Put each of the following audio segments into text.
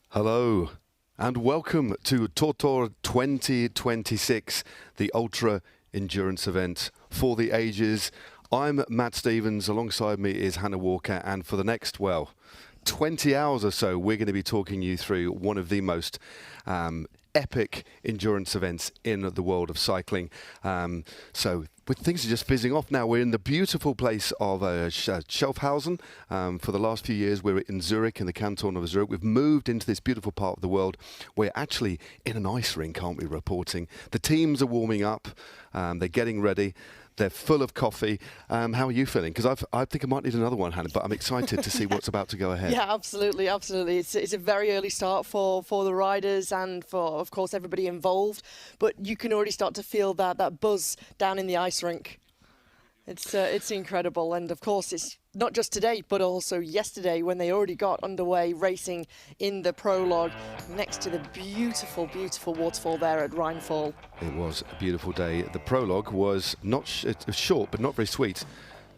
Hello and welcome to TORTOUR 2026, the ultra endurance event for the ages. I'm Matt Stevens, alongside me is Hannah Walker, and for the next, 20 hours or so, we're going to be talking you through one of the most epic endurance events in the world of cycling. With things are just fizzing off now, we're in the beautiful place of Schaffhausen. For the last few years, we're in Zurich, in the canton of Zurich. We've moved into this beautiful part of the world. We're actually in an ice rink, aren't we, reporting? The teams are warming up, they're getting ready. They're full of coffee. How are you feeling? Because I think I might need another one, Hannah, but I'm excited to see what's about to go ahead. Yeah, absolutely, absolutely. It's a very early start for the riders and for, of course, everybody involved. But you can already start to feel that buzz down in the ice rink. It's incredible, and of course it's not just today but also yesterday when they already got underway racing in the prologue next to the beautiful waterfall there at Rheinfall. It was a beautiful day. The prologue was it was short but not very sweet,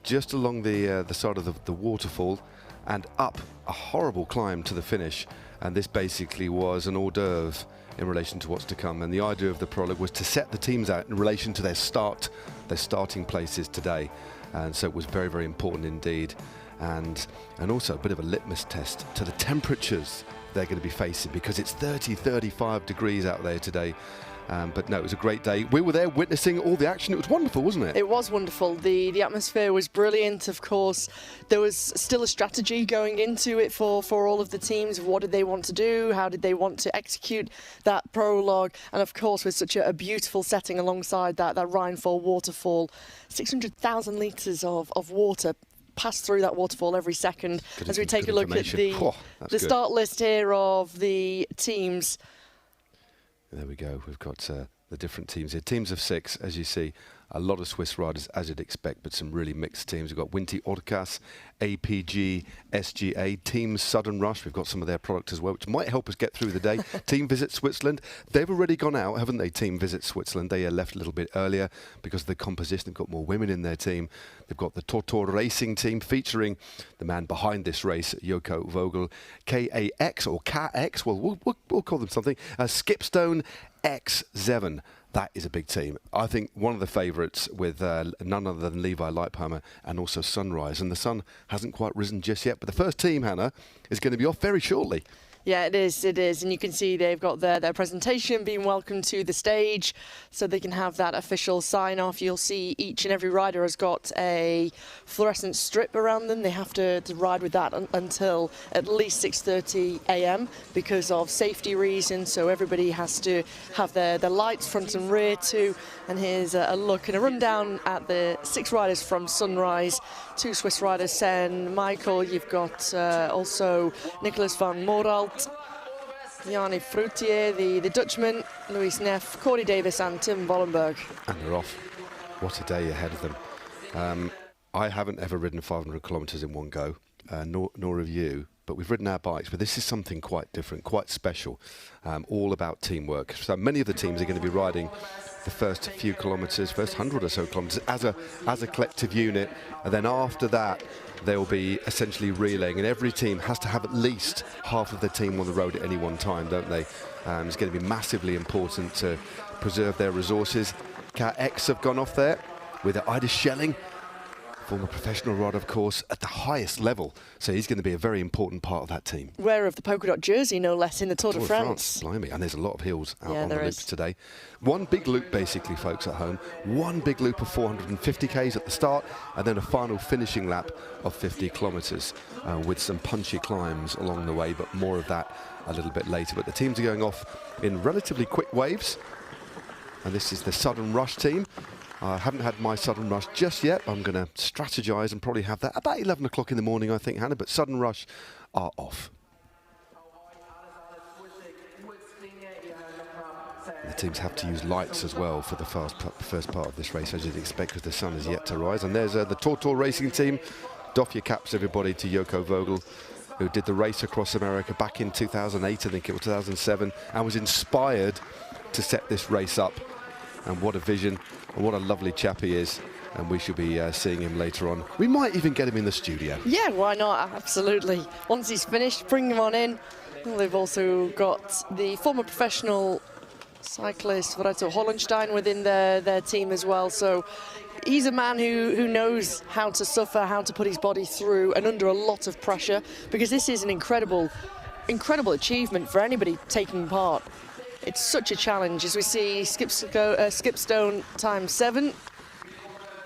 just along the side of the waterfall and up a horrible climb to the finish, and this basically was an hors d'oeuvre in relation to what's to come. And the idea of the prologue was to set the teams out in relation to their starting places today, and so it was very, very important indeed, and also a bit of a litmus test to the temperatures they're going to be facing, because it's 35 degrees out there today. But no, it was a great day. We were there witnessing all the action. It was wonderful, wasn't it? It was wonderful. The atmosphere was brilliant. Of course, there was still a strategy going into it for all of the teams. What did they want to do? How did they want to execute that prologue? And of course, with such a beautiful setting alongside that Rheinfall waterfall, 600,000 litres of water pass through that waterfall every second. As we take a look at the start list here of the teams. There we go. We've got the different teams here. Teams of 6, as you see. A lot of Swiss riders, as you'd expect, but some really mixed teams. We've got Winti Orcas, APG, SGA, Team Sudden Rush. We've got some of their product as well, which might help us get through the day. Team Visit Switzerland. They've already gone out, haven't they, Team Visit Switzerland? They left a little bit earlier because of the composition. They've got more women in their team. They've got the TORTOUR Racing team featuring the man behind this race, Joko Vogel, KAX or KX, well, we'll call them something, Skipstone X7. That is a big team. I think one of the favourites with none other than Levi Leipheimer and also Sunrise. And the sun hasn't quite risen just yet. But the first team, Hannah, is going to be off very shortly. Yeah, it is. And you can see they've got their presentation being welcomed to the stage so they can have that official sign-off. You'll see each and every rider has got a fluorescent strip around them. They have to ride with that until at least 6:30 a.m. because of safety reasons. So everybody has to have their lights front and rear too. And here's a look and a rundown at the 6 riders from Sunrise. 2 Swiss riders, Sen, Michael. You've got also Nicolas van Moralt, Yanni Fruitier, the Dutchman, Louis Neff, Corey Davis and Tim Vollenberg. And they're off. What a day ahead of them. I haven't ever ridden 500 kilometres in one go, nor have you. But we've ridden our bikes, but this is something quite different, quite special, all about teamwork. So many of the teams are going to be riding the first few kilometres, first 100 or so kilometres as a collective unit, and then after that they'll be essentially relaying, and every team has to have at least half of the team on the road at any one time, don't they? It's going to be massively important to preserve their resources. KX have gone off there with Ida Schelling, former professional rider, of course, at the highest level. So he's going to be a very important part of that team. Wearer of the polka dot jersey, no less, in the Tour de France. Blimey, and there's a lot of hills out on the loops today. One big loop, basically, folks at home. One big loop of 450 Ks at the start, and then a final finishing lap of 50 kilometres with some punchy climbs along the way, but more of that a little bit later. But the teams are going off in relatively quick waves, and this is the Sudden Rush team. I haven't had my Sudden Rush just yet. I'm going to strategise and probably have that about 11 o'clock in the morning, I think, Hannah, but Sudden Rush are off. The teams have to use lights as well for the first part of this race, as you'd expect, because the sun is yet to rise. And there's the TORTOUR Racing team. Doff your caps, everybody, to Joko Vogel, who did the race across America back in 2008, I think it was 2007, and was inspired to set this race up And what a vision, and what a lovely chap he is. And we shall be seeing him later on. We might even get him in the studio. Yeah, why not? Absolutely. Once he's finished, bring him on in. Well, they've also got the former professional cyclist Reto Hollenstein within their team as well. So he's a man who knows how to suffer, how to put his body through and under a lot of pressure, because this is an incredible achievement for anybody taking part. It's such a challenge, as we see Skip Stone ×7,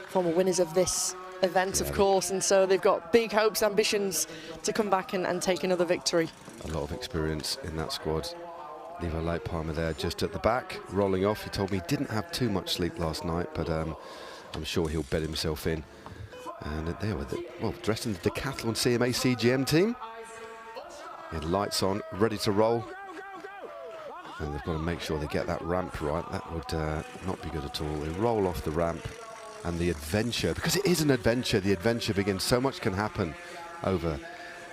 former winners of this event, of course, and so they've got big hopes, ambitions to come back and take another victory. A lot of experience in that squad. Levo Leitpalmer there just at the back, rolling off. He told me he didn't have too much sleep last night, but I'm sure he'll bed himself in. And there were dressed in the Decathlon CMA CGM team. He had lights on, ready to roll. And they've got to make sure they get that ramp right. That would not be good at all. They roll off the ramp, and the adventure, because it is an adventure, the adventure begins. So much can happen over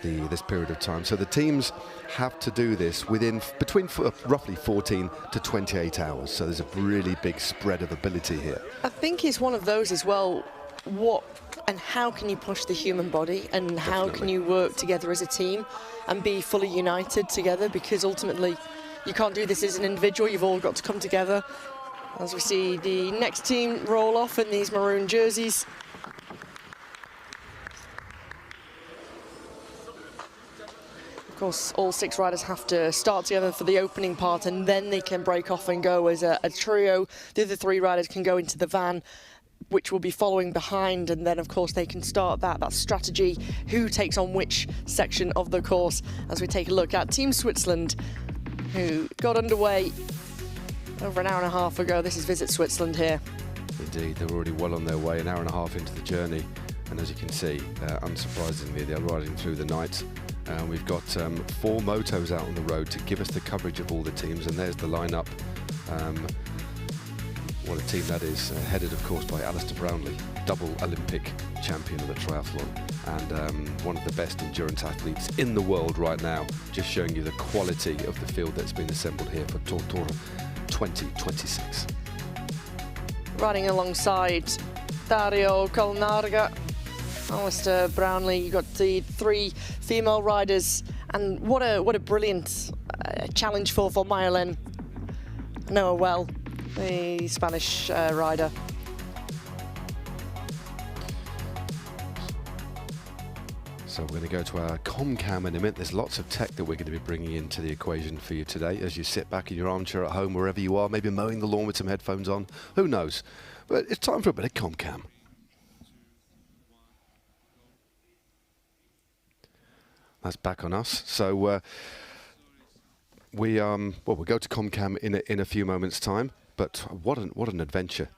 this period of time. So the teams have to do this between roughly 14 to 28 hours. So there's a really big spread of ability here. I think it's one of those as well. What and how can you push the human body, and how can you work together as a team and be fully united together? Because ultimately, you can't do this as an individual. You've all got to come together. As we see the next team roll off in these maroon jerseys. Of course, all 6 riders have to start together for the opening part, and then they can break off and go as a trio. The other 3 riders can go into the van, which will be following behind, and then of course they can start that strategy, who takes on which section of the course, as we take a look at Team Switzerland, who got underway over an hour and a half ago. This is Visit Switzerland here. Indeed, they're already well on their way, an hour and a half into the journey, and as you can see, unsurprisingly, they're riding through the night. We've got 4 motos out on the road to give us the coverage of all the teams, and there's the lineup. What a team that is, headed of course by Alistair Brownlee, double Olympic champion of the triathlon, and one of the best endurance athletes in the world right now, just showing you the quality of the field that's been assembled here for TORTOUR 2026. Riding alongside Dario Colnarga, Alistair Brownlee, you've got the 3 female riders, and what a brilliant challenge for Mayalen. I know her well, the Spanish rider. So we're going to go to our ComCam in a minute. There's lots of tech that we're going to be bringing into the equation for you today as you sit back in your armchair at home, wherever you are, maybe mowing the lawn with some headphones on. Who knows? But it's time for a bit of ComCam. That's back on us. So we'll go to ComCam in a few moments' time. But what an adventure,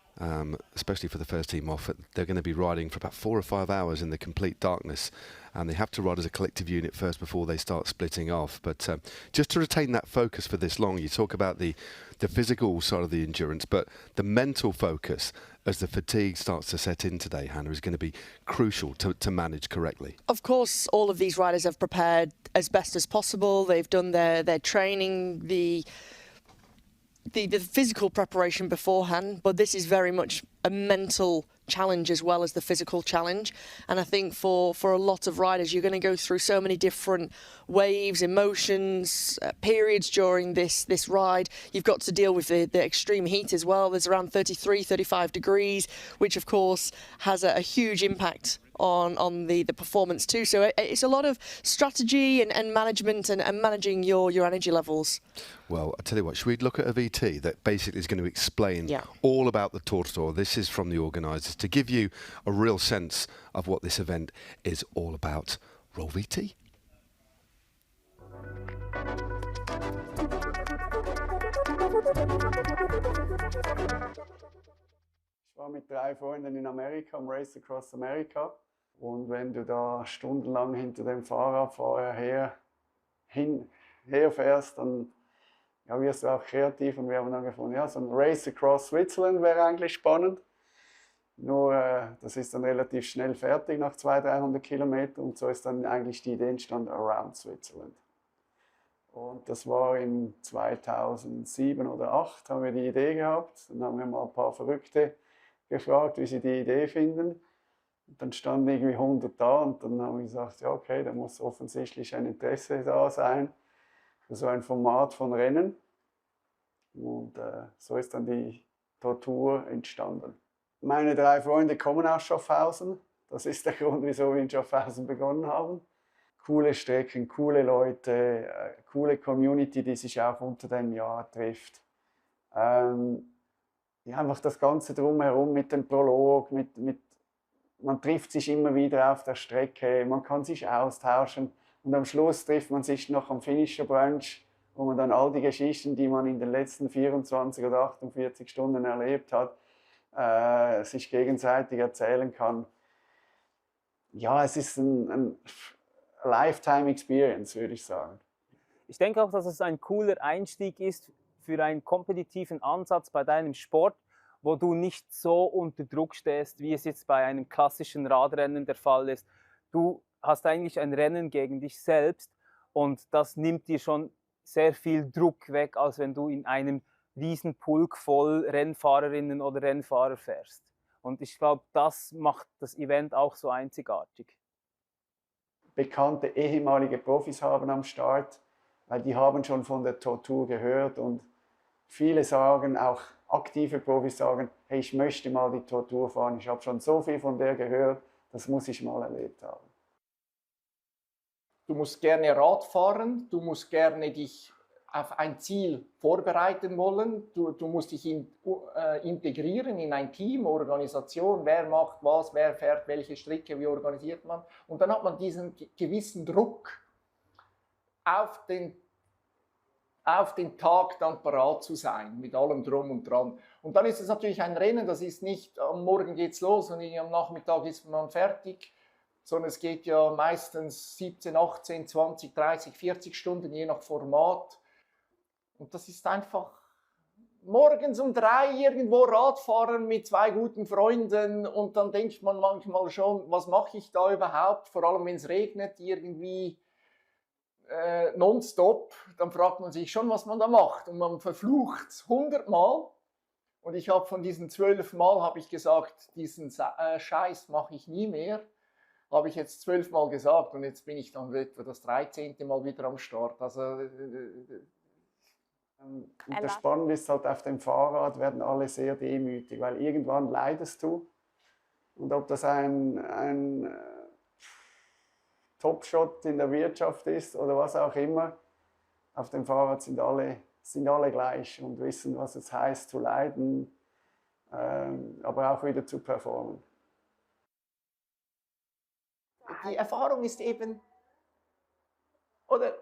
especially for the first team off. They're going to be riding for about 4 or 5 hours in the complete darkness, and they have to ride as a collective unit first before they start splitting off. But just to retain that focus for this long, you talk about the physical side of the endurance, but the mental focus as the fatigue starts to set in today, Hannah, is going to be crucial to manage correctly. Of course, all of these riders have prepared as best as possible. They've done their training, the physical preparation beforehand, but this is very much a mental challenge as well as the physical challenge. And I think for a lot of riders, you're going to go through so many different waves, emotions, periods during this ride. You've got to deal with the extreme heat as well. There's around 33, 35 degrees, which of course has a huge impact on the performance too. So it's a lot of strategy and management and managing your energy levels. Well, I tell you what, should we look at a VT that basically is going to explain all about the TORTOUR? This is from the organisers to give you a real sense of what this event is all about. Roll VT. Ich war mit 3 Freunden in Amerika, am Race Across America. Und wenn du da stundenlang hinter dem Fahrradfahrer herfährst, dann wirst du auch kreativ. Und wir haben dann gefunden, so ein Race Across Switzerland wäre eigentlich spannend. Nur das ist dann relativ schnell fertig nach 200-300 Kilometern. Und so ist dann eigentlich die Idee entstanden, Around Switzerland. Und das war im 2007 oder 2008, haben wir die Idee gehabt. Dann haben wir mal ein paar Verrückte gefragt, wie sie die Idee finden. Und dann standen irgendwie 100 da und dann haben wir gesagt, ja okay, da muss offensichtlich ein Interesse da sein für so ein Format von Rennen. Und so ist dann die Tortour entstanden. Meine 3 Freunde kommen aus Schaffhausen. Das ist der Grund, wieso wir in Schaffhausen begonnen haben. Coole Strecken, coole Leute, coole Community, die sich auch unter dem Jahr trifft. Ja, einfach das Ganze drumherum mit dem Prolog, man trifft sich immer wieder auf der Strecke, man kann sich austauschen und am Schluss trifft man sich noch am Finisher Brunch, wo man dann all die Geschichten, die man in den letzten 24 oder 48 Stunden erlebt hat, sich gegenseitig erzählen kann. Ja, es ist ein Lifetime Experience, würde ich sagen. Ich denke auch, dass es ein cooler Einstieg ist für einen kompetitiven Ansatz bei deinem Sport, wo du nicht so unter Druck stehst, wie es jetzt bei einem klassischen Radrennen der Fall ist. Du hast eigentlich ein Rennen gegen dich selbst und das nimmt dir schon sehr viel Druck weg, als wenn du in einem Riesenpulk voll Rennfahrerinnen oder Rennfahrer fährst. Und ich glaube, das macht das Event auch so einzigartig. Bekannte ehemalige Profis haben am Start, weil die haben schon von der Tortour gehört und viele sagen, auch aktive Profis sagen, hey, ich möchte mal die Tortour fahren, ich habe schon so viel von der gehört, das muss ich mal erlebt haben. Du musst gerne Rad fahren, du musst gerne dich auf ein Ziel vorbereiten wollen, du musst dich integrieren in ein Team, Organisation, wer macht was, wer fährt welche Strecke, wie organisiert man. Und dann hat man diesen gewissen Druck, auf den Tag dann parat zu sein, mit allem Drum und Dran. Und dann ist es natürlich ein Rennen, das ist nicht, am Morgen geht's los und am Nachmittag ist man fertig, sondern es geht ja meistens 17, 18, 20, 30, 40 Stunden, je nach Format. Und das ist einfach morgens um 3 irgendwo Radfahren mit 2 guten Freunden und dann denkt man manchmal schon, was mache ich da überhaupt, vor allem wenn es regnet, irgendwie nonstop, dann fragt man sich schon, was man da macht und man verflucht es 100 Mal und ich habe von diesen 12 Mal, habe ich gesagt, diesen Scheiß mache ich nie mehr, habe ich jetzt 12 Mal gesagt und jetzt bin ich dann etwa das 13. Mal wieder am Start, also und das Spannende ist halt, auf dem Fahrrad werden alle sehr demütig, weil irgendwann leidest du. Und ob das ein Top-Shot in der Wirtschaft ist oder was auch immer, auf dem Fahrrad sind alle gleich und wissen, was es heißt zu leiden, aber auch wieder zu performen. Die Erfahrung ist eben, oder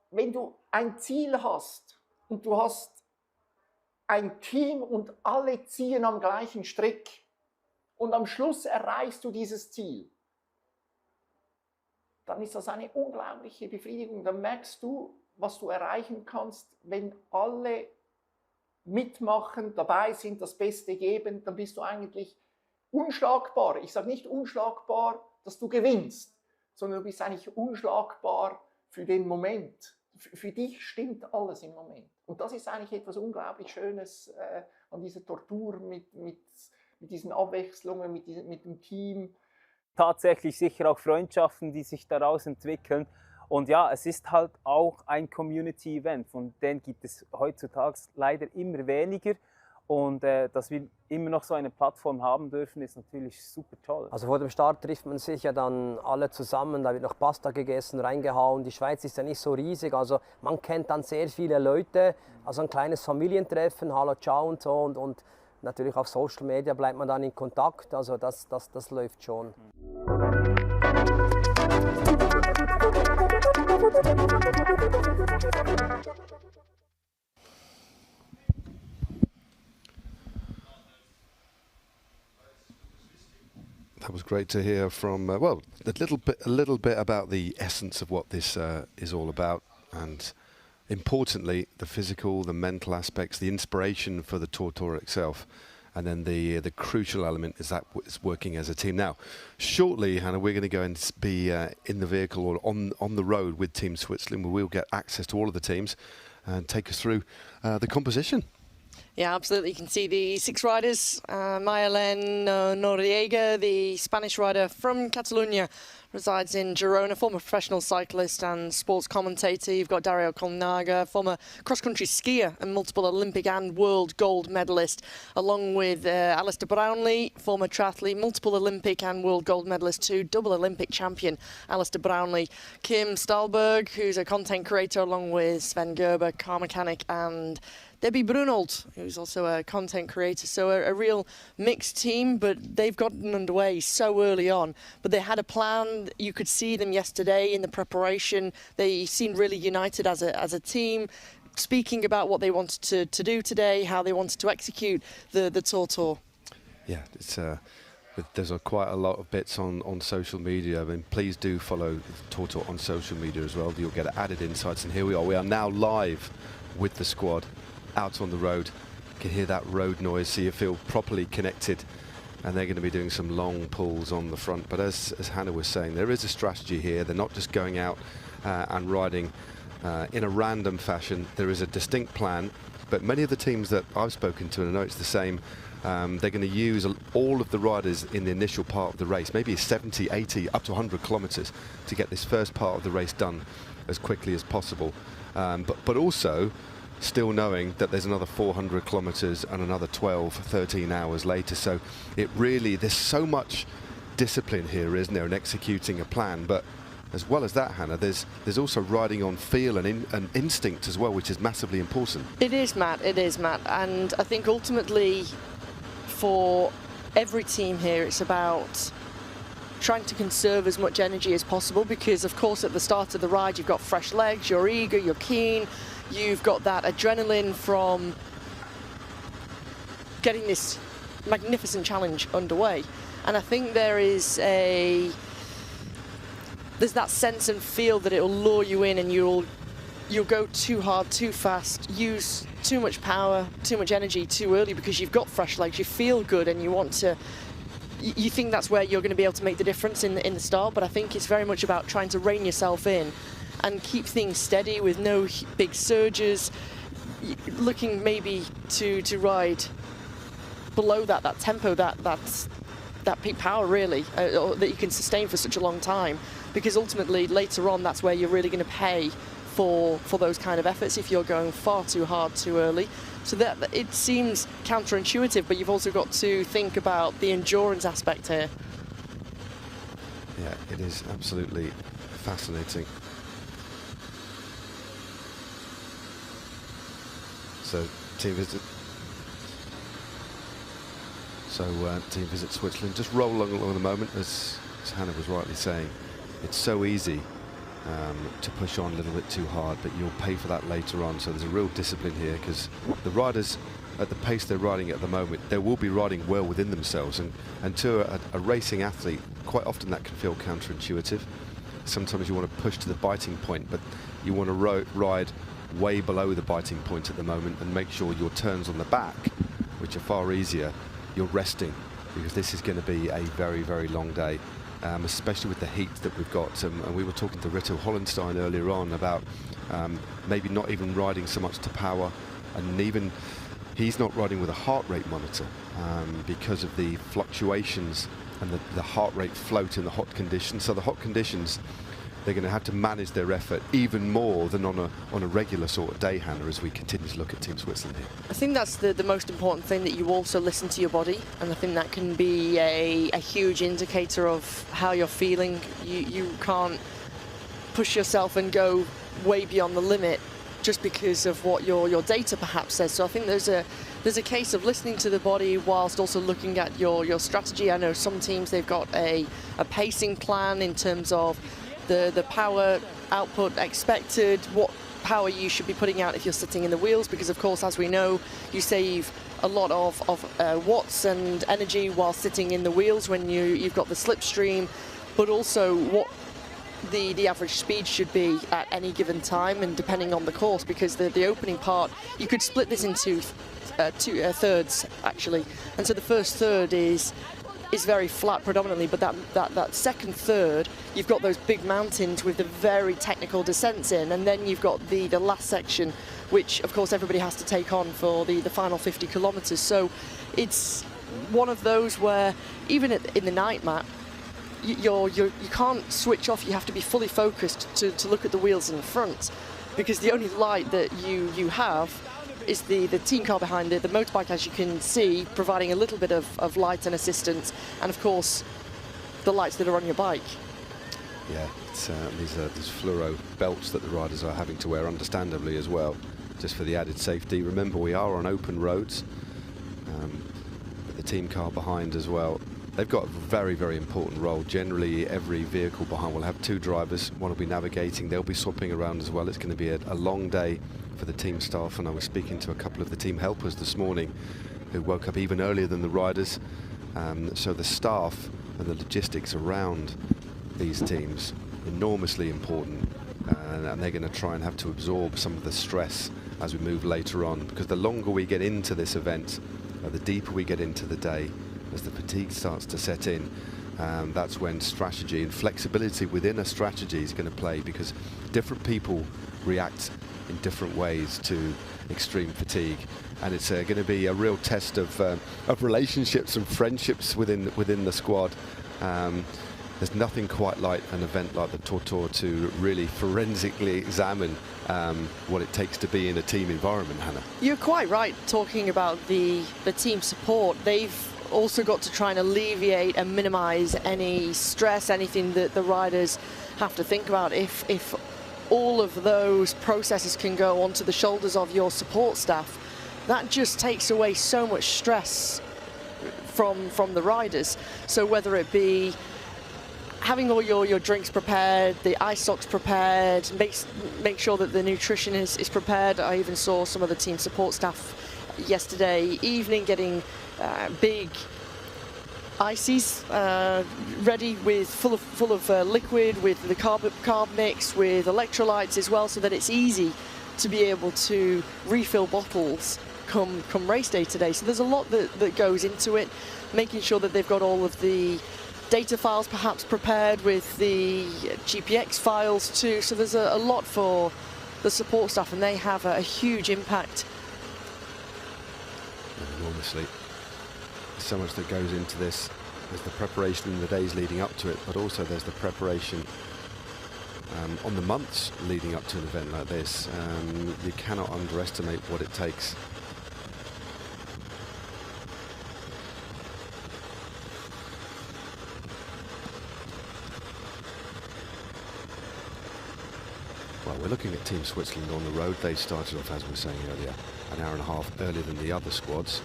wenn du ein Ziel hast und du hast ein Team und alle ziehen am gleichen Strick und am Schluss erreichst du dieses Ziel, dann ist das eine unglaubliche Befriedigung. Dann merkst du, was du erreichen kannst, wenn alle mitmachen, dabei sind, das Beste geben, dann bist du eigentlich unschlagbar. Ich sage nicht unschlagbar, dass du gewinnst, sondern du bist eigentlich unschlagbar für den Moment. Für dich stimmt alles im Moment. Und das ist eigentlich etwas unglaublich Schönes an dieser Tortour mit diesen Abwechslungen, mit dem Team. Tatsächlich sicher auch Freundschaften, die sich daraus entwickeln. Und ja, es ist halt auch ein Community-Event, von denen gibt es heutzutage leider immer weniger. Und dass wir immer noch so eine Plattform haben dürfen, ist natürlich super toll. Also vor dem Start trifft man sich ja dann alle zusammen, da wird noch Pasta gegessen, reingehauen. Die Schweiz ist ja nicht so riesig, also man kennt dann sehr viele Leute. Also ein kleines Familientreffen, hallo, ciao und so. Und natürlich auf Social Media bleibt man dann in Kontakt, also das läuft schon. That was great to hear from, well, a little bit about the essence of what this is all about, and importantly, the physical, the mental aspects, the inspiration for the Tortour itself. and then the crucial element is that it's working as a team. Now, shortly, Hannah, we're going to go and be in the vehicle or on the road with Team Switzerland, where we'll get access to all of the teams and take us through the composition. Yeah, absolutely. You can see the 6 riders. Mayalen Noriega, the Spanish rider from Catalonia, resides in Girona, former professional cyclist and sports commentator. You've got Dario Colnaga, former cross-country skier and multiple Olympic and world gold medalist, along with Alistair Brownlee, former triathlete, multiple Olympic and world gold medalist too, double Olympic champion Alistair Brownlee. Kim Stahlberg, who's a content creator, along with Sven Gerber, car mechanic, and Debbie Brunold, who's also a content creator. So a real mixed team, but they've gotten underway so early on. But they had a plan. You could see them yesterday in the preparation. They seemed really united as a team, speaking about what they wanted to do today, how they wanted to execute the TORTOUR. Yeah, it's there's quite a lot of bits on social media. I mean, please do follow TORTOUR on social media as well. You'll get added insights. And here we are. We are now live with the squad out on the road. You can hear that road noise, so you feel properly connected, and they're going to be doing some long pulls on the front. But as Hannah was saying, there is a strategy here. They're not just going out and riding in a random fashion. There is a distinct plan, but many of the teams that I've spoken to, and I know it's the same, they're going to use all of the riders in the initial part of the race, maybe 70, 80, up to 100 kilometers to get this first part of the race done as quickly as possible. But also still knowing that there's another 400 kilometers and another 12, 13 hours later. So it really, there's so much discipline here, isn't there, in executing a plan. But as well as that, Hannah, there's also riding on feel and instinct as well, which is massively important. It is, Matt. It is, Matt. And I think ultimately for every team here, it's about trying to conserve as much energy as possible, because of course at the start of the ride you've got fresh legs, you're eager, you're keen, you've got that adrenaline from getting this magnificent challenge underway. And I think there's that sense and feel that it'll lure you in, and you'll go too hard, too fast, use too much power, too much energy too early, because you've got fresh legs, you feel good, and you think that's where you're going to be able to make the difference in the start. But I think it's very much about trying to rein yourself in and keep things steady with no big surges, looking maybe to ride below that tempo, that peak power really, that you can sustain for such a long time, because ultimately later on that's where you're really going to pay for those kind of efforts if you're going far too hard too early. So that it seems counterintuitive, but you've also got to think about the endurance aspect here. Yeah, it is absolutely fascinating. So team visit Switzerland. Just roll along the moment, as Hannah was rightly saying. It's so easy to push on a little bit too hard, but you'll pay for that later on. So there's a real discipline here, because the riders, at the pace they're riding at the moment, they will be riding well within themselves. And to a racing athlete, quite often that can feel counterintuitive. Sometimes you want to push to the biting point, but you want to ride way below the biting point at the moment and make sure your turns on the back, which are far easier, you're resting, because this is going to be a very, very long day, especially with the heat that we've got. And we were talking to Ritto Hollenstein earlier on about maybe not even riding so much to power, and even he's not riding with a heart rate monitor because of the fluctuations and the heart rate float in the hot conditions. So the hot conditions, they're going to have to manage their effort even more than on a regular sort of day, Hannah, as we continue to look at Team Switzerland here. I think that's the most important thing, that you also listen to your body, and I think that can be a huge indicator of how you're feeling. You can't push yourself and go way beyond the limit just because of what your data perhaps says. So I think there's a case of listening to the body whilst also looking at your strategy. I know some teams, they've got a pacing plan in terms of the power output expected, what power you should be putting out if you're sitting in the wheels, because of course, as we know, you save a lot of watts and energy while sitting in the wheels when you've got the slipstream, but also what the average speed should be at any given time, and depending on the course, because the opening part, you could split this into two thirds actually, and so the first third is very flat predominantly, but that second third, you've got those big mountains with the very technical descents in, and then you've got the last section, which of course everybody has to take on for the final 50 kilometers. So it's one of those where even in the night map, you can't switch off. You have to be fully focused to look at the wheels in front, because the only light that you have is the team car behind it, the motorbike, as you can see, providing a little bit of light and assistance, and of course the lights that are on your bike. Yeah, it's, these fluoro belts that the riders are having to wear, understandably as well, just for the added safety. Remember, we are on open roads, with the team car behind as well. They've got a very, very important role. Generally, every vehicle behind will have two drivers. One will be navigating. They'll be swapping around as well. It's going to be a long day for the team staff, and I was speaking to a couple of the team helpers this morning who woke up even earlier than the riders. So the staff and the logistics around these teams, enormously important, and they're going to try and have to absorb some of the stress as we move later on, because the longer we get into this event, the deeper we get into the day, as the fatigue starts to set in, that's when strategy and flexibility within a strategy is going to play, because different people react in different ways to extreme fatigue, and it's going to be a real test of relationships and friendships within the squad. There's nothing quite like an event like the TORTOUR to really forensically examine what it takes to be in a team environment, Hannah. You're quite right talking about the team support. They've also got to try and alleviate and minimize any stress, anything that the riders have to think about. If all of those processes can go onto the shoulders of your support staff, that just takes away so much stress from the riders. So whether it be having all your drinks prepared, the ice socks prepared, make sure that the nutrition is prepared. I even saw some of the team support staff yesterday evening getting big ices ready with full of liquid, with the carb mix, with electrolytes as well, so that it's easy to be able to refill bottles come race day today. So there's a lot that goes into it, making sure that they've got all of the data files perhaps prepared, with the GPX files too. So there's a lot for the support staff, and they have a huge impact. Enormously. There's so much that goes into this. There's the preparation in the days leading up to it, but also there's the preparation on the months leading up to an event like this. You cannot underestimate what it takes. Well, we're looking at Team Switzerland on the road. They started off, as we were saying earlier, an hour and a half earlier than the other squads.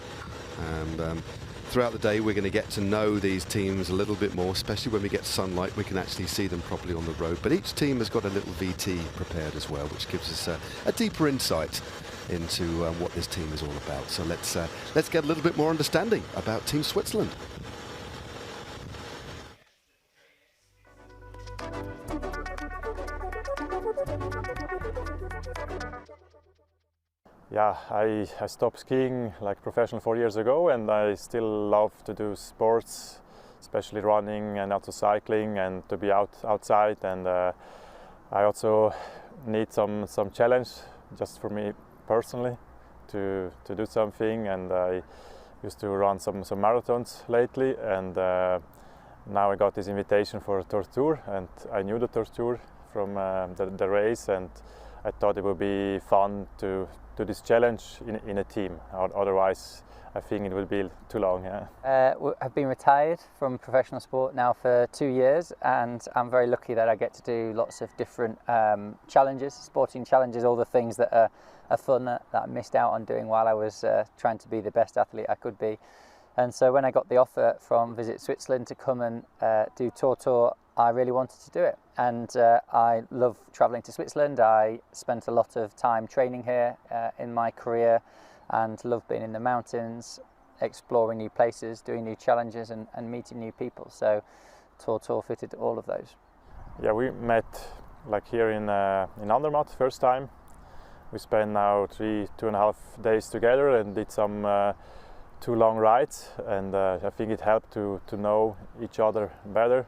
And throughout the day, we're going to get to know these teams a little bit more, especially when we get sunlight. We can actually see them properly on the road. But each team has got a little VT prepared as well, which gives us a deeper insight into what this team is all about. So let's get a little bit more understanding about Team Switzerland. Yeah, I stopped skiing like professional 4 years ago, and I still love to do sports, especially running and also cycling, and to be outside. And I also need some challenge, just for me personally, to do something. And I used to run some marathons lately, and now I got this invitation for TORTOUR, and I knew the TORTOUR from the race, and I thought it would be fun to do this challenge in a team. Otherwise, I think it would be too long. Yeah. I've been retired from professional sport now for 2 years, and I'm very lucky that I get to do lots of different challenges, sporting challenges, all the things that are fun that I missed out on doing while I was trying to be the best athlete I could be. And so when I got the offer from Visit Switzerland to come and do TORTOUR, I really wanted to do it. And I love travelling to Switzerland. I spent a lot of time training here in my career, and love being in the mountains, exploring new places, doing new challenges, and meeting new people. So TORTOUR fitted all of those. Yeah, we met like here in Andermatt first time. We spent now 2.5 days together and did some 2 long rides, and I think it helped to know each other better,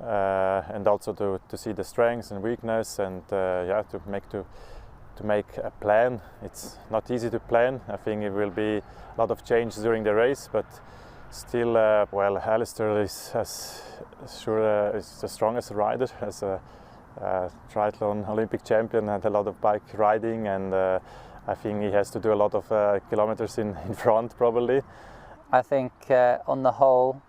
and also to see the strengths and weakness, and yeah, to make a plan. It's not easy to plan. I think it will be a lot of change during the race, but still, well, Alistair is the strongest rider, as a triathlon Olympic champion, had a lot of bike riding, and I think he has to do a lot of kilometers in front probably. I think on the whole,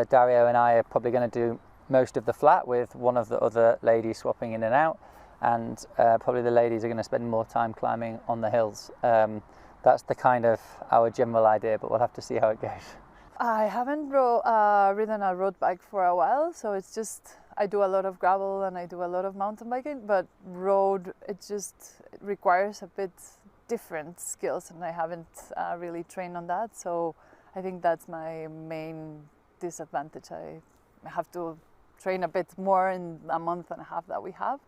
Dario and I are probably going to do most of the flat, with one of the other ladies swapping in and out, and probably the ladies are going to spend more time climbing on the hills. That's the kind of our general idea, but we'll have to see how it goes. I haven't ridden a road bike for a while, so it's just, I do a lot of gravel and I do a lot of mountain biking, but road, it requires a bit different skills, and I haven't really trained on that, so I think that's my main disadvantage. I have to train a bit more in a month and a half that we have.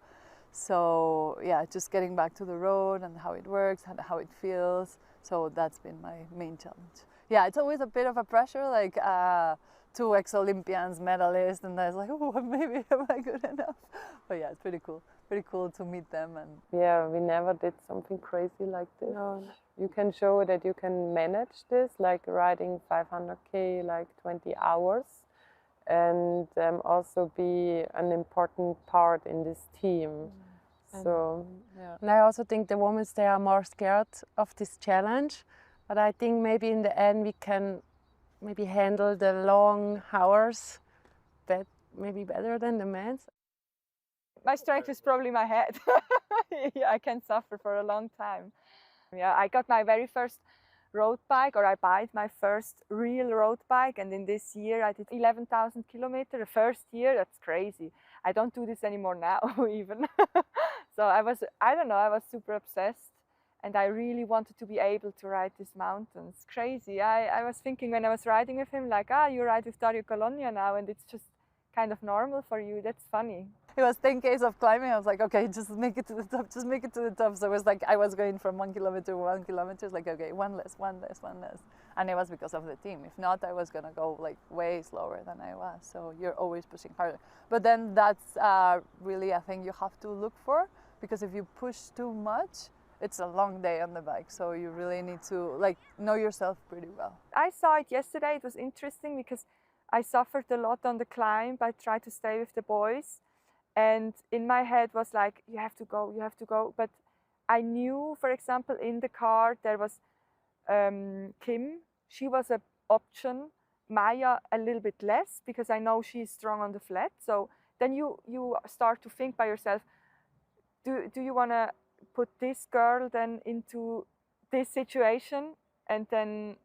So yeah, just getting back to the road and how it works and how it feels. So that's been my main challenge. Yeah, it's always a bit of a pressure, like 2 ex-Olympians, medalists, and I was like, oh, maybe am I good enough? But yeah, it's pretty cool to meet them. And yeah, we never did something crazy like this. No. You can show that you can manage this, like riding 500k, like 20 hours, and also be an important part in this team. So, yeah. And I also think the women, they are more scared of this challenge, but I think maybe in the end we can maybe handle the long hours maybe better than the men. My strength is probably my head. Yeah, I can suffer for a long time. Yeah, I got my very first road bike, or I bought my first real road bike, and in this year I did 11,000 kilometers. The first year, that's crazy. I don't do this anymore now even. So I was super obsessed, and I really wanted to be able to ride these mountains. Crazy. I was thinking when I was riding with him, like, you ride with Dario Colonia now, and it's just kind of normal for you. That's funny. It was 10 k's of climbing. I was like, okay, just make it to the top, just make it to the top. So it was like I was going from 1 kilometer to 1 kilometer, like, okay, one less. And it was because of the team. If not, I was gonna go like way slower than I was. So you're always pushing harder. But then that's really a thing you have to look for, because if you push too much, it's a long day on the bike. So you really need to like know yourself pretty well. I saw it yesterday. It was interesting because I suffered a lot on the climb. I tried to stay with the boys. And in my head was like, you have to go. But I knew, for example, in the car there was Kim. She was an option. Maya a little bit less, because I know she's strong on the flat. So then you start to think by yourself, do you want to put this girl then into this situation? And then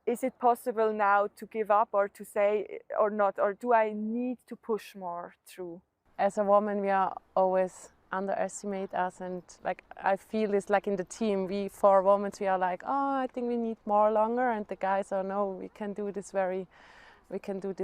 is it possible now to give up, or to say or not? Or do I need to push more through? As a woman, we are always underestimate us, and like I feel it's like in the team, we 4 women, we are like, oh, I think we need more longer, and the guys are, no, we can do this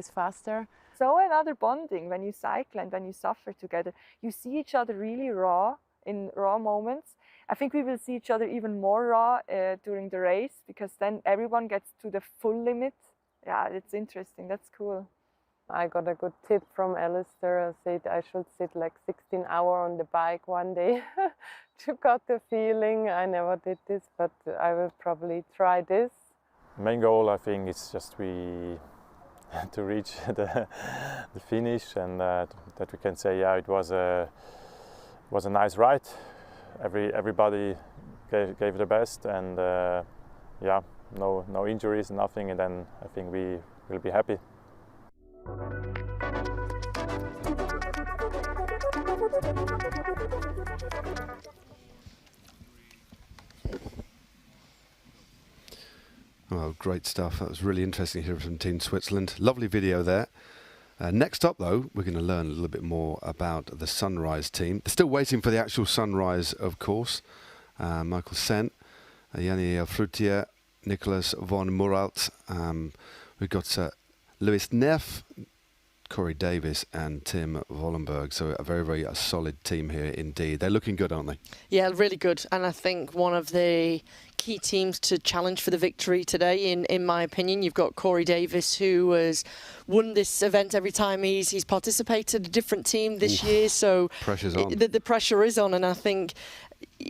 faster. So another bonding when you cycle and when you suffer together, you see each other really raw in raw moments. I think we will see each other even more raw during the race, because then everyone gets to the full limit. Yeah, it's interesting. That's cool. I got a good tip from Alistair. I said I should sit like 16 hours on the bike one day to get the feeling. I never did this, but I will probably try this. Main goal, I think, is just to reach the finish, and that we can say, yeah, it was a nice ride. Everybody gave their best, and yeah, no injuries, nothing, and then I think we will be happy. Oh, great stuff. That was really interesting to hear from Team Switzerland. Lovely video there. Next up, though, we're going to learn a little bit more about the Sunrise team. They're still waiting for the actual sunrise, of course. Michael Sent, Yanni Frutier, Nicholas von Muralt. We've got Louis Neff, Corey Davis and Tim Vollenberg. So a very, very solid team here indeed. They're looking good, aren't they? Yeah, really good. And I think one of the key teams to challenge for the victory today, in my opinion. You've got Corey Davis, who has won this event every time he's participated, a different team this year. So pressure's on. The pressure is on, and I think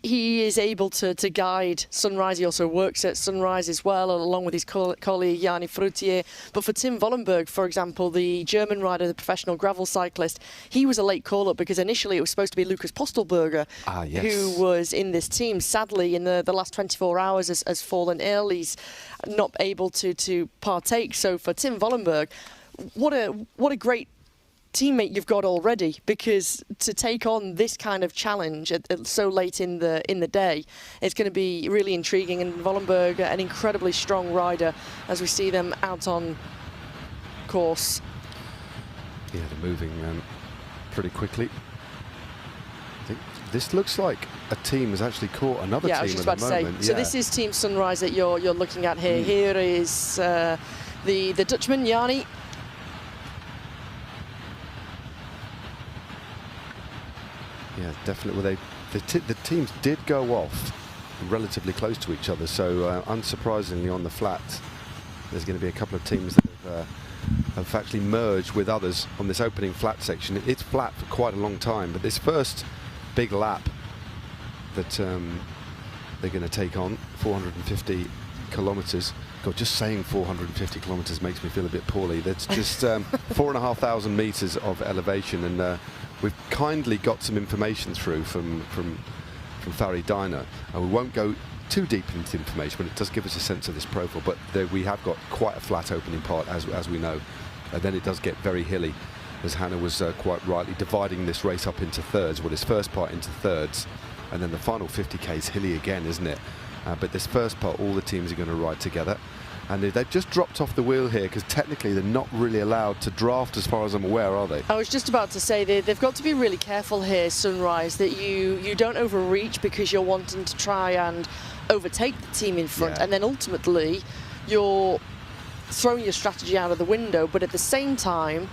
he is able to guide Sunrise. He also works at Sunrise as well, along with his colleague Jani Frutier. But for Tim Vollenberg, for example, the German rider, the professional gravel cyclist, he was a late call-up because initially it was supposed to be Lukas Postelberger who was in this team. Sadly, in the last 24 hours has fallen ill. He's not able to partake. So for Tim Vollenberg, what a great teammate you've got already, because to take on this kind of challenge at so late in the day, it's going to be really intriguing. And Vollenberg, an incredibly strong rider, as we see them out on course. Yeah, they're moving pretty quickly. I think this looks like a team has actually caught another team I was just at about the to moment. say. So this is Team Sunrise that you're looking at here. Here is the Dutchman, Jani. Yeah, definitely. Well, the teams did go off relatively close to each other, so unsurprisingly on the flat, there's going to be a couple of teams that have actually merged with others on this opening flat section. It's flat for quite a long time, but this first big lap that they're going to take on, 450 kilometres. God, just saying 450 kilometres makes me feel a bit poorly. That's just 4,500 metres of elevation, and we've kindly got some information through from Thari Diner, and we won't go too deep into information, but it does give us a sense of this profile. But we have got quite a flat opening part, as we know, and then it does get very hilly, as Hannah was quite rightly dividing this race up into thirds. Well, this first part into thirds, and then the final 50k is hilly again, isn't it? But this first part, all the teams are going to ride together. And they've just dropped off the wheel here, because technically they're not really allowed to draft, as far as I'm aware, are they? I was just about to say they've got to be really careful here, Sunrise, that you don't overreach because you're wanting to try and overtake the team in front, and then ultimately you're throwing your strategy out of the window. But at the same time,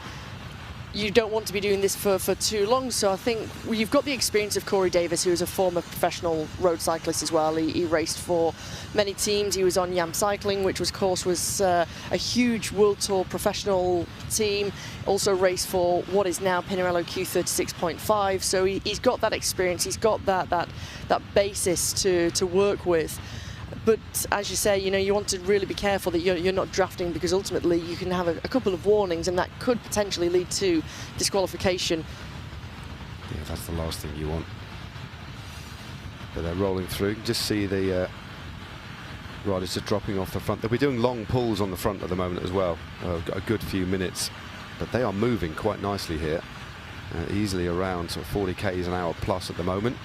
you don't want to be doing this for too long. So I think you've got the experience of Corey Davis, who is a former professional road cyclist as well. He raced for many teams. He was on Yam Cycling, which was a huge World Tour professional team. Also raced for what is now Pinarello Q36.5. So he's got that experience. He's got that basis to work with. But as you say, you want to really be careful that you're not drafting, because ultimately you can have a couple of warnings, and that could potentially lead to disqualification. Yeah, that's the last thing you want. But they're rolling through. You can just see the riders just dropping off the front. They'll be doing long pulls on the front at the moment as well. Got a good few minutes, but they are moving quite nicely here, easily around sort of 40 k's an hour plus at the moment.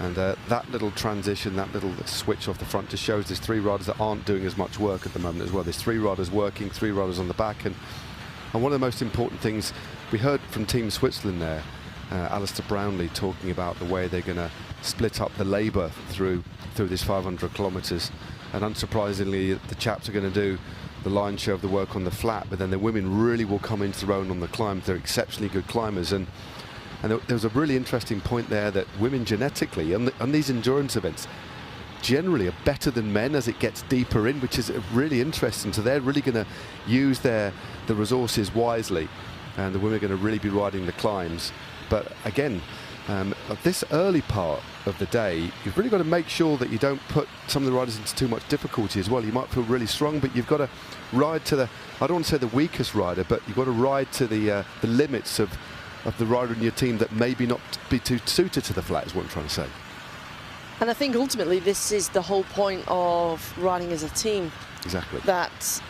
And that little transition, that little switch off the front, just shows there's three riders that aren't doing as much work at the moment as well. There's three riders working, three riders on the back. And one of the most important things, we heard from Team Switzerland there, Alistair Brownlee, talking about the way they're going to split up the labour through this 500 kilometres. And unsurprisingly, the chaps are going to do the lion's share of the work on the flat, but then the women really will come into their own on the climb. They're exceptionally good climbers. And there was a really interesting point there, that women genetically on these endurance events generally are better than men as it gets deeper in, which is really interesting. So they're really going to use the resources wisely, and the women are going to really be riding the climbs. But again, at this early part of the day, you've really got to make sure that you don't put some of the riders into too much difficulty as well. You might feel really strong, but you've got to ride to I don't want to say the weakest rider, but you've got to ride to the limits of the rider in your team that maybe not be too suited to the flat, is what I'm trying to say. And I think ultimately this is the whole point of riding as a team. Exactly. That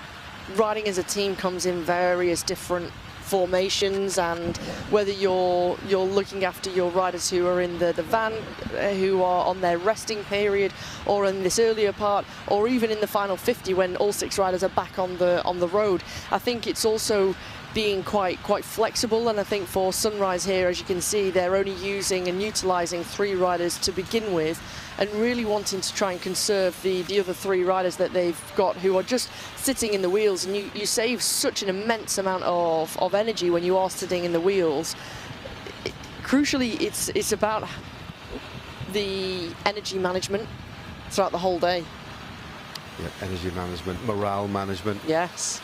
riding as a team comes in various different formations, and whether you're looking after your riders who are in the van, who are on their resting period, or in this earlier part, or even in the final 50 when all six riders are back on the road. I think it's also being quite flexible, and I think for Sunrise here, as you can see, they're only using and utilising three riders to begin with, and really wanting to try and conserve the other 3 riders that they've got who are just sitting in the wheels, and you save such an immense amount of energy when you are sitting in the wheels. Crucially, it's about the energy management throughout the whole day. Yeah, energy management, morale management. Yes.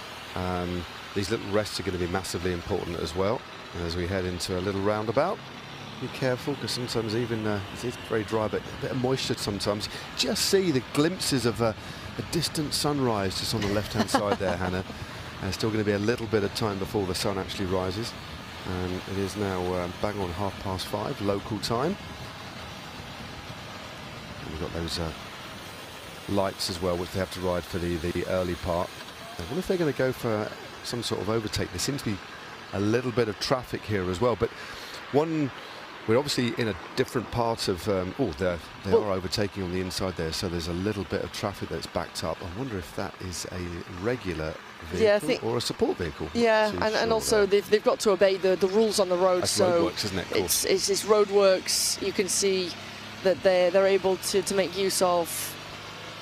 These little rests are going to be massively important as well. And as we head into a little roundabout, be careful, because sometimes even it is very dry, but a bit of moisture sometimes. Just see the glimpses of a distant sunrise just on the left-hand side there, Hannah. Still going to be a little bit of time before the sun actually rises. And it is now bang on 5:30 local time. And we've got those lights as well, which they have to ride for the early part. I wonder if they're going to go for some sort of overtake. There seems to be a little bit of traffic here as well, but we're obviously in a different part of they are overtaking on the inside there, so there's a little bit of traffic that's backed up. I wonder if that is a regular vehicle or a support vehicle. Yeah, and also they've got to obey the rules on the road. That's so roadworks, isn't it? It's roadworks. You can see that they're able to make use of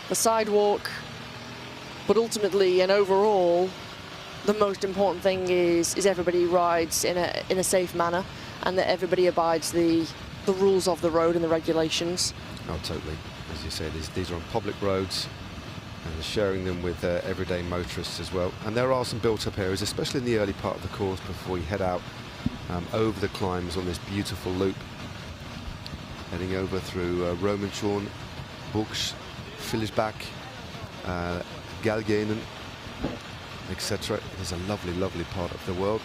the sidewalk, but ultimately and overall, the most important thing is everybody rides in a safe manner, and that everybody abides the rules of the road and the regulations. Oh, totally. As you say, these are on public roads, and sharing them with everyday motorists as well. And there are some built-up areas, especially in the early part of the course, before you head out over the climbs on this beautiful loop, heading over through Romenshoorn, Buchs, Villesbach, Galgenen, etc. It is a lovely, lovely part of the world.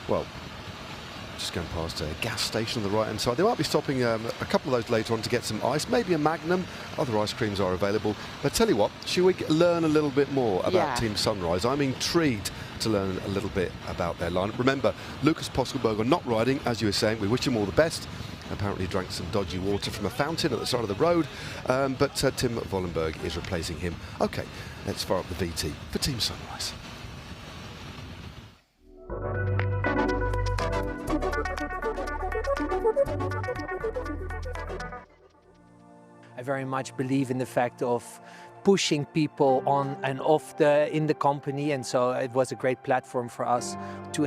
Well, just going past a gas station on the right-hand side. They might be stopping a couple of those later on to get some ice, maybe a Magnum. Other ice creams are available. But tell you what, should we learn a little bit more about Team Sunrise? I'm intrigued to learn a little bit about their lineup. Remember, Lucas Poskelberger not riding, as you were saying. We wish him all the best. Apparently drank some dodgy water from a fountain at the side of the road, but Tim Vollenberg is replacing him. Okay, let's fire up the VT for Team Sunrise. I very much believe in the fact of pushing people on and off in the company, and so it was a great platform for us to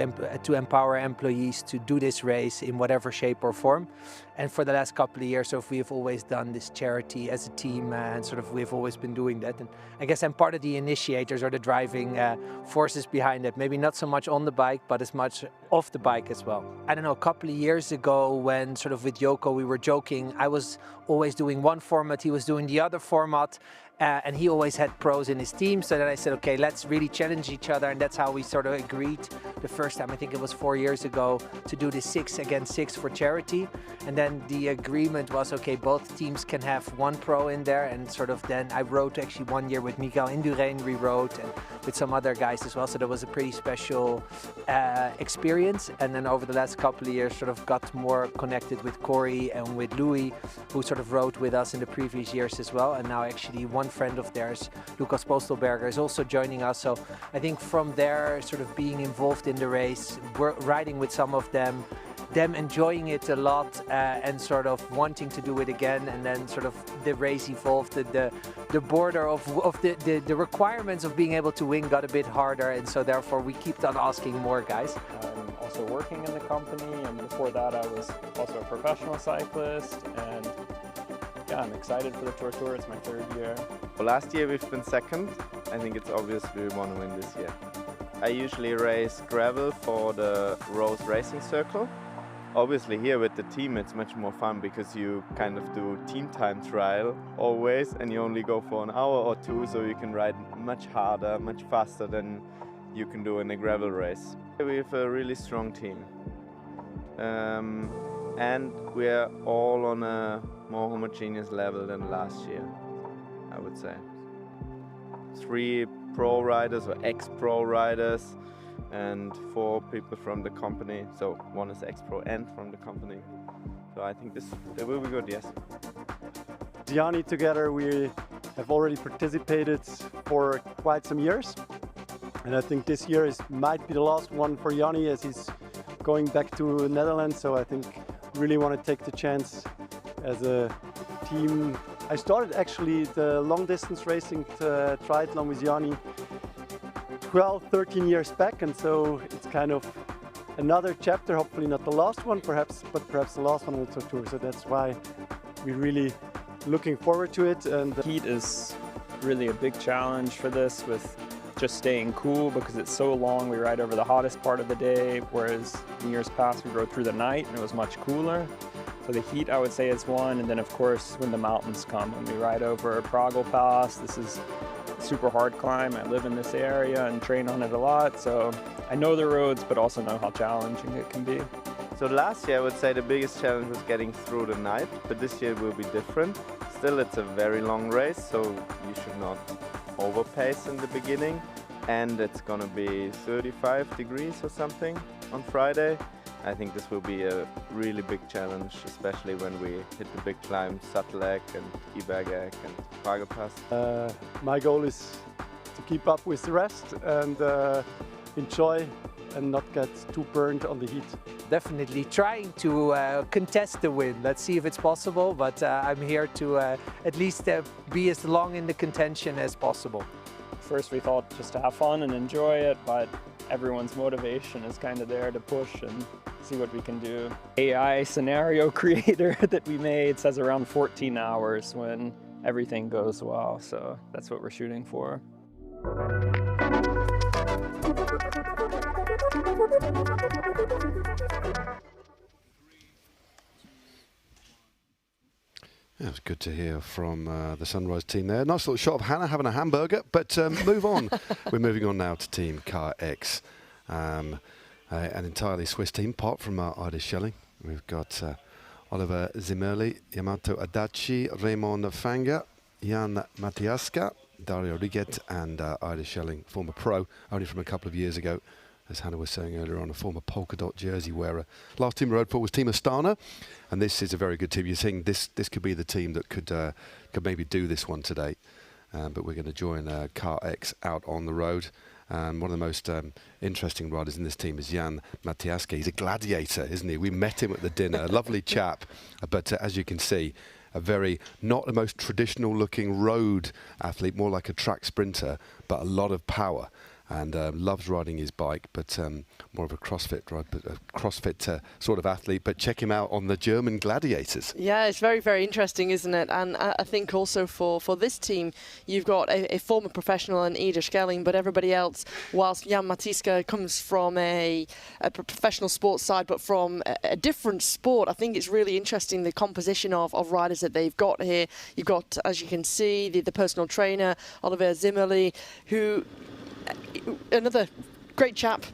empower employees to do this race in whatever shape or form. And for the last couple of years, we've always done this charity as a team, and we've always been doing that. And I guess I'm part of the initiators or the driving forces behind it. Maybe not so much on the bike, but as much off the bike as well. I don't know, a couple of years ago when with Joko we were joking, I was always doing one format, he was doing the other format. And he always had pros in his team, so then I said, okay, let's really challenge each other, and that's how we agreed the first time, I think it was 4 years ago, to do the 6 against 6 for charity. And then the agreement was, okay, both teams can have one pro in there, and then I rode actually 1 year with Miguel Indurain, we rode, and with some other guys as well, so that was a pretty special experience. And then over the last couple of years, got more connected with Corey and with Louis, who rode with us in the previous years as well, and now actually one friend of theirs, Lucas Postelberger, is also joining us. So I think from there, being involved in the race, riding with some of them enjoying it a lot, and wanting to do it again, and then the race evolved. The border of the requirements of being able to win got a bit harder, and so therefore we keep on asking more guys. I'm also working in the company, and before that I was also a professional cyclist, and yeah, I'm excited for the TORTOUR. It's my 3rd year. Well, last year we've been 2nd. I think it's obvious we want to win this year. I usually race gravel for the Rose Racing Circle. Obviously here with the team it's much more fun because you kind of do team time trial always, and you only go for an hour or 2, so you can ride much harder, much faster than you can do in a gravel race. We have a really strong team. And we are all on a more homogeneous level than last year, I would say. 3 pro riders or ex-pro riders and 4 people from the company. So 1 is ex-pro and from the company. So I think that will be good, yes. Gianni, together we have already participated for quite some years. And I think this year might be the last one for Gianni as he's going back to Netherlands. So I think really want to take the chance as a team. I started actually the long distance racing triathlon with Jani 12, 13 years back, and so it's kind of another chapter, hopefully not the last one, perhaps the last one on the TORTOUR. So that's why we're really looking forward to it. And heat is really a big challenge for this, with just staying cool because it's so long. We ride over the hottest part of the day, whereas in years past we rode through the night and it was much cooler. So the heat, I would say, is one, and then of course when the mountains come, when we ride over Pragal Pass. This is a super hard climb. I live in this area and train on it a lot, so I know the roads but also know how challenging it can be. So last year I would say the biggest challenge was getting through the night, but this year will be different. Still, it's a very long race, so you should not overpace in the beginning, and it's gonna be 35 degrees or something on Friday. I think this will be a really big challenge, especially when we hit the big climbs, Sattelek and Ibergek and Pragal Pass. My goal is to keep up with the rest and enjoy and not get too burned on the heat. Definitely trying to contest the win. Let's see if it's possible, but I'm here to at least be as long in the contention as possible. First we thought just to have fun and enjoy it, but everyone's motivation is kind of there to push and see what we can do. AI scenario creator that we made says around 14 hours when everything goes well, so that's what we're shooting for. Yeah, it was good to hear from the Sunrise team there. Nice little shot of Hannah having a hamburger, but move on. We're moving on now to Team Car X, an entirely Swiss team, apart from Ida Schelling. We've got Oliver Zimmerli, Yamato Adachi, Raymond Fanga, Jan Matiaska, Dario Riget, and Ida Schelling, former pro, only from a couple of years ago. As Hannah was saying earlier on, a former polka dot jersey wearer. Last team we rode for was Team Astana, and this is a very good team. You're saying this could be the team that could maybe do this one today, but we're going to join Car X out on the road. One of the most interesting riders in this team is Jan Matiaska. He's a gladiator, isn't he? We met him at the dinner, a lovely chap, but as you can see, a very, not the most traditional looking road athlete, more like a track sprinter, but a lot of power. And loves riding his bike, but more of a CrossFit sort of athlete. But check him out on the German Gladiators. Yeah, it's very, very interesting, isn't it? And I think also for this team, you've got a former professional in Ida Schelling, but everybody else, whilst Jan Matiska comes from a professional sports side, but from a different sport, I think it's really interesting the composition of riders that they've got here. You've got, as you can see, the personal trainer, Oliver Zimmerli, who... another great chap,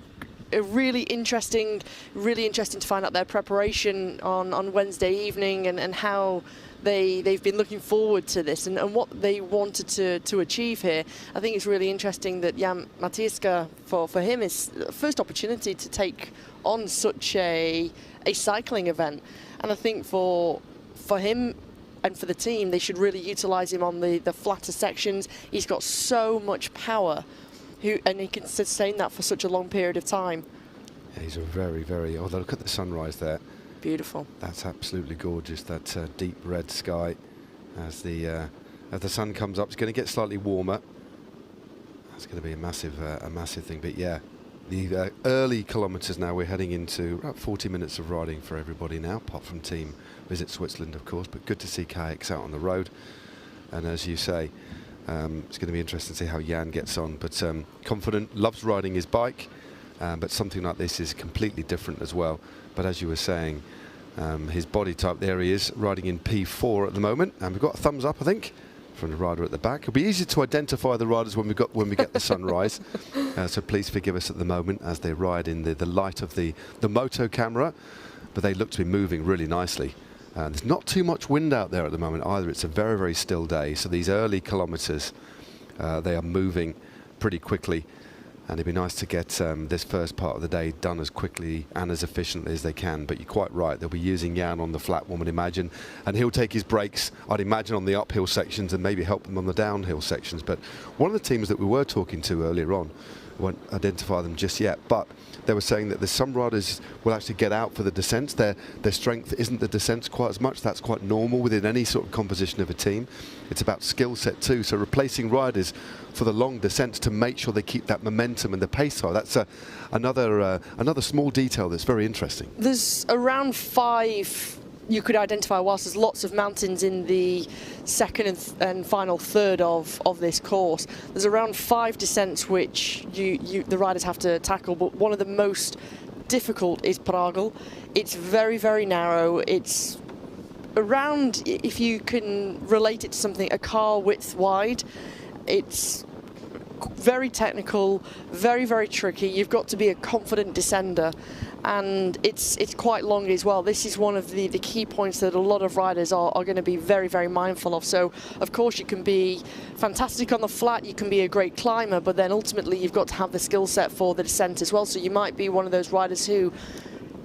really interesting to find out their preparation on Wednesday evening and how they've been looking forward to this and what they wanted to achieve here. I think it's really interesting that Jan Matiska, for him, is the first opportunity to take on such a cycling event. And I think for him and for the team, they should really utilise him on the flatter sections. He's got so much power. And he can sustain that for such a long period of time. Yeah, he's a very, very... Although look at the sunrise there. Beautiful. That's absolutely gorgeous. That deep red sky as the sun comes up. It's going to get slightly warmer. That's going to be a massive thing. But yeah, the early kilometres now. We're heading into about 40 minutes of riding for everybody now, apart from Team Visit Switzerland, of course. But good to see KX out on the road. And as you say, it's going to be interesting to see how Jan gets on, but confident, loves riding his bike, but something like this is completely different as well. But as you were saying, his body type, there he is, riding in P4 at the moment, and we've got a thumbs up, I think, from the rider at the back. It'll be easy to identify the riders when we get the sunrise, so please forgive us at the moment as they ride in the light of the moto camera, but they look to be moving really nicely. There's not too much wind out there at the moment either. It's a very, very still day. So these early kilometres, they are moving pretty quickly. And it'd be nice to get this first part of the day done as quickly and as efficiently as they can. But you're quite right. They'll be using Jan on the flat, one would imagine. And he'll take his breaks, I'd imagine, on the uphill sections and maybe help them on the downhill sections. But one of the teams that we were talking to earlier on won't identify them just yet, but they were saying that there's some riders will actually get out for the descents. Their strength isn't the descents quite as much. That's quite normal within any sort of composition of a team. It's about skill set too. So replacing riders for the long descents to make sure they keep that momentum and the pace high. That's another small detail that's very interesting. There's around 5 you could identify, whilst there's lots of mountains in the second and final third of this course. There's around 5 descents which the riders have to tackle, but one of the most difficult is Pragel. It's very, very narrow. It's around, if you can relate it to something, a car width wide. It's very technical, very, very tricky. You've got to be a confident descender, and it's quite long as well. This is one of the key points that a lot of riders are going to be very, very mindful of. So of course you can be fantastic on the flat, you can be a great climber, but then ultimately you've got to have the skill set for the descent as well. So you might be one of those riders who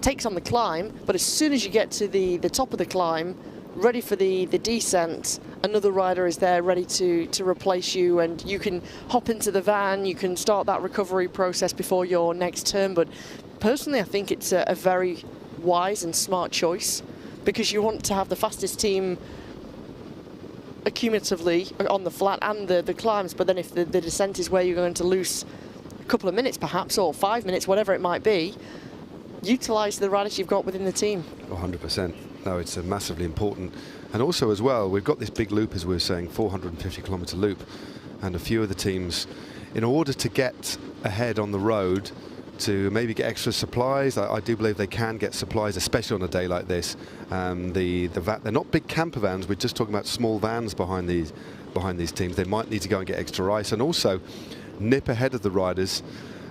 takes on the climb, but as soon as you get to the top of the climb, ready for the descent, another rider is there ready to replace you, and you can hop into the van, you can start that recovery process before your next turn. But personally, I think it's a very wise and smart choice, because you want to have the fastest team accumulatively on the flat and the climbs, but then if the descent is where you're going to lose a couple of minutes perhaps, or 5 minutes, whatever it might be, utilise the riders you've got within the team. 100%. No, it's massively important. And also as well, we've got this big loop, as we were saying, 450 kilometre loop, and a few of the teams, in order to get ahead on the road, to maybe get extra supplies, I do believe they can get supplies, especially on a day like this. They're not big camper vans, we're just talking about small vans behind these teams. They might need to go and get extra ice, and also nip ahead of the riders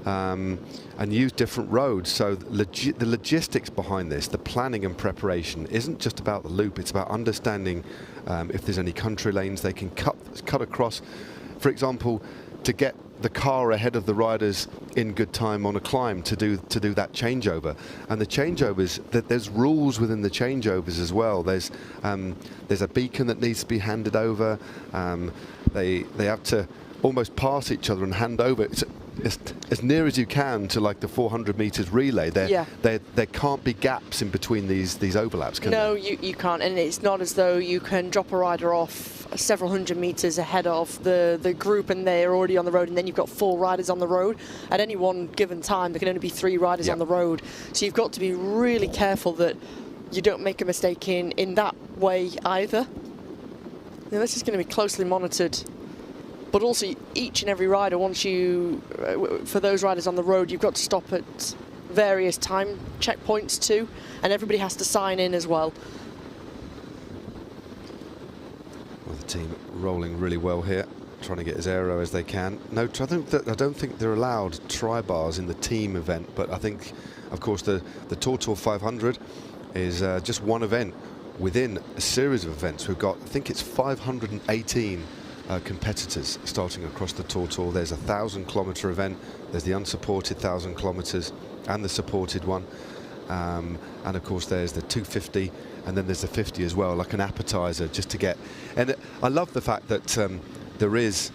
and use different roads. So the logistics behind this, the planning and preparation, isn't just about the loop, it's about understanding if there's any country lanes they can cut across. For example, to get the car ahead of the riders in good time on a climb to do that changeover. And the changeovers, there's rules within the changeovers as well. There's a beacon that needs to be handed over. They have to almost pass each other and hand over. It's as near as you can to like the 400 meters relay. There can't be gaps in between these overlaps, can there? No, you can't, and it's not as though you can drop a rider off several hundred meters ahead of the group and they're already on the road, and then you've got 4 riders on the road. At any one given time there can only be 3 riders on the road, so you've got to be really careful that you don't make a mistake in that way either. Now, this is going to be closely monitored, but also each and every rider, once you, for those riders on the road, you've got to stop at various time checkpoints too, and everybody has to sign in as well. Well, the team rolling really well here, trying to get as aero as they can. No, I don't think they're allowed tri-bars in the team event, but I think, of course, the TORTOUR 500 is just one event within a series of events. We've got, I think it's 518 competitors starting across the TORTOUR. There's a 1,000-kilometre event, there's the unsupported 1,000 kilometres and the supported one, and of course there's the 250, and then there's the 50 as well, like an appetizer just to get. And I love the fact that there is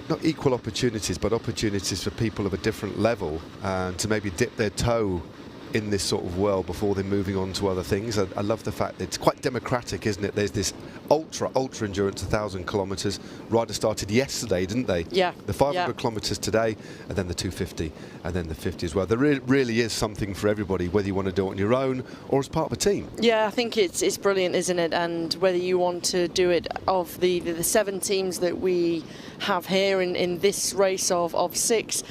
not equal opportunities, but opportunities for people of a different level to maybe dip their toe in this sort of world before they're moving on to other things. I love the fact that it's quite democratic, isn't it? There's this ultra endurance, 1,000 kilometres. Riders started yesterday, didn't they? Yeah. The 500 kilometres today, and then the 250, and then the 50 as well. There really is something for everybody, whether you want to do it on your own or as part of a team. Yeah, I think it's brilliant, isn't it? And whether you want to do it of the 7 teams that we have here in this race of 6,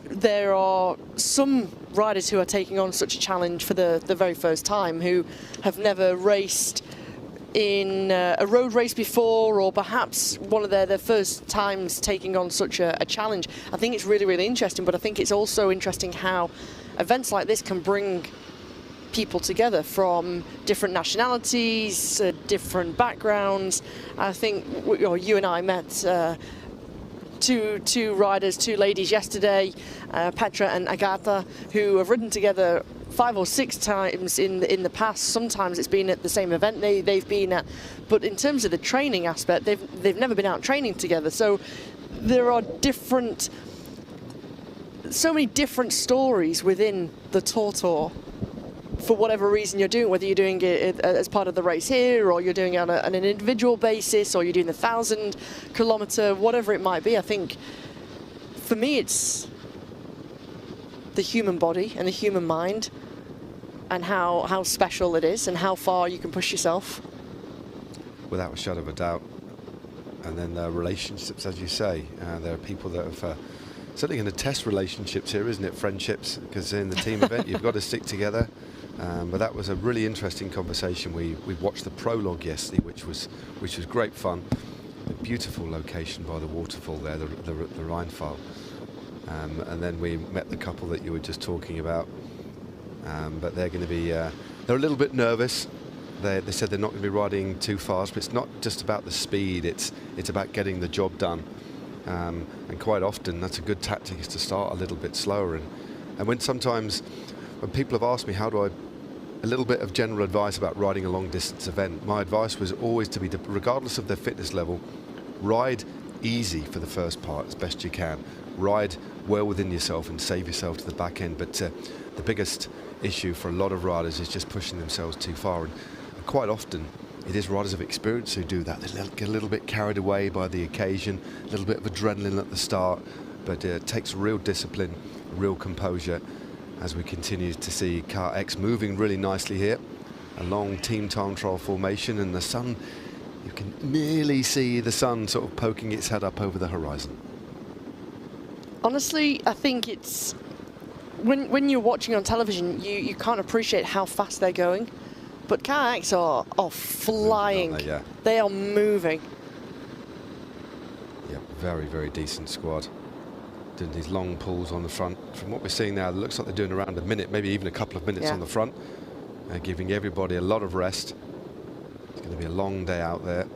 there are some riders who are taking on such a challenge for the very first time, who have never raced in a road race before, or perhaps one of their first times taking on such a challenge. I think it's really, really interesting, but I think it's also interesting how events like this can bring people together from different nationalities, different backgrounds. I think you and I met two riders, 2 ladies yesterday, Petra and Agata, who have ridden together 5 or 6 times in the past. Sometimes it's been at the same event they've been at, but in terms of the training aspect, they've never been out training together. So there are different so many different stories within the TORTOUR for whatever reason you're doing, whether you're doing it as part of the race here, or you're doing it on an individual basis, or you're doing the 1,000-kilometer, whatever it might be. I think for me it's the human body and the human mind, and how special it is and how far you can push yourself. Without a shadow of a doubt. And then relationships, as you say, there are people that have certainly going to test relationships here, isn't it? Friendships, because in the team event you've got to stick together. But that was a really interesting conversation. We watched the prologue yesterday, which was great fun. A beautiful location by the waterfall there, the Rheinfall. And then we met the couple that you were just talking about. But they're going to be they're a little bit nervous. They said they're not going to be riding too fast, but it's not just about the speed. It's about getting the job done. And quite often that's a good tactic, is to start a little bit slower. And when people have asked me how do I, a little bit of general advice about riding a long distance event, my advice was always to be, regardless of their fitness level, ride easy for the first part as best you can. Ride well within yourself and save yourself to the back end. But the biggest issue for a lot of riders is just pushing themselves too far. And quite often it is riders of experience who do that. They get a little bit carried away by the occasion, a little bit of adrenaline at the start, but it takes real discipline, real composure, as we continue to see Car X moving really nicely here. A long team time trial formation, and the sun, you can merely see the sun sort of poking its head up over the horizon. Honestly, I think it's when you're watching on television, you can't appreciate how fast they're going, but Car X are flying. They, yeah. They are moving. Yeah, very, very decent squad. Doing these long pulls on the front. From what we're seeing now, it looks like they're doing around a minute, maybe even a couple of minutes on the front, giving everybody a lot of rest. It's going to be a long day out there.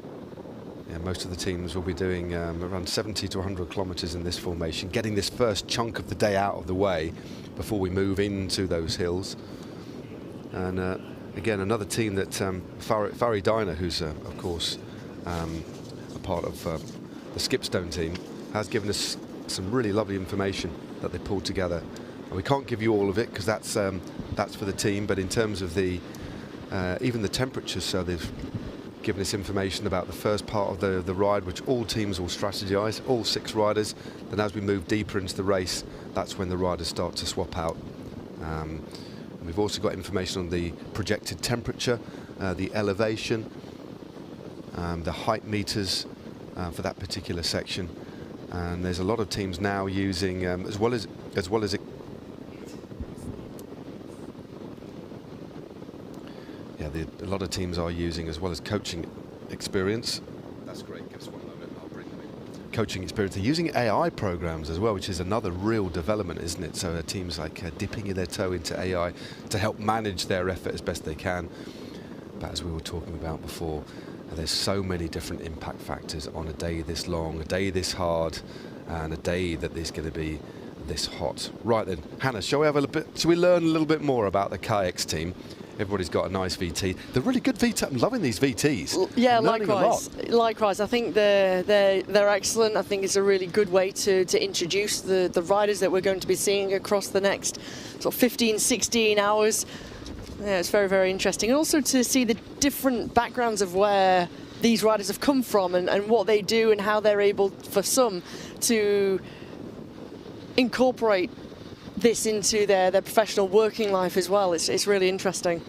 Yeah, most of the teams will be doing around 70 to 100 kilometers in this formation, getting this first chunk of the day out of the way before we move into those hills. And again, another team that Farry Diner, who's of course a part of the Skipstone team, has given us some really lovely information that they pulled together. And we can't give you all of it because that's for the team, but in terms of the even the temperatures, so they've given us information about the first part of the ride, which all teams will strategize, all 6 riders. Then as we move deeper into the race, that's when the riders start to swap out. And we've also got information on the projected temperature, the elevation, the height meters for that particular section. And there's a lot of teams now using, as well as a lot of teams are using, as well as coaching experience. That's great. Give us one moment. I'll bring them in. Coaching experience. They're using AI programs as well, which is another real development, isn't it? So teams like dipping their toe into AI to help manage their effort as best they can. But as we were talking about before, there's so many different impact factors on a day this long, a day this hard, and a day that is going to be this hot. Right then, Hannah, shall we learn a little bit more about the Car X team? Everybody's got a nice VT. They're really good VT. I'm loving these VTs. Yeah, likewise. Likewise, I think they're excellent. I think it's a really good way to introduce the riders that we're going to be seeing across the next sort of 15, 16 hours. Yeah, it's very, very interesting. And also to see the different backgrounds of where these riders have come from and what they do and how they're able, for some, to incorporate this into their professional working life as well. It's really interesting.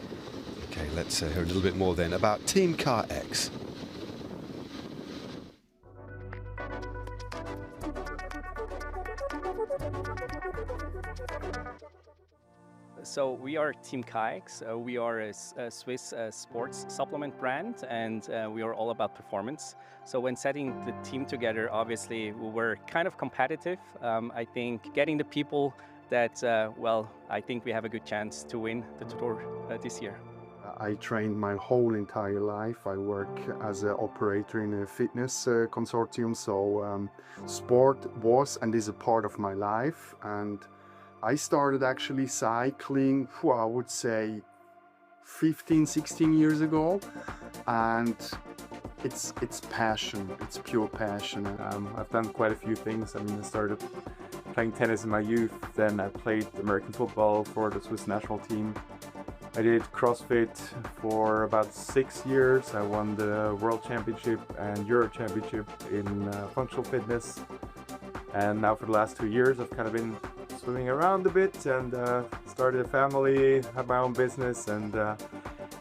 Okay, let's hear a little bit more then about Team Car X. So we are Team Car X. We are a Swiss sports supplement brand, and we are all about performance. So when setting the team together, obviously we were kind of competitive. I think getting the people that, I think we have a good chance to win the Tour this year. I trained my whole entire life. I work as an operator in a fitness consortium, so sport was and is a part of my life. And I started actually cycling, I would say 15, 16 years ago. And it's passion, it's pure passion. I've done quite a few things. I mean, I started playing tennis in my youth. Then I played American football for the Swiss national team. I did CrossFit for about 6 years. I won the World Championship and Euro Championship in functional fitness. And now for the last 2 years, I've kind of been swimming around a bit and started a family, have my own business, and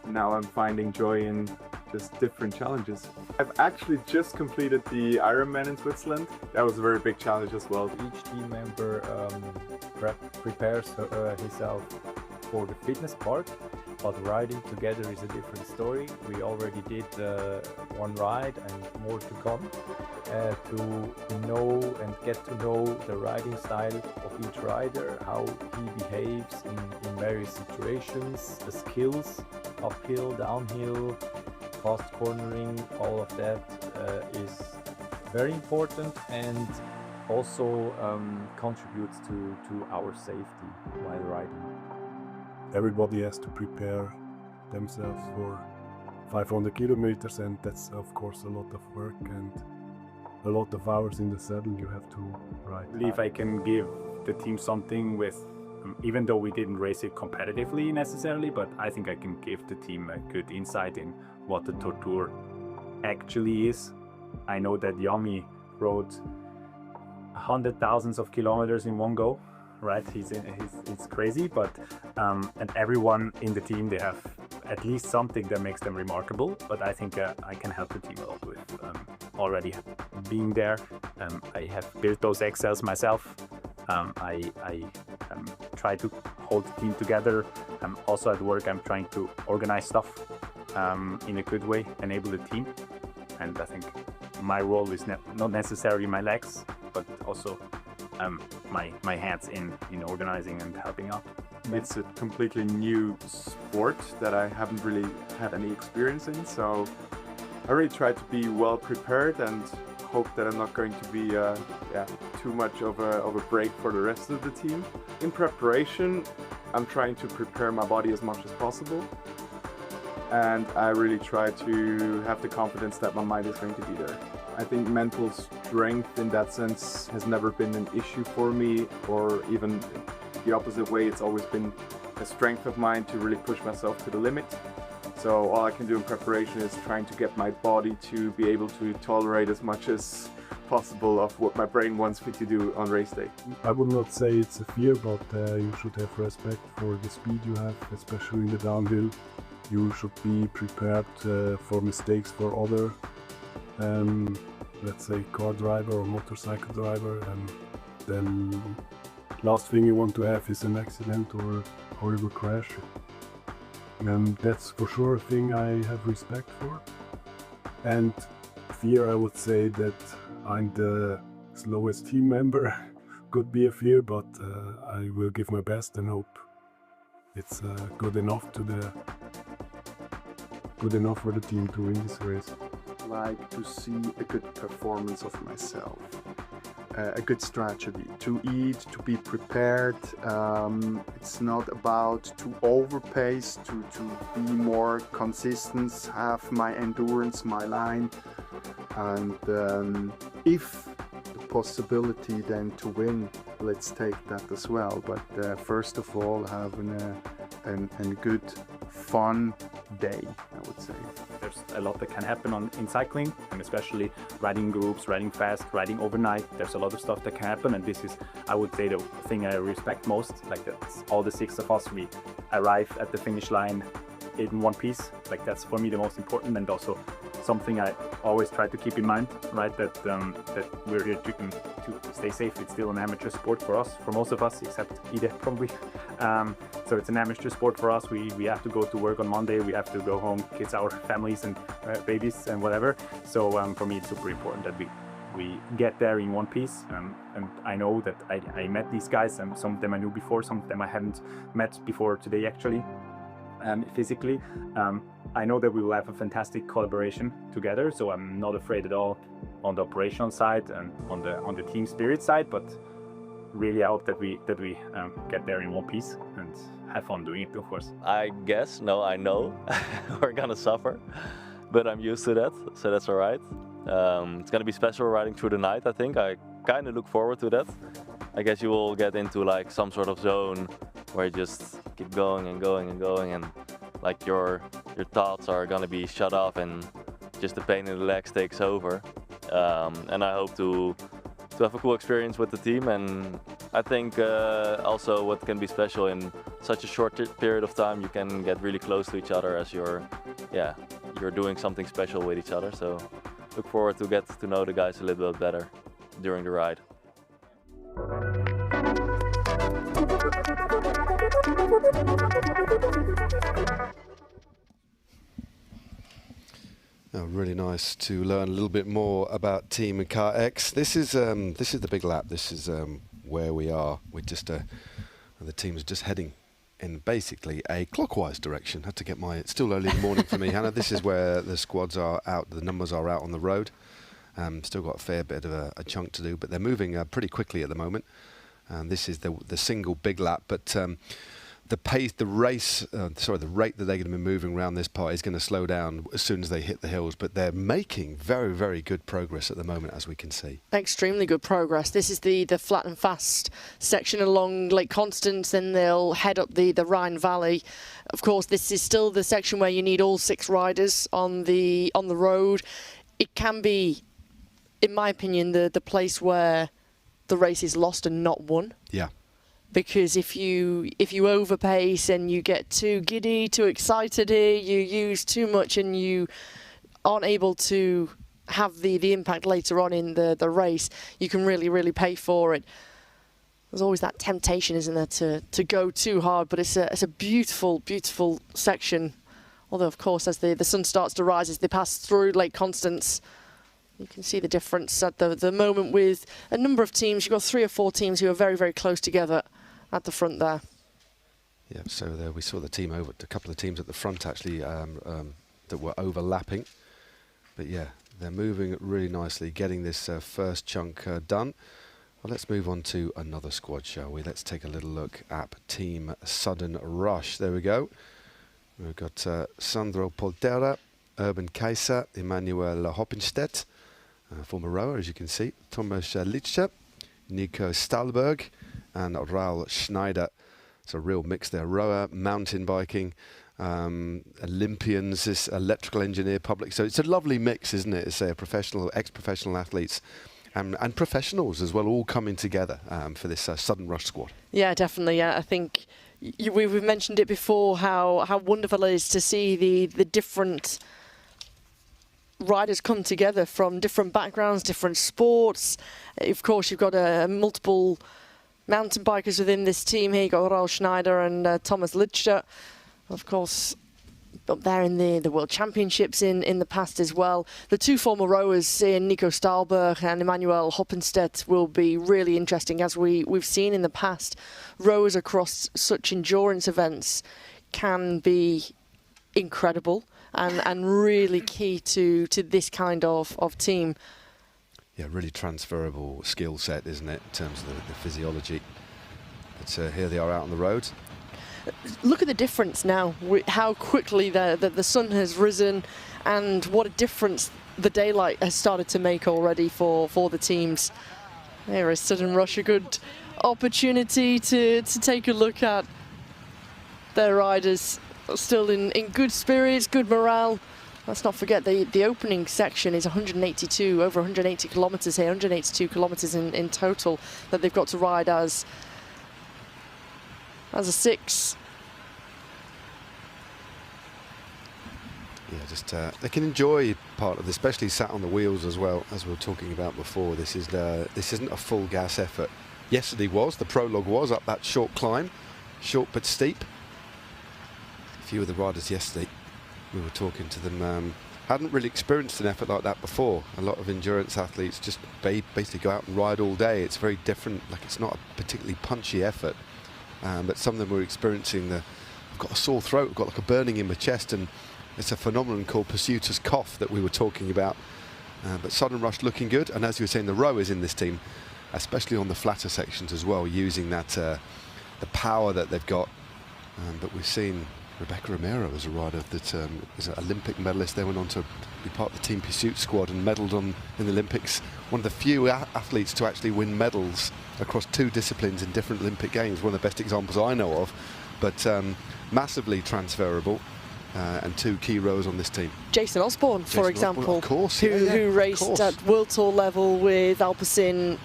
now I'm finding joy in just different challenges. I've actually just completed the Ironman in Switzerland. That was a very big challenge as well. Each team member prepares himself for the fitness part, but riding together is a different story. We already did one ride and more to come to know and get to know the riding style of each rider, how he behaves in various situations, the skills, uphill, downhill, fast cornering, all of that is very important and also contributes to our safety while riding. Everybody has to prepare themselves for 500 kilometers, and that's of course a lot of work and a lot of hours in the saddle you have to ride. I believe I can give the team something with, even though we didn't race it competitively necessarily, but I think I can give the team a good insight in what the TORTOUR actually is. I know that Yami rode 100,000 of kilometers in one go. Right, it's crazy, but and everyone in the team, they have at least something that makes them remarkable. But I think I can help the team a lot with already being there. I have built those Excels myself. I try to hold the team together. Also at work, I'm trying to organize stuff in a good way, enable the team. And I think my role is not necessarily my legs, but also my hands in organizing and helping out. It's a completely new sport that I haven't really had any experience in, so I really try to be well prepared and hope that I'm not going to be too much of a break for the rest of the team. In preparation, I'm trying to prepare my body as much as possible, and I really try to have the confidence that my mind is going to be there. I think mental strength in that sense has never been an issue for me, or even the opposite way. It's always been a strength of mine to really push myself to the limit. So all I can do in preparation is trying to get my body to be able to tolerate as much as possible of what my brain wants me to do on race day. I would not say it's a fear, but you should have respect for the speed you have, especially in the downhill. You should be prepared for mistakes for other let's say car driver or motorcycle driver, and then last thing you want to have is an accident or a horrible crash. And that's for sure a thing I have respect for. And fear, I would say that I'm the slowest team member. Could be a fear, but I will give my best and hope it's good enough for the team to win this race. Like to see a good performance of myself, a good strategy to eat, to be prepared. It's not about to overpace, to be more consistent, have my endurance, my line, and if the possibility then to win, let's take that as well. But first of all, having a good, fun day, I would say. There's a lot that can happen in cycling, and especially riding groups, riding fast, riding overnight. There's a lot of stuff that can happen, and this is, I would say, the thing I respect most. Like that's all the 6 of us, we arrive at the finish line in one piece. Like that's for me the most important, and also something I always try to keep in mind, right? That we're here to stay safe. It's still an amateur sport for us, for most of us, except Ide probably. So it's an amateur sport for us. We have to go to work on Monday. We have to go home, kids, our families and babies and whatever. So for me, it's super important that we get there in one piece. And I know that I met these guys, and some of them I knew before, some of them I haven't met before today actually. Physically, I know that we will have a fantastic collaboration together, so I'm not afraid at all on the operational side and on the team spirit side, but really I hope that we get there in one piece and have fun doing it, of course. I know we're gonna suffer, but I'm used to that, so that's all right. It's gonna be special riding through the night, I think. I kind of look forward to that. I guess you will get into like some sort of zone where you just keep going and going and going, and like your thoughts are gonna be shut off and just the pain in the legs takes over. And I hope to have a cool experience with the team, and I think also what can be special in such a short period of time, you can get really close to each other as you're doing something special with each other. So look forward to get to know the guys a little bit better during the ride. Oh, really nice to learn a little bit more about Team Car X. This is the big lap. This is where we are. We're just the team's just heading in basically a clockwise direction. Had to get my. It's still early in the morning for me, Hannah. This is where the squads are out. The numbers are out on the road. Still got a fair bit of a chunk to do, but they're moving pretty quickly at the moment. And this is the single big lap, but the pace, the rate that they're going to be moving around this part is going to slow down as soon as they hit the hills. But they're making very, very good progress at the moment, as we can see. Extremely good progress. This is the flat and fast section along Lake Constance, then they'll head up the Rhine Valley. Of course, this is still the section where you need all 6 riders on the road. It can be, in my opinion, the place where the race is lost and not won. Yeah. Because if you overpace and you get too giddy, too excited here, you use too much and you aren't able to have the impact later on in the race, you can really, really pay for it. There's always that temptation, isn't there, to go too hard, but it's a beautiful, beautiful section. Although, of course, as the sun starts to rise, as they pass through Lake Constance, you can see the difference at the moment with a number of teams. You've got 3 or 4 teams who are very, very close together at the front there. Yeah, so there we saw a couple of teams at the front actually that were overlapping. But yeah, they're moving really nicely, getting this first chunk done. Well, let's move on to another squad, shall we? Let's take a little look at Team Sudden Rush. There we go. We've got Sandro Poltera, Urban Kaiser, Emanuel Hoppenstedt, former rower, as you can see, Thomas Litsche, Nico Stahlberg, and Raul Schneider. It's a real mix there. Rower, mountain biking, Olympians, this electrical engineer, public. So it's a lovely mix, isn't it? It's a professional, ex-professional athletes and professionals as well, all coming together for this Sudden Rush squad. Yeah, definitely. Yeah, I think we've mentioned it before, how wonderful it is to see the different riders come together from different backgrounds, different sports. Of course, you've got multiple mountain bikers within this team here. You've got Raul Schneider and Thomas Litsche. Of course, up there in the World Championships in the past as well. The 2 former rowers in Nico Stahlberg and Emanuel Hoppenstedt will be really interesting. As we've seen in the past, rowers across such endurance events can be incredible and really key to this kind of team. Yeah, really transferable skill set, isn't it, in terms of the physiology. But here they are out on the road. Look at the difference now, how quickly the sun has risen and what a difference the daylight has started to make already for the teams. There is Sudden Rush, a good opportunity to take a look at their riders. Still in good spirits, good morale. Let's not forget the opening section is over 180 kilometres here, 182 kilometres in total that they've got to ride as a 6. Yeah, just they can enjoy part of this, especially sat on the wheels as well, as we were talking about before. This isn't a full gas effort. Yesterday was, the prologue was up that short climb, short but steep. A few of the riders yesterday, we were talking to them, hadn't really experienced an effort like that before. A lot of endurance athletes just basically go out and ride all day. It's very different, like it's not a particularly punchy effort. But some of them were experiencing I've got a sore throat, I've got like a burning in my chest, and it's a phenomenon called pursuiter's cough that we were talking about. But Sudden Rush looking good, and as you were saying, the rowers in this team, especially on the flatter sections as well, using that the power that they've got. But we've seen Rebecca Romero is a rider that is an Olympic medalist. They went on to be part of the team pursuit squad and medalled in the Olympics. One of the few athletes to actually win medals across 2 disciplines in different Olympic Games. One of the best examples I know of, but massively transferable. And 2 key rows on this team. Jason Osborne, for example, of course, who raced at World Tour level with Alpecin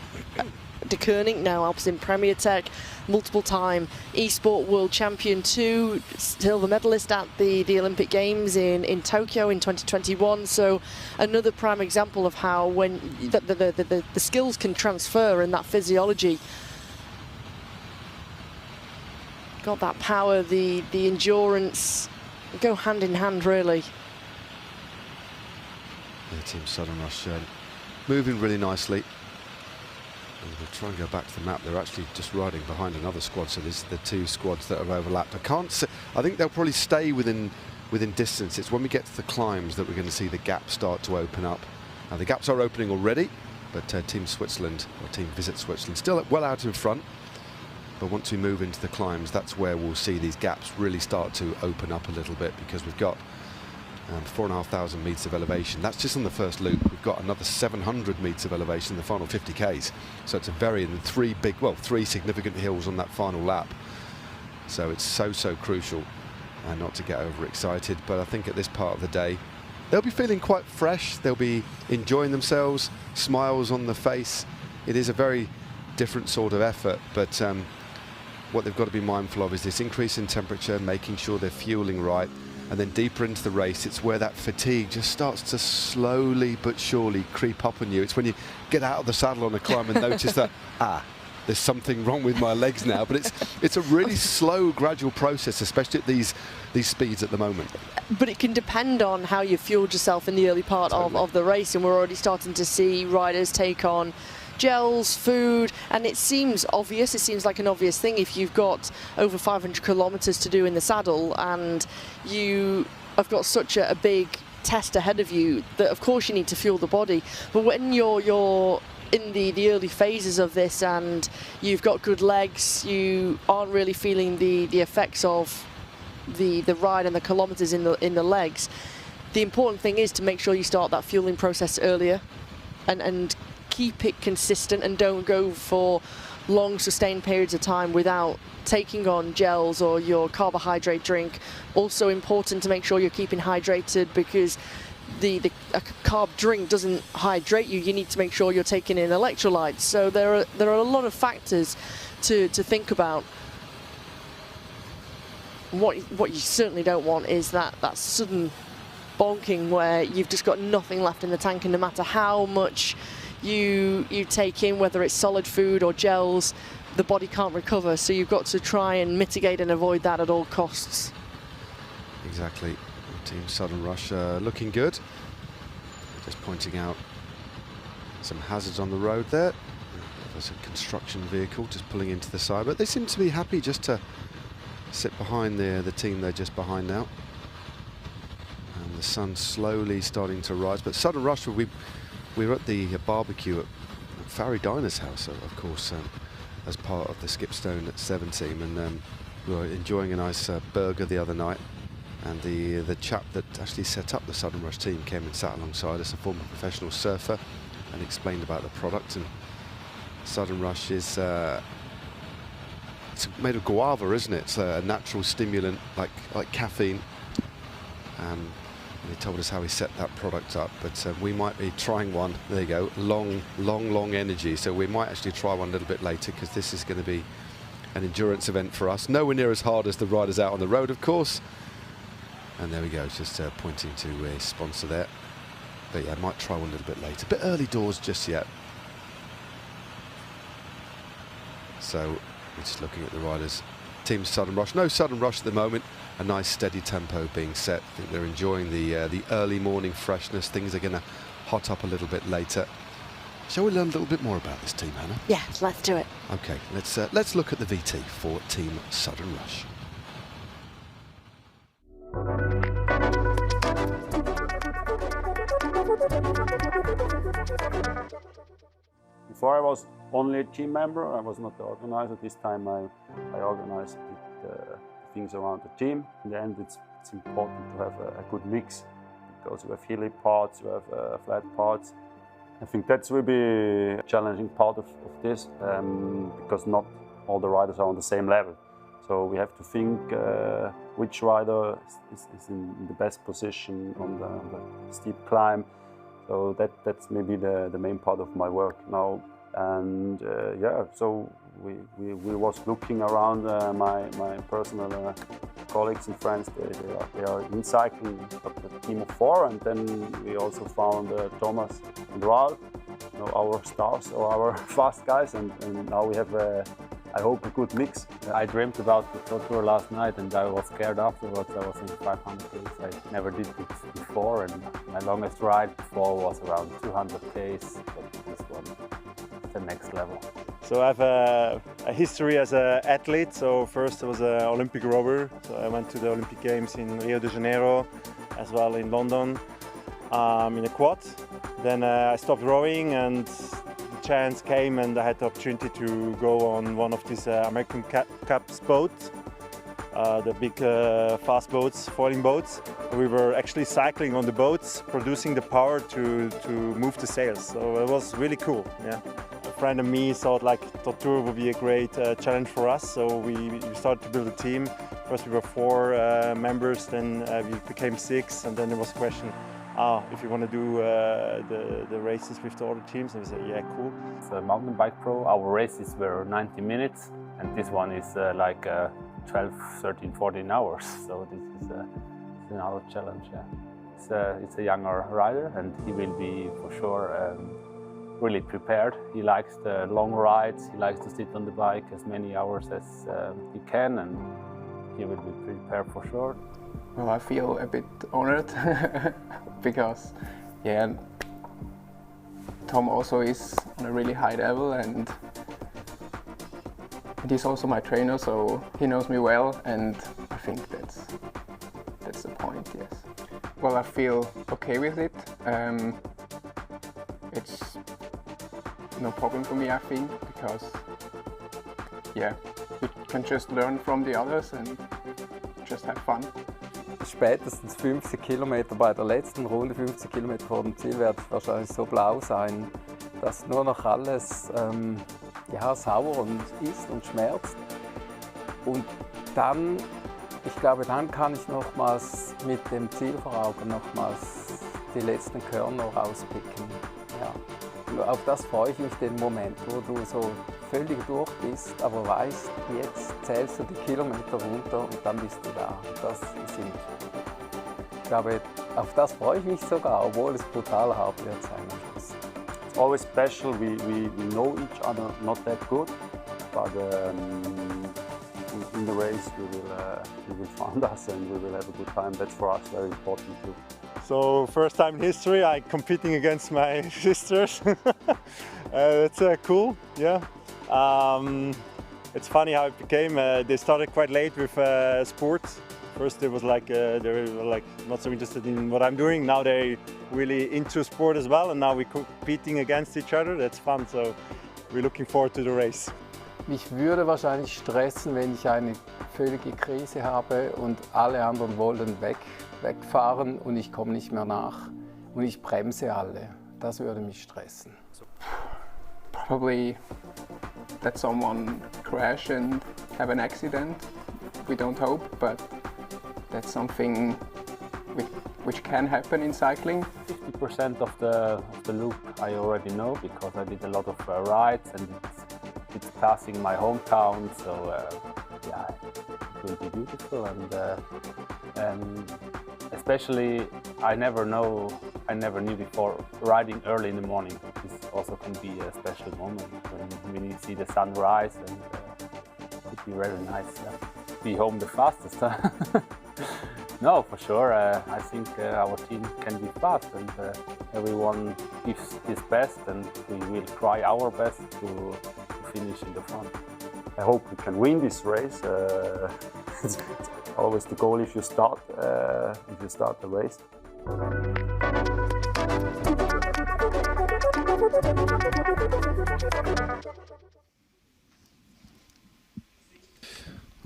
de Koning, now Alpecin Premier Tech, multiple-time eSport World Champion 2, silver medalist at the Olympic Games in Tokyo in 2021. So another prime example of how when the skills can transfer and that physiology. Got that power, the endurance, go hand in hand, really. The Team Southern Rush moving really nicely. And we'll try and go back to the map. They're actually just riding behind another squad, so this is the 2 squads that are overlapped. I think they'll probably stay within distance. It's when we get to the climbs that we're going to see the gaps start to open up. Now the gaps are opening already, but Team Switzerland, or Team Visit Switzerland, still well out in front. But once we move into the climbs, that's where we'll see these gaps really start to open up a little bit, because we've got 4,500 metres of elevation. That's just on the first loop. We've got another 700 metres of elevation in the final 50 Ks. So it's and 3 significant hills on that final lap. So it's so crucial not to get overexcited. But I think at this part of the day, they'll be feeling quite fresh. They'll be enjoying themselves, smiles on the face. It is a very different sort of effort, but what they've got to be mindful of is this increase in temperature, making sure they're fueling right. And then deeper into the race, it's where that fatigue just starts to slowly but surely creep up on you. It's when you get out of the saddle on a climb and notice that, there's something wrong with my legs now. But it's a really slow, gradual process, especially at these speeds at the moment. But it can depend on how you fueled yourself in the early part of the race, and we're already starting to see riders take on gels, food, and it seems obvious. It seems like an obvious thing if you've got over 500 kilometers to do in the saddle and you have got such a big test ahead of you that of course you need to fuel the body. But when you're in the early phases of this and you've got good legs, you aren't really feeling the effects of the ride and the kilometers in the legs. The important thing is to make sure you start that fueling process earlier and keep it consistent, and don't go for long sustained periods of time without taking on gels or your carbohydrate drink. Also important to make sure you're keeping hydrated, because a carb drink doesn't hydrate you. You need to make sure you're taking in electrolytes. So there are a lot of factors to think about. What you certainly don't want is that sudden bonking where you've just got nothing left in the tank, and no matter how much you take in, whether it's solid food or gels, the body can't recover. So you've got to try and mitigate and avoid that at all costs. Exactly. Team Southern Rush looking good. Just pointing out some hazards on the road there. There's a construction vehicle just pulling into the side, but they seem to be happy just to sit behind the team they're just behind now. And the sun's slowly starting to rise. But Southern Rush, we were at the barbecue at Farry Diner's house, of course, as part of the Skipstone 7 team, and we were enjoying a nice burger the other night. And the chap that actually set up the Southern Rush team came and sat alongside us, a former professional surfer, and explained about the product. And Southern Rush is it's made of guava, isn't it? It's a natural stimulant, like caffeine. And he told us how he set that product up, but we might be trying one. There you go, long energy. So we might actually try one a little bit later, because this is going to be an endurance event for us. Nowhere near as hard as the riders out on the road, of course. And there we go, just pointing to a sponsor there. But yeah, I might try one a little bit later. A bit early doors just yet. So we're just looking at the riders. Team Southern Rush. No Southern Rush at the moment. A nice steady tempo being set. I think they're enjoying the early morning freshness. Things are going to hot up a little bit later. Shall we learn a little bit more about this team, Hannah? Yeah, let's do it. Okay, let's look at the VT for Team Southern Rush. Before I was only a team member, I was not the organizer. This time I organized the things around the team. In the end, it's important to have a good mix, because you have hilly parts, you have flat parts. I think that's will be a challenging part of this, because not all the riders are on the same level. So we have to think which rider is in the best position on the steep climb. So that's maybe the main part of my work now. And yeah, so we was looking around my personal colleagues and friends. They are in cycling, a team of 4, and then we also found Thomas and Ralph, you know, our stars or our fast guys, and now we have I hope a good mix. I dreamt about the TORTOUR last night, and I was scared afterwards. I was in 500 Ks. I never did this before, and my longest ride before was around 200 Ks, but this one is the next level. So I have a history as an athlete. So first I was an Olympic rower. So I went to the Olympic Games in Rio de Janeiro, as well in London, in a quad. Then I stopped rowing, and chance came and I had the opportunity to go on one of these American Cups boats, the big fast boats, foiling boats. We were actually cycling on the boats, producing the power to move the sails. So it was really cool. Yeah. A friend and me thought like TORTOUR would be a great challenge for us. So we started to build a team. First we were 4 members, then we became 6, and then there was a question, if you want to do the races with the other teams, and we said, yeah, cool. It's a mountain bike pro. Our races were 90 minutes, and this one is like 12, 13, 14 hours. So this is another challenge. Yeah. It's a younger rider, and he will be for sure really prepared. He likes the long rides. He likes to sit on the bike as many hours as he can, and he will be prepared for sure. Well, I feel a bit honored because, yeah, Tom also is on a really high level, and he's also my trainer, so he knows me well, and I think that's the point, yes. Well, I feel okay with it. It's no problem for me, I think, because, yeah, you can just learn from the others and just have fun. Spätestens 50 Kilometer bei der letzten Runde, 50 Kilometer vor dem Ziel, werde ich wahrscheinlich so blau sein, dass nur noch alles ja, sauer und ist und schmerzt. Und dann, ich glaube, dann kann ich nochmals mit dem Ziel vor Augen nochmals die letzten Körner rauspicken. Ja. Und auf das freue ich mich, den Moment, wo du so völlig durch bist, aber weißt, jetzt zählst du die Kilometer runter und dann bist du da. Das sind, ich glaube, auf das freue ich mich sogar, obwohl es brutal hart wird sein am Schluss. It's always special. We know each other not that good, but in the race we will find us and we will have a good time. That's for us very important too. So first time in history, I'm competing against my sisters. It's cool, yeah. It's funny how it became. They started quite late with sports. First it was like they were like not so interested in what I'm doing. Now they're really into sport as well, and now we're competing against each other. That's fun. So we're looking forward to the race. Mich würde wahrscheinlich stressen, wenn ich eine völlige Krise habe und alle anderen wollen wegfahren und ich komme nicht mehr nach und ich bremse alle. Das würde mich stressen. Probably that someone crash and have an accident. We don't hope, but that's something which can happen in cycling. 50% of the loop I already know because I did a lot of rides and it's passing my hometown, so yeah, it will be beautiful, and especially I never knew before riding early in the morning. This also can be a special moment when you see the sunrise, and it would be very nice. Be home the fastest. No, for sure. I think our team can be fast, and everyone gives his best, and we will try our best to finish in the front. I hope we can win this race. It's always the goal if you start the race.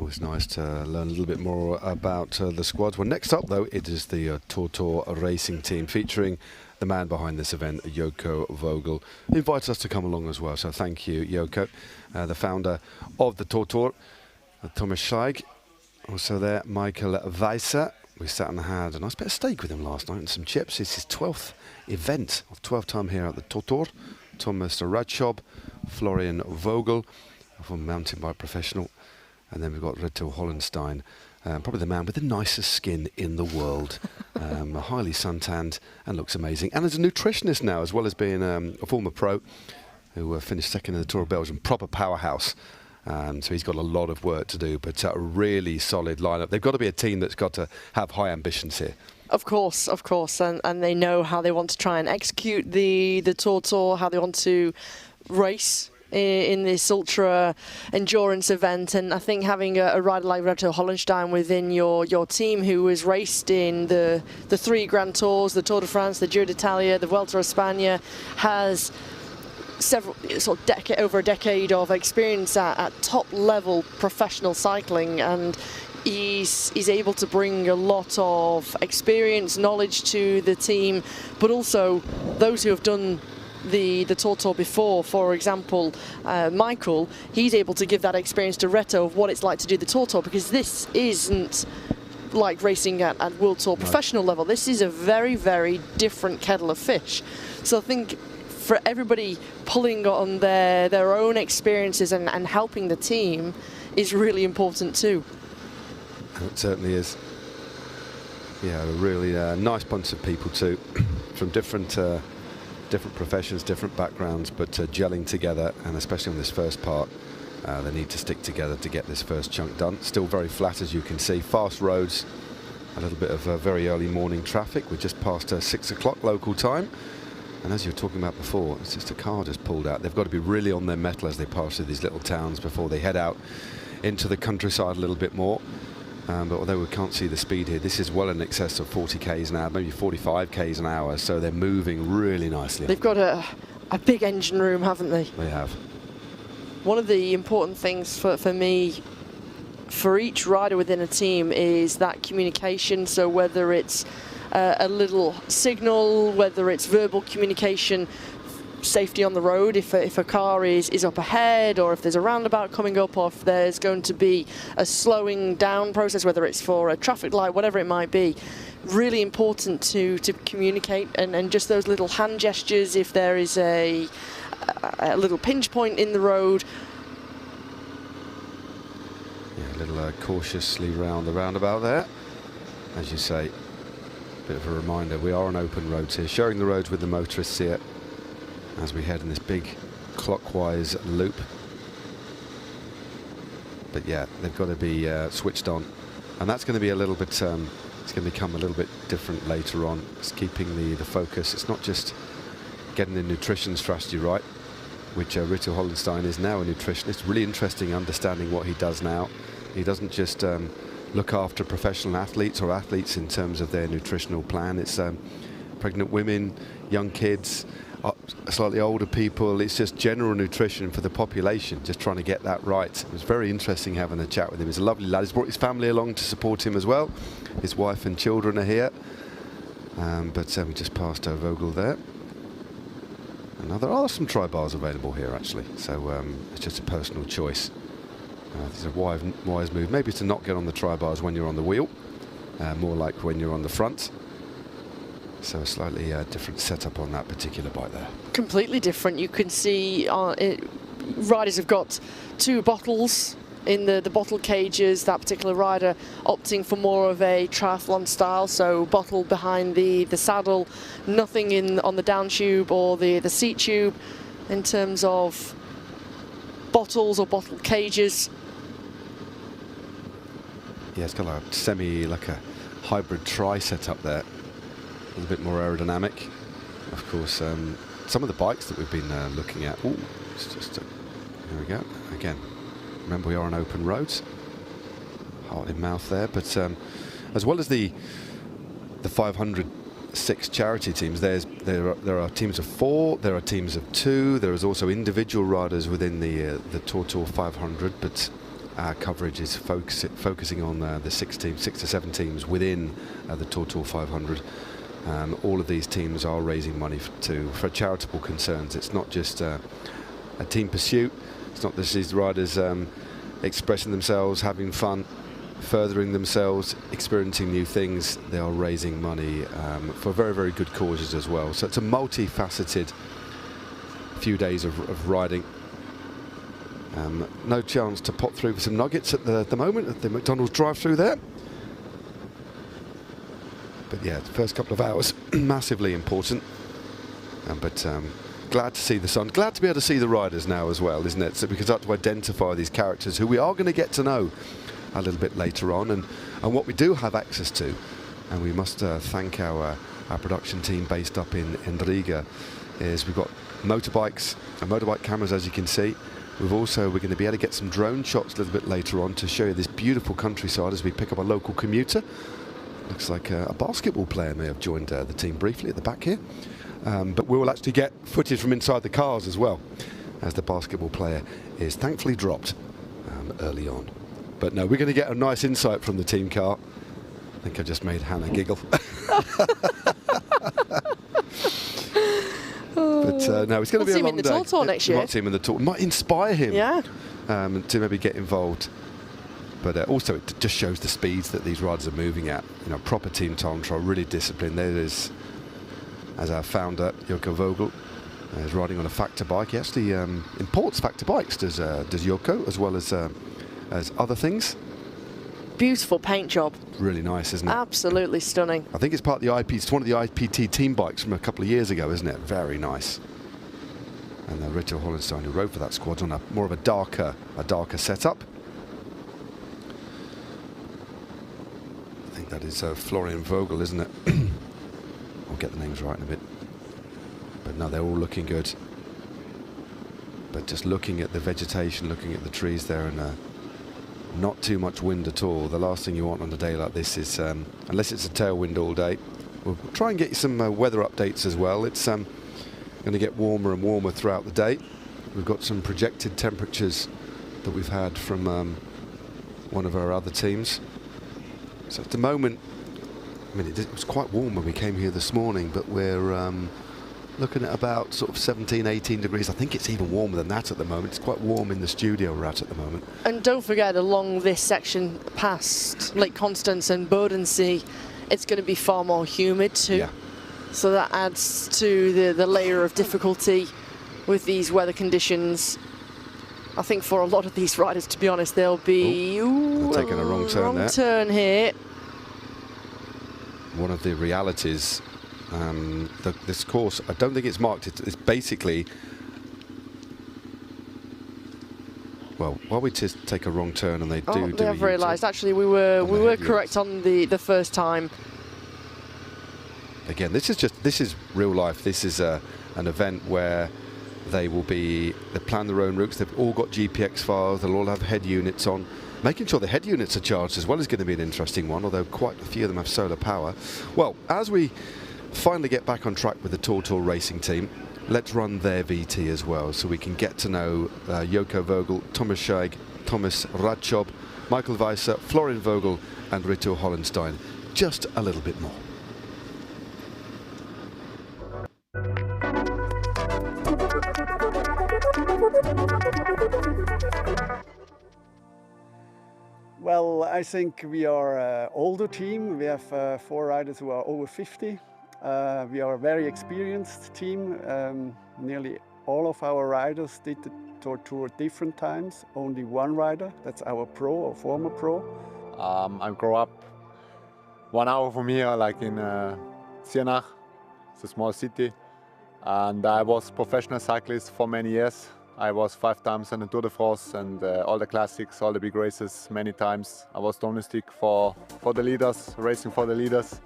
Always nice to learn a little bit more about the squads. Well, next up, though, it is the TORTOUR racing team featuring the man behind this event, Joko Vogel, who invites us to come along as well. So thank you, Joko, the founder of the TORTOUR. Thomas Scheig, also there, Michael Weisser. We sat and had a nice bit of steak with him last night and some chips. It's his 12th event, 12th time here at the TORTOUR. Thomas Radschob, Florian Vogel, a mountain bike professional. And then we've got Reto Hollenstein, probably the man with the nicest skin in the world. Highly suntanned and looks amazing. And as a nutritionist now, as well as being a former pro who finished second in the Tour of Belgium, proper powerhouse. So he's got a lot of work to do, but a really solid lineup. They've got to be a team that's got to have high ambitions here. Of course, and they know how they want to try and execute the TORTOUR, how they want to race in this ultra endurance event. And I think having a rider like Reto Hollenstein within your team, who has raced in the 3 Grand Tours, the Tour de France, the Giro d'Italia, the Vuelta a España, has over a decade of experience at top level professional cycling, and he's able to bring a lot of experience, knowledge to the team, but also those who have done the TORTOUR before. For example, Michael, he's able to give that experience to Reto of what it's like to do the TORTOUR, because this isn't like racing at World Tour professional level. This is a very, very different kettle of fish. So I think for everybody pulling on their own experiences and helping the team is really important too. It certainly is. Yeah, a really nice bunch of people too, from different professions, different backgrounds, but gelling together, and especially on this first part, they need to stick together to get this first chunk done. Still very flat, as you can see, fast roads, a little bit of very early morning traffic. We're just past 6 o'clock local time, and as you were talking about before, it's just a car just pulled out. They've got to be really on their mettle as they pass through these little towns before they head out into the countryside a little bit more. But although we can't see the speed here, this is well in excess of 40 k's an hour, maybe 45 k's an hour, so they're moving really nicely. They've got a big engine room, haven't they? They have. One of the important things for me, for each rider within a team, is that communication. So whether it's a little signal, whether it's verbal communication, safety on the road, if a car is up ahead, or if there's a roundabout coming up, or if there's going to be a slowing down process, whether it's for a traffic light, whatever it might be. Really important to communicate, and just those little hand gestures if there is a little pinch point in the road. Yeah, a little cautiously round the roundabout there. As you say, bit of a reminder, we are on open roads here, sharing the roads with the motorists here as we head in this big clockwise loop. But yeah, they've got to be switched on, and that's going to be a little bit it's going to become a little bit different later on. It's keeping the focus. It's not just getting the nutrition strategy right, which Reto Hollenstein is now a nutritionist. Really interesting understanding what he does now. He doesn't just look after professional athletes or athletes in terms of their nutritional plan. It's pregnant women, young kids, slightly older people. It's just general nutrition for the population, just trying to get that right. It was very interesting having a chat with him. He's a lovely lad. He's brought his family along to support him as well. His wife and children are here. But we just passed Vogel there. And there are some tri-bars available here actually, so it's just a personal choice. There's a wise move, maybe to not get on the tri-bars when you're on the wheel, more like when you're on the front. So a slightly different setup on that particular bike there. Completely different. You can see riders have got 2 bottles in the bottle cages. That particular rider opting for more of a triathlon style, so bottle behind the saddle, nothing on the down tube or the seat tube in terms of bottles or bottle cages. Yeah, it's got like a hybrid tri setup there. A little bit more aerodynamic. Of course, some of the bikes that we've been looking at. Ooh, it's just here we go again. Remember, we are on open roads. Heart in mouth there, but as well as the 506 charity teams, there are teams of 4. There are teams of 2. There is also individual riders within the TORTOUR 500, but our coverage is focusing on the 6 to 7 teams within the TORTOUR 500. All of these teams are raising money for charitable concerns. It's not just a team pursuit. It's not just these riders expressing themselves, having fun, furthering themselves, experiencing new things. They are raising money for very, very good causes as well. So it's a multifaceted few days of riding. No chance to pop through for some nuggets at the moment at the McDonald's drive-through there. But yeah, the first couple of hours massively important. But glad to see the sun. Glad to be able to see the riders now as well, isn't it? So we can start to identify these characters who we are going to get to know a little bit later on, and what we do have access to. And we must thank our production team based up in Riga. Is we've got motorbikes and motorbike cameras, as you can see. We're going to be able to get some drone shots a little bit later on to show you this beautiful countryside as we pick up a local commuter. Looks like a basketball player may have joined the team briefly at the back here. But we will actually get footage from inside the cars as well, as the basketball player is thankfully dropped early on. But no, we're going to get a nice insight from the team car. I think I just made Hannah giggle. But no, it's going to be a long day. We'll see him in the TORTOUR next year. We might see him in the TORTOUR. Might inspire him. Yeah. To maybe get involved. But also it just shows the speeds that these riders are moving at. You know, proper team time trial, really disciplined. There is, as our founder, Joko Vogel, is riding on a factor bike. He actually imports factor bikes, does Joko, as well as other things. Beautiful paint job. Really nice, isn't it? Absolutely stunning. I think it's part of the IP. It's one of the IPT team bikes from a couple of years ago, isn't it? Very nice. And Rito Hollenstein, who rode for that squad, on more of a darker setup. I think that is Florian Vogel, isn't it? I'll get the names right in a bit. But no, they're all looking good. But just looking at the vegetation, looking at the trees there, and not too much wind at all. The last thing you want on a day like this is, unless it's a tailwind all day. We'll try and get you some weather updates as well. It's going to get warmer and warmer throughout the day. We've got some projected temperatures that we've had from one of our other teams. So at the moment, I mean, it was quite warm when we came here this morning, but we're looking at about sort of 17, 18 degrees. I think it's even warmer than that at the moment. It's quite warm in the studio we're at the moment. And don't forget, along this section past Lake Constance and Bodensee, it's going to be far more humid too. Yeah. So that adds to the layer of difficulty with these weather conditions. I think for a lot of these riders, to be honest, they'll be taking a wrong turn there. Turn here. One of the realities, this course, I don't think it's marked. It's basically, well, while we just take a wrong turn and they do. They have realised. Actually, we were correct on the first time. Again, this is real life. This is an event where they plan their own routes. They've all got GPX files. They'll all have head units on. Making sure the head units are charged as well is going to be an interesting one, although quite a few of them have solar power. Well, as we finally get back on track with the TORTOUR racing team, let's run their VT as well, so we can get to know Joko Vogel, Thomas Scheig, Thomas Radchob, Michael Weiser, Florian Vogel and Rito Hollenstein just a little bit more. Well, I think we are an older team. We have 4 riders who are over 50. We are a very experienced team. Nearly all of our riders did the TORTOUR different times. Only one rider, that's our pro or former pro. I grew up 1 hour from here, like in Sienach. It's a small city. And I was a professional cyclist for many years. I was 5 times on the Tour de France and all the classics, all the big races, many times. I was domestic for the leaders, racing for the leaders.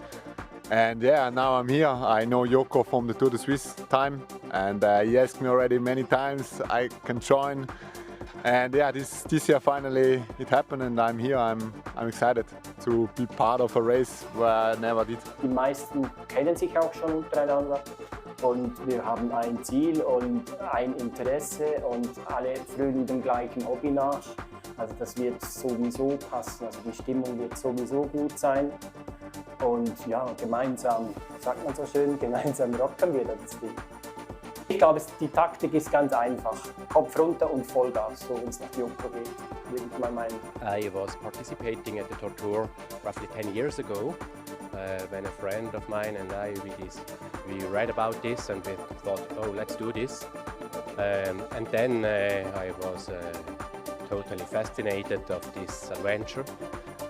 And yeah, now I'm here. I know Joko from the Tour de Suisse time, and he asked me already many times I can join. And yeah, this year finally it happened, and I'm here. I'm excited to be part of a race where I never did. Die meisten kennen sich auch schon untereinander. Und wir haben ein Ziel und ein Interesse und alle frühen dem gleichen Hobby nach. Also das wird sowieso passen, also die Stimmung wird sowieso gut sein. Und ja, gemeinsam, sagt man so schön, gemeinsam rocken wir das Ding. Ich glaube, die Taktik ist ganz einfach. Kopf runter und Vollgas, so wenn es nach Joko geht, würde ich mal meinen. I was participating at the TORTOUR roughly 10 years ago when a friend of mine and I we read about this and we thought, oh, let's do this. And then I was totally fascinated of this adventure.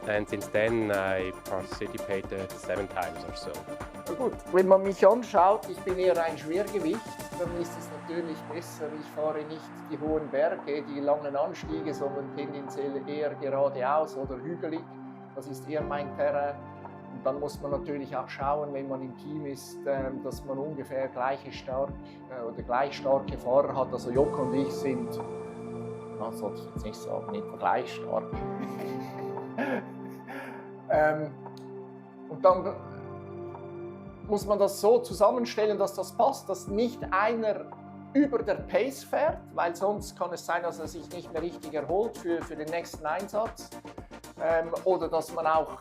And since then I participated 7 times or so. Na gut, wenn man mich anschaut, ich bin eher ein Schwergewicht, dann ist es natürlich besser. Ich fahre nicht die hohen Berge, die langen Anstiege, sondern tendenziell eher geradeaus oder hügelig. Das ist eher mein Terrain. Und dann muss man natürlich auch schauen, wenn man im Team ist, dass man ungefähr gleich starke Fahrer hat. Also Joko und ich sind, das sollte ich jetzt nicht sagen, nicht gleich stark. Und dann muss man das so zusammenstellen, dass das passt, dass nicht einer über der Pace fährt, weil sonst kann es sein, dass er sich nicht mehr richtig erholt für den nächsten Einsatz. Oder dass man auch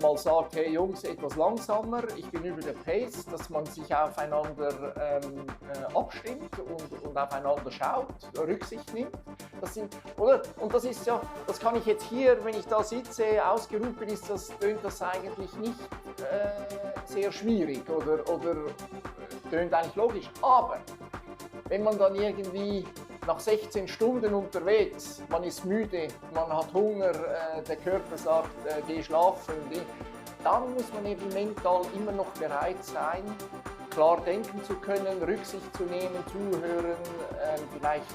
mal sagt, hey Jungs, etwas langsamer, ich bin über der Pace, dass man sich aufeinander abstimmt und aufeinander schaut, Rücksicht nimmt. Und das ist ja, das kann ich jetzt hier, wenn ich da sitze, ausgeruht bin, tönt das eigentlich nicht sehr schwierig oder tönt eigentlich logisch. Aber wenn man dann irgendwie nach 16 Stunden unterwegs, man ist müde, man hat Hunger, der Körper sagt, geh schlafen, dann muss man eben mental immer noch bereit sein, klar denken zu können, Rücksicht zu nehmen, zuhören, vielleicht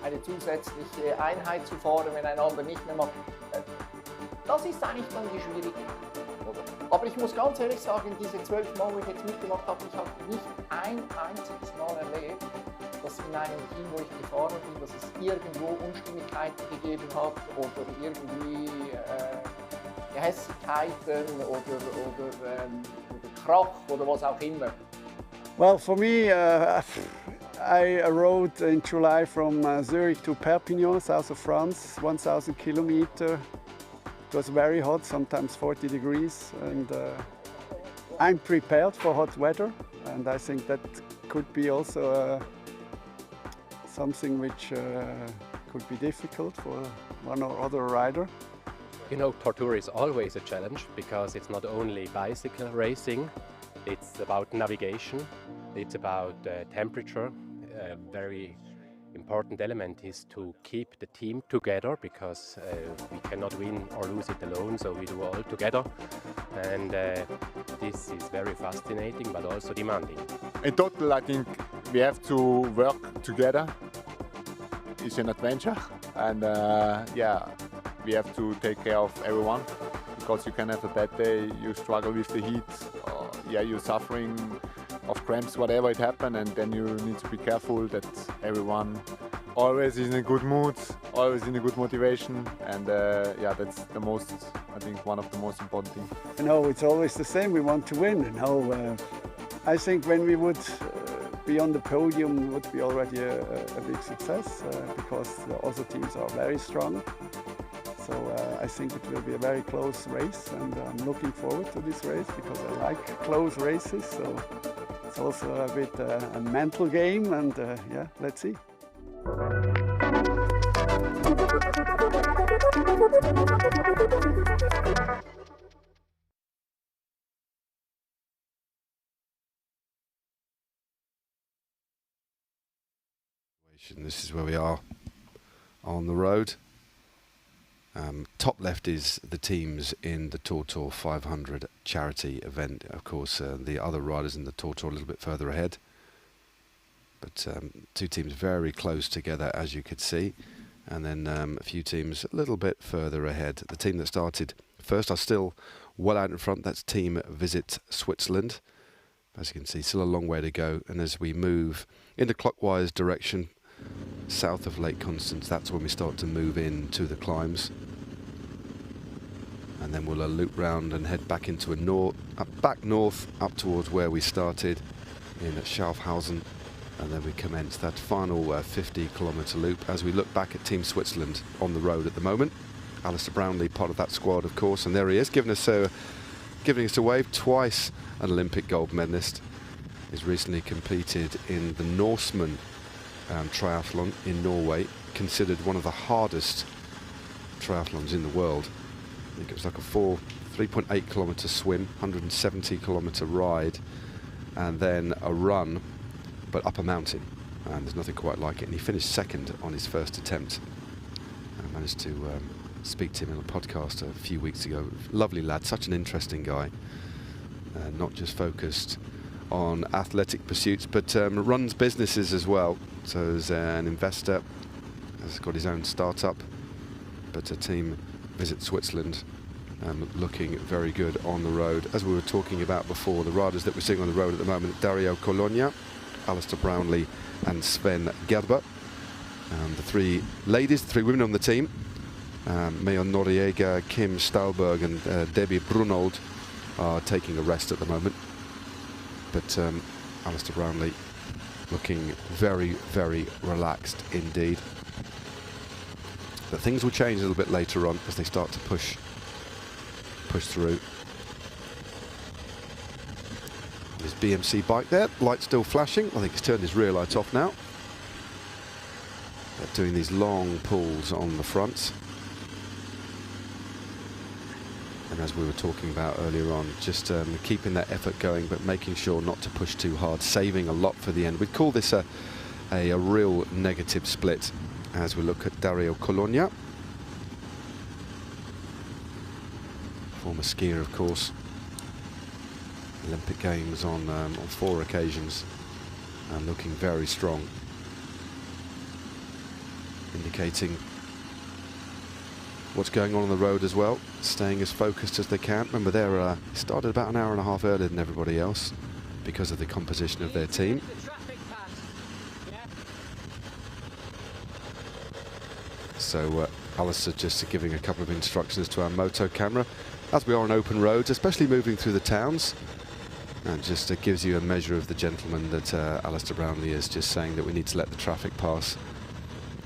eine zusätzliche Einheit zu fahren, wenn ein anderer nicht mehr macht. Das ist eigentlich dann die Schwierigkeit. Aber ich muss ganz ehrlich sagen, diese 12 Mal, wo ich jetzt mitgemacht habe, ich habe nicht ein einziges Mal erlebt, dass in einem Team, wo ich gefahren bin, dass es irgendwo Unstimmigkeiten gegeben hat oder irgendwie Gehässigkeiten oder Krach oder was auch immer. Well, for me, I rode in July from Zurich to Perpignan, south of France, 1,000 kilometers. It was very hot, sometimes 40 degrees, and I'm prepared for hot weather, and I think that could be also something which could be difficult for one or other rider. You know, TORTOUR is always a challenge because it's not only bicycle racing, it's about navigation, it's about temperature. A very important element is to keep the team together because we cannot win or lose it alone, so we do all together. And this is very fascinating but also demanding. In total, I think we have to work together. It's an adventure, and yeah, we have to take care of everyone because you can have a bad day, you struggle with the heat, or yeah, you're suffering of cramps, whatever it happened, and then you need to be careful that everyone always is in a good mood, always in a good motivation, and yeah, that's the most, I think, one of the most important things. You know, it's always the same, we want to win, you know. I think when we would be on the podium would be already a big success because the other teams are very strong. So I think it will be a very close race, and I'm looking forward to this race because I like close races. So it's also a bit a mental game, and yeah, let's see. This is where we are on the road. Top left is the teams in the TORTOUR 500 charity event. Of course, the other riders in the TORTOUR a little bit further ahead. But 2 teams very close together, as you could see. And then a few teams a little bit further ahead. The team that started first are still well out in front. That's Team Visit Switzerland. As you can see, still a long way to go. And as we move in the clockwise direction, south of Lake Constance, that's when we start to move into the climbs. And then we'll loop round and head back into back north, up towards where we started in Schaffhausen. And then we commence that final 50-kilometre loop as we look back at Team Switzerland on the road at the moment. Alistair Brownlee, part of that squad, of course, and there he is, giving us a wave. Twice an Olympic gold medalist. He's recently competed in the Norseman triathlon in Norway, considered one of the hardest triathlons in the world. I think it was like a 3.8 kilometre swim, 170 kilometre ride, and then a run, but up a mountain. And there's nothing quite like it. And he finished second on his first attempt. I managed to speak to him in a podcast a few weeks ago. Lovely lad, such an interesting guy. Not just focused on athletic pursuits, but runs businesses as well. So as an investor, has got his own startup, but a team Visit Switzerland, looking very good on the road. As we were talking about before, the riders that we're seeing on the road at the moment, Dario Cologna, Alistair Brownlee and Sven Gerber. The three ladies, the three women on the team, Mayon Noriega, Kim Stauberg and Debbie Brunold, are taking a rest at the moment. But Alistair Brownlee looking very, very relaxed indeed. But things will change a little bit later on as they start to push through. His BMC bike there, light still flashing. I think he's turned his rear lights off now. They're doing these long pulls on the fronts. And as we were talking about earlier on, just keeping that effort going, but making sure not to push too hard, saving a lot for the end. We'd call this a real negative split as we look at Dario Cologna. Former skier, of course. Olympic Games on 4 occasions and looking very strong. Indicating what's going on the road as well, staying as focused as they can. Remember, they started about an hour and a half earlier than everybody else because of the composition of their team. So Alistair just giving a couple of instructions to our moto camera as we are on open roads, especially moving through the towns. And just gives you a measure of the gentleman that Alistair Brownlee is, just saying that we need to let the traffic pass.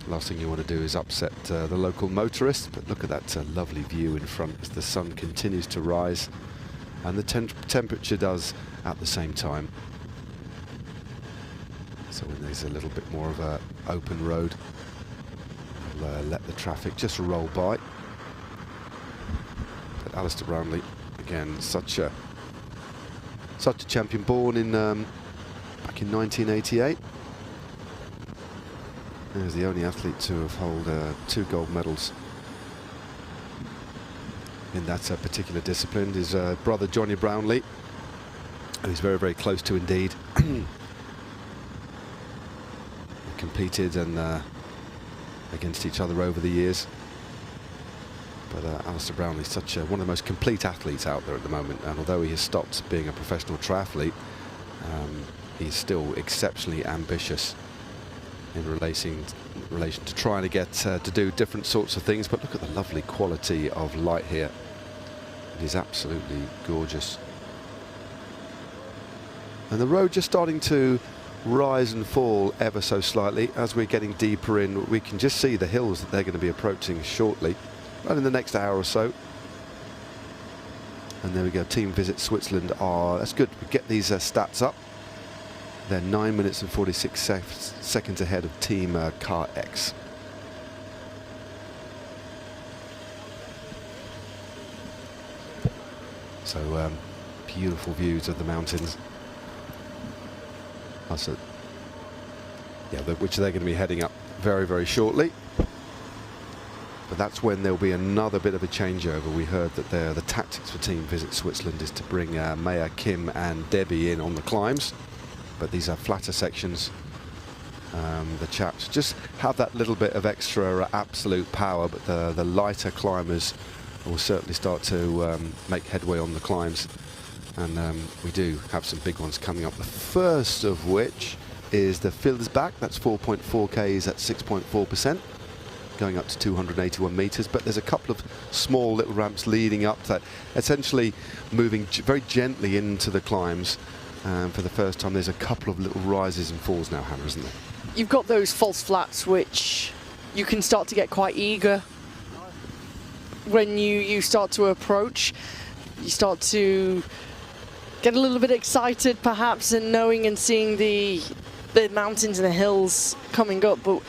Last thing you want to do is upset the local motorists, but look at that lovely view in front as the sun continues to rise and the temperature does at the same time. So when there's a little bit more of a open road, we'll let the traffic just roll by. But Alistair Brownlee, again, such a champion, born in back in 1988. He was the only athlete to have held 2 gold medals in that particular discipline. His brother Johnny Brownlee, who he's very, very close to indeed, competed and against each other over the years. But Alistair Brownlee is such one of the most complete athletes out there at the moment, and although he has stopped being a professional triathlete, he's still exceptionally ambitious in relation to trying to get to do different sorts of things. But look at the lovely quality of light here. It is absolutely gorgeous. And the road just starting to rise and fall ever so slightly as we're getting deeper in. We can just see the hills that they're going to be approaching shortly, right in the next hour or so. And there we go, Team Visit Switzerland that's good, we get these stats up. They're 9 minutes and 46 seconds ahead of Team Car X. So beautiful views of the mountains. Which they're going to be heading up very, very shortly. But that's when there'll be another bit of a changeover. We heard that the tactics for Team Visit Switzerland is to bring Maya, Kim and Debbie in on the climbs. But these are flatter sections. The chaps just have that little bit of extra absolute power, but the lighter climbers will certainly start to make headway on the climbs. And we do have some big ones coming up. The first of which is the Filsbach. That's 4.4 Ks at 6.4%, going up to 281 meters. But there's a couple of small little ramps leading up to that, essentially moving very gently into the climbs for the first time. There's a couple of little rises and falls now, Hannah, isn't there? You've got those false flats which you can start to get quite eager when you start to approach. You start to get a little bit excited perhaps, and knowing and seeing the mountains and the hills coming up, but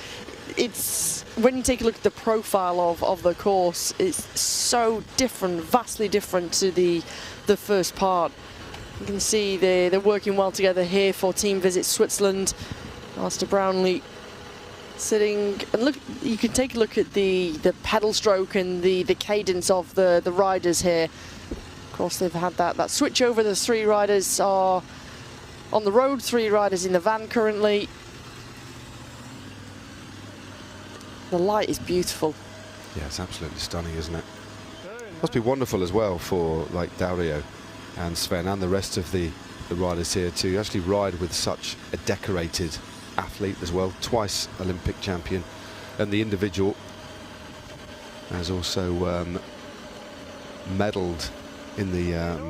it's when you take a look at the profile of the course, it's so different, vastly different to the first part. You can see they're working well together here for Team Visit Switzerland. Alistair Brownlee sitting, and look, you can take a look at the pedal stroke and the cadence of the riders here. Of course, they've had that switch over. The 3 riders are on the road, 3 riders in the van currently. The light is beautiful. Yeah, it's absolutely stunning, isn't it? Must be wonderful as well for like Dario and Sven and the rest of the riders here to actually ride with such a decorated athlete as well, twice Olympic champion, and the individual has also medalled in the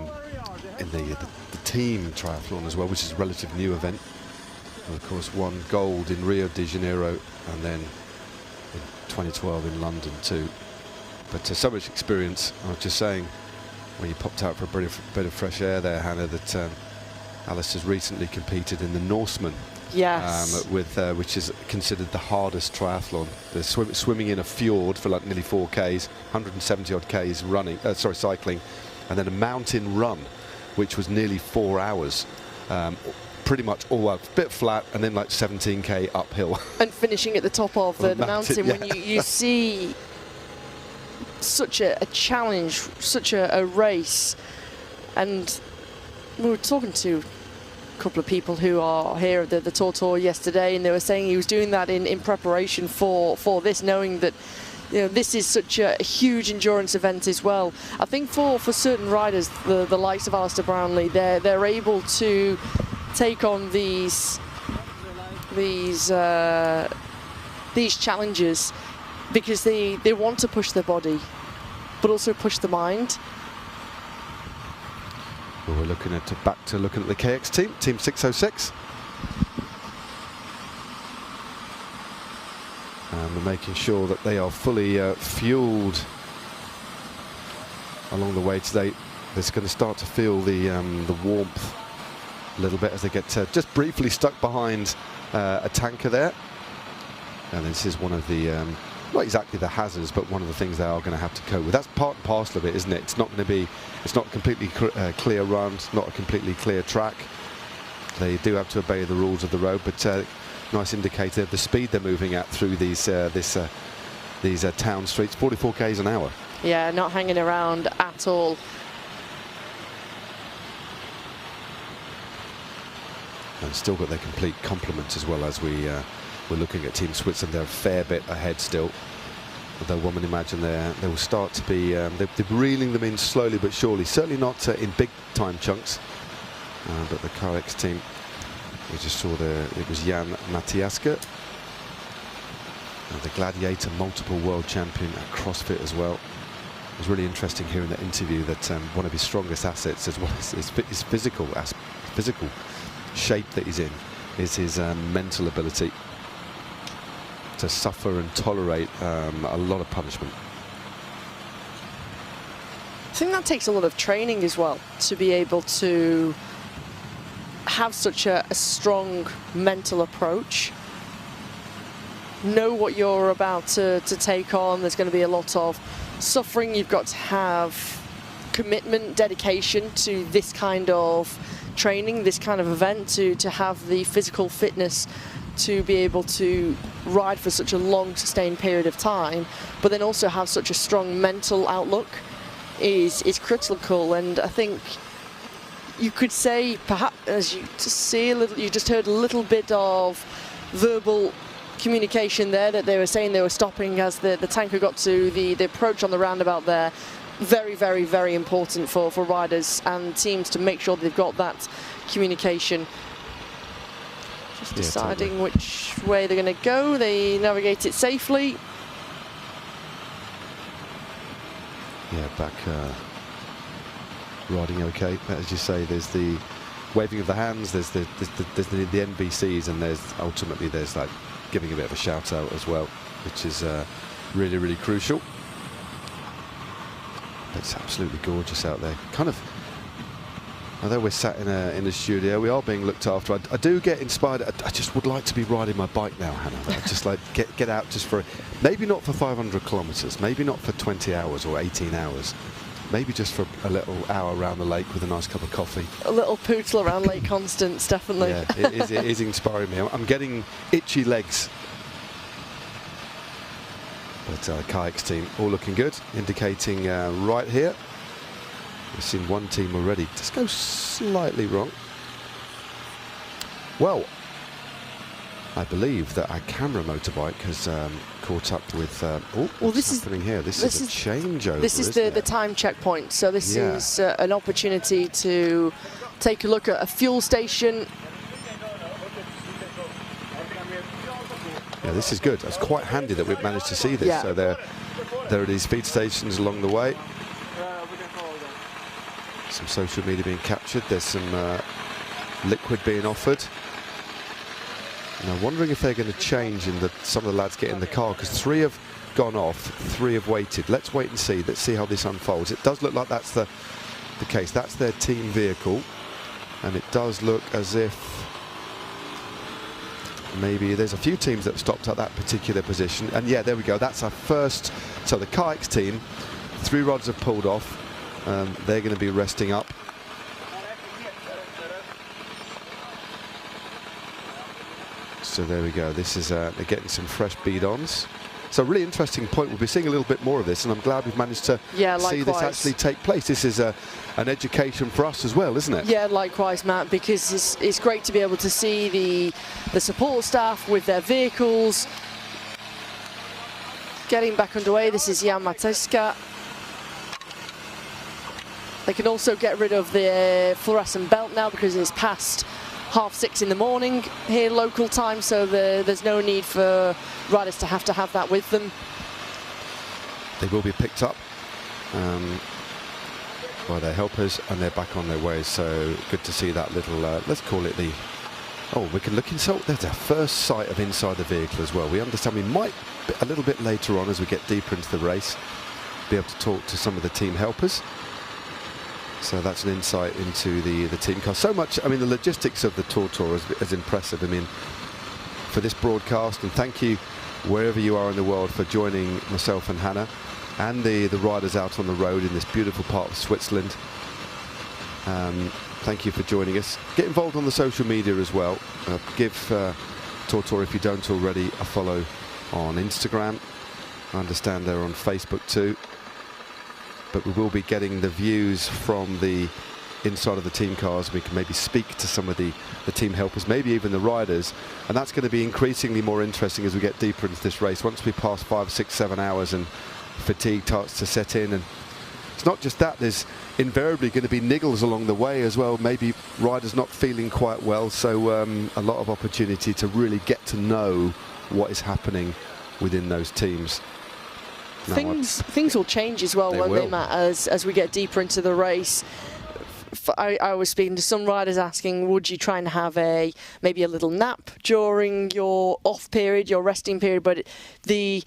team triathlon as well, which is a relatively new event. And of course, won gold in Rio de Janeiro and then in 2012 in London too. But so much experience. I was just saying, when you popped out for a bit of fresh air there, Hannah, that Alice has recently competed in the Norseman. Yes. Which is considered the hardest triathlon. The swimming in a fjord for like nearly 4 Ks, 170 odd Ks running, cycling, and then a mountain run, which was nearly 4 hours. Pretty much all up, bit flat, and then like 17K uphill. And finishing at the top of the mountain, yeah. when you see such a challenge, such a race. And we were talking to a couple of people who are here at the TORTOUR yesterday, and they were saying he was doing that in preparation for this, knowing that this is such a huge endurance event as well. I think for certain riders, the likes of Alistair Brownlee, they're able to take on these challenges because they want to push their body, but also push the mind. Well, we're looking at back to looking at the KX team, Team 606. And we're making sure that they are fully fueled along the way today. They're going to start to feel the warmth a little bit as they get just briefly stuck behind a tanker there. And this is one of the, not exactly the hazards, but one of the things they are going to have to cope with. That's part and parcel of it, isn't it? It's not going to be, it's not a completely clear run, it's not a completely clear track. They do have to obey the rules of the road, but nice indicator of the speed they're moving at through these town streets, 44 Ks an hour. Yeah, not hanging around at all. And still got their complete complement as well. As we're looking at Team Switzerland, they're a fair bit ahead still. Although one would imagine they will start to be, they're reeling them in slowly but surely. Certainly not in big time chunks. But the KX team, we just saw it was Jan Matiaska, the Gladiator, multiple world champion at CrossFit as well. It was really interesting hearing that interview that one of his strongest assets, as well as his physical shape that he's in, is his mental ability to suffer and tolerate a lot of punishment. I think that takes a lot of training as well, to be able to have such a strong mental approach, know what you're about to take on. There's going to be a lot of suffering. You've got to have commitment, dedication to this kind of training, this kind of event, to have the physical fitness to be able to ride for such a long sustained period of time, but then also have such a strong mental outlook is critical. And I think you could say, perhaps, as you just see a little, you just heard a little bit of verbal communication there, that they were saying they were stopping as the tanker got to the approach on the roundabout there. Very, very, very important for riders and teams to make sure they've got that communication. Just deciding which way they're going to go. They navigate it safely. Yeah, back riding okay. But as you say, there's the waving of the hands, there's the NBCs, and there's like giving a bit of a shout out as well, which is really, really crucial. It's absolutely gorgeous out there. Kind of, although we're sat in a studio, we are being looked after. I do get inspired. I just would like to be riding my bike now, Hannah. I just like get out just for, maybe not for 500 kilometres, maybe not for 20 hours or 18 hours, maybe just for a little hour around the lake with a nice cup of coffee. A little pootle around Lake Constance, definitely. Yeah, it is inspiring me. I'm getting itchy legs. But kayaks team all looking good, indicating right here. We've seen one team already just go slightly wrong. Well, I believe that our camera motorbike has caught up with. What's happening here? This is a changeover. This is the time checkpoint. So this is an opportunity to take a look at a fuel station. Yeah, this is good. It's quite handy that we've managed to see this. Yeah. So there are these feed stations along the way. Some social media being captured. There's some liquid being offered. And I'm wondering if they're going to change in some of the lads get in the car, because 3 have gone off, 3 have waited. Let's wait and see. Let's see how this unfolds. It does look like that's the case. That's their team vehicle, and it does look as if maybe there's a few teams that have stopped at that particular position. And yeah, there we go. That's our first. So the kayaks team, 3 rods have pulled off. They're going to be resting up. So there we go. This is they're getting some fresh bead-ons. So really interesting point. We'll be seeing a little bit more of this, and I'm glad we've managed to see this actually take place. This is an education for us as well, isn't it? Yeah, likewise, Matt, because it's great to be able to see the support staff with their vehicles getting back underway. This is Jan Mateska. They can also get rid of the fluorescent belt now because it's past 6:30 in the morning here local time, so there's no need for riders to have that with them. They will be picked up by their helpers, and they're back on their way. So good to see that little, let's call it the, we can look inside. There's our first sight of inside the vehicle as well. We understand we might, a little bit later on as we get deeper into the race, be able to talk to some of the team helpers. So that's an insight into the team car. So much, I mean, the logistics of the TORTOUR is impressive. I mean, for this broadcast, and thank you wherever you are in the world for joining myself and Hannah and the riders out on the road in this beautiful part of Switzerland. Thank you for joining us. Get involved on the social media as well. Give TORTOUR, if you don't already, a follow on Instagram. I understand they're on Facebook too. But we will be getting the views from the inside of the team cars. We can maybe speak to some of the team helpers, maybe even the riders, and that's going to be increasingly more interesting as we get deeper into this race. Once we pass 5, 6, 7 hours and fatigue starts to set in, and it's not just that, there's invariably going to be niggles along the way as well, maybe riders not feeling quite well, so a lot of opportunity to really get to know what is happening within those teams. Things will change as well, won't they, Matt, as we get deeper into the race. I was speaking to some riders asking, would you try and have maybe a little nap during your off period, your resting period, but the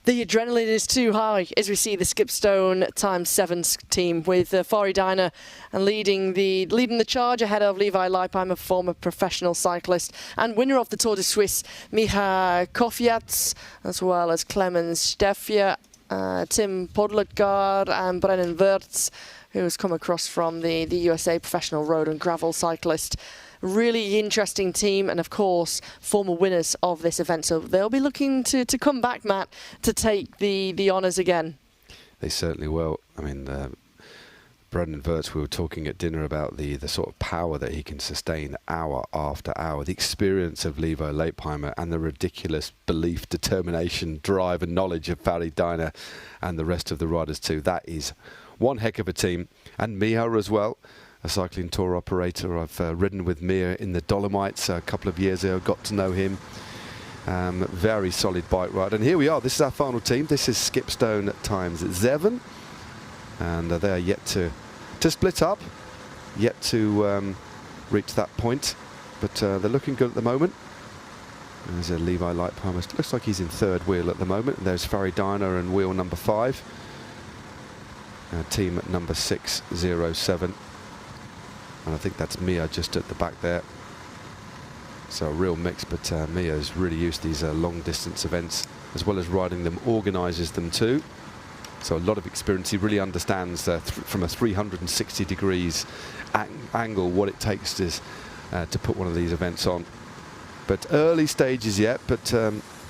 adrenaline is too high as we see the Skipstone ×7 team with Fari Diner and leading the charge ahead of Levi Leipheimer, former professional cyclist and winner of the Tour de Suisse, Micha Kofiats, as well as Clemens Steffia, Tim Podletgaard and Brennan Wirtz, who has come across from the USA professional road and gravel cyclist. Really interesting team, and of course former winners of this event, so they'll be looking to come back, Matt, to take the honours again. They certainly will. I mean, Brendan Wirtz, we were talking at dinner about the sort of power that he can sustain hour after hour, the experience of Levi Leipheimer and the ridiculous belief, determination, drive and knowledge of Fari Diner and the rest of the riders too. That is one heck of a team. And Miha as well, a cycling tour operator. I've ridden with Miha in the Dolomites a couple of years ago, got to know him. Very solid bike ride. And here we are, this is our final team. This is Skipstone ×7. And they are yet to split up, yet to reach that point. But they're looking good at the moment. There's a Levi Leipheimer. Looks like he's in third wheel at the moment. There's Farry Diner and wheel number 5. Team at number 607. And I think that's Mia just at the back there. So a real mix, but Mia's really used these long distance events, as well as riding them, organises them too. So a lot of experience. He really understands from a 360 degrees angle what it takes to put one of these events on. But early stages yet, but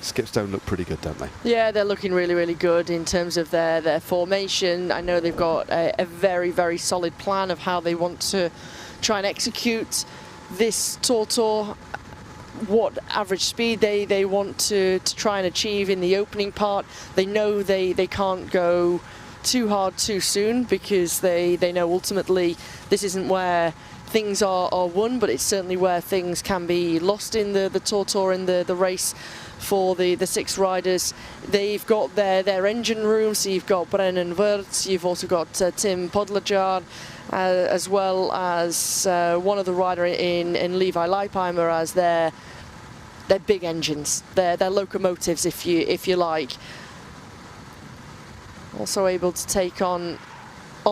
skips don't look pretty good, don't they? Yeah, they're looking really, really good in terms of their formation. I know they've got a very, very solid plan of how they want to try and execute this TORTOUR, what average speed they want to try and achieve in the opening part. They know they can't go too hard too soon, because they know ultimately this isn't where things are won, but it's certainly where things can be lost in the TORTOUR, in the race for the 6 riders. They've got their engine room, so you've got Brennan Wirtz, you've also got Tim Podlejar, as well as one other rider in Levi Leipheimer as their big engines, their locomotives, if you like. Also able to take on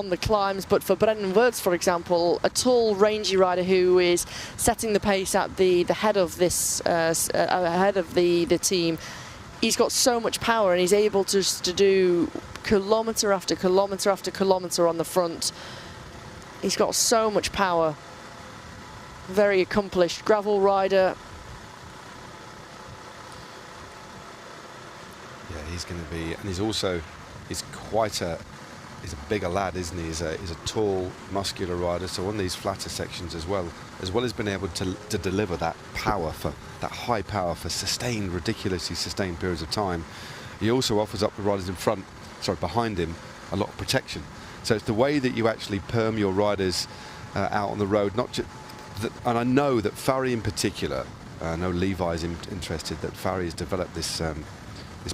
the climbs, but for Brennan Wirtz, for example, a tall, rangy rider who is setting the pace at the head of this ahead of the team. He's got so much power, and he's able to do kilometre after kilometre after kilometre on the front. He's got so much power. Very accomplished gravel rider. Yeah, he's going to be, and he's quite he's a bigger lad, isn't he? He's a tall, muscular rider, so on these flatter sections as well as being able to deliver that power, for that high power for ridiculously sustained periods of time. He also offers up the riders behind him, a lot of protection. So it's the way that you actually perm your riders out on the road, not just. And I know that Farry in particular, I know Levi's interested, that Farry has developed this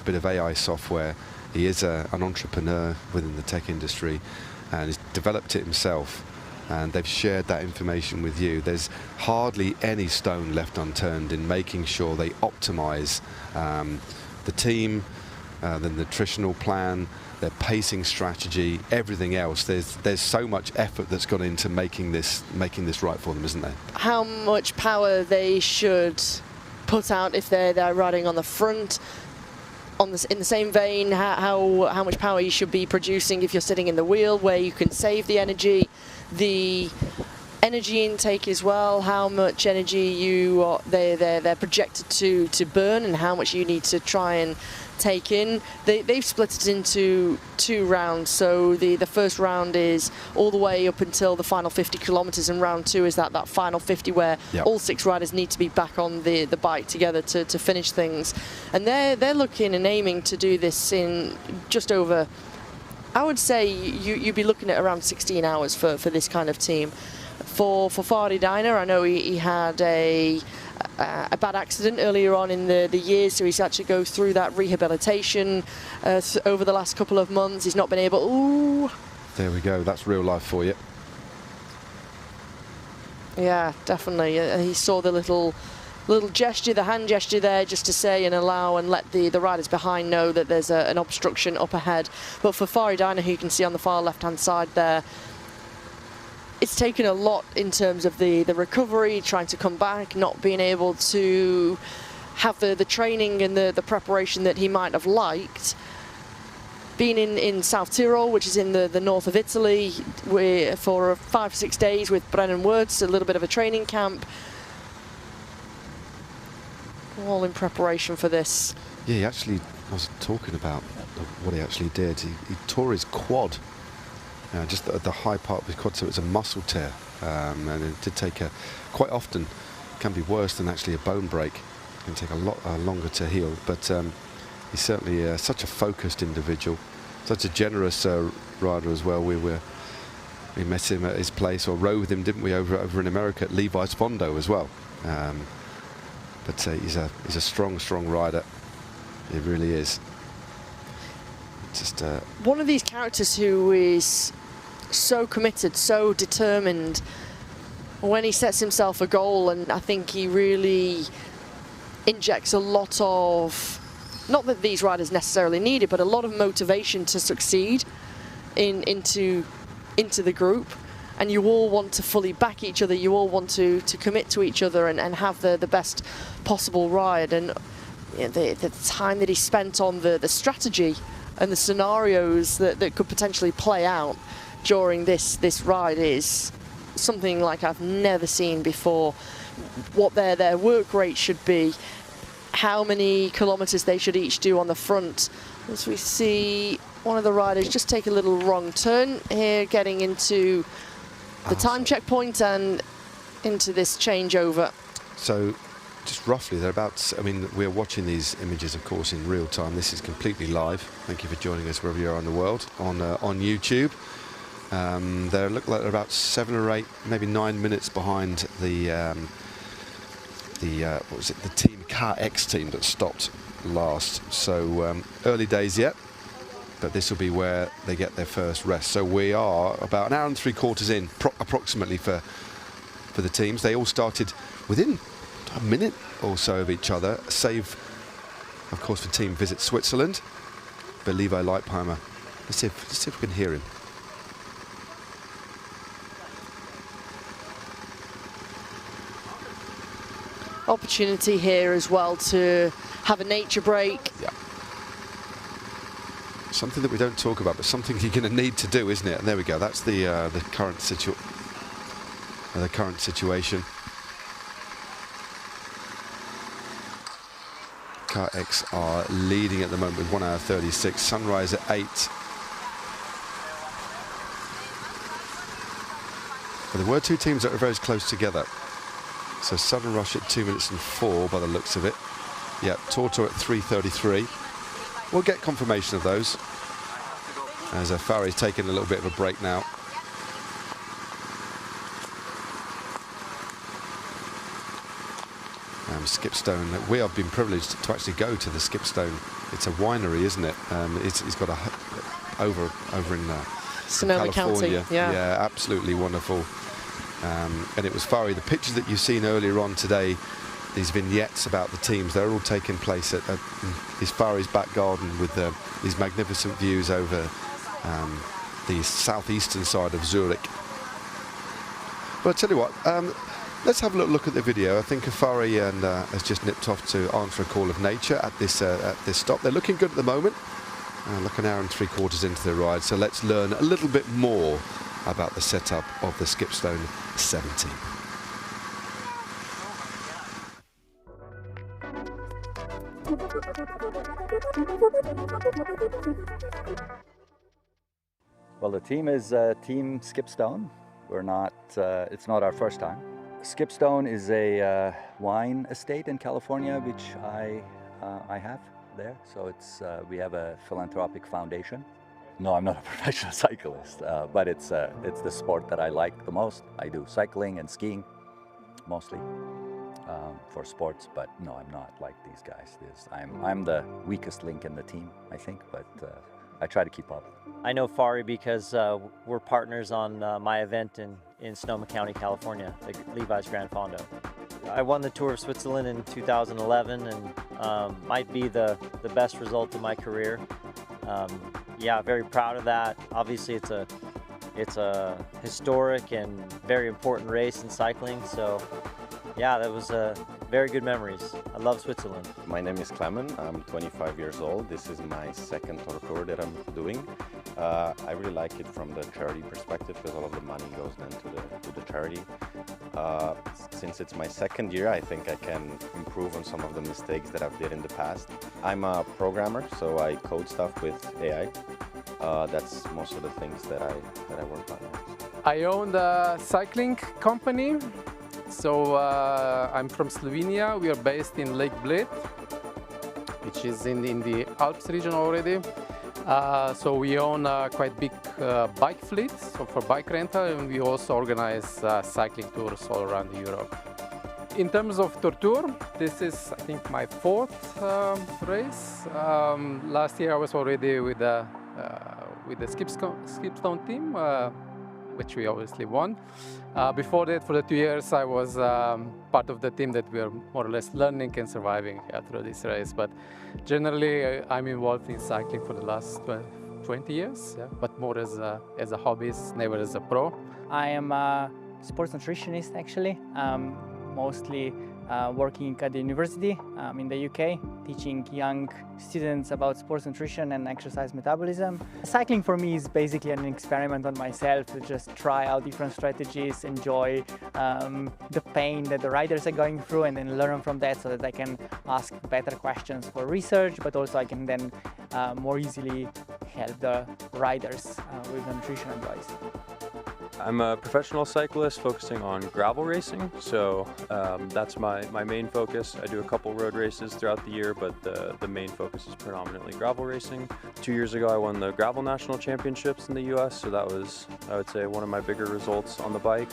bit of AI software. He is an entrepreneur within the tech industry, and he's developed it himself, and they've shared that information with you. There's hardly any stone left unturned in making sure they optimize the team, the nutritional plan, their pacing strategy, everything else. There's so much effort that's gone into making this right for them, isn't there? How much power they should put out if they're riding on the front. In the same vein, how much power you should be producing if you're sitting in the wheel, where you can save the energy intake as well, how much energy they're projected to burn, and how much you need to try and take in. They've split it into 2 rounds, so the first round is all the way up until the final 50 kilometers, and round 2 is that final 50 where all 6 riders need to be back on the bike together to finish things. And they're looking and aiming to do this in just over, I would say you'd be looking at around 16 hours for this kind of team. For Farry Diner, I know he had a bad accident earlier on in the year, so he's had to go through that rehabilitation over the last couple of months. He's not been able. Ooh. There we go. That's real life for you. Yeah, definitely. He saw the little gesture, the hand gesture there, just to say and allow and let the riders behind know that there's an obstruction up ahead. But for Farry Diner, who you can see on the far left-hand side there, it's taken a lot in terms of the recovery, trying to come back, not being able to have the training and the preparation that he might have liked. Being in South Tyrol, which is in the north of Italy, for 5 or 6 days with Brennan Wirtz, a little bit of a training camp, all in preparation for this. Yeah, I was talking about what he actually did. He tore his quad. Just the high part of his quad, so it's a muscle tear, and it did take quite often, can be worse than actually a bone break. It can take a lot longer to heal, but he's certainly such a focused individual, such a generous rider as well. We met him at his place, or rode with him, didn't we, over in America at Levi's Fondo as well. But he's a strong rider. He really is. Just one of these characters who is so committed, so determined, when he sets himself a goal, and I think he really injects a lot of, not that these riders necessarily need it, but a lot of motivation to succeed into the group. And you all want to fully back each other, you all want to commit to each other and have the best possible ride. And you know, the time that he spent on the strategy and the scenarios that could potentially play out during this ride is something like I've never seen before. What their work rate should be, how many kilometers they should each do on the front. As we see one of the riders just take a little wrong turn here, getting into the time checkpoint and into this changeover. So just roughly, they're about, I mean, we're watching these images, of course, in real time. This is completely live. Thank you for joining us wherever you are in the world on YouTube. They look like they're about 7 or 8, maybe 9 minutes behind the what was it? The Team KX team that stopped last. So early days yet, but this will be where they get their first rest. So we are about an hour and 3/4 in, approximately, for the teams. They all started within a minute or so of each other, save, of course, for Team Visit Switzerland. But Levi Leipheimer, let's see if we can hear him. Opportunity here as well to have a nature break. Yeah. Something that we don't talk about, but something you're going to need to do, isn't it? And there we go. That's the current situation. KX are leading at the moment with 1 hour 36. Sunrise at 8. But there were two teams that were very close together. So Sudden Rush at 2 minutes and 4 by the looks of it. Yeah, TORTOUR at 3:33. We'll get confirmation of those. As Fari's taking a little bit of a break now. Skipstone, we have been privileged to actually go to the Skipstone. It's a winery, isn't it? It's got a over in Sonoma California. County. Yeah, absolutely wonderful. And it was Fari. The pictures that you've seen earlier on today, these vignettes about the teams, they're all taking place at his Fari's back garden with these magnificent views over the southeastern side of Zurich. But I'll tell you what, let's have a look at the video. I think Fari has just nipped off to answer a call of nature at this stop. They're looking good at the moment. Look, an hour and 3/4 into the ride. So let's learn a little bit more about the setup of the Skipstone 17. Well, the team is Team Skipstone. We're not, it's not our first time. Skipstone is a wine estate in California, which I have there. So it's, we have a philanthropic foundation. No, I'm not a professional cyclist, but it's the sport that I like the most. I do cycling and skiing, mostly, for sports, but no, I'm not like these guys. I'm the weakest link in the team, I think, but I try to keep up. I know Fari because we're partners on my event in Sonoma County, California, the Levi's Grand Fondo. I won the Tour of Switzerland in 2011 and might be the best result of my career. Yeah, very proud of that. Obviously, it's a historic and very important race in cycling. So, yeah, that was very good memories. I love Switzerland. My name is Clement. I'm 25 years old. This is my second TORTOUR that I'm doing. I really like it from the charity perspective because all of the money goes then to the charity. Since it's my second year, I think I can improve on some of the mistakes that I've did in the past. I'm a programmer, so I code stuff with AI. That's most of the things that I work on. I own the cycling company. So I'm from Slovenia. We are based in Lake Bled, which is in the Alps region already. So we own a quite big bike fleet, so for bike rental, and we also organize cycling tours all around Europe. In terms of TORTOUR, this is, I think, my 4th race. Last year I was already with the Skipstone team. which we obviously won. Before that, for the 2 years, I was part of the team that we are more or less learning and surviving through this race. But generally, I'm involved in cycling for the last 20 years, but more as a hobbyist, never as a pro. I am a sports nutritionist actually, mostly working at the university in the UK, teaching young students about sports nutrition and exercise metabolism. Cycling for me is basically an experiment on myself to just try out different strategies, enjoy the pain that the riders are going through, and then learn from that so that I can ask better questions for research, but also I can then more easily help the riders with the nutrition advice. I'm a professional cyclist focusing on gravel racing, so that's my main focus. I do a couple road races throughout the year, but the main focus is predominantly gravel racing. 2 years ago I won the gravel national championships in the US, so that was, I would say, one of my bigger results on the bike.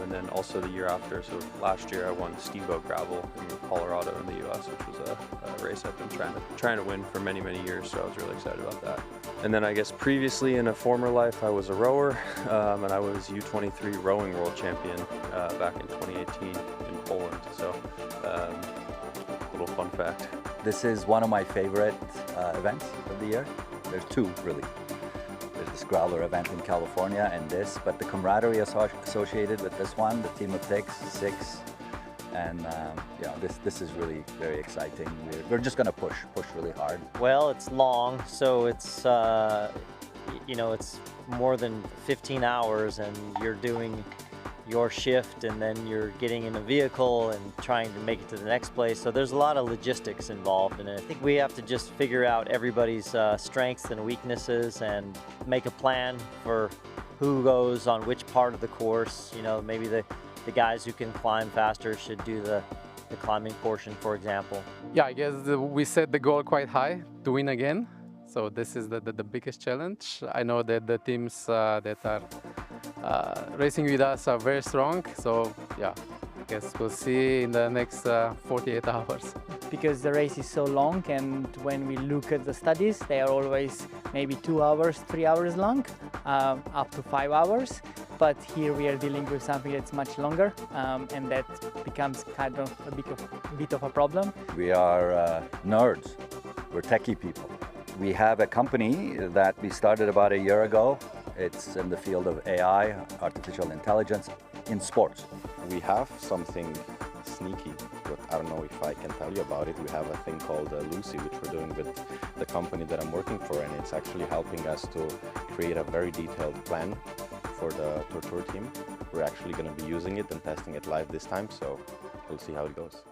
And then also the year after, so last year I won Steamboat Gravel in Colorado in the US, which was a race I've been trying to win for many years, so I was really excited about that. And then I guess previously in a former life I was a rower, and I was U23 rowing world champion back in 2018 in Poland, so little fun fact. This is one of my favorite events of the year. There's two really. There's this growler event in California and this, but the camaraderie associated with this one, the team of six, and this is really very exciting. We're just going to push really hard. Well, it's long, so it's it's more than 15 hours, and you're doing your shift, and then you're getting in a vehicle and trying to make it to the next place. So there's a lot of logistics involved in it. I think we have to just figure out everybody's strengths and weaknesses and make a plan for who goes on which part of the course. Maybe the guys who can climb faster should do the climbing portion, for example. Yeah, I guess we set the goal quite high to win again. So this is the biggest challenge. I know that the teams that are racing with us are very strong. So yeah, I guess we'll see in the next 48 hours. Because the race is so long, and when we look at the studies, they are always maybe 2 hours, 3 hours long, up to 5 hours. But here we are dealing with something that's much longer, and that becomes kind of a bit of a problem. We are nerds. We're techie people. We have a company that we started about a year ago. It's in the field of AI, artificial intelligence, in sports. We have something sneaky, but I don't know if I can tell you about it. We have a thing called Lucy, which we're doing with the company that I'm working for, and it's actually helping us to create a very detailed plan for the TORTOUR team. We're actually going to be using it and testing it live this time, so we'll see how it goes.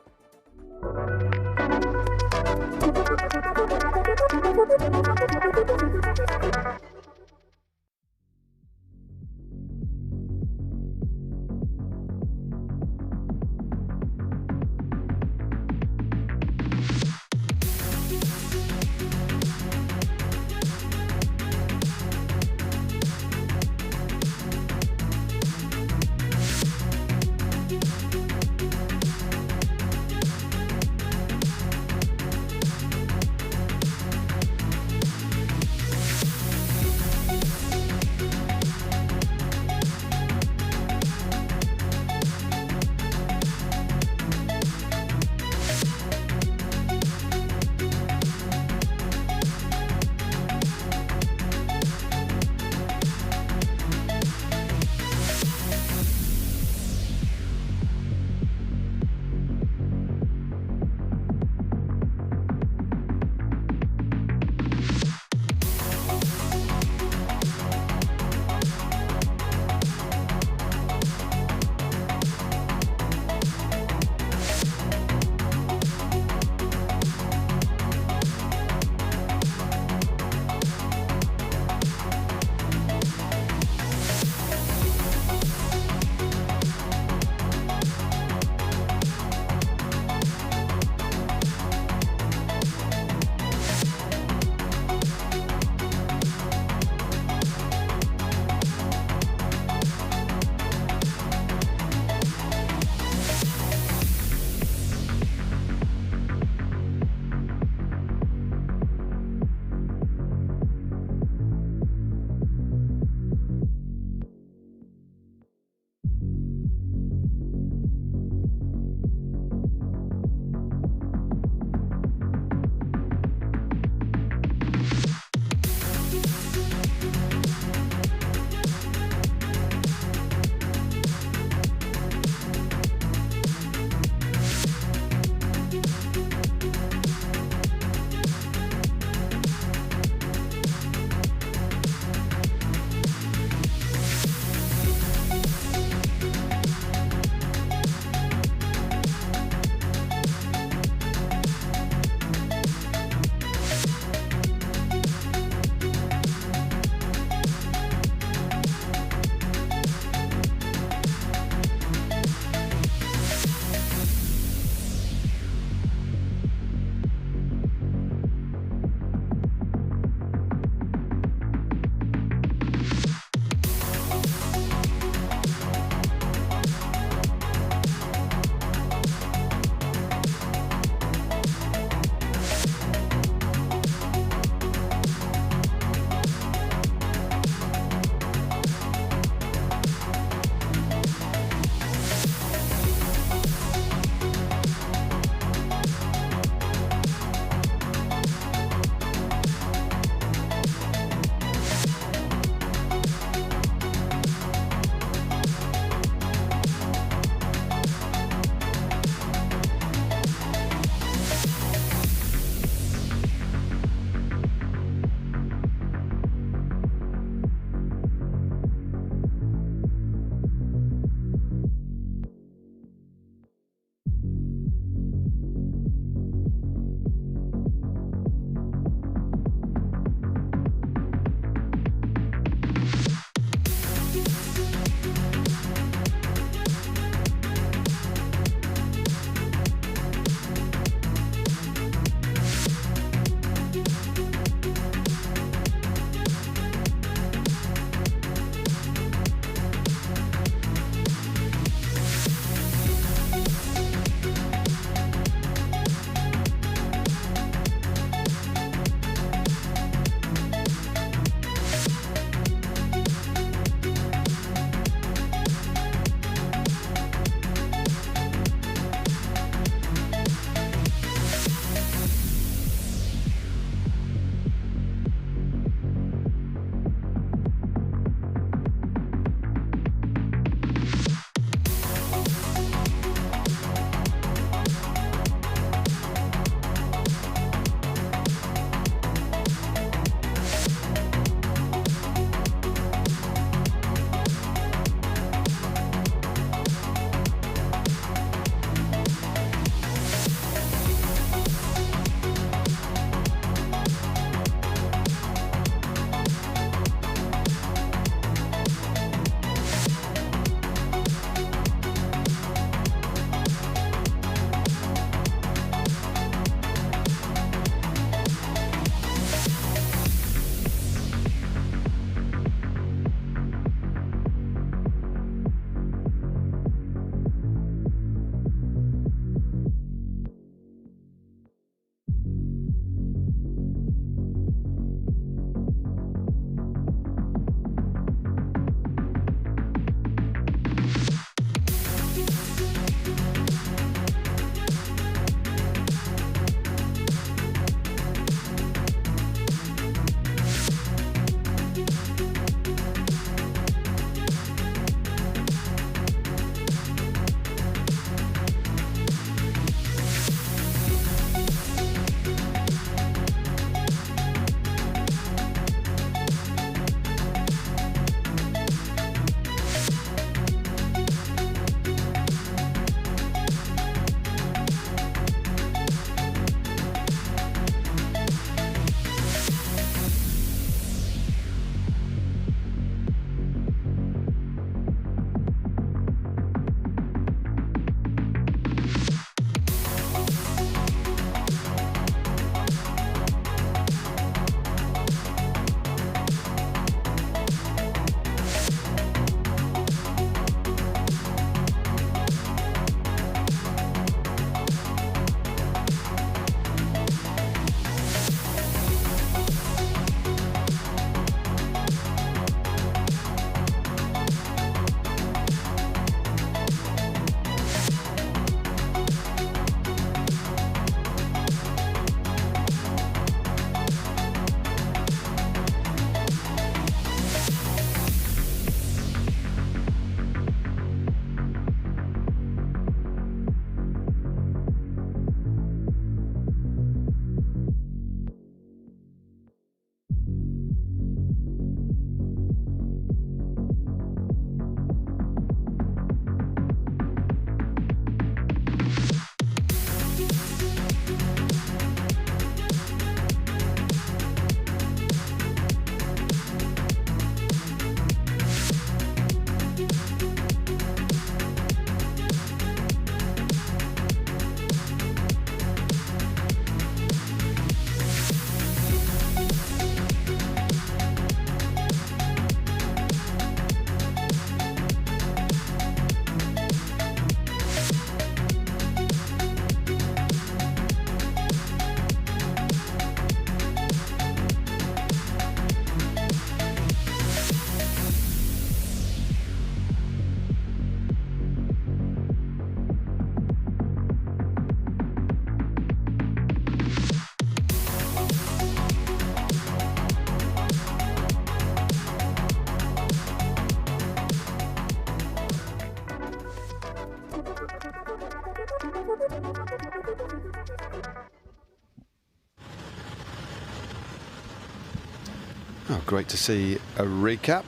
Oh, great to see a recap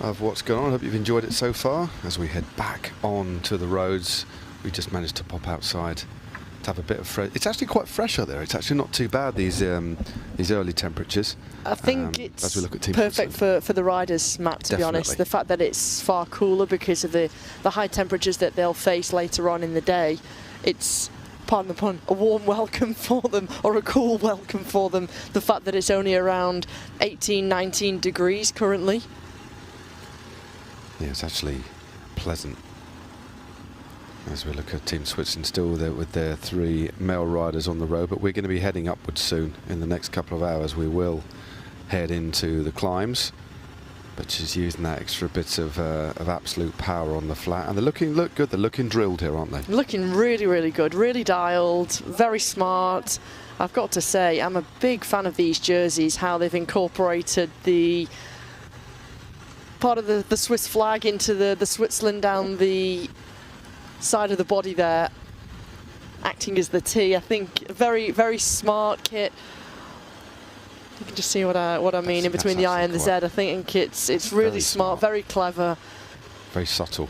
of what's going on. I hope you've enjoyed it so far. As we head back onto the roads, we just managed to pop outside to have a bit of fresh. It's actually quite fresh out there. It's actually not too bad, these early temperatures. I think it's as we look at Team perfect Switzerland. for the riders, Matt, to be honest. Definitely. The fact that it's far cooler because of the high temperatures that they'll face later on in the day. It's, pardon the pun, a warm welcome for them, or a cool welcome for them. The fact that it's only around 18, 19 degrees currently. Yeah, it's actually pleasant. As we look at Team Switzerland still there with their 3 male riders on the road, but we're going to be heading upwards soon. In the next couple of hours we will head into the climbs, but she's using that extra bit of absolute power on the flat, and look good. They're looking drilled here, aren't they? Looking really, really good, really dialed, very smart. I've got to say, I'm a big fan of these jerseys, how they've incorporated the part of the Swiss flag into the Switzerland down the side of the body there, acting as the T. I think very, very smart kit. You can just see what I mean in between the I and the Z. I think it's really smart, very clever. Very subtle.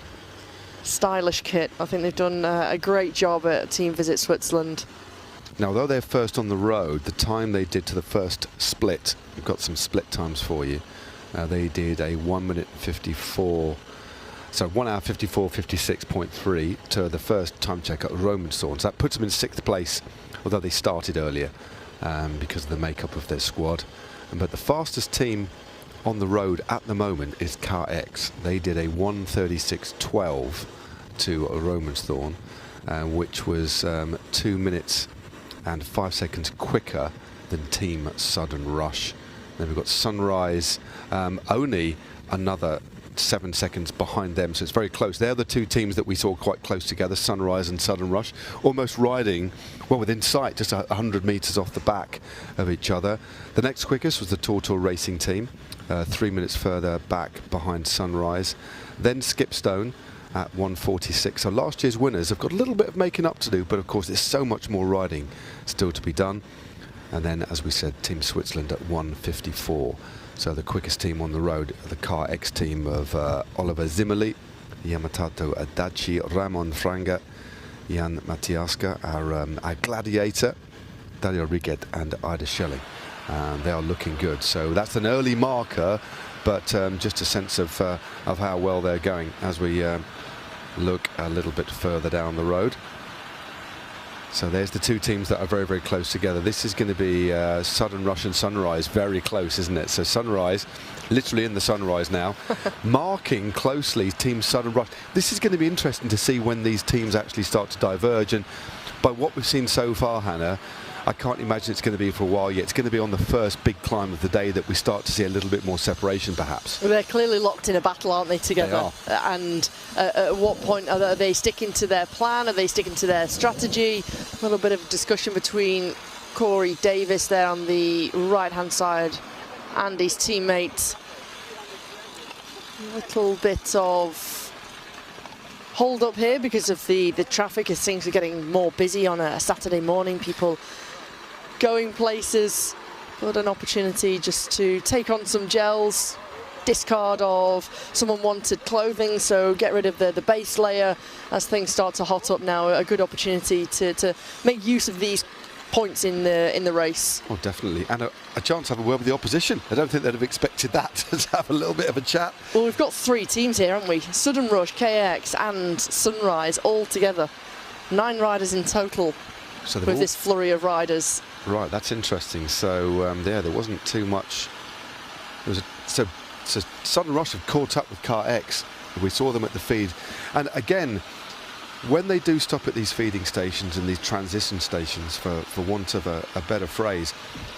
Stylish kit. I think they've done a great job at Team Visit Switzerland. Now, although they're first on the road, the time they did to the first split, we've got some split times for you. They did a 1 minute 54, so 1 hour 54, 56.3 to the first time check at Romanshorn. So that puts them in 6th place, although they started earlier because of the makeup of their squad. But the fastest team on the road at the moment is KX. They did a 1:36.12 to Romanshorn, which was 2 minutes and 5 seconds quicker than Team Sudden Rush. Then we've got Sunrise, only another 7 seconds behind them, so it's very close. They're the 2 teams that we saw quite close together, Sunrise and Sudden Rush, almost riding, well, within sight, just 100 metres off the back of each other. The next quickest was the TORTOUR racing team, 3 minutes further back behind Sunrise. Then Skipstone at 1:46. So last year's winners have got a little bit of making up to do, but of course there's so much more riding still to be done. And then, as we said, Team Switzerland at 1:54. So the quickest team on the road, the KX team of Oliver Zimmerli, Yamatato Adachi, Ramon Franga, Jan Matiaska, our gladiator, Dario Riget and Ida Schelling. They are looking good. So that's an early marker, but just a sense of how well they're going as we look a little bit further down the road. So there's the 2 teams that are very, very close together. This is going to be Sudden Rush and Sunrise, very close, isn't it? So Sunrise, literally in the sunrise now, marking closely Team Sudden Rush. This is going to be interesting to see when these teams actually start to diverge. And by what we've seen so far, Hannah, I can't imagine it's going to be for a while yet. It's going to be on the first big climb of the day that we start to see a little bit more separation, perhaps. They're clearly locked in a battle, aren't they, together? They are. And at what point are they sticking to their plan? Are they sticking to their strategy? A little bit of discussion between Corey Davis there on the right-hand side and his teammate. A little bit of hold up here because of the traffic. As things are getting more busy on a Saturday morning, people going places, but an opportunity just to take on some gels, discard of some unwanted clothing, so get rid of the base layer as things start to hot up now. A good opportunity to make use of these points in the race. Oh, definitely, and a chance to have a word with the opposition. I don't think they'd have expected that, to have a little bit of a chat. Well, we've got 3 teams here, haven't we? Sudden Rush, KX and Sunrise all together. 9 riders in total So with this flurry of riders. Right, that's interesting. So yeah, there wasn't too much. So Sudden Rush have caught up with KX. We saw them at the feed, and again, when they do stop at these feeding stations and these transition stations, for want of a better phrase,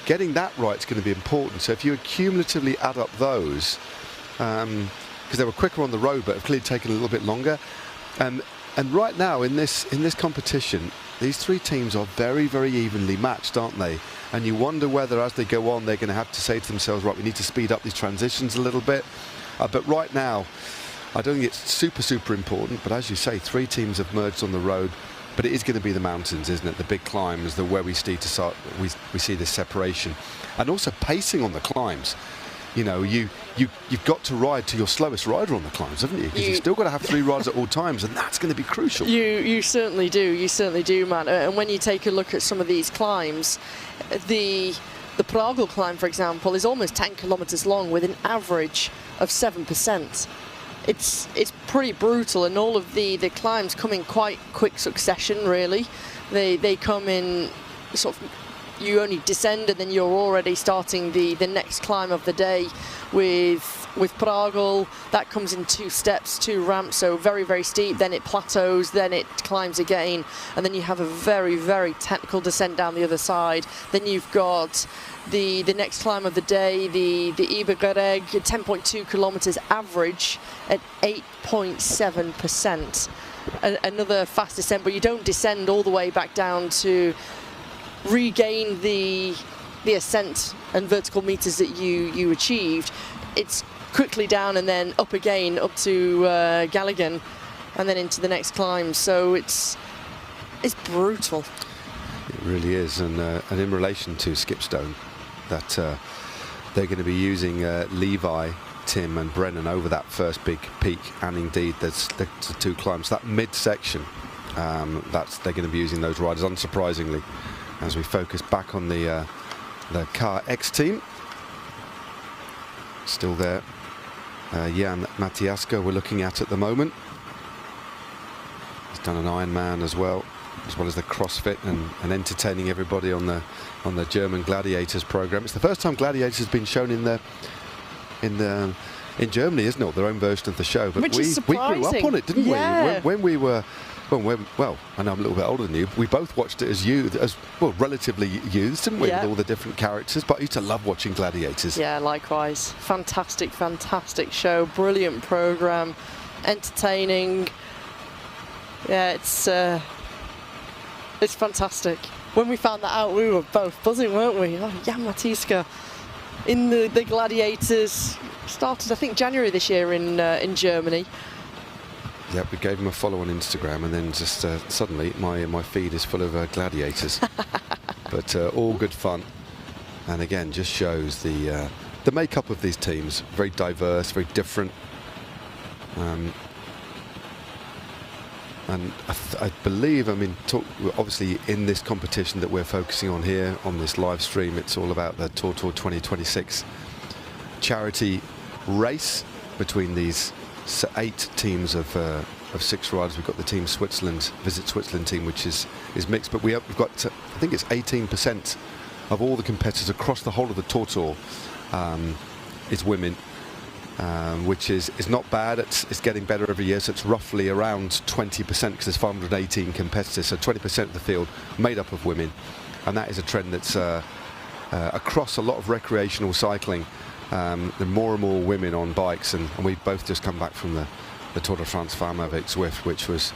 getting that right is going to be important. So if you cumulatively add up those, because they were quicker on the road but have clearly taken a little bit longer, and right now in this competition, these 3 teams are very, very evenly matched, aren't they? And you wonder whether as they go on they're going to have to say to themselves, right, we need to speed up these transitions a little bit. But right now, I don't think it's super important, but as you say, 3 teams have merged on the road. but it is going to be the mountains, isn't it? The big climbs, where we see this separation, and also pacing on the climbs. You know, you've got to ride to your slowest rider on the climbs, haven't you? Because you've still got to have 3 riders at all times, and that's going to be crucial. You certainly do. You certainly do, Matt. And when you take a look at some of these climbs, the Prague climb, for example, is almost 10 kilometers long with an average of 7%. It's pretty brutal, and all of the climbs come in quite quick succession, really. They come in sort of, you only descend and then you're already starting the next climb of the day with Prague. That comes in 2 steps, 2 ramps, so very, very steep, then it plateaus, then it climbs again, and then you have a very, very technical descent down the other side. Then you've got the next climb of the day, the Ibergereg, 10.2 kilometers average at 8.7%. Another fast descent, but you don't descend all the way back down to regain the ascent and vertical meters that you achieved. It's quickly down and then up again, up to Galligan, and then into the next climb. So it's brutal. It really is, and in relation to Skipstone, that they're going to be using Levi, Tim and Brennan over that first big peak, and indeed there's the 2 climbs. That mid-section, they're going to be using those riders, unsurprisingly, as we focus back on the Car X team. Still there, Jan Matiaska we're looking at the moment. He's done an Ironman as well as the CrossFit, and entertaining everybody on the German Gladiators program. It's the first time Gladiators has been shown in Germany, isn't it? Their own version of the show. But we grew up on it, didn't we? When we were. Well, I know I'm a little bit older than you. We both watched it as relatively youths, didn't we? Yeah. With all the different characters. But I used to love watching Gladiators. Yeah, likewise. Fantastic, fantastic show. Brilliant program. Entertaining. Yeah, it's fantastic. When we found that out, we were both buzzing, weren't we? Oh, Jan Matiska in the Gladiators. Started, I think, January this year in Germany. Yep, we gave him a follow on Instagram, and then just suddenly my feed is full of Gladiators. But all good fun, and again just shows the makeup of these teams. Very diverse, very different, and I believe, obviously in this competition that we're focusing on here on this live stream, it's all about the TORTOUR 2026 charity race between these 8 teams of 6 riders. We've got the Team Switzerland, Visit Switzerland team, which is mixed, but we've got, I think it's 18% of all the competitors across the whole of the TORTOUR is women, which is not bad. It's getting better every year, so it's roughly around 20%, because there's 518 competitors, so 20% of the field made up of women, and that is a trend that's across a lot of recreational cycling. There are more and more women on bikes, and we've both just come back from the Tour de France Femmes avec Zwift, which was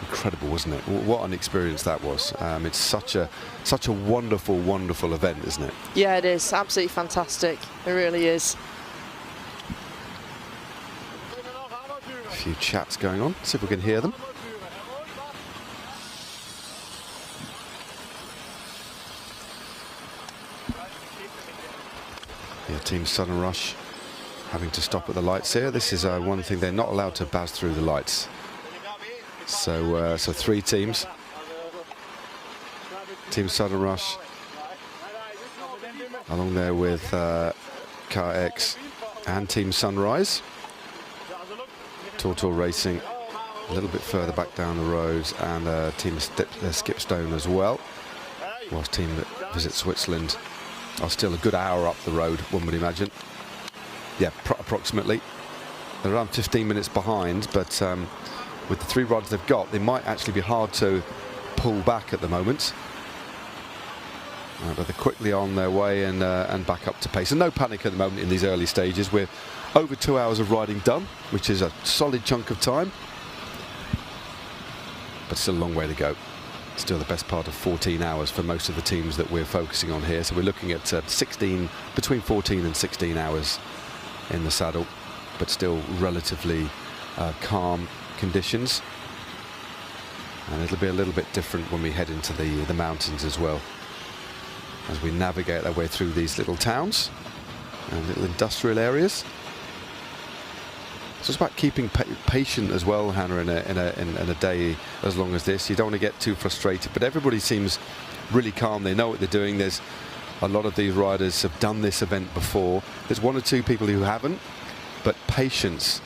incredible, wasn't it? What an experience that was. It's such a wonderful, wonderful event, isn't it? Yeah, it is. Absolutely fantastic. It really is. A few chats going on. See if we can hear them. Yeah, Team Southern Rush having to stop at the lights here. This is one thing, they're not allowed to buzz through the lights. So 3 teams. Team Southern Rush along there with Car X and Team Sunrise. TORTOUR Racing a little bit further back down the roads, and Team Skipstone as well. Whilst Team Visit Switzerland are still a good hour up the road, one would imagine. Yeah, approximately. They're around 15 minutes behind, but with the 3 riders they've got, they might actually be hard to pull back at the moment. But they're quickly on their way and back up to pace. And no panic at the moment in these early stages. We're over 2 hours of riding done, which is a solid chunk of time. But still a long way to go. Still the best part of 14 hours for most of the teams that we're focusing on here. So we're looking at between 14 and 16 hours in the saddle, but still relatively calm conditions. And it'll be a little bit different when we head into the mountains as well, as we navigate our way through these little towns and little industrial areas. So it's about keeping patient as well, Hannah, in a day as long as this. You don't want to get too frustrated, but everybody seems really calm. They know what they're doing. There's a lot of these riders have done this event before. There's one or two people who haven't, but patience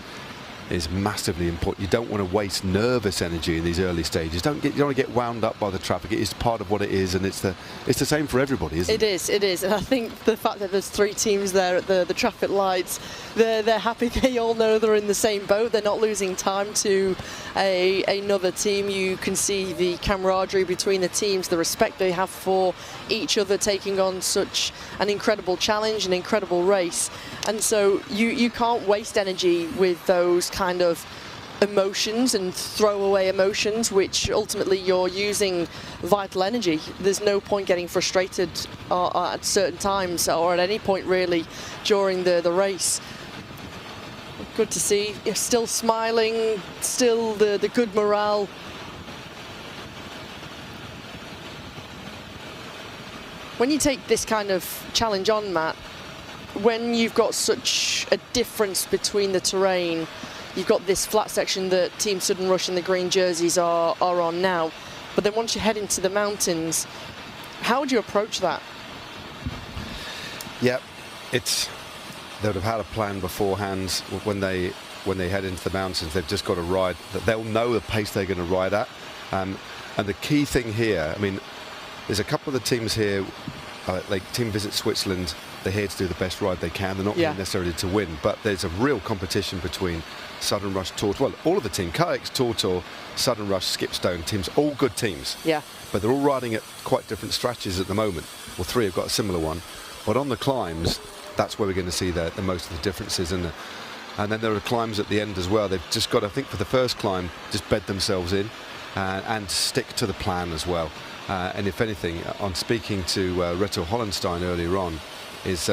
is massively important. You don't want to waste nervous energy in these early stages. You don't want to get wound up by the traffic. It is part of what it is, and it's the same for everybody, isn't it? It is, and I think the fact that there's 3 teams there at the traffic lights, they're happy. They all know they're in the same boat. They're not losing time to another team. You can see the camaraderie between the teams, the respect they have for each other, taking on such an incredible challenge, an incredible race. And so you can't waste energy with those kind of emotions and throwaway emotions, which ultimately you're using vital energy. There's no point getting frustrated at certain times or at any point really during the race. Good to see you're still smiling, still the good morale. When you take this kind of challenge on, Matt, when you've got such a difference between the terrain, you've got this flat section that Team Sudden Rush and the green jerseys are on now, but then once you head into the mountains, how would you approach that? Yep, they would have had a plan beforehand. When they head into the mountains, they've just got to ride. They'll know the pace they're going to ride at, and the key thing here, I mean, there's a couple of the teams here, like Team Visit Switzerland. They're here to do the best ride they can. They're not here necessarily to win, but there's a real competition between Sudden Rush, TORTOUR, well, all of the teams, Kayaks, TORTOUR, Sudden Rush, Skipstone teams, all good teams. Yeah. But they're all riding at quite different strategies at the moment. Well, 3 have got a similar one. But on the climbs, that's where we're going to see the most of the differences. And then there are climbs at the end as well. They've just got, I think, for the first climb, just bed themselves in and stick to the plan as well. And if anything, on speaking to Reto Hollenstein earlier on, is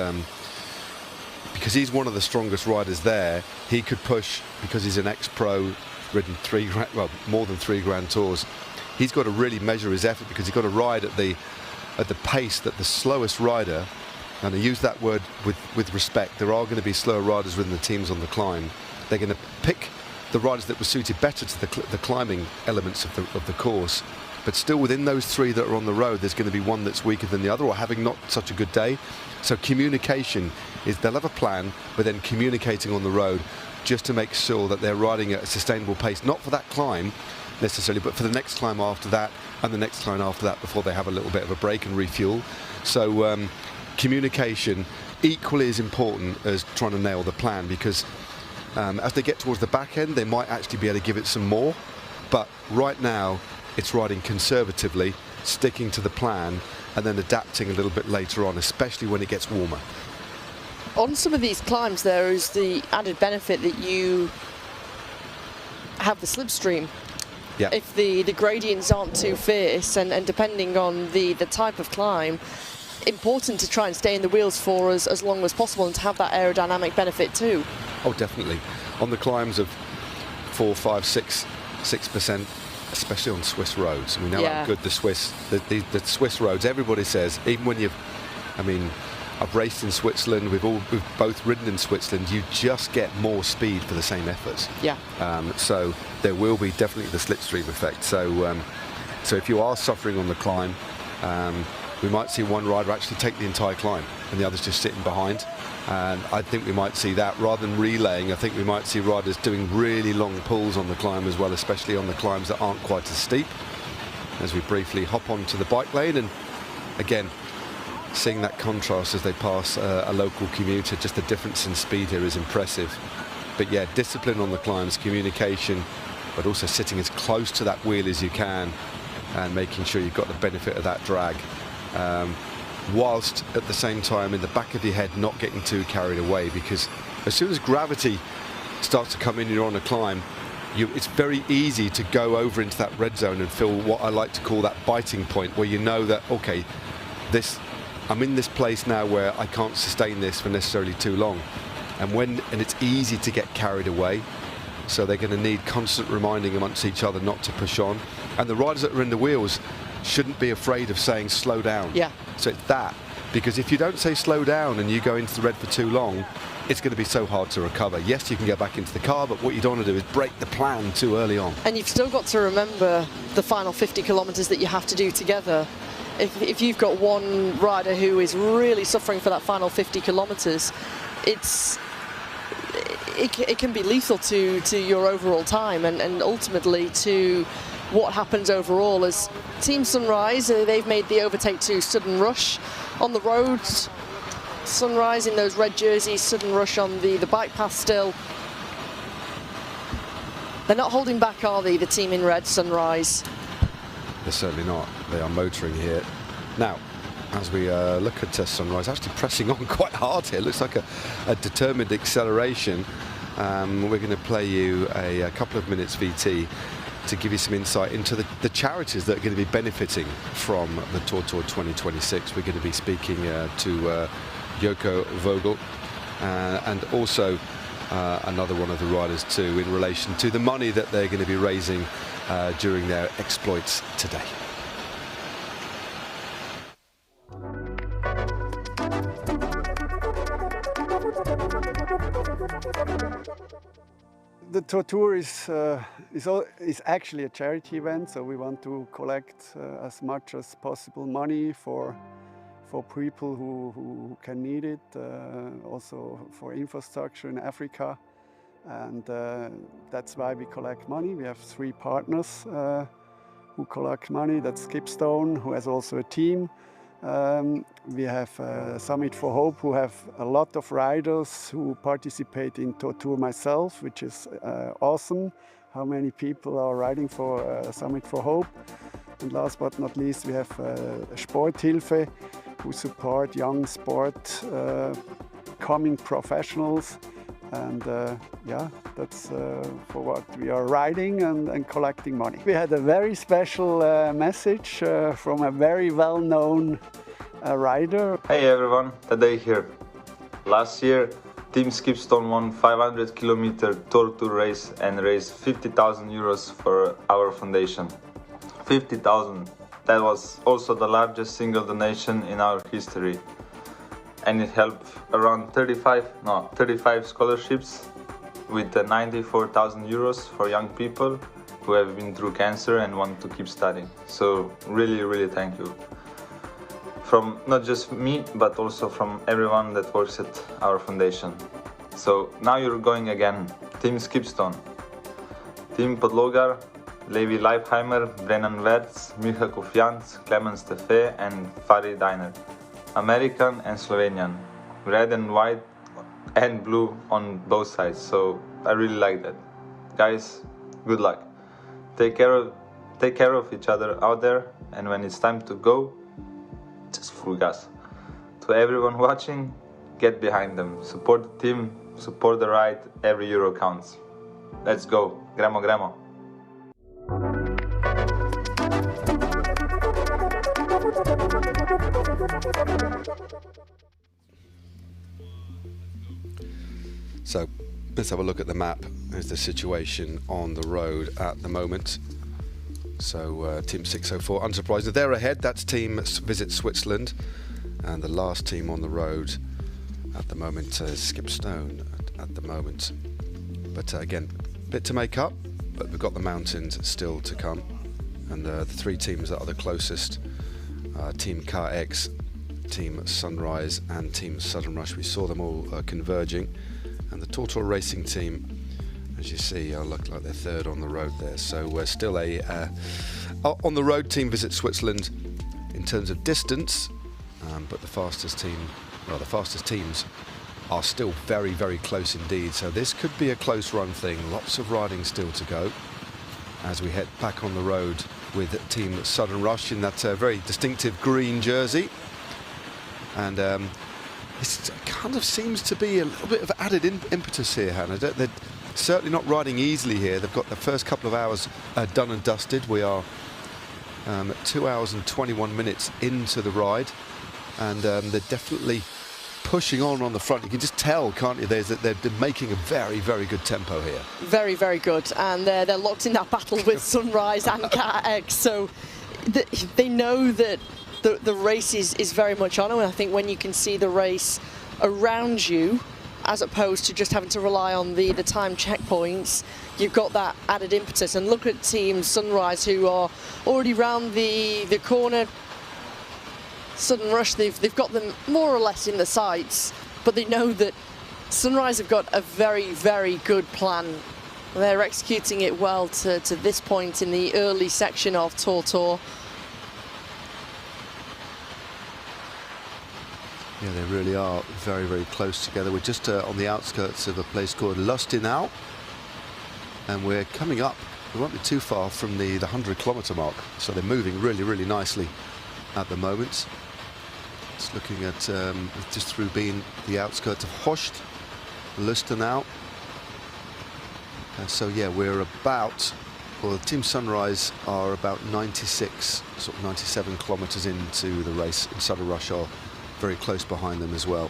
because he's one of the strongest riders there, he could push, because he's an ex-pro, ridden more than 3 Grand Tours. He's got to really measure his effort, because he's got to ride at the pace that the slowest rider, and I use that word with respect, there are going to be slower riders within the teams on the climb. They're going to pick the riders that were suited better to the climbing elements of the course, but still within those 3 that are on the road, there's going to be one that's weaker than the other, or having not such a good day. So communication is, they'll have a plan, but then communicating on the road just to make sure that they're riding at a sustainable pace, not for that climb necessarily, but for the next climb after that and the next climb after that, before they have a little bit of a break and refuel. So communication equally as important as trying to nail the plan, because as they get towards the back end, they might actually be able to give it some more. But right now, it's riding conservatively, sticking to the plan, and then adapting a little bit later on, especially when it gets warmer. On some of these climbs, there is the added benefit that you have the slipstream. Yeah. If the gradients aren't too fierce, and depending on the type of climb, important to try and stay in the wheels for as long as possible, and to have that aerodynamic benefit too. Oh, definitely. On the climbs of 4, 5, 6%, especially on Swiss roads. We know how good the Swiss roads, everybody says, even when I've raced in Switzerland, we've both ridden in Switzerland, you just get more speed for the same effort. Yeah. So there will be definitely the slipstream effect. So if you are suffering on the climb, we might see one rider actually take the entire climb and the others just sitting behind. And I think we might see that rather than relaying. I think we might see riders doing really long pulls on the climb as well, especially on the climbs that aren't quite as steep. As we briefly hop onto the bike lane, and again, seeing that contrast as they pass a local commuter, just the difference in speed here is impressive. But yeah, discipline on the climbs, communication, but also sitting as close to that wheel as you can and making sure you've got the benefit of that drag. Whilst at the same time in the back of your head not getting too carried away, because as soon as gravity starts to come in and you're on a climb, it's very easy to go over into that red zone and feel what I like to call that biting point, where you know that, okay, I'm in this place now where I can't sustain this for necessarily too long. And it's easy to get carried away, so they're going to need constant reminding amongst each other not to push on. And the riders that are in the wheels shouldn't be afraid of saying slow down. Yeah. So it's that. Because if you don't say slow down and you go into the red for too long, it's going to be so hard to recover. Yes, you can get back into the car, but what you don't want to do is break the plan too early on. And you've still got to remember the final 50 kilometres that you have to do together. If you've got one rider who is really suffering for that final 50 kilometres, it can be lethal to your overall time and ultimately to what happens overall. As Team Sunrise, they've made the overtake to Sudden Rush on the road. Sunrise in those red jerseys, Sudden Rush on the bike path still. They're not holding back, are they, the team in red, Sunrise? They're certainly not. They are motoring here. Now, as we look at Sunrise, actually pressing on quite hard here. Looks like a determined acceleration. We're going to play you a couple of minutes VT to give you some insight into the charities that are going to be benefiting from the TORTOUR 2026. We're going to be speaking to Joko Vogel and also another one of the riders too, in relation to the money that they're going to be raising during their exploits today. The TORTOUR is actually a charity event, so we want to collect as much as possible money for people who can need it, also for infrastructure in Africa, and that's why we collect money. We have 3 partners who collect money. That's Skipstone, who has also a team. We have Summit for Hope, who have a lot of riders who participate in TORTOUR myself, which is awesome. How many people are riding for Summit for Hope? And last but not least, we have Sporthilfe, who support young sport coming professionals. And yeah, that's for what we are riding and collecting money. We had a very special message from a very well-known rider. Hey everyone, Tadej here. Last year, Team Skipstone won 500-kilometer TORTOUR race and raised 50,000 euros for our foundation. 50,000. That was also the largest single donation in our history. And it helped around 35 scholarships with 94,000 euros for young people who have been through cancer and want to keep studying. So really, really thank you. From not just me, but also from everyone that works at our foundation. So now you're going again. Team Skipstone, Team Podlogar, Levi Leipheimer, Brennan Wertz, Micha Kofiant, Clemens Tefe and Farid Diner. American and Slovenian, red and white and blue on both sides, so I really like that. Guys, good luck. Take care of each other out there, and when it's time to go, just full gas. To everyone watching, get behind them, support the team, support the ride, every euro counts. Let's go, gremo gremo. So let's have a look at the map. There's the situation on the road at the moment. So Team 604, unsurprisingly, they're ahead. That's Team Visit Switzerland. And the last team on the road at the moment is Skipstone at the moment. But again, a bit to make up, but we've got the mountains still to come. And the 3 teams that are the closest, Team KX, Team Sunrise and Team Sudden Rush. We saw them all converging. And the TORTOUR Racing team, as you see, look like they're 3rd on the road there. So we're still on the road Team Visit Switzerland in terms of distance, but the fastest teams are still very, very close indeed. So this could be a close run thing. Lots of riding still to go as we head back on the road with Team Sudden Rush in that very distinctive green jersey. And it kind of seems to be a little bit of added impetus here, Hannah. They're certainly not riding easily here. They've got the first couple of hours done and dusted. We are 2 hours and 21 minutes into the ride, and they're definitely pushing on the front. You can just tell, can't you? They're making a very, very good tempo here. Very, very good. And they're locked in that battle with Sunrise and Cat X. So they know that the race is very much on. And I think when you can see the race around you, as opposed to just having to rely on the time checkpoints, you've got that added impetus. And look at Team Sunrise, who are already round the corner. Sudden Rush, they've got them more or less in the sights, but they know that Sunrise have got a very, very good plan. They're executing it well to this point in the early section of TORTOUR. Yeah, they really are very, very close together. We're just on the outskirts of a place called Lustenau, and we're coming up. We won't be too far from the 100-kilometer mark, so they're moving really, really nicely at the moment. Just looking at just through being the outskirts of Host, Lustenau. So yeah, we're about, well, Team Sunrise are about 96, sort of 97 kilometers into the race, and Sudden Rush are very close behind them as well,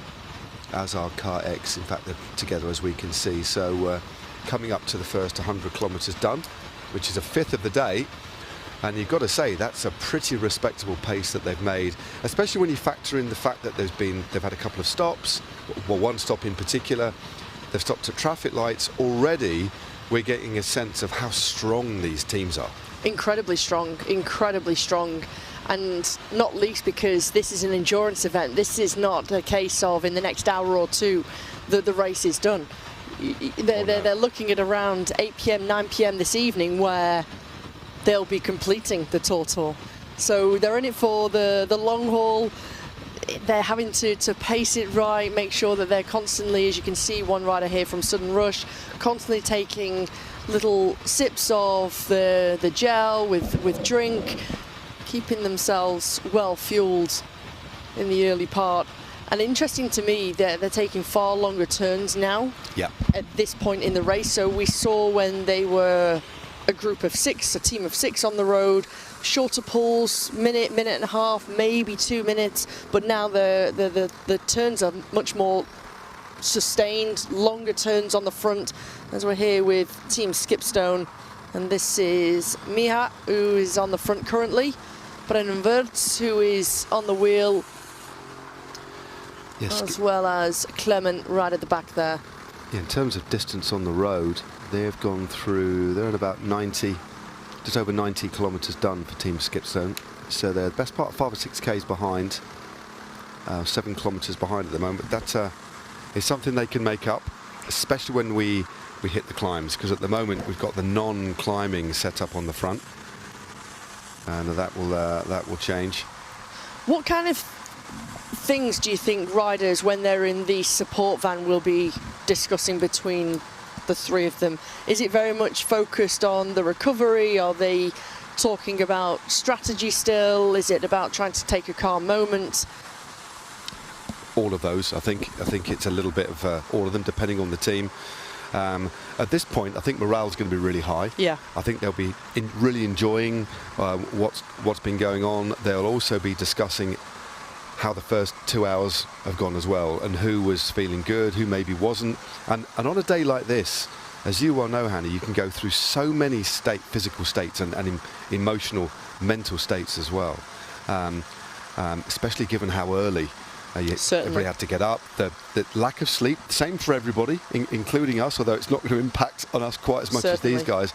as are Car X. In fact, they're together, as we can see. So coming up to the first 100 kilometers done, which is a fifth of the day. And you've got to say that's a pretty respectable pace that they've made, especially when you factor in the fact that they've had a couple of stops, well, one stop in particular. They've stopped at traffic lights. Already we're getting a sense of how strong these teams are. Incredibly strong, and not least because this is an endurance event. This is not a case of in the next hour or two that the race is done. They're looking at around 8 p.m, 9 p.m. this evening where they'll be completing the TORTOUR. So they're in it for the long haul. They're having to pace it right, make sure that they're constantly, as you can see, one rider here from Sudden Rush, constantly taking little sips of the gel with drink, keeping themselves well fueled in the early part. And interesting to me, they're taking far longer turns now at this point in the race. So we saw when they were a group of six, a team of six on the road, shorter pulls, minute and a half, maybe 2 minutes, but now the turns are much more sustained, longer turns on the front, as we're here with Team Skipstone. And this is Miha, who is on the front currently, Brennan Wirtz, who is on the wheel, as well as Clement right at the back there. Yeah, in terms of distance on the road, they've gone through, they're at about 90, just over 90 kilometres done for Team Skipstone. So they're the best part 5 or 6 Ks behind, 7 kilometres behind at the moment. That is something they can make up, especially when we hit the climbs, because at the moment we've got the non-climbing set up on the front, and that will change. What kind of things do you think riders, when they're in the support van, will be discussing between the three of them? Is it very much focused on the recovery? Are they talking about strategy still? Is it about trying to take a calm moment? All of those. I think it's a little bit of all of them, depending on the team. At this point, I think morale's going to be really high. Yeah. I think they'll be really enjoying what's been going on. They'll also be discussing how the first 2 hours have gone as well, and who was feeling good, who maybe wasn't. And on a day like this, as you well know, Hannah, you can go through so many physical states and emotional, mental states as well. Especially given how early everybody had to get up. The lack of sleep, same for everybody, including us, although it's not going to impact on us quite as much as these guys.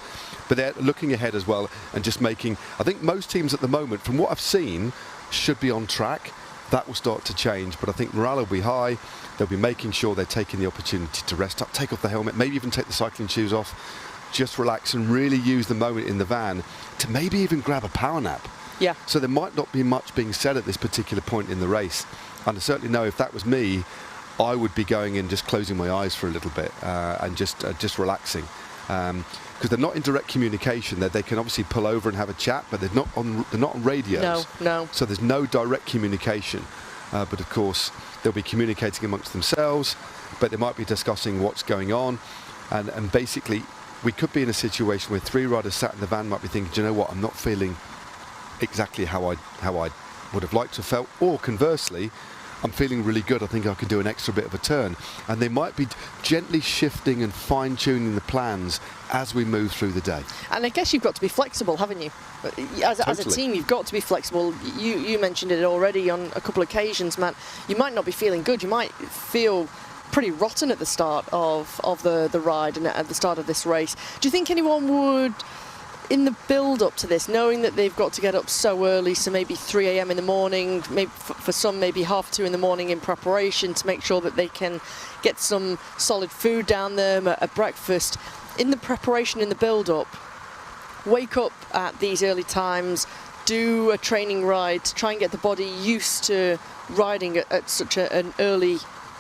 But they're looking ahead as well and just making, I think most teams at the moment, from what I've seen, should be on track. That will start to change, but I think morale will be high. They'll be making sure they're taking the opportunity to rest up, take off the helmet, maybe even take the cycling shoes off, just relax and really use the moment in the van to maybe even grab a power nap. Yeah. So there might not be much being said at this particular point in the race. And I certainly know if that was me, I would be going in just closing my eyes for a little bit and just relaxing. Because they're not in direct communication. They can obviously pull over and have a chat, but they're not on radios. No. So there's no direct communication. But of course, they'll be communicating amongst themselves, but they might be discussing what's going on. And basically, we could be in a situation where 3 riders sat in the van might be thinking, do you know what, I'm not feeling exactly how I would have liked to have felt. Or conversely, I'm feeling really good, I think I can do an extra bit of a turn. And they might be gently shifting and fine-tuning the plans as we move through the day. And I guess you've got to be flexible, haven't you? As a team, you've got to be flexible. You mentioned it already on a couple of occasions, Matt. You might not be feeling good. You might feel pretty rotten at the start of the ride and at the start of this race. Do you think anyone would, in the build-up to this, knowing that they've got to get up so early, so maybe 3 a.m. in the morning, maybe for some maybe 2:30 in the morning in preparation to make sure that they can get some solid food down there at breakfast, in the preparation, in the build-up, wake up at these early times, do a training ride to try and get the body used to riding at such an early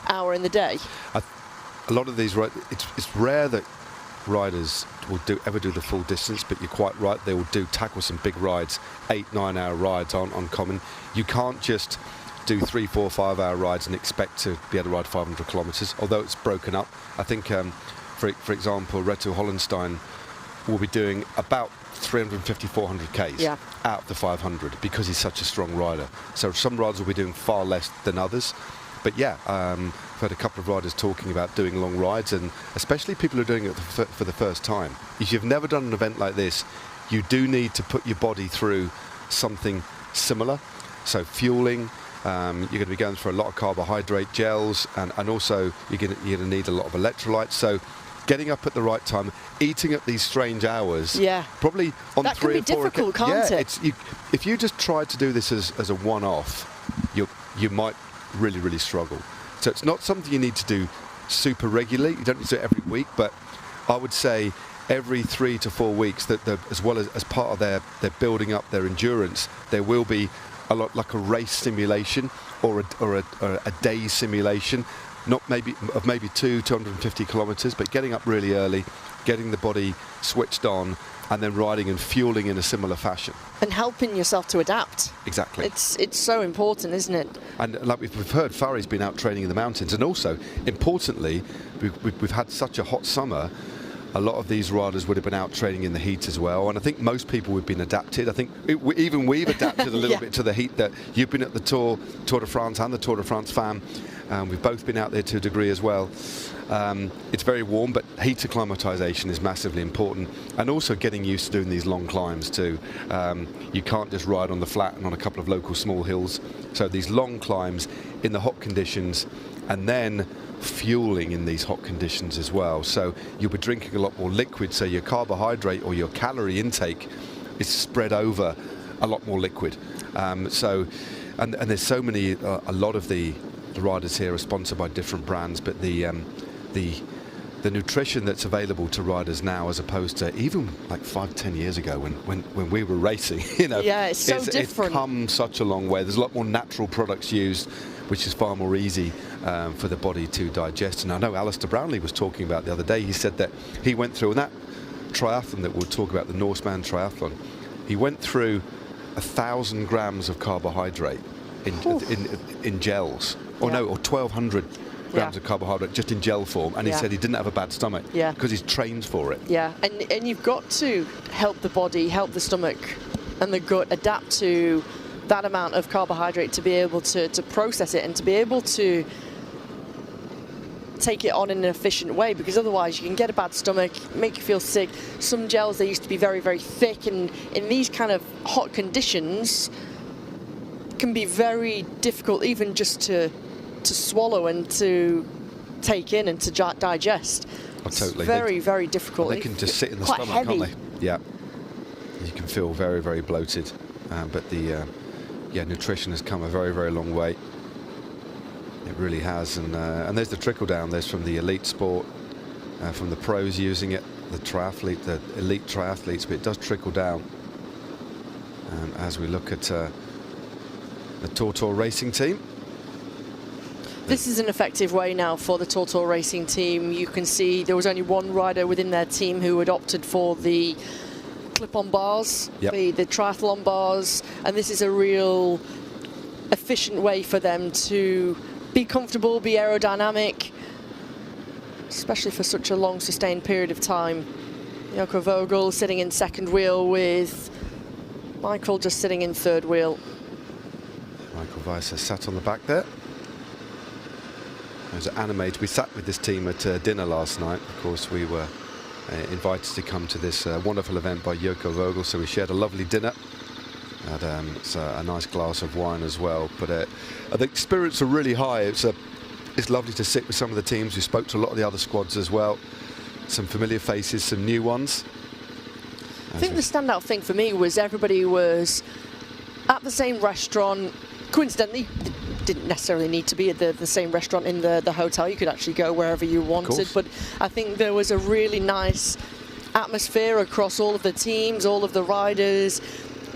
hour in the day? A lot of these, it's rare that riders will ever do the full distance, but you're quite right, they will tackle some big rides. 8-9 hour rides aren't uncommon. You can't just do 3, 4, 5 hour rides and expect to be able to ride 500 kilometers, although it's broken up. I think for example, Reto Hollenstein will be doing about 350, 400 Ks out of the 500 because he's such a strong rider. So some riders will be doing far less than others. But yeah, I've heard a couple of riders talking about doing long rides, and especially people who are doing it for the first time. If you've never done an event like this, you do need to put your body through something similar. So fueling, you're going to be going for a lot of carbohydrate gels, and also you're going to need a lot of electrolytes. So getting up at the right time, eating at these strange hours, probably on that 3 or 4 can be difficult, can't it? If you just tried to do this as a one-off, you might really struggle. So it's not something you need to do super regularly. You don't need to do it every week, but I would say every 3 to 4 weeks, that as well as part of their building up their endurance, there will be a lot like a race simulation or a day simulation, not maybe 250 kilometers, but getting up really early, getting the body switched on, and then riding and fueling in a similar fashion. And helping yourself to adapt. Exactly. It's so important, isn't it? And like we've heard, Fari's been out training in the mountains, and also, importantly, we've had such a hot summer, a lot of these riders would have been out training in the heat as well, and I think most people have been adapted. I think even we've adapted a little bit to the heat. That you've been at the Tour de France and the Tour de France Femme. We've both been out there to a degree as well. It's very warm, but heat acclimatization is massively important, and also getting used to doing these long climbs too. You can't just ride on the flat and on a couple of local small hills. So these long climbs in the hot conditions, and then fueling in these hot conditions as well. So you'll be drinking a lot more liquid, so your carbohydrate or your calorie intake is spread over a lot more liquid. And there's so many, a lot of the riders here are sponsored by different brands, but the nutrition that's available to riders now, as opposed to even like 5-10 years ago when we were racing, it's so different. It's come such a long way. There's a lot more natural products used, which is far more easy for the body to digest. And I know Alistair Brownlee was talking about the other day, he said that he went through, and that triathlon that we'll talk about, the Norseman triathlon, he went through 1,000 grams of carbohydrate in gels, or 1,200 grams of carbohydrate just in gel form, and he said he didn't have a bad stomach because he's trained for it. And you've got to help the body, help the stomach and the gut adapt to that amount of carbohydrate to be able to process it and to be able to take it on in an efficient way, because otherwise you can get a bad stomach, make you feel sick. Some gels, they used to be very, very thick, and in these kind of hot conditions can be very difficult even just to swallow and to take in and to digest. Totally. Very, very difficult. They can just sit in the quite stomach, heavy. can't they? Yeah. You can feel very, very bloated. But the nutrition has come a very, very long way. It really has. And there's the trickle down. There's from the elite sport, from the pros using it, the elite triathletes, but it does trickle down. As we look at the TORTOUR racing team. This is an effective way now for the TORTOUR racing team. You can see there was only one rider within their team who had opted for the clip-on bars, the triathlon bars, and this is a real efficient way for them to be comfortable, be aerodynamic, especially for such a long sustained period of time. Joko Vogel sitting in second wheel with Michael just sitting in third wheel. Michael Weiser sat on the back there. It was animated. We sat with this team at dinner last night. Of course, we were invited to come to this wonderful event by Joko Vogel, so we shared a lovely dinner. Had a nice glass of wine as well. But I think spirits are really high. It's lovely to sit with some of the teams. We spoke to a lot of the other squads as well. Some familiar faces, some new ones. I think the standout thing for me was everybody was at the same restaurant. Coincidentally, didn't necessarily need to be at the same restaurant in the hotel. You could actually go wherever you wanted. But I think there was a really nice atmosphere across all of the teams, all of the riders,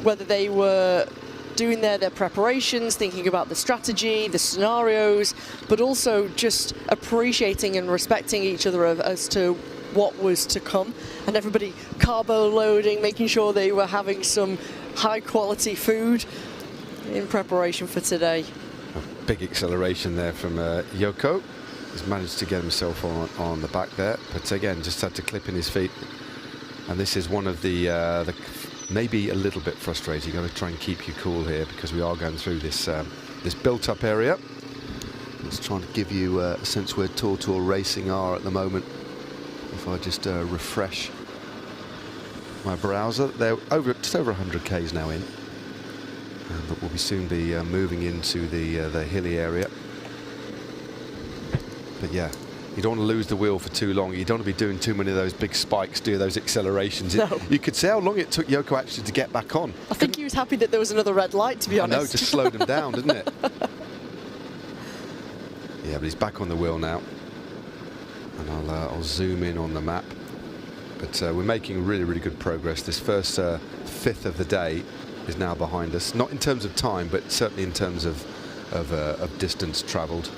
whether they were doing their preparations, thinking about the strategy, the scenarios, but also just appreciating and respecting each other as to what was to come. And everybody carbo loading, making sure they were having some high quality food in preparation for today. A big acceleration there from Joko. He's managed to get himself on the back there, but again, just had to clip in his feet. And this is one of the maybe a little bit frustrating. You've got to try and keep you cool here because we are going through this this built-up area. Let's try and give you a sense where TORTOUR Racing are at the moment. If I just refresh my browser, they're just over 100 k's now in, but we'll soon be moving into the hilly area. But yeah, you don't want to lose the wheel for too long. You don't want to be doing too many of those big spikes, do those accelerations. No. You could see how long it took Joko actually to get back on. I think he was happy that there was another red light, to be honest. I know, just slowed him down, didn't it? Yeah, but he's back on the wheel now. And I'll zoom in on the map. But we're making really, really good progress. This first fifth of the day is now behind us. Not in terms of time, but certainly in terms of distance travelled.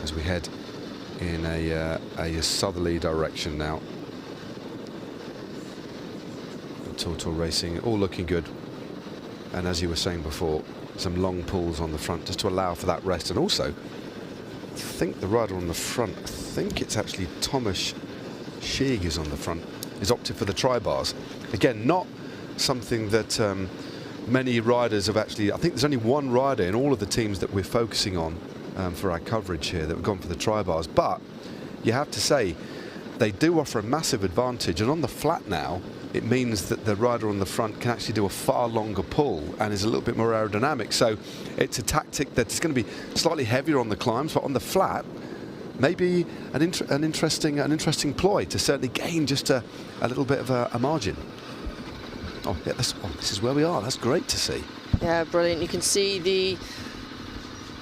As we head in a southerly direction now. TORTOUR Racing, all looking good. And as you were saying before, some long pulls on the front just to allow for that rest. And also, I think the rider on the front, I think it's actually Thomas Schieg is on the front, is opted for the tri-bars. Again, not something that many riders have actually, I think there's only one rider in all of the teams that we're focusing on for our coverage here that have gone for the tri-bars. But you have to say, they do offer a massive advantage. And on the flat now, it means that the rider on the front can actually do a far longer pull and is a little bit more aerodynamic. So it's a tactic that's going to be slightly heavier on the climbs, but on the flat, maybe an interesting ploy to certainly gain just a little bit of a margin. Oh, yeah, this is where we are. That's great to see. Yeah, brilliant. You can see the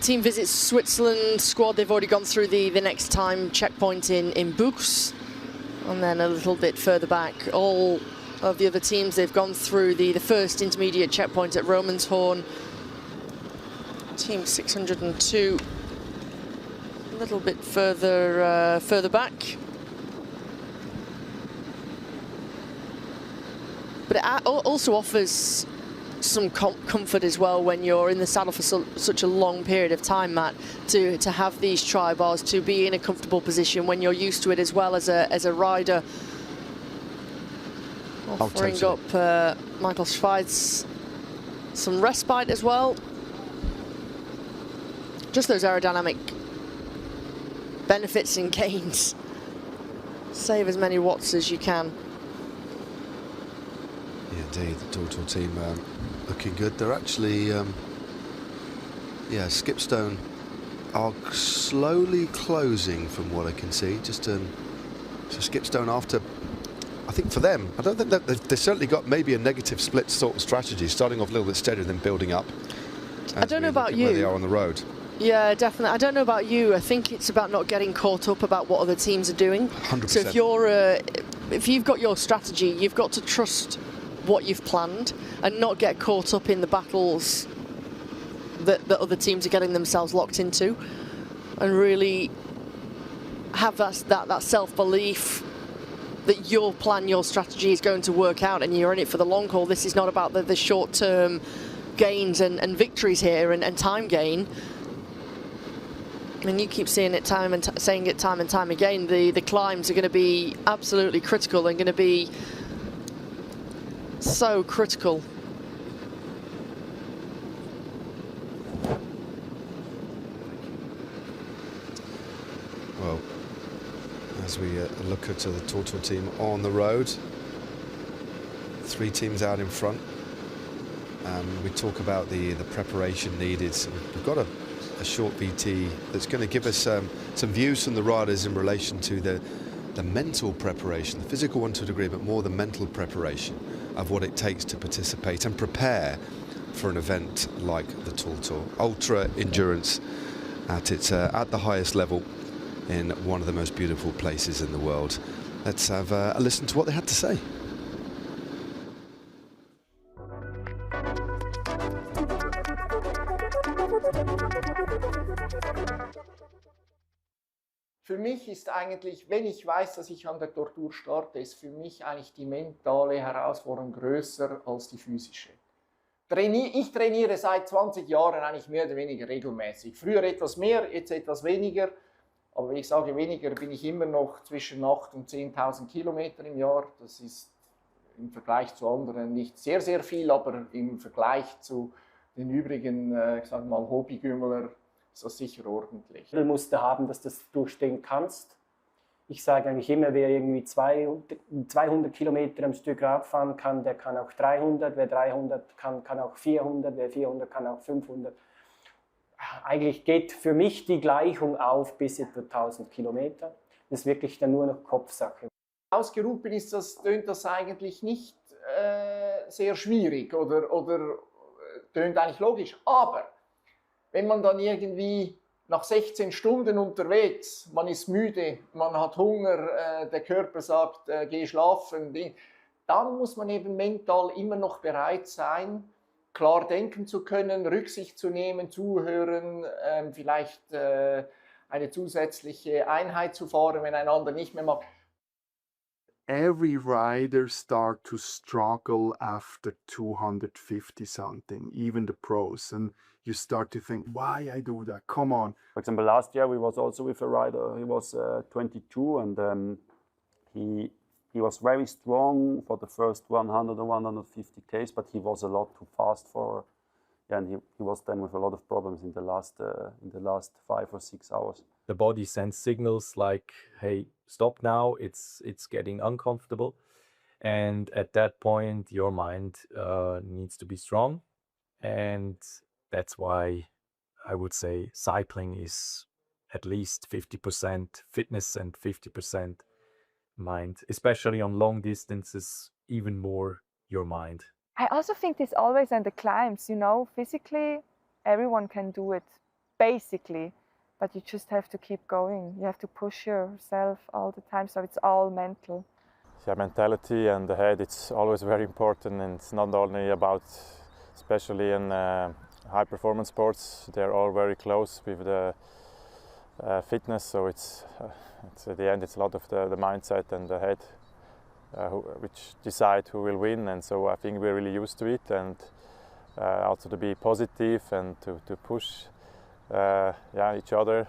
Team Visit Switzerland squad. They've already gone through the next time checkpoint in Buchs. And then a little bit further back, all of the other teams, they've gone through the first intermediate checkpoint at Romanshorn. Team 602, a little bit further back. But it also offers some comfort as well when you're in the saddle for such a long period of time, Matt, to have these tri-bars, to be in a comfortable position when you're used to it as well as a rider. Offering up Michael Schweitz some respite as well. Just those aerodynamic benefits and gains. Save as many watts as you can. Yeah, indeed, the TORTOUR team looking good. They're actually, yeah, Skipstone are slowly closing from what I can see. Just so Skipstone after, I think for them, I don't think that they've certainly got maybe a negative split sort of strategy, starting off a little bit steadier than building up. I don't know about you. Where they are on the road. Yeah, definitely. I don't know about you. I think it's about not getting caught up about what other teams are doing. 100%. So if you've got your strategy, you've got to trust what you've planned and not get caught up in the battles that other teams are getting themselves locked into, and really have that self-belief that your plan, your strategy is going to work out and you're in it for the long haul. This is not about the short-term gains and victories here and time gain. And you keep saying it time and time again, the climbs are going to be absolutely critical and going to be so critical. as we look at the TORTOUR team on the road. 3 teams out in front. We talk about the preparation needed. So we've got a short VT that's going to give us some views from the riders in relation to the mental preparation, the physical one to a degree, but more the mental preparation of what it takes to participate and prepare for an event like the TORTOUR. Ultra endurance at the highest level in one of the most beautiful places in the world. Let's have a listen to what they had to say. Für mich ist eigentlich, wenn ich weiß, dass ich an der Tortur starte, ist für mich eigentlich die mentale Herausforderung größer als die physische. Ich trainiere seit 20 Jahren eigentlich mehr oder weniger regelmäßig. Früher etwas mehr, jetzt etwas weniger. Aber wenn ich sage weniger, bin ich immer noch zwischen 8.000 und 10.000 Kilometer im Jahr. Das ist im Vergleich zu anderen nicht sehr, sehr viel, aber im Vergleich zu den übrigen, ich sage mal, Hobbygümmler ist das sicher ordentlich. Du musst haben, dass du das durchstehen kannst. Ich sage eigentlich immer, wer irgendwie 200 Kilometer am Stück Rad fahren kann, der kann auch 300. Wer 300 kann, kann auch 400. Wer 400 kann auch 500. Eigentlich geht für mich die Gleichung auf bis etwa 1000 Kilometer. Das ist wirklich dann nur noch Kopfsache. Ausgeruht bin, tönt das eigentlich nicht sehr schwierig oder tönt eigentlich logisch. Aber wenn man dann irgendwie nach 16 Stunden unterwegs, man ist müde, man hat Hunger, der Körper sagt, geh schlafen, dann muss man eben mental immer noch bereit sein, klar denken zu können, Rücksicht zu nehmen, zuhören, vielleicht eine zusätzliche Einheit zu fahren, wenn ein anderer nicht mehr mag. Every rider start to struggle after 250 something, even the pros, and you start to think, why I do that? Come on. For example, last year we was also with a rider. He was 22, and he was very strong for the first 100 or 150 Ks, but he was a lot too fast for. Yeah, and he was then with a lot of problems in the last 5 or 6 hours. The body sends signals like, hey, stop now, it's getting uncomfortable. And at that point, your mind needs to be strong. And that's why I would say cycling is at least 50% fitness and 50% mind, especially on long distances, even more your mind. I also think this always on the climbs, you know, physically everyone can do it, basically, but you just have to keep going. You have to push yourself all the time, so it's all mental. Yeah, mentality and the head, it's always very important, and it's not only about, especially in high performance sports, they're all very close with the fitness, so it's at the end it's a lot of the mindset and the head which decide who will win, and so I think we're really used to it, and also to be positive and to push each other.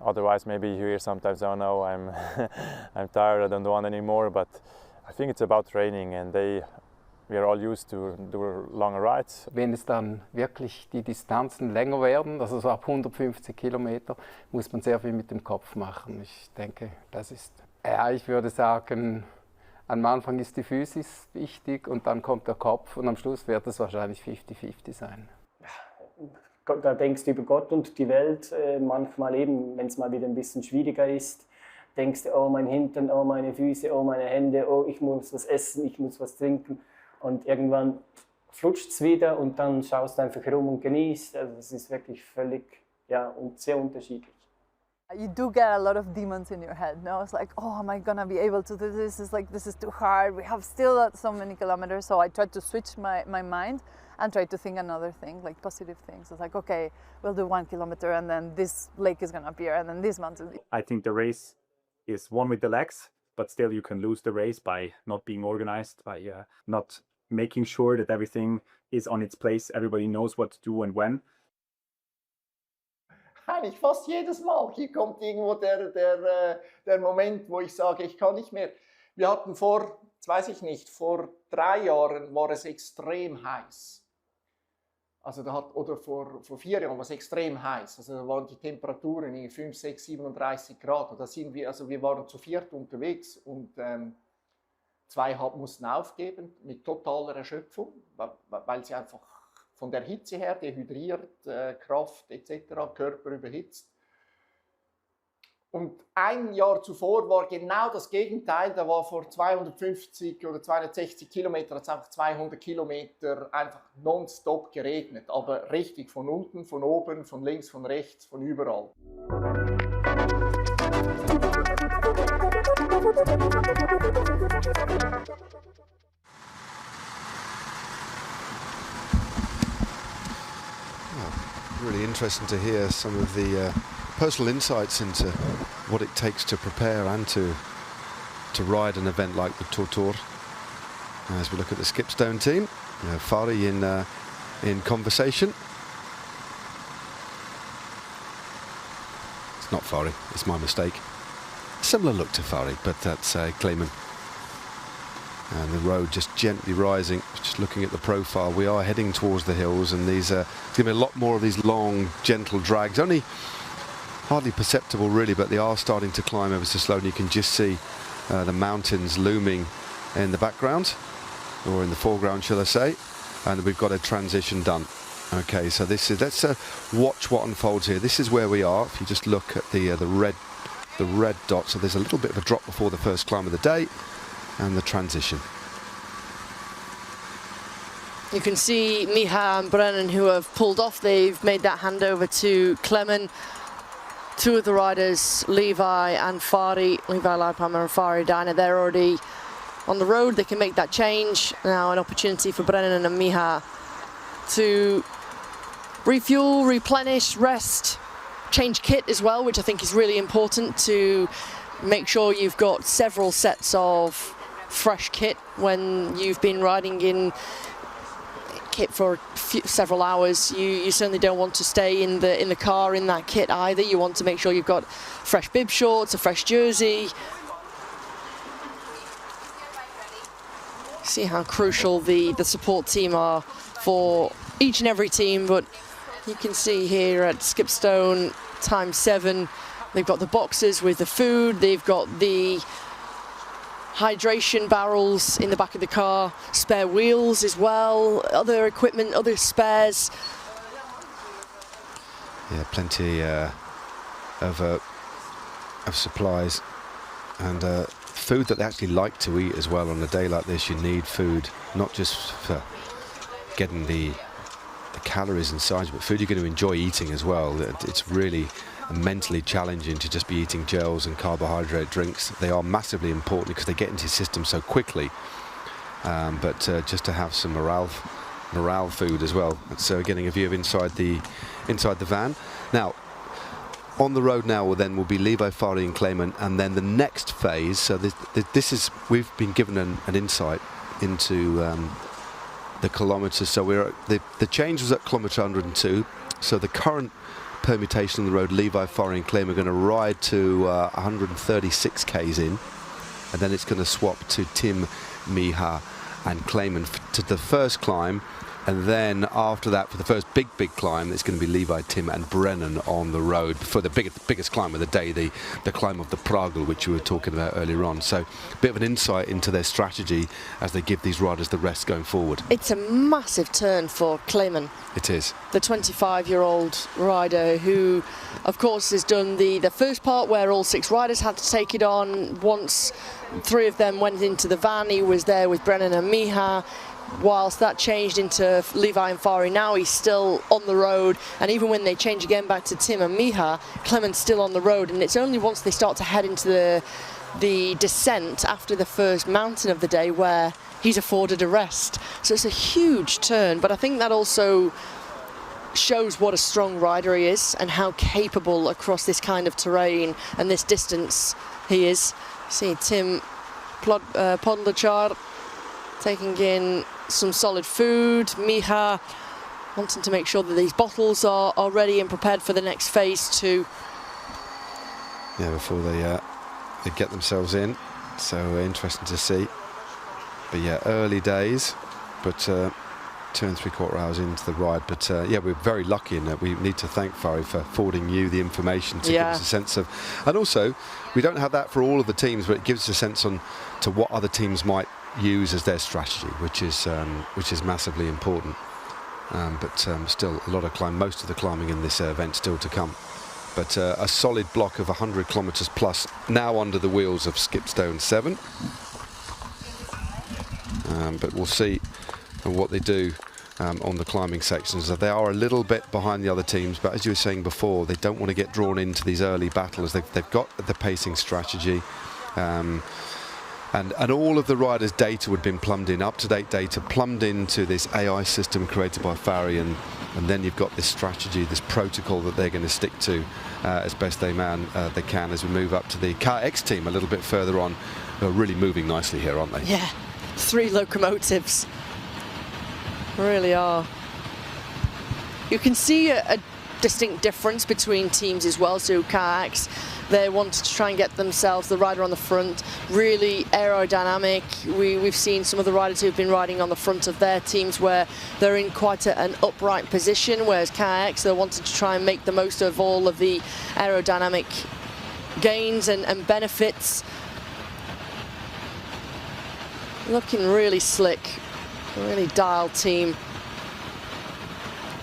Otherwise maybe you hear sometimes, oh no, I'm I'm tired, I don't want anymore, but I think it's about training, and we are all used to do longer rides. Wenn es dann wirklich die Distanzen länger werden, also so ab 150 Kilometer, muss man sehr viel mit dem Kopf machen. Ich denke, das ist, ja, ich würde sagen, am Anfang ist die Physis wichtig und dann kommt der Kopf und am Schluss wird es wahrscheinlich 50-50 sein. Da denkst du über Gott und die Welt, manchmal eben, wenn es mal wieder ein bisschen schwieriger ist, denkst du, oh mein Hintern, oh meine Füße, oh meine Hände, oh ich muss was essen, ich muss was trinken, und irgendwann flutscht es wieder und dann schaust du einfach herum und genießt. Also es ist wirklich völlig, ja, und sehr unterschiedlich. You do get a lot of demons in your head, no? It's like, oh, am I gonna be able to do this? It's like, this is too hard. We have still so many kilometers. So I try to switch my mind and try to think another thing, like positive things. It's like, okay, we'll do 1 kilometer and then this lake is gonna appear and then this mountain. I think the race is won with the legs, but still you can lose the race by not being organized, by not making sure that everything is on its place. Everybody knows what to do and when. Eigentlich fast jedes Mal. Hier kommt irgendwo der Moment, wo ich sage, ich kann nicht mehr. Wir hatten vor 3 Jahren war es extrem heiß. Also oder vor 4 Jahren war es extrem heiß. Also da waren die Temperaturen in 5, 6, 37 Grad. Und da sind wir, also wir waren zu 4 unterwegs und 2 mussten aufgeben mit totaler Erschöpfung, weil sie einfach von der Hitze her dehydriert, Kraft etc., Körper überhitzt. Und ein Jahr zuvor war genau das Gegenteil. Da war vor 250 oder 260 Kilometern, hat es einfach 200 Kilometer einfach nonstop geregnet. Aber richtig von unten, von oben, von links, von rechts, von überall. Really interesting to hear some of the personal insights into what it takes to prepare and to ride an event like the TORTOUR. As we look at the Skipstone team, Fari in conversation. It's not Fari, it's my mistake. Similar look to Fari, but that's Clayman. And the road just gently rising, just looking at the profile. We are heading towards the hills, and there's going to be a lot more of these long, gentle drags. Only hardly perceptible really, but they are starting to climb ever so slowly. You can just see the mountains looming in the background, or in the foreground, shall I say. And we've got a transition done. Okay, so this is, let's watch what unfolds here. This is where we are. If you just look at the red dot, so there's a little bit of a drop before the first climb of the day, and the transition. You can see Miha and Brennan, who have pulled off. They've made that handover to Clement. 2 of the riders, Levi and Fari, Levi Leipheimer and Fari Diner, they're already on the road. They can make that change. Now an opportunity for Brennan and Miha to refuel, replenish, rest, change kit as well, which I think is really important, to make sure you've got several sets of fresh kit when you've been riding in kit for several hours. You certainly don't want to stay in the car in that kit either. You want to make sure you've got fresh bib shorts, a fresh jersey. See how crucial the support team are for each and every team, but you can see here at Skipstone ×7, they've got the boxes with the food, they've got the hydration barrels in the back of the car, spare wheels as well, other equipment, other spares. Yeah, plenty of supplies and food that they actually like to eat as well. On a day like this, you need food, not just for getting the calories inside, but food you're going to enjoy eating as well. It's really mentally challenging to just be eating gels and carbohydrate drinks. They are massively important because they get into your system so quickly, but just to have some morale food as well. So getting a view of inside the van. Now on the road now will be Levi, Fari and Clement, and then the next phase, so this is, we've been given an insight into the kilometres. So we're the change was at kilometre 102, so the current permutation on the road, Levi, Fari and Clement are going to ride to 136 k's in, and then it's going to swap to Tim, Miha and Clement to the first climb, and then after that, for the first big climb, it's going to be Levi, Tim and Brennan on the road for the biggest climb of the day, the climb of the Pragel, which you were talking about earlier on. So a bit of an insight into their strategy as they give these riders the rest going forward. It's a massive turn for Clement. It is. The 25-year-old rider who, of course, has done the first part where all 6 riders had to take it on. Once 3 of them went into the van, he was there with Brennan and Miha. Whilst that changed into Levi and Fari, now he's still on the road, and even when they change again back to Tim and Miha, Clement's still on the road, and it's only once they start to head into the descent after the first mountain of the day where he's afforded a rest. So it's a huge turn, but I think that also shows what a strong rider he is and how capable across this kind of terrain and this distance he is. See Tim Podlachar taking in some solid food, Miha wanting to make sure that these bottles are ready and prepared for the next phase too. Yeah, before they get themselves in. So interesting to see. But yeah, early days, but 2 3/4 hours into the ride. But yeah, we're very lucky in that we need to thank Fari for forwarding you the information to give us a sense of, and also we don't have that for all of the teams, but it gives us a sense on to what other teams might use as their strategy, which is massively important. But still a lot of climb, most of the climbing in this event still to come. But a solid block of 100 kilometres plus now under the wheels of Skipstone 7. But we'll see what they do on the climbing sections. They are a little bit behind the other teams, but as you were saying before, they don't want to get drawn into these early battles. They've got the pacing strategy. And all of the riders' data would have been plumbed in, up-to-date data plumbed into this AI system created by Fari, and then you've got this strategy, this protocol that they're going to stick to as best they can as we move up to the KX team a little bit further on. They're really moving nicely here, aren't they? Yeah, 3 locomotives. Really are. You can see a distinct difference between teams as well. So KX, they wanted to try and get themselves the rider on the front, really aerodynamic. We've seen some of the riders who've been riding on the front of their teams where they're in quite an upright position, whereas KX, they wanted to try and make the most of all of the aerodynamic gains and benefits. Looking really slick, a really dialed team.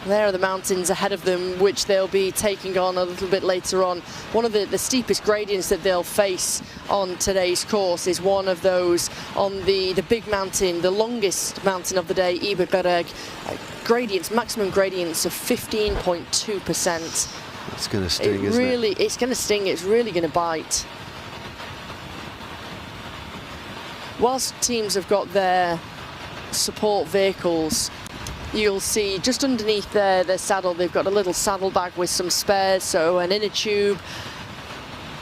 There are the mountains ahead of them, which they'll be taking on a little bit later on. One of the steepest gradients that they'll face on today's course is one of those on the big mountain, the longest mountain of the day, Eberberg. Gradients, maximum gradients of 15.2%. It's going to sting, isn't it? It's going to sting, it's really going to bite. Whilst teams have got their support vehicles, you'll see just underneath their saddle, they've got a little saddlebag with some spares, so an inner tube,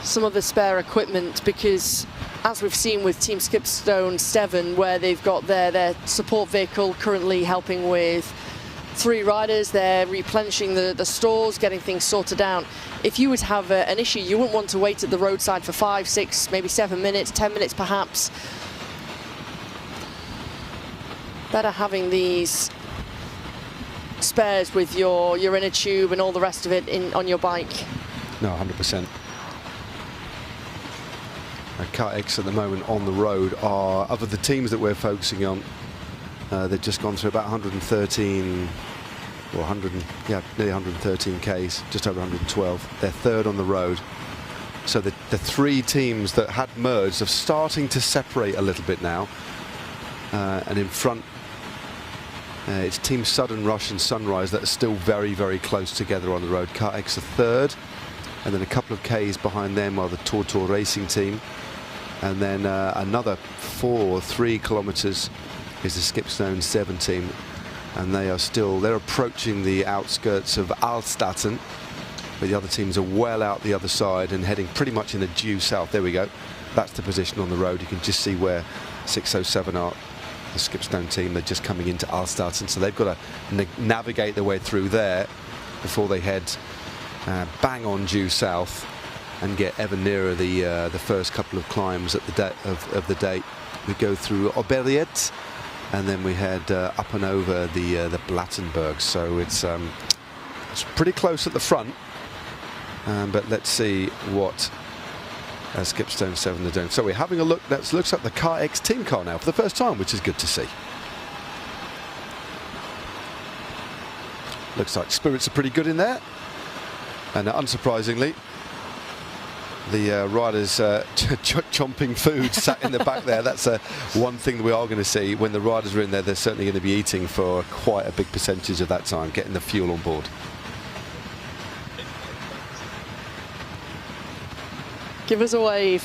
some of the spare equipment, because as we've seen with Team Skipstone 7, where they've got their support vehicle currently helping with 3 riders, they're replenishing the stores, getting things sorted out. If you would have an issue, you wouldn't want to wait at the roadside for 5, 6, maybe 7 minutes, 10 minutes perhaps. Better having these spares with your inner tube and all the rest of it on your bike. No, 100%. KX at the moment on the road are, of the teams that we're focusing on, they've just gone through about 113, or 100, yeah, nearly 113 Ks, just over 112. They're third on the road. So the 3 teams that had merged are starting to separate a little bit now. And in front, it's Team Sudden Rush and Sunrise that are still very, very close together on the road. KX are third, and then a couple of Ks behind them are the TORTOUR racing team. And then another 3 kilometers is the Skipstone 7 team. And they're approaching the outskirts of Alstaten, but the other teams are well out the other side and heading pretty much in a due south. There we go. That's the position on the road. You can just see where 607 are. The Skipstone team, they're just coming into Alstaten, so they've got to navigate their way through there before they head bang on due south and get ever nearer the first couple of climbs at of the day. We go through Oberliet, and then we head up and over the Blattenberg. So it's pretty close at the front, but let's see what Skipstone 7 are doing. So we're having a look. That looks like the KX team car now for the first time, which is good to see. Looks like spirits are pretty good in there, and unsurprisingly, the riders chomping food sat in the back there. That's one thing that we are going to see when the riders are in there. They're certainly going to be eating for quite a big percentage of that time, getting the fuel on board. Give us a wave.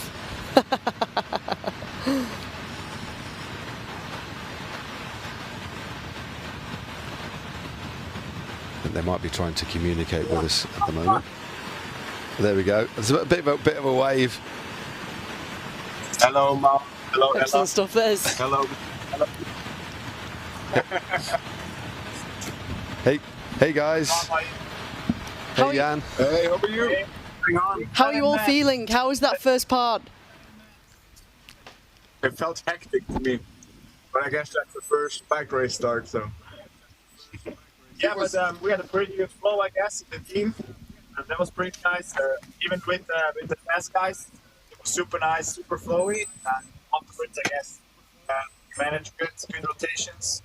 And they might be trying to communicate with us at the moment. There we go. There's a bit of a wave. Hello, Mom. Hello, excellent stuff, there's. Hello. Hey guys. Hey Jan. Hey, how are you? Hey. How are you all feeling? How was that first part? It felt hectic to me, but I guess that's the first bike race start, so. Yeah, but we had a pretty good flow, I guess, in the team. And that was pretty nice. Even with the fast guys, it was super nice, super flowy. And afterwards, I guess, we managed good rotations.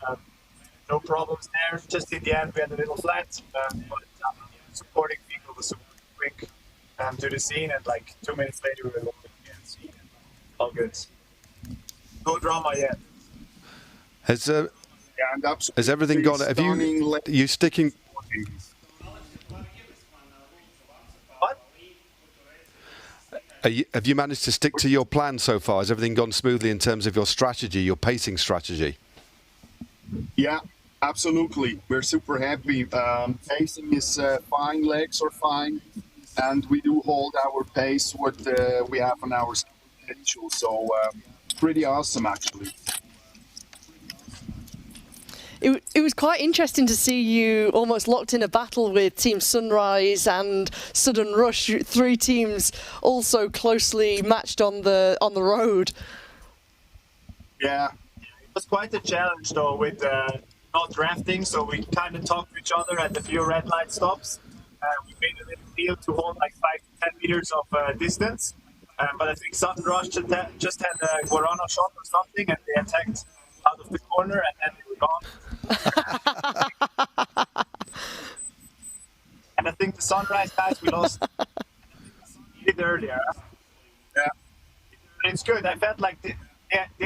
No problems there. Just in the end, we had a little flat. But supporting people was super quick to the scene. And like 2 minutes later, we were going again. All good. No drama yet. Has everything gone? Have you sticking? Have you managed to stick to your plan so far? Has everything gone smoothly in terms of your strategy, your pacing strategy? Yeah, absolutely. We're super happy. Pacing is fine, legs are fine, and we do hold our pace what we have on our schedule. So pretty awesome, actually. It was quite interesting to see you almost locked in a battle with Team Sunrise and Sudden Rush, 3 teams also closely matched on the road. Yeah, it was quite a challenge though with not drafting, so we kind of talked to each other at the few red light stops. We made a little deal to hold like 5 to 10 meters of distance, but I think Sudden Rush just had a Guarana shot or something, and they attacked out of the corner, and then they were gone. And I think the Sunrise guys we lost a bit earlier. Yeah, but it's good. I felt like they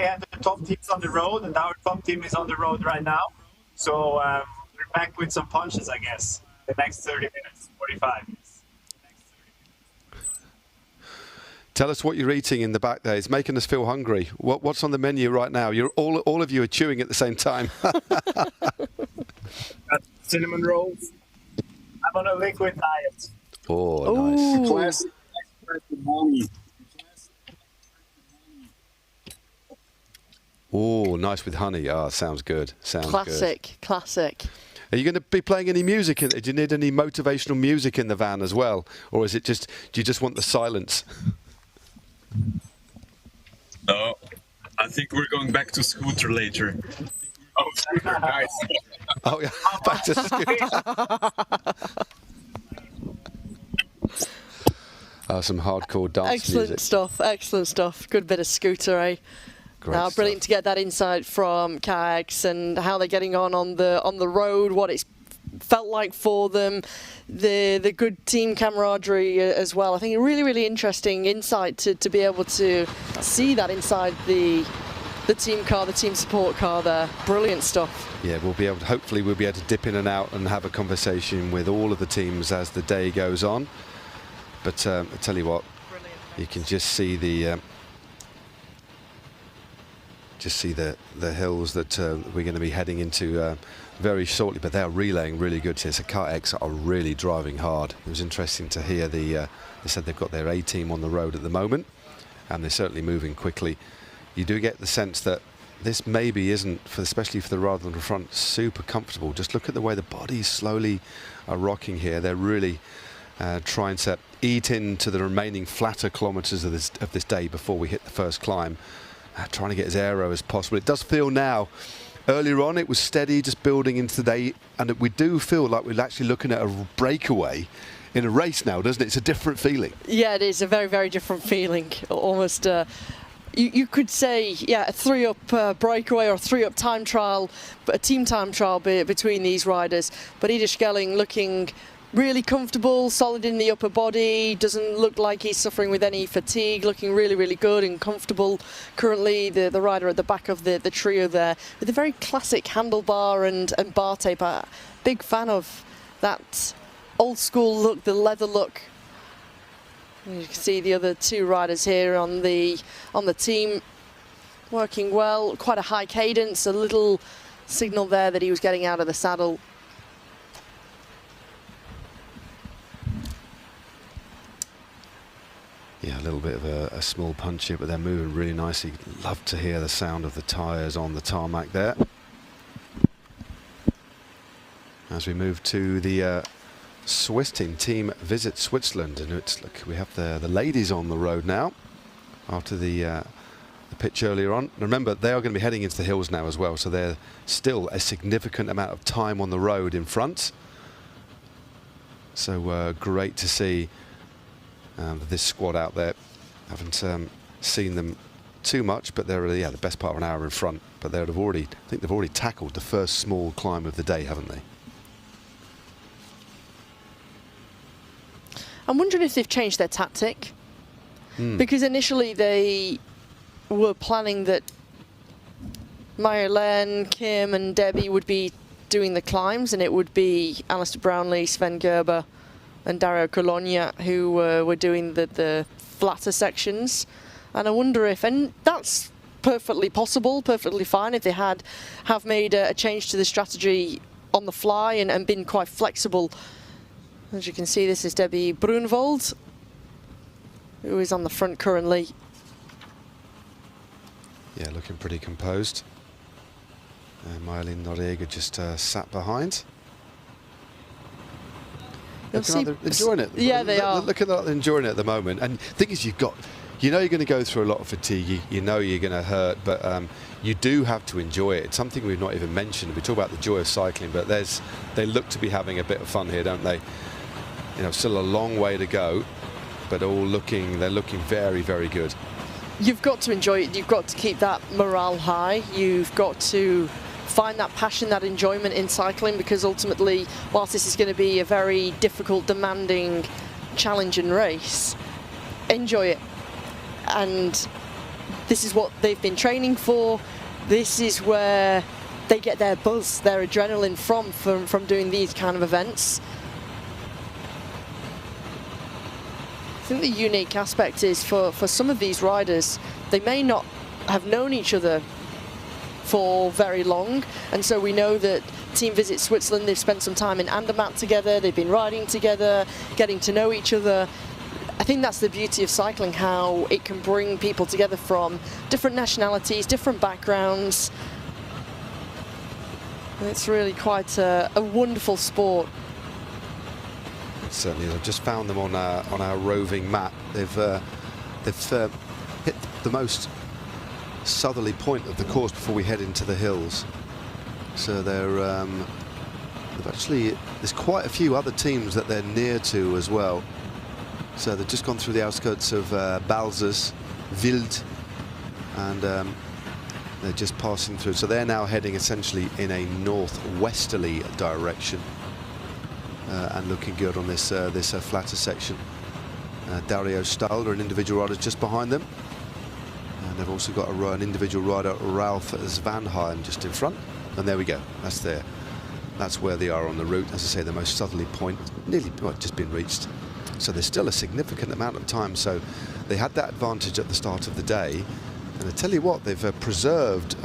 had the top teams on the road, and our top team is on the road right now. So we're back with some punches, I guess. The next 30 minutes, 45. Tell us what you're eating in the back there. It's making us feel hungry. What's on the menu right now? You're all of you are chewing at the same time. Cinnamon rolls. I'm on a liquid diet. Oh, nice. Classic honey. Oh, nice with honey. Ah, sounds good. Sounds Classic. Are you going to be playing any music? Do you need any motivational music in the van as well, or is it just? Do you just want the silence? No, I think we're going back to scooter later. Oh, scooter, nice. Oh yeah, back to scooter. Some hardcore dance music. Excellent stuff. Good bit of scooter, eh? Great brilliant to get that insight from Kayaks and how they're getting on the road, what it's felt like for them, the good team camaraderie as well. I think a really interesting insight to be able to see that inside the team car, the team support car there. Brilliant stuff. Yeah, hopefully we'll be able to dip in and out and have a conversation with all of the teams as the day goes on. But I tell you what, you can just see the hills that we're going to be heading into very shortly, but they're relaying really good here. So Kayaks are really driving hard. It was interesting to hear they said they've got their A team on the road at the moment, and they're certainly moving quickly. You do get the sense that this maybe isn't, especially for the rider on the front, super comfortable. Just look at the way the bodies slowly are rocking here. They're really trying to eat into the remaining flatter kilometres of this day before we hit the first climb. Trying to get as aero as possible. It does feel now, earlier on it was steady, just building into the day, and we do feel like we're actually looking at a breakaway in a race now, doesn't it? It's a different feeling. Yeah, it is a very different feeling. Almost, you could say, yeah, a 3-up breakaway or a 3-up time trial, but a team time trial between these riders. But Ida Schelling looking really comfortable, solid in the upper body, doesn't look like he's suffering with any fatigue, looking really good and comfortable. Currently the rider at the back of the trio there with a very classic handlebar and bar tape. Big fan of that old school look, the leather look. You can see the other 2 riders here on the team working well, quite a high cadence, a little signal there that he was getting out of the saddle. Yeah, a little bit of a small punch here, but they're moving really nicely. Love to hear the sound of the tyres on the tarmac there. As we move to the Swiss team Visit Switzerland, and look, we have the ladies on the road now after the the pitch earlier on. And remember, they are going to be heading into the hills now as well, so they're still a significant amount of time on the road in front. So great to see this squad out there. Haven't seen them too much, but they're the best part of an hour in front. But I think they've already tackled the first small climb of the day, haven't they? I'm wondering if they've changed their tactic. Because initially they were planning that Marjolein, Kim and Debbie would be doing the climbs, and it would be Alistair Brownlee, Sven Gerber and Dario Cologna who were doing the flatter sections. And I wonder if, and that's perfectly possible, perfectly fine, if they have made a change to the strategy on the fly and been quite flexible. As you can see, this is Debbie Brunvold, who is on the front currently. Yeah, looking pretty composed. Marjolein Noriega just sat behind. They're enjoying it. Yeah, they are. Look at that, they're enjoying it at the moment. And the thing is, you know you're going to go through a lot of fatigue. You know you're going to hurt, but you do have to enjoy it. It's something we've not even mentioned. We talk about the joy of cycling, but they look to be having a bit of fun here, don't they? You know, still a long way to go, but they're looking very, very good. You've got to enjoy it. You've got to keep that morale high. You've got to find that passion, that enjoyment in cycling, because ultimately, whilst this is going to be a very difficult, demanding challenge and race, enjoy it. And this is what they've been training for. This is where they get their buzz, their adrenaline from doing these kind of events. I think the unique aspect is for some of these riders, they may not have known each other for very long, and so we know that Team Visit Switzerland, they've spent some time in Andermatt together, they've been riding together, getting to know each other. I think that's the beauty of cycling, how it can bring people together from different nationalities, different backgrounds. It's really quite a wonderful sport. Certainly, I've just found them on our roving map. They've hit the most southerly point of the course before we head into the hills. So they've actually, there's quite a few other teams that they're near to as well. So they've just gone through the outskirts of Balzers, Wild, and they're just passing through. So they're now heading essentially in a northwesterly direction. And looking good on this flatter section. Dario Stalder, an individual rider, just behind them, and they've also got an individual rider, Ralph Svanheim, just in front. And there we go. That's where they are on the route. As I say, the most southerly point, nearly just been reached. So there's still a significant amount of time. So they had that advantage at the start of the day. And I tell you what, they've preserved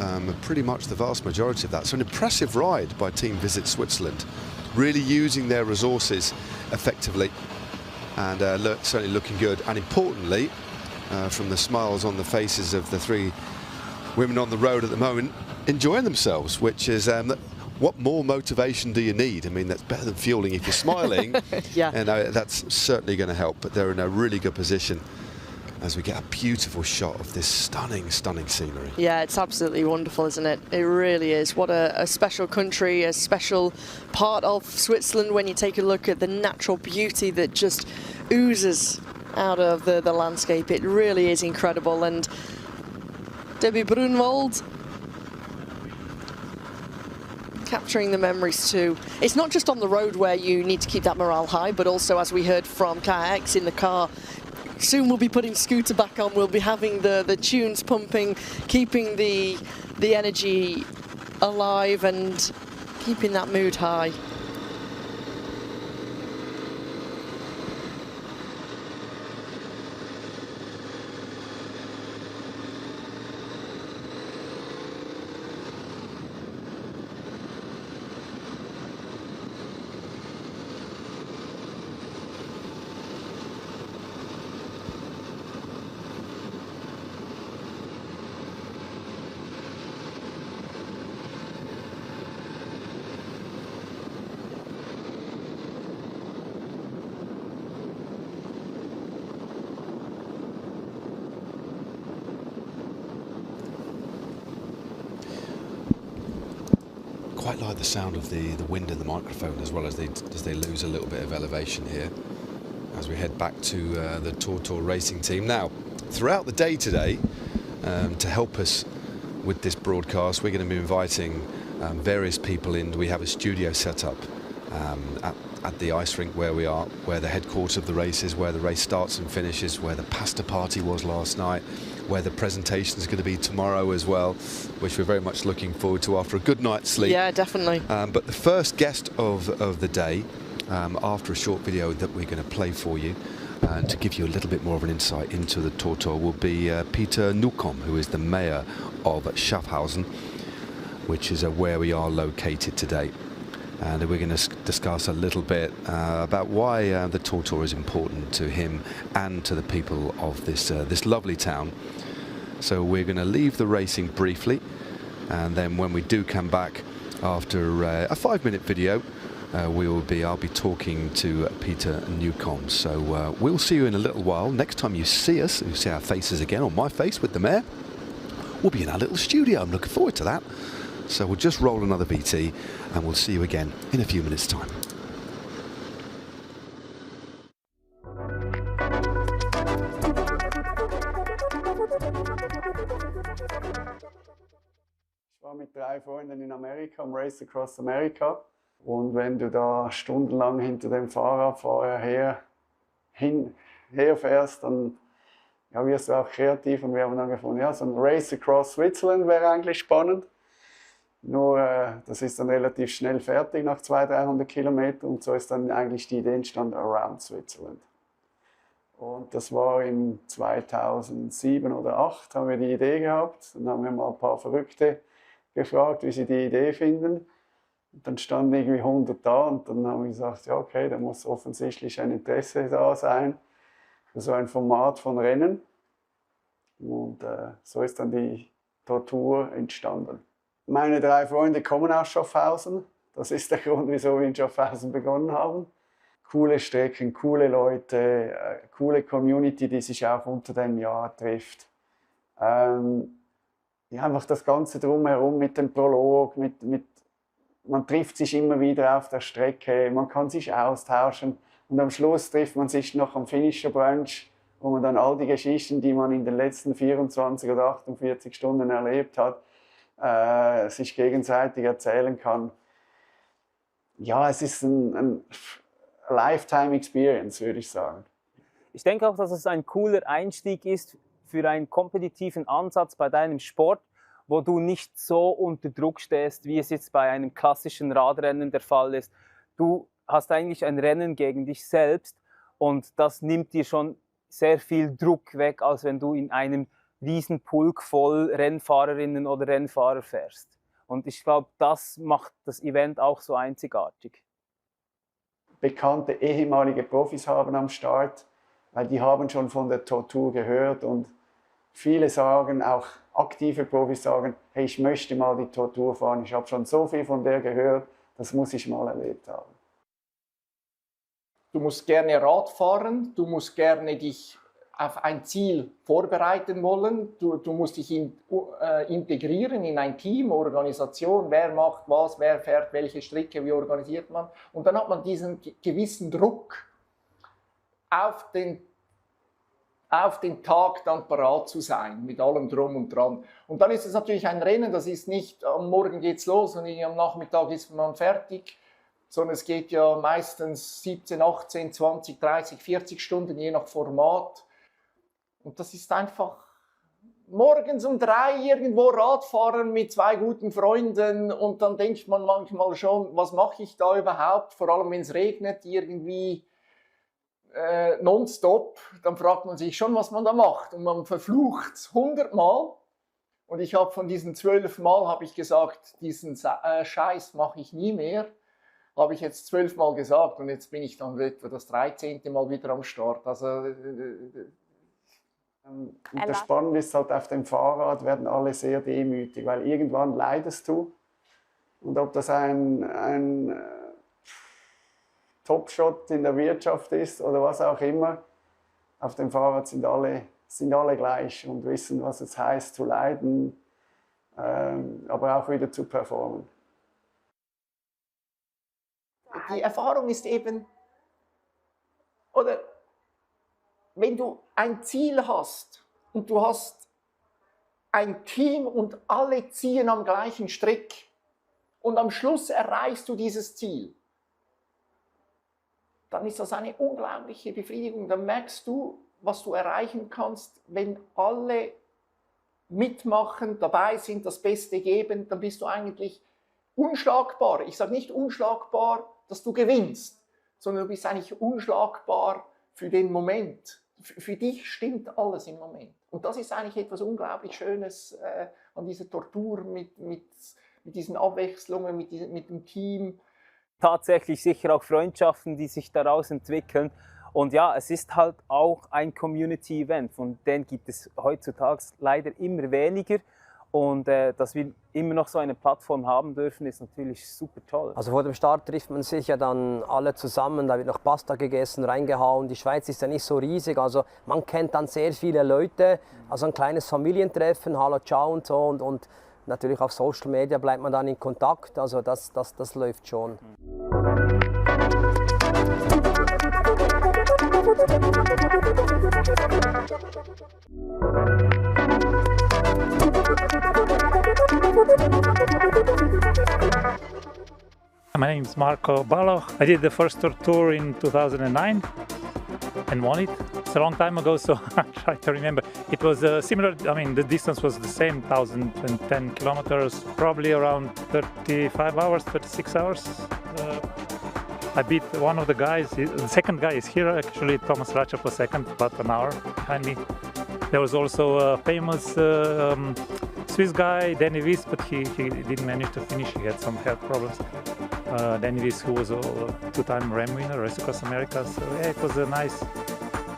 pretty much the vast majority of that. So an impressive ride by Team Visit Switzerland, really using their resources effectively, and certainly looking good. And importantly, from the smiles on the faces of the three women on the road at the moment, enjoying themselves, which is what more motivation do you need? I mean, that's better than fueling if you're smiling. Yeah. And that's certainly going to help. But they're in a really good position as we get a beautiful shot of this stunning, stunning scenery. Yeah, it's absolutely wonderful, isn't it? It really is. What a special country, a special part of Switzerland when you take a look at the natural beauty that just oozes out of the landscape. It really is incredible. And Debbie Brunvold capturing the memories too. It's not just on the road where you need to keep that morale high, but also, as we heard from KX in the car, soon we'll be putting Scooter back on, we'll be having the tunes pumping, keeping the energy alive and keeping that mood high. quite like the sound of the wind in the microphone as well as they lose a little bit of elevation here as we head back to the TORTOUR racing team. Now, throughout the day today, to help us with this broadcast, we're going to be inviting various people in. We have a studio set up at the ice rink where we are, where the headquarters of the race is, where the race starts and finishes, where the pasta party was last night, where the presentation is going to be tomorrow as well, which we're very much looking forward to after a good night's sleep. Yeah, definitely. But the first guest of the day, after a short video that we're going to play for you, and to give you a little bit more of an insight into the TORTOUR, will be Peter Newcomb, who is the mayor of Schaffhausen, which is where we are located today. And we're going to discuss a little bit about why the TORTOUR is important to him and to the people of this lovely town. So we're going to leave the racing briefly, and then when we do come back after a 5-minute video, I'll be talking to Peter Newcomb. So we'll see you in a little while. Next time you see us, you see our faces again, or my face with the mayor, we'll be in our little studio. I'm looking forward to that. So we'll just roll another VT and we'll see you again in a few minutes' time. Ich war mit 3 Freunden in Amerika, am Race Across America. Und wenn du da stundenlang hinter dem Fahrradfahrer herfährst, dann ja, wirst du auch kreativ. Und wir haben dann gefunden, ja, so ein Race Across Switzerland wäre eigentlich spannend. Nur das ist dann relativ schnell fertig nach 200-300 Kilometern. Und so ist dann eigentlich die Idee entstanden, Around Switzerland. Und das war im 2007 oder 2008 haben wir die Idee gehabt. Dann haben wir mal ein paar Verrückte gefragt, wie sie die Idee finden. Und dann standen irgendwie 100 da und dann haben wir gesagt, ja okay, da muss offensichtlich ein Interesse da sein für so ein Format von Rennen. Und so ist dann die TORTOUR entstanden. Meine 3 Freunde kommen aus Schaffhausen. Das ist der Grund, wieso wir in Schaffhausen begonnen haben. Coole Strecken, coole Leute, coole Community, die sich auch unter dem Jahr trifft. Ja, einfach das Ganze drumherum mit dem Prolog, man trifft sich immer wieder auf der Strecke, man kann sich austauschen und am Schluss trifft man sich noch am Finisher Brunch, wo man dann all die Geschichten, die man in den letzten 24 oder 48 Stunden erlebt hat, sich gegenseitig erzählen kann. Ja, es ist ein Lifetime Experience, würde ich sagen. Ich denke auch, dass es ein cooler Einstieg ist für einen kompetitiven Ansatz bei deinem Sport, wo du nicht so unter Druck stehst, wie es jetzt bei einem klassischen Radrennen der Fall ist. Du hast eigentlich ein Rennen gegen dich selbst und das nimmt dir schon sehr viel Druck weg, als wenn du in einem Riesenpulk voll Rennfahrerinnen oder Rennfahrer fährst. Und ich glaube, das macht das Event auch so einzigartig. Bekannte ehemalige Profis haben am Start, weil die haben schon von der TORTOUR gehört und viele sagen, auch aktive Profis sagen, hey, ich möchte mal die TORTOUR fahren, ich habe schon so viel von der gehört, das muss ich mal erlebt haben. Du musst gerne Rad fahren, du musst gerne dich auf ein Ziel vorbereiten wollen, du musst dich integrieren in ein Team, Organisation, wer macht was, wer fährt welche Strecke, wie organisiert man. Und dann hat man diesen gewissen Druck, auf den Tag dann parat zu sein, mit allem Drum und Dran. Und dann ist es natürlich ein Rennen, das ist nicht, am Morgen geht's los und am Nachmittag ist man fertig, sondern es geht ja meistens 17, 18, 20, 30, 40 Stunden, je nach Format. Und das ist einfach morgens um 3 irgendwo Radfahren mit 2 guten Freunden und dann denkt man manchmal schon, was mache ich da überhaupt, vor allem wenn es regnet, irgendwie nonstop, dann fragt man sich schon, was man da macht und man verflucht es 100 Mal und ich habe von diesen 12 Mal habe ich gesagt, diesen Scheiß mache ich nie mehr, habe ich jetzt 12 Mal gesagt und jetzt bin ich dann etwa das 13. Mal wieder am Start, also und das Spannende ist halt, auf dem Fahrrad werden alle sehr demütig, weil irgendwann leidest du und ob das ein Topshot in der Wirtschaft ist oder was auch immer, auf dem Fahrrad sind alle gleich und wissen, was es heißt zu leiden, aber auch wieder zu performen. Die Erfahrung ist eben, oder wenn du ein Ziel hast und du hast ein Team und alle ziehen am gleichen Strick und am Schluss erreichst du dieses Ziel, dann ist das eine unglaubliche Befriedigung. Dann merkst du, was du erreichen kannst, wenn alle mitmachen, dabei sind, das Beste geben, dann bist du eigentlich unschlagbar. Ich sage nicht unschlagbar, dass du gewinnst, sondern du bist eigentlich unschlagbar für den Moment. Für dich stimmt alles im Moment. Und das ist eigentlich etwas unglaublich Schönes an dieser Tortur mit diesen Abwechslungen, mit dem Team. Tatsächlich sicher auch Freundschaften, die sich daraus entwickeln. Und ja, es ist halt auch ein Community-Event, von denen gibt es heutzutage leider immer weniger. Und dass wir immer noch so eine Plattform haben dürfen, ist natürlich super toll. Also vor dem Start trifft man sich ja dann alle zusammen, da wird noch Pasta gegessen, reingehauen. Die Schweiz ist ja nicht so riesig, also man kennt dann sehr viele Leute. Also ein kleines Familientreffen, hallo, ciao und so. Und natürlich auf Social Media bleibt man dann in Kontakt, also das läuft schon. My name is Marco Baloch. I did the first Tortour in 2009 and won it. It's a long time ago, so I try to remember. It was similar, I mean, the distance was the same, 1,010 kilometers, probably around 35 hours, 36 hours. I beat one of the guys, the second guy is here actually, Thomas Ratchap was second, about an hour behind me. There was also a famous Swiss guy, Danny Wies, but he didn't manage to finish, he had some health problems. Danny Wies, who was a two-time Ram winner, Race Across America, so yeah, it was a nice,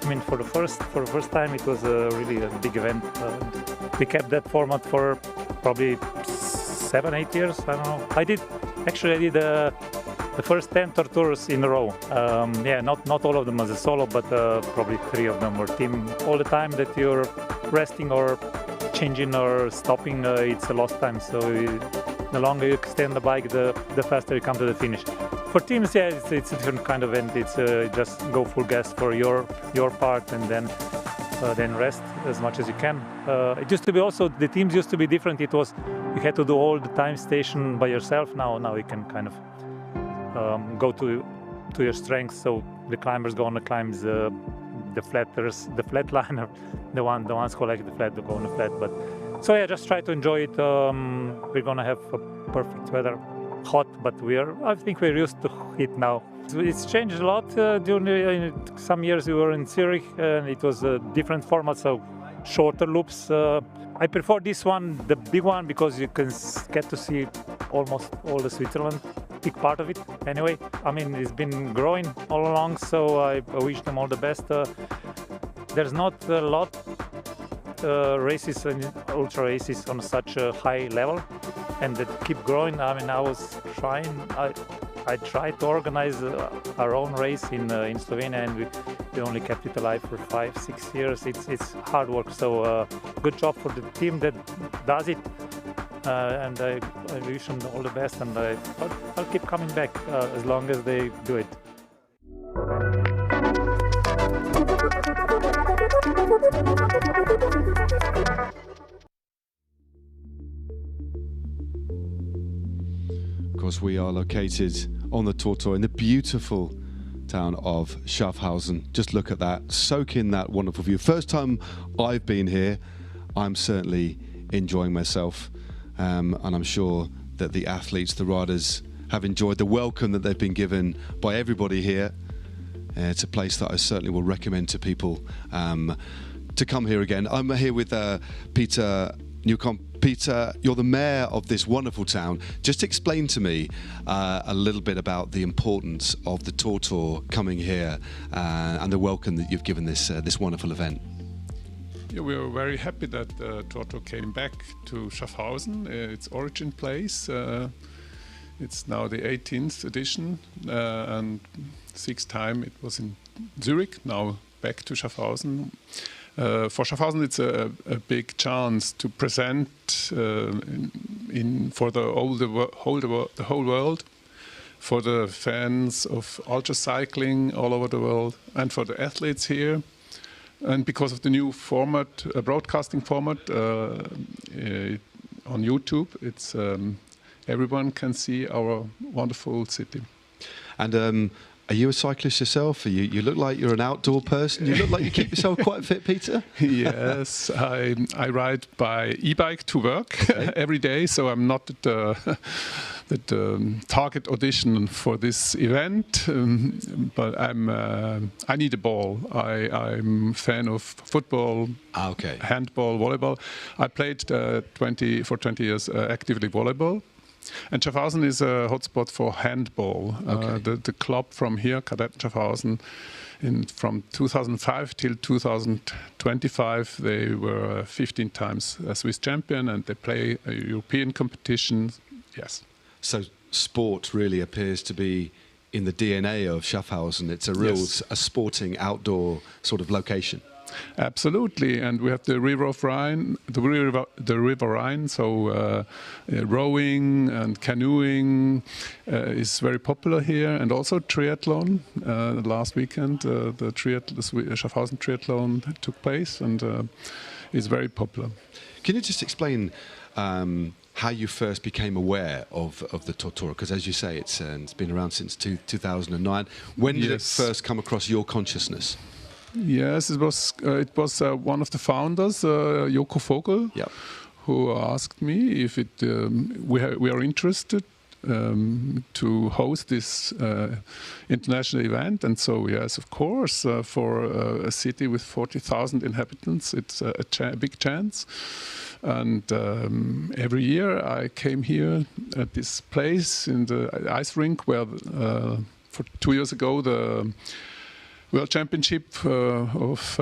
I mean, for the first time it was really a big event. We kept that format for probably 7-8 years, I don't know. I did the first 10 Tortours in a row. Yeah, not all of them as a solo, but probably 3 of them were team. All the time that you're resting or changing or stopping, it's a lost time. So the longer you extend the bike, the faster you come to the finish. For teams, yeah, it's a different kind of event. It's just go full gas for your part and then rest as much as you can. It used to be also, the teams used to be different. It was, you had to do all the time station by yourself. Now you can kind of go to your strengths. So the climbers go on the climbs, the flatters, the flatliner, the ones who like the flat, they go on the flat. But so yeah, just try to enjoy it. We're gonna have perfect weather, hot, but I think we're used to it now. It's changed a lot during some years. We were in Zurich and it was a different format, so shorter loops. I prefer this one, the big one, because you can get to see almost all the Switzerland, big part of it anyway. I mean, it's been growing all along, so I wish them all the best. There's not a lot races and ultra races on such a high level and that keep growing. I mean, I tried to organize our own race in Slovenia, and we only kept it alive for 5-6 years. It's hard work, so good job for the team that does it, and I wish them all the best, and I'll keep coming back as long as they do it. Of course, we are located on the Tortour in the beautiful town of Schaffhausen. Just look at that, soak in that wonderful view. First time I've been here, I'm certainly enjoying myself, and I'm sure that the athletes, the riders, have enjoyed the welcome that they've been given by everybody here. It's a place that I certainly will recommend to people to come here again. I'm here with Peter Newcomb. Peter, you're the mayor of this wonderful town. Just explain to me a little bit about the importance of the Tortour coming here and the welcome that you've given this wonderful event. Yeah, we are very happy that Tortour came back to Schaffhausen, its origin place. It's now the 18th edition, and 6th time it was in Zurich, now back to Schaffhausen. For Schaffhausen, it's a big chance to present for the whole world for the fans of ultra cycling all over the world and for the athletes here. And because of the new format, broadcasting format on YouTube, it's everyone can see our wonderful city. And are you a cyclist yourself? You look like you're an outdoor person. You look like you keep yourself quite fit, Peter. Yes, I ride by e-bike to work every day, so I'm not the target audition for this event. But I need a ball. I'm a fan of football, handball, volleyball. I played for 20 years actively volleyball. And Schaffhausen is a hotspot for handball. The club from here, Cadet Schaffhausen, from 2005 till 2025, they were 15 times a Swiss champion, and they play a European competition. Yes. So sport really appears to be in the DNA of Schaffhausen. It's a real a sporting outdoor sort of location. Absolutely, and we have the River of Rhine, the River Rhine. So rowing and canoeing is very popular here, and also triathlon. Last weekend, the Schaffhausen triathlon took place, and is very popular. Can you just explain how you first became aware of the TORTOUR? Because, as you say, it's been around since 2009. When did it first come across your consciousness? Yes, it was one of the founders, Joko Vogel, who asked me if we are interested to host this international event. And so, yes, of course, for a city with 40,000 inhabitants, it's a big chance. And every year I came here at this place in the ice rink where for 2 years ago the World Championship of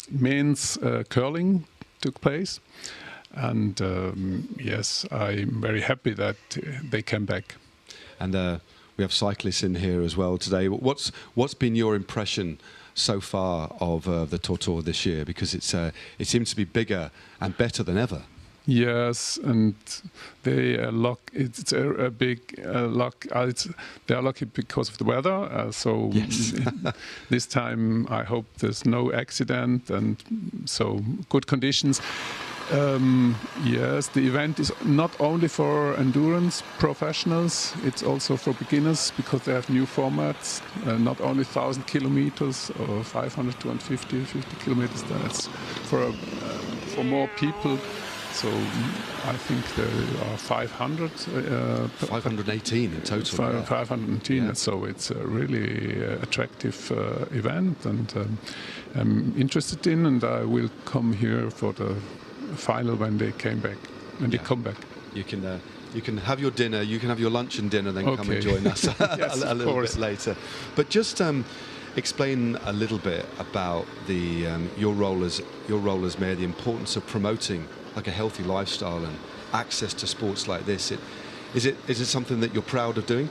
men's curling took place, and yes, I'm very happy that they came back. And we have cyclists in here as well today. What's been your impression so far of the TORTOUR this year? Because it seems to be bigger and better than ever. Yes, and they are lucky. It's a big luck. They are lucky because of the weather. So this time, I hope there's no accident, and so good conditions. Yes, the event is not only for endurance professionals; it's also for beginners because they have new formats. Not only 1,000 kilometers or 500, 250, 50 kilometers. That's for more people. So I think there are 500. 518 in total. 518. Yeah. So it's a really attractive event, and I'm interested in, and I will come here for the final when they came back. When they come back. You can have your dinner. You can have your lunch and dinner, then come and join us yes, a little bit later. But just explain a little bit about your role as mayor, the importance of promoting like a healthy lifestyle and access to sports like this. Is it something that you're proud of doing?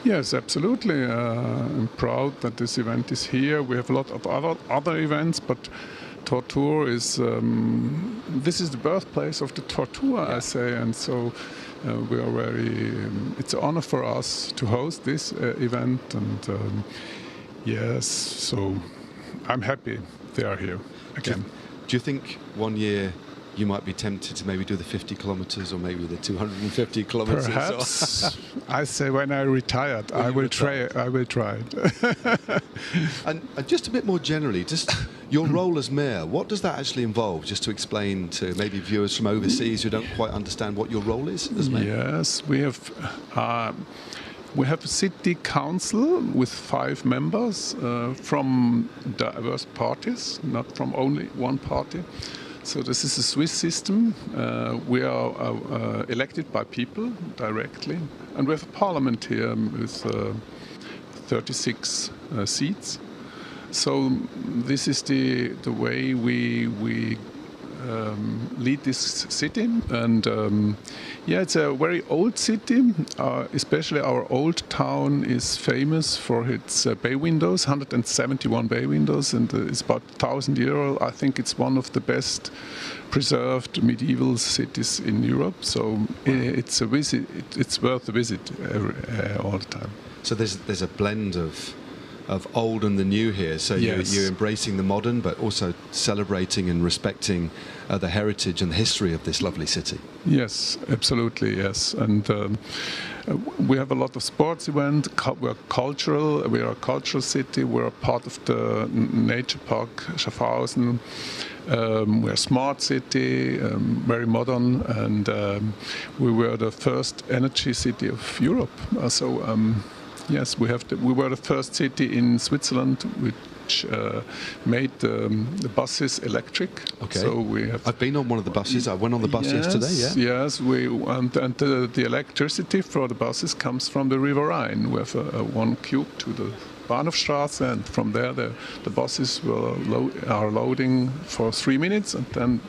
Yes, absolutely. I'm proud that this event is here. We have a lot of other events, but TORTOUR is this is the birthplace of the TORTOUR, I say, and so we are very. It's an honor for us to host this event, and yes, so I'm happy they are here again. Do you think one year you might be tempted to maybe do the 50 kilometers or maybe the 250 kilometers? Perhaps. I say when I retired, I will try it. And just a bit more generally, just your role as mayor, what does that actually involve? Just to explain to maybe viewers from overseas who don't quite understand what your role is as mayor. Yes, we have a city council with 5 members from diverse parties, not from only one party. So this is a Swiss system. We are elected by people directly, and we have a parliament here with 36 seats. So this is the way we lead this city, and yeah, it's a very old city. Especially our old town is famous for its bay windows, 171 bay windows, and it's about 1,000 years old. I think it's one of the best preserved medieval cities in Europe. So it's a visit. It's worth a visit all the time. So there's a blend of old and the new here. So Yes. you're embracing the modern, but also celebrating and respecting the heritage and the history of this lovely city. Yes, absolutely, yes. And we have a lot of sports events. We're cultural. We are a cultural city. We're a part of the nature park Schaffhausen. We're a smart city, very modern, and we were the first energy city of Europe. Yes, we were the first city in Switzerland which made the buses electric. Okay. So I've been on one of the buses. I went on the bus yesterday. Yeah. Yes, and the electricity for the buses comes from the River Rhine. We have one cube to the Bahnhofstrasse, and from there the buses are loading for 3 minutes, and then.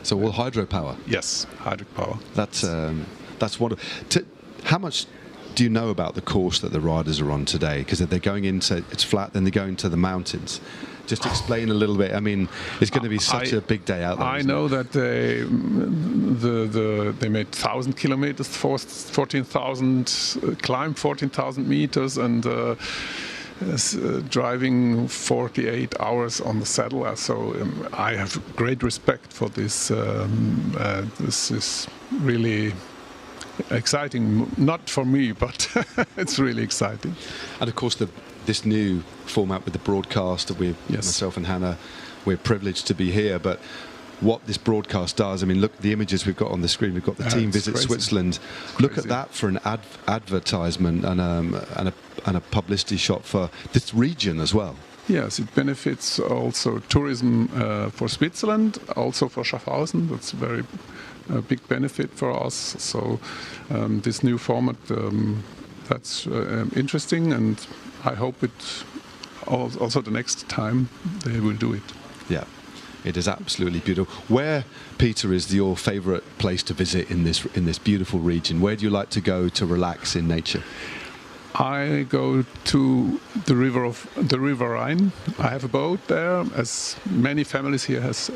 So all hydropower. Yes, hydropower. That's wonderful. How much do you know about the course that the riders are on today? Because they're going into, it's flat, then they're going to the mountains. Just explain a little bit. I mean, it's going to be such a big day out there. I know that they made 1,000 kilometers, 14,000 climb 14,000 meters, and driving 48 hours on the saddle. So I have great respect for this. This is really exciting, not for me, but it's really exciting. And of course, this new format with the broadcast that myself and Hannah, we're privileged to be here. But what this broadcast does, I mean, look at the images we've got on the screen. We've got the team visit crazy. Switzerland. Look at that for an advertisement and a publicity shot for this region as well. Yes, it benefits also tourism for Switzerland, also for Schaffhausen. That's very big benefit for us. So this new format, that's interesting, and I hope it also the next time they will do it. Yeah, it is absolutely beautiful. Where, Peter, is your favourite place to visit in this beautiful region? Where do you like to go to relax in nature? I go to the River Rhine. I have a boat there, as many families here has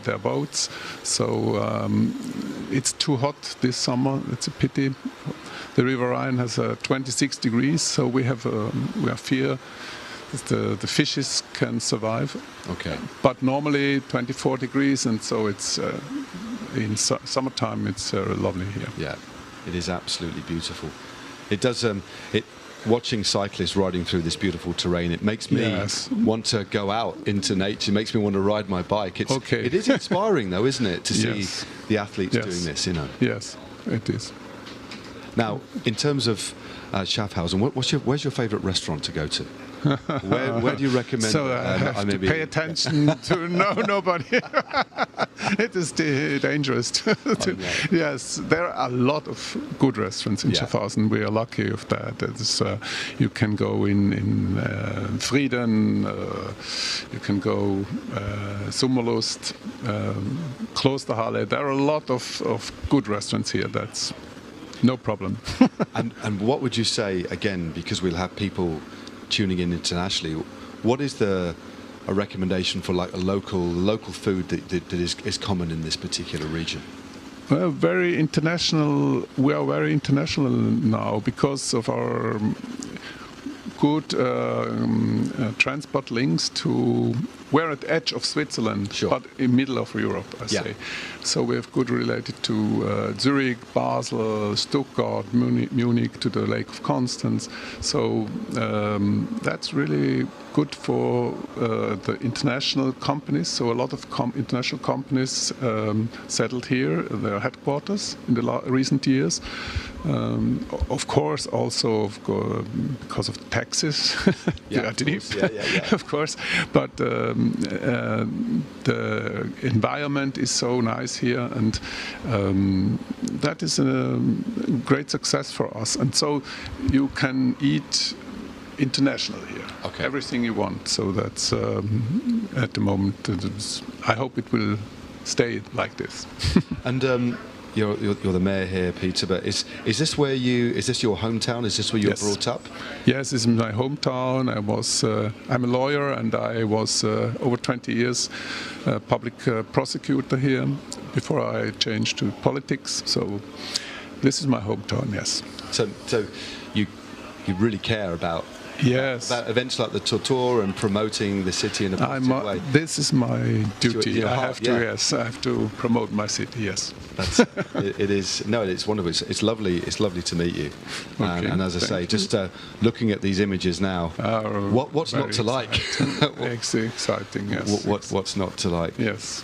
their boats. So it's too hot this summer. It's a pity. The River Rhine has 26 degrees, so we have fear that the fishes can survive. Okay. But normally 24 degrees, and so it's in summertime it's lovely here. Yeah, it is absolutely beautiful. It does. Watching cyclists riding through this beautiful terrain, it makes me want to go out into nature. It makes me want to ride my bike. It is inspiring, though, isn't it, to see the athletes doing this? You know. Yes, it is. Now, in terms of Schaffhausen, where's your favourite restaurant to go to? Where do you recommend? So I have to pay attention to nobody. It is dangerous. Yes, there are a lot of good restaurants in Schaffhausen. We are lucky of that. You can go in Frieden, you can go Sommerlust, Klosterhalle. There are a lot of good restaurants here. That's no problem. And what would you say, again, because we'll have people tuning in internationally, what is a recommendation for like a local food that is common in this particular region? Well, very international. We are very international now because of our good transport links to. We're at the edge of Switzerland, but in the middle of Europe, I say. So we have good related to Zurich, Basel, Stuttgart, Munich, to the Lake of Constance. So that's really good for the international companies. So a lot of international companies settled here, their headquarters in the recent years. Of course, also because of taxes, of course. But the environment is so nice here, and that is a great success for us. And so you can eat international here, everything you want. So that's at the moment. I hope it will stay like this. And you're the mayor here, Peter. But is this where is this your hometown? Is this where you were brought up? Yes, this is my hometown. I'm a lawyer, and I was over 20 years public prosecutor here before I changed to politics. So this is my hometown. Yes. So you really care about. Yes. About events like the TORTOUR and promoting the city in a positive way. This is my duty. I have to promote my city. Yes. It is. No, it's wonderful. It's lovely. It's lovely to meet you. Okay, and as I say, just looking at these images now, what's not to like? It's exciting. Yes. What's not to like? Yes.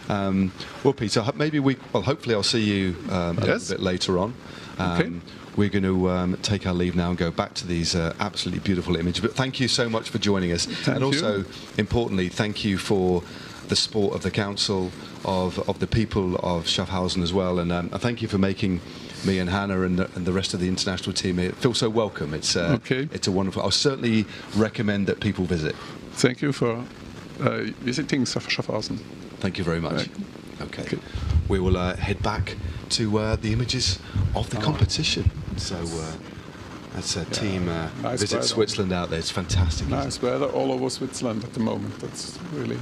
Well, Peter, hopefully I'll see you a little bit later on. Okay. We're going to take our leave now and go back to these absolutely beautiful images. But thank you so much for joining us. Thank also, importantly, thank you for the support of the council, of the people of Schaffhausen as well. And thank you for making me and Hannah and the rest of the international team feel so welcome. It's a wonderful. I'll certainly recommend that people visit. Thank you for visiting Schaffhausen. Thank you very much. Okay. We will head back to the images of the competition. So that's a team visit weather. Switzerland out there. It's fantastic. Nice weather all over Switzerland at the moment. That's really.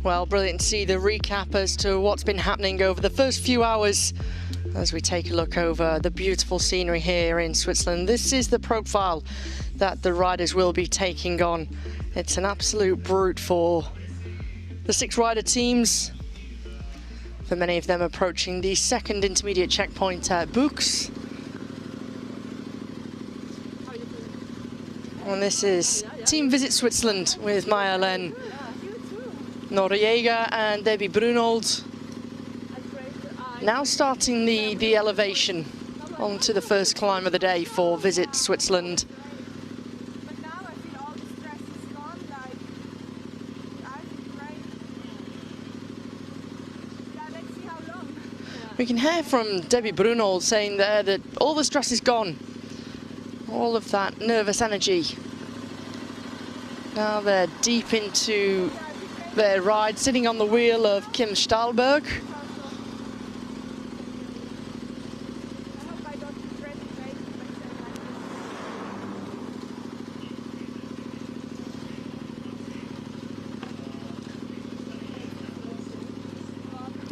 Well, brilliant to see the recap as to what's been happening over the first few hours as we take a look over the beautiful scenery here in Switzerland. This is the profile that the riders will be taking on. It's an absolute brute for the 6 rider teams, for many of them approaching the second intermediate checkpoint at Bux. And this is Team Visit Switzerland with Maya-Len Noriega and Debbie Brunold. Now starting the elevation onto the first climb of the day for Visit Switzerland. We can hear from Debbie Brunold saying there that all the stress is gone. All of that nervous energy. Now they're deep into their ride, sitting on the wheel of Kim Stahlberg.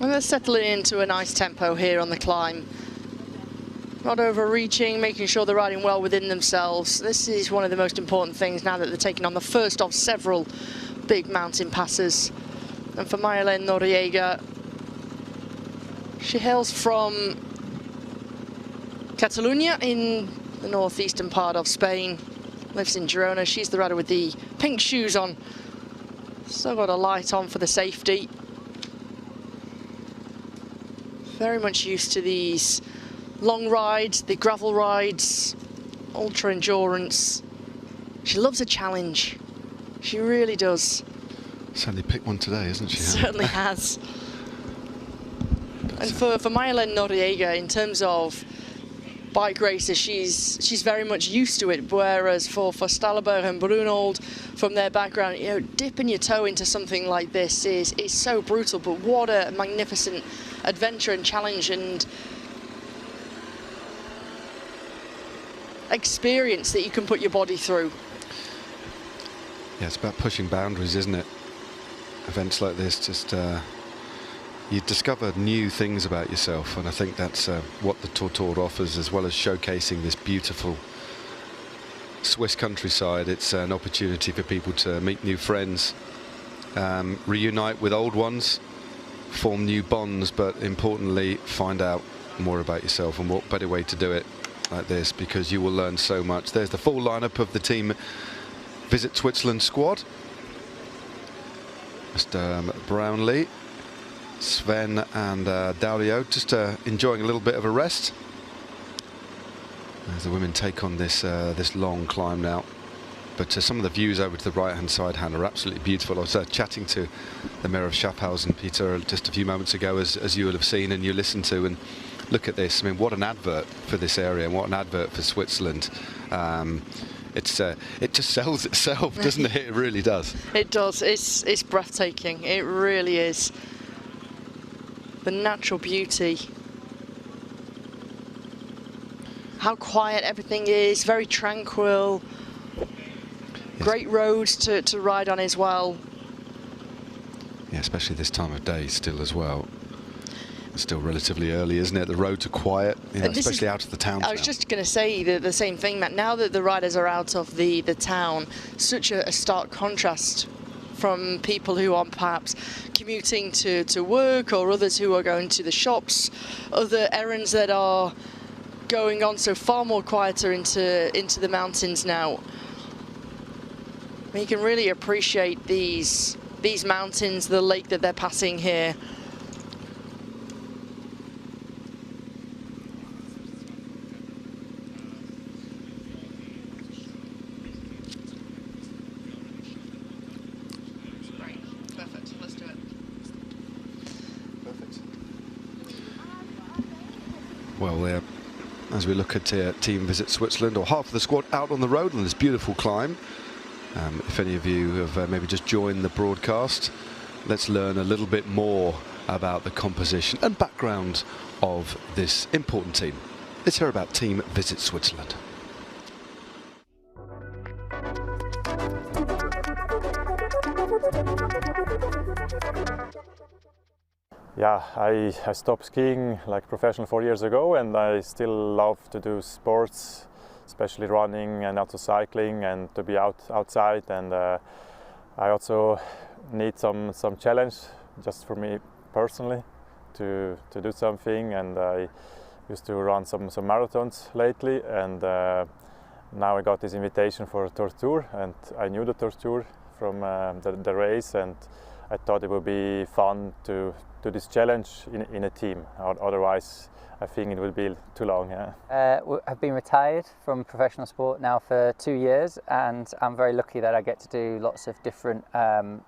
And they're settling into a nice tempo here on the climb. Not overreaching, making sure they're riding well within themselves. This is one of the most important things now that they're taking on the first of several big mountain passes. And for Maya-Len Noriega, she hails from Catalonia in the northeastern part of Spain. Lives in Girona. She's the rider with the pink shoes on. Still got a light on for the safety. Very much used to these long rides, the gravel rides, ultra endurance. She loves a challenge. She really does. Certainly picked one today, hasn't she? Certainly has. And for Maya-Len Noriega, in terms of bike races, she's very much used to it. Whereas for Stahlberg and Brunold, from their background, you know, dipping your toe into something like this is so brutal. But what a magnificent adventure and challenge and experience that you can put your body through. Yeah, it's about pushing boundaries, isn't it? Events like this, just you discover new things about yourself, and I think that's what the TORTOUR offers, as well as showcasing this beautiful Swiss countryside. It's an opportunity for people to meet new friends, reunite with old ones, form new bonds, but importantly find out more about yourself. And what better way to do it like this, because you will learn so much. There's the full lineup of the Team Visit Switzerland squad. Mr. Brownlee, Sven and Dario just enjoying a little bit of a rest as the women take on this this long climb now. But some of the views over to the right hand side, Hannah, are absolutely beautiful. I was chatting to the Mayor of Schaffhausen, Peter, just a few moments ago, as you will have seen and you listened to, and look at this. I mean, what an advert for this area, and what an advert for Switzerland. It just sells itself, doesn't it? It really does. It does. It's breathtaking. It really is. The natural beauty. How quiet everything is. Very tranquil. Yes. Great roads to ride on as well. Yeah, especially this time of day still as well. It's still relatively early, isn't it? The roads are quiet, you know, especially out of the towns. I was just going to say the same thing, Matt. Now that the riders are out of the town, such a stark contrast from people who are perhaps commuting to work, or others who are going to the shops, other errands that are going on, so far more quieter into the mountains now. You can really appreciate these mountains, the lake that they're passing here. Well, as we look at Team Visit Switzerland, or half of the squad out on the road on this beautiful climb. If any of you have maybe just joined the broadcast, let's learn a little bit more about the composition and background of this important team. Let's hear about Team Visit Switzerland. Yeah, I stopped skiing like professional 4 years ago, and I still love to do sports, especially running and also cycling, and to be outside. And I also need some challenge, just for me personally, to do something. And I used to run some marathons lately, and now I got this invitation for TORTOUR, and I knew the TORTOUR from the race, and I thought it would be fun to do this challenge in a team. Otherwise, I think it would be too long. Yeah. I've been retired from professional sport now for 2 years, and I'm very lucky that I get to do lots of different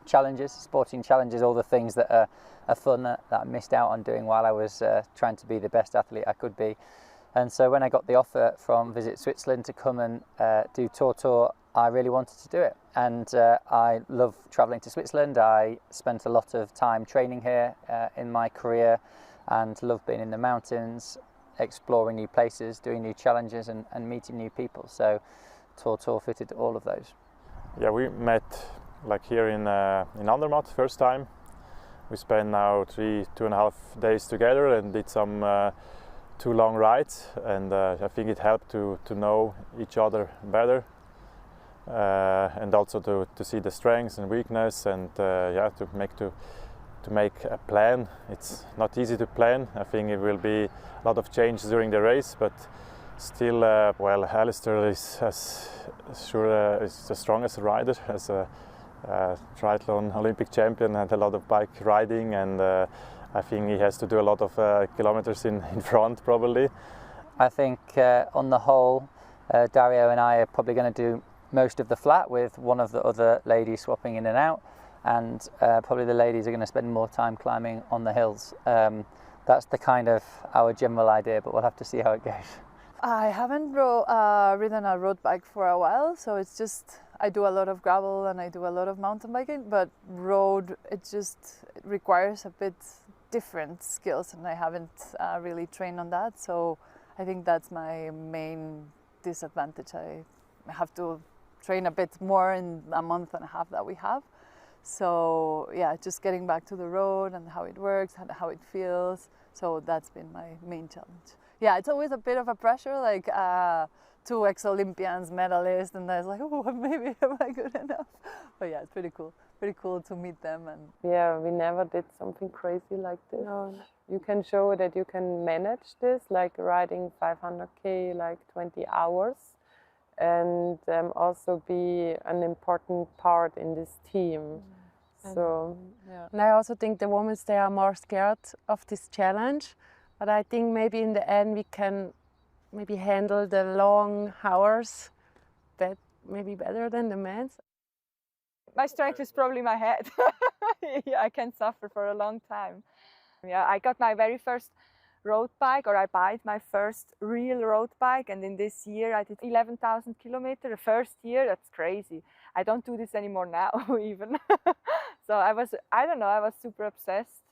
challenges, sporting challenges, all the things that are fun that I missed out on doing while I was trying to be the best athlete I could be. And so when I got the offer from Visit Switzerland to come and do TORTOUR, I really wanted to do it. And I love travelling to Switzerland. I spent a lot of time training here in my career, and love being in the mountains, exploring new places, doing new challenges, and meeting new people. So TORTOUR fitted all of those. Yeah, we met like here in Andermatt first time. We spent now 2.5 days together and did some 2 long rides, and I think it helped to know each other better, and also to see the strengths and weakness, and yeah, to make a plan. It's not easy to plan. I think it will be a lot of change during the race, but still, well, Alistair is is the strongest rider, as a triathlon Olympic champion, and a lot of bike riding, and I think he has to do a lot of kilometers in front probably. I think on the whole, Dario and I are probably going to do most of the flat, with one of the other ladies swapping in and out, and probably the ladies are going to spend more time climbing on the hills. That's the kind of our general idea, but we'll have to see how it goes. I haven't ridden a road bike for a while, so it's just, I do a lot of gravel and I do a lot of mountain biking, but road, it requires a bit different skills, and I haven't really trained on that, so I think that's my main disadvantage. I have to train a bit more in a month and a half that we have. So yeah, just getting back to the road and how it works and how it feels. So that's been my main challenge. Yeah, it's always a bit of a pressure, like 2 ex-Olympians, medalists, and I was like, oh, maybe am I good enough? But yeah, it's pretty cool to meet them. And yeah, we never did something crazy like this. No. You can show that you can manage this, like riding 500k, like 20 hours, and also be an important part in this team. So, yeah. And I also think the women, they are more scared of this challenge, but I think maybe in the end we can maybe handle the long hours maybe better than the men. My strength is probably my head. Yeah, I can suffer for a long time. Yeah, I got my very first road bike, or I bought my first real road bike, and in this year I did 11,000 kilometers. The first year, that's crazy. I don't do this anymore now even. So I was super obsessed,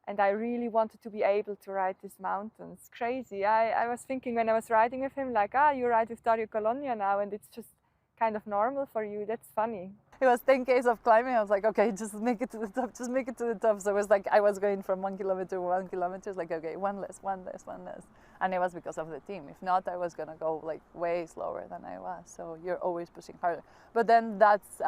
and I really wanted to be able to ride these mountains. Crazy. I was thinking when I was riding with him, like, you ride with Dario Colonia now, and it's just kind of normal for you. That's funny. It was 10 k's of climbing. I was like, okay, just make it to the top, just make it to the top. So it was like I was going from 1 kilometer to 1 kilometer, like, okay, one less. And it was because of the team. If not, I was gonna go like way slower than I was. So you're always pushing harder. But then that's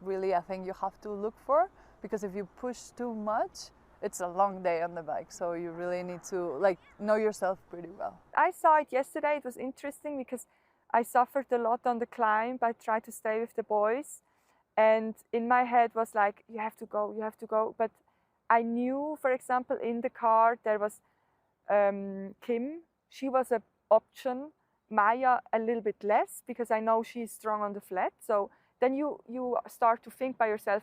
really a thing you have to look for, because if you push too much, it's a long day on the bike. So you really need to like know yourself pretty well. I saw it yesterday. It was interesting because I suffered a lot on the climb. I tried to stay with the boys. And in my head was like, you have to go. But I knew, for example, in the car there was Kim. She was an option. Maya a little bit less, because I know she's strong on the flat. So then you start to think by yourself,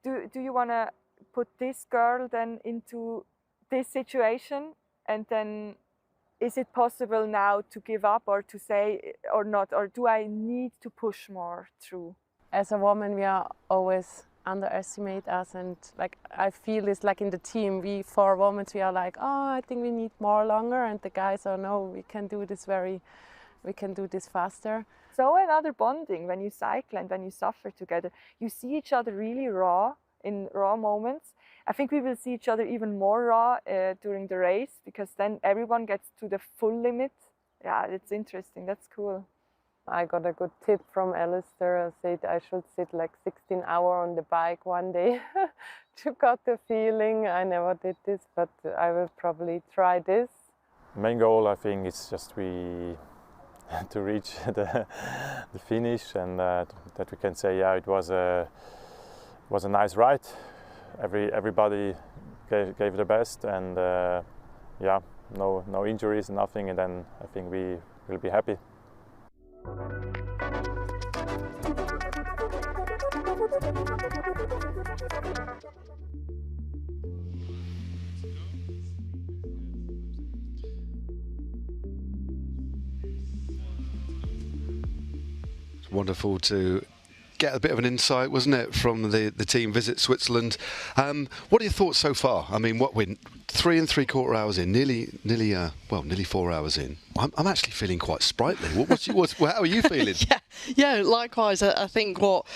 do you want to put this girl then into this situation? And then is it possible now to give up, or to say or not? Or do I need to push more through? As a woman, we are always underestimate us, and like I feel this like in the team, we 4 women, we are like, oh, I think we need more longer, and the guys are, no, we can do this faster. So another bonding when you cycle and when you suffer together, you see each other really raw, in raw moments. I think we will see each other even more raw during the race, because then everyone gets to the full limit. Yeah, it's interesting. That's cool. I got a good tip from Alistair. I said I should sit like 16 hours on the bike one day to get the feeling. I never did this, but I will probably try this. Main goal, I think, is just to reach the finish, and that we can say, yeah, it was a nice ride. Everybody gave their best, and yeah, no injuries, nothing, and then I think we will be happy. It's wonderful to get a bit of an insight, wasn't it, from the team Visit Switzerland. What are your thoughts so far? I mean, what we're 3 3/4 hours in, nearly 4 hours in. I'm actually feeling quite sprightly. How are you feeling? Yeah, likewise. I think what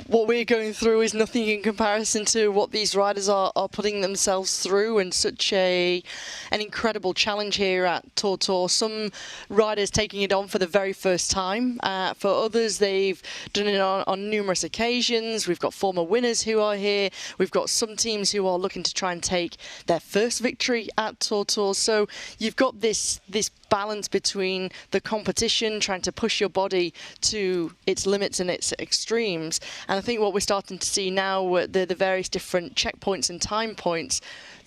we're going through is nothing in comparison to what these riders are putting themselves through, and such an incredible challenge here at TORTOUR. Some riders taking it on for the very first time. For others, they've done it on numerous occasions. We've got former winners who are here. We've got some teams who are looking to try and take their first victory at TORTOUR. So you've got this balance between the competition, trying to push your body to its limits and its extremes. And I think what we're starting to see now, the various different checkpoints and time points,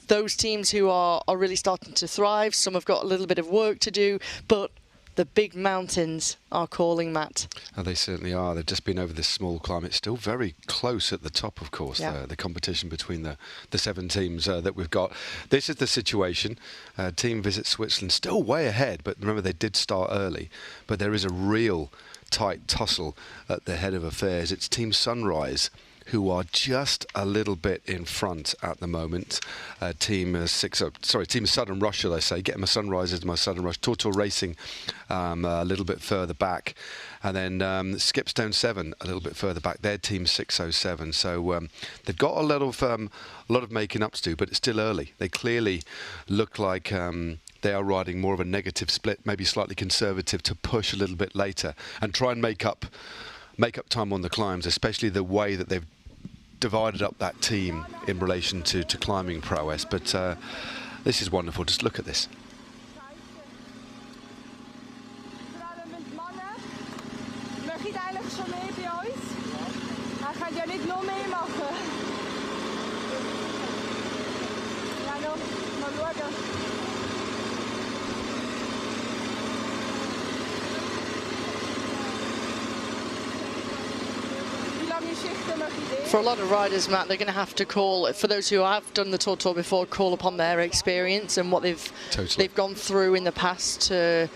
those teams who are really starting to thrive. Some have got a little bit of work to do, but the big mountains are calling, Matt. Oh, they certainly are. They've just been over this small climb. It's still very close at the top, of course, yeah. The competition between the 7 teams that we've got. This is the situation. Team Visit Switzerland still way ahead, but remember they did start early. But there is a real tight tussle at the head of affairs. It's Team Sunrise, who are just a little bit in front at the moment. Team Southern Rush, should I say. Get my Sunrisers, my Southern Rush. TORTOUR Racing a little bit further back. And then Skipstone 7 a little bit further back. Their Team 607. So they've got a lot of making up to do, but it's still early. They clearly look like they are riding more of a negative split, maybe slightly conservative, to push a little bit later and try and make up time on the climbs, especially the way that they've divided up that team in relation to climbing prowess. But this is wonderful. Just look at this. For a lot of riders, Matt, they're going to have to call, for those who have done the TORTOUR before, call upon their experience and what they've gone through in the past to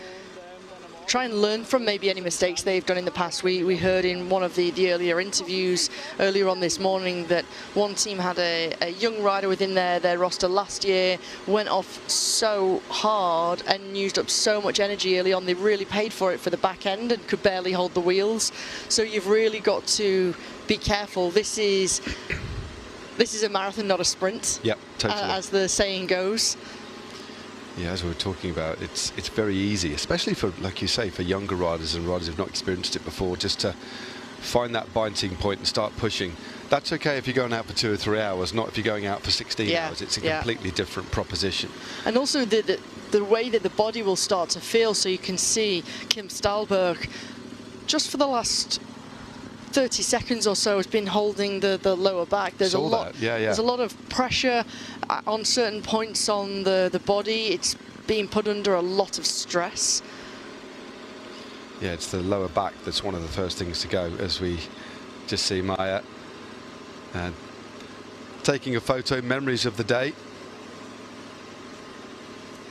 try and learn from maybe any mistakes they've done in the past. We heard in one of the earlier interviews earlier on this morning that one team had a young rider within their roster last year, went off so hard and used up so much energy early on. They really paid for it for the back end and could barely hold the wheels. So you've really got to be careful. This is a marathon, not a sprint. Yep, totally. As the saying goes. Yeah, as we were talking about, it's very easy, especially for, like you say, for younger riders and riders who've not experienced it before, just to find that binding point and start pushing. That's okay if you're going out for 2 or 3 hours, not if you're going out for 16 hours. It's a completely different proposition. And also the way that the body will start to feel. So you can see Kim Stahlberg, just for the last 30 seconds or so, has been holding the lower back. There's There's a lot of pressure on certain points on the body. It's being put under a lot of stress. Yeah, it's the lower back that's one of the first things to go, as we just see Maya taking a photo, memories of the day.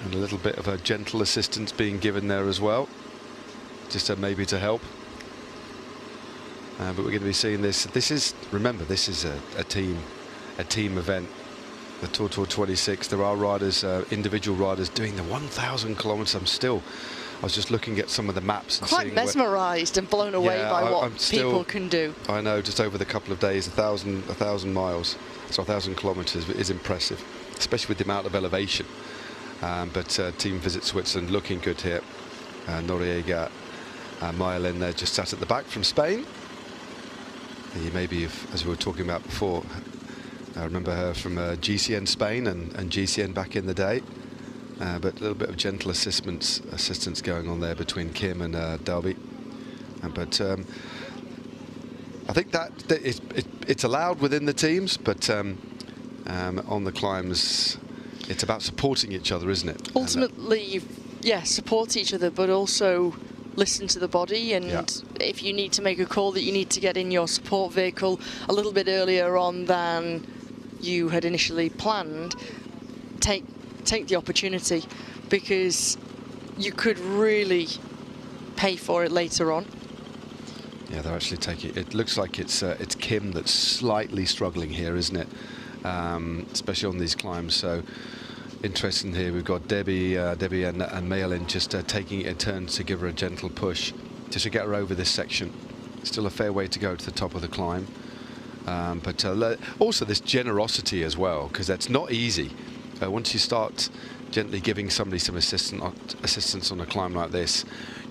And a little bit of a gentle assistance being given there as well, just maybe to help. But we're going to be seeing this. Remember, this is a team event. The TORTOUR 26. There are riders, individual riders, doing the 1,000 kilometres. I'm still I was just looking at some of the maps and Quite seeing mesmerised and blown away Yeah, by what I'm still- people can do. I know, just over the couple of days, 1,000 miles, so 1,000 kilometres is impressive, especially with the amount of elevation. But Team Visit Switzerland looking good here. Noriega and Mayalen there just sat at the back from Spain. You maybe, as we were talking about before, I remember her from GCN Spain and GCN back in the day. But a little bit of gentle assistance going on there between Kim and Delby. But I think that it's allowed within the teams, but on the climbs, it's about supporting each other, isn't it? Ultimately, support each other, but also listen to the body, and if you need to make a call that you need to get in your support vehicle a little bit earlier on than you had initially planned, take the opportunity, because you could really pay for it later on. Yeah, they're actually taking it. It looks like it's Kim that's slightly struggling here, isn't it? Especially on these climbs. So interesting here. We've got Debbie and Mayalen just taking it in turns to give her a gentle push just to get her over this section. Still a fair way to go to the top of the climb. But also this generosity as well, because that's not easy. Once you start gently giving somebody some assistance on a climb like this,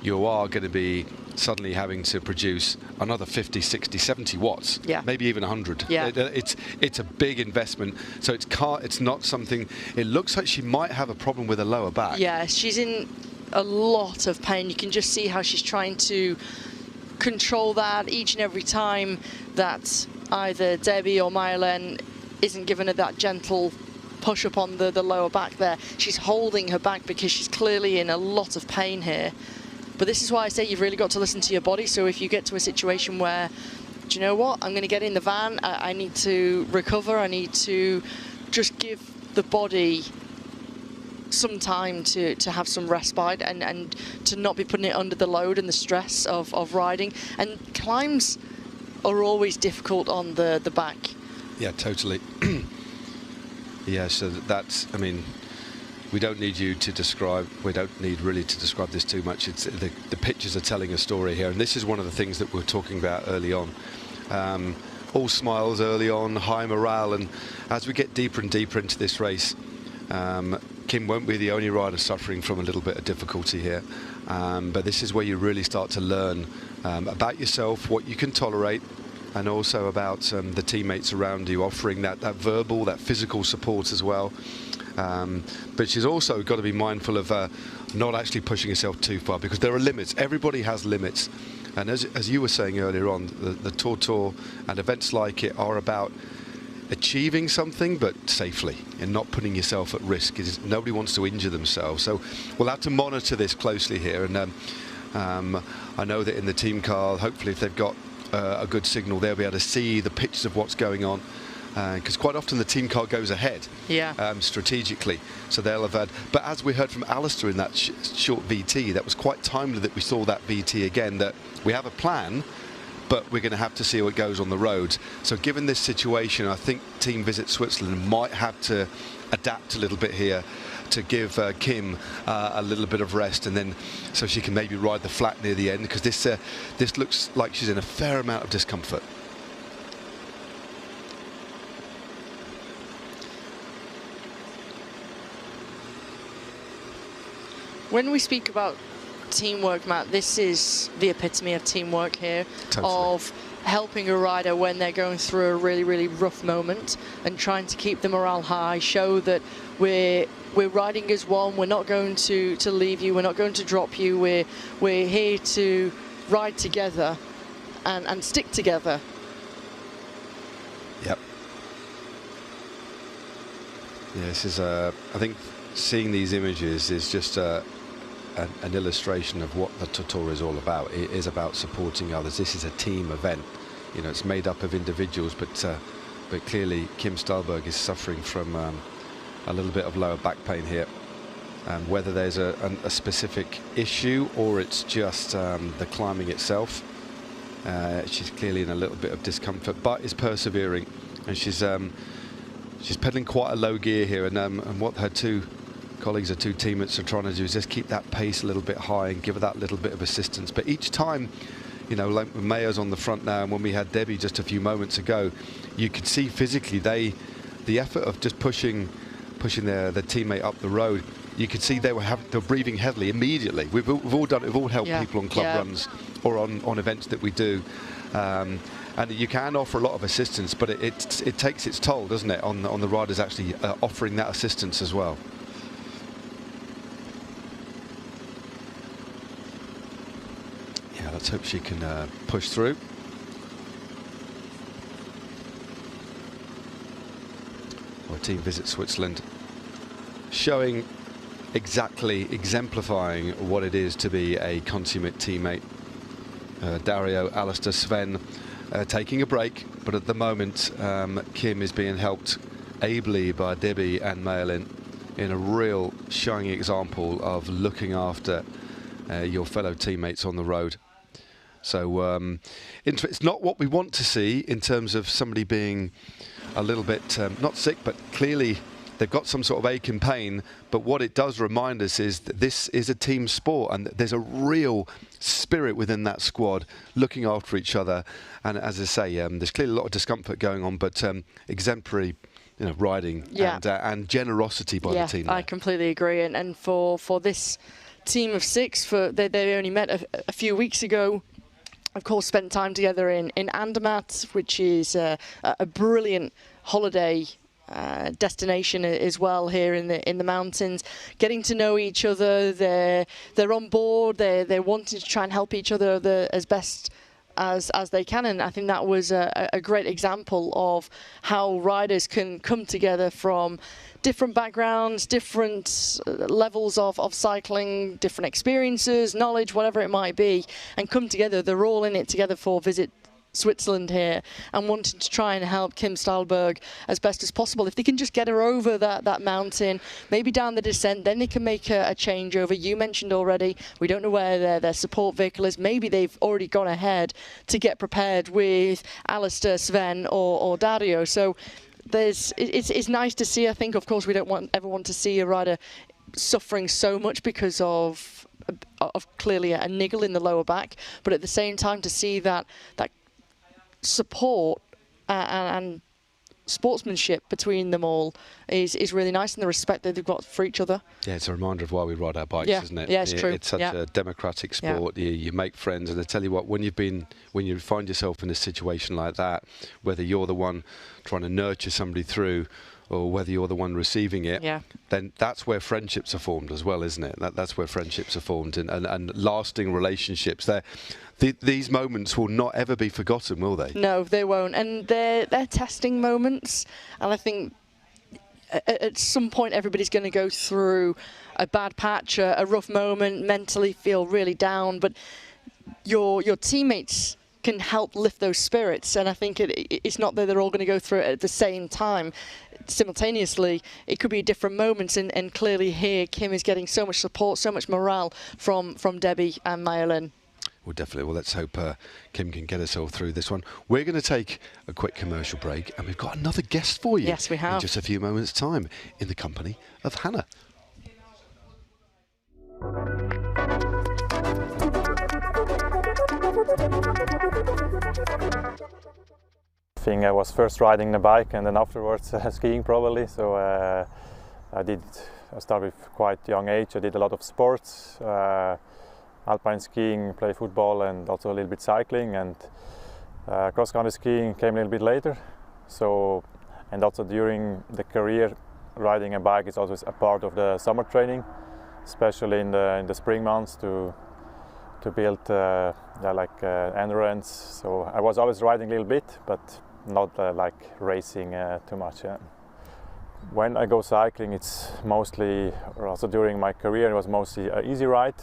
you are going to be suddenly having to produce another 50, 60, 70 watts, maybe even 100. Yeah. It's a big investment, so it's not something. It looks like she might have a problem with her lower back. Yeah, she's in a lot of pain. You can just see how she's trying to control that each and every time that either Debbie or Mayalen isn't giving her that gentle push up on the lower back there. She's holding her back because she's clearly in a lot of pain here. But this is why I say you've really got to listen to your body. So if you get to a situation where, do you know what, I'm going to get in the van, I need to recover, I need to just give the body some time to have some respite and to not be putting it under the load and the stress of riding. And climbs are always difficult on the back. Yeah, totally. Yeah, so that's, I mean, we don't need you to describe, we don't need really to describe this too much. It's the pictures are telling a story here, and this is one of the things that we were talking about early on. All smiles early on, high morale, and as we get deeper and deeper into this race, Kim won't be the only rider suffering from a little bit of difficulty here. But this is where you really start to learn about yourself, what you can tolerate, and also about the teammates around you, offering that verbal, that physical support as well. But she's also got to be mindful of not actually pushing herself too far, because there are limits. Everybody has limits. And as you were saying earlier on, the TORTOUR and events like it are about achieving something, but safely, and not putting yourself at risk. Nobody wants to injure themselves. So we'll have to monitor this closely here. And I know that in the team car, hopefully if they've got a good signal, they'll be able to see the pictures of what's going on, because quite often the team car goes ahead strategically, so they'll have had, but as we heard from Alistair in that short VT, that was quite timely that we saw that VT again, that we have a plan, but we're going to have to see how it goes on the road. So given this situation, I think Team Visit Switzerland might have to adapt a little bit here to give Kim a little bit of rest, and then so she can maybe ride the flat near the end, because this looks like she's in a fair amount of discomfort. When we speak about teamwork, Matt, this is the epitome of teamwork here, of helping a rider when they're going through a really, really rough moment and trying to keep the morale high, show that we're riding as one, we're not going to leave you, we're not going to drop you, we're here to ride together and stick together. Yep. Yeah, this is I think seeing these images is just an illustration of what the TORTOUR is all about. It is about supporting others. This is a team event. You know, it's made up of individuals, but clearly Kim Stahlberg is suffering from a little bit of lower back pain here. Whether there's a specific issue or it's just the climbing itself, she's clearly in a little bit of discomfort, but is persevering, and she's pedaling quite a low gear here, and what her two colleagues or two teammates are trying to do is just keep that pace a little bit high and give it that little bit of assistance. But each time, you know, like Mayo's on the front now, and when we had Debbie just a few moments ago, you could see physically the effort of just pushing their teammate up the road. You could see they were breathing heavily immediately. We've all done it. We've all helped people on club runs or on events that we do. And you can offer a lot of assistance, but it takes its toll, doesn't it, on the riders actually offering that assistance as well. Yeah, let's hope she can push through. Our team visits Switzerland, showing exemplifying what it is to be a consummate teammate. Dario, Alistair, Sven taking a break, but at the moment Kim is being helped ably by Debbie and Malin in a real shining example of looking after your fellow teammates on the road. So it's not what we want to see in terms of somebody being a little bit not sick, but clearly they've got some sort of ache and pain. But what it does remind us is that this is a team sport, and there's a real spirit within that squad looking after each other. And as I say, there's clearly a lot of discomfort going on, but exemplary, you know, riding and generosity by the team. I completely agree. And for this team of six, they only met a few weeks ago. Of course, spent time together in Andermatt, which is a brilliant holiday destination as well here in the mountains. Getting to know each other, they're on board. They're wanting to try and help each other as best as they can, and I think that was a great example of how riders can come together from different backgrounds, different levels of cycling, different experiences, knowledge, whatever it might be, and come together. They're all in it together for Visit Switzerland here, and wanting to try and help Kim Stahlberg as best as possible. If they can just get her over that mountain, maybe down the descent, then they can make a changeover. You mentioned already, we don't know where their support vehicle is. Maybe they've already gone ahead to get prepared with Alistair, Sven or Dario. So it's nice to see. I think, of course, we don't ever want to see a rider suffering so much because of clearly a niggle in the lower back, but at the same time to see that support and sportsmanship between them all is really nice, and the respect that they've got for each other. Yeah, it's a reminder of why we ride our bikes, isn't it? Yeah, it's true. It's such a democratic sport. You make friends, and I tell you what, when you find yourself in a situation like that, whether you're the one trying to nurture somebody through or whether you're the one receiving it, then that's where friendships are formed as well, isn't it? That's where friendships are formed and lasting relationships. These moments will not ever be forgotten, will they? No, they won't. And they're testing moments. And I think at some point everybody's going to go through a bad patch, a rough moment, mentally feel really down. But your teammates can help lift those spirits. And I think it's not that they're all going to go through it at the same time. Simultaneously, it could be different moments, and clearly here Kim is getting so much support, so much morale from Debbie and Maya-Lynn. Well, definitely. Well, let's hope Kim can get us all through this one. We're going to take a quick commercial break, and we've got another guest for you. Yes, we have. In just a few moments' time, in the company of Hannah. I think I was first riding the bike and then afterwards skiing probably. So I started with quite young age. I did a lot of sports, alpine skiing, play football, and also a little bit cycling. And cross-country skiing came a little bit later. So, and also during the career, riding a bike is always a part of the summer training, especially in the spring months to build endurance. So I was always riding a little bit, but not like racing too much. Yeah. When I go cycling, it's mostly, or also during my career, it was mostly an easy ride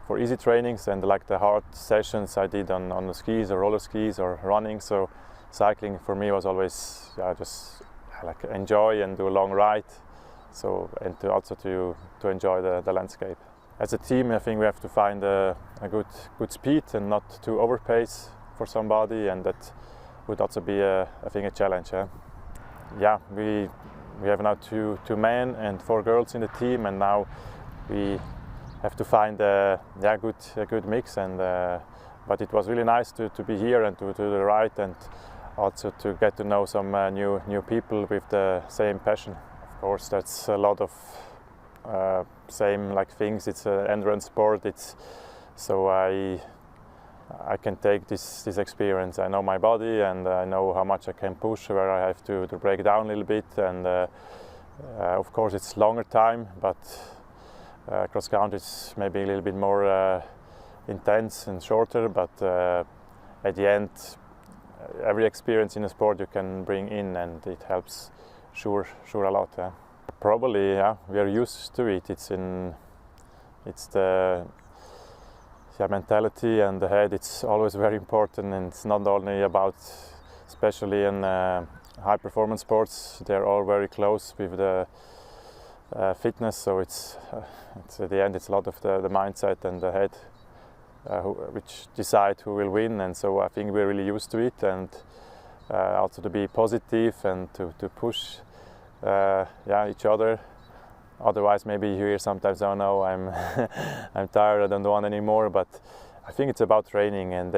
for easy trainings, and like the hard sessions I did on the skis or roller skis or running. So cycling for me was always just like enjoy and do a long ride. So, and to enjoy the landscape. As a team, I think we have to find a good speed and not too overpace for somebody, and that would also be I think a challenge. Yeah, we we have now two men and 4 girls in the team, and now we have to find a good mix. And but it was really nice to be here and to the right, and also to get to know some new people with the same passion. Of course, that's a lot of same like things. It's an endurance sport. So I can take this experience. I know my body, and I know how much I can push, where I have to break down a little bit. And of course, it's longer time, but cross country is maybe a little bit more intense and shorter. But at the end, every experience in a sport you can bring in, and it helps sure a lot. Probably, yeah, we are used to it. It's the mentality and the head. It's always very important, and it's not only about, especially in high performance sports, they're all very close with the fitness. So it's at the end, it's a lot of the mindset and the head which decide who will win. And so I think we're really used to it, and also to be positive and to push each other. Otherwise, maybe you hear sometimes, "Oh no, I'm tired, I don't want anymore." But I think it's about training, and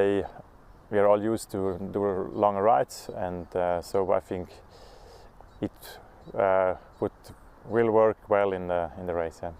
we are all used to do longer rides, and so I think it will work well in the race. Yeah.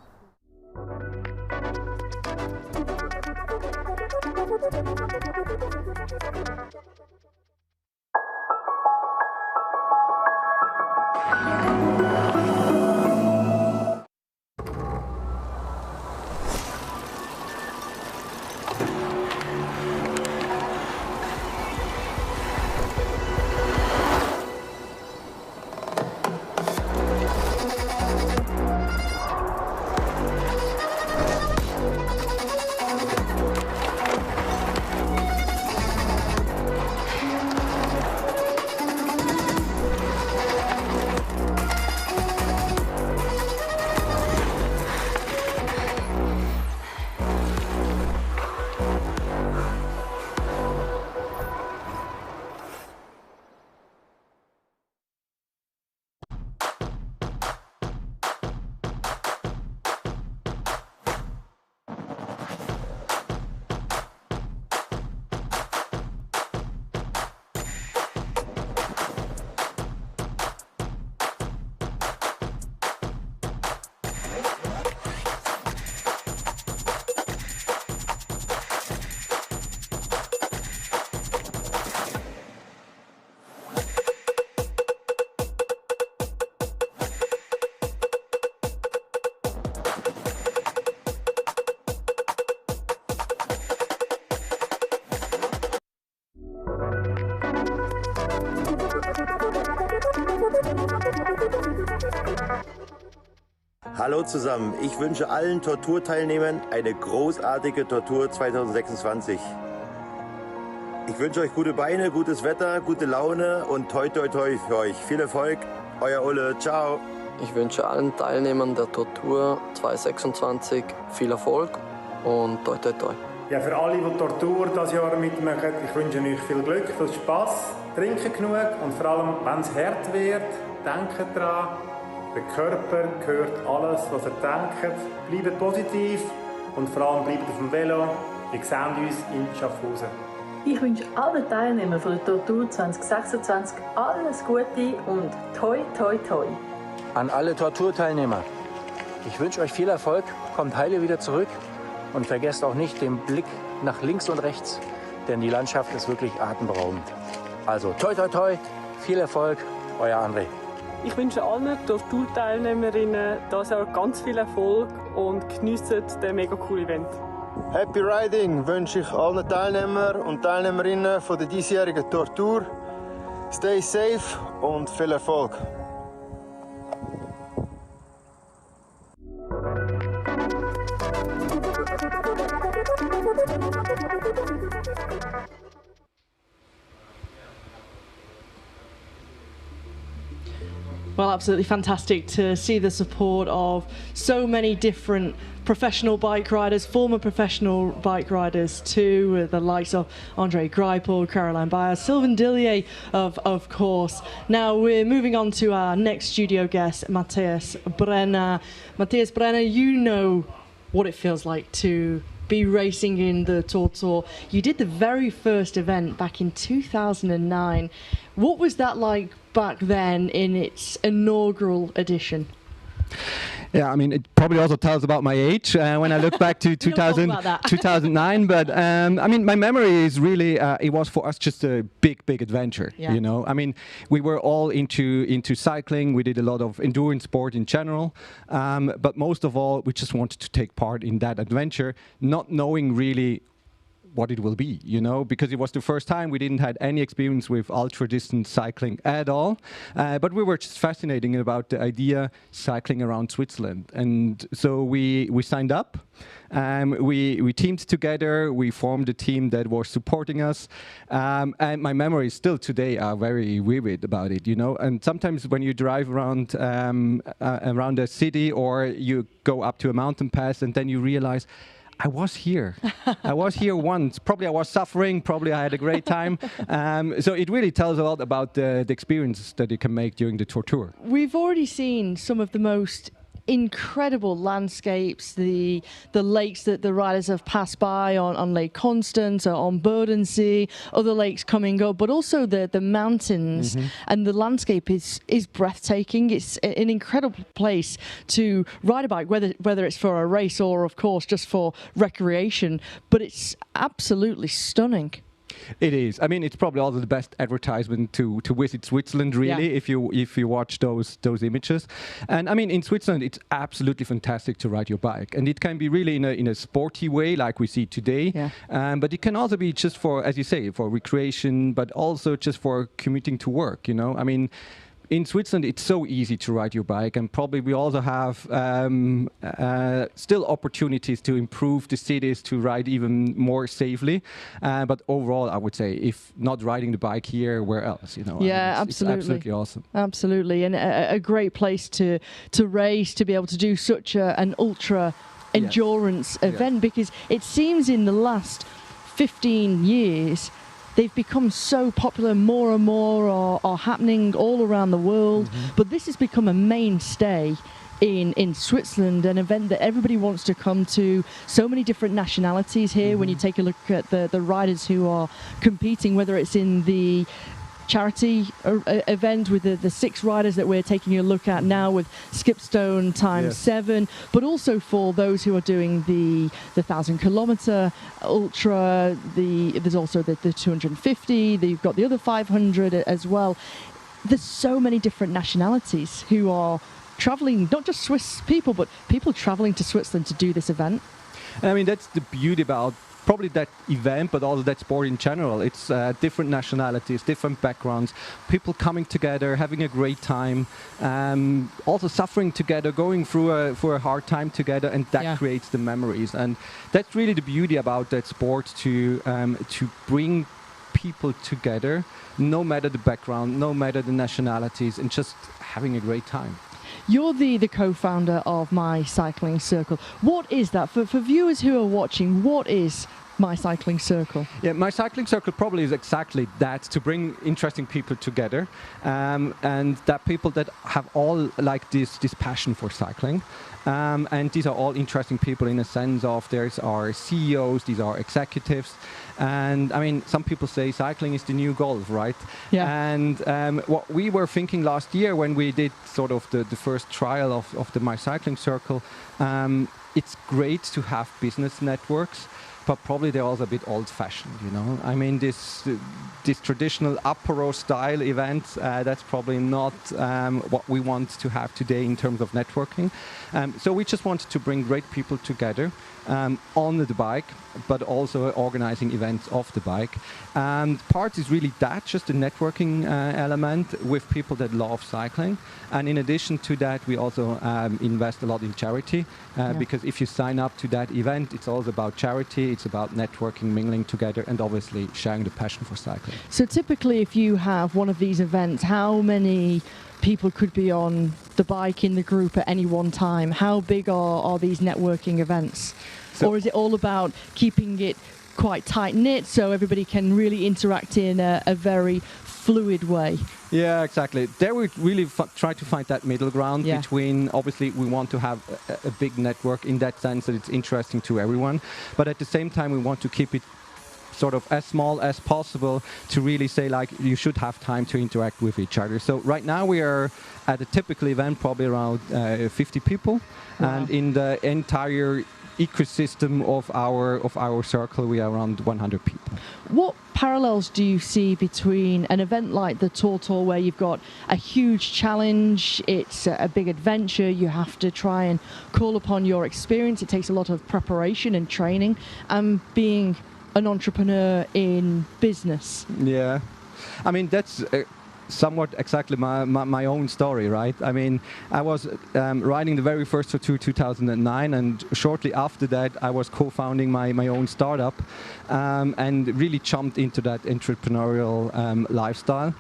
Hallo zusammen, ich wünsche allen Tortur-Teilnehmern eine großartige Tortur 2026. Ich wünsche euch gute Beine, gutes Wetter, gute Laune und toi toi toi für euch. Viel Erfolg, euer Ulle, ciao. Ich wünsche allen Teilnehmern der Tortur 2026 viel Erfolg und toi toi toi. Ja, für alle, die Tortur dieses Jahr mitmachen, ich wünsche euch viel Glück, viel Spass, trinken genug und vor allem, wenn es hart wird, denkt dran, der Körper hört alles, was er denkt. Bleibt positiv und vor allem bleibt auf dem Velo. Wir sehen uns in Schaffhausen. Ich wünsche allen Teilnehmern von der Tortur 2026 alles Gute und toi toi toi. An alle Torturteilnehmer, ich wünsche euch viel Erfolg, kommt heile wieder zurück und vergesst auch nicht den Blick nach links und rechts, denn die Landschaft ist wirklich atemberaubend. Also toi toi toi, viel Erfolg, euer André. Ich wünsche allen Torturteilnehmerinnen dieses Jahr ganz viel Erfolg und geniessen den mega coolen Event. Happy Riding wünsche ich allen Teilnehmern und Teilnehmerinnen von der diesjährigen Tortur. Stay safe und viel Erfolg. Well, absolutely fantastic to see the support of so many different professional bike riders, former professional bike riders too, the likes of Andre Greipel, Caroline Bayer, Sylvain Dillier, of course. Now we're moving on to our next studio guest, Matthias Brenner. Matthias Brenner, you know what it feels like to be racing in the TORTOUR. You did the very first event back in 2009. What was that like back then in its inaugural edition? Yeah, I mean, it probably also tells about my age when I look back to 2009. But I mean, my memory is really, it was for us just a big adventure, you know. I mean, we were all into cycling. We did a lot of endurance sport in general. But most of all, we just wanted to take part in that adventure, not knowing really what it will be, you know, because it was the first time we didn't had any experience with ultra distance cycling at all, but we were just fascinated about the idea cycling around Switzerland, and so we signed up. We teamed together. We formed a team that was supporting us, and my memories still today are very vivid about it, you know. And sometimes when you drive around around a city, or you go up to a mountain pass, and then you realize, I was here. I was here once. Probably I was suffering. Probably I had a great time. So it really tells a lot about the experiences that you can make during the TORTOUR. We've already seen some of the most incredible landscapes, the lakes that the riders have passed by on Lake Constance or on Bodensee, other lakes coming up, but also the mountains, and the landscape is breathtaking. It's an incredible place to ride a bike, whether it's for a race or of course just for recreation, but it's absolutely stunning. It is. I mean, it's probably also the best advertisement to visit Switzerland, really, if you watch those images. And I mean, in Switzerland, it's absolutely fantastic to ride your bike, and it can be really in a sporty way, like we see today. But it can also be just for, as you say, for recreation, but also just for commuting to work. You know, I mean, in Switzerland, it's so easy to ride your bike, and probably we also have still opportunities to improve the cities to ride even more safely. But overall, I would say, if not riding the bike here, where else? You know, yeah, I mean, absolutely, it's absolutely awesome. Absolutely, and a great place to race, to be able to do such an ultra endurance event, because it seems in the last 15 years. They've become so popular, more and more are happening all around the world. But this has become a mainstay in Switzerland, an event that everybody wants to come to. So many different nationalities here. When you take a look at the riders who are competing, whether it's in the charity event with the 6 riders that we're taking a look at now with Skipstone ×7, but also for those who are doing the 1,000-kilometer ultra. There's also the 250. You've got the other 500 as well. There's so many different nationalities who are traveling, not just Swiss people, but people traveling to Switzerland to do this event. I mean, that's the beauty about probably that event, but also that sport in general. It's different nationalities, different backgrounds, people coming together, having a great time, also suffering together, going through a hard time together, and that creates the memories. And that's really the beauty about that sport, to bring people together, no matter the background, no matter the nationalities, and just having a great time. You're the co-founder of My Cycling Circle. What is that? For viewers who are watching, what is My Cycling Circle? Yeah, My Cycling Circle probably is exactly that, to bring interesting people together, and that people that have all like this passion for cycling. And these are all interesting people in a sense of there's our CEOs, these are executives. And I mean, some people say cycling is the new golf, right? Yeah. And what we were thinking last year when we did sort of the first trial of the My Cycling Circle, it's great to have business networks, but probably they're also a bit old-fashioned, you know. I mean, this traditional apéro style event, that's probably not what we want to have today in terms of networking. So we just wanted to bring great people together on the bike, but also organizing events off the bike. And part is really that, just a networking element with people that love cycling. And in addition to that, we also invest a lot in charity, because if you sign up to that event, it's also about charity, it's about networking, mingling together, and obviously sharing the passion for cycling. So typically, if you have one of these events, how many people could be on the bike in the group at any one time? How big are these networking events? Or is it all about keeping it quite tight-knit so everybody can really interact in a very fluid way? Yeah, exactly. There we really try to find that middle ground between, obviously, we want to have a big network in that sense that it's interesting to everyone, but at the same time we want to keep it sort of as small as possible to really say, like, you should have time to interact with each other. So right now we are at a typical event probably around 50 people. Wow. And in the entire ecosystem of our circle we are around 100 people. What parallels do you see between an event like the TORTOUR, where you've got a huge challenge, it's a big adventure, you have to try and call upon your experience, it takes a lot of preparation and training, and being an entrepreneur in business? Yeah, I mean, that's somewhat exactly my own story, right? I mean, I was riding the very first TORTOUR 2009, and shortly after that I was co-founding my own startup and really jumped into that entrepreneurial lifestyle.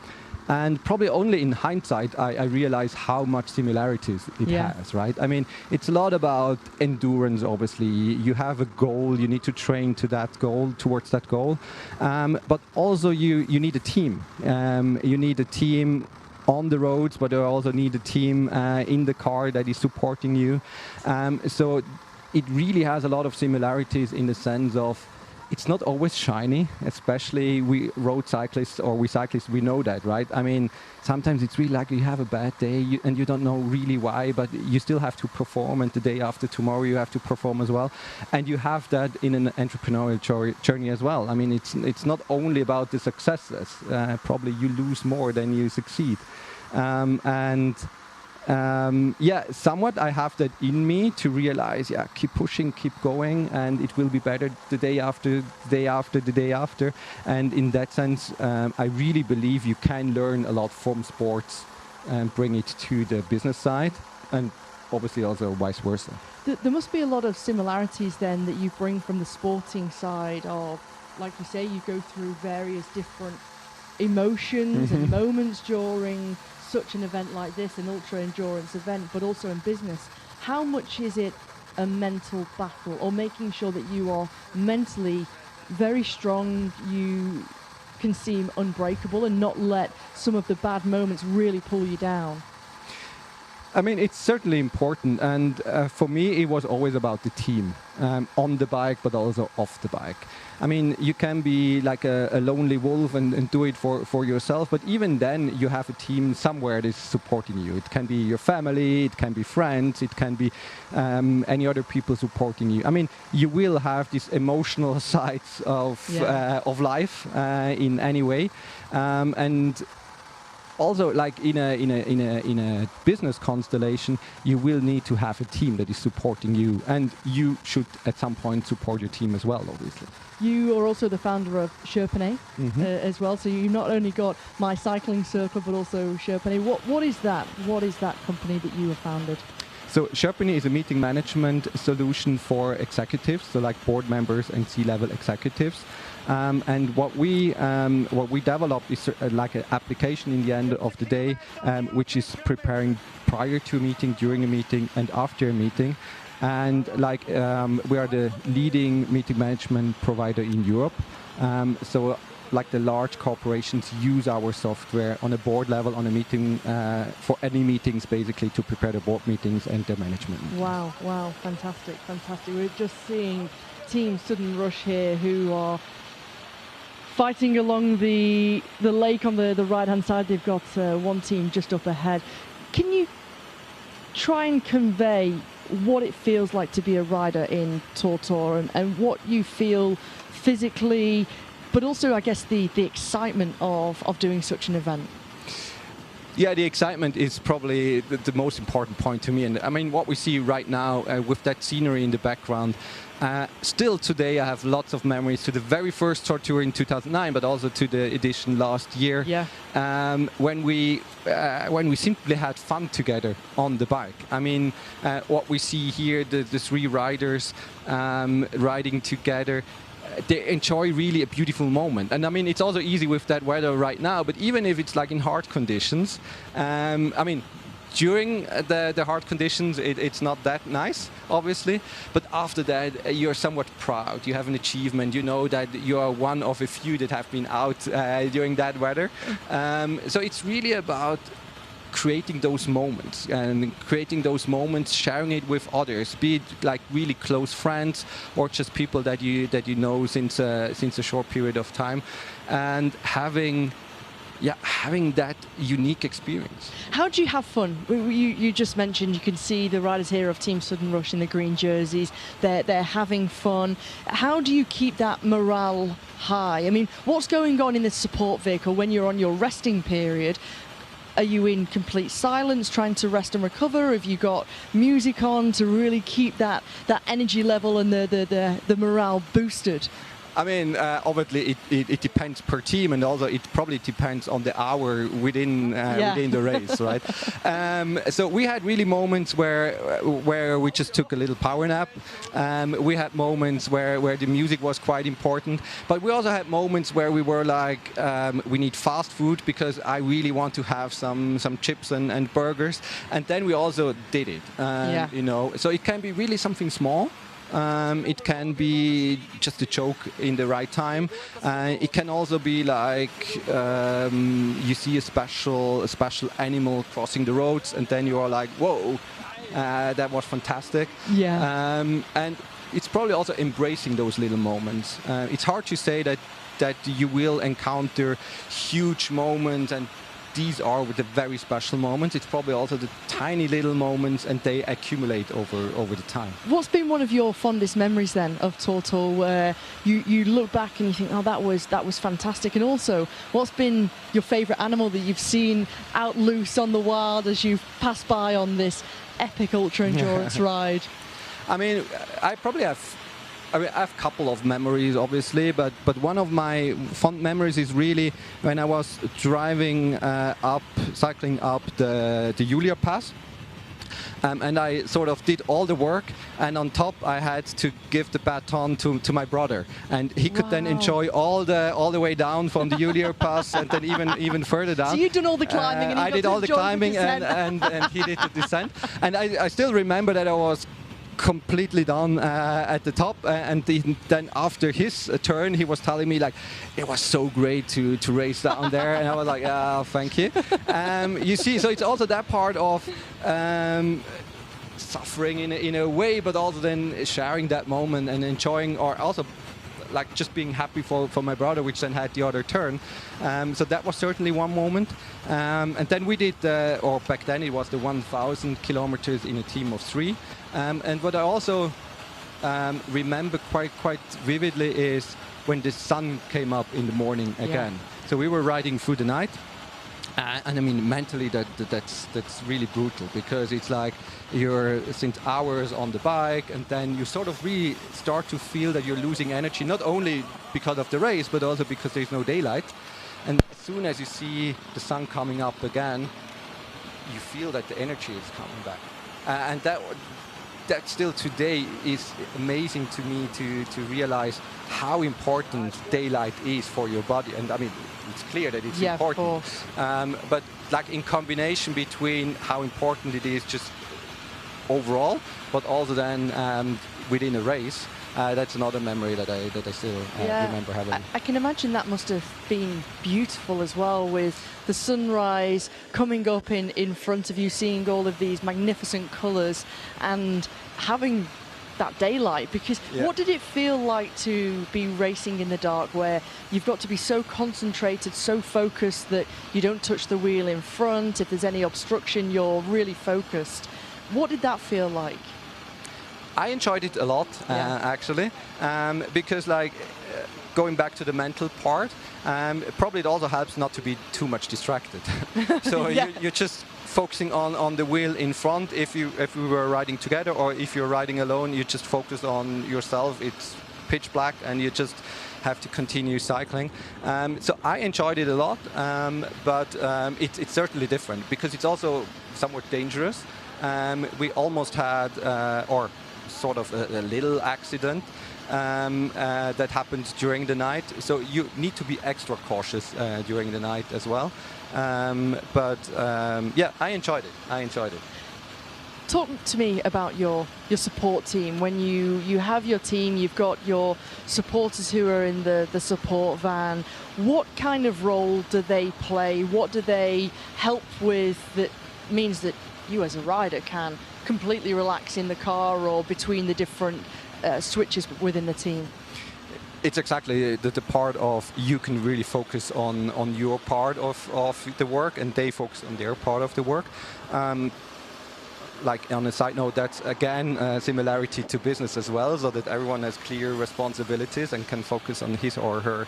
And probably only in hindsight I realized how much similarities it has, right? I mean, it's a lot about endurance, obviously. You have a goal, you need to train to that goal, towards that goal. But also you need a team. You need a team on the roads, but you also need a team in the car that is supporting you. So it really has a lot of similarities in the sense of it's not always shiny, especially we road cyclists or we cyclists, we know that, right? I mean, sometimes it's really like you have a bad day and you don't know really why, but you still have to perform, and the day after tomorrow you have to perform as well. And you have that in an entrepreneurial journey as well. I mean, it's not only about the successes, probably you lose more than you succeed. Yeah, somewhat I have that in me to realize, keep pushing, keep going, and it will be better the day after, the day after, the day after. And in that sense, I really believe you can learn a lot from sports and bring it to the business side, and obviously also vice versa. There must be a lot of similarities then that you bring from the sporting side of, like you say, you go through various different emotions and moments during such an event like this, an ultra-endurance event, but also in business. How much is it a mental battle, or making sure that you are mentally very strong, you can seem unbreakable and not let some of the bad moments really pull you down? I mean, it's certainly important, and for me it was always about the team, on the bike but also off the bike. I mean, you can be like a lonely wolf and do it for yourself, but even then you have a team somewhere that is supporting you. It can be your family, it can be friends, it can be any other people supporting you. I mean, you will have these emotional sides of life in any way, and also, like in a business constellation, you will need to have a team that is supporting you, and you should at some point support your team as well, obviously. You are also the founder of Sherpene as well, so you've not only got My Cycling Circle, but also Sherpene. What is that? What is that company that you have founded? So Sherpene is a meeting management solution for executives, so like board members and C-level executives. And what we developed is like an application in the end of the day, which is preparing prior to a meeting, during a meeting, and after a meeting. And like we are the leading meeting management provider in Europe. So like the large corporations use our software on a board level, on a meeting, for any meetings basically, to prepare the board meetings and their management meetings. Wow, fantastic. We're just seeing Team Sudden Rush here who are fighting along the lake on the right-hand side. They've got one team just up ahead. Can you try and convey what it feels like to be a rider in TORTOUR and what you feel physically, but also, I guess, the excitement of doing such an event? Yeah, the excitement is probably the most important point to me. And I mean, what we see right now with that scenery in the background, still today I have lots of memories to the very first TORTOUR in 2009, but also to the edition last year, when we simply had fun together on the bike. I mean, what we see here, the three riders riding together, they enjoy really a beautiful moment. And I mean, it's also easy with that weather right now, but even if it's like in hard conditions, I mean, during the hard conditions, it's not that nice, obviously. But after that, you're somewhat proud. You have an achievement. You know that you are one of a few that have been out during that weather. So it's really about creating those moments and sharing it with others, be it like really close friends or just people that you know since a short period of time, and having that unique experience. How do you have fun? You just mentioned you can see the riders here of Team Sudden Rush in the green jerseys. They're having fun. How do you keep that morale high? I mean, what's going on in the support vehicle when you're on your resting period? Are you in complete silence, trying to rest and recover? Have you got music on to really keep that energy level and the morale boosted? I mean, obviously it depends per team, and also it probably depends on the hour within the race, right? So we had really moments where we just took a little power nap. We had moments where the music was quite important, but we also had moments where we were like, we need fast food because I really want to have some chips and burgers, and then we also did it. You know, so it can be really something small. It can be just a joke in the right time. It can also be like you see a special animal crossing the roads, and then you are like, whoa, that was fantastic. Yeah. And it's probably also embracing those little moments. It's hard to say that you will encounter huge moments, and these are the very special moments. It's probably also the tiny little moments, and they accumulate over the time. What's been one of your fondest memories then of TORTOUR, where you look back and you think, oh, that was fantastic? And also, what's been your favourite animal that you've seen out loose on the wild as you've passed by on this epic ultra endurance ride? I mean, I have a couple of memories, obviously, but one of my fond memories is really when I was cycling up the Julia Pass. And I sort of did all the work, and on top I had to give the baton to my brother, and he could then enjoy all the way down from the Julia Pass, and then even further down. So you'd done all the climbing, and I did all the climbing, and he did the descent. And I still remember that I was completely down at the top, and then after his turn he was telling me like it was so great to race down there, and I was like, thank you. You see, so it's also that part of suffering in a way, but also then sharing that moment and enjoying, or also like just being happy for my brother, which then had the other turn. So that was certainly one moment. And then we did, or back then it was the 1,000 kilometers in a team of 3. And what I also remember quite vividly is when the sun came up in the morning again. Yeah. So we were riding through the night. And I mean, mentally, that's really brutal, because it's like you're since hours on the bike, and then you sort of really start to feel that you're losing energy, not only because of the race, but also because there's no daylight. And as soon as you see the sun coming up again, you feel that the energy is coming back. And that still today is amazing to me to realize how important daylight is for your body. And I mean, it's clear that it's important. Of course. But like in combination between how important it is just overall, but also then within a race, that's another memory that I still remember having. I can imagine that must have been beautiful as well, with the sunrise coming up in front of you, seeing all of these magnificent colours and having that daylight. Because what did it feel like to be racing in the dark, where you've got to be so concentrated, so focused that you don't touch the wheel in front? If there's any obstruction, you're really focused. What did that feel like? I enjoyed it a lot, actually, because like going back to the mental part, probably it also helps not to be too much distracted. So you're just focusing on the wheel in front. If we were riding together, or if you're riding alone, you just focus on yourself. It's pitch black, and you just have to continue cycling. So I enjoyed it a lot, but it's certainly different, because it's also somewhat dangerous. We almost had, or sort of a little accident, that happened during the night. So you need to be extra cautious during the night as well. Yeah, I enjoyed it. Talk to me about your support team. When you have your team, you've got your supporters who are in the support van. What kind of role do they play? What do they help with that means that you as a rider can completely relax in the car or between the different switches within the team? It's exactly the part of you can really focus on your part of the work, and they focus on their part of the work. Like on a side note, that's again a similarity to business as well, so that everyone has clear responsibilities and can focus on his or her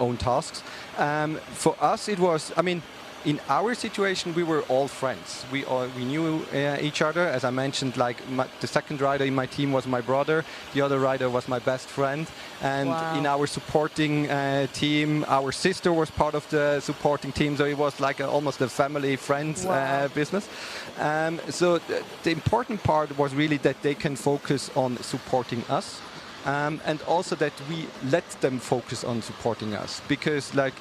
own tasks. For us, it was, I mean, in our situation, we were all friends. We knew each other. As I mentioned, like the second rider in my team was my brother. The other rider was my best friend. And in our supporting team, our sister was part of the supporting team. So it was like almost a family friends business. So the important part was really that they can focus on supporting us. And also that we let them focus on supporting us. Because like,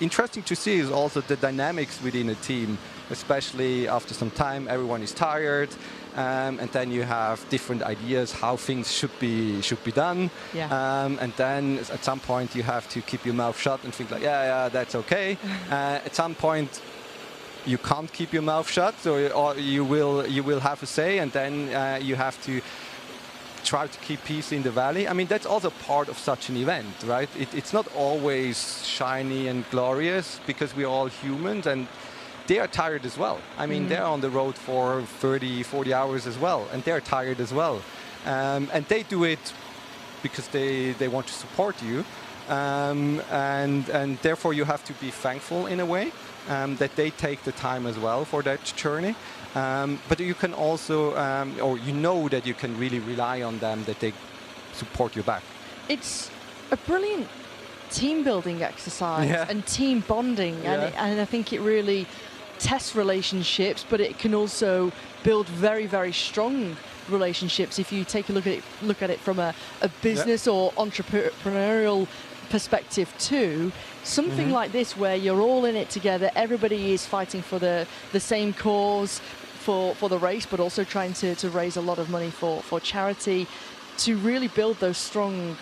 interesting to see is also the dynamics within a team, especially after some time, everyone is tired, and then you have different ideas how things should be done. Yeah. And then at some point you have to keep your mouth shut and think like, yeah, that's okay. At some point you can't keep your mouth shut, so you will have a say, and then you have to try to keep peace in the valley. I mean, that's also part of such an event, right? It's not always shiny and glorious because we're all humans, and they are tired as well. I mean, they're on the road for 30, 40 hours as well, and they're tired as well. And they do it because they want to support you. And therefore you have to be thankful in a way that they take the time as well for that journey. But you can also, or you know that you can really rely on them, that they support you back. It's a brilliant team building exercise and team bonding, and I think it really tests relationships, but it can also build very, very strong relationships if you take a look at it from a business or entrepreneurial perspective too. Something like this where you're all in it together, everybody is fighting for the same cause for the race, but also trying to raise a lot of money for charity, to really build those strong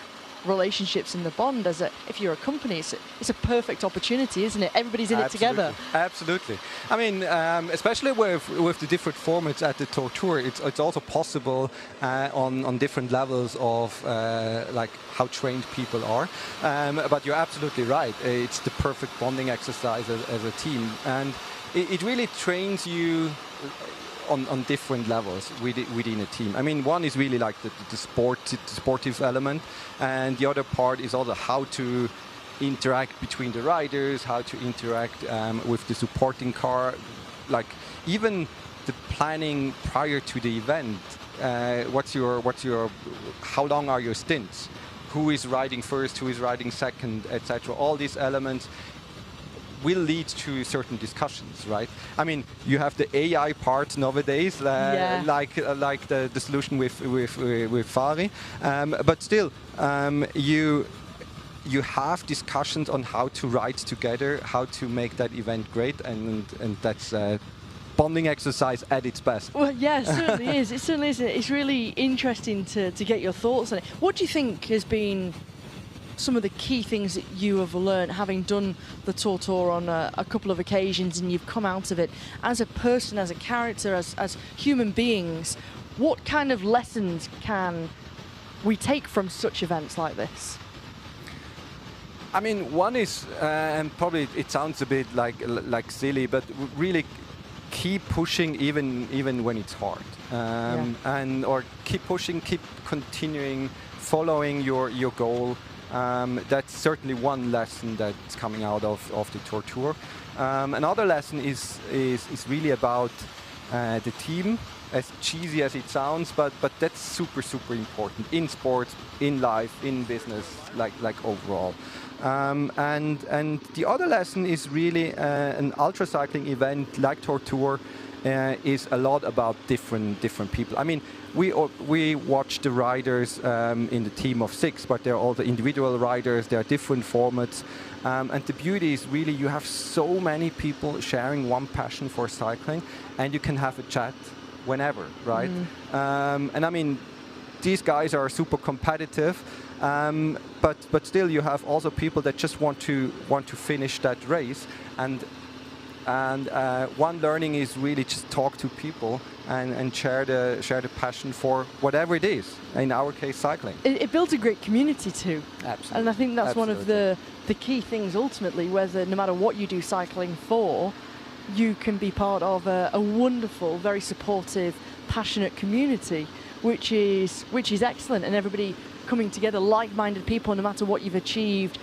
relationships in the bond. If you're a company, it's a perfect opportunity, isn't it? Everybody's in it together. Absolutely. I mean, especially with the different formats at the TORTOUR, it's also possible on different levels of like how trained people are. But you're absolutely right. It's the perfect bonding exercise as a team, and it really trains you on different levels within a team. I mean, one is really like the sportive element, and the other part is also how to interact between the riders, how to interact with the supporting car, like even the planning prior to the event. How long are your stints? Who is riding first? Who is riding second? Etc. All these elements will lead to certain discussions, right? I mean, you have the AI part nowadays, like the solution with Fari, but still, you have discussions on how to ride together, how to make that event great, and that's bonding exercise at its best. Well, yeah, it certainly is. It certainly is. It's really interesting to get your thoughts on it. What do you think has been some of the key things that you have learned, having done the TORTOUR on a couple of occasions, and you've come out of it as a person, as a character, as human beings? What kind of lessons can we take from such events like this? I mean, one is, and probably it sounds a bit like silly, but really keep pushing even when it's hard, or keep pushing, keep continuing, following your goal. That's certainly one lesson that's coming out of the TORTOUR. Another lesson is really about the team, as cheesy as it sounds, but that's super important in sports, in life, in business, like overall. And the other lesson is really an ultra cycling event like TORTOUR is a lot about different people. I mean, we watch the riders in the team of 6, but there are also individual riders. There are different formats, and the beauty is really you have so many people sharing one passion for cycling, and you can have a chat whenever, right? And I mean, these guys are super competitive, but still you have also people that just want to finish that race, and one learning is really just talk to people and share the passion for whatever it is. In our case, cycling. It builds a great community too. Absolutely. And I think that's one of the key things ultimately, whether no matter what you do cycling for, you can be part of a wonderful, very supportive, passionate community, which is excellent, and everybody coming together, like-minded people, no matter what you've achieved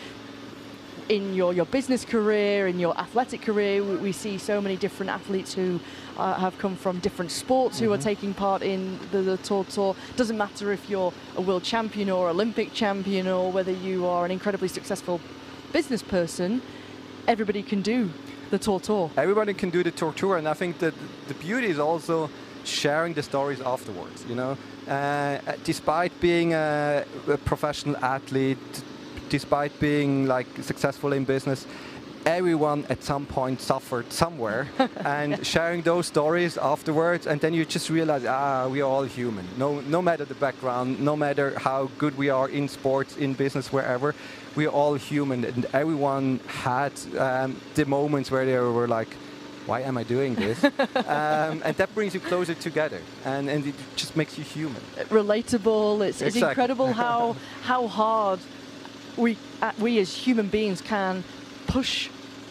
in your business career, in your athletic career. We see so many different athletes who have come from different sports who are taking part in the TORTOUR. Doesn't matter if you're a world champion or Olympic champion, or whether you are an incredibly successful business person, everybody can do the TORTOUR. Everybody can do the TORTOUR, and I think that the beauty is also sharing the stories afterwards. You know, despite being a professional athlete, despite being like successful in business, everyone at some point suffered somewhere, and sharing those stories afterwards, and then you just realize, we are all human. No matter the background, no matter how good we are in sports, in business, wherever, we are all human, and everyone had the moments where they were like, why am I doing this? And that brings you closer together, and it just makes you human. Relatable. It's Exactly. incredible how hard we as human beings can push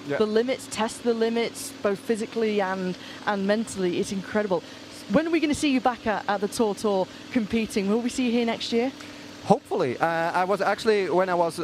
the limits, test the limits, both physically and mentally. It's incredible. When are we going to see you back at the TORTOUR competing? Will we see you here next year? Hopefully. I was actually, when I was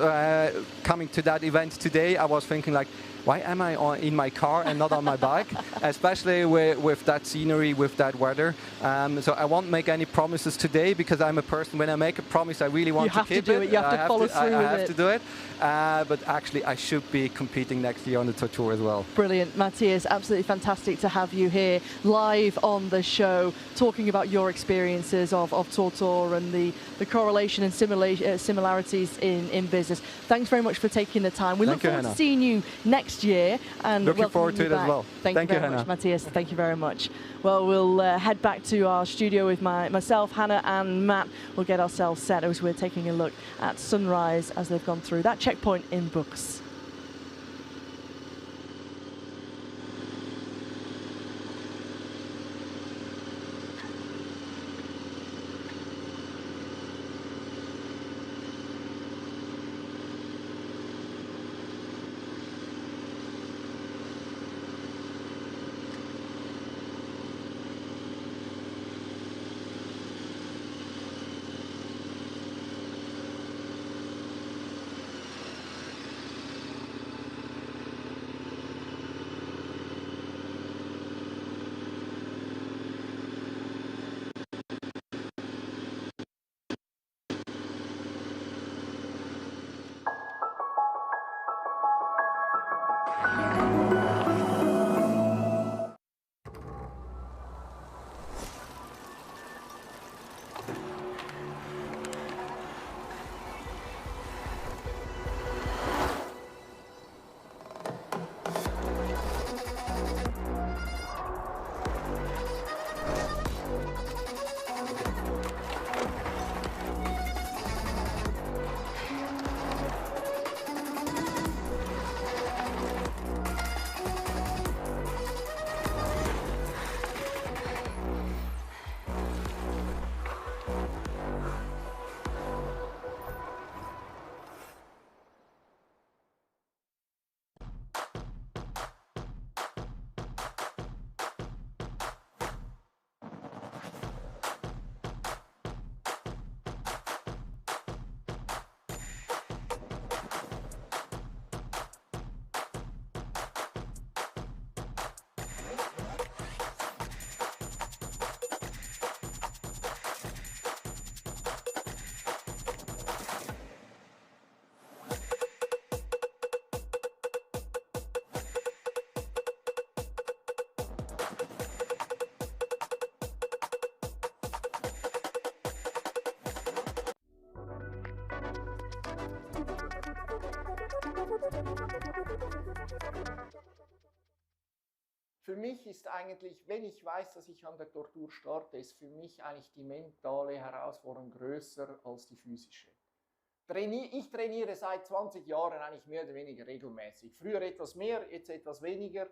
coming to that event today, I was thinking like, why am I in my car and not on my bike? Especially with that scenery, with that weather. So I won't make any promises today, because I'm a person, when I make a promise, I really want to keep it. You have to follow through with it. I have to do it. But actually, I should be competing next year on the TORTOUR as well. Brilliant. Matthias, absolutely fantastic to have you here live on the show, talking about your experiences of TORTOUR and the correlation and similarities in business. Thanks very much for taking the time. We look forward to seeing you next year, and looking forward to it as well. Thank you very much, Matthias. Thank you very much. Well, we'll head back to our studio with myself, Hannah, and Matt. We'll get ourselves set as we're taking a look at Sunrise as they've gone through that checkpoint in Buchs. Für mich ist eigentlich, wenn ich weiß, dass ich an der Tortur starte, ist für mich eigentlich die mentale Herausforderung größer als die physische. Ich trainiere seit 20 Jahren eigentlich mehr oder weniger regelmäßig. Früher etwas mehr, jetzt etwas weniger.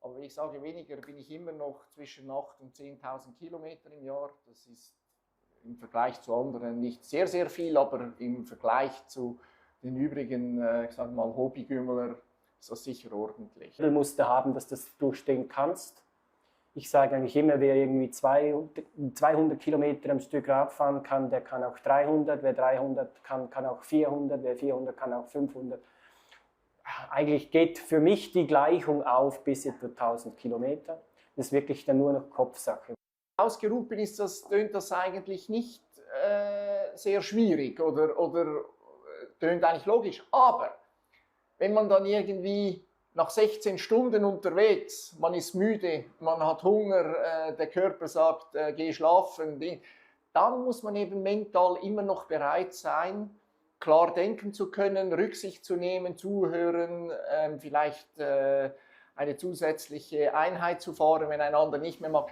Aber wenn ich sage weniger, bin ich immer noch zwischen 8.000 und 10.000 Kilometer im Jahr. Das ist im Vergleich zu anderen nicht sehr, sehr viel, aber im Vergleich zu den übrigen, ich sage mal, Hobbygümmler ist das sicher ordentlich. Du musst haben, dass du das durchstehen kannst. Ich sage eigentlich immer, wer irgendwie 200 Kilometer am Stück Rad fahren kann, der kann auch 300. Wer 300 kann, kann auch 400. Wer 400 kann auch 500. Eigentlich geht für mich die Gleichung auf bis etwa 1000 Kilometer. Das ist wirklich dann nur noch Kopfsache. Ausgeruht bin, tönt das eigentlich nicht sehr schwierig oder tönt eigentlich logisch. Aber wenn man dann irgendwie nach 16 Stunden unterwegs, man ist müde, man hat Hunger, der Körper sagt, geh schlafen, dann muss man eben mental immer noch bereit sein, klar denken zu können, Rücksicht zu nehmen, zuhören, vielleicht eine zusätzliche Einheit zu fahren, wenn ein anderer nicht mehr mag.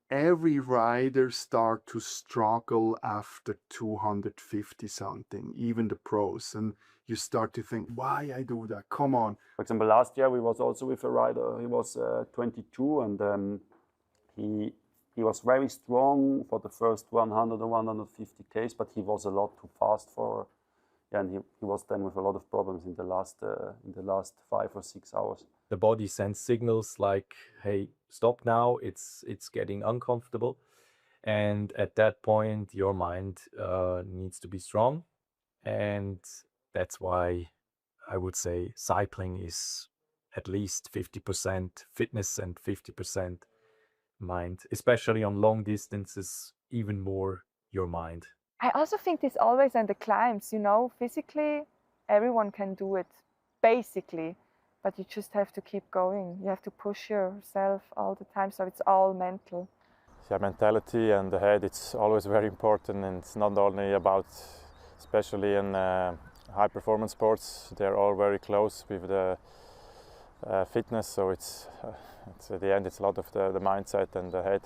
Every rider start to struggle after 250 something, even the pros, and you start to think, why I do that? Come on. For example, last year we was also with a rider. He was 22, and he was very strong for the first 100 or 150 Ks, but he was a lot too fast for. Yeah, and he was then with a lot of problems in the last 5 or 6 hours. The body sends signals like, hey, stop now, it's getting uncomfortable. And at that point, your mind needs to be strong. And that's why I would say cycling is at least 50% fitness and 50% mind, especially on long distances, even more your mind. I also think this always on the climbs, you know, physically everyone can do it, basically, but you just have to keep going. You have to push yourself all the time, so it's all mental. Yeah, mentality and the head, it's always very important, and it's not only about, especially in high performance sports, they're all very close with the fitness, so it's at the end it's a lot of the mindset and the head.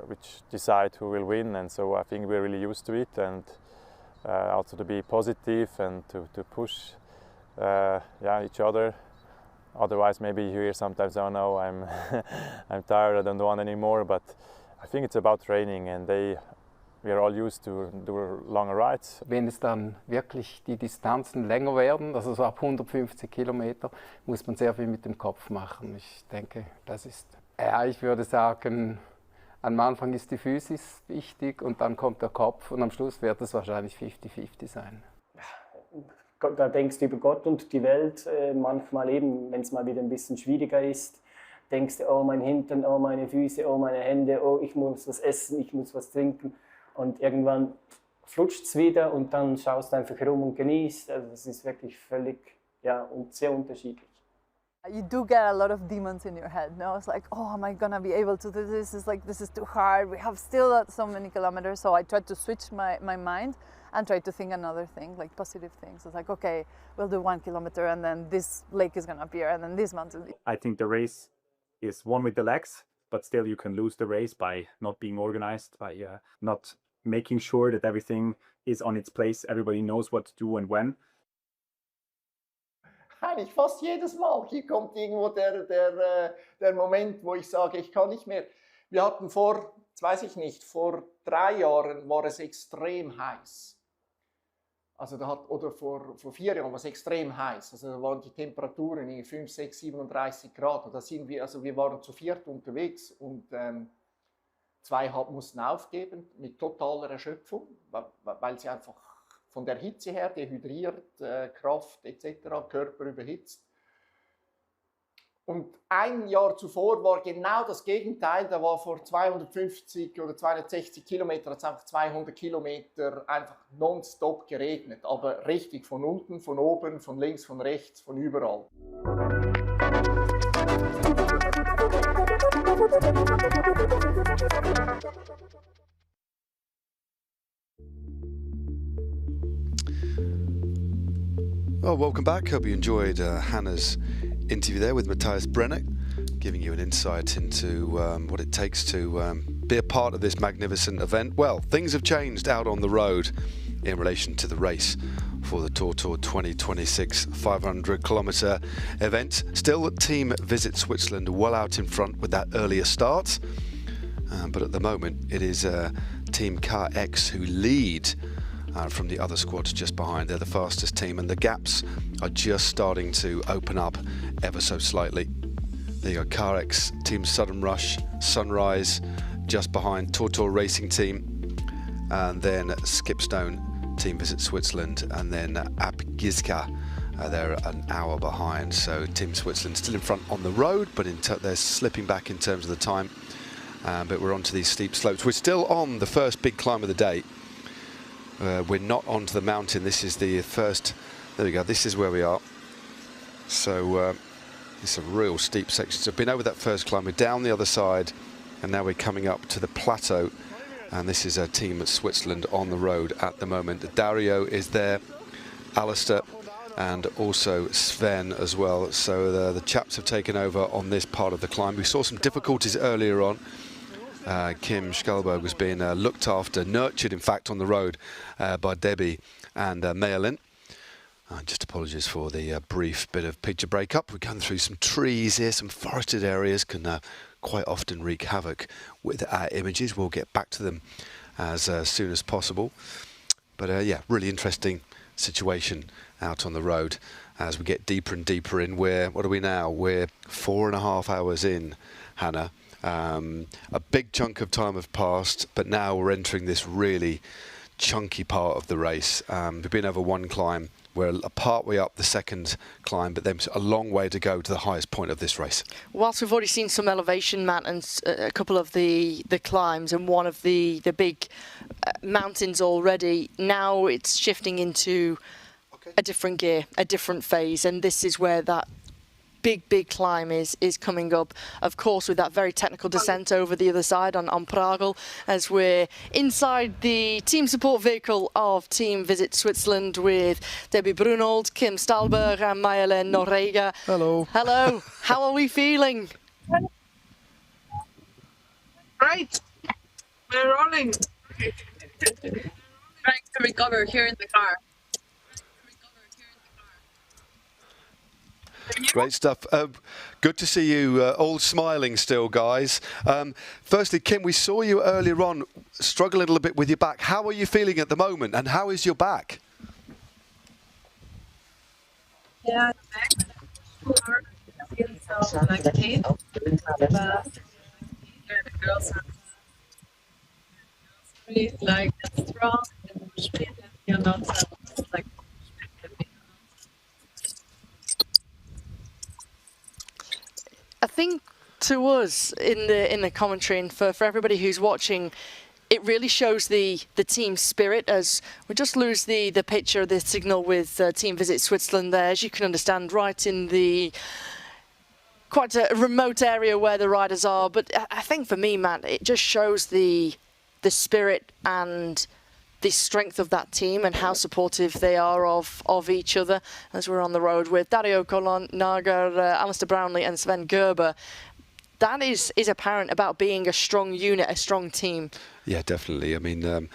Which decide who will win, and so I think we're really used to it, and also to be positive and to push each other. Otherwise, maybe you hear sometimes, oh no, I'm I'm tired, I don't want anymore. But I think it's about training, and we are all used to do longer rides. Wenn es dann wirklich die Distanzen länger werden, also so ab 150 Kilometer, muss man sehr viel mit dem Kopf machen. Ich denke, das ist, ja, ich würde sagen, am Anfang ist die Physis wichtig und dann kommt der Kopf und am Schluss wird es wahrscheinlich 50-50 sein. Da denkst du über Gott und die Welt, manchmal eben, wenn es mal wieder ein bisschen schwieriger ist, denkst du, oh mein Hintern, oh meine Füße, oh meine Hände, oh ich muss was essen, ich muss was trinken, und irgendwann flutscht es wieder und dann schaust du einfach herum und genießt. Also das ist wirklich völlig, ja, und sehr unterschiedlich. You do get a lot of demons in your head, no? It's like, oh, am I gonna be able to do this? It's like, this is too hard. We have still so many kilometers. So I tried to switch my mind and try to think another thing, like positive things. It's like, okay, we'll do 1 kilometer and then this lake is gonna appear and then this mountain. I think the race is won with the legs, but still you can lose the race by not being organized, by not making sure that everything is on its place. Everybody knows what to do and when. Eigentlich fast jedes Mal. Hier kommt irgendwo der Moment, wo ich sage, ich kann nicht mehr. Wir hatten vor 3 Jahren war es extrem heiß. Also oder vor 4 Jahren war es extrem heiß. Also da waren die Temperaturen 5, 6, 37 Grad. Und da sind wir, also wir waren zu 4 unterwegs und 2 mussten aufgeben mit totaler Erschöpfung, weil sie einfach von der Hitze her, dehydriert, Kraft etc., Körper überhitzt. Und ein Jahr zuvor war genau das Gegenteil, da war vor 250 oder 260 Kilometern, hat es einfach 200 Kilometer einfach nonstop geregnet, aber richtig von unten, von oben, von links, von rechts, von überall. Well, welcome back. Hope you enjoyed Hannah's interview there with Matthias Brenner, giving you an insight into what it takes to be a part of this magnificent event. Well, things have changed out on the road in relation to the race for the TORTOUR 2026 500-kilometre event. Still, Team Visit Switzerland well out in front with that earlier start. But at the moment, it is Team CarX who lead from the other squads just behind. They're the fastest team, and the gaps are just starting to open up ever so slightly. There you go, CarX, Team Sudden Rush, Sunrise, just behind TORTOUR Racing Team, and then Skipstone, Team Visit Switzerland, and then Abgizka. They're an hour behind, so Team Switzerland still in front on the road, but they're slipping back in terms of the time. But we're onto these steep slopes. We're still on the first big climb of the day. We're not onto the mountain. This is the first. There we go. This is where we are. So it's a real steep section. So we've been over that first climb. We're down the other side, and now we're coming up to the plateau. And this is a team of Switzerland on the road at the moment. Dario is there, Alistair, and also Sven as well. So the chaps have taken over on this part of the climb. We saw some difficulties earlier on. Kim Skalberg was being looked after, nurtured in fact on the road by Debbie and Mayalin. Just apologies for the brief bit of picture breakup. We're going through some trees here, some forested areas can quite often wreak havoc with our images. We'll get back to them as soon as possible. But yeah, really interesting situation out on the road as we get deeper and deeper in. What are we now? We're 4.5 hours in, Hannah. A big chunk of time have passed, but now we're entering this really chunky part of the race. We've been over one climb. We're part way up the second climb, but there's a long way to go to the highest point of this race. Whilst we've already seen some elevation, Matt, and a couple of the climbs and one of the big mountains already, now it's shifting into a different gear, a different phase, and this is where that big climb is coming up, of course, with that very technical descent over the other side on Pragel, as we're inside the team support vehicle of Team Visit Switzerland with Debbie Brunold, Kim Stalberg and Mayalin Norrega. Hello. Hello. How are we feeling? Great. We're rolling. Trying to recover here in the car. Great stuff. Good to see you all smiling still, guys. Firstly, Kim, we saw you earlier on struggle a little bit with your back. How are you feeling at the moment, and how is your back? Yeah, I feel so like pain, but the girls are really like strong and you're not like. I think to us in the commentary and for everybody who's watching, it really shows the team spirit as we just lose the picture, the signal with Team Visit Switzerland there, as you can understand, right in the quite a remote area where the riders are. But I think for me, Matt, it just shows the spirit and the strength of that team and how supportive they are of each other as we're on the road with Dario Colon-Nagar, Alistair Brownlee and Sven Gerber. That is apparent about being a strong unit, a strong team. Yeah, definitely. I mean,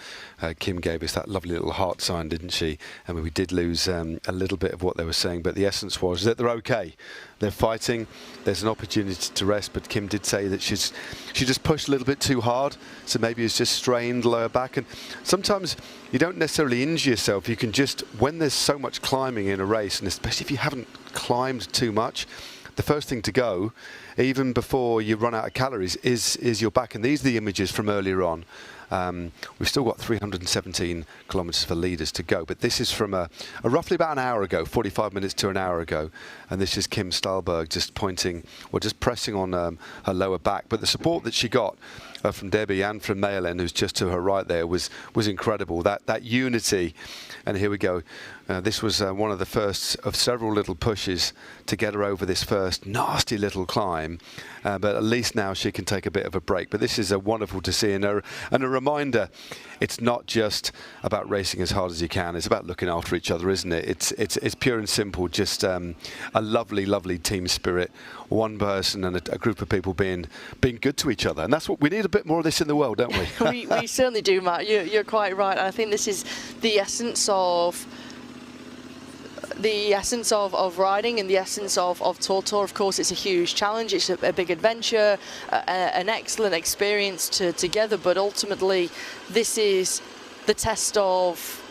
Kim gave us that lovely little heart sign, didn't she? I mean, we did lose a little bit of what they were saying, but the essence was that they're okay. They're fighting. There's an opportunity to rest, but Kim did say that she just pushed a little bit too hard, so maybe it's just strained lower back. And sometimes you don't necessarily injure yourself. You can just, when there's so much climbing in a race, and especially if you haven't climbed too much, the first thing to go, even before you run out of calories, is your back. And these are the images from earlier on. We've still got 317 kilometres for leaders to go, but this is from a roughly about an hour ago, 45 minutes to an hour ago. And this is Kim Stalberg just pointing, or just pressing on her lower back. But the support that she got from Debbie and from Mayalin, who's just to her right there, was incredible. That unity. And here we go. This was one of the first of several little pushes to get her over this first nasty little climb. But at least now she can take a bit of a break. But this is wonderful to see, and a reminder, it's not just about racing as hard as you can. It's about looking after each other, isn't it? It's pure and simple. Just a lovely, lovely team spirit. One person and a group of people being good to each other, and that's what we need. A bit more of this in the world, don't we? we certainly do, Matt. You're quite right. I think this is the essence of riding and the essence of TORTOUR. Of course, it's a huge challenge, it's a big adventure, an excellent experience together, but ultimately this is the test of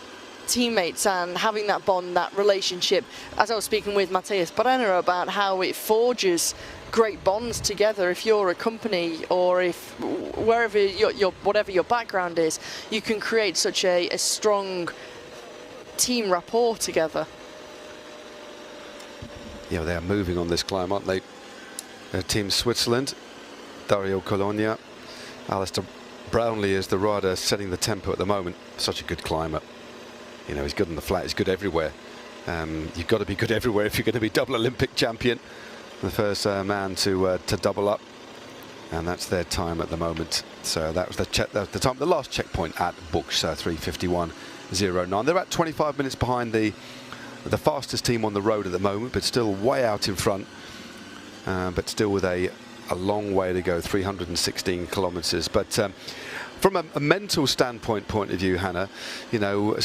teammates and having that bond, that relationship. As I was speaking with Matthias Brenner about how it forges great bonds together. If you're a company or if wherever whatever your background is, you can create such a strong team rapport together. Yeah, they are moving on this climb, aren't they? Team Switzerland, Dario Cologna, Alistair Brownlee is the rider setting the tempo at the moment. Such a good climber. You know, he's good on the flat, he's good everywhere. You've got to be good everywhere if you're going to be double Olympic champion. The first man to double up, and that's their time at the moment. So that was the time, the last checkpoint at Buchs, 3:51.09. They're about 25 minutes behind the fastest team on the road at the moment, but still way out in front, but still with a long way to go, 316 kilometers. But from a mental standpoint point of view, Hannah, you know,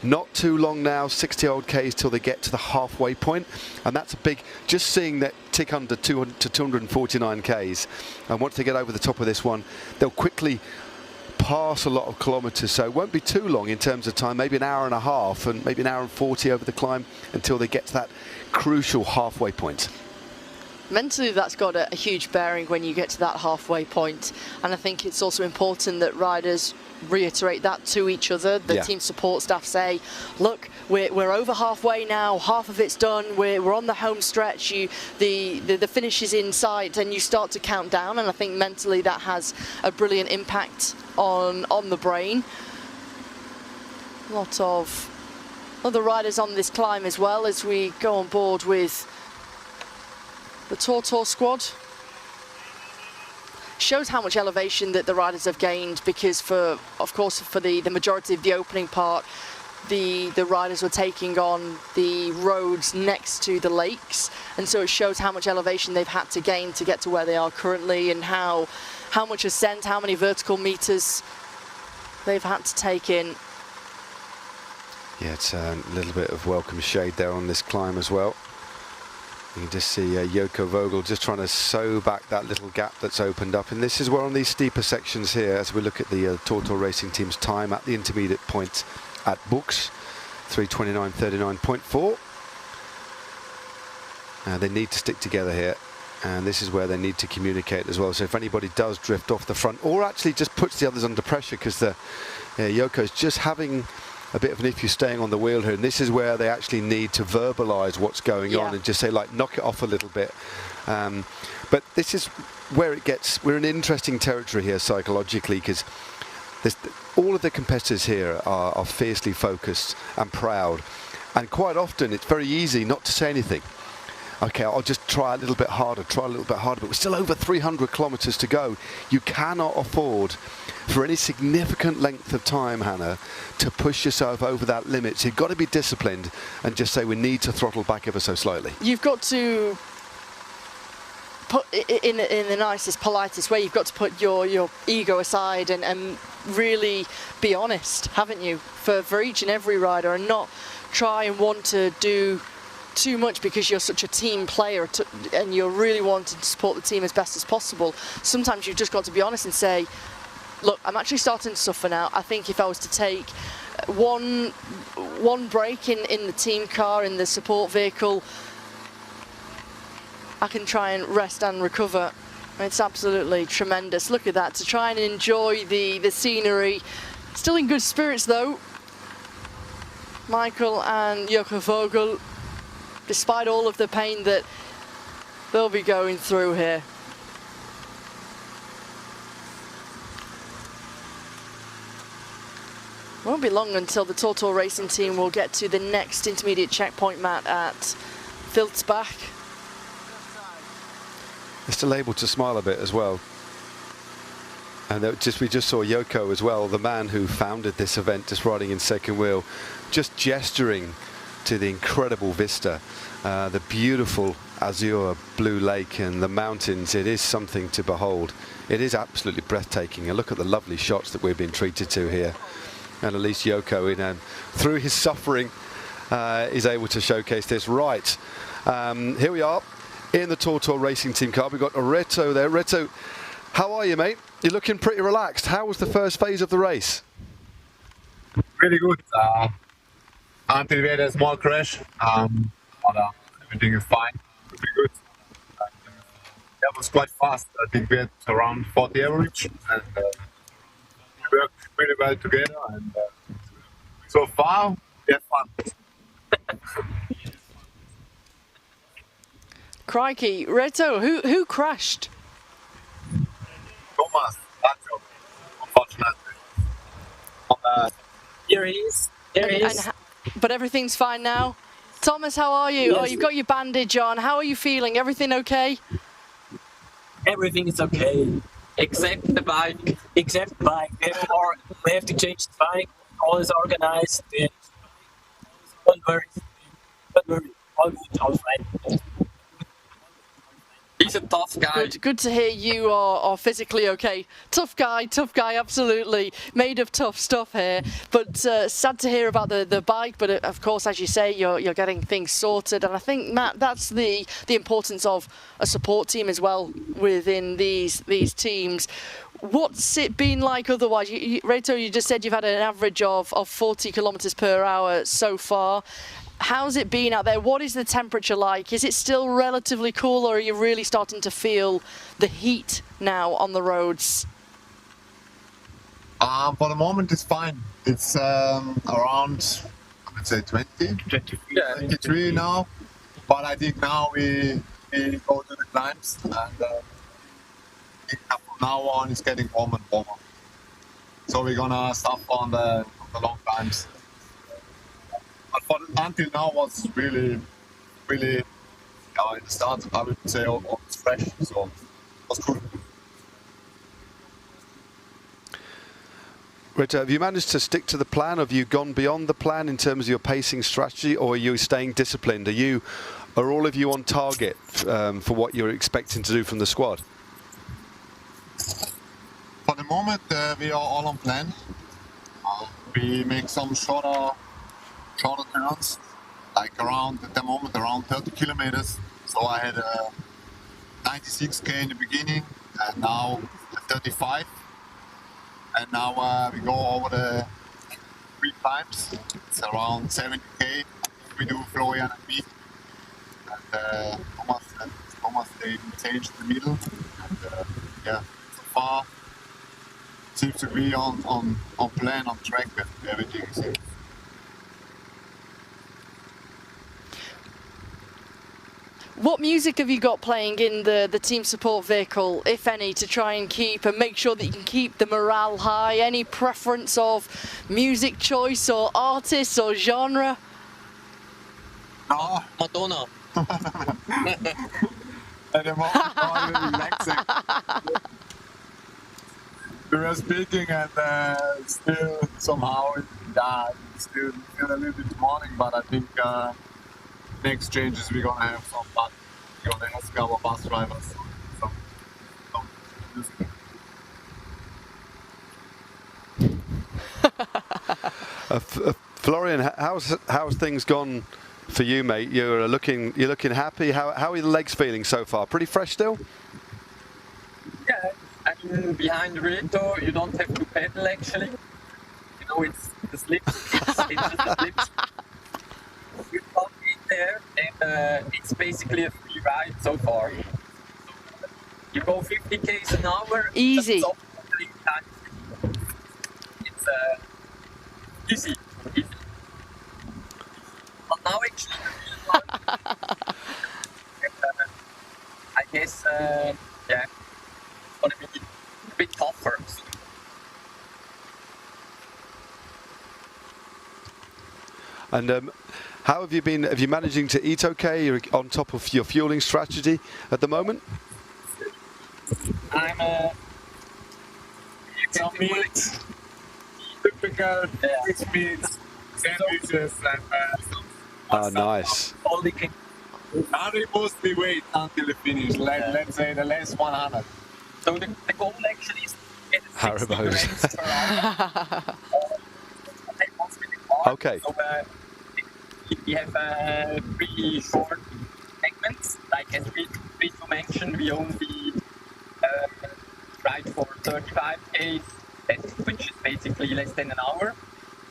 not too long now, 60-odd Ks till they get to the halfway point, and that's a big, just seeing that tick under 200 to 249 Ks, and once they get over the top of this one, they'll quickly pass a lot of kilometers, so it won't be too long in terms of time, maybe an hour and a half and maybe an hour and 40 over the climb until they get to that crucial halfway point. Mentally, that's got a huge bearing when you get to that halfway point, and I think it's also important that riders reiterate that to each other. The team support staff say, look, we're over halfway now, half of it's done, we're on the home stretch, the finish is in sight, and you start to count down, and I think mentally that has a brilliant impact on the brain. A lot of other riders on this climb as well as we go on board with the TORTOUR squad. Shows how much elevation that the riders have gained, because of course for the majority of the opening part, the riders were taking on the roads next to the lakes, and so it shows how much elevation they've had to gain to get to where they are currently, and how much ascent, how many vertical meters they've had to take in. Yeah, it's a little bit of welcome shade there on this climb as well. You can just see Joko Vogel just trying to sew back that little gap that's opened up. And this is where on these steeper sections here, as we look at the TORTOUR Racing team's time at the intermediate point at Buchs, 3:29.39.4. They need to stick together here. And this is where they need to communicate as well. So if anybody does drift off the front, or actually just puts the others under pressure, because Joko's just having a bit of an issue staying on the wheel here, and this is where they actually need to verbalise what's going on and just say, like, knock it off a little bit. But this is where it gets, we're in interesting territory here psychologically, because all of the competitors here are fiercely focused and proud, and quite often it's very easy not to say anything. Okay, I'll just try a little bit harder, but we're still over 300 kilometres to go. You cannot afford, for any significant length of time, Hannah, to push yourself over that limit. So you've got to be disciplined and just say, we need to throttle back ever so slightly. You've got to put, in the nicest, politest way, you've got to put your ego aside and really be honest, haven't you, for each and every rider, and not try and want to do too much because you're such a team player and you're really wanting to support the team as best as possible. Sometimes you've just got to be honest and say, look, I'm actually starting to suffer now. I think if I was to take one break in the team car, in the support vehicle, I can try and rest and recover. It's absolutely tremendous. Look at that, to try and enjoy the scenery. Still in good spirits though, Michael and Joko Vogel, despite all of the pain that they'll be going through here. Won't be long until the TORTOUR Racing team will get to the next intermediate checkpoint, Matt, at Vilsbach. They're still able to smile a bit as well. And we just saw Yoko as well, the man who founded this event, just riding in second wheel, just gesturing to the incredible vista, the beautiful azure blue lake and the mountains. It is something to behold. It is absolutely breathtaking. And look at the lovely shots that we've been treated to here. And at least Yoko, through his suffering, is able to showcase this. Right, here we are in the TORTOUR racing team car. We've got Reto there. Reto, how are you, mate? You're looking pretty relaxed. How was the first phase of the race? Really good. Until we had a small crash, but everything is fine. Pretty good. That was quite fast. I think we had around 40 average, and we worked really well together. And so far, we had fun. Crikey, Reto, who crashed? Thomas, unfortunately. Here he is. Here he is. But everything's fine now. Thomas, how are you? Yes. Oh, you've got your bandage on. How are you feeling? Everything okay? Everything is okay, except the bike. Except the bike. We have to change the bike. All is organized. Don't worry. Don't worry. All good. All fine. He's a tough guy. Good to hear you are physically okay. Tough guy, absolutely. Made of tough stuff here. But sad to hear about the bike. But of course, as you say, you're getting things sorted. And I think, Matt, that's the importance of a support team as well within these teams. What's it been like otherwise? Reto, you just said you've had an average of 40 kilometers per hour so far. How's it been out there? What is the temperature like? Is it still relatively cool, or are you really starting to feel the heat now on the roads? For the moment, it's fine. It's around, I would say, 23 now. But I think now we go to the climbs, and from now on, it's getting warmer and warmer. So we're gonna stop on the long climbs. But until now was really, in the start, I would say almost fresh, so it was cool. Reto, have you managed to stick to the plan? Have you gone beyond the plan in terms of your pacing strategy, or are you staying disciplined? Are all of you on target for what you're expecting to do from the squad? For the moment, we are all on plan. We make some shorter turns, like around 30 kilometers. So I had 96k in the beginning, and now 35. And now we go over the 3 times. It's around 70k. We do Florian and me. And Thomas they changed the middle. And yeah, so far seems to be on plan, on track with everything. What music have you got playing in the team support vehicle, if any, to try and make sure that you can keep the morale high? Any preference of music choice or artists or genre? No. Madonna. At the moment, I'm relaxing. We were speaking, and still somehow, still feel a little bit morning, but I think next changes we're gonna have some fun. We're gonna ask our bus drivers some music. Florian, how's things gone for you, mate? You're looking happy. How are the legs feeling so far? Pretty fresh still? Yeah, I mean, behind Reto, you don't have to pedal actually. You know, it's the slips. It's just the slips. You pop in there, and it's basically a free ride so far. You go 50 k's an hour. Easy. It's easy. But now actually, I guess, yeah, it's gonna be a bit tougher. And how have you been? Have you managing to eat okay? You're on top of your fueling strategy at the moment? I'm some meat, typical Swiss meat, sandwiches, and nice. all they can. Now they mostly wait until the finish, let's say the last 100. So the goal actually is to get 60 grams per hour. Okay. So we have 3 short segments. Like as we mentioned, we only ride for 35 Ks, which is basically less than an hour.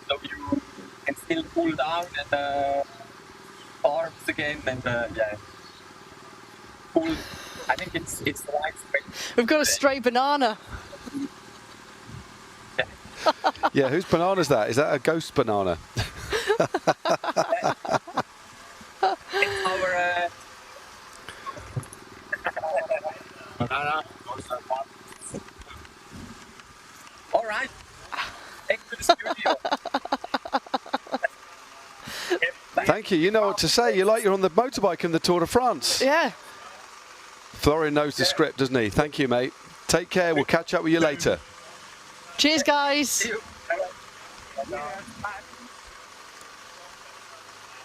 So you can still cool down and carbs again, and yeah, cool. I think it's the right way. We've got a stray banana. Yeah, whose banana is that? Is that a ghost banana? It's our all right. Back to the studio. Thank you. You know what to say. You're like you're on the motorbike in the Tour de France. Yeah. Florian knows the script, doesn't he? Thank you, mate. Take care. We'll catch up with you later. Cheers, guys.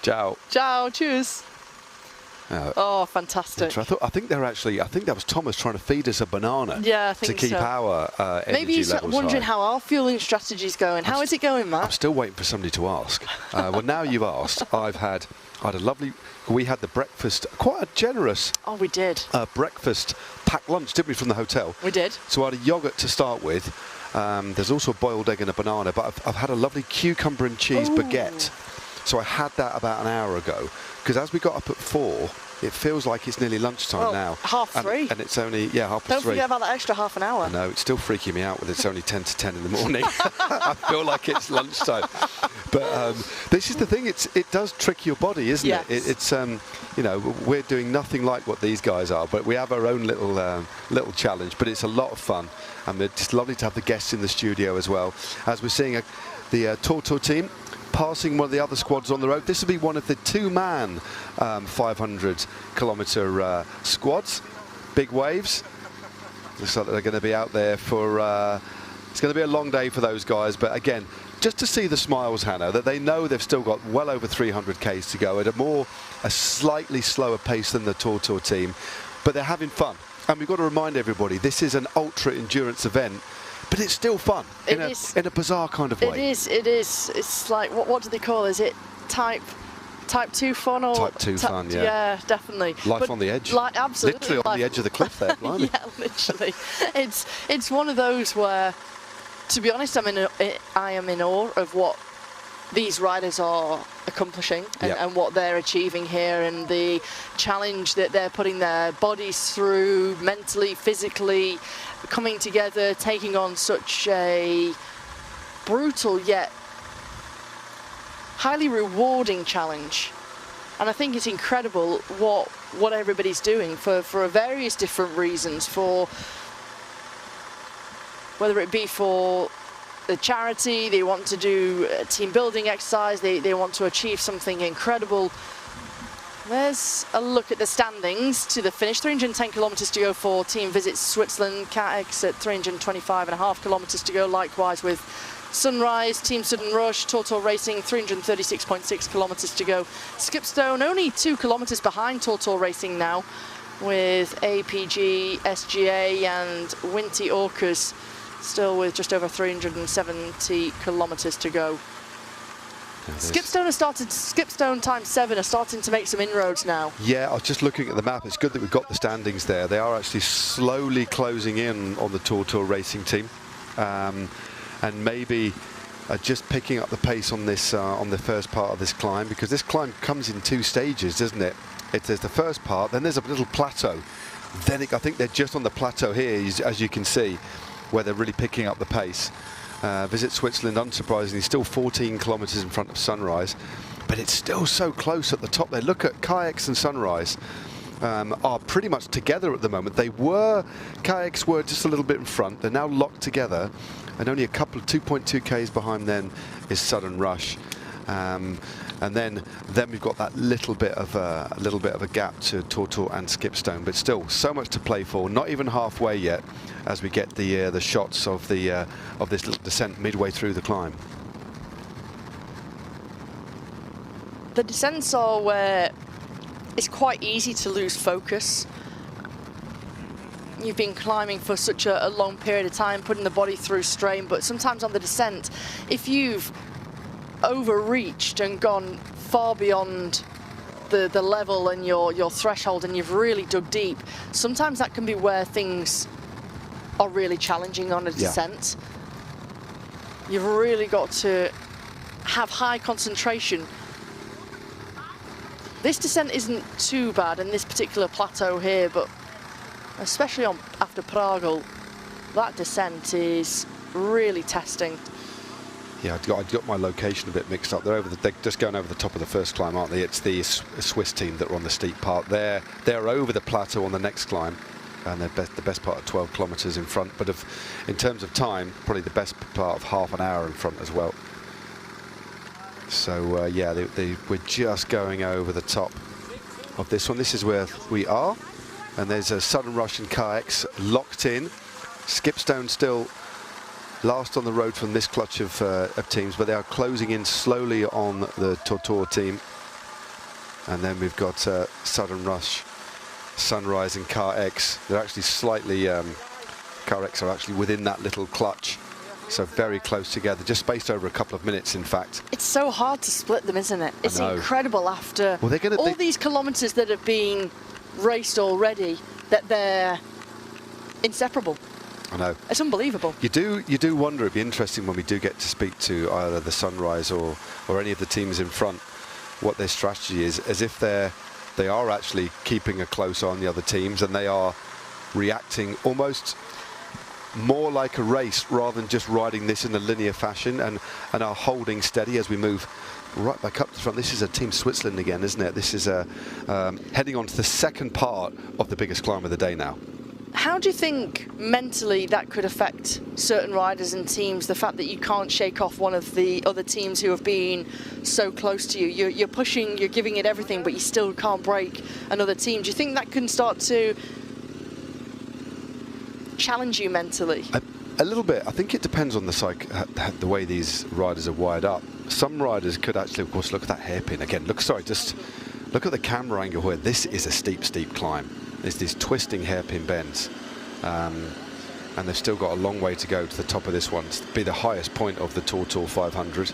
Ciao. Ciao. Cheers. Oh, fantastic. I think that was Thomas trying to feed us a banana. Yeah, I think to keep so. our energy Maybe he's levels wondering high. how our fueling strategy's going. How is it going, Matt? I'm still waiting for somebody to ask. Well, now you've asked. I had a lovely. We had the breakfast, quite a generous. Oh, we did. Breakfast packed lunch, didn't we, from the hotel? We did. So I had a yogurt to start with. There's also a boiled egg and a banana, but I've had a lovely cucumber and cheese baguette. So I had that about an hour ago, because as we got up at 4, it feels like it's nearly lunchtime now. 3:30. And it's only, 3:30. Don't forget about that extra half an hour. No, it's still freaking me out with it's only 10 to 10 in the morning. I feel like it's lunchtime. But this is the thing, it does trick your body, isn't it? It's you know, we're doing nothing like what these guys are, but we have our own little challenge, but it's a lot of fun. And it's just lovely to have the guests in the studio as well. As we're seeing the TORTOUR team passing one of the other squads on the road. This will be one of the 2-man 500-kilometre squads. Big waves. Looks like they're going to be out there for... it's going to be a long day for those guys, but again, just to see the smiles, Hannah, that they know they've still got well over 300 Ks to go at a slightly slower pace than the TORTOUR team, but they're having fun. And we've got to remind everybody, this is an ultra-endurance event, but it's still fun in a bizarre kind of way. It is. It's like, what do they call it? Is it type 2 fun or type 2 fun? Yeah. Yeah, definitely. Life on the edge. Absolutely. Literally on the edge of the cliff there. Blimey. Yeah, literally. It's one of those where, to be honest, I am in awe of what these riders are accomplishing and what they're achieving here, and the challenge that they're putting their bodies through mentally, physically, coming together, taking on such a brutal yet highly rewarding challenge. And I think it's incredible what everybody's doing for various different reasons, for whether it be for the charity, they want to do a team building exercise, they want to achieve something incredible. There's a look at the standings to the finish. 310 kilometres to go for Team Visit Switzerland. CATX at 325.5 kilometres to go. Likewise with Sunrise, Team Sudden Rush, TORTOUR Racing, 336.6 kilometres to go. Skipstone only 2 kilometres behind TORTOUR Racing now, with APG, SGA and Winty Orcas still with just over 370 kilometres to go. Skipstone times 7 are starting to make some inroads now. Yeah, I was just looking at the map. It's good that we've got the standings there. They are actually slowly closing in on the TORTOUR Racing team, and maybe just picking up the pace on this on the first part of this climb, because this climb comes in 2 stages, doesn't it? There's the first part, then there's a little plateau. Then I think they're just on the plateau here, as you can see, where they're really picking up the pace. Visit Switzerland, unsurprisingly, still 14 kilometres in front of Sunrise, but it's still so close at the top there. Look at Kayaks and Sunrise are pretty much together at the moment. Kayaks were just a little bit in front. They're now locked together, and only a couple of 2.2 Ks behind them is Sudden Rush. And then we've got that little bit of a gap to TORTOUR and Skipstone, but still so much to play for. Not even halfway yet. as we get the shots of this little descent midway through the climb. The descents are where it's quite easy to lose focus. You've been climbing for such a long period of time, putting the body through strain, but sometimes on the descent, if you've overreached and gone far beyond the level and your threshold, and you've really dug deep, sometimes that can be where things are really challenging on a descent. You've really got to have high concentration. This descent isn't too bad in this particular plateau here, but especially after Pragel, that descent is really testing. Yeah, I got my location a bit mixed up. They're just going over the top of the first climb, aren't they? It's the Swiss team that are on the steep part. They're over the plateau on the next climb, and they're the best part of 12 kilometres in front. But in terms of time, probably the best part of half an hour in front as well. So yeah, we're just going over the top of this one. This is where we are, and there's a Sudden Rush and KX locked in. Skipstone still last on the road from this clutch of teams, but they are closing in slowly on the TORTOUR team. And then we've got Sudden Rush, Sunrise and KX. They're actually slightly, KX are actually within that little clutch. So very close together, just spaced over a couple of minutes, in fact. It's so hard to split them, isn't it? It's incredible after all these kilometres that have been raced already, that they're inseparable. I know. It's unbelievable. You do wonder, it'd be interesting when we do get to speak to either the Sunrise or any of the teams in front, what their strategy is, as if they are actually keeping a close eye on the other teams, and they are reacting almost more like a race rather than just riding this in a linear fashion, and are holding steady as we move right back up to the front. This is a Team Switzerland again, isn't it? This is heading on to the second part of the biggest climb of the day now. How do you think mentally that could affect certain riders and teams, the fact that you can't shake off one of the other teams who have been so close to you? You're pushing, you're giving it everything, but you still can't break another team. Do you think that can start to challenge you mentally? A little bit. I think it depends on the way these riders are wired up. Some riders could actually, of course, look at that hairpin again. Just look at the camera angle here. This is a steep climb. There's these twisting hairpin bends, and they've still got a long way to go to the top of this one. It's be the highest point of the TORTOUR 500,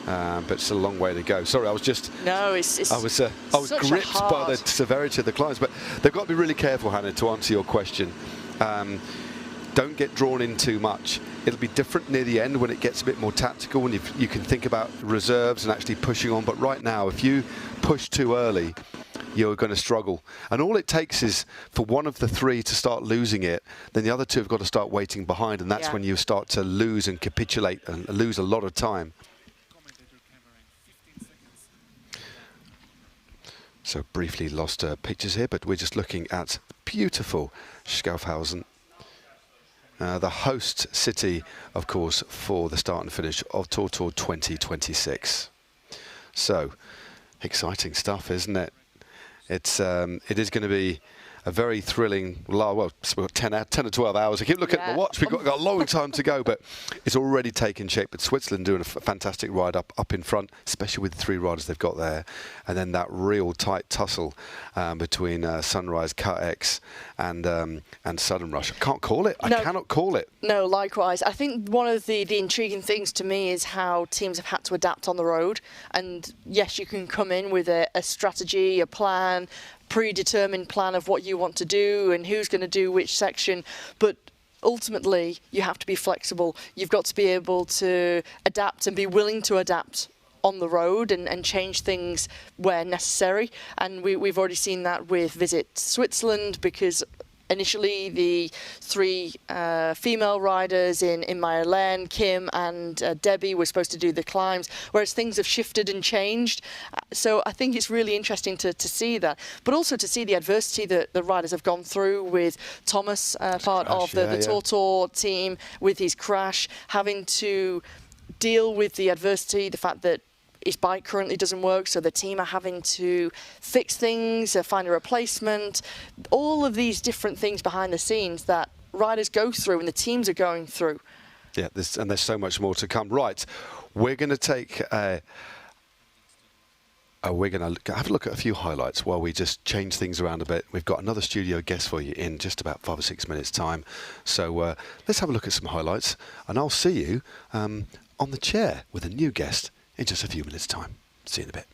but it's a long way to go. Sorry, I was just I was gripped by the severity of the climbs, but they've got to be really careful, Hannah, to answer your question. Don't get drawn in too much. It'll be different near the end when it gets a bit more tactical, and you can think about reserves and actually pushing on. But right now, if you push too early, you're going to struggle. And all it takes is for one of the three to start losing it, then the other two have got to start waiting behind, and that's when you start to lose and capitulate and lose a lot of time. So briefly lost pictures here, but we're just looking at beautiful Schaffhausen. The host city, of course, for the start and finish of TORTOUR 2026. So, exciting stuff, isn't it? It is going to be a very thrilling, well, 10 or 12 hours. I keep looking at my watch. We've got a long time to go, but it's already taken shape. But Switzerland doing a fantastic ride up in front, especially with the three riders they've got there. And then that real tight tussle between Sunrise, KX, and Sudden Rush. I can't call it. I cannot call it. No, likewise. I think one of the intriguing things to me is how teams have had to adapt on the road. And yes, you can come in with a strategy, a plan, predetermined plan of what you want to do and who's going to do which section, but ultimately you have to be flexible. You've got to be able to adapt and be willing to adapt on the road and change things where necessary, and we've already seen that with Visit Switzerland, because initially the three female riders in Marjolein, Kim and Debbie were supposed to do the climbs, whereas things have shifted and changed. So I think it's really interesting to see that, but also to see the adversity that the riders have gone through, with Thomas, part of the TORTOUR team, with his crash, having to deal with the adversity, the fact that his bike currently doesn't work, so the team are having to fix things, find a replacement, all of these different things behind the scenes that riders go through and the teams are going through. Yeah, there's so much more to come. Right, we're going to take we're going to have a look at a few highlights while we just change things around a bit. We've got another studio guest for you in just about 5 or 6 minutes' time. So let's have a look at some highlights, and I'll see you on the chair with a new guest in just a few minutes' time. See you in a bit.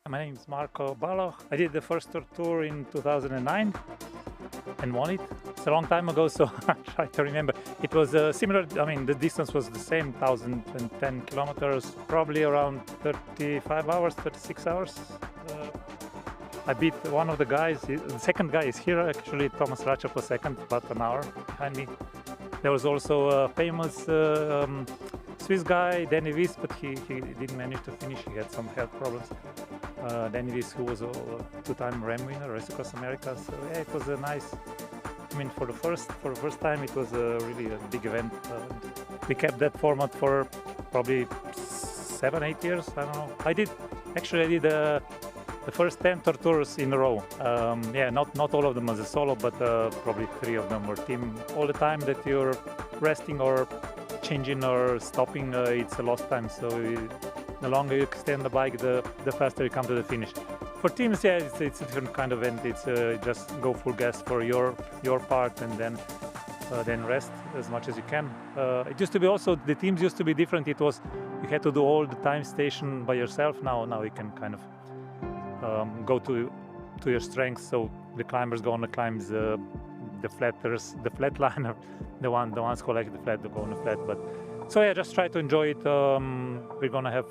My name is Marco Baloch. I did the first Tortour in 2009 and won it. It's a long time ago, so I try to remember. It was similar, I mean, the distance was the same, 1,010 kilometers, probably around 35 hours, 36 hours. I beat one of the guys. The second guy is here, actually. Thomas Ratchap was second, about an hour behind me. There was also a famous Swiss guy, Danny Wies, but he didn't manage to finish. He had some health problems. Danny Wies, who was a two-time Ram winner, Race Across America. So yeah, it was a nice. I mean, for the first time, it was really a big event. We kept that format for probably 7-8 years. I don't know. I did the first 10 Tortours in a row. Yeah, not all of them as a solo, but probably 3 of them were team. All the time that you're resting or changing or stopping, it's a lost time. So the longer you extend the bike, the faster you come to the finish. For teams, yeah, it's a different kind of event. It's just go full gas for your part and then rest as much as you can. It used to be also, the teams used to be different. It was, you had to do all the time station by yourself. Now you can kind of go to your strengths. So the climbers go on the climbs, the flatters, the flatliner, the ones who like the flat, they go on the flat. But so yeah, just try to enjoy it. We're gonna have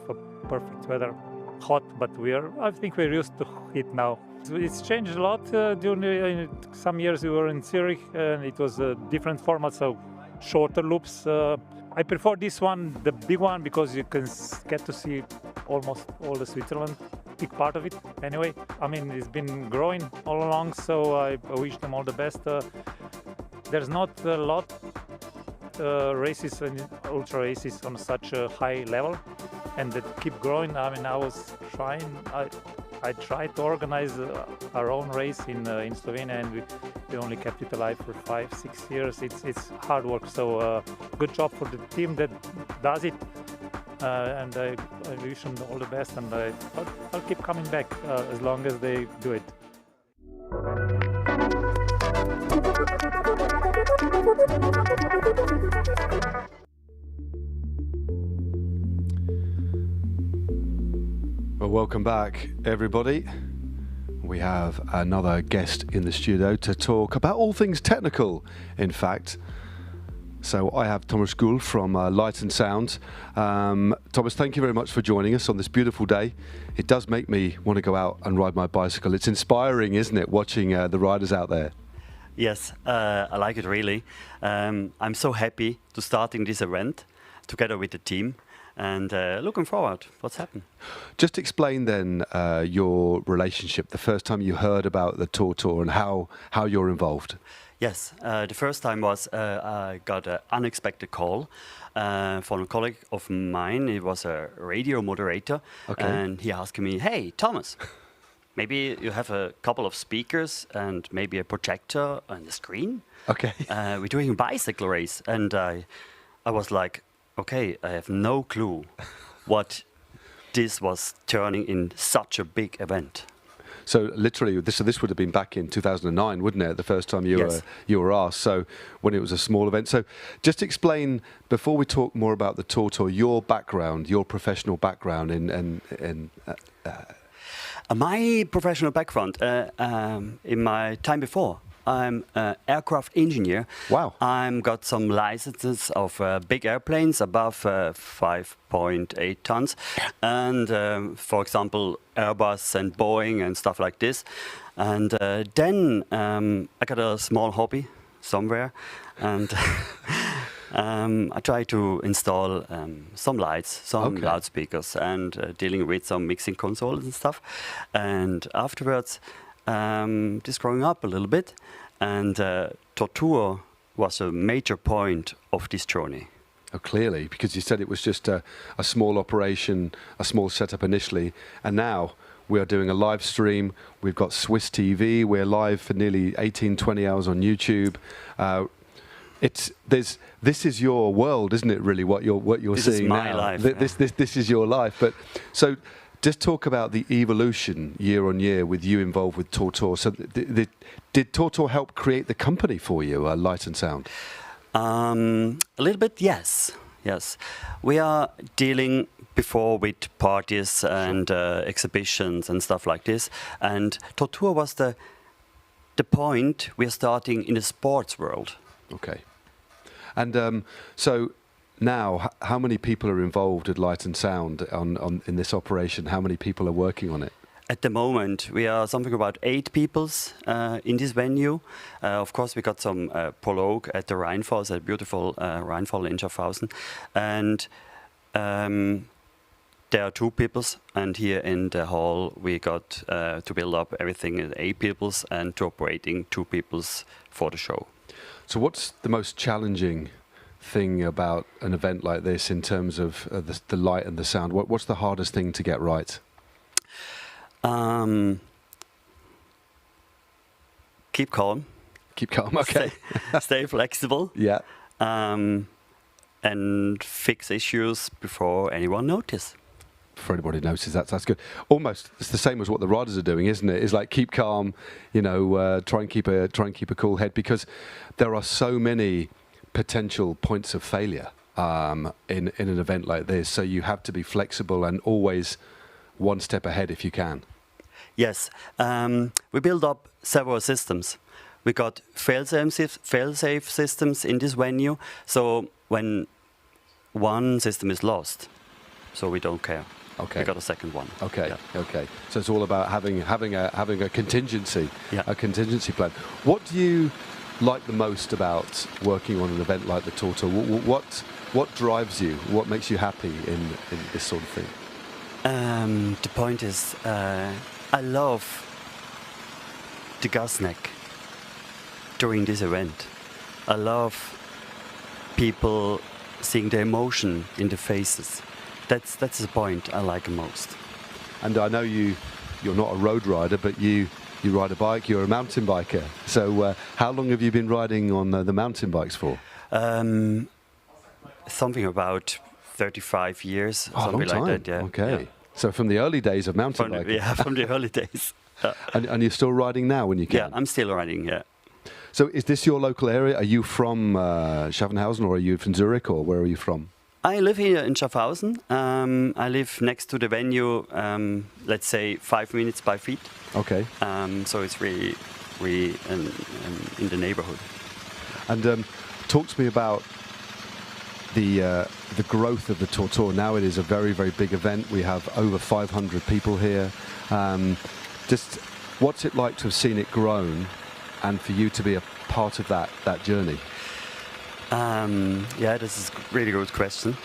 perfect weather, hot, but I think we're used to it now. It's changed a lot during some years. We were in Zurich and it was a different format, so shorter loops. I prefer this one, the big one, because you can get to see almost all the Switzerland, big part of it anyway. I mean, it's been growing all along, so I wish them all the best. There's not a lot races and ultra races on such a high level and that keep growing. I mean, I tried to organize our own race in Slovenia, and we only kept it alive for 5-6 years. It's hard work, so good job for the team that does it, and I wish them all the best, and I'll keep coming back as long as they do it. Well, welcome back, everybody. We have another guest in the studio to talk about all things technical, in fact. So I have Thomas Gull from Light and Sound. Thomas, thank you very much for joining us on this beautiful day. It does make me want to go out and ride my bicycle. It's inspiring, isn't it, watching the riders out there? Yes, I like it really. I'm so happy to starting this event together with the team. And looking forward, what's happened. Just explain then your relationship, the first time you heard about the TORTOUR and how you're involved. Yes, the first time was I got an unexpected call from a colleague of mine. He was a radio moderator, and he asked me, "Hey, Thomas, maybe you have a couple of speakers and maybe a projector on the screen? Okay. We're doing a bicycle race." And I was like, okay, I have no clue what this was turning in such a big event. So literally, this would have been back in 2009, wouldn't it? The first time you were asked. So when it was a small event. So just explain, before we talk more about the TORTOUR, your background, your professional background my professional background in my time before. I'm an aircraft engineer. Wow. I've got some licenses of big airplanes above 5.8 tons. And for example, Airbus and Boeing and stuff like this. And then I got a small hobby somewhere. And I try to install some lights, some loudspeakers, and dealing with some mixing consoles and stuff. And afterwards, just growing up a little bit, and TORTOUR was a major point of this journey. Oh, clearly, because you said it was just a small operation, a small setup initially, and now we are doing a live stream. We've got Swiss TV. We're live for nearly 18, 20 hours on YouTube. This is your world, isn't it? Really, what you're this seeing is my now. life. This is your life. But so, just talk about the evolution year on year with you involved with TORTOUR. So, did TORTOUR help create the company for you, Light and Sound? A little bit, yes. Yes, we are dealing before with parties and exhibitions and stuff like this. And TORTOUR was the point we are starting in the sports world. Okay. And so now, how many people are involved at Light and Sound in this operation? How many people are working on it? At the moment, we are something about 8 people in this venue. Of course, we got some prologue at the Rheinfall, a beautiful Rheinfall in Schaffhausen. And there are 2 people, and here in the hall, we got to build up everything at 8 people and to operating 2 people for the show. So what's the most challenging thing about an event like this in terms of the light and the sound? What's the hardest thing to get right? Keep calm. Keep calm, okay. Stay flexible. Yeah. And fix issues before anyone notices. Before anybody notices, that's good. Almost, it's the same as what the riders are doing, isn't it? It's like keep calm, you know, try and keep a cool head, because there are so many potential points of failure in an event like this. So you have to be flexible and always one step ahead if you can. Yes, we build up several systems. We got fail-safe systems in this venue. So when one system is lost, so we don't care. Okay. We got a second one. Okay. Yeah. Okay. So it's all about having a contingency, yeah. A contingency plan. What do you like the most about working on an event like the TORTOUR? What drives you? What makes you happy in this sort of thing? The point is, I love the gasneck during this event. I love people seeing the emotion in the faces. That's the point I like the most. And I know you're not a road rider, but you ride a bike. You're a mountain biker. So how long have you been riding on the mountain bikes for? Something about 35 years, something long time. like that. Yeah. Okay. Yeah. So from the early days of mountain biking. Yeah, from the early days. And you're still riding now when you can? Yeah, I'm still riding. Yeah. So is this your local area? Are you from Schaffhausen, or are you from Zurich, or where are you from? I live here in Schaffhausen. I live next to the venue, let's say 5 minutes by feet. Okay. So it's really in the neighborhood. And talk to me about the growth of the TORTOUR. Now it is a very, very big event. We have over 500 people here. Just what's it like to have seen it grown, and for you to be a part of that journey? Yeah, this is a really good question.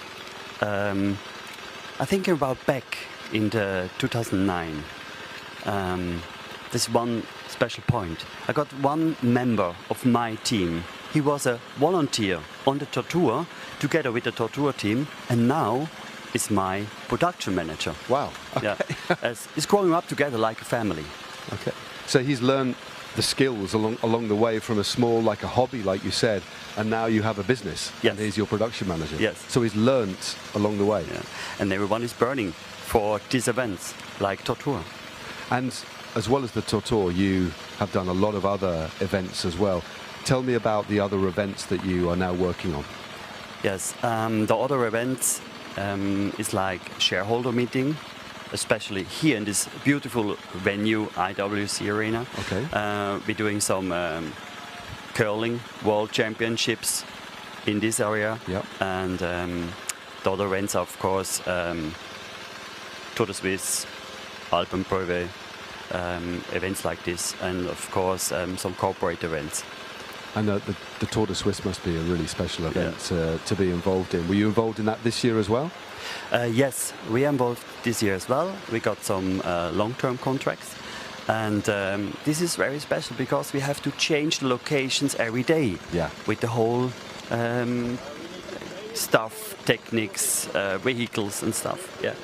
I think about back in the 2009. There's one special point. I got one member of my team. He was a volunteer on the TORTOUR together with the TORTOUR team, and now is my production manager. Wow. Okay. Yeah, it's growing up together like a family. Okay. So he's learned the skills along the way from a small, like a hobby, like you said, and now you have a business. Yes. And he's your production manager. Yes. So he's learnt along the way. Yeah. And everyone is burning for these events, like TORTOUR. And as well as the TORTOUR, you have done a lot of other events as well. Tell me about the other events that you are now working on. Yes, the other events is like shareholder meeting, especially here in this beautiful venue, IWC Arena. Okay. We're doing some curling world championships in this area. Yep. And the other events are, of course, Tour de Suisse, Alpenpreuve, events like this, and of course some corporate events. And the Tour de Suisse must be a really special event to be involved in. Were you involved in that this year as well? Yes, we are involved this year as well. We got some long-term contracts. And this is very special because we have to change the locations every day. Yeah. With the whole stuff, techniques, vehicles and stuff. Yeah.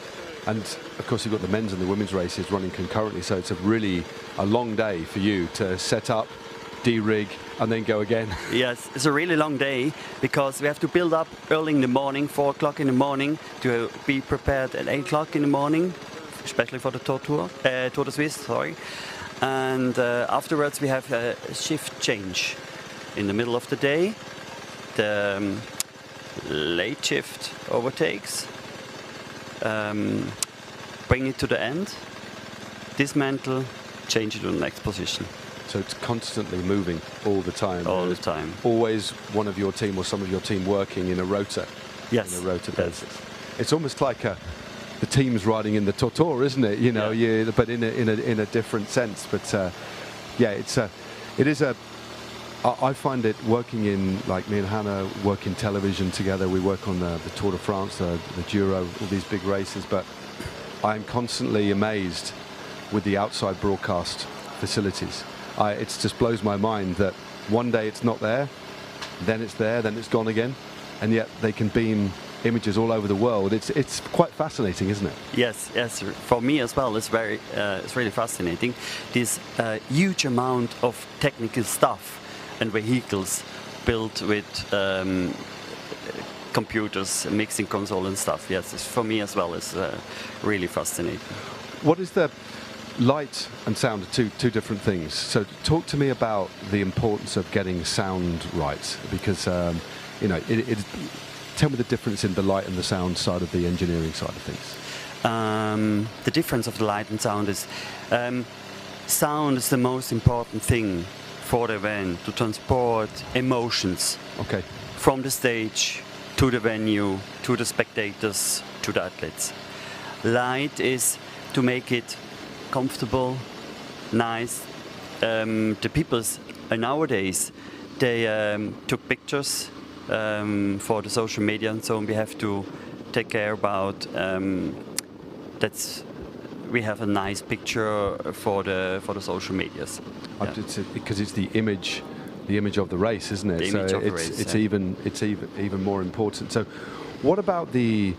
And of course you've got the men's and the women's races running concurrently, so it's a long day for you to set up, de-rig and then go again. Yes, it's a really long day because we have to build up early in the morning, 4 o'clock in the morning, to be prepared at 8 o'clock in the morning, especially for the Tour de Suisse, sorry. And afterwards we have a shift change in the middle of the day. The late shift overtakes, bring it to the end, dismantle, change it to the next position. So it's constantly moving all the time. All the time. Always one of your team or some of your team working in a rota. Yes. In a rota basis. It's almost like the team's riding in the TORTOUR, isn't it? You know, but in a different sense. But yeah, it is a. I find it working in, like me and Hannah work in television together. We work on the Tour de France, the Giro, all these big races. But I'm constantly amazed with the outside broadcast facilities. It just blows my mind that one day it's not there, then it's there, then it's gone again, and yet they can beam images all over the world. It's quite fascinating, isn't it? Yes, yes. For me as well, it's really fascinating. This huge amount of technical stuff and vehicles built with computers, mixing console and stuff. Yes, for me as well, it's really fascinating. What is the light and sound are two different things. So talk to me about the importance of getting sound right, because you know, tell me the difference in the light and the sound side of the engineering side of things. The difference of the light and sound is sound is the most important thing for the event, to transport emotions. Okay. From the stage to the venue, to the spectators, to the athletes. Light is to make it comfortable, nice. The people nowadays, they took pictures for the social media and so on. We have to take care about that we have a nice picture for the social medias. Yeah. Because it's the image of the race, isn't it? The image of the race, it's yeah. even more important. So what about the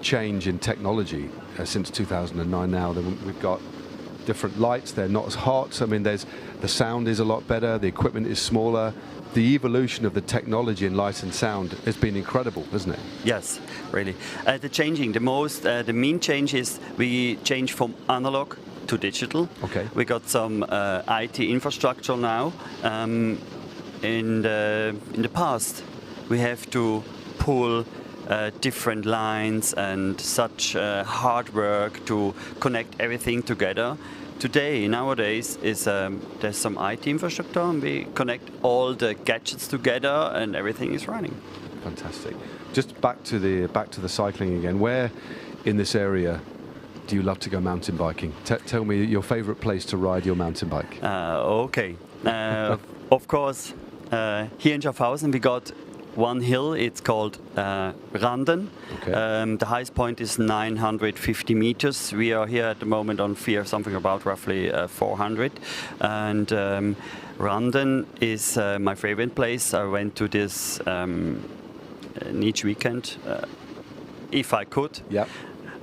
change in technology since 2009 now? We've got different lights, they're not as hot. I mean, the sound is a lot better, the equipment is smaller. The evolution of the technology in light and sound has been incredible, isn't it? Yes, really. The main change is we change from analog to digital. Okay. We got some IT infrastructure now. In the past, we have to pull different lines and such hard work to connect everything together. Today, nowadays, there's some IT infrastructure and we connect all the gadgets together and everything is running. Fantastic. Just back to the cycling again. Where in this area do you love to go mountain biking? Tell me your favorite place to ride your mountain bike. Okay. Of course, here in Schaffhausen we got one hill, it's called Randen. Okay. The highest point is 950 meters. We are here at the moment on something about roughly 400. And Randen is my favorite place. I went to this each weekend, if I could. Yeah.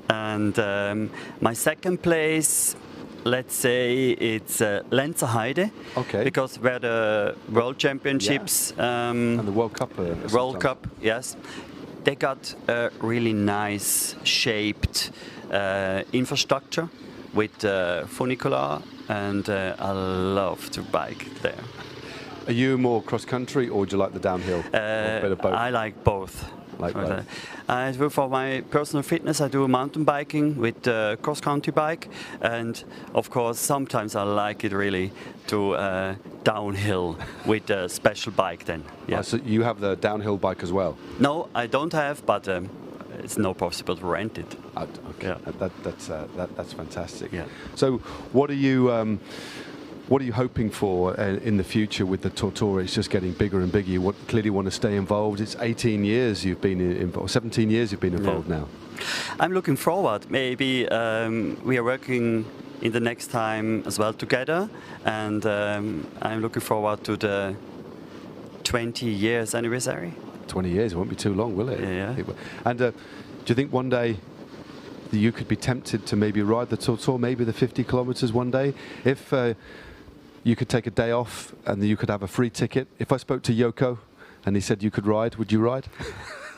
And my second place, let's say it's Lenzerheide. Okay. Because where the World Championships and the World Cup. World Cup, yes. They got a really nice shaped infrastructure with funicular, and I love to bike there. Are you more cross country or do you like the downhill? Or a bit of both? I like both. Like both. For my personal fitness, I do mountain biking with a cross-country bike, and of course, sometimes I like it really to downhill with a special bike. Then, yeah. So you have the downhill bike as well? No, I don't have, but it's no possible to rent it. Okay, yeah. That's fantastic. Yeah. So, what are you hoping for in the future with the TORTOUR? It's just getting bigger and bigger. You clearly want to stay involved. It's 18 years you've been involved, 17 years you've been involved now. I'm looking forward. Maybe we are working in the next time as well together, and I'm looking forward to the 20 years anniversary. 20 years, it won't be too long, will it? Yeah. And do you think one day that you could be tempted to maybe ride the TORTOUR, maybe the 50 kilometers one day? If you could take a day off and you could have a free ticket. If I spoke to Yoko and he said you could ride, would you ride?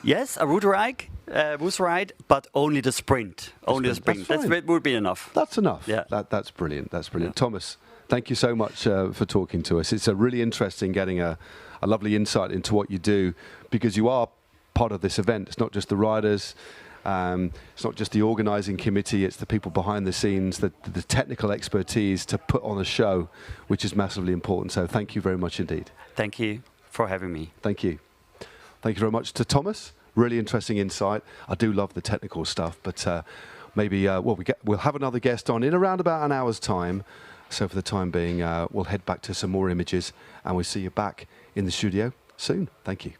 Yes, I would ride, but only the sprint. Only the sprint. That would be enough. That's enough. Yeah. That's brilliant. That's brilliant. Yeah. Thomas, thank you so much for talking to us. It's really interesting getting a lovely insight into what you do, because you are part of this event. It's not just the riders. It's not just the organising committee, it's the people behind the scenes, the technical expertise to put on a show, which is massively important. So thank you very much indeed. Thank you for having me. Thank you. Thank you very much to Thomas. Really interesting insight. I do love the technical stuff, but maybe we'll have another guest on in around about an hour's time. So for the time being, we'll head back to some more images, and we'll see you back in the studio soon. Thank you.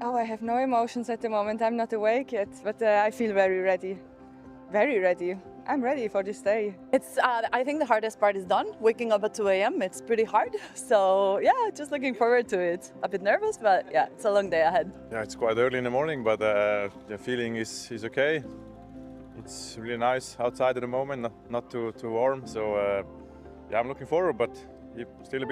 Oh, I have no emotions at the moment. I'm not awake yet, but I feel very ready. Very ready. I'm ready for this day. It's. I think the hardest part is done. Waking up at 2 a.m. It's pretty hard. So yeah, just looking forward to it. A bit nervous, but yeah, it's a long day ahead. Yeah, it's quite early in the morning, but the feeling is okay. It's really nice outside at the moment, not too warm. So yeah, I'm looking forward, but still a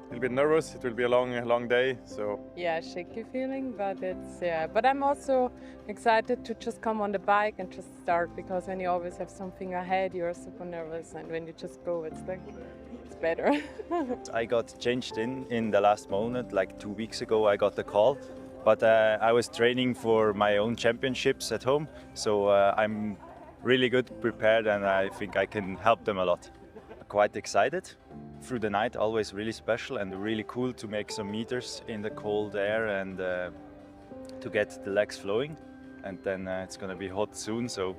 little bit nervous. It will be a long day. So yeah, shaky feeling, but it's But I'm also excited to just come on the bike and just start, because when you always have something ahead, you're super nervous, and when you just go, it's better. I got changed in the last moment, like 2 weeks ago. I got the call, but I was training for my own championships at home, so I'm really good prepared, and I think I can help them a lot. Quite excited through the night always really special and really cool to make some meters in the cold air and to get the legs flowing. And then it's going to be hot soon, so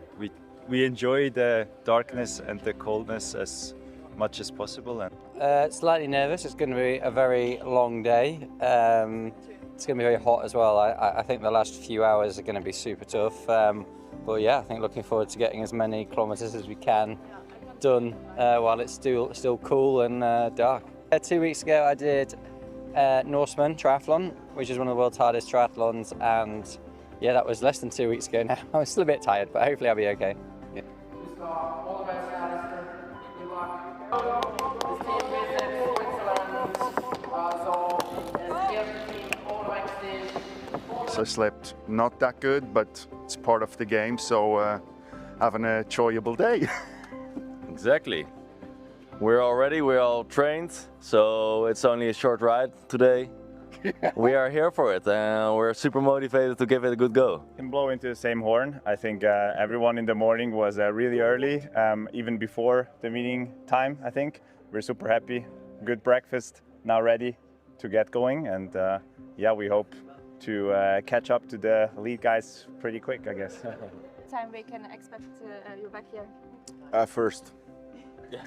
we enjoy the darkness and the coldness as much as possible. Slightly nervous. It's going to be a very long day. It's going to be very hot as well. I think the last few hours are going to be super tough. But yeah, I think looking forward to getting as many kilometers as we can done while it's still cool and dark. 2 weeks ago I did Norseman triathlon, which is one of the world's hardest triathlons, and yeah, that was less than 2 weeks ago now. I'm still a bit tired, but hopefully I'll be okay. Yeah. I slept not that good, but it's part of the game, so have an enjoyable day. Exactly. We're all ready, we're all trained, so it's only a short ride today. We are here for it and we're super motivated to give it a good go. Can blow into the same horn. I think everyone in the morning was really early, even before the meeting time, I think. We're super happy, good breakfast, now ready to get going, and yeah, we hope to catch up to the lead guys pretty quick, I guess. Time we can expect you back here? First.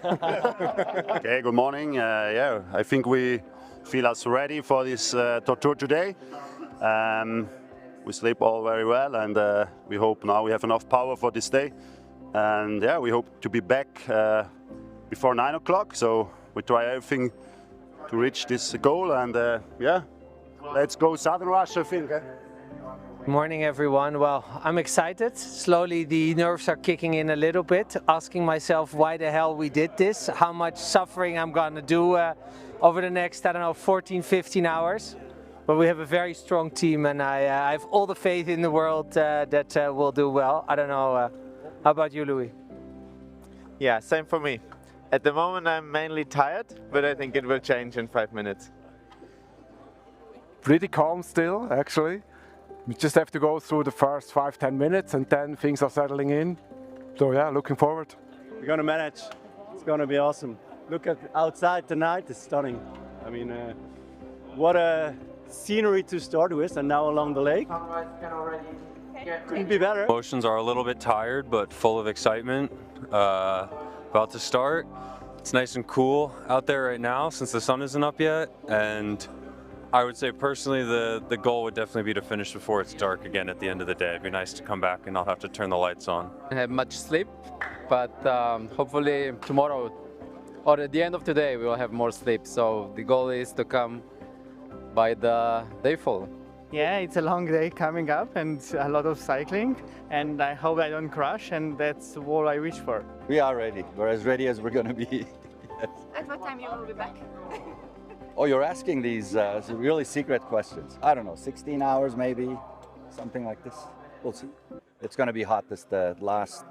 Okay, good morning. Yeah, I think we feel us ready for this TORTOUR today. We sleep all very well, and we hope now we have enough power for this day. And yeah, we hope to be back before 9 o'clock. So we try everything to reach this goal, and yeah, let's go Southern Russia, I think. Morning everyone. Well, I'm excited. Slowly the nerves are kicking in a little bit, asking myself why the hell we did this, how much suffering I'm gonna do over the next, I don't know, 14, 15 hours. But we have a very strong team, and I have all the faith in the world that we'll do well. I don't know, how about you, Louis? Yeah, same for me. At the moment I'm mainly tired, but I think it will change in 5 minutes. Pretty calm still, actually. We just have to go through the first 5-10 minutes and then things are settling in. So yeah, looking forward. We're gonna manage. It's gonna be awesome. Look at outside tonight, it's stunning. I mean, what a scenery to start with, and now along the lake. Couldn't be better. Emotions are a little bit tired, but full of excitement. About to start. It's nice and cool out there right now since the sun isn't up yet, and I would say personally the goal would definitely be to finish before it's dark again at the end of the day. It'd be nice to come back and not have to turn the lights on. I have much sleep, but hopefully tomorrow or at the end of today we will have more sleep. So the goal is to come by the dayfall. Yeah, it's a long day coming up and a lot of cycling, and I hope I don't crash, and that's all I wish for. We are ready. We're as ready as we're going to be. Yes. At what time you will be back? Oh, you're asking these really secret questions. I don't know, 16 hours maybe, something like this. We'll see. It's going to be hot. This the last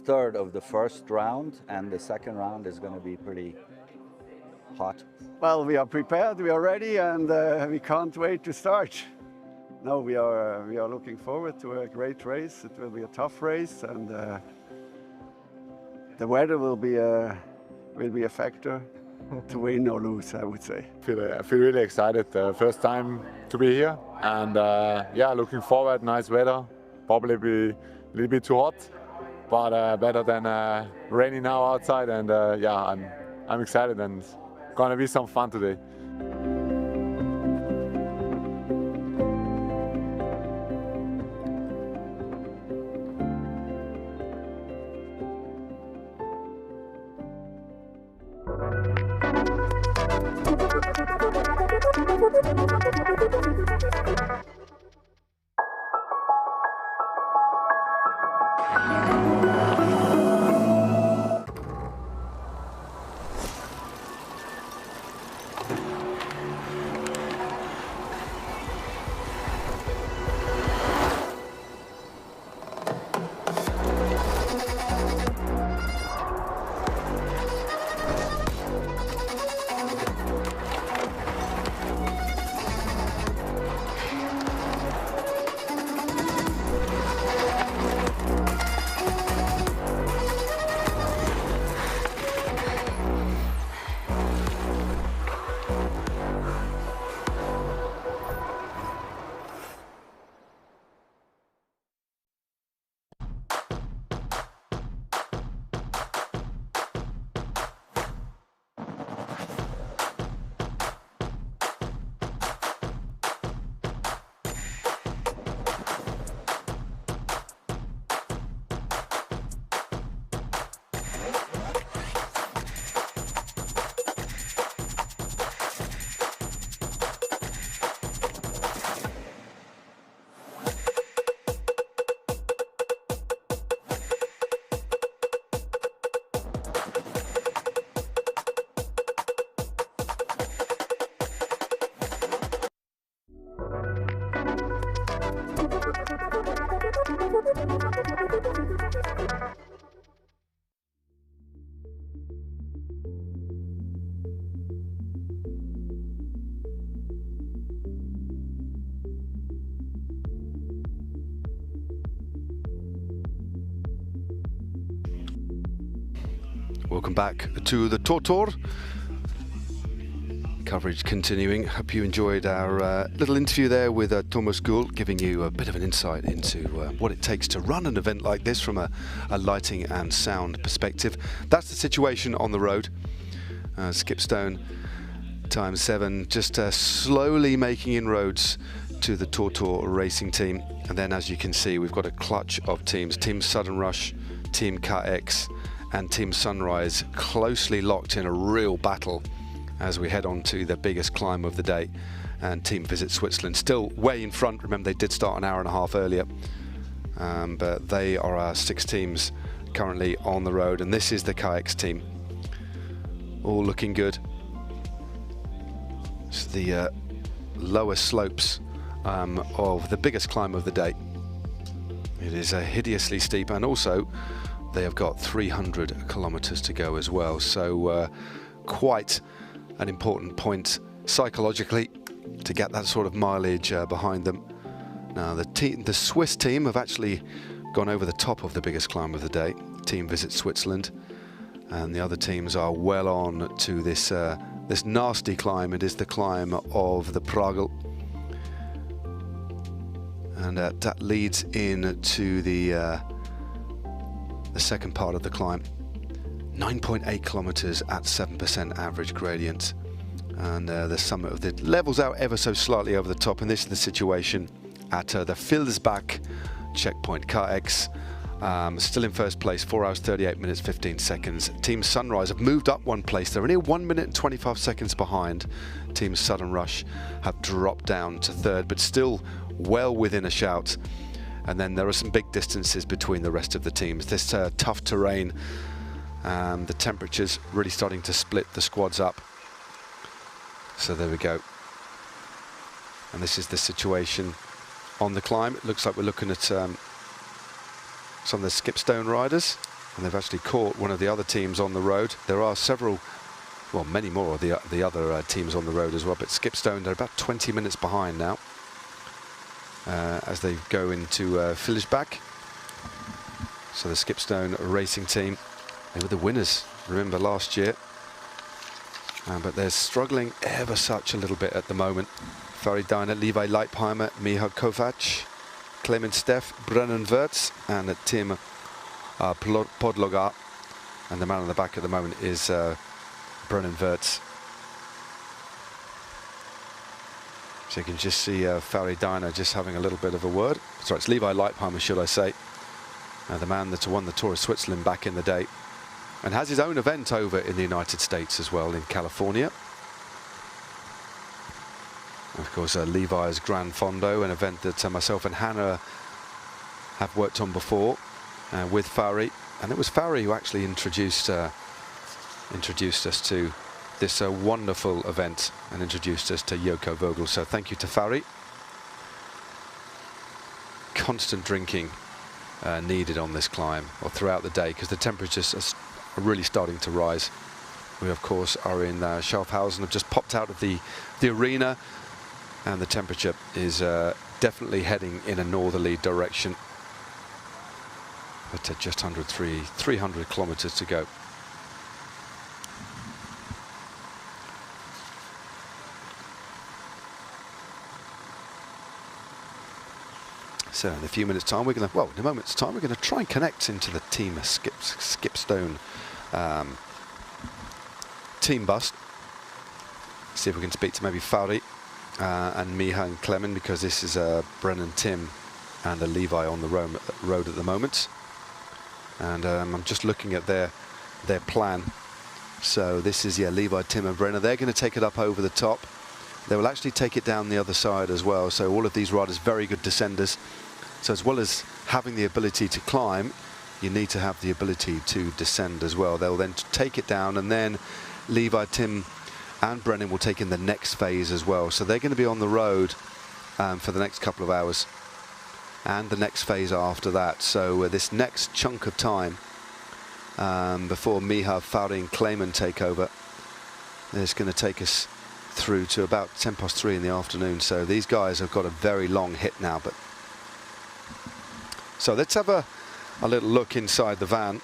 third of the first round, and the second round is going to be pretty hot. Well, we are prepared, we are ready, and we can't wait to start. No, we are looking forward to a great race. It will be a tough race, and the weather will be a factor to win or lose, I would say. I feel really excited. First time to be here, and yeah, looking forward. Nice weather. Probably be a little bit too hot, but better than rainy now outside. And yeah, I'm excited, and gonna be some fun today. Welcome back to the TORTOUR. Coverage continuing. Hope you enjoyed our little interview there with Thomas Gould, giving you a bit of an insight into what it takes to run an event like this from a lighting and sound perspective. That's the situation on the road. Skipstone ×7 just slowly making inroads to the TORTOUR racing team. And then, as you can see, we've got a clutch of teams. Team Sudden Rush, Team KX and Team Sunrise closely locked in a real battle as we head on to the biggest climb of the day. And Team Visit Switzerland still way in front. Remember, they did start an hour and a half earlier, but they are our 6 teams currently on the road, and this is the KX team, all looking good. It's the lower slopes of the biggest climb of the day. It is hideously steep, and also they have got 300 kilometers to go as well, so quite an important point psychologically to get that sort of mileage behind them. Now the Swiss team have actually gone over the top of the biggest climb of the day, Team Visit Switzerland, and the other teams are well on to this this nasty climb. It is the climb of the Pragel, and that leads into the second part of the climb. 9.8 kilometers at 7% average gradient, and the summit of the levels out ever so slightly over the top. And this is the situation at the Vilsbach checkpoint. KX still in first place, 4 hours 38 minutes 15 seconds. Team Sunrise have moved up one place. They're only 1 minute and 25 seconds behind. Team Sudden Rush have dropped down to third, but still well within a shout. And then there are some big distances between the rest of the teams. This tough terrain, the temperatures really starting to split the squads up. So there we go. And this is the situation on the climb. It looks like we're looking at some of the Skipstone riders, and they've actually caught one of the other teams on the road. There are several, well, many more of the other teams on the road as well, but Skipstone, they're about 20 minutes behind now. As they go into Vilsbach. So the Skipstone racing team, they were the winners, remember, last year. But they're struggling ever such a little bit at the moment. Fari Diner, Levi Leipheimer, Miha Kovac, Clement Steff, Brennan Wirtz, and Tim Podlogar. And the man on the back at the moment is Brennan Wirtz. So you can just see Fari Diner just having a little bit of a word. Sorry, it's Levi Leipheimer, should I say. The man that won the Tour of Switzerland back in the day, and has his own event over in the United States as well, in California. Of course, Levi's Gran Fondo, an event that myself and Hannah have worked on before with Fari. And it was Fari who actually introduced us to this wonderful event and introduced us to Joko Vogel. So thank you to Fari. Constant drinking needed on this climb, or throughout the day, because the temperatures are really starting to rise. We of course are in Schaffhausen. I've just popped out of the arena, and the temperature is definitely heading in a northerly direction. But just under 300 kilometers to go. So in a few minutes' time, in a moment's time, we're going to try and connect into the team Skipstone team bus. See if we can speak to maybe Fari and Miha and Clement, because this is Brennan, Tim and Levi on the road at the moment. And I'm just looking at their plan. So this is, Levi, Tim and Brennan. They're going to take it up over the top. They will actually take it down the other side as well. So all of these riders, very good descenders. So as well as having the ability to climb, you need to have the ability to descend as well. They'll then take it down, and then Levi, Tim and Brennan will take in the next phase as well. So they're going to be on the road for the next couple of hours. and the next phase after that. So this next chunk of time before Miha, Fauri and Clement take over is going to take us through to about 3:10 in the afternoon. So these guys have got a very long hit now. But so let's have a little look inside the van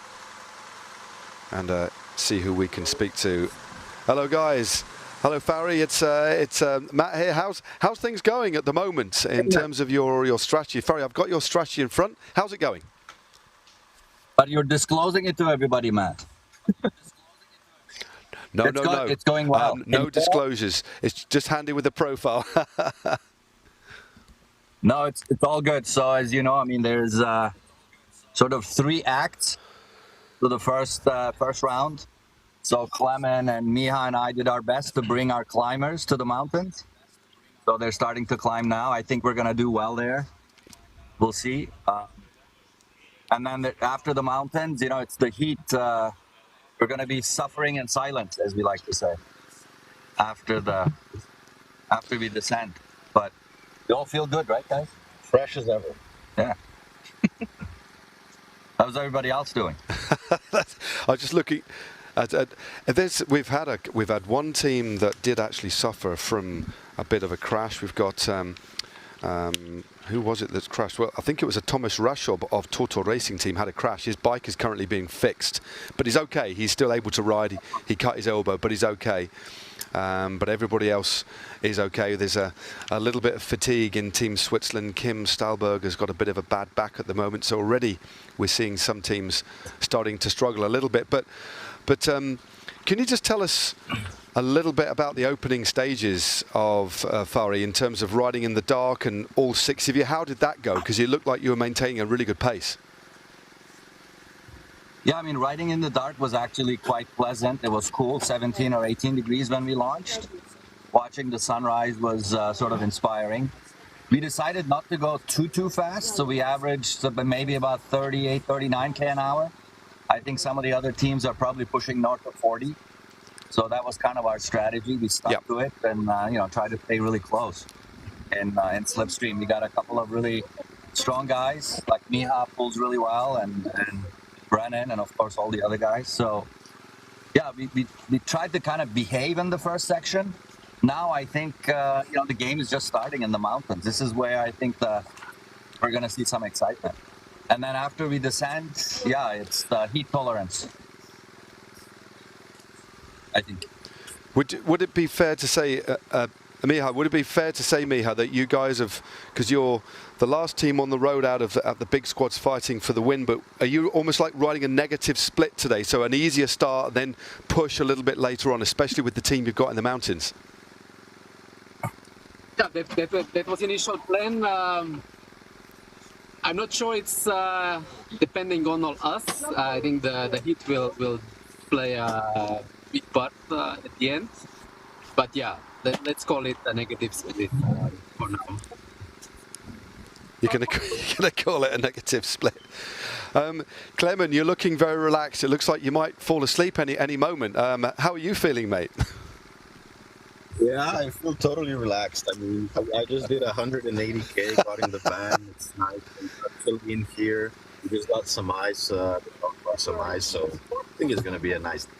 and see who we can speak to. Hello guys. Hello Fauri, it's Matt here. How's things going at the moment in terms of your strategy? Fauri, I've got your strategy in front. How's it going? But you're disclosing it to everybody, Matt. No. It's going well. No disclosures. It's just handy with the profile. No, it's all good. So as you know, I mean, there's sort of 3 acts to the first round. So Clement and Miha and I did our best to bring our climbers to the mountains. So they're starting to climb now. I think we're going to do well there. We'll see. And then after the mountains, you know, it's the heat. We're going to be suffering in silence, as we like to say, after we descend. But we all feel good, right, guys? Fresh as ever. Yeah. How's everybody else doing? I was just looking at this. We've had one team that did actually suffer from a bit of a crash. We've got who was it that crashed? Well, I think it was a Thomas Rashob of TORTOUR Racing Team had a crash. His bike is currently being fixed, but he's okay. He's still able to ride. He cut his elbow, but he's okay. But everybody else is okay. There's a little bit of fatigue in Team Switzerland. Kim Stahlberger's got a bit of a bad back at the moment, so already we're seeing some teams starting to struggle a little bit. But can you just tell us a little bit about the opening stages of Fauri in terms of riding in the dark and all 6 of you? How did that go? Because you looked like you were maintaining a really good pace. Yeah, I mean, riding in the dark was actually quite pleasant. It was cool, 17 or 18 degrees when we launched. Watching the sunrise was sort of inspiring. We decided not to go too fast, so we averaged maybe about 38, 39 k an hour. I think some of the other teams are probably pushing north of 40. So that was kind of our strategy. We stuck to it and you know, tried to stay really close. In slipstream, we got a couple of really strong guys, like Miha pulls really well, and Brennan, and of course all the other guys. So yeah, we tried to kind of behave in the first section. Now I think you know, the game is just starting in the mountains. This is where I think we're going to see some excitement. And then after we descend, yeah, it's the heat tolerance, I think. Would it be fair to say, Miha, would it be fair to say, Miha, that you guys have, because you're the last team on the road out of the big squads fighting for the win, but are you almost like riding a negative split today? So an easier start, then push a little bit later on, especially with the team you've got in the mountains? Yeah, that was the initial plan. I'm not sure it's depending on all us. I think the heat will play a big part at the end. But yeah, let's call it a negative split for now. You're going to call it a negative split. Clement, you're looking very relaxed. It looks like you might fall asleep any moment. How are you feeling, mate? Yeah, I feel totally relaxed. I mean, I just did 180k, got in the van. It's nice. I'm still in here. We just got some ice, so I think it's going to be a nice day.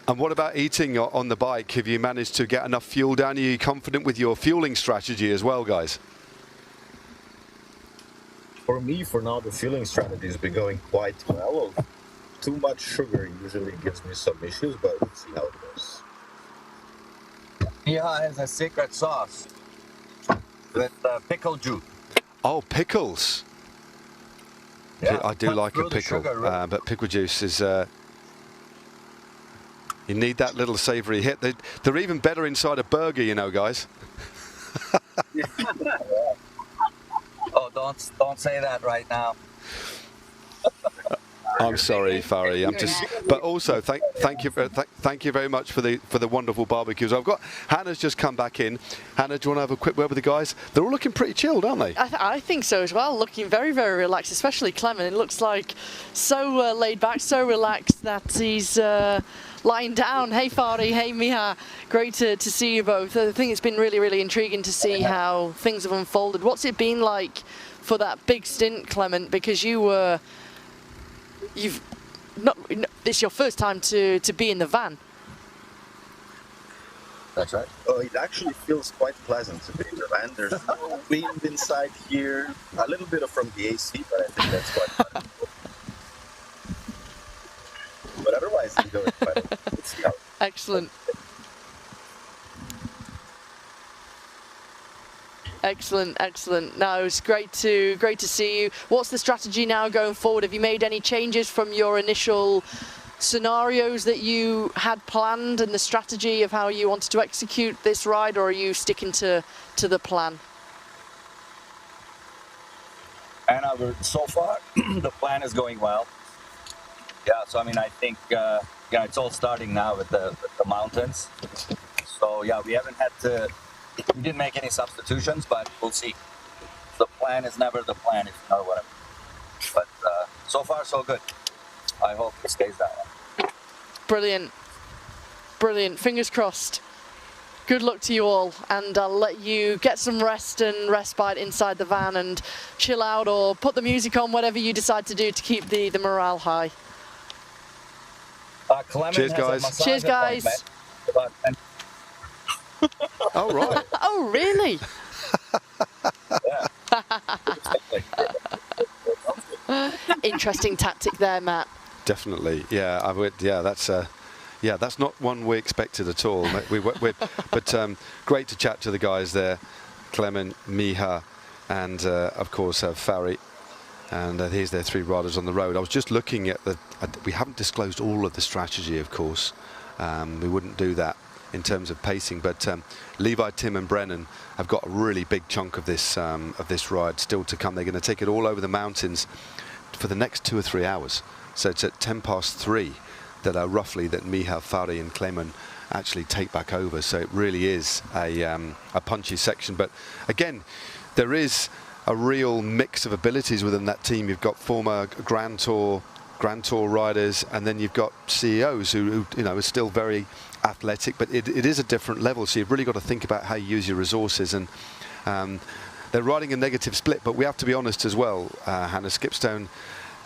And what about eating on the bike? Have you managed to get enough fuel down? Are you confident with your fueling strategy as well, guys? For me, for now, the fueling strategy has been going quite well. Too much sugar usually gives me some issues, but we'll see how it goes. Miha has a secret sauce with pickle juice. Oh, pickles. Yeah, I do like a pickle, sugar, right? but pickle juice is... you need that little savoury hit. They're even better inside a burger, you know, guys. Oh, don't say that right now. I'm sorry, Fari. I'm just, but also thank you very much for the wonderful barbecues. I've got Hannah's just come back in. Hannah, do you want to have a quick word with the guys? They're all looking pretty chilled, aren't they? I think so as well. Looking very, very relaxed, especially Clement. It looks like so laid back, so relaxed that he's lying down. Hey, Fari. Hey, Miha. Great to see you both. I think it's been really, really intriguing to see how things have unfolded. What's it been like for that big stint, Clement? Because it's your first time to be in the van. That's right. Oh, it actually feels quite pleasant to be in the van. There's no wind inside here. A little bit from the AC, but I think that's quite pleasant. But otherwise, enjoy it. Let's see how. Excellent. Excellent, excellent. No, it's great to see you. What's the strategy now going forward? Have you made any changes from your initial scenarios that you had planned and the strategy of how you wanted to execute this ride, or are you sticking to the plan? And so far, the plan is going well. Yeah, so I mean, I think it's all starting now with the mountains. So yeah, we didn't make any substitutions, but we'll see. The plan is never the plan, if you know what I mean. But so far, so good. I hope it stays that way. Brilliant. Brilliant. Fingers crossed. Good luck to you all, and I'll let you get some rest and respite inside the van and chill out or put the music on, whatever you decide to do to keep the morale high. Cheers, guys. Cheers, guys. Oh, right. Oh, really? Interesting tactic there, Matt. Definitely, yeah. That's not one we expected at all. But great to chat to the guys there, Clement, Miha, and of course Fari. And here's their three riders on the road. I was just looking at we haven't disclosed all of the strategy, of course. We wouldn't do that in terms of pacing, but Levi, Tim and Brennan have got a really big chunk of this ride still to come. They're going to take it all over the mountains for the next 2 or 3 hours. So it's at 3:10 that roughly that Miha, Fari and Clement actually take back over. So it really is a punchy section. But again, there is a real mix of abilities within that team. You've got former Grand Tour riders, and then you've got CEOs who are still very athletic, but it is a different level. So you've really got to think about how you use your resources. And they're riding a negative split, but we have to be honest as well, Hannah. Skipstone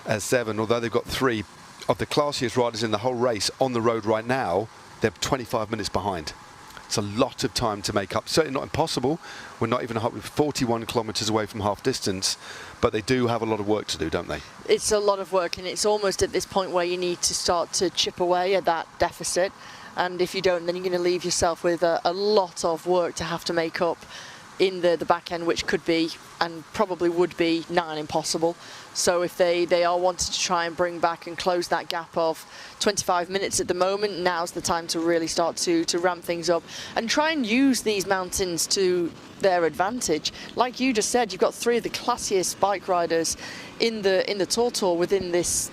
as 7, although they've got 3 of the classiest riders in the whole race on the road right now, they're 25 minutes behind. It's a lot of time to make up. Certainly not impossible. We're not even 41 kilometres away from half distance, but they do have a lot of work to do, don't they? It's a lot of work, and it's almost at this point where you need to start to chip away at that deficit. And if you don't, then you're going to leave yourself with a lot of work to have to make up in the back end, which could be, and probably would be, nigh impossible. So if they are wanting to try and bring back and close that gap of 25 minutes at the moment, now's the time to really start to ramp things up and try and use these mountains to their advantage. Like you just said, you've got 3 of the classiest bike riders in the TORTOUR within this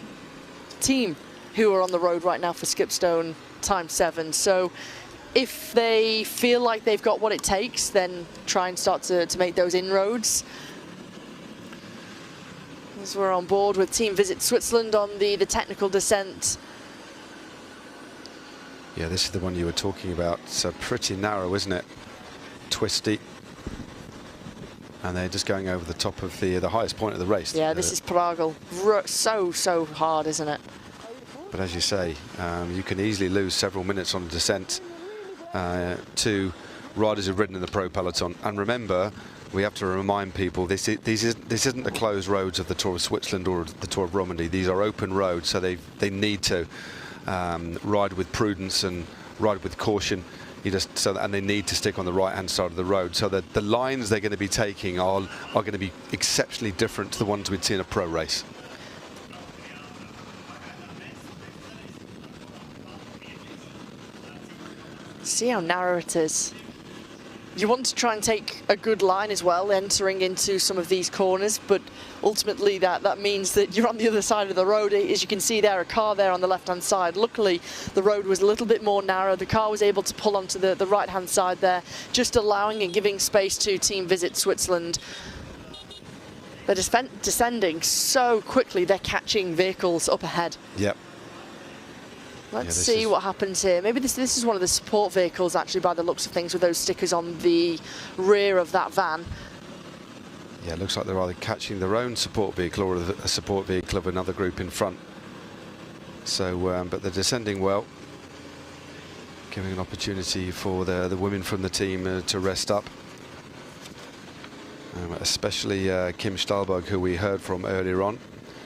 team who are on the road right now for Skipstone ×7. So if they feel like they've got what it takes, then try and start to make those inroads. As we're on board with Team Visit Switzerland on the technical descent. Yeah, this is the one you were talking about. It's pretty narrow, isn't it? Twisty. And they're just going over the top of the highest point of the race. Yeah, this is Pragal. So hard, isn't it? But as you say, you can easily lose several minutes on a descent to riders who've ridden in the pro peloton. And remember, we have to remind people this isn't the closed roads of the Tour of Switzerland or the Tour of Romandy. These are open roads, so they need to ride with prudence and ride with caution. And they need to stick on the right-hand side of the road, so that the lines they're going to be taking are going to be exceptionally different to the ones we'd see in a pro race. See how narrow it is. you want to try and take a good line as well, entering into some of these corners, but ultimately that means that you're on the other side of the road. As you can see there, a car there on the left-hand side. Luckily, the road was a little bit more narrow. The car was able to pull onto the right-hand side there, just allowing and giving space to Team Visit Switzerland. They're descending so quickly, they're catching vehicles up ahead. Yep. Let's see what happens here. Maybe this is one of the support vehicles, actually, by the looks of things, with those stickers on the rear of that van. Yeah, it looks like they're either catching their own support vehicle or a support vehicle of another group in front. So, but they're descending well, giving an opportunity for the women from the team to rest up. Especially Kim Stahlberg, who we heard from earlier on.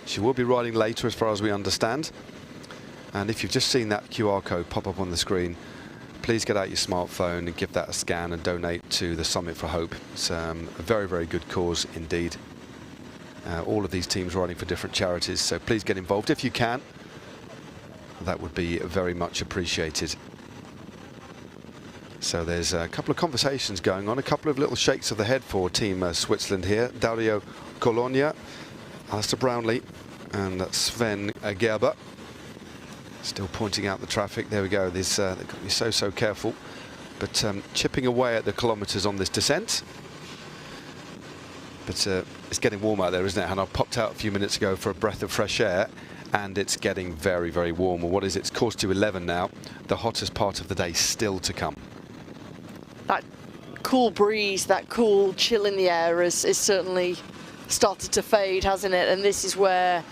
She will be riding later, as far as we understand. And if you've just seen that QR code pop up on the screen, please get out your smartphone and give that a scan and donate to the Summit for Hope. It's a very, very good cause indeed. All of these teams riding for different charities, so please get involved if you can. That would be very much appreciated. So there's a couple of conversations going on, a couple of little shakes of the head for Team Switzerland here. Dario Colonia, Alistair Brownlee, and Sven Gerber. Still pointing out the traffic. There we go. They've got to be so careful. But chipping away at the kilometres on this descent. But it's getting warm out there, isn't it? And I popped out a few minutes ago for a breath of fresh air, and it's getting very, very warm. Well, what is it? It's course to 11 now. The hottest part of the day still to come. That cool breeze, that cool chill in the air is certainly started to fade, hasn't it? And this is where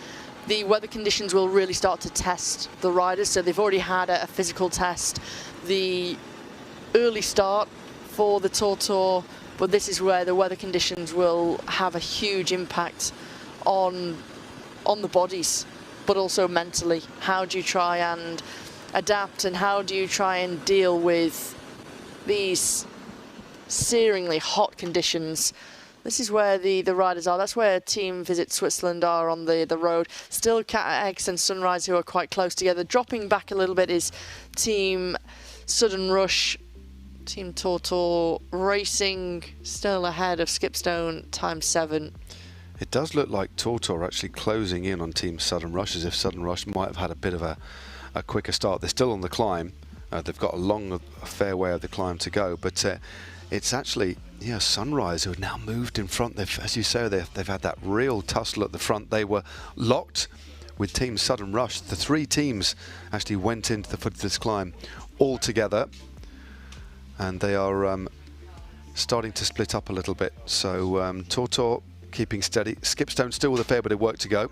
the weather conditions will really start to test the riders. So they've already had a physical test, the early start for the TORTOUR, but this is where the weather conditions will have a huge impact on the bodies, but also mentally. How do you try and adapt, and how do you try and deal with these searingly hot conditions? This is where the riders are. That's where Team Visit Switzerland are on the road. Still Cat X and Sunrise, who are quite close together. Dropping back a little bit is Team Sudden Rush. Team TORTOUR racing still ahead of Skipstone, ×7. It does look like TORTOUR actually closing in on Team Sudden Rush, as if Sudden Rush might have had a bit of a quicker start. They're still on the climb. They've got a fair way of the climb to go, but it's actually, yeah, Sunrise who have now moved in front. As you say, they've had that real tussle at the front. They were locked with Team Sudden Rush. The three teams actually went into the foot of this climb all together, and they are starting to split up a little bit. So TORTOUR keeping steady. Skipstone still with a fair bit of work to go,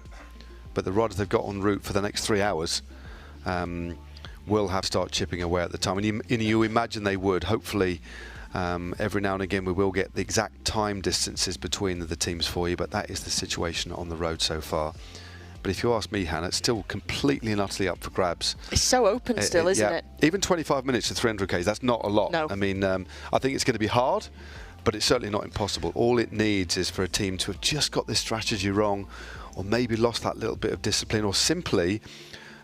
but the riders they've got en route for the next 3 hours will have to start chipping away at the time. And you imagine they would. Hopefully, every now and again we will get the exact time distances between the teams for you, but that is the situation on the road so far. But if you ask me, Hannah, it's still completely and utterly up for grabs. It's so open still, isn't it? Even 25 minutes to 300 k's, that's not a lot. No. I mean, I think it's going to be hard, but it's certainly not impossible. All it needs is for a team to have just got this strategy wrong, or maybe lost that little bit of discipline, or simply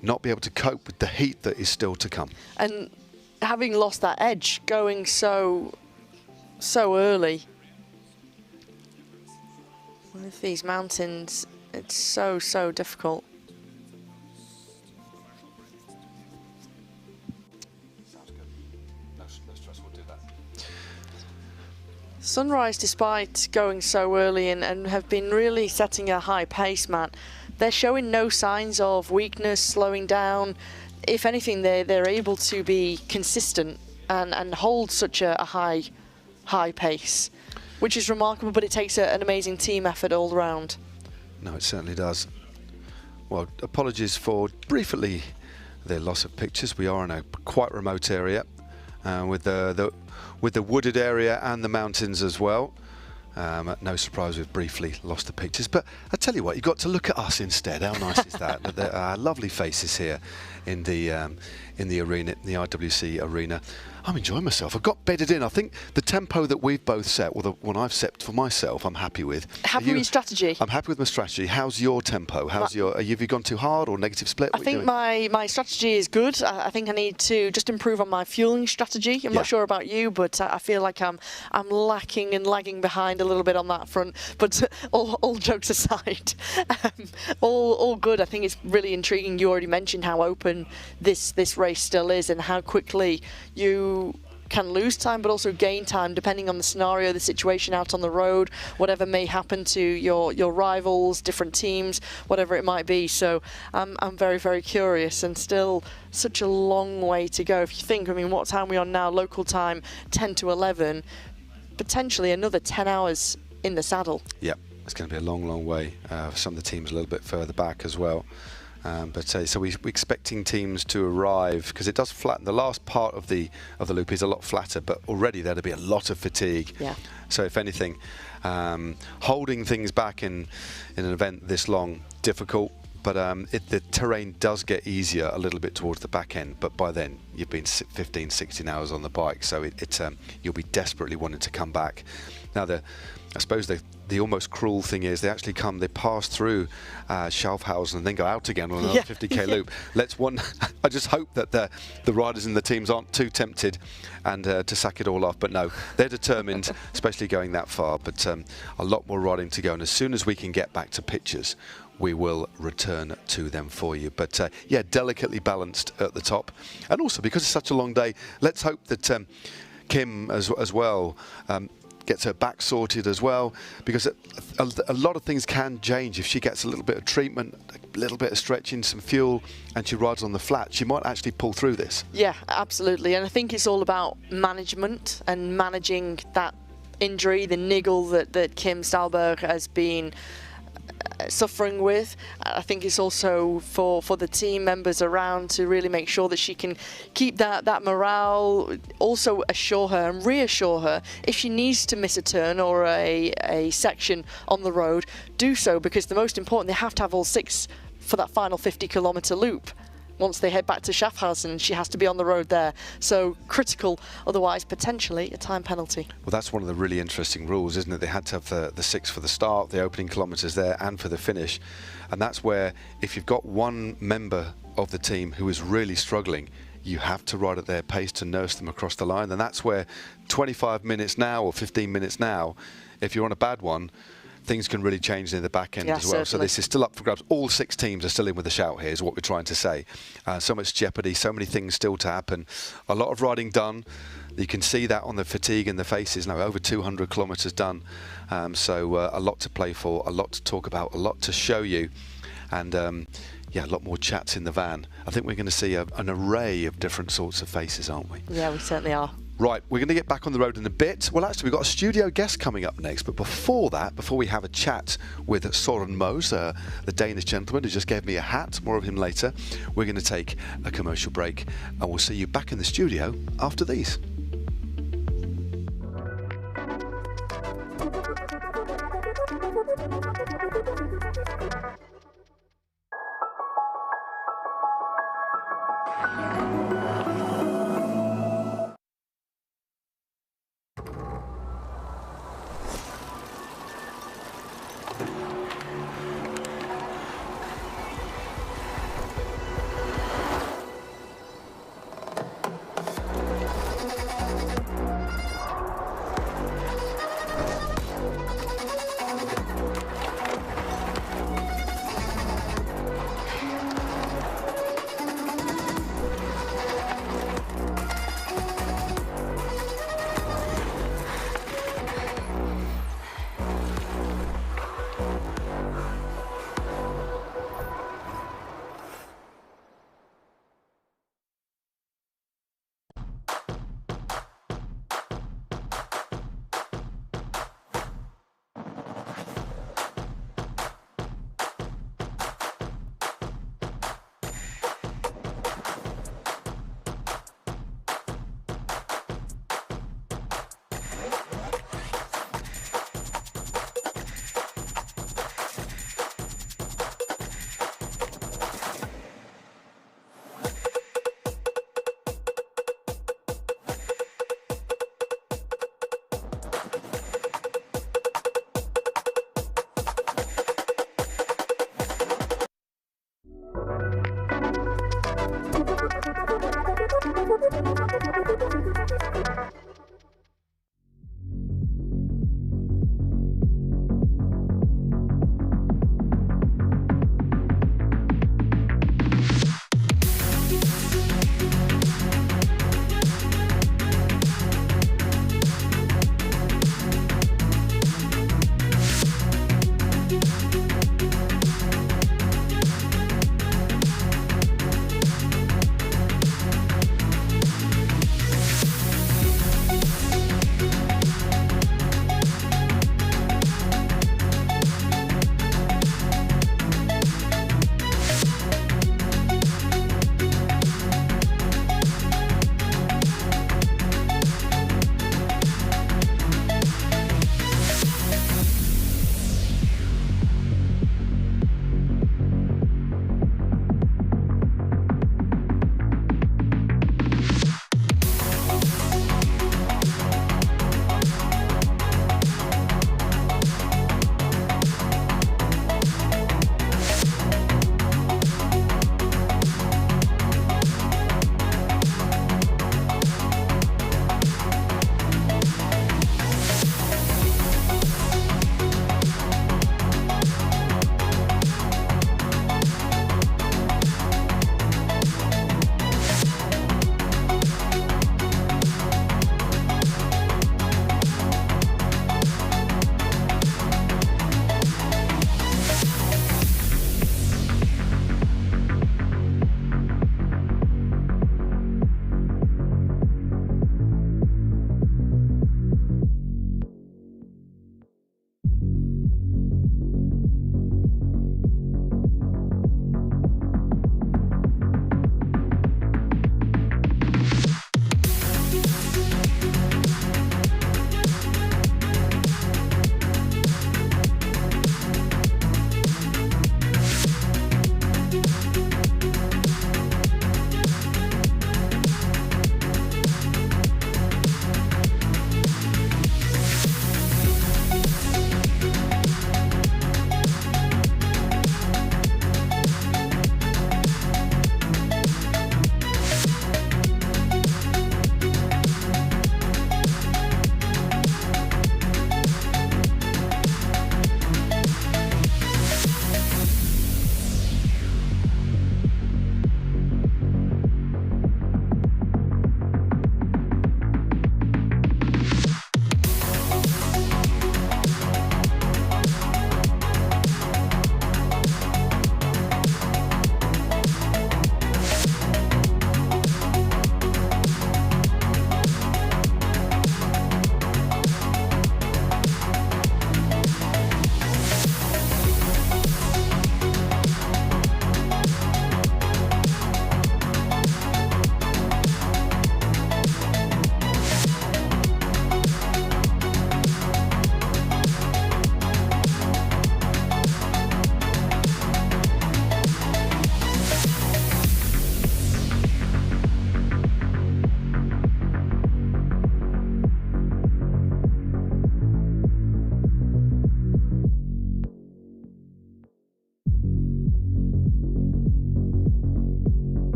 not be able to cope with the heat that is still to come. And having lost that edge, going so early with these mountains, it's so difficult. Sounds good. No stress, we'll do that. Sunrise, despite going so early and have been really setting a high pace, Matt, they're showing no signs of weakness, slowing down. If anything, they're able to be consistent and hold such a high pace, which is remarkable, but it takes an amazing team effort all round. No, it certainly does. Well, apologies for briefly the loss of pictures. We are in a quite remote area with the wooded area and the mountains as well. No surprise we've briefly lost the pictures, but I tell you what, you've got to look at us instead. How nice is that? Our lovely faces here in the in the arena, the IWC arena. I'm enjoying myself. I've got bedded in. I think the tempo that we've both set, or the one I've set for myself, I'm happy with. Happy with your strategy? I'm happy with my strategy. How's your tempo? How's your? Have you gone too hard or negative split? I think my strategy is good. I think I need to just improve on my fueling strategy. I'm not sure about you, but I feel like I'm lacking and lagging behind a little bit on that front. But all jokes aside, all good. I think it's really intriguing. You already mentioned how open this race still is and how quickly you can lose time but also gain time depending on the scenario, the situation out on the road, whatever may happen to your rivals, different teams, whatever it might be. So I'm very, very curious, and still such a long way to go. If you think, I mean, what time are we on now? Local time 10 to 11, potentially another 10 hours in the saddle. Yeah, it's going to be a long, long way. Some of the teams a little bit further back as well. So we're expecting teams to arrive, because it does flatten. The last part of the loop is a lot flatter, but already there'll be a lot of fatigue. Yeah. So if anything, holding things back in an event this long, difficult. But the terrain does get easier a little bit towards the back end. But by then you've been 15, 16 hours on the bike, so you'll be desperately wanting to come back. Now I suppose the almost cruel thing is they pass through Schaffhausen and then go out again on another 50k loop. I just hope that the riders and the teams aren't too tempted and to sack it all off. But no, they're determined, especially going that far. But a lot more riding to go, and as soon as we can get back to pictures, we will return to them for you. But yeah, delicately balanced at the top, and also because it's such a long day, let's hope that Kim as well gets her back sorted as well, because a lot of things can change. If she gets a little bit of treatment, a little bit of stretching, some fuel, and she rides on the flat, she might actually pull through this. Yeah, absolutely. And I think it's all about management and managing that injury, the niggle that Kim Stalberg has been suffering with. I think it's also for the team members around to really make sure that she can keep that morale, also assure her and reassure her if she needs to miss a turn or a section on the road, do so, because the most important, they have to have all 6 for that final 50-kilometre loop. Once they head back to Schaffhausen, she has to be on the road there. So critical, otherwise potentially a time penalty. Well, that's one of the really interesting rules, isn't it? They had to have the 6 for the start, the opening kilometres there, and for the finish. And that's where, if you've got one member of the team who is really struggling, you have to ride at their pace to nurse them across the line. And that's where 25 minutes now or 15 minutes now, if you're on a bad one, things can really change in the back end as well. Certainly. So this is still up for grabs. All 6 teams are still in with a shout here, is what we're trying to say. So much jeopardy, so many things still to happen. A lot of riding done. You can see that on the fatigue in the faces now, over 200 kilometres done. So a lot to play for, a lot to talk about, a lot to show you. And yeah, a lot more chats in the van. I think we're going to see an array of different sorts of faces, aren't we? Yeah, we certainly are. Right, we're going to get back on the road in a bit. Well, actually, we've got a studio guest coming up next. But before that, before we have a chat with Søren Mose, the Danish gentleman who just gave me a hat, more of him later, we're going to take a commercial break. And we'll see you back in the studio after these.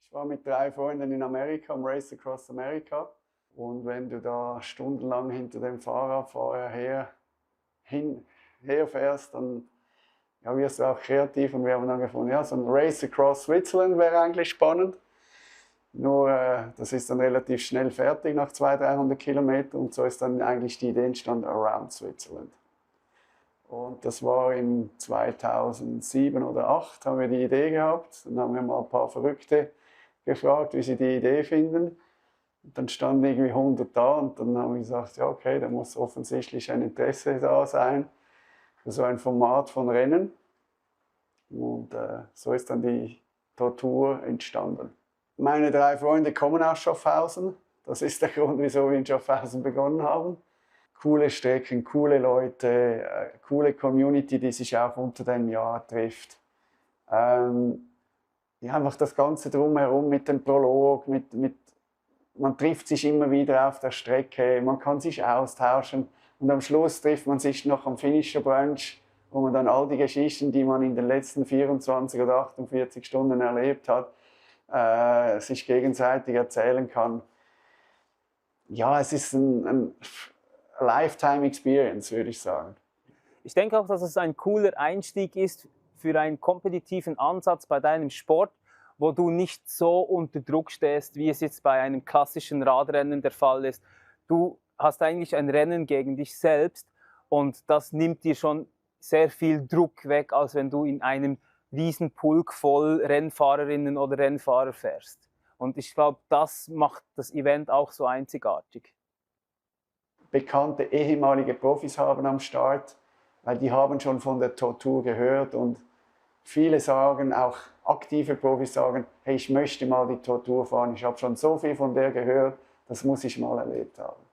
Ich war mit 3 Freunden in Amerika, am Race Across America. Und wenn du da stundenlang hinter dem Fahrradfahrer herfährst, dann ja, wirst du auch kreativ. Und wir haben dann gefunden, ja, so ein Race Across Switzerland wäre eigentlich spannend. Nur das ist dann relativ schnell fertig nach 200-300 Kilometern. Und so ist dann eigentlich die Idee entstanden, Around Switzerland. Und das war im 2007 oder 2008, haben wir die Idee gehabt. Dann haben wir mal ein paar Verrückte gefragt, wie sie die Idee finden. Und dann standen irgendwie 100 da und dann haben wir gesagt, ja okay, da muss offensichtlich ein Interesse da sein für so ein Format von Rennen. Und so ist dann die Tortour entstanden. Meine 3 Freunde kommen aus Schaffhausen. Das ist der Grund, wieso wir in Schaffhausen begonnen haben. Coole Strecken, coole Leute, coole Community, die sich auch unter dem Jahr trifft. Ja, einfach das Ganze drumherum mit dem Prolog, man trifft sich immer wieder auf der Strecke, man kann sich austauschen und am Schluss trifft man sich noch am Finisher Brunch, wo man dann all die Geschichten, die man in den letzten 24 oder 48 Stunden erlebt hat, sich gegenseitig erzählen kann. Ja, es ist ein Lifetime Experience, würde ich sagen. Ich denke auch, dass es ein cooler Einstieg ist für einen kompetitiven Ansatz bei deinem Sport, wo du nicht so unter Druck stehst, wie es jetzt bei einem klassischen Radrennen der Fall ist. Du hast eigentlich ein Rennen gegen dich selbst und das nimmt dir schon sehr viel Druck weg, als wenn du in einem Riesenpulk voll Rennfahrerinnen oder Rennfahrer fährst. Und ich glaube, das macht das Event auch so einzigartig. Bekannte ehemalige Profis haben am Start, weil die haben schon von der Tortour gehört und viele sagen, auch aktive Profis sagen, hey, ich möchte mal die Tortour fahren, ich habe schon so viel von der gehört, das muss ich mal erlebt haben.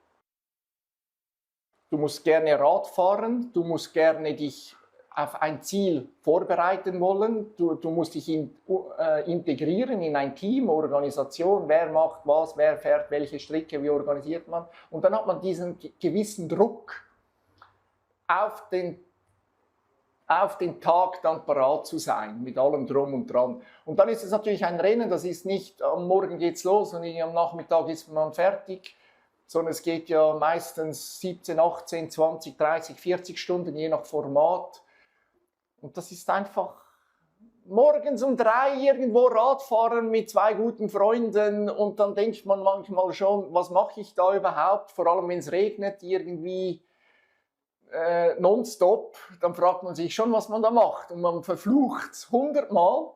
Du musst gerne Rad fahren, du musst gerne dich auf ein Ziel vorbereiten wollen, du musst dich integrieren in ein Team, Organisation, wer macht was, wer fährt welche Strecke, wie organisiert man. Und dann hat man diesen gewissen Druck, auf den Tag dann parat zu sein, mit allem Drum und Dran. Und dann ist es natürlich ein Rennen, das ist nicht, am Morgen geht's los und am Nachmittag ist man fertig, sondern es geht ja meistens 17, 18, 20, 30, 40 Stunden, je nach Format. Und das ist einfach morgens um 3 irgendwo Radfahren mit 2 guten Freunden und dann denkt man manchmal schon, was mache ich da überhaupt, vor allem wenn es regnet, irgendwie nonstop, dann fragt man sich schon, was man da macht und man verflucht es 100 Mal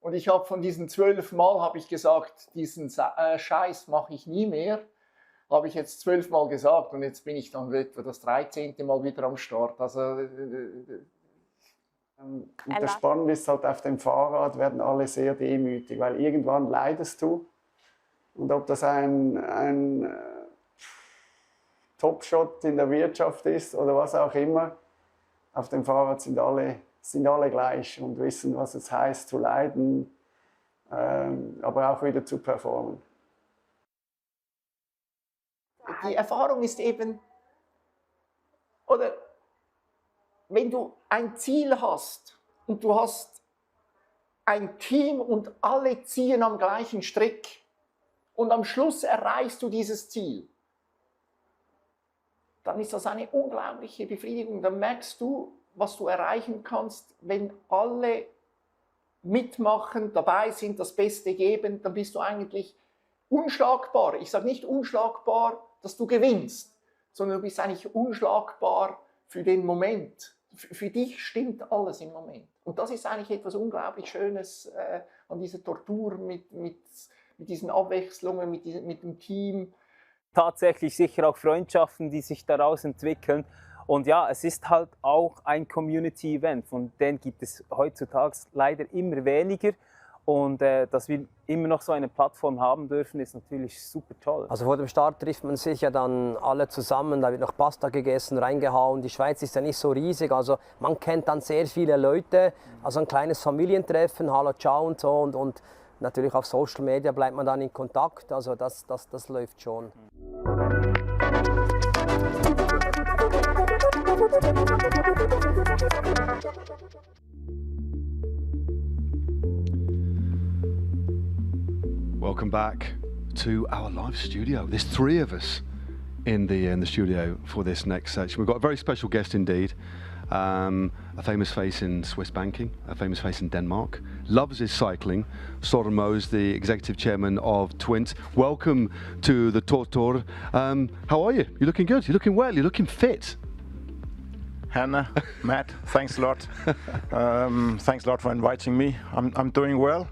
und ich habe von diesen 12 Mal habe ich gesagt, diesen Scheiß mache ich nie mehr, habe ich jetzt 12 Mal gesagt und jetzt bin ich dann etwa das 13. Mal wieder am Start, also und das Spannende ist halt, auf dem Fahrrad werden alle sehr demütig, weil irgendwann leidest du und ob das ein Topshot in der Wirtschaft ist oder was auch immer, auf dem Fahrrad sind alle gleich und wissen, was es heißt zu leiden, aber auch wieder zu performen. Die Erfahrung ist eben, oder wenn du ein Ziel hast und du hast ein Team und alle ziehen am gleichen Strick und am Schluss erreichst du dieses Ziel, dann ist das eine unglaubliche Befriedigung. Dann merkst du, was du erreichen kannst, wenn alle mitmachen, dabei sind, das Beste geben, dann bist du eigentlich unschlagbar. Ich sage nicht unschlagbar, dass du gewinnst, sondern du bist eigentlich unschlagbar für den Moment. Für dich stimmt alles im Moment. Und das ist eigentlich etwas unglaublich Schönes an dieser Tortour mit diesen Abwechslungen, mit dem Team. Tatsächlich sicher auch Freundschaften, die sich daraus entwickeln. Und ja, es ist halt auch ein Community-Event, von denen gibt es heutzutage leider immer weniger. Und dass wir immer noch so eine Plattform haben dürfen, ist natürlich super toll. Also vor dem Start trifft man sich ja dann alle zusammen, da wird noch Pasta gegessen, reingehauen. Die Schweiz ist ja nicht so riesig, also man kennt dann sehr viele Leute. Also ein kleines Familientreffen, hallo, ciao und so. Und natürlich auf Social Media bleibt man dann in Kontakt, also das läuft schon. Welcome back to our live studio. There's three of us in the studio for this next section. We've got a very special guest indeed. A famous face in Swiss banking, a famous face in Denmark, loves his cycling. Søren Moes, the executive chairman of Twint. Welcome to the TORTOUR. How are you? You're looking good, you're looking well, you're looking fit. Hannah, Matt, thanks a lot. Thanks a lot for inviting me. I'm doing well,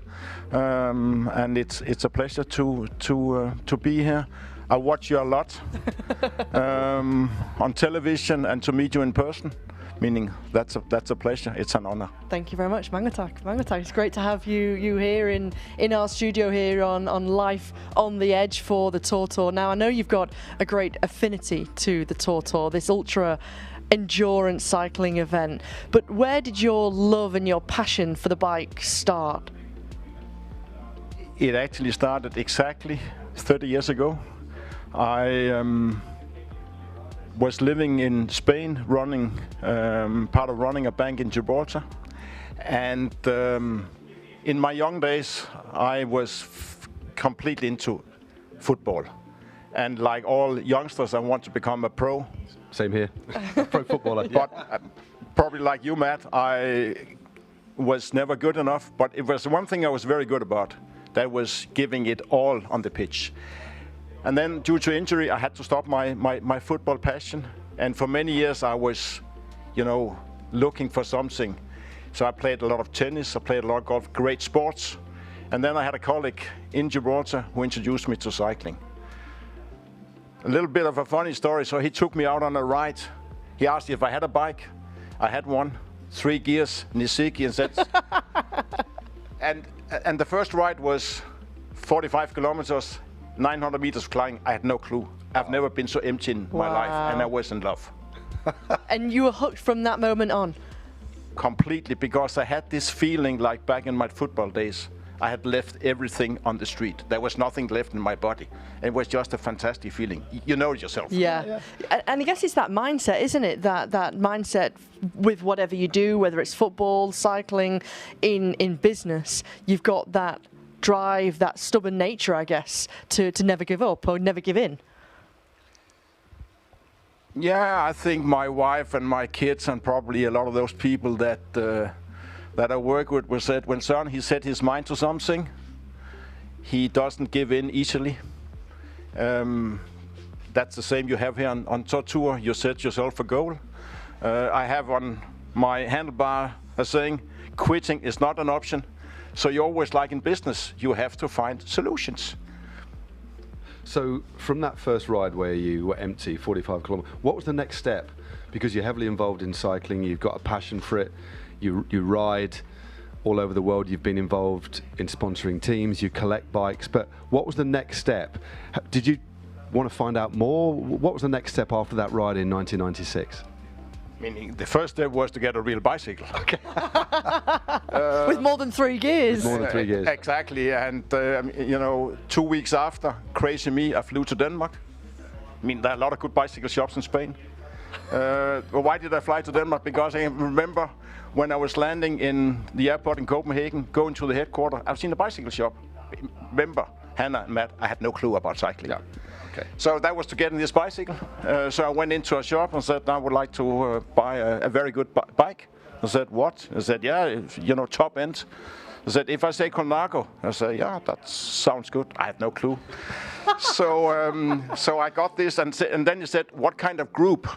and it's a pleasure to be here. I watch you a lot on television, and to meet you in person, meaning that's a pleasure. It's an honor. Thank you very much, Mangatak. Mangatak, it's great to have you here in our studio here on Life on the Edge for the TORTOUR. Now, I know you've got a great affinity to the TORTOUR, this ultra endurance cycling event, but where did your love and your passion for the bike start? It actually started exactly 30 years ago. I was living in Spain, running part of running a bank in Gibraltar, and in my young days I was completely into football, and like all youngsters I want to become a pro. Same here. Pro footballer. But probably like you, Matt, I was never good enough, but it was one thing I was very good about. That was giving it all on the pitch. And then due to injury, I had to stop my football passion. And for many years I was, looking for something. So I played a lot of tennis, I played a lot of golf, great sports. And then I had a colleague in Gibraltar who introduced me to cycling. A little bit of a funny story. So he took me out on a ride. He asked if I had a bike. I had one, 3 gears, Nisiki, and said, and the first ride was 45 kilometers, 900 meters flying. I had no clue. I've never been so empty in my life, and I was in love. And you were hooked from that moment on? Completely, because I had this feeling like back in my football days. I had left everything on the street. There was nothing left in my body. It was just a fantastic feeling. You know it yourself. Yeah. And I guess it's that mindset, isn't it? That mindset with whatever you do, whether it's football, cycling, in business, you've got that drive, that stubborn nature, I guess, to never give up or never give in. Yeah, I think my wife and my kids and probably a lot of those people that I work with was said, when Søren, he set his mind to something, he doesn't give in easily. That's the same you have here on TORTOUR. You set yourself a goal. I have on my handlebar a saying, quitting is not an option. So you always, like in business, you have to find solutions. So from that first ride where you were empty, 45 kilometers, what was the next step? Because you're heavily involved in cycling, you've got a passion for it, you ride all over the world, you've been involved in sponsoring teams, you collect bikes, but what was the next step? Did you want to find out more? What was the next step after that ride in 1996? Meaning the first step was to get a real bicycle. Okay. With more than 3 gears. More than 3 gears. Exactly, and 2 weeks after, crazy me, I flew to Denmark. I mean, there are a lot of good bicycle shops in Spain. Why did I fly to Denmark? Because I remember when I was landing in the airport in Copenhagen, going to the headquarters, I've seen a bicycle shop. Remember, Hannah and Matt, I had no clue about cycling. Yeah. Okay. So that was to get in this bicycle. So I went into a shop and said, I would like to buy a very good bike. I said, what? I said, yeah, top end. I said, if I say Colnago, I said, yeah, that sounds good. I had no clue. So I got this, and then he said, what kind of group?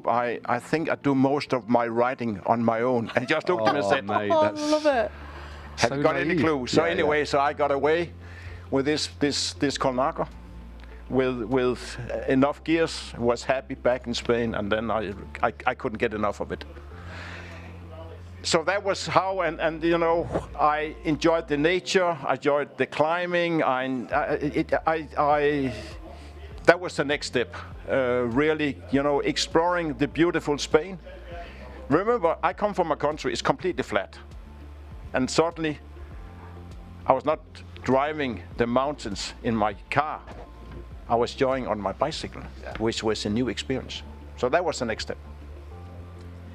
I think I do most of my riding on my own. And he just looked at me and said, I love it. Have you got any clue? So anyway, so I got away with this Colnago. With enough gears, was happy back in Spain, and then I couldn't get enough of it. So that was how, and I enjoyed the nature, I enjoyed the climbing, that was the next step, really, exploring the beautiful Spain. Remember, I come from a country, it's completely flat, and certainly I was not driving the mountains in my car. I was joying on my bicycle, which was a new experience. So that was the next step.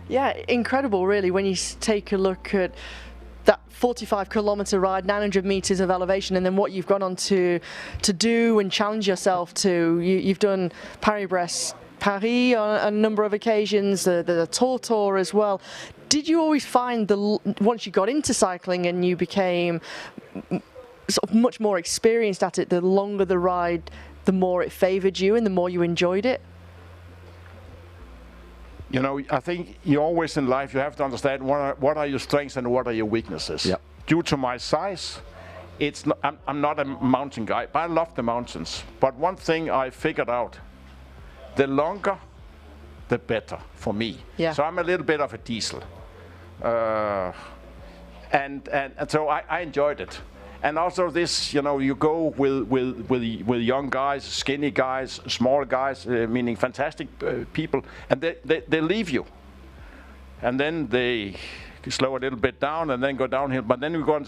Yeah, incredible really when you take a look at that 45-kilometer ride, 900 meters of elevation, and then what you've gone on to do and challenge yourself to. You've done Paris on a number of occasions, the TORTOUR as well. Did you always find once you got into cycling and you became sort of much more experienced at it, the longer the ride, the more it favoured you and the more you enjoyed it? You know, I think you always in life you have to understand what are your strengths and what are your weaknesses. Yep. Due to my size, I'm not a mountain guy, but I love the mountains. But one thing I figured out, the longer, the better for me. Yeah. So I'm a little bit of a diesel. And so I enjoyed it. And also this, you know, you go with young guys, skinny guys, small guys, meaning fantastic people, and they leave you. And then they slow a little bit down and then go downhill. But then we go on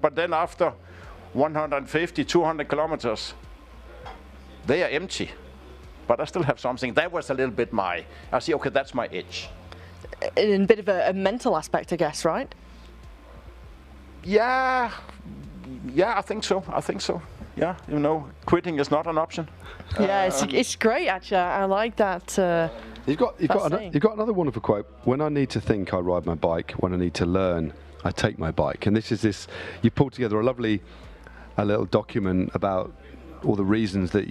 but then after 150, 200 kilometers, they are empty. But I still have something. That was a little bit I see, okay, that's my edge. In a bit of a mental aspect, I guess, right? Yeah, I think so. Yeah, you know, quitting is not an option. Yeah, it's great actually. I like that. You've got another wonderful quote. When I need to think, I ride my bike. When I need to learn, I take my bike. And you pulled together a little document about all the reasons that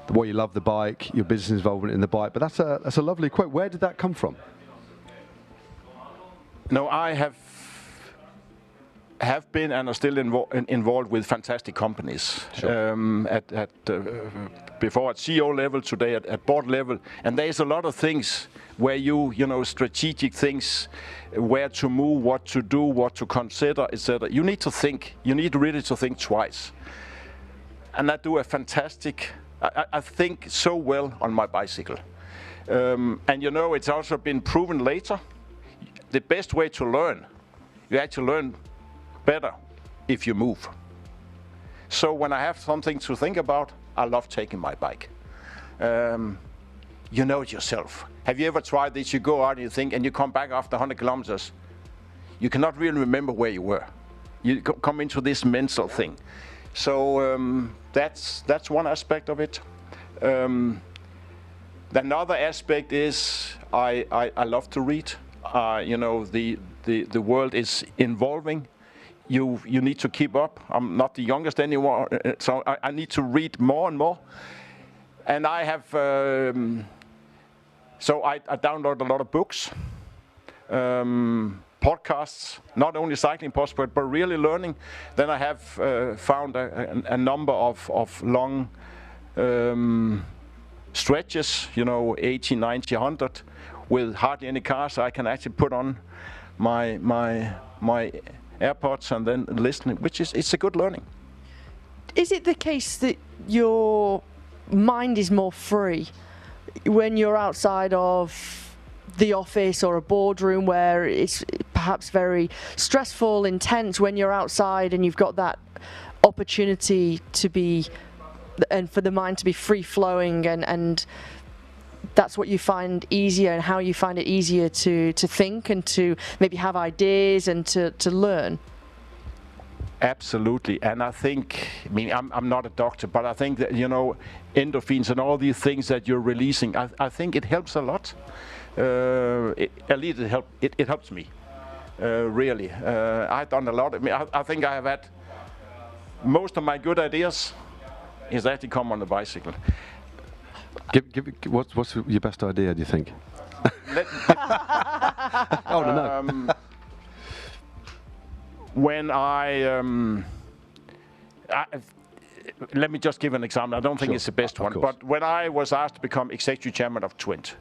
why you love the bike, your business involvement in the bike. But that's a lovely quote. Where did that come from? No, I have been and are still involved with fantastic companies. Sure. Before at CEO level, today at board level, and there's a lot of things where you know, strategic things, where to move, what to do, what to consider, etc. You need to think. You need really to think twice. And I do a fantastic. I think so well on my bicycle, and you know, it's also been proven later. The best way to learn, you actually learn better if you move. So when I have something to think about, I love taking my bike. You know it yourself. Have you ever tried this? You go out and you think, and you come back after 100 kilometers, you cannot really remember where you were. You come into this mental thing. So that's one aspect of it. Another aspect is I love to read. You know, the world is evolving. You need to keep up. I'm not the youngest anymore, so I need to read more and more. And I have, so I download a lot of books, podcasts, not only cycling podcasts, but really learning. Then I have found a number of long stretches, you know, 80, 90, 100, with hardly any cars. So I can actually put on my AirPods and then listening, it's a good learning. Is it the case that your mind is more free when you're outside of the office or a boardroom where it's perhaps very stressful, intense, when you're outside and you've got that opportunity to be, and for the mind to be free flowing, and that's what you find easier, and how you find it easier to think and to maybe have ideas and to learn? Absolutely, and I think, I mean, I'm not a doctor, but I think that, you know, endorphins and all these things that you're releasing, I think it helps a lot. At least it helps me, really. I've done a lot. I mean, I think I have had most of my good ideas is actually come on the bicycle. What's your best idea, do you think? Oh, no. When let me just give an example. I don't think it's the best one, but when I was asked to become executive chairman of Twint,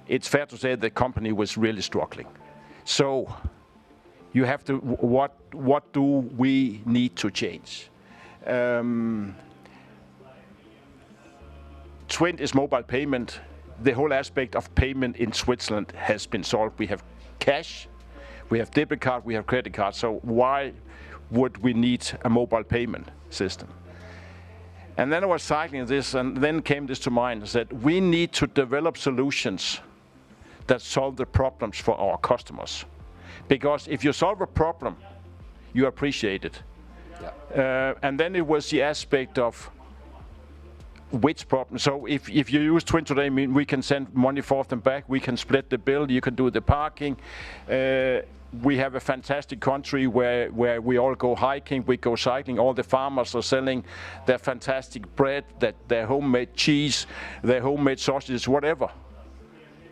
it's fair to say the company was really struggling. So you have to, what do we need to change? Twint is mobile payment. The whole aspect of payment in Switzerland has been solved. We have cash, we have debit card, we have credit card. So why would we need a mobile payment system? And then I was cycling this, and then came this to mind, that we need to develop solutions that solve the problems for our customers. because if you solve a problem, you appreciate it. And then it was the aspect of which problem. So if you use Twin today, I mean, we can send money forth and back, we can split the bill, you can do the parking. We have a fantastic country where we all go hiking, we go cycling, all the farmers are selling their fantastic bread, their homemade cheese, their homemade sausages, whatever.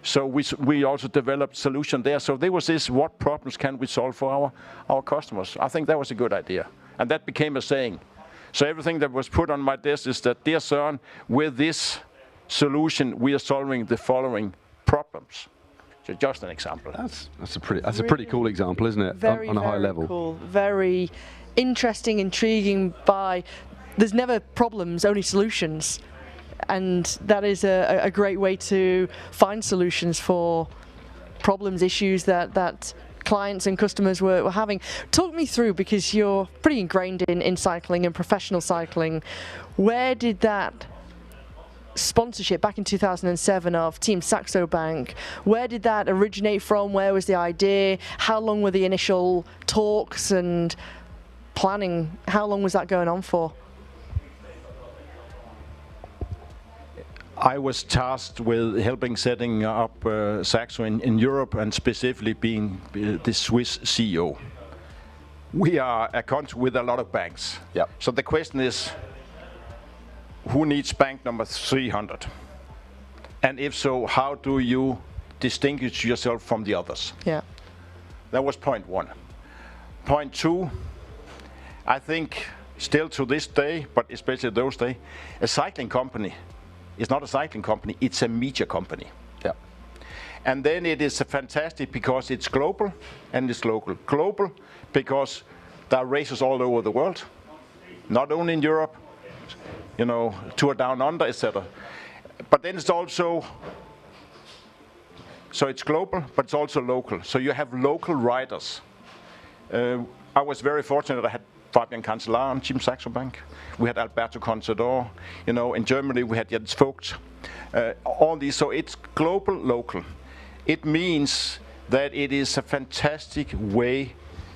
So we also developed solution there. So there was this, what problems can we solve for our customers? I think that was a good idea. And that became a saying. So everything that was put on my desk is that, dear Søren, with this solution, we are solving the following problems. So just an example. That's a pretty cool example, isn't it? Very, on a high very level. Cool. Very interesting, intriguing. There's never problems, only solutions, and that is a great way to find solutions for problems, issues that clients and customers were having. Talk me through, because you're pretty ingrained in cycling and professional cycling. Where did that sponsorship back in 2007 of Team Saxo Bank, where did that originate from? Where was the idea? How long were the initial talks and planning? How long was that going on for? I was tasked with helping setting up Saxo in Europe, and specifically being the Swiss CEO. We are a country with a lot of banks. Yep. So the question is, who needs bank number 300? And if so, how do you distinguish yourself from the others? Yeah. That was point one. Point two, I think still to this day, but especially those days, a cycling company is not a cycling company, it's a media company. Yeah. And then it is fantastic because it's global and it's local. Global because there are races all over the world, not only in Europe, you know, Tour Down Under, etc. But then it's also, so it's global, but it's also local. So you have local riders. I was very fortunate. I had Fabian Cancellara on Team Saxo Bank. We had Alberto Contador. You know, in Germany we had Jens Vogt. All these. So it's global, local. It means that it is a fantastic way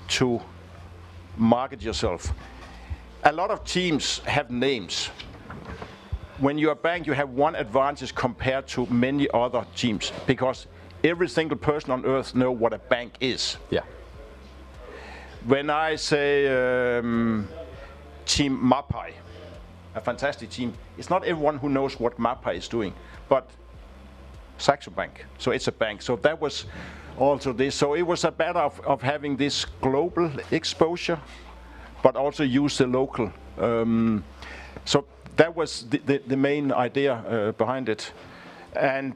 to market yourself. A lot of teams have names. When you're a bank, you have one advantage compared to many other teams, because every single person on earth knows what a bank is. Yeah. When I say Team Mapai, a fantastic team, it's not everyone who knows what Mapai is doing, but Saxo Bank. So it's a bank. So that was also this. So it was a matter of having this global exposure, but also use the local. So that was the main idea behind it. And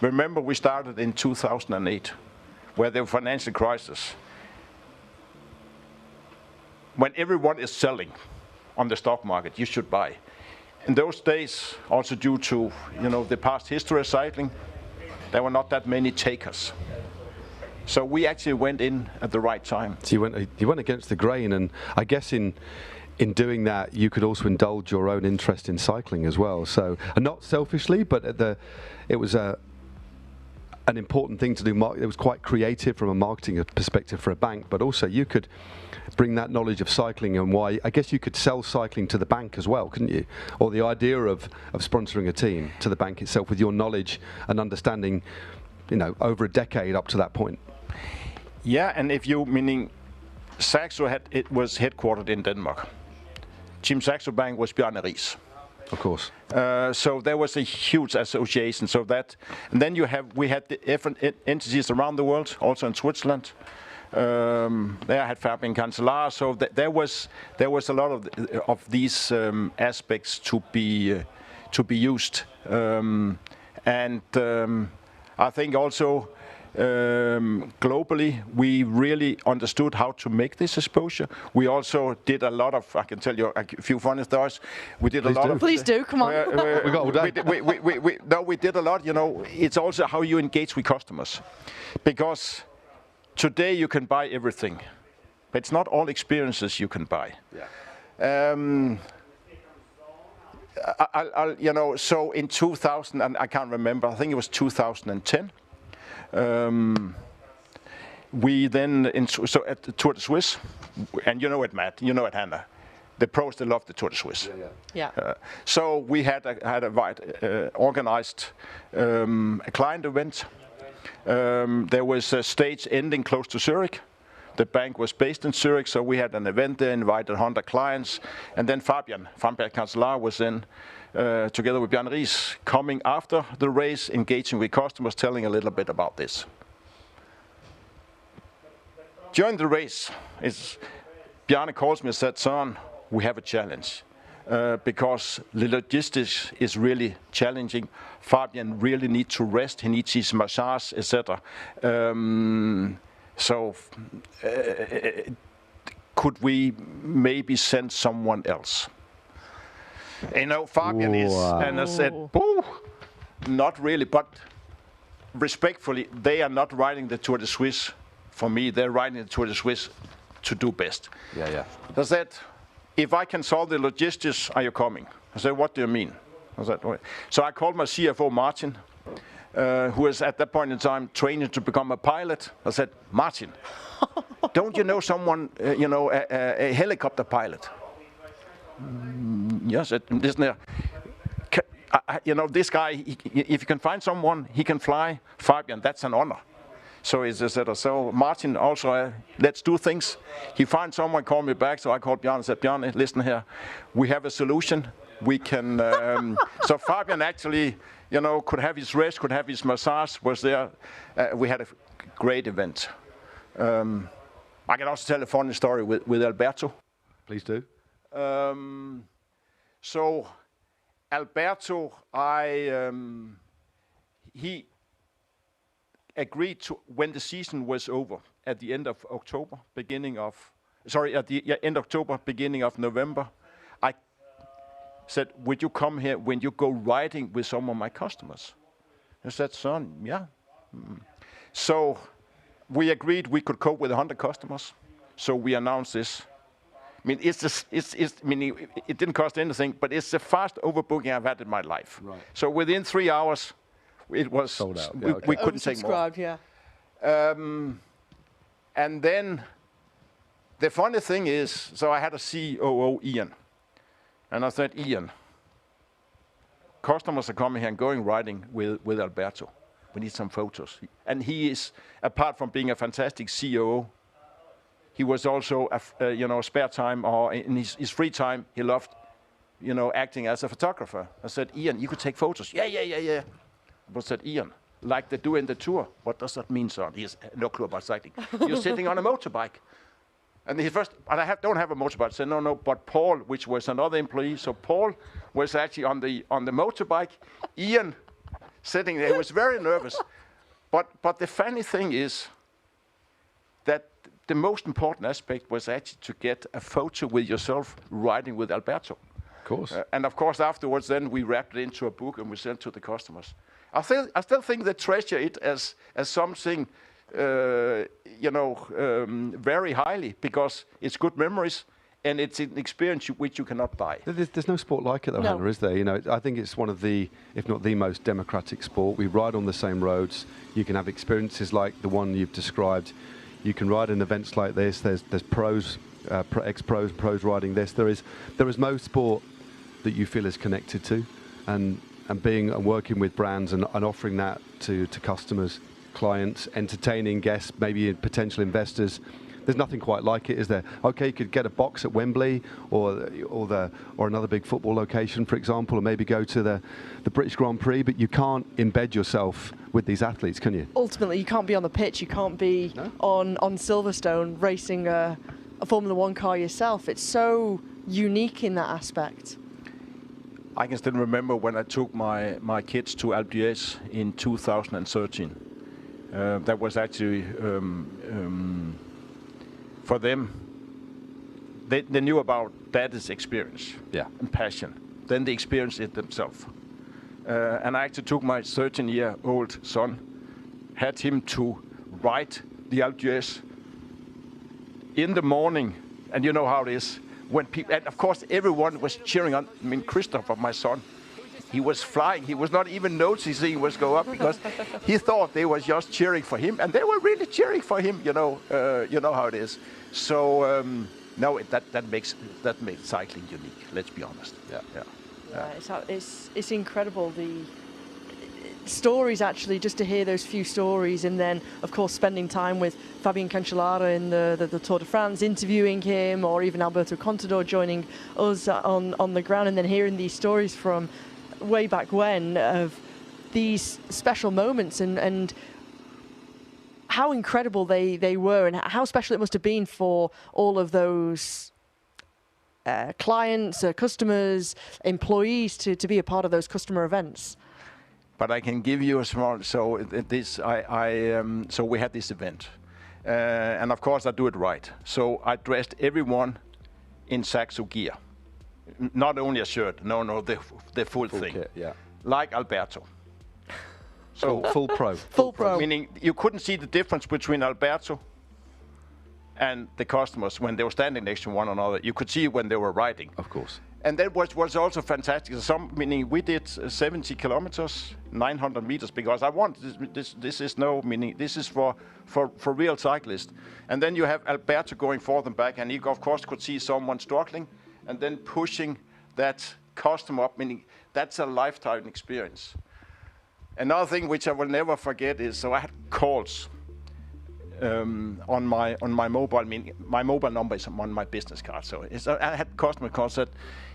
remember, we started in 2008, where there was financial crisis. When everyone is selling on the stock market, you should buy. In those days, also due to the past history of cycling, there were not that many takers. So we actually went in at the right time. So you went against the grain, and I guess in doing that, you could also indulge your own interest in cycling as well. So, and not selfishly, but it was an important thing to do. It was quite creative from a marketing perspective for a bank, but also you could bring that knowledge of cycling, and why I guess you could sell cycling to the bank as well, couldn't you? Or the idea of sponsoring a team to the bank itself with your knowledge and understanding, over a decade up to that point. Yeah, and meaning Saxo was headquartered in Denmark. Team Saxo Bank was Bjarne Riis. Of course. So there was a huge association. So that, and then we had the different entities around the world, also in Switzerland. There I had Fabian Cancellara. So there was a lot of these aspects to be used, and I think also. Globally, we really understood how to make this exposure. We also did a lot of, I can tell you a few funny stories. We did Please do, come on. We got all day. We did a lot, It's also how you engage with customers. Because today you can buy everything, but it's not all experiences you can buy. Yeah. So in 2000, and I can't remember, I think it was 2010, we then, so at the Tour de Suisse, and you know it, Matt, you know it, Hannah, the pros, they love the Tour de Suisse. Yeah. So we had organized a client event. There was a stage ending close to Zurich. The bank was based in Zurich, so we had an event there, invited 100 clients. And then Fabian Cancellar was in, together with Bjarne Riis, coming after the race, engaging with customers, telling a little bit about this. During the race, Bjarne calls me and said, "Son, we have a challenge because the logistics is really challenging. Fabian really needs to rest. He needs his massage, etc. Could we maybe send someone else?" You know, Fabian is, and I said, "Boo, not really." But respectfully, they are not riding the Tour de Suisse for me. They're riding the Tour de Suisse to do best. Yeah. I said, "If I can solve the logistics, are you coming?" I said, "What do you mean?" I said, "Okay." So I called my CFO, Martin, who was at that point in time training to become a pilot. I said, "Martin, don't you know someone, a helicopter pilot?" Yes, listen here. This guy, if you can find someone, he can fly. Fabian, that's an honor. So he said, so Martin also, let's do things. He found someone, called me back, so I called Bjarne and said, "Bjarne, listen here, we have a solution. We can, so Fabian actually, could have his rest, could have his massage, was there. We had a great event. I can also tell a funny story with Alberto. Please do. So Alberto, he agreed to, when the season was over, at the end of October, end October, beginning of November, I said, "Would you come here when you go riding with some of my customers?" He said, "Son, yeah." So we agreed we could cope with 100 customers. So we announced this. I mean, it didn't cost anything, but it's the fast overbooking I've had in my life. Right. So within 3 hours, it was sold out. We couldn't take more. Yeah. And then the funny thing is, so I had a COO, Ian, and I said, "Ian, customers are coming here and going riding with Alberto. We need some photos." And he is, apart from being a fantastic COO, he was also a spare time, or in his free time, he loved, acting as a photographer. I said, "Ian, you could take photos." Yeah. But I said, "Ian, like they do in the Tour, what does that mean, son?" He has no clue about cycling. "You're sitting on a motorbike." And I don't have a motorbike. I said, no, but Paul, which was another employee, so Paul was actually on the motorbike. Ian sitting there, he was very nervous. But the funny thing is that the most important aspect was actually to get a photo with yourself riding with Alberto. Of course. And of course, afterwards, then we wrapped it into a book and we sent to the customers. I still think they treasure it as something, very highly, because it's good memories and it's an experience which you cannot buy. There's no sport like it, though, Hannah, is there? I think it's one of the, if not the most democratic sport. We ride on the same roads. You can have experiences like the one you've described. You can ride in events like this. There's pros, ex-pros, pros riding this. There is no sport that you feel is connected to, and working with brands and offering that to customers, clients, entertaining guests, maybe potential investors. There's nothing quite like it, is there? Okay, you could get a box at Wembley or another big football location, for example, or maybe go to the British Grand Prix, but you can't embed yourself with these athletes, can you? Ultimately, you can't be on the pitch. You can't be on Silverstone racing a Formula One car yourself. It's so unique in that aspect. I can still remember when I took my kids to Alpe d'Huez in 2013. That was actually for them. They knew about dad's experience and passion. Then they experienced it themselves. And I actually took my 13-year-old son, had him to ride the Alpe d'Huez in the morning, and you know how it is. When people, and of course everyone was cheering on. I mean, Christopher, my son, He was flying. He was not even noticing was go up because he thought they was just cheering for him, and they were really cheering for him. You know how it is. So no, that makes cycling unique. Let's be honest. It's incredible, the stories, actually, just to hear those few stories, and then of course spending time with Fabien Cancellara in the Tour de France, interviewing him, or even Alberto Contador joining us on the ground, and then hearing these stories from way back when of these special moments and how incredible they were, and how special it must have been for all of those clients, customers, employees to be a part of those customer events. But I can give you a small. So so we had this event, and of course I do it right. So I dressed everyone in Saxo gear, not only a shirt. No, the full thing. Kit, yeah. Like Alberto. So full pro. Full pro. Meaning you couldn't see the difference between Alberto and the customers when they were standing next to one another. You could see when they were riding. Of course. And that was also fantastic. Meaning we did 70 kilometers, 900 meters, because I want this is no meaning. This is for real cyclists. And then you have Alberto going forth and back, and you of course could see someone struggling, and then pushing that customer up. Meaning that's a lifetime experience. Another thing which I will never forget is, so I had calls on my mobile. I mean, my mobile number is on my business card. So I had customer calls that,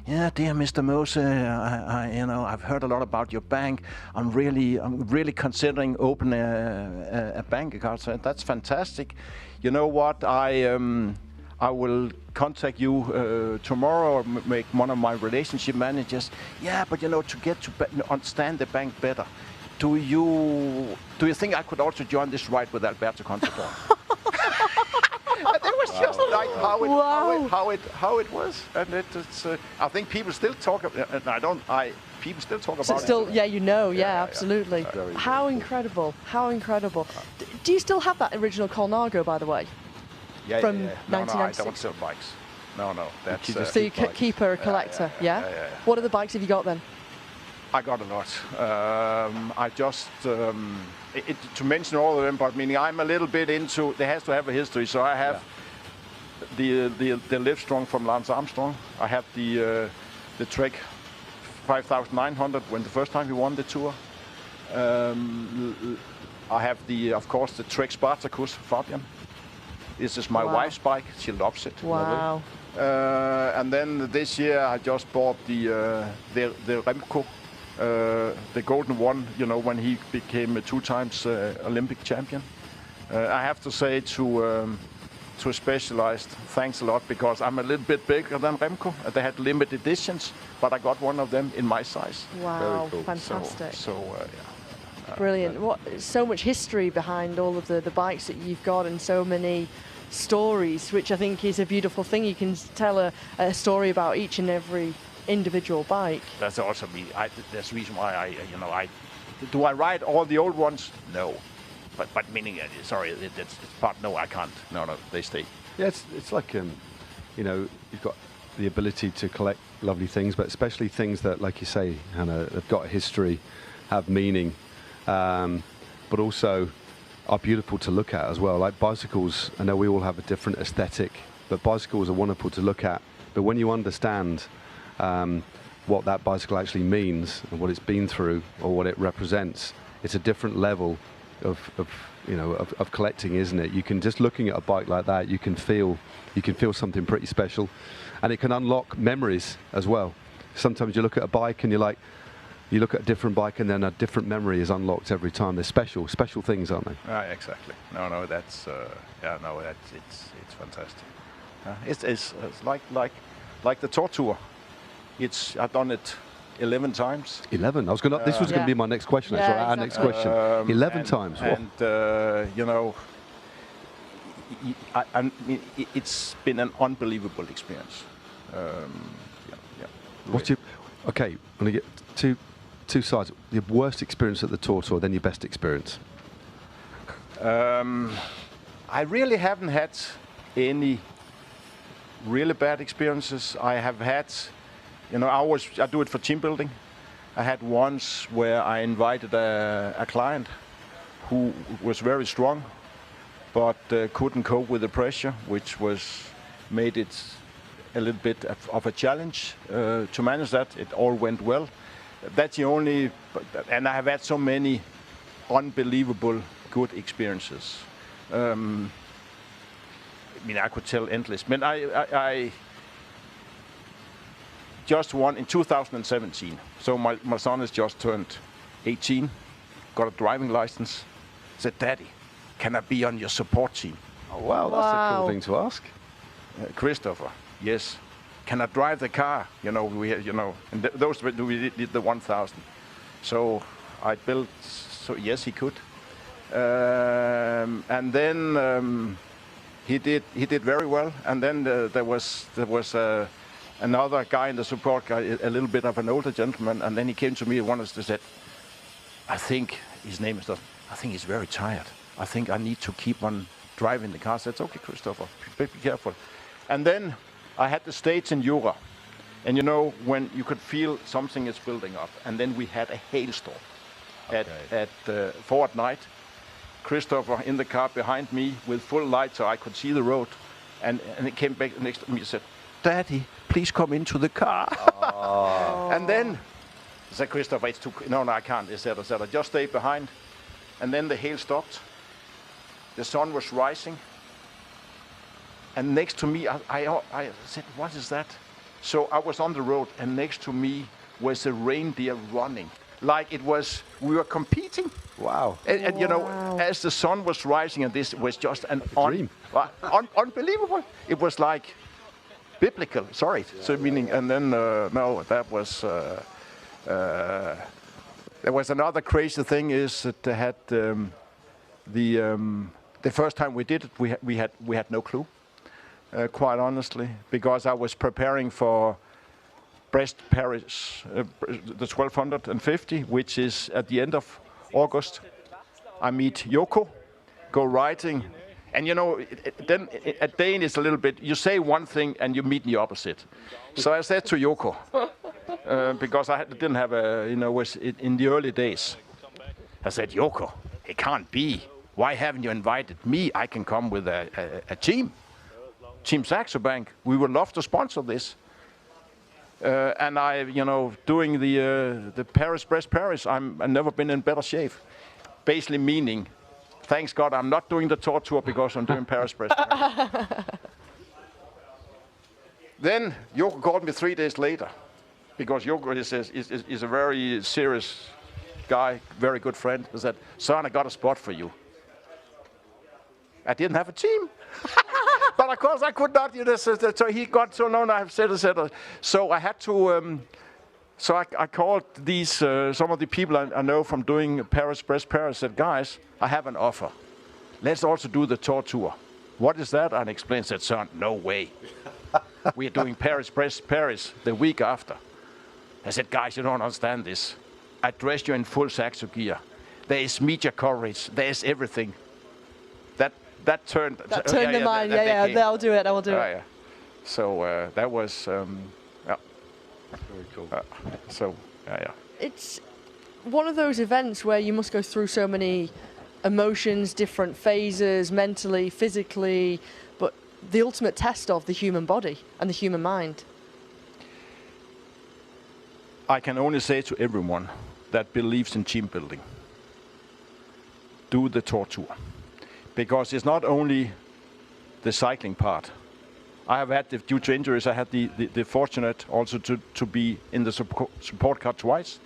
yeah, dear Mr. Mose, I've heard a lot about your bank. I'm really considering opening a bank account. So that's fantastic. You know what? I will contact you tomorrow, or make one of my relationship managers. Yeah, but to get to understand the bank better. Do you think I could also join this ride with Alberto Contador? It was just like how it was, and it's. I think people still talk. People still talk about it. Yeah, absolutely. How incredible! How incredible! Do you still have that original Colnago, by the way? Yeah, from 1996? No, I don't sell bikes. No, that's. So you keep a collector, yeah? What other bikes have you got then? I got a lot. I just, to mention all of them, but meaning I'm a little bit into, they has to have a history. So I have the Livestrong from Lance Armstrong. I have the Trek 5900 when the first time he won the Tour. I have of course, the Trek Spartacus Fabian. This is my wife's bike. She loves it. Wow. And then this year I just bought the Remco. The golden one, when he became a 2 times Olympic champion. I have to say to Specialized, thanks a lot, because I'm a little bit bigger than Remco. They had limited editions, but I got one of them in my size. Wow, very cool. Fantastic. Brilliant. So much history behind all of the bikes that you've got, and so many stories, which I think is a beautiful thing. You can tell a story about each and every individual bike. That's also me. That's the reason why do I ride all the old ones? No, but meaning sorry, it's part. No, I can't. No, they stay. Yeah, it's like you've got the ability to collect lovely things, but especially things that, like you say, Hannah, have got a history, have meaning, but also are beautiful to look at as well. Like bicycles, I know we all have a different aesthetic, but bicycles are wonderful to look at. But when you understand what that bicycle actually means and what it's been through or what it represents, it's a different level of collecting, isn't it? You can, just looking at a bike like that, you can feel something pretty special, and it can unlock memories as well. Sometimes you look at a bike and you look at a different bike, and then a different memory is unlocked every time. They're special things, aren't they? Exactly. No, that's it's fantastic. It's like the TORTOUR. I've done it 11 times. 11. This was going to be my next question. Yeah, our next question. 11 times. And it's been an unbelievable experience. Okay, I'm going to get two sides. Your worst experience at the TORTOUR, then your best experience. I really haven't had any really bad experiences. I have had, I do it for team building. I had once where I invited a client who was very strong, but couldn't cope with the pressure, which made it a little bit of a challenge to manage that. It all went well. That's the only, and I have had so many unbelievable good experiences. I mean, I could tell endless. But I just won in 2017. So my son has just turned 18, got a driving license. Said, "Daddy, can I be on your support team?" Oh wow, that's a cool thing to ask. Christopher, yes. Can I drive the car? You know, and those we did the 1,000. So I built. So yes, he could. And then he did very well. And then there was another guy in the support guy, a little bit of an older gentleman. And then he came to me and said, "I think his name is. I think he's very tired. I think I need to keep on driving the car." I said, "Okay, Christopher, be careful." And then I had the stage in Jura. And you know, when you could feel something is building up. And then we had a hailstorm at 4 at night. Christopher in the car behind me with full light so I could see the road. And he came back next to me and said, "Daddy, please come into the car." Oh. And then I said, "Christopher, it's too... No, I can't." I said, "I just stay behind." And then the hail stopped. The sun was rising. And next to me, I said, "What is that?" So I was on the road, and next to me was a reindeer running. Like we were competing. Wow. And you know, as the sun was rising, and this was just an dream. Unbelievable. It was like biblical, sorry. Yeah, so meaning, and then, no, that was, there was another crazy thing is that they had the first time we did it, we had no clue. Quite honestly, because I was preparing for Brest Paris, the 1250, which is at the end of August. I meet Yoko, go riding, and you know, then a Dane is a little bit, you say one thing and you meet the opposite. So I said to Yoko, because I didn't have was in the early days. I said, "Yoko, it can't be. Why haven't you invited me? I can come with a team. Team Saxo Bank, we would love to sponsor this." And doing the Brest Paris, I've never been in better shape. Basically meaning, thanks God, I'm not doing the TORTOUR because I'm doing Brest Paris. Then Yoko called me 3 days later, because Yoko is a very serious guy, very good friend. He said, "Son, I got a spot for you." I didn't have a team. But of course I could not, so he got so known, I've said. So I had to, so I called these, some of the people I know from doing Brest Paris, said, "Guys, I have an offer. Let's also do the TORTOUR." "What is that?" I explained, said, "Son, no way. We are doing Brest Paris the week after." I said, "Guys, you don't understand this. I dressed you in full Saxo gear. There is media coverage, there is everything." That turned the mind. Yeah, I'll do it. I will do it. Yeah. So that was very cool. It's one of those events where you must go through so many emotions, different phases, mentally, physically, but the ultimate test of the human body and the human mind. I can only say to everyone that believes in team building, do the TORTOUR. Because it's not only the cycling part. I have had, due to injuries, I had the fortunate also to be in the support car twice.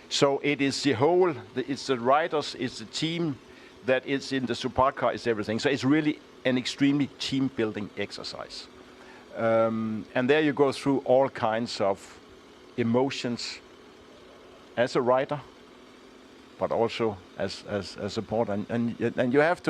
So it is the whole, it's the riders, it's the team that is in the support car, it's everything. So it's really an extremely team building exercise. And there you go through all kinds of emotions as a rider, but also as support, and you have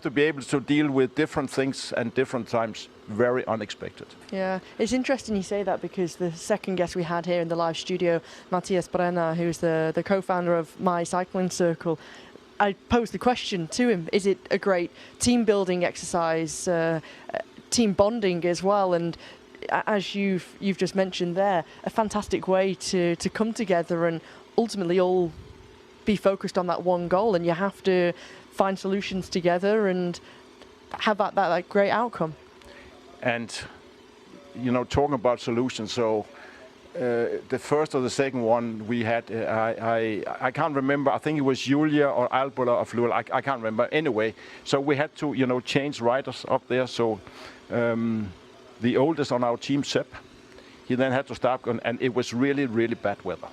to be able to deal with different things and different times, very unexpected. Yeah, it's interesting you say that, because the second guest we had here in the live studio, Matthias Brenner, who's the co-founder of My Cycling Circle, I posed the question to him: is it a great team building exercise, team bonding as well? And as you've just mentioned there, a fantastic way to come together and ultimately all be focused on that one goal, and you have to find solutions together and have that great outcome. And talking about solutions, so the first or the second one we had, I can't remember. I think it was Julia or Albola or Fleur. I can't remember. Anyway, so we had to change riders up there. So the oldest on our team, Sepp, he then had to start, and it was really, really bad weather.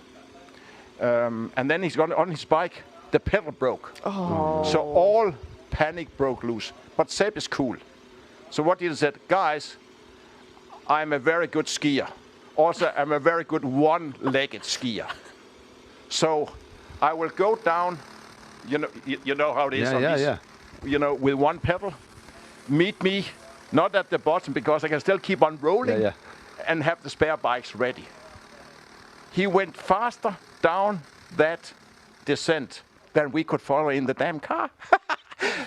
And then he's gone on his bike. The pedal broke. Oh. So all panic broke loose. But Sepp is cool. So what he said, guys, I'm a very good skier. Also, I'm a very good one-legged skier. So I will go down, you know how it is on these, with one pedal. Meet me, not at the bottom, because I can still keep on rolling and have the spare bikes ready. He went faster down that descent than we could follow in the damn car.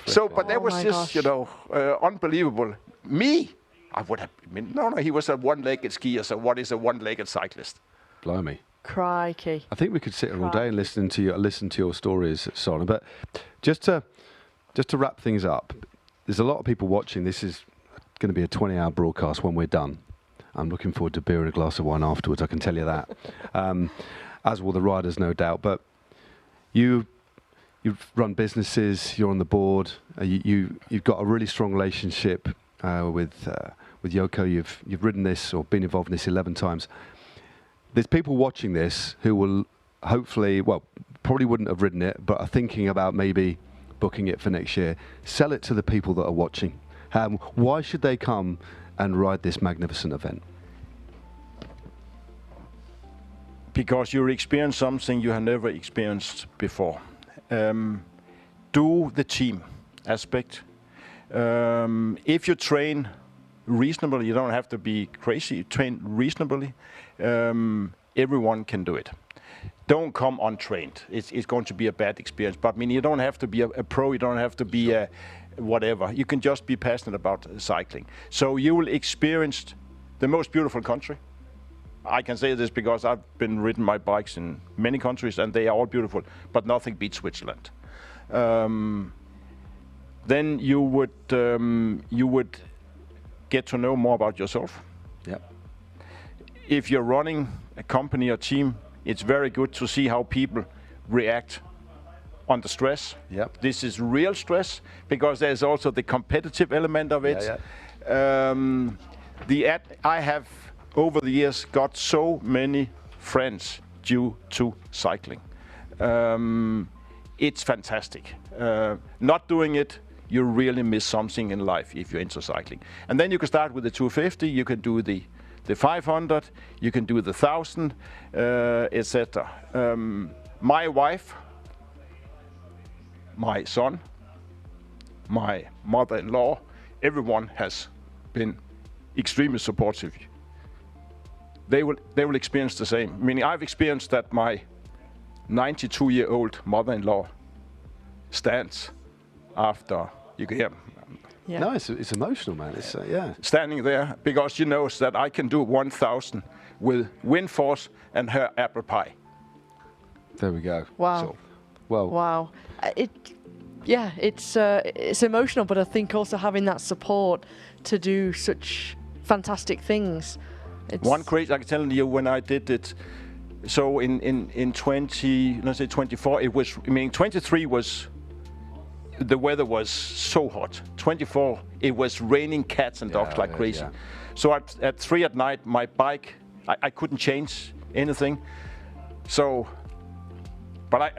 So, but that was just, unbelievable. Me, I would have been, no, he was a one-legged skier, so what is a one-legged cyclist? Blimey. Crikey. I think we could sit here all day and listen to your stories, Soren. But just to wrap things up, there's a lot of people watching. This is going to be a 20-hour broadcast when we're done. I'm looking forward to beer and a glass of wine afterwards, I can tell you that. As will the riders, no doubt. But you've run businesses, you're on the board, you've got a really strong relationship with Yoko. You've ridden this or been involved in this 11 times. There's people watching this who will hopefully, probably wouldn't have ridden it, but are thinking about maybe booking it for next year. Sell it to the people that are watching. Why should they come and ride this magnificent event? Because you experience something you have never experienced before. Do the team aspect. If you train reasonably, you don't have to be crazy. You train reasonably. Everyone can do it. Don't come untrained. It's going to be a bad experience. But I mean, you don't have to be a pro. You don't have to be a whatever. You can just be passionate about cycling. So you will experience the most beautiful country. I can say this because I've been ridden my bikes in many countries and they are all beautiful, but nothing beats Switzerland. Then you would get to know more about yourself. Yep. If you're running a company or team, it's very good to see how people react under stress. Yep. This is real stress because there's also the competitive element of it. I have over the years got so many friends due to cycling. It's fantastic. Not doing it, you really miss something in life if you're into cycling. And then you can start with the 250, you can do the 500, you can do the 1000, etc. My wife, my son, my mother-in-law, everyone has been extremely supportive. They will experience the same. Meaning I've experienced that my 92-year-old mother-in-law stands after, you can hear. Yeah. No, it's emotional, man. It's standing there because she knows that I can do 1,000 with wind force and her apple pie. There we go. Wow. So, wow. It's emotional, but I think also having that support to do such fantastic things. One crazy, I can tell you when I did it. So in 24, it was. I mean, 23 was. The weather was so hot. 24, it was raining cats and dogs like crazy. Yeah. So at 3 at night, my bike, I couldn't change anything. So, but I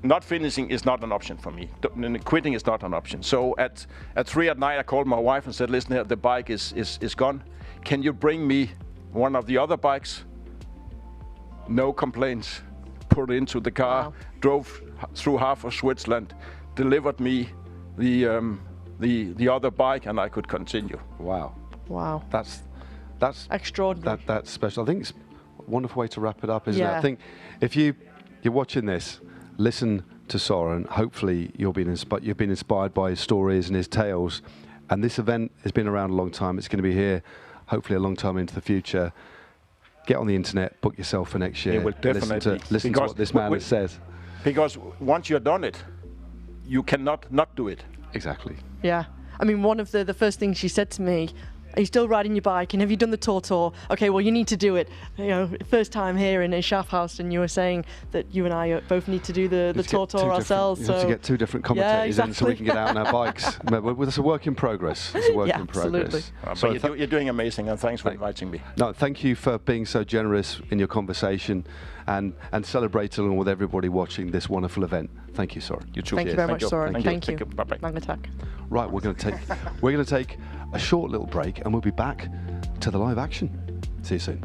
not finishing is not an option for me. Quitting is not an option. So at 3 at night, I called my wife and said, listen here, the bike is gone. Can you bring me one of the other bikes? No complaints. Put it into the car, drove through half of Switzerland, delivered me the other bike, and I could continue. Wow. Wow. That's extraordinary. That's special. I think it's a wonderful way to wrap it up, isn't it? Yeah. I think if you're watching this, listen to Soren. Hopefully you've been inspired by his stories and his tales. And this event has been around a long time. It's going to be here hopefully a long time into the future, get on the internet, book yourself for next year. It will definitely. Listen to what this man has said. Because once you've done it, you cannot not do it. Exactly. Yeah. I mean, one of the first things she said to me, are you still riding your bike? And have you done the TORTOUR? Okay, well, you need to do it. You know, first time here in Schaffhausen, you were saying that you and I both need to do the TORTOUR ourselves. You have to get two different commentators in so we can get out on our bikes. It's a work in progress. It's a work in progress. Absolutely. But you're doing amazing, and thanks for inviting me. No, thank you for being so generous in your conversation and celebrating along with everybody watching this wonderful event. Thank you, Soren. You too. Thank you very much, Soren. Thank you. Bye-bye. Magnetak. Right, we're going to take a short little break, and we'll be back to the live action. See you soon.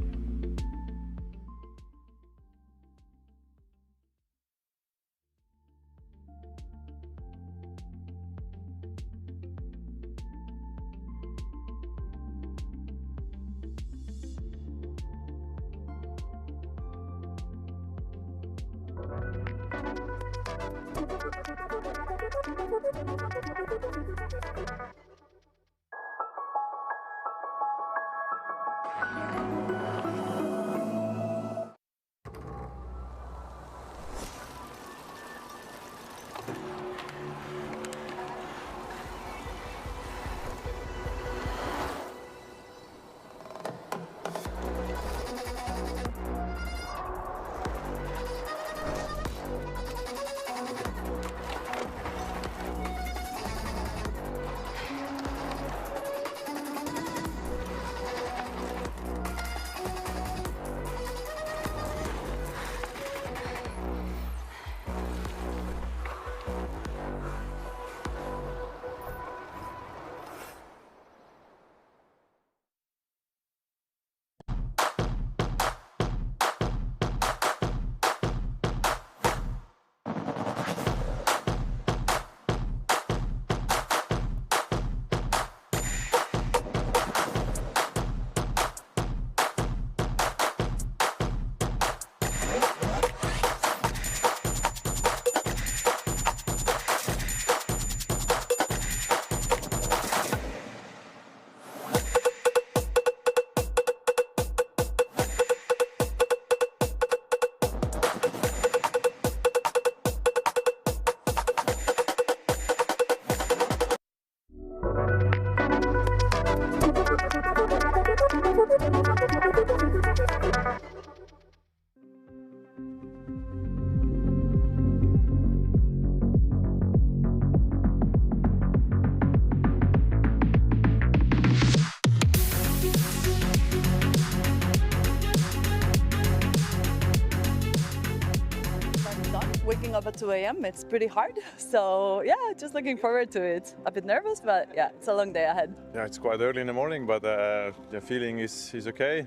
Waking up at 2 a.m. It's pretty hard. So yeah, just looking forward to it. A bit nervous, but yeah, it's a long day ahead. Yeah, it's quite early in the morning, but the feeling is okay.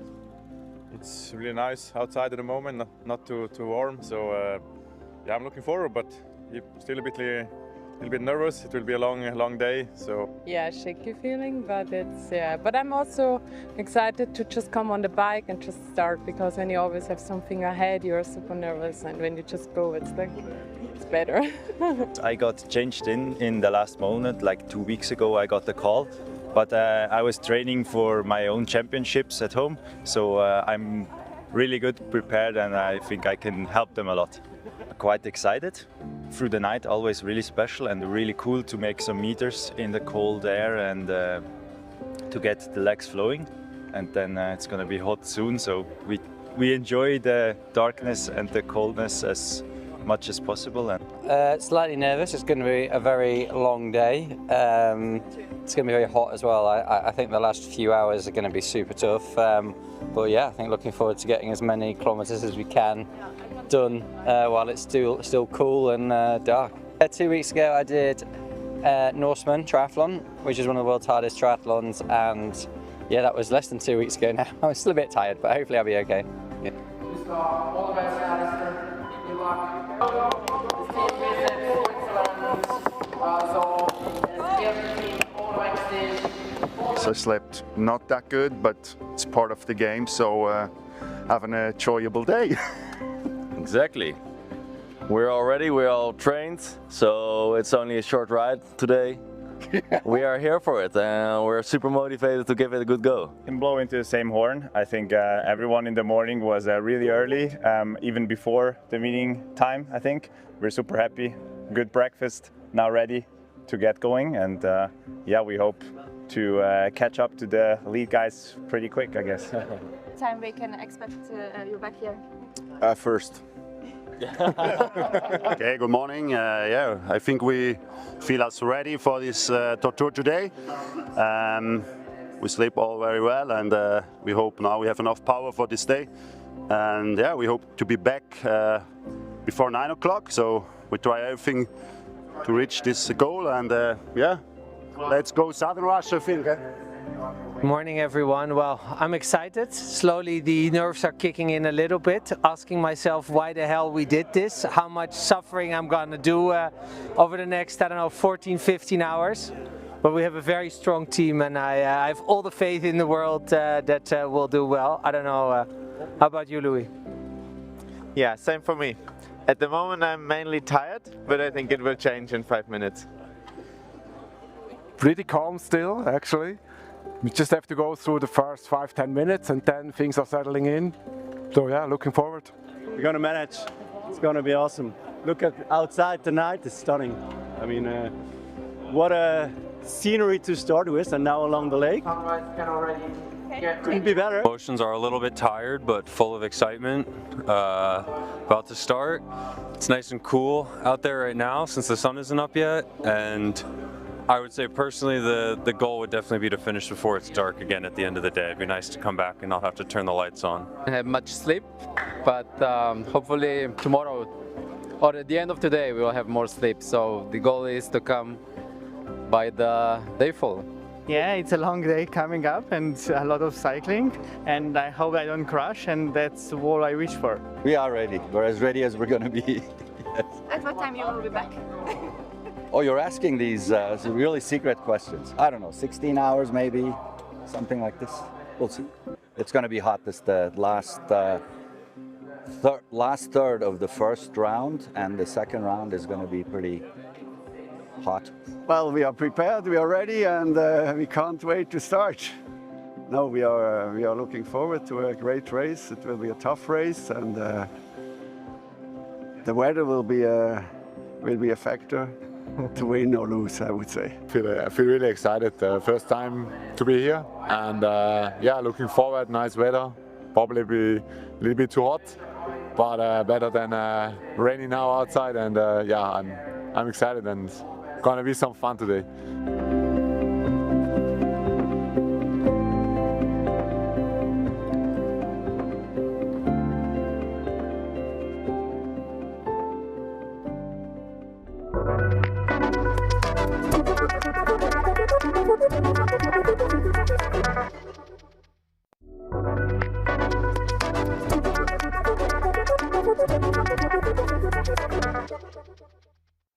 It's really nice outside at the moment, not too warm. So yeah, I'm looking forward, but still a little bit nervous. It will be a long day. So yeah, shaky feeling, but it's But I'm also excited to just come on the bike and just start, because when you always have something ahead, you're super nervous, and when you just go, it's better. I got changed in the last moment, like 2 weeks ago. I got the call, but I was training for my own championships at home, so I'm really good prepared, and I think I can help them a lot. Quite excited. Through the night, always really special and really cool to make some meters in the cold air and to get the legs flowing. And then it's going to be hot soon, so we enjoy the darkness and the coldness as much as possible. Slightly nervous. It's going to be a very long day. It's going to be very hot as well. I think the last few hours are going to be super tough. But yeah, I think looking forward to getting as many kilometers as we can done while it's still cool and dark. 2 weeks ago I did Norseman triathlon, which is one of the world's hardest triathlons, and yeah, that was less than 2 weeks ago now. I'm still a bit tired, but hopefully I'll be okay. Yeah. So I slept not that good, but it's part of the game, so have an enjoyable day. Exactly. We're all ready, we're all trained, so it's only a short ride today. We are here for it, and we're super motivated to give it a good go. Can blow into the same horn. I think everyone in the morning was really early, even before the meeting time. I think we're super happy. Good breakfast, now ready to get going, and yeah, we hope to catch up to the lead guys pretty quick, I guess. Time we can expect you back here? First. Okay, good morning. Yeah, I think we feel us ready for this TORTOUR today. We sleep all very well, and we hope now we have enough power for this day. And yeah, we hope to be back before 9 o'clock. So we try everything to reach this goal, and yeah, let's go Southern Russia, I think. Good morning, everyone. Well, I'm excited. Slowly the nerves are kicking in a little bit, asking myself why the hell we did this, how much suffering I'm gonna do over the next, I don't know, 14, 15 hours. But we have a very strong team, and I have all the faith in the world that we'll do well. I don't know, how about you, Louis? Yeah, same for me. At the moment I'm mainly tired, but I think it will change in 5 minutes. Pretty calm still, actually. We just have to go through the first 5-10 minutes, and then things are settling in. So yeah, looking forward. We're gonna manage. It's gonna be awesome. Look at outside tonight, it's stunning. I mean, what a scenery to start with, and now along the lake. Couldn't be better. Emotions are a little bit tired, but full of excitement. About to start. It's nice and cool out there right now since the sun isn't up yet, and I would say personally the goal would definitely be to finish before it's dark again at the end of the day. It'd be nice to come back and not have to turn the lights on. I have much sleep, but hopefully tomorrow or at the end of today we will have more sleep. So the goal is to come by the dayfall. Yeah, it's a long day coming up and a lot of cycling, and I hope I don't crash, and that's what I wish for. We are ready. We're as ready as we're going to be. Yes. At what time you will be back? Oh, you're asking these really secret questions. I don't know, 16 hours maybe, something like this. We'll see. It's going to be hot. This the last third of the first round, and the second round is going to be pretty hot. Well, we are prepared, we are ready, and we can't wait to start. No, we are looking forward to a great race. It will be a tough race, and the weather will be a factor to win or lose, I would say. I feel really excited. First time to be here, and yeah, looking forward. Nice weather. Probably be a little bit too hot, but better than rainy now outside. And yeah, I'm excited, and gonna be some fun today.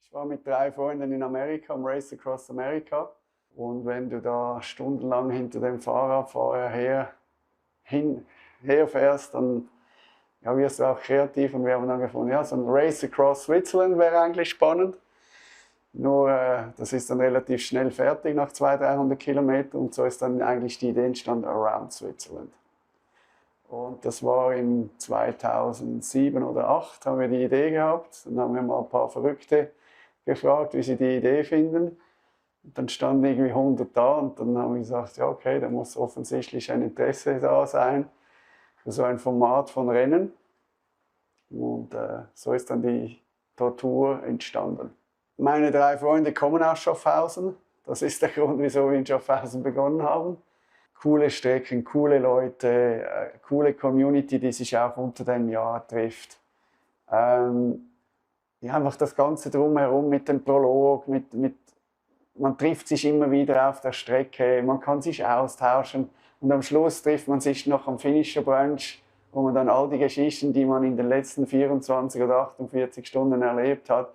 Ich war mit 3 Freunden in Amerika, am Race Across America. Und wenn du da stundenlang hinter dem Fahrradfahrer herfährst, dann ja, wirst du auch kreativ. Und wir haben dann gefunden, ja, so ein Race Across Switzerland wäre eigentlich spannend. Nur das ist dann relativ schnell fertig nach 200-300 Kilometern. Und so ist dann eigentlich die Idee entstanden, Around Switzerland. Und das war in 2007 oder 2008 haben wir die Idee gehabt. Dann haben wir mal ein paar Verrückte gefragt, wie sie die Idee finden. Und dann standen irgendwie 100 da, und dann haben wir gesagt, ja okay, da muss offensichtlich ein Interesse da sein für so ein Format von Rennen. Und so ist dann die TORTOUR entstanden. Meine 3 Freunde kommen aus Schaffhausen. Das ist der Grund, wieso wir in Schaffhausen begonnen haben. Coole Strecken, coole Leute, coole Community, die sich auch unter dem Jahr trifft. Ja, einfach das Ganze drumherum mit dem Prolog, man trifft sich immer wieder auf der Strecke, man kann sich austauschen, und am Schluss trifft man sich noch am Finisher Brunch, wo man dann all die Geschichten, die man in den letzten 24 oder 48 Stunden erlebt hat,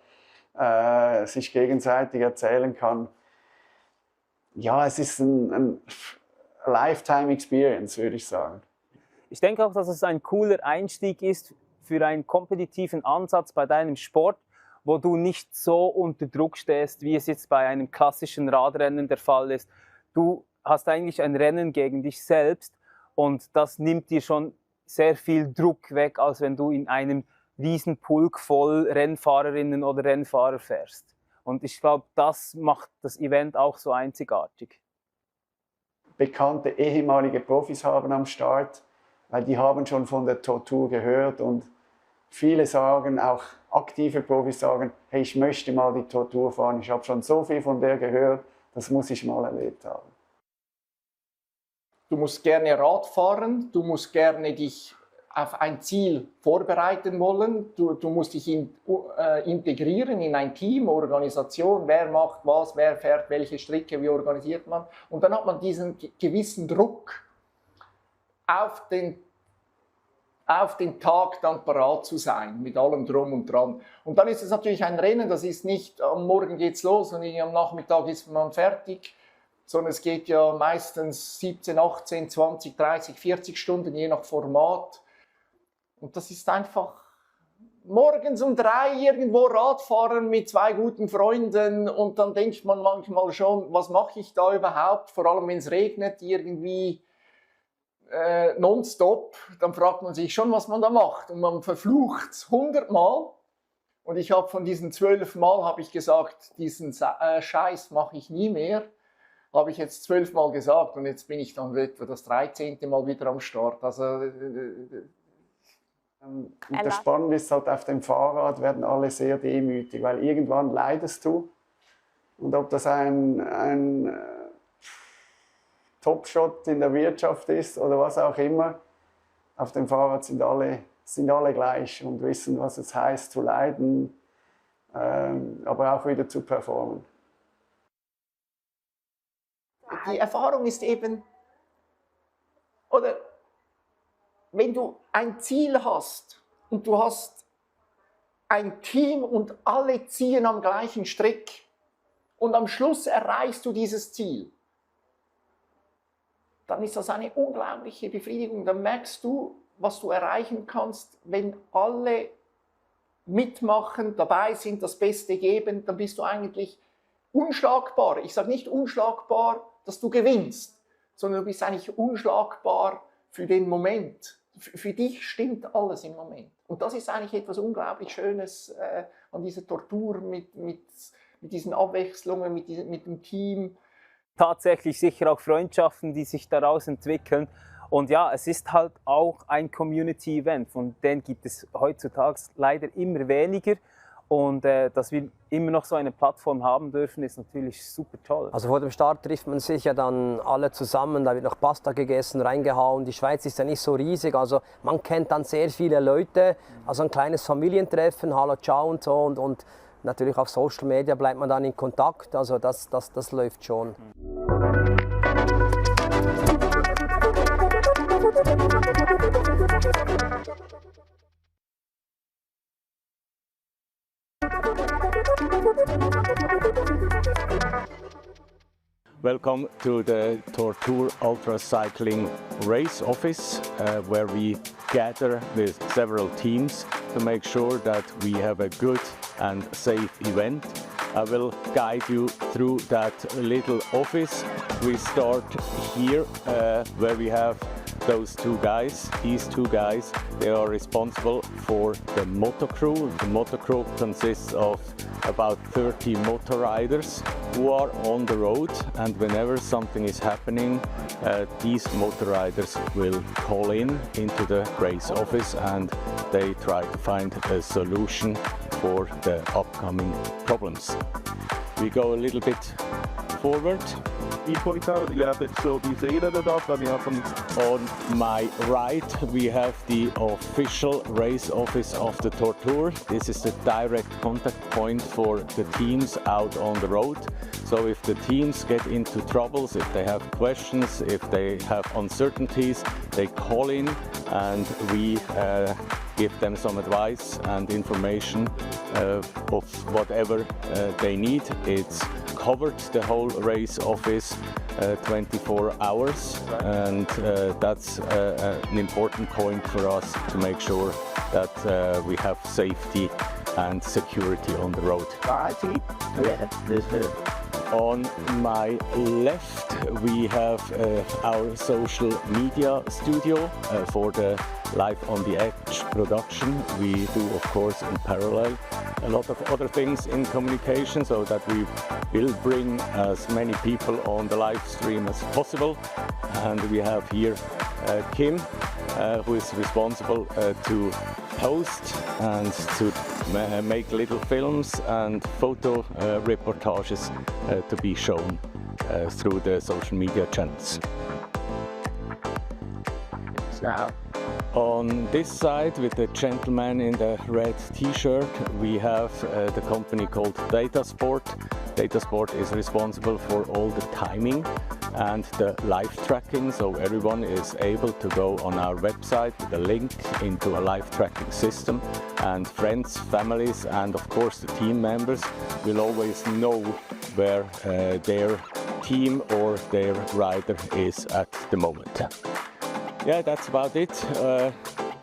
sich gegenseitig erzählen kann. Ja, es ist ein Lifetime Experience, würde ich sagen. Ich denke auch, dass es ein cooler Einstieg ist für einen kompetitiven Ansatz bei deinem Sport, wo du nicht so unter Druck stehst, wie es jetzt bei einem klassischen Radrennen der Fall ist. Du hast eigentlich ein Rennen gegen dich selbst und das nimmt dir schon sehr viel Druck weg, als wenn du in einem riesen Pulk voll Rennfahrerinnen oder Rennfahrer fährst. Und ich glaube, das macht das Event auch so einzigartig. Bekannte ehemalige Profis haben am Start, weil die haben schon von der Tortur gehört und viele sagen, auch aktive Profis sagen, hey, ich möchte mal die Tortur fahren, ich habe schon so viel von der gehört, das muss ich mal erlebt haben. Du musst gerne Rad fahren, du musst gerne dich auf ein Ziel vorbereiten wollen, du musst dich integrieren in ein Team, Organisation, wer macht was, wer fährt welche Strecke, wie organisiert man. Und dann hat man diesen gewissen Druck, auf den Tag dann parat zu sein, mit allem Drum und Dran. Und dann ist es natürlich ein Rennen, das ist nicht, am Morgen geht's los und am Nachmittag ist man fertig, sondern es geht ja meistens 17, 18, 20, 30, 40 Stunden, je nach Format. Und das ist einfach morgens um 3 irgendwo Radfahren mit 2 guten Freunden und dann denkt man manchmal schon, was mache ich da überhaupt, vor allem wenn es regnet, irgendwie nonstop, dann fragt man sich schon, was man da macht und man verflucht es 100 Mal und ich habe von diesen 12 Mal habe ich gesagt, diesen Scheiß mache ich nie mehr, habe ich jetzt 12 Mal gesagt und jetzt bin ich dann etwa das 13. Mal wieder am Start, also und das Spannende ist halt, auf dem Fahrrad werden alle sehr demütig, weil irgendwann leidest du. Und ob das ein Topshot in der Wirtschaft ist oder was auch immer, auf dem Fahrrad sind alle gleich und wissen, was es heißt zu leiden, aber auch wieder zu performen. Die Erfahrung ist eben, oder wenn du ein Ziel hast und du hast ein Team und alle ziehen am gleichen Strick und am Schluss erreichst du dieses Ziel, dann ist das eine unglaubliche Befriedigung. Dann merkst du, was du erreichen kannst, wenn alle mitmachen, dabei sind, das Beste geben, dann bist du eigentlich unschlagbar. Ich sage nicht unschlagbar, dass du gewinnst, sondern du bist eigentlich unschlagbar für den Moment. Für dich stimmt alles im Moment. Und das ist eigentlich etwas unglaublich Schönes an dieser Tortur mit diesen Abwechslungen, mit dem Team. Tatsächlich sicher auch Freundschaften, die sich daraus entwickeln. Und ja, es ist halt auch ein Community-Event, von denen gibt es heutzutage leider immer weniger. Und dass wir immer noch so eine Plattform haben dürfen, ist natürlich super toll. Also vor dem Start trifft man sich ja dann alle zusammen, da wird noch Pasta gegessen, reingehauen. Die Schweiz ist ja nicht so riesig, also man kennt dann sehr viele Leute. Also ein kleines Familientreffen, hallo, ciao und so. Und natürlich auf Social Media bleibt man dann in Kontakt, also das läuft schon. Welcome to the TORTOUR Ultra Cycling Race Office, where we gather with several teams to make sure that we have a good and safe event. I will guide you through that little office. We start here where we have those two guys. These two guys, they are responsible for the motor crew. The motor crew consists of about 30 motor riders who are on the road, and whenever something is happening, these motor riders will call into the race office and they try to find a solution for the upcoming problems. We go a little bit forward. On my right we have the official race office of the TORTOUR. This is the direct contact point for the teams out on the road. So if the teams get into troubles, if they have questions, if they have uncertainties, they call in and we give them some advice and information of whatever they need. It's covered the whole race office 24 hours, and that's an important point for us to make sure that we have safety and security on the road. On my left we have our social media studio for the Live on the Edge production. We do, of course, in parallel a lot of other things in communication, so that we will bring as many people on the live stream as possible. And we have here Kim, who is responsible to post and to make little films and photo reportages to be shown through the social media channels. On this side, with the gentleman in the red t-shirt, we have the company called Datasport. Datasport is responsible for all the timing and the live tracking, so everyone is able to go on our website with a link into a live tracking system, and friends, families and of course the team members will always know where their team or their rider is at the moment. Yeah, that's about it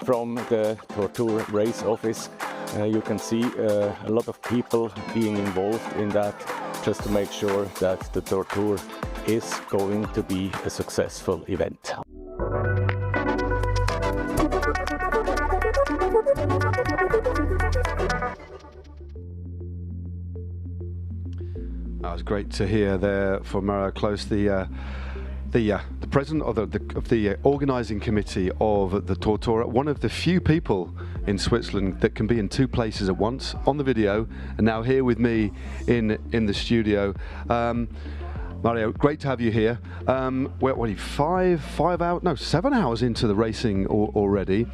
from the TORTOUR race office. You can see a lot of people being involved in that, just to make sure that the TORTOUR is going to be a successful event. That was great to hear there from Close, the president of the organising committee of the TORTOUR, one of the few people in Switzerland that can be in two places at once, on the video and now here with me in the studio. Mario, great to have you here. What are you, 7 hours into the racing already.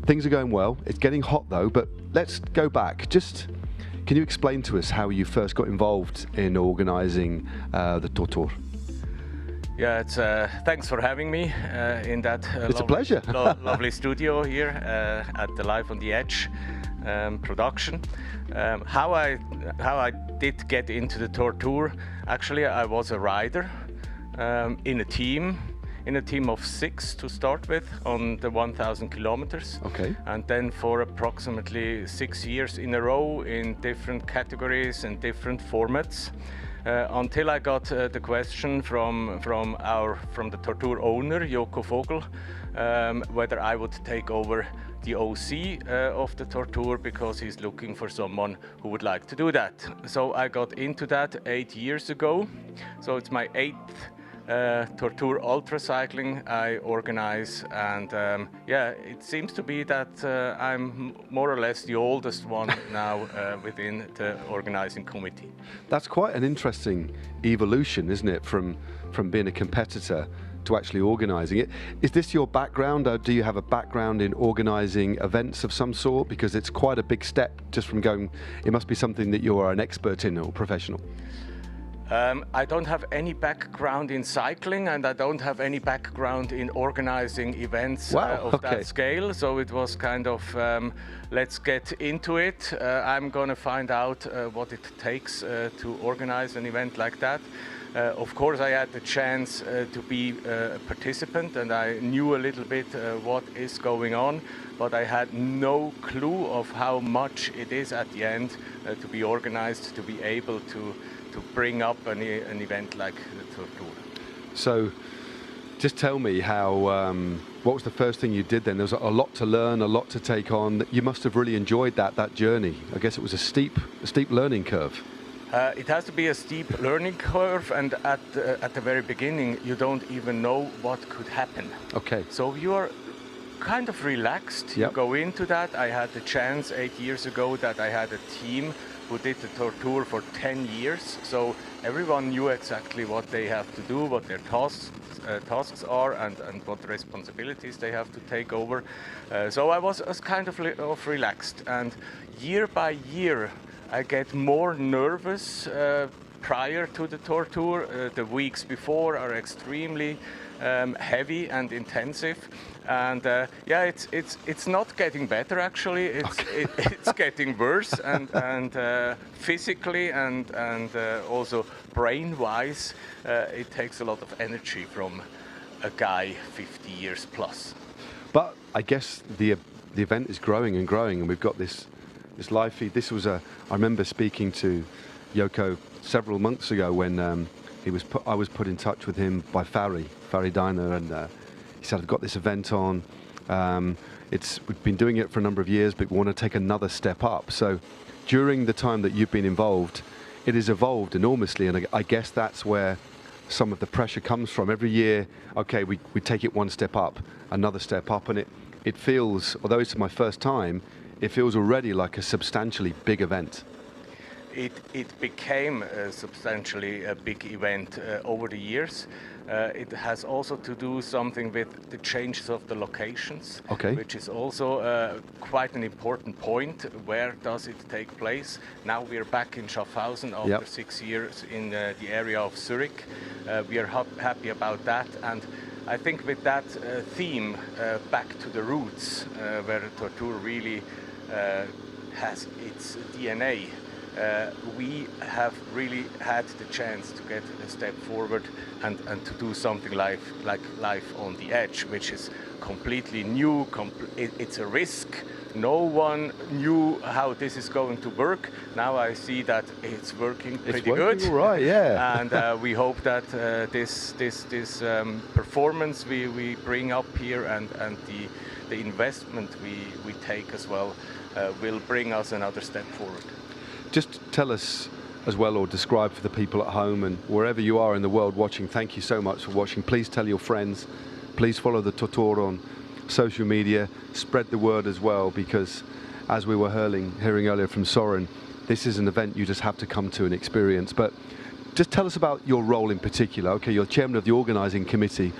Things are going well. It's getting hot though, but let's go back. Just, can you explain to us how you first got involved in organising the TORTOUR? Yeah, it's thanks for having me in that it's a pleasure. lovely studio here at the Live on the Edge production. How I did get into the TORTOUR, actually I was a rider in a team of 6 to start with on the 1,000 kilometers. Okay. And then for approximately 6 years in a row in different categories and different formats. Until I got the question from the TORTOUR owner, Joko Vogel, whether I would take over the OC of the TORTOUR, because he's looking for someone who would like to do that. So I got into that 8 years ago. So it's my 8th TORTOUR ultra cycling I organize, and yeah, it seems to be that I'm more or less the oldest one now within the organizing committee. That's quite an interesting evolution, isn't it, from being a competitor to actually organising it. Is this your background, or do you have a background in organising events of some sort? Because it's quite a big step just from going, it must be something that you are an expert in or professional. I don't have any background in cycling, and I don't have any background in organizing events of that scale. So it was kind of, let's get into it. I'm going to find out what it takes to organize an event like that. Of course, I had the chance to be a participant, and I knew a little bit what is going on, but I had no clue of how much it is at the end to be organized, to be able to bring up an event like the TORTOUR. So just tell me how, what was the first thing you did then? There was a lot to learn, a lot to take on. You must have really enjoyed that journey. I guess it was a steep learning curve. It has to be a steep learning curve, and at the very beginning you don't even know what could happen. Okay. So you are kind of relaxed. You go into that. I had the chance 8 years ago that I had a team who did the TORTOUR for 10 years. So everyone knew exactly what they have to do, what their tasks are, and what responsibilities they have to take over. So I was kind of relaxed. And year by year, I get more nervous prior to the TORTOUR. The weeks before are extremely heavy and intensive. And yeah, it's not getting better actually. It's getting worse, and physically and also brain-wise, it takes a lot of energy from a guy 50 years plus. But I guess the event is growing and growing, and we've got this this live feed. This was I remember speaking to Yoko several months ago when I was put in touch with him by Farry Diner, and he said, I've got this event on. We've been doing it for a number of years, but we want to take another step up. So during the time that you've been involved, it has evolved enormously, and I guess that's where some of the pressure comes from. Every year, okay, we take it one step up, another step up, and it feels, although it's my first time, it feels already like a substantially big event. It became substantially a big event over the years. It has also to do something with the changes of the locations, which is also quite an important point. Where does it take place? Now we are back in Schaffhausen after 6 years in the area of Zurich. We are happy about that, and I think with that theme, back to the roots, where TORTOUR really has its DNA, we have really had the chance to get a step forward and to do something like Life on the Edge, which is completely new. It's a risk. No one knew how this is going to work. Now I see that it's working pretty good. All right, yeah. And we hope that this performance we bring up here and the investment we take as well will bring us another step forward. Just tell us as well, or describe for the people at home and wherever you are in the world watching, thank you so much for watching. Please tell your friends, please follow the TORTOUR on social media, spread the word as well, because as we were hearing earlier from Soren, this is an event you just have to come to and experience. But just tell us about your role in particular. Okay, you're chairman of the organising committee.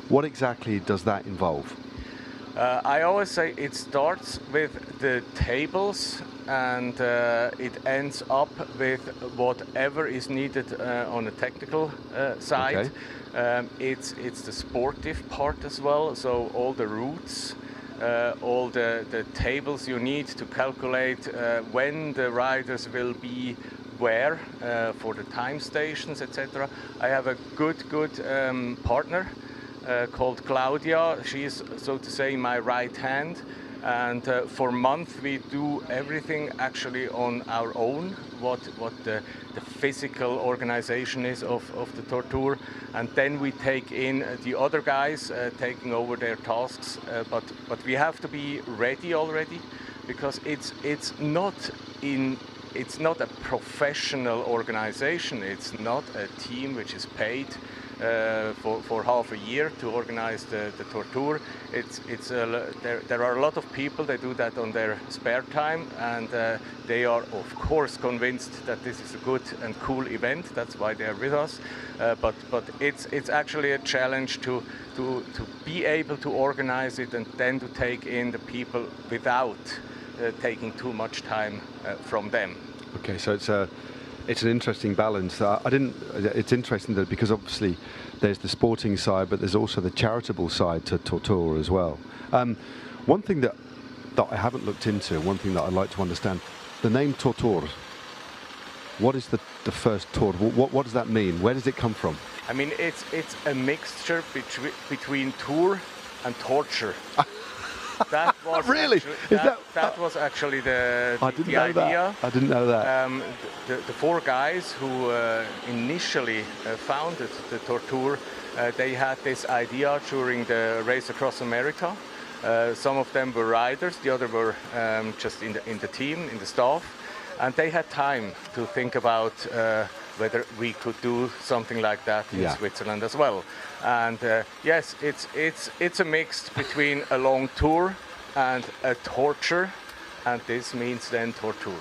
What exactly does that involve? I always say it starts with the tables and it ends up with whatever is needed on the technical side. Okay. It's the sportive part as well, so all the routes, all the tables you need to calculate when the riders will be where for the time stations, etc. I have a good partner called Claudia. She is, so to say, my right hand, and for a month we do everything actually on our own, what the physical organization is of the TORTOUR, and then we take in the other guys taking over their tasks, but we have to be ready already, because it's not a professional organization. It's not a team which is paid for half a year to organize the TORTOUR. There are a lot of people. They do that on their spare time, and they are of course convinced that this is a good and cool event. That's why they are with us. But it's actually a challenge to be able to organize it and then to take in the people without taking too much time from them. Okay, so it's an interesting balance. It's interesting that, because obviously there's the sporting side, but there's also the charitable side to TORTOUR as well. One thing that I haven't looked into, one thing that I'd like to understand, the name TORTOUR. What is the first tour? What does that mean? Where does it come from? I mean, it's a mixture between tour and torture. That was really? That was actually the idea. That. I didn't know that. The four guys who initially founded the TORTOUR, they had this idea during the race across America. Some of them were riders, the other were just in the team, in the staff, and they had time to think about whether we could do something like that in Switzerland as well. And yes, it's a mix between a long tour and a torture, and this means then TORTOUR.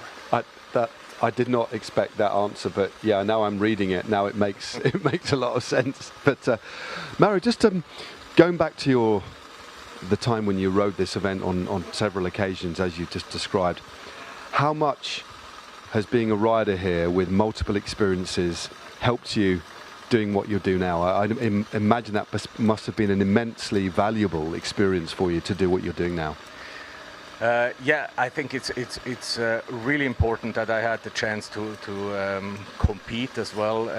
I did not expect that answer, but yeah, now I'm reading it. Now it makes a lot of sense. But Mario, just going back to the time when you rode this event on several occasions, as you just described, how much has being a rider here with multiple experiences helped you doing what you do now? I imagine that must have been an immensely valuable experience for you to do what you're doing now. Yeah, I think it's really important that I had the chance to compete as well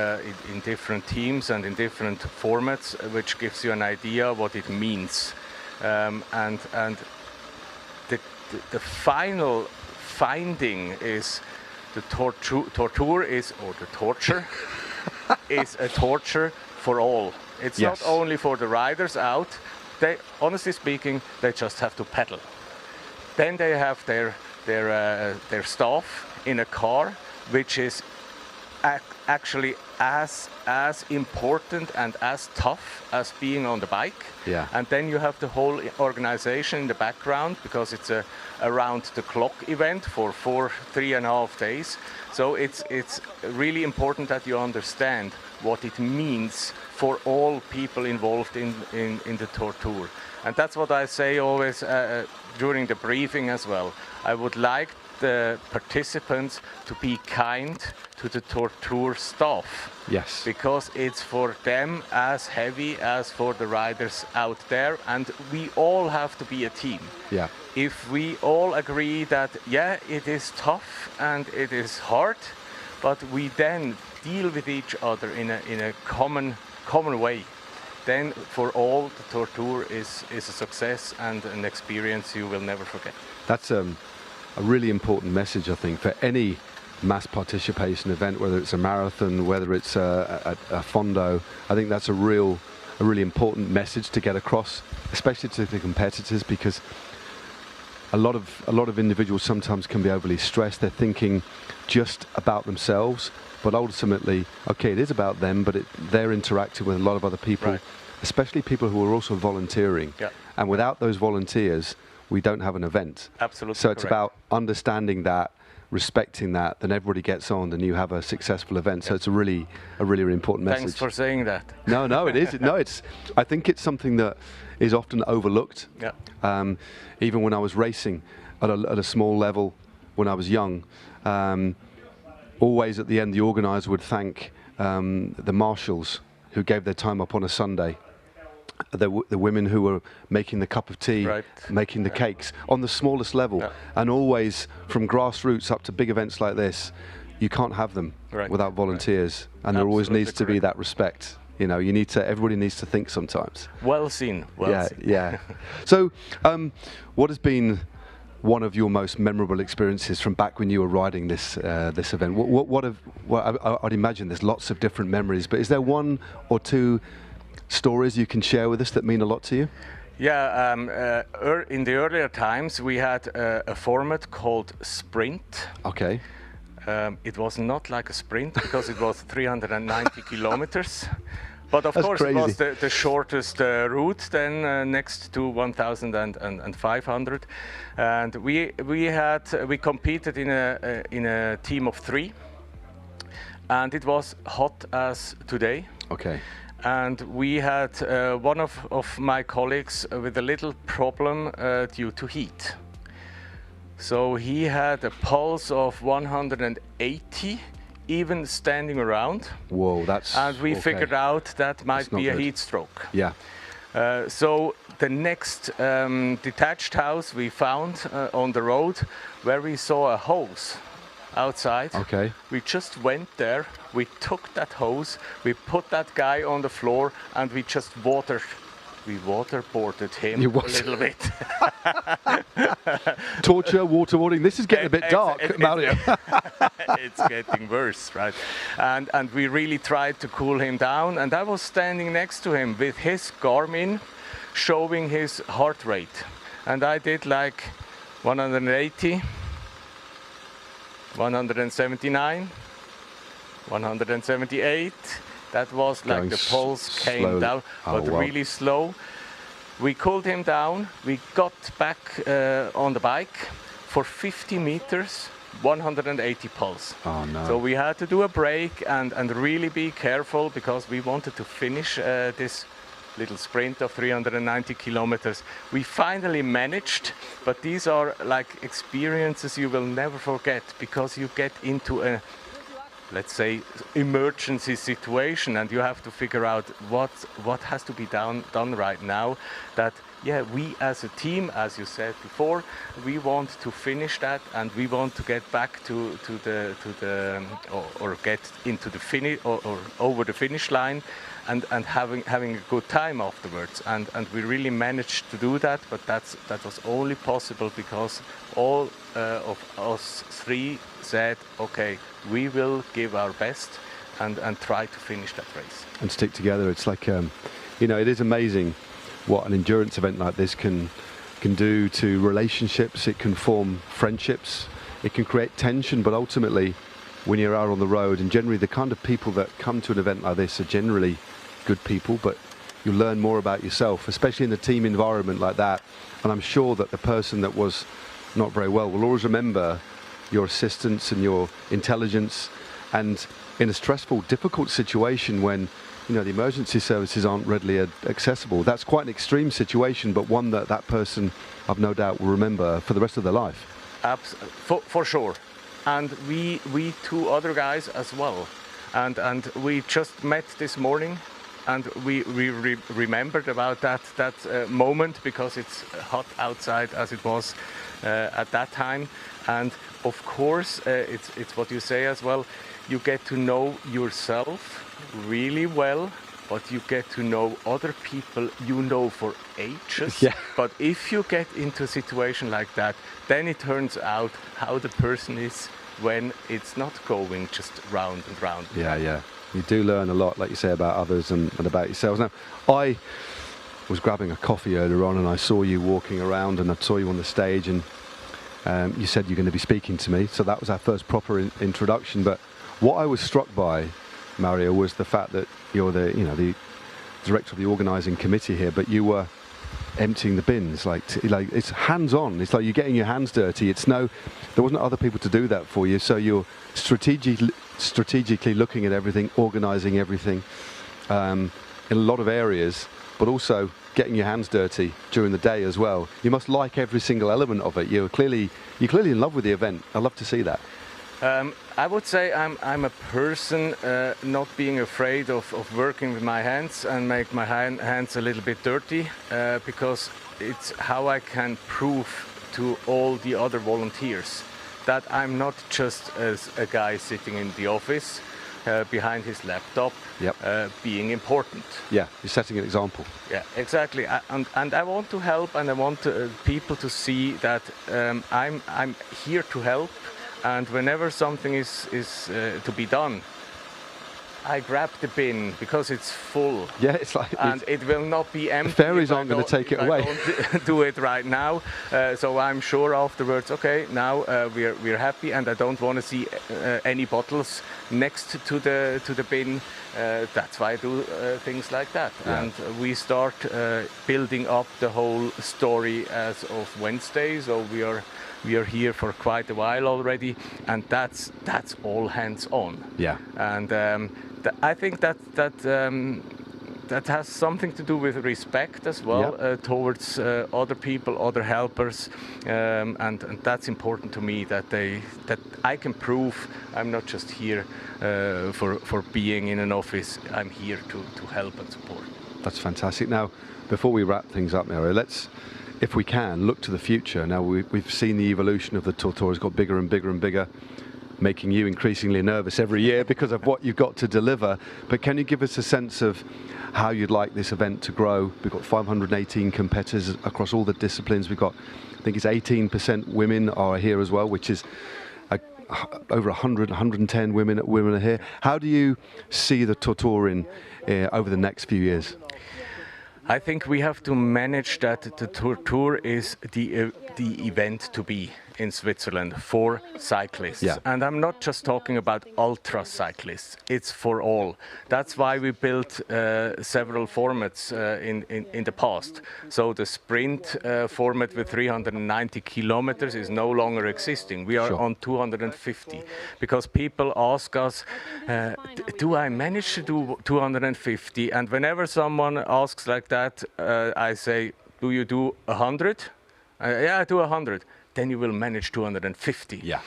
in different teams and in different formats, which gives you an idea what it means. And the final finding is the torture is, or the torture, is a torture for all. It's Yes. not only for the riders out. They, honestly speaking, they just have to pedal. Then they have their staff in a car, which is actually as important and as tough as being on the bike. Yeah. And then you have the whole organization in the background, because it's a around-the-clock event for 3.5 days. So it's really important that you understand what it means for all people involved in the Tortour. And that's what I say always during the briefing as well. I would like the participants to be kind to the Tortour staff. Yes. Because it's for them as heavy as for the riders out there, and we all have to be a team. Yeah. If we all agree that, yeah, it is tough and it is hard, but we then deal with each other in a common way, then for all the Tortour is a success and an experience you will never forget. That's a really important message, I think, for any mass participation event, whether it's a marathon, whether it's a fondo. I think that's a really important message to get across, especially to the competitors, because a lot of individuals sometimes can be overly stressed. They're thinking just about themselves, but ultimately, okay, it is about them, but they're interacting with a lot of other people, Right. especially people who are also volunteering. Yeah. And without those volunteers, we don't have an event. Absolutely So it's correct. about understanding that, respecting that, then everybody gets on and you have a successful event. So it's a really important message. Thanks for saying that. No, it is. No, I think it's something that is often overlooked. Yeah. Even when I was racing at a small level when I was young, always at the end the organizer would thank the marshals who gave their time up on a Sunday. The women who were making the cup of tea, Right. making the cakes on the smallest level, and always from grassroots up to big events like this, you can't have them Right. without volunteers, and there always Absolutely needs to be that respect. You know, everybody needs to think sometimes. Well seen. Well seen. Yeah. So, what has been one of your most memorable experiences from back when you were riding this event? I'd imagine there's lots of different memories, but is there one or two stories you can share with us that mean a lot to you? Yeah, in the earlier times we had a format called sprint. Okay. It was not like a sprint because it was 390 kilometers. But of That's course crazy. it was the shortest route then next to 1,500. And we competed in a team of 3. And it was hot as today. Okay. And we had one of my colleagues with a little problem due to heat. So he had a pulse of 180, even standing around. Whoa, that's... And we okay. figured out that might not be a good. heat stroke. Yeah. So the next detached house we found on the road, where we saw a hose outside. Okay. We just went there, we took that hose, we put that guy on the floor, and we just waterboarded him a little bit. Torture, waterboarding. This is getting a bit dark, Mario. It's getting worse, right? And we really tried to cool him down, and I was standing next to him with his Garmin showing his heart rate. And I did like 180, 179, 178. That was like Going the pulse came slowly. down, Oh, but wow. really slow. We cooled him down. We got back on the bike for 50 meters, 180 pulse. Oh no. So we had to do a break and really be careful because we wanted to finish this little sprint of 390 kilometers. We finally managed, but these are like experiences you will never forget because you get into a, let's say, emergency situation and you have to figure out what has to be done right now that yeah, we as a team, as you said before, we want to finish that, and we want to get back to the or get into the finish or over the finish line, and having a good time afterwards. And we really managed to do that, but that was only possible because all of us three said, okay, we will give our best and try to finish that race and stick together. It's like you know, it is amazing what an endurance event like this can do to relationships. It can form friendships, it can create tension, but ultimately when you're out on the road, and generally the kind of people that come to an event like this are generally good people, but you learn more about yourself, especially in a team environment like that. And I'm sure that the person that was not very well will always remember your assistance and your intelligence. And in a stressful, difficult situation when, you know, the emergency services aren't readily accessible, that's quite an extreme situation, but one that that person, I've no doubt, will remember for the rest of their life. For sure. And we two other guys as well. And we just met this morning, and we remembered about that moment, because it's hot outside as it was at that time. And of course, it's what you say as well. You get to know yourself really well, but you get to know other people you know for ages. Yeah. But if you get into a situation like that, then it turns out how the person is when it's not going just round and round. Yeah, yeah. You do learn a lot, like you say, about others and about yourselves. Now, I was grabbing a coffee earlier on, and I saw you walking around, and I saw you on the stage, and you said you're going to be speaking to me. So that was our first proper introduction. But what I was struck by, Mario, was the fact that you're the director of the organising committee here, but you were emptying the bins. Like it's hands-on. It's like you're getting your hands dirty. There wasn't other people to do that for you. So you're strategically looking at everything, organising everything in a lot of areas, but also getting your hands dirty during the day as well. You must like every single element of it. You're clearly in love with the event. I love to see that. I would say I'm a person not being afraid of working with my hands and make my hands a little bit dirty, because it's how I can prove to all the other volunteers that I'm not just as a guy sitting in the office behind his laptop, being important. Yeah, you're setting an example. Yeah, exactly. And I want to help, and I want people to see that I'm here to help. And whenever something is to be done, I grab the bin because it's full. Yeah, it's like, and it will not be empty. The fairies aren't going to take it away. I don't do it right now, so I'm sure afterwards. Okay, now we're happy, and I don't want to see any bottles next to the bin. That's why I do things like that. Yeah. And we start building up the whole story as of Wednesday. So we are here for quite a while already, and that's all hands on. Yeah. And I think that has something to do with respect as well, towards other people, other helpers, and that's important to me, that I can prove I'm not just here for being in an office. I'm here to help and support. That's fantastic. Now, before we wrap things up, Mario, let's, if we can, look to the future. Now, we've seen the evolution of the TORTOUR. It's got bigger and bigger and bigger, making you increasingly nervous every year because of what you've got to deliver. But can you give us a sense of how you'd like this event to grow? We've got 518 competitors across all the disciplines. We've got, I think it's 18% women are here as well, which is over 110 women are here. How do you see the TORTOUR over the next few years? I think we have to manage that the TORTOUR is the event to be in Switzerland for cyclists. Yeah. And I'm not just talking about ultra cyclists, it's for all. That's why we built several formats in the past. So the sprint format with 390 kilometers is no longer existing. We are on 250 because people ask us, do I manage to do 250? And whenever someone asks like that, I say, do you do 100? Yeah, I do 100. Then you will manage 250. Yeah.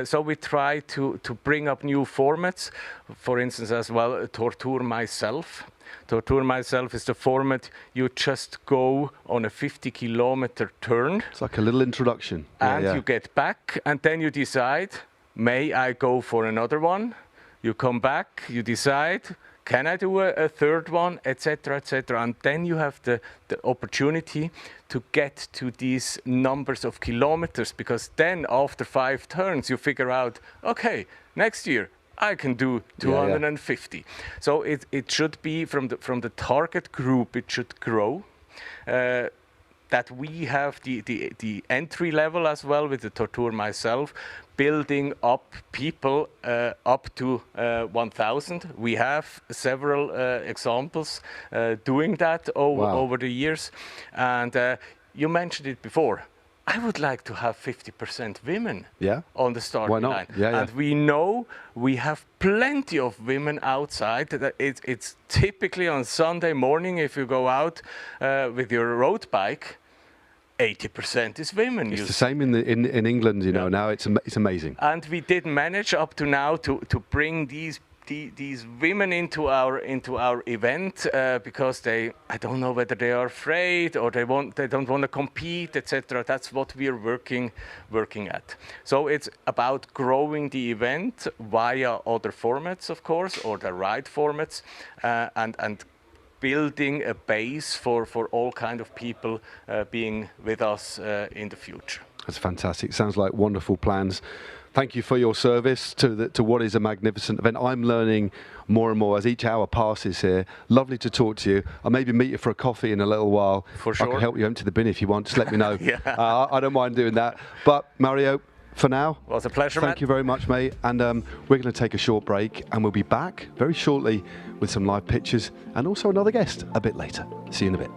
So we try to bring up new formats. For instance, as well, Tortour Myself. Tortour Myself is the format you just go on a 50-kilometer turn. It's like a little introduction. And you get back, and then you decide, may I go for another one? You come back, you decide, can I do a third one, etc., etc. And then you have the opportunity to get to these numbers of kilometers, because then after 5 turns you figure out, okay, next year I can do 250. So it should be from the target group, it should grow. That we have the entry level as well with the Tortour Myself, building up people up to 1,000. We have several examples doing that over the years. And you mentioned it before. I would like to have 50% women on the starting line. And we know we have plenty of women outside. It's typically on Sunday morning, if you go out with your road bike, 80% is women. It's the same in England, you know, now it's amazing. And we did manage up to now to bring these women into our event because I don't know whether they are afraid or they don't want to compete, etc. That's what we are working at. So it's about growing the event via other formats, of course, or the ride formats, and building a base for all kind of people being with us in the future. That's fantastic. Sounds like wonderful plans. Thank you for your service to what is a magnificent event. I'm learning more and more as each hour passes here. Lovely to talk to you. I'll maybe meet you for a coffee in a little while. For sure. I can help you empty the bin if you want. Just let me know. I don't mind doing that. But Mario, for now, it was a pleasure. Thank you very much, mate. And we're going to take a short break, and we'll be back very shortly with some live pictures and also another guest a bit later. See you in a bit.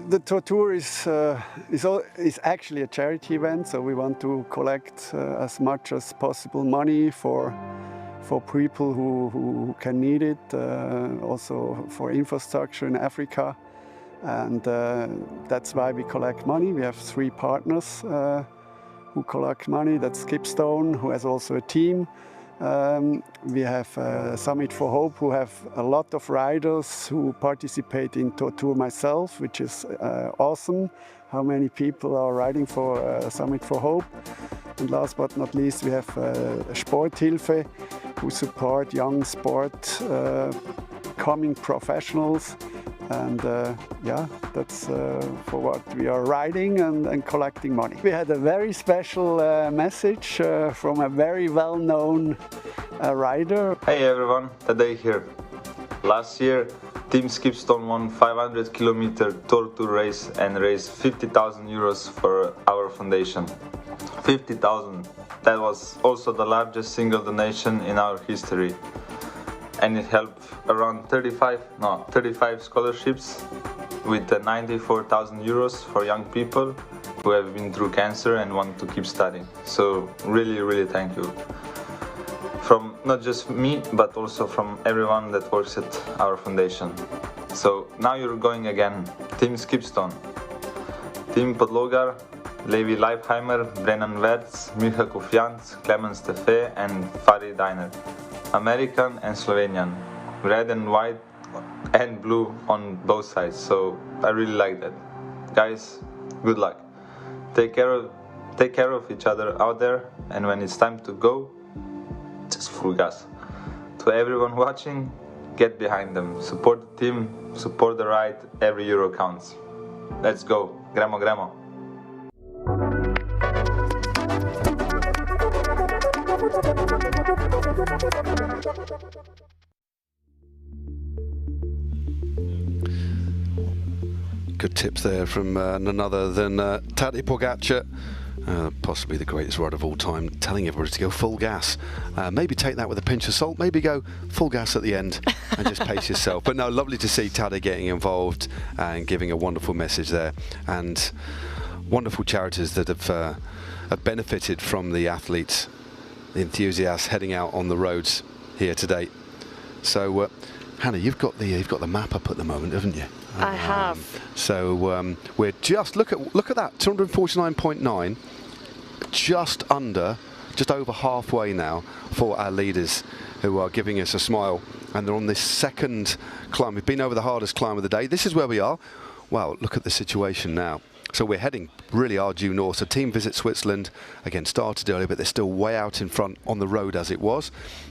The Tortour is actually a charity event, so we want to collect as much as possible money for people who can need it, also for infrastructure in Africa, and that's why we collect money. We have 3 partners who collect money. That's Skipstone, who has also a team. We have Summit for Hope, who have a lot of riders who participate in Tortour Myself, which is awesome. How many people are riding for Summit for Hope? And last but not least, we have Sporthilfe, who support young sport coming professionals. And yeah, that's for what we are riding and collecting money. We had a very special message from a very well-known rider. Hey everyone, Tadej here. Last year Team Skipstone won 500 kilometer TORTOUR race and raised 50,000 euros for our foundation. 50,000. That was also the largest single donation in our history. And it helped around 35 scholarships with 94,000 euros for young people who have been through cancer and want to keep studying. So really, really thank you. From not just me, but also from everyone that works at our foundation. So now you're going again. Team Skipstone, Team Podlogar, Levi Leipheimer, Brennan Wertz, Micha Kufjans, Clemens Tefe and Farid Diner. American and Slovenian. Red and white and blue on both sides. So I really like that. Guys, good luck. Take care of each other out there, and when it's time to go, just full gas. To everyone watching, get behind them. Support the team, support the ride, every euro counts. Let's go. Gremo, gremo. Good tips there from none other than Tadej Pogačar. Possibly the greatest rider of all time, telling everybody to go full gas. Maybe take that with a pinch of salt, maybe go full gas at the end and just pace yourself. But no, lovely to see Tadej getting involved and giving a wonderful message there. And wonderful charities that have benefited from the athletes, the enthusiasts heading out on the roads here today. So, Hannah, you've got the map up at the moment, haven't you? I have. So we're just look at that 249.9, just over halfway now for our leaders who are giving us a smile, and they're on this second climb. We've been over the hardest climb of the day. This is where we are. Wow, look at the situation now. So we're heading really our due north. So Team Visit Switzerland again started earlier, but they're still way out in front on the road as it was.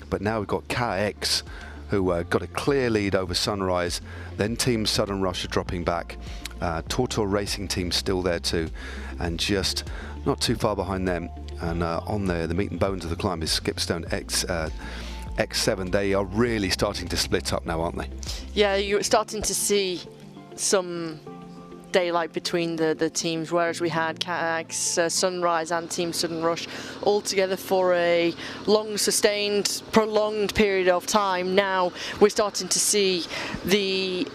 But now we've got KX, who got a clear lead over Sunrise, then Team Sudden Rush are dropping back. TORTOUR Racing Team still there too, and just not too far behind them. And on there, the meat and bones of the climb is Skipstone X7. They are really starting to split up now, aren't they? Yeah, you're starting to see some daylight between the teams, whereas we had KX, Sunrise and Team Sudden Rush all together for a long sustained, prolonged period of time. Now we're starting to see the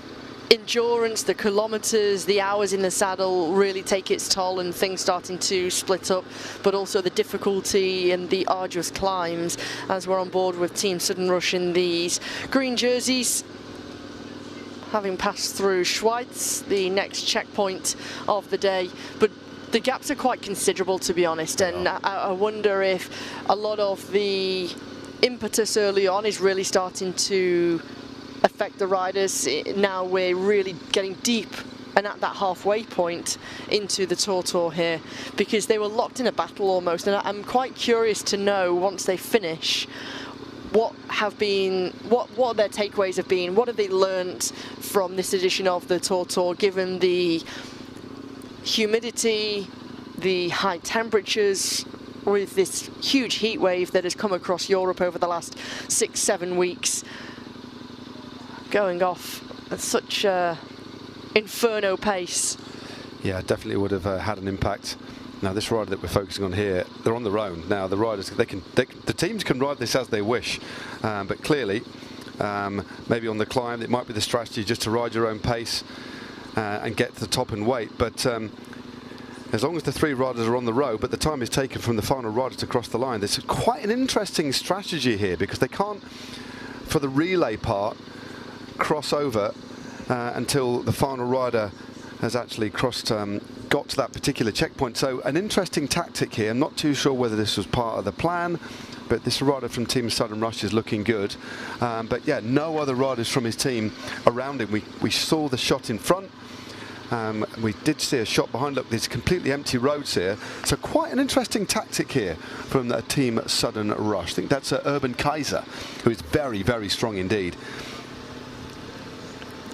endurance, the kilometres, the hours in the saddle really take its toll, and things starting to split up, but also the difficulty and the arduous climbs as we're on board with Team Sudden Rush in these green jerseys, having passed through Schweiz, the next checkpoint of the day. But the gaps are quite considerable, to be honest, and I wonder if a lot of the impetus early on is really starting to affect the riders. Now we're really getting deep and at that halfway point into the TORTOUR here, because they were locked in a battle almost, and I'm quite curious to know, once they finish, what their takeaways have been. What have they learnt from this edition of the TORTOUR, given the humidity, the high temperatures, with this huge heat wave that has come across Europe over the last 6-7 weeks, going off at such a inferno pace. Yeah, definitely would have had an impact. Now this rider that we're focusing on here, they're on their own. Now the riders, the teams can ride this as they wish, but clearly, maybe on the climb, it might be the strategy just to ride your own pace and get to the top and wait. But as long as the three riders are on the road, but the time is taken from the final rider to cross the line, there's quite an interesting strategy here, because they can't, for the relay part, cross over until the final rider has actually crossed, got to that particular checkpoint. So an interesting tactic here. I'm not too sure whether this was part of the plan, but this rider from Team Sudden Rush is looking good. But yeah, no other riders from his team around him. We saw the shot in front. We did see a shot behind. Look, there's completely empty roads here. So quite an interesting tactic here from the Team Sudden Rush. I think that's Urban Kaiser, who is very, very strong indeed.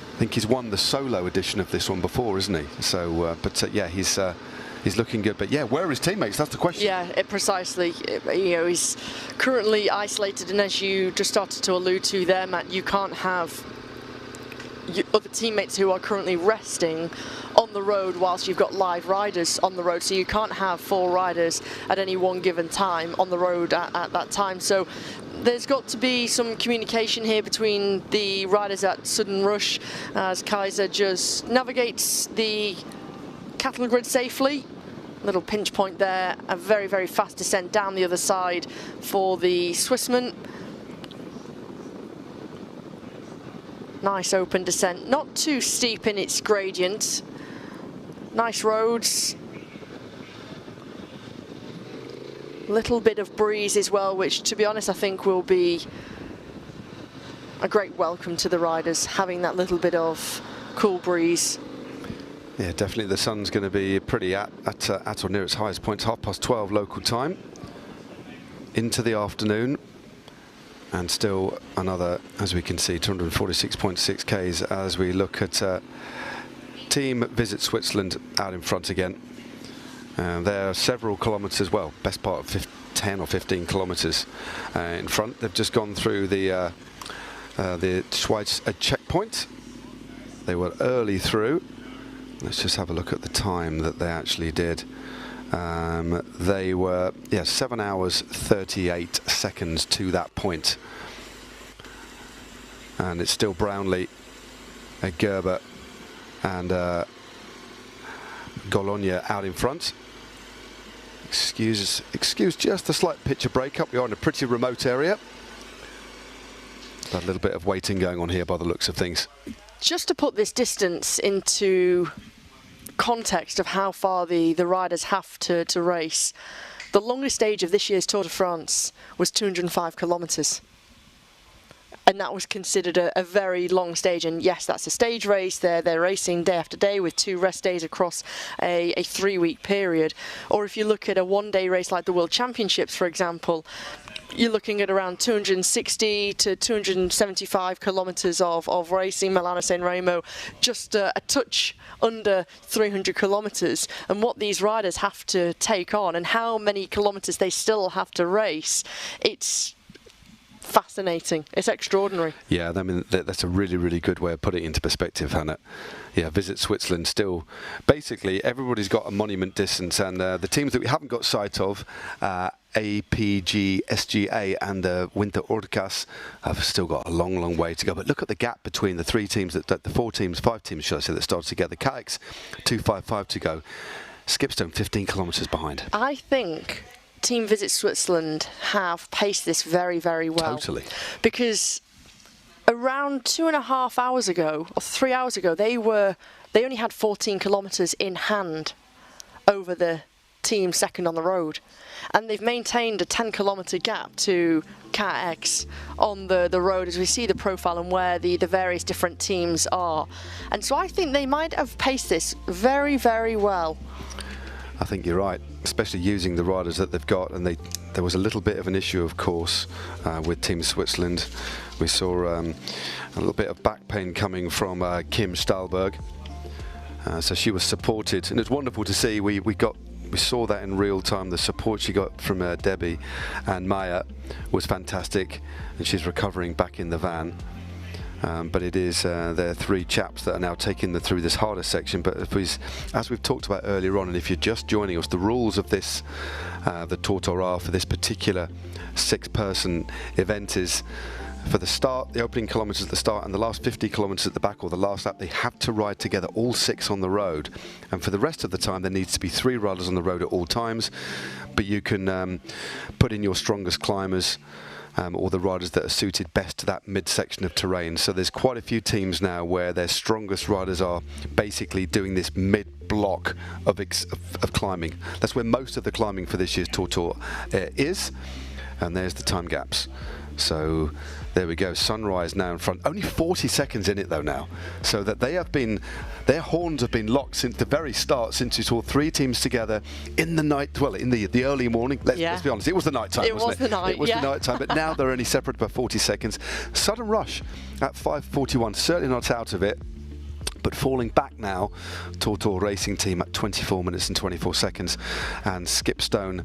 I think he's won the solo edition of this one before, isn't he? So, yeah, he's looking good. But yeah, where are his teammates? That's the question. Yeah, precisely. You know, he's currently isolated, and as you just started to allude to there, Matt, you can't have other teammates who are currently resting on the road whilst you've got live riders on the road, so you can't have 4 riders at any one given time on the road at that time. So there's got to be some communication here between the riders at Sudden Rush as Kaiser just navigates the cattle grid safely. Little pinch point there, a very, very fast descent down the other side for the Swissman. Nice open descent, not too steep in its gradient. Nice roads. Little bit of breeze as well, which to be honest I think will be a great welcome to the riders, having that little bit of cool breeze. Yeah, definitely the sun's going to be pretty at or near its highest points, 12:30 local time into the afternoon. And still another, as we can see, 246.6 Ks as we look at Team Visit Switzerland out in front again. They're several kilometres, well, best part of 10 or 15 kilometres in front. They've just gone through the Schweiz checkpoint. They were early through. Let's just have a look at the time that they actually did. They were, 7 hours 38 seconds to that point. And it's still Brownlee, Gerber and Gologna out in front. Excuse just a slight picture breakup. We are in a pretty remote area. Got a little bit of waiting going on here by the looks of things. Just to put this distance into context of how far the riders have to race, the longest stage of this year's Tour de France was 205 kilometres. And that was considered a very long stage. And yes, that's a stage race. They're racing day after day with 2 rest days across a 3-week period. Or if you look at a one-day race like the World Championships, for example, you're looking at around 260 to 275 kilometres of racing. Milano San Remo, just a touch under 300 kilometres. And what these riders have to take on and how many kilometres they still have to race, it's fascinating. It's extraordinary. Yeah, I mean, that's a really, really good way of putting it into perspective, Hannah. Yeah, Visit Switzerland still, basically everybody's got a monument distance, and the teams that we haven't got sight of, APG, SGA and Winter Orcas have still got a long, long way to go. But look at the gap between the 3 teams, the 5 teams, should I say, that started together. KX, 2:55 to go. Skipstone, 15 kilometres behind. I think Team Visit Switzerland have paced this very, very well. Totally. Because around 2.5 hours ago, or 3 hours ago, they only had 14 kilometres in hand over the team second on the road. And they've maintained a 10-kilometre gap to KX on the road as we see the profile and where the various different teams are. And so I think they might have paced this very, very well. I think you're right, especially using the riders that they've got. And there was a little bit of an issue, of course, with Team Switzerland. We saw a little bit of back pain coming from Kim Stahlberg. So she was supported, and it's wonderful to see. We saw that in real time. The support she got from Debbie and Maya was fantastic, and she's recovering back in the van. But it is there are 3 chaps that are now taking them through this harder section. But as we've talked about earlier on, and if you're just joining us, the rules of this, the TORTOUR for this particular 6-person event is, for the start, the opening kilometres at the start and the last 50 kilometres at the back, or the last lap, they have to ride together, all 6 on the road. And for the rest of the time, there needs to be 3 riders on the road at all times. But you can put in your strongest climbers, or the riders that are suited best to that midsection of terrain. So there's quite a few teams now where their strongest riders are basically doing this mid-block of climbing. That's where most of the climbing for this year's TORTOUR is. And there's the time gaps. So there we go, Sunrise now in front. Only 40 seconds in it though now. So that their horns have been locked since the very start, since you saw 3 teams together in the night, well, in the early morning. Let's be honest, it was the night time, wasn't it? It was the night time, but now they're only separate by 40 seconds. Sudden Rush at 5:41, certainly not out of it. But falling back now, TORTOUR Racing Team at 24 minutes and 24 seconds. And Skipstone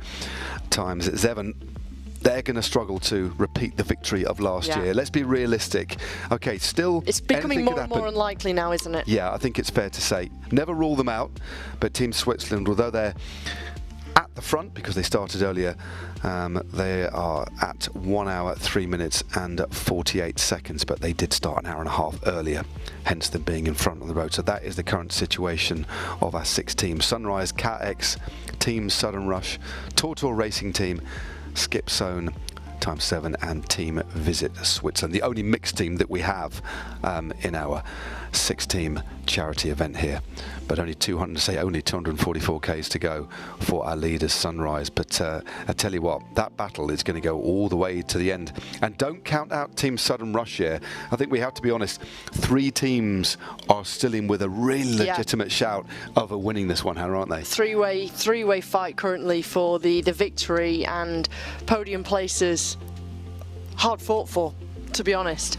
times at 7. they're going to struggle to repeat the victory of last year. Let's be realistic. Okay, still, it's becoming more and more unlikely now, isn't it? Yeah, I think it's fair to say. Never rule them out, but Team Switzerland, although they're at the front because they started earlier, they are at 1 hour, 3 minutes and 48 seconds, but they did start an hour and a half earlier, hence them being in front on the road. So that is the current situation of our 6 teams. Sunrise, CATX, Team Southern Rush, TORTOUR Racing Team, Skip Zone, Time 7 and Team Visit Switzerland. The only mixed team that we have in our 6-team charity event here, but only 244 Ks to go for our leaders Sunrise. But I tell you what, that battle is going to go all the way to the end. And don't count out Team Southern Rush here. I think we have to be honest, 3 teams are still in with a really legitimate shout of winning this one, aren't they? Three-way fight currently for the victory, and podium places hard fought for, to be honest.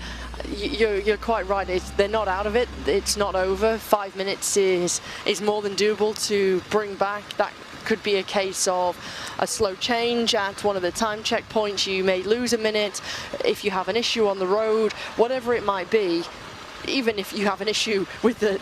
You're quite right. They're not out of it. It's not over. 5 minutes is more than doable to bring back. That could be a case of a slow change at one of the time checkpoints. You may lose a minute if you have an issue on the road, whatever it might be. Even if you have an issue with the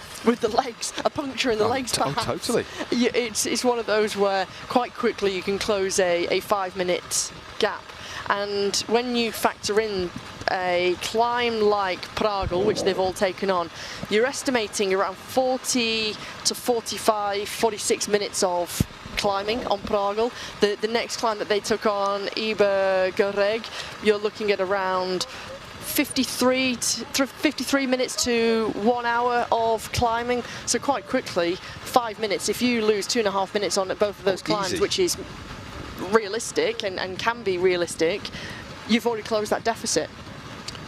legs, a puncture in the legs, perhaps. Oh, totally. It's one of those where quite quickly you can close a 5-minute gap. And when you factor in a climb like Pragel, which they've all taken on, you're estimating around 40 to 45, 46 minutes of climbing on Pragel. The next climb that they took on, Ibergereg, you're looking at around 53 minutes to 1 hour of climbing. So quite quickly, 5 minutes. If you lose 2.5 minutes on both of those climbs, easy. which is realistic and can be realistic, you've already closed that deficit.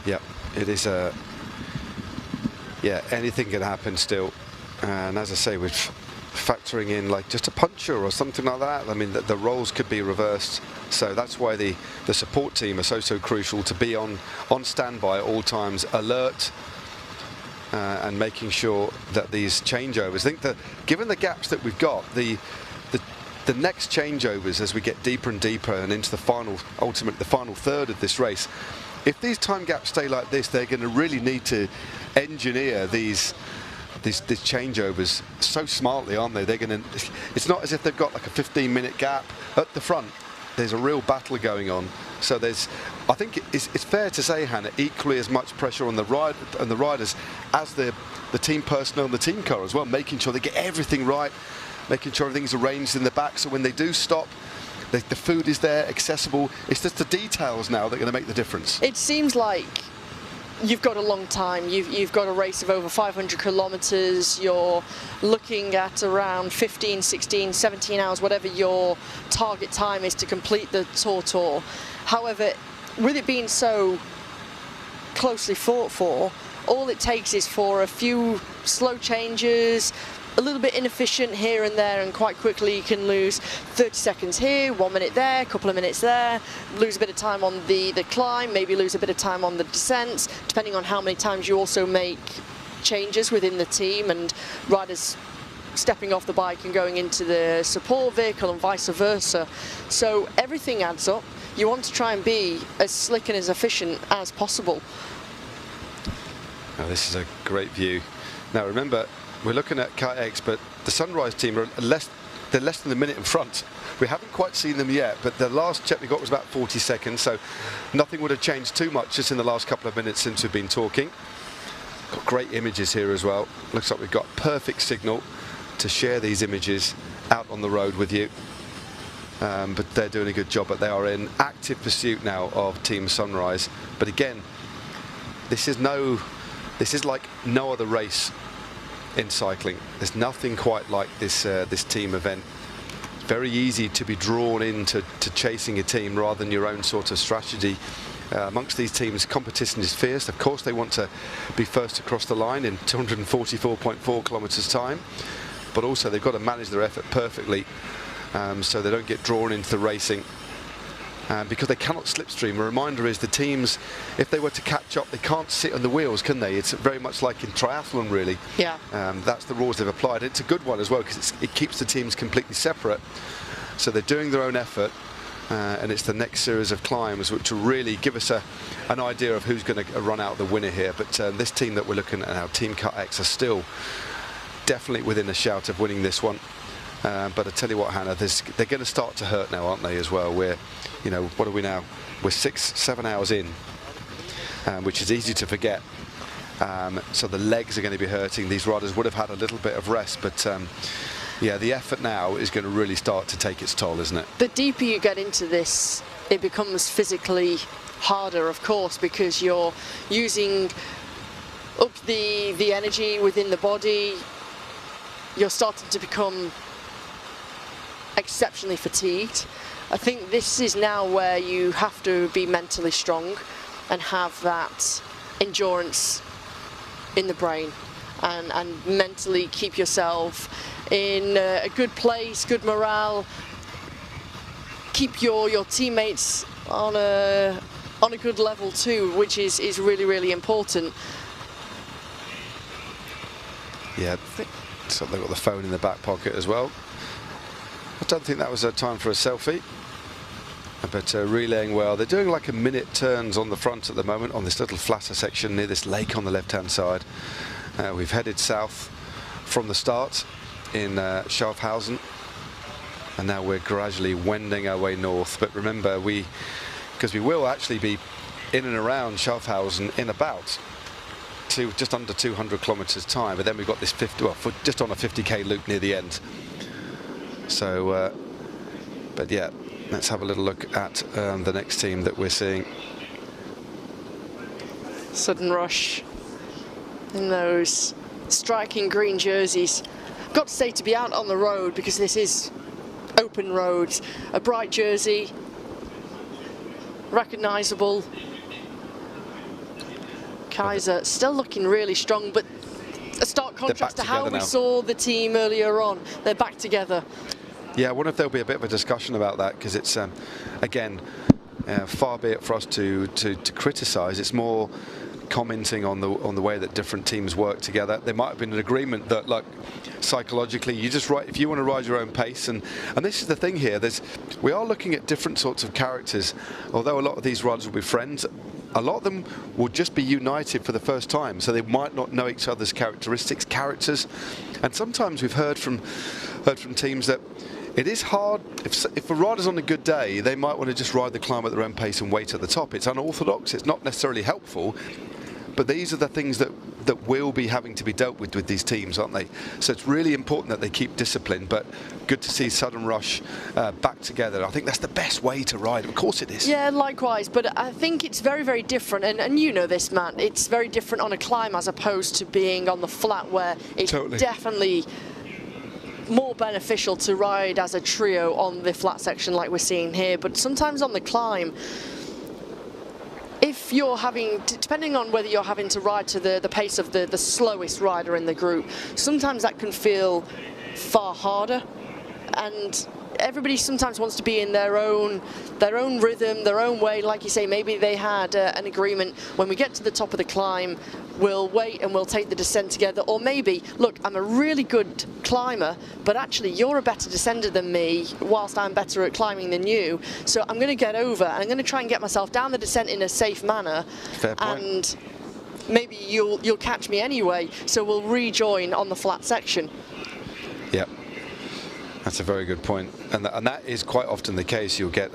Yeah, it is anything can happen still. And as I say, with factoring in like just a puncture or something like that, I mean, the roles could be reversed. So that's why the support team are so crucial to be on standby at all times, alert, and making sure that these changeovers, I think that given the gaps that we've got, the next changeovers as we get deeper and deeper and into the final third of this race, if these time gaps stay like this, they're going to really need to engineer these changeovers so smartly, aren't they? It's not as if they've got like a 15-minute gap at the front. There's a real battle going on. So I think it's fair to say, Hannah, equally as much pressure on the riders as the team personnel and the team car as well, making sure they get everything right, making sure everything's arranged in the back, so when they do stop, the food is there, accessible. It's just the details now that are going to make the difference. It seems like you've got a long time. You've got a race of over 500 kilometers. You're looking at around 15, 16, 17 hours, whatever your target time is to complete the TORTOUR. However, with it being so closely fought for, all it takes is for a few slow changes, a little bit inefficient here and there, and quite quickly you can lose 30 seconds here, 1 minute there, a couple of minutes there, lose a bit of time on the climb, maybe lose a bit of time on the descents, depending on how many times you also make changes within the team and riders stepping off the bike and going into the support vehicle and vice versa. So everything adds up. You want to try and be as slick and as efficient as possible. Oh, this is a great view. Now remember, we're looking at CATX, but the Sunrise team are they're less than a minute in front. We haven't quite seen them yet, but the last check we got was about 40 seconds, so nothing would have changed too much just in the last couple of minutes since we've been talking. Got great images here as well. Looks like we've got perfect signal to share these images out on the road with you. But they're doing a good job, but they are in active pursuit now of Team Sunrise. But again, this is like no other race in cycling. There's nothing quite like this team event. It's very easy to be drawn into chasing a team rather than your own sort of strategy. Amongst these teams, competition is fierce. Of course, they want to be first across the line in 244.4 kilometers time, but also they've got to manage their effort perfectly so they don't get drawn into the racing. Because they cannot slipstream. A reminder is the teams, if they were to catch up, they can't sit on the wheels, can they? It's very much like in triathlon, really. Yeah. That's the rules they've applied. It's a good one as well because it keeps the teams completely separate. So they're doing their own effort, and it's the next series of climbs which will really give us an idea of who's going to run out the winner here. But this team that we're looking at now, Team Cut X, are still definitely within a shout of winning this one. But I tell you what, Hannah, they're going to start to hurt now, aren't they, as well? We're, you know, what are we now? We're 6-7 hours in, which is easy to forget. So the legs are going to be hurting. These riders would have had a little bit of rest, but yeah, the effort now is going to really start to take its toll, isn't it? The deeper you get into this, it becomes physically harder, of course, because you're using up the energy within the body. You're starting to become exceptionally fatigued. I think this is now where you have to be mentally strong and have that endurance in the brain, and mentally keep yourself in a good place, good morale, keep your teammates on a good level too, which is really, really important. Yeah, so they've got the phone in the back pocket as well. I don't think that was a time for a selfie, but relaying well. They're doing like a minute turns on the front at the moment on this little flatter section near this lake on the left-hand side. We've headed south from the start in Schaffhausen, and now we're gradually wending our way north. But remember, because we will actually be in and around Schaffhausen in about just under 200 kilometers time, but then we've got this just on a 50k loop near the end. So, but yeah, let's have a little look at the next team that we're seeing. Sudden Rush in those striking green jerseys. Got to say, to be out on the road, because this is open roads, a bright jersey, recognisable. Kaiser still looking really strong, but a stark contrast to how we saw the team earlier on. They're back together. Yeah, I wonder if there'll be a bit of a discussion about that, because it's, again, far be it for us to criticise. It's more commenting on the way that different teams work together. There might have been an agreement that, like, psychologically, you just if you want to ride your own pace, and this is the thing here. We are looking at different sorts of characters. Although a lot of these riders will be friends, a lot of them will just be united for the first time, so they might not know each other's characters, and sometimes we've heard from teams that it is hard. If a rider's on a good day, they might want to just ride the climb at their own pace and wait at the top. It's unorthodox. It's not necessarily helpful, but these are the things that will be having to be dealt with these teams, aren't they? So it's really important that they keep discipline, but good to see Sudden Rush back together. I think that's the best way to ride. Of course it is. Yeah, likewise, but I think it's very, very different, and you know this, Matt, it's very different on a climb as opposed to being on the flat, where it's definitely more beneficial to ride as a trio on the flat section like we're seeing here. But sometimes on the climb, if you're depending on whether you're having to ride to the pace of the slowest rider in the group, sometimes that can feel far harder, and everybody sometimes wants to be in their own rhythm, their own way. Like you say, maybe they had an agreement, when we get to the top of the climb, we'll wait and we'll take the descent together. Or maybe, look, I'm a really good climber, but actually you're a better descender than me, whilst I'm better at climbing than you. So I'm going to get over, and I'm going to try and get myself down the descent in a safe manner. Fair point. And maybe you'll catch me anyway, so we'll rejoin on the flat section. Yep. That's a very good point, and that is quite often the case. You'll get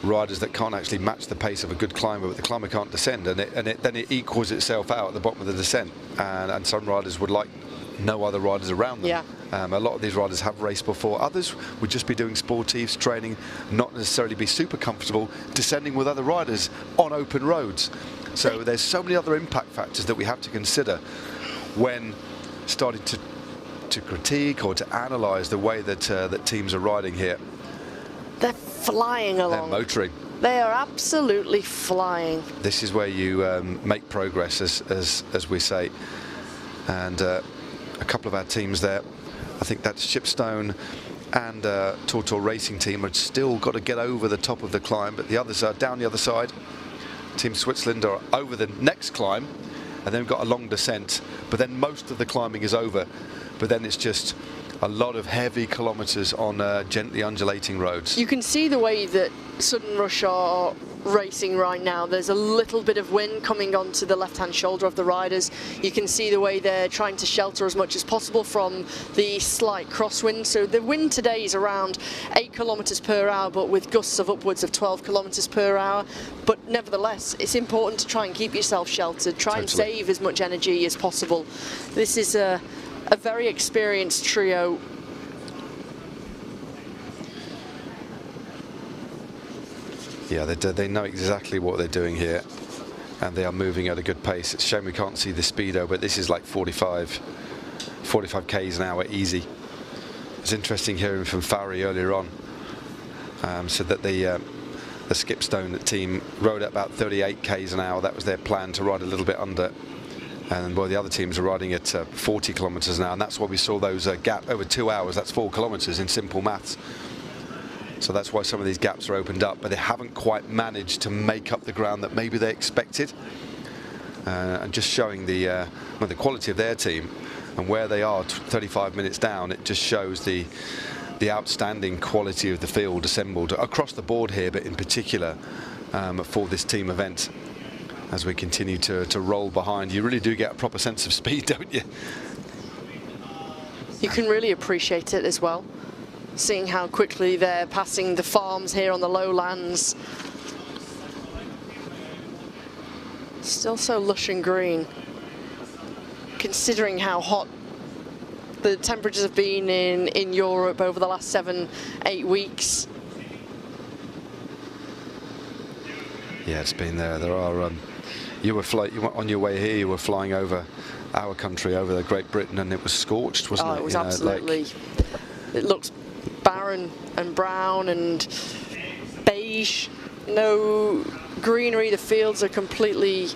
riders that can't actually match the pace of a good climber, but the climber can't descend, and then it equals itself out at the bottom of the descent. And some riders would like no other riders around them. Yeah. A lot of these riders have raced before. Others would just be doing sportives training, not necessarily be super comfortable descending with other riders on open roads. So there's so many other impact factors that we have to consider when starting to critique or to analyse the way that teams are riding here. They're flying along. They're motoring. They are absolutely flying. This is where you make progress, as we say. And a couple of our teams there, I think that's Shipstone and TORTOUR Racing Team, have still got to get over the top of the climb, but the others are down the other side. Team Switzerland are over the next climb, and then we've got a long descent, but then most of the climbing is over. But then it's just a lot of heavy kilometres on gently undulating roads. You can see the way that Sudden Rush are racing right now. There's a little bit of wind coming onto the left-hand shoulder of the riders. You can see the way they're trying to shelter as much as possible from the slight crosswind. So the wind today is around 8 kilometres per hour, but with gusts of upwards of 12 kilometres per hour. But nevertheless, it's important to try and keep yourself sheltered, try and save as much energy as possible. This is a very experienced trio. Yeah, they know exactly what they're doing here, and they are moving at a good pace. It's a shame we can't see the speedo, but this is like 45 k's an hour easy. It's interesting hearing from Fowrie earlier on, said that the Skipstone team rode at about 38 k's an hour. That was their plan, to ride a little bit under. And the other teams are riding at 40 kilometres an hour, and that's why we saw those gap over 2 hours. That's 4 kilometres in simple maths. So that's why some of these gaps are opened up, but they haven't quite managed to make up the ground that maybe they expected. And just showing the quality of their team and where they are 35 minutes down, it just shows the outstanding quality of the field assembled across the board here, but in particular for this team event. As we continue to roll behind, you really do get a proper sense of speed, don't you? You can really appreciate it as well, seeing how quickly they're passing the farms here on the lowlands. Still so lush and green, considering how hot the temperatures have been in Europe over the last 7-8 weeks. Yeah, it's been there. There are. You were on your way here. You were flying over our country, over the Great Britain, and it was scorched, wasn't it? Oh, it was absolutely. It looks barren and brown and beige. No greenery. The fields are completely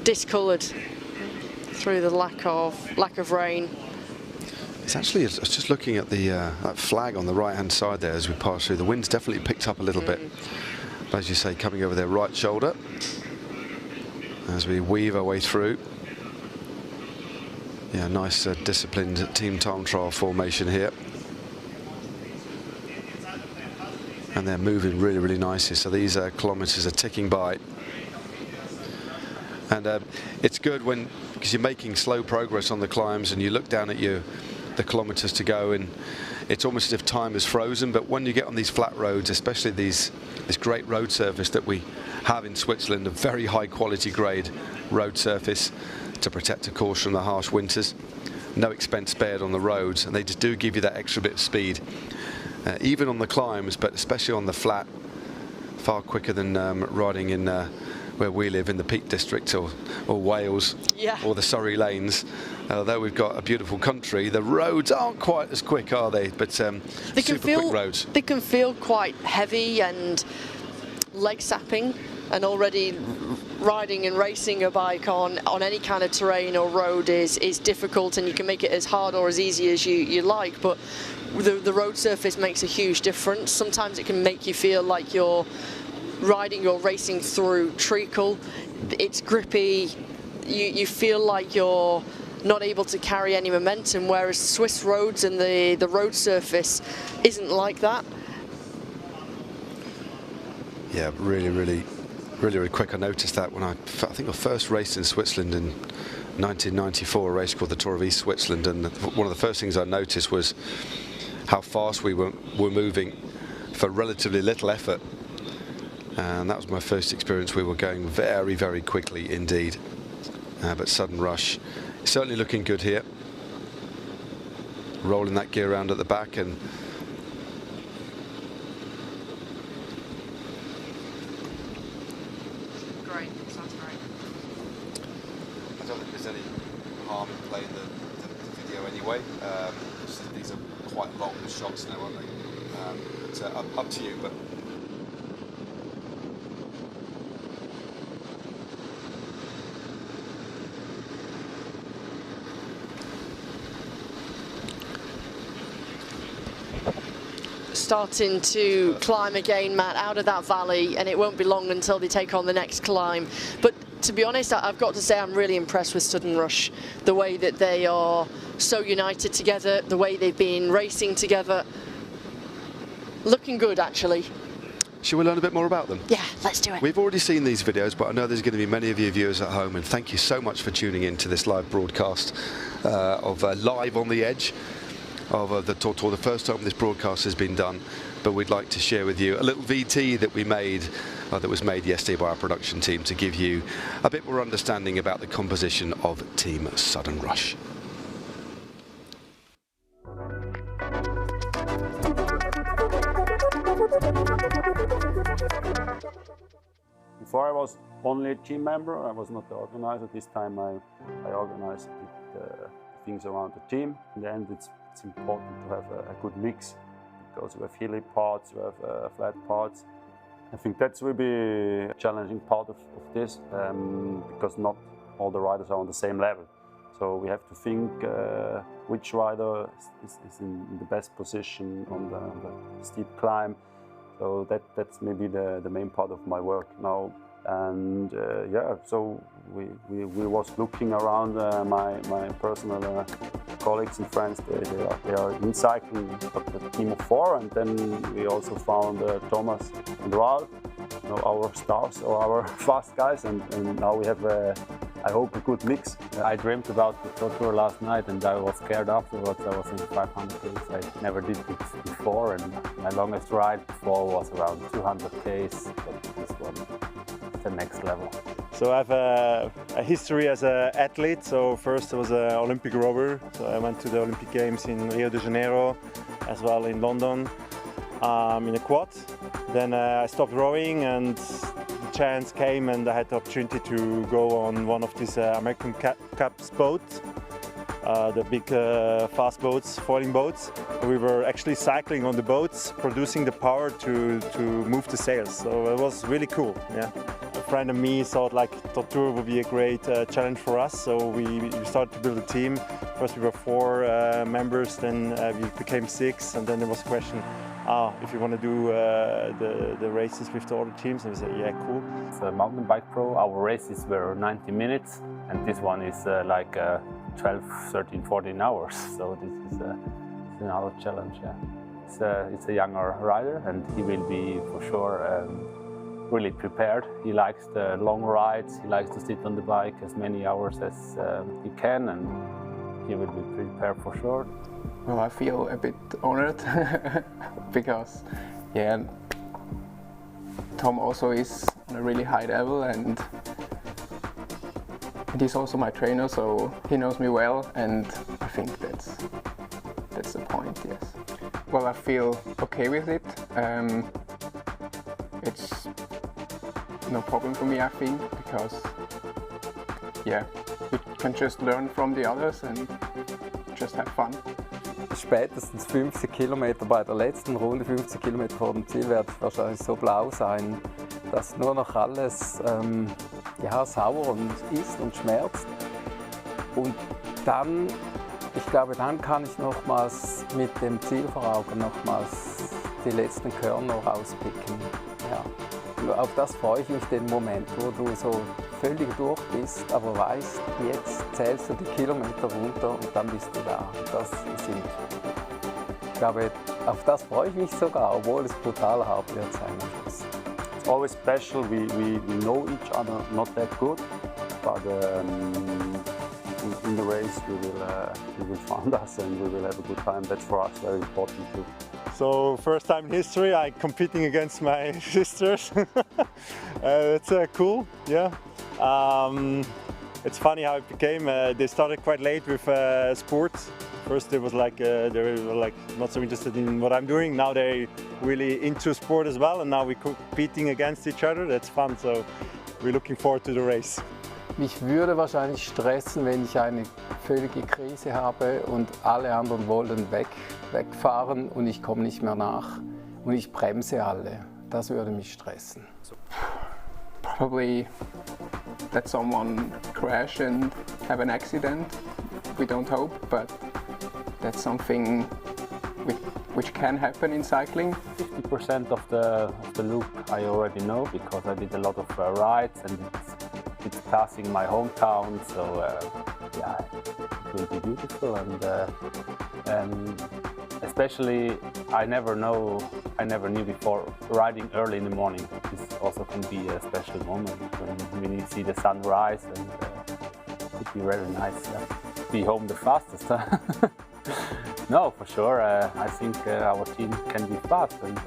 discoloured through the lack of rain. It's actually, I was just looking at the that flag on the right-hand side there as we pass through. The wind's definitely picked up a little bit. But as you say, coming over their right shoulder as we weave our way through. Yeah, nice disciplined team time trial formation here. And they're moving really, really nicely. So these kilometres are ticking by. And it's good because you're making slow progress on the climbs and you look down at the kilometres to go, and it's almost as if time is frozen. But when you get on these flat roads, especially this great road surface that we have in Switzerland, a very high quality grade road surface to protect, of course, from the harsh winters. No expense spared on the roads, and they just do give you that extra bit of speed, even on the climbs, but especially on the flat, far quicker than riding in where we live in the Peak District or Wales, or the Surrey lanes. Although we've got a beautiful country, the roads aren't quite as quick, are they? But super quick roads. They can feel quite heavy and leg sapping, and already riding and racing a bike on any kind of terrain or road is difficult, and you can make it as hard or as easy as you like, but the road surface makes a huge difference. Sometimes it can make you feel like you're riding or racing through treacle. It's grippy, you feel like you're not able to carry any momentum, whereas Swiss roads and the road surface isn't like that. Yeah, really quick. I noticed that when I think I first raced in Switzerland in 1994, a race called the Tour of East Switzerland, and one of the first things I noticed was how fast we were moving for relatively little effort. And that was my first experience. We were going very, very quickly indeed. But Sudden Rush certainly looking good here. Rolling that gear around at the back, and Great, sounds great. I don't think there's any harm in playing the video anyway. These are quite long shots now, aren't they? But up to you. But starting to climb again, Matt, out of that valley, and it won't be long until they take on the next climb. But to be honest, I've got to say I'm really impressed with Sudden Rush, the way that they are so united together, the way they've been racing together. Looking good, actually. Shall we learn a bit more about them? Yeah, let's do it. We've already seen these videos, but I know there's going to be many of you viewers at home, and thank you so much for tuning in to this live broadcast of Live on the Edge of the TORTOUR. The first time this broadcast has been done, but we'd like to share with you a little VT that we made, that was made yesterday by our production team, to give you a bit more understanding about the composition of Team Southern Rush. Before I was only a team member, I was not the organizer. This time I organized things around the team. In the end, it's important to have a good mix, because we have hilly parts, we have flat parts. I think that's will be a challenging part of this, because not all the riders are on the same level. So we have to think which rider is in the best position on the steep climb. So that's maybe the main part of my work now. And yeah, so we was looking around my personal colleagues and friends. They are in cycling, a team of 4, and then we also found Thomas and Ralph, you know, our stars or our fast guys, and now we have I hope a good mix. I dreamt about the TORTOUR last night, and I was scared afterwards. I was in 500 Ks. I never did this before, and my longest ride before was around 200 Ks, but this one is the next level. So I have a history as an athlete. So first I was an Olympic rower. So I went to the Olympic Games in Rio de Janeiro, as well in London, in a quad. Then I stopped rowing, and the chance came, and I had the opportunity to go on one of these American Cups boats, the big fast boats, foiling boats. We were actually cycling on the boats, producing the power to move the sails. So it was really cool. Yeah. A friend and me thought like TORTOUR would be a great challenge for us, so we started to build a team. First we were 4 members, then we became 6, and then there was a question, if you want to do the races with the other teams, and we said, yeah, cool. It's a mountain bike pro. Our races were 90 minutes, and this one is like 12, 13, 14 hours. So this is another challenge. Yeah. It's a younger rider, and he will be for sure really prepared. He likes the long rides. He likes to sit on the bike as many hours as he can, and he will be prepared for sure. Well, I feel a bit honored because, yeah, Tom also is on a really high level, and he's also my trainer, so he knows me well, and I think that's the point. Yes. Well, I feel okay with it. It's no problem for me, I think, because yeah, you can just learn from the others and just have fun. Spätestens 50 Kilometer bei der letzten Runde, 50 Kilometer vor dem Ziel, werde ich wahrscheinlich so blau sein, dass nur noch alles ja, sauer und ist und schmerzt. Und dann, ich glaube, dann kann ich nochmals mit dem Ziel vor Augen nochmals die letzten Körner rauspicken. Ja. Auf das freue ich mich, den Moment, wo du so völlig durch bist, aber weißt, jetzt zählst du die Kilometer runter und dann bist du da. Das sind, ich glaube, auf das freue ich mich sogar, obwohl es brutal hart wird sein am Schluss. It's always special. We know each other not that good, but in the race we will find us and we will have a good time. That's for us very important too. So first time in history, I'm competing against my sisters. It's cool, yeah. It's funny how it became. They started quite late with sports. First it was like they were like not so interested in what I'm doing. Now they're really into sport as well, and now we're competing against each other. That's fun. So we're looking forward to the race. Mich würde wahrscheinlich stressen, wenn ich eine völlige Krise habe und alle anderen wollen wegfahren und ich komme nicht mehr nach und ich bremse alle. Das würde mich stressen. Probably let someone crash and have an accident. We don't hope, but that's something which can happen in cycling. 50% of the loop I already know because I did a lot of rides and it's passing my hometown, so yeah, it will be beautiful, and especially I never knew before, riding early in the morning. This also can be a special moment when you see the sunrise, and it would be very nice. Be home the fastest. No, for sure. I think our team can be fast, and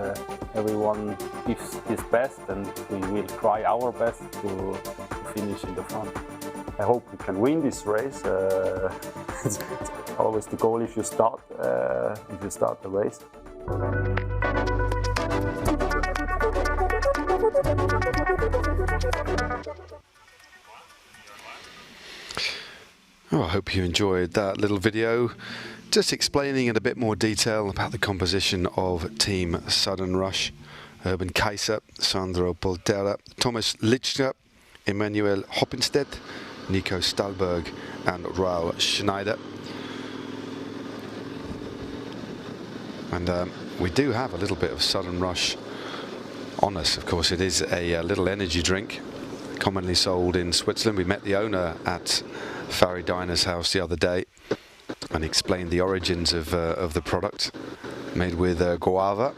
everyone gives his best, and we will try our best to finish in the front. I hope we can win this race. It's always the goal if you start the race. Oh, I hope you enjoyed that little video, just explaining in a bit more detail about the composition of Team Sudden Rush. Urban Kaiser, Sandro Poltera, Thomas Lichtner, Emmanuel Hoppenstedt, Nico Stahlberg and Raul Schneider. And we do have a little bit of Sudden Rush on us. Of course, it is a little energy drink commonly sold in Switzerland. We met the owner at Fari Diner's house the other day and explained the origins of the product, made with guava.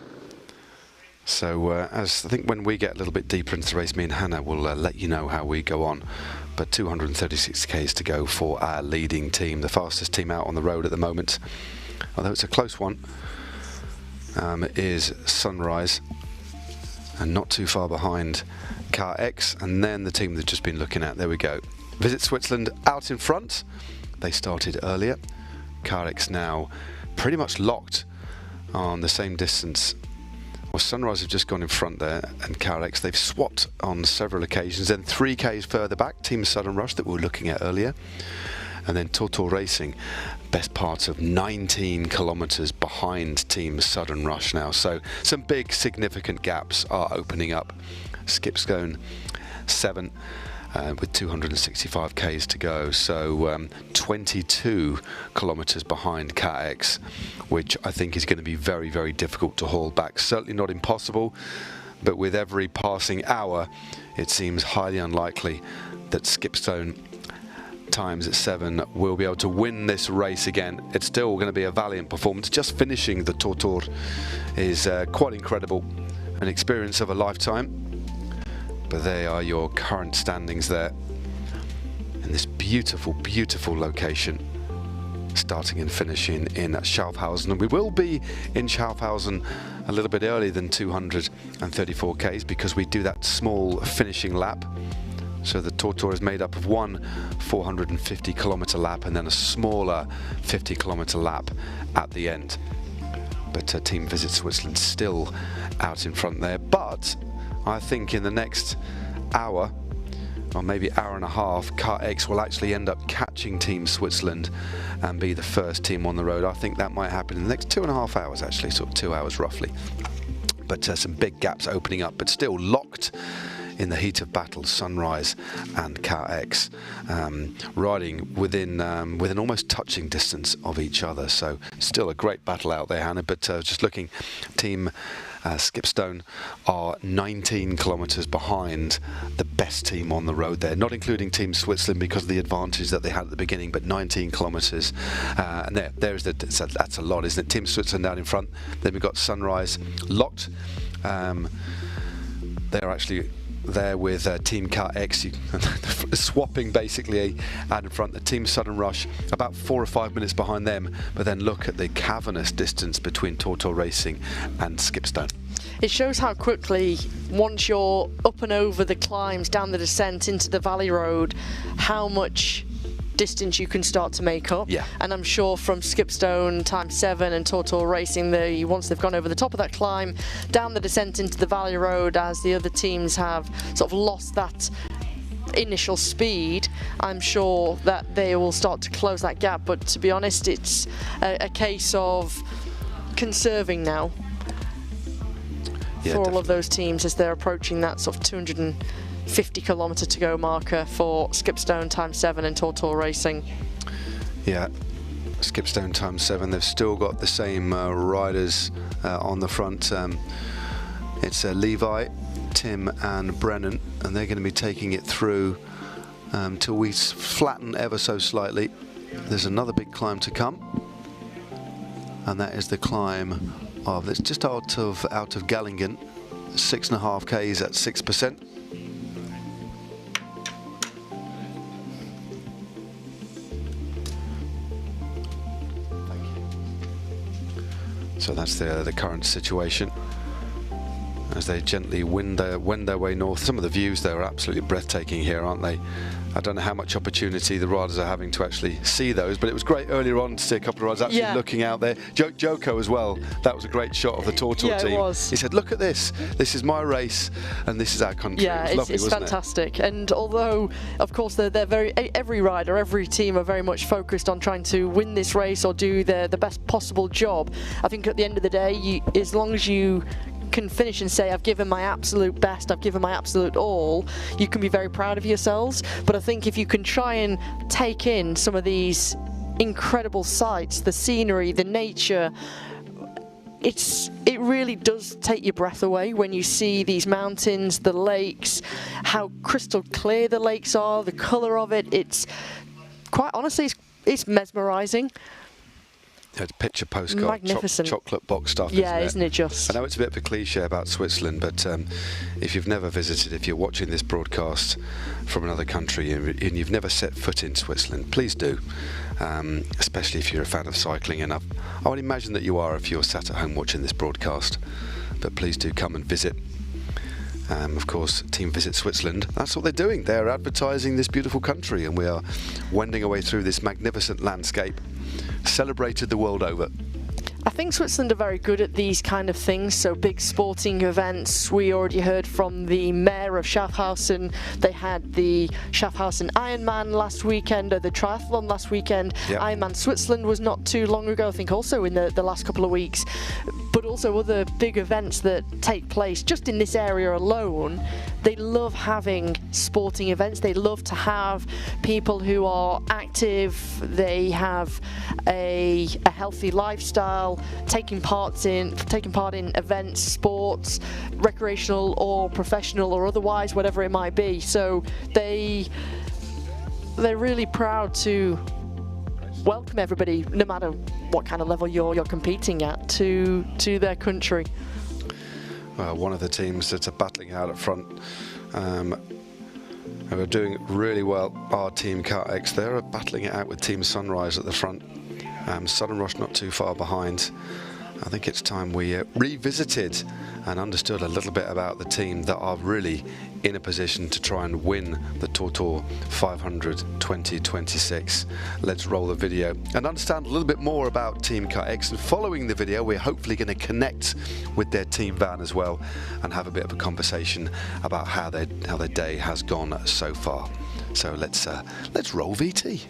So as I think when we get a little bit deeper into the race, me and Hannah will let you know how we go on. But 236 k's to go for our leading team, the fastest team out on the road at the moment, although it's a close one, is Sunrise, and not too far behind Car X, and then the team they've just been looking at. There we go. Visit Switzerland out in front. They started earlier. Car X now pretty much locked on the same distance. Well, Sunrise have just gone in front there, and Car X, they've swapped on several occasions. Then 3 k's further back, Team Sudden Rush that we were looking at earlier. And then TORTOUR Racing, best part of 19 kilometers behind Team Sudden Rush now. So some big significant gaps are opening up. Skipstone 7 with 265 k's to go, so 22 kilometers behind Car X, which I think is going to be very, very difficult to haul back. Certainly not impossible, but with every passing hour it seems highly unlikely that Skipstone times at 7 will be able to win this race again. It's still going to be a valiant performance. Just finishing the TORTOUR is quite incredible, an experience of a lifetime. But they are your current standings there in this beautiful, beautiful location, starting and finishing in Schaffhausen. And we will be in Schaffhausen a little bit earlier than 234 k's because we do that small finishing lap. So the TORTOUR is made up of one 450 kilometer lap and then a smaller 50 kilometer lap at the end. But Team Visit Switzerland still out in front there. But I think in the next hour, or maybe hour and a half, Car X will actually end up catching Team Switzerland and be the first team on the road. I think that might happen in the next 2.5 hours, actually, sort of 2 hours roughly. But some big gaps opening up, but still locked in the heat of battle, Sunrise and Car X, riding within almost touching distance of each other. So still a great battle out there, Hannah. But just looking, Team Skipstone are 19 kilometers behind the best team on the road there, not including Team Switzerland because of the advantage that they had at the beginning, but 19 kilometers. And that's a lot, isn't it? Team Switzerland down in front. Then we've got Sunrise locked. They're actually there with Team Car X, swapping basically out in front. The Team Sudden Rush about 4 or 5 minutes behind them, but then look at the cavernous distance between TORTOUR Racing and Skipstone. It shows how quickly, once you're up and over the climbs, down the descent into the valley road, how much distance you can start to make up. Yeah. And I'm sure from Skipstone times 7 and TORTOUR Racing, once they've gone over the top of that climb, down the descent into the valley road, as the other teams have sort of lost that initial speed, I'm sure that they will start to close that gap. But to be honest, it's a case of conserving now for all of those teams as they're approaching that sort of 250 kilometre to go marker for Skipstone times 7 and TORTOUR Racing. Yeah, Skipstone times 7, they've still got the same riders on the front. It's Levi, Tim and Brennan, and they're going to be taking it through till we flatten ever so slightly. there's another big climb to come, and that is the climb of, it's just out of Gallingen, 6.5 Ks at 6%. So that's the current situation as they gently wend their way north. Some of the views there are absolutely breathtaking here, aren't they? I don't know how much opportunity the riders are having to actually see those, but it was great earlier on to see a couple of riders actually looking out there. Joko as well, that was a great shot of the TORTOUR team. It was. He said, look at this is my race and this is our country. Yeah, it was lovely, it's wasn't fantastic. And although, of course, they're very, every rider, every team are very much focused on trying to win this race or do the best possible job, I think at the end of the day, as long as you can finish and say, I've given my absolute best, I've given my absolute all, you can be very proud of yourselves. But I think if you can try and take in some of these incredible sights, the scenery, the nature, it really does take your breath away when you see these mountains, the lakes, how crystal clear the lakes are, the colour of it. It's quite honestly, it's mesmerising. Yeah, picture postcard, magnificent chocolate box stuff. Yeah, isn't it just? I know it's a bit of a cliche about Switzerland, but if you've never visited, if you're watching this broadcast from another country and you've never set foot in Switzerland, please do. Especially if you're a fan of cycling, and I would imagine that you are if you're sat at home watching this broadcast. But please do come and visit. Of course, Team Visit Switzerland, that's what they're doing. They're advertising this beautiful country, and we are wending our way through this magnificent landscape, celebrated the world over. I think Switzerland are very good at these kind of things, so big sporting events. We already heard from the mayor of Schaffhausen. They had the Schaffhausen Ironman last weekend, or the triathlon last weekend. Yep. Ironman Switzerland was not too long ago, I think also in the last couple of weeks. But also other big events that take place just in this area alone. They love having sporting events. They love to have people who are active. They have a healthy lifestyle, taking part in events, sports, recreational or professional or otherwise, whatever it might be. So they're really proud to welcome everybody, no matter what kind of level you're competing at, to their country. One of the teams that are battling out at front, who are doing really well, are Team CarX. They're battling it out with Team Sunrise at the front. Southern Rush not too far behind. I think it's time we revisited and understood a little bit about the team that are really in a position to try and win the TORTOUR 500 2026. Let's roll the video and understand a little bit more about Team CarX. And following the video, we're hopefully going to connect with their team van as well and have a bit of a conversation about how their day has gone so far. So let's roll VT.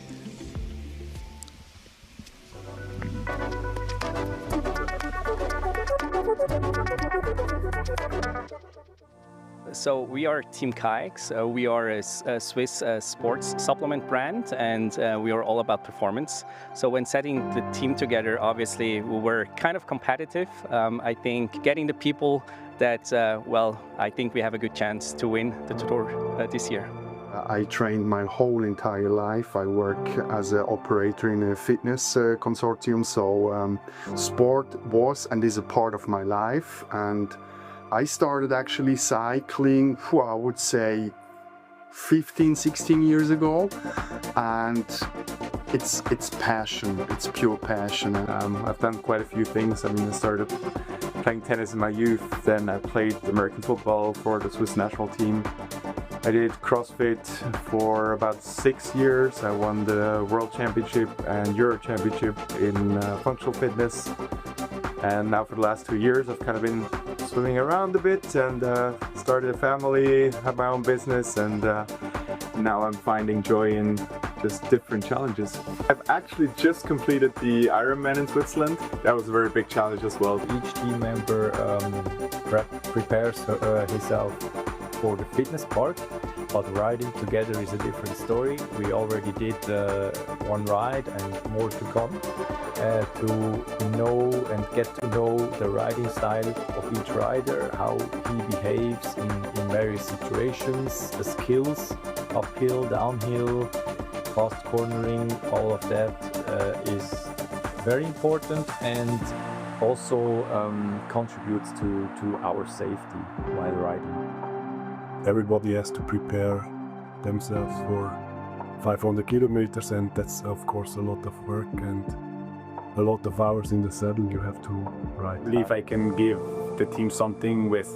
So we are Team CarX. We are a Swiss sports supplement brand, and we are all about performance. So when setting the team together, obviously we were kind of competitive. I think getting the people that, well, I think we have a good chance to win the Tour this year. I trained my whole entire life. I work as an operator in a fitness consortium, so sport was and is a part of my life. And I started actually cycling, I would say 15, 16 years ago, and it's passion, it's pure passion. I've done quite a few things. I mean, I started playing tennis in my youth, then I played American football for the Swiss national team. I did CrossFit for about 6 years. I won the World Championship and Euro Championship in functional fitness. And now for the last 2 years, I've kind of been swimming around a bit and started a family, have my own business, and now I'm finding joy in just different challenges. I've actually just completed the Ironman in Switzerland. That was a very big challenge as well. Each team member prepares himself for the fitness part, but riding together is a different story. We already did one ride and more to come to know and get to know the riding style of each rider, how he behaves in various situations, the skills, uphill, downhill, fast cornering, all of that is very important and also contributes to our safety while riding. Everybody has to prepare themselves for 500 kilometers, and that's of course a lot of work and a lot of hours in the saddle you have to ride. I believe I can give the team something with,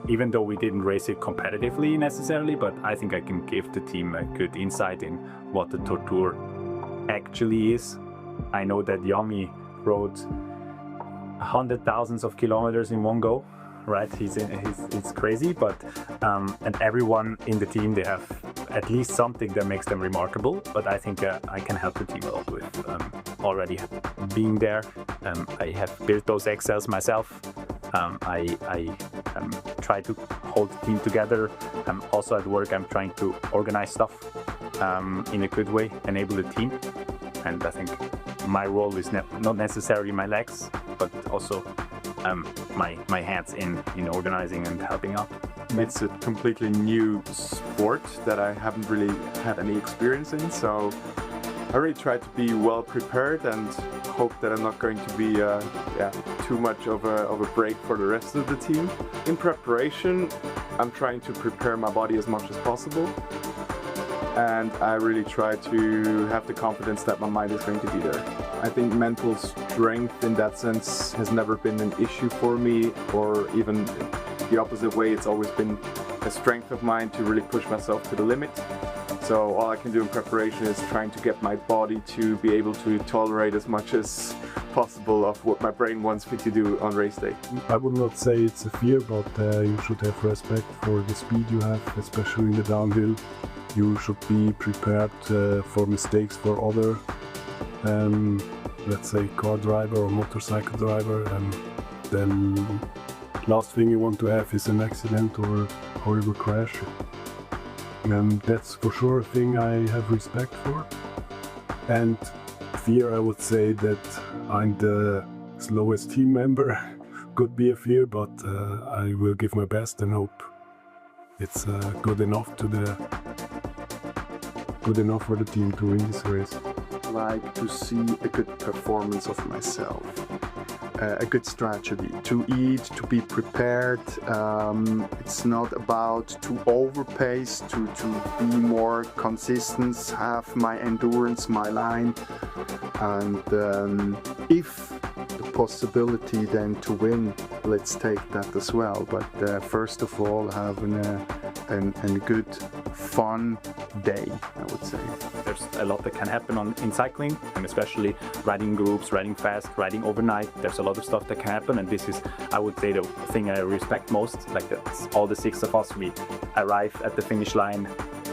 even though we didn't race it competitively necessarily, but I think I can give the team a good insight in what the TORTOUR actually is. I know that Yami rode 100,000 of kilometers in one go, right? It's crazy, but and everyone in the team, they have at least something that makes them remarkable. But I think I can help the team a lot with already being there. I have built those Excels myself. I try to hold the team together. Also at work, I'm trying to organize stuff in a good way, enable the team. And I think my role is not necessarily my legs, but also my hands in organizing and helping out. It's a completely new sport that I haven't really had any experience in, so I really try to be well prepared and hope that I'm not going to be too much of a break for the rest of the team. In preparation, I'm trying to prepare my body as much as possible, and I really try to have the confidence that my mind is going to be there. I think mental strength in that sense has never been an issue for me, or even the opposite way. It's always been a strength of mine to really push myself to the limit. So all I can do in preparation is trying to get my body to be able to tolerate as much as possible of what my brain wants me to do on race day. I would not say it's a fear, but you should have respect for the speed you have, especially in the downhill. You should be prepared for mistakes for other, let's say, car driver or motorcycle driver, and then last thing you want to have is an accident or a horrible crash. And that's for sure a thing I have respect for. And fear, I would say that I'm the slowest team member. Could be a fear, but I will give my best and hope it's good enough for the team to win this race. I like to see a good performance of myself. A good strategy to eat, to be prepared. It's not about to overpace, to be more consistent, have my endurance, my line, and if the possibility then to win, let's take that as well. But first of all, having a good, fun day, I would say. There's a lot that can happen in cycling, and especially riding groups, riding fast, riding overnight. There's a lot of stuff that can happen, and this is, I would say, the thing I respect most. Like that's all the 6 of us, we arrive at the finish line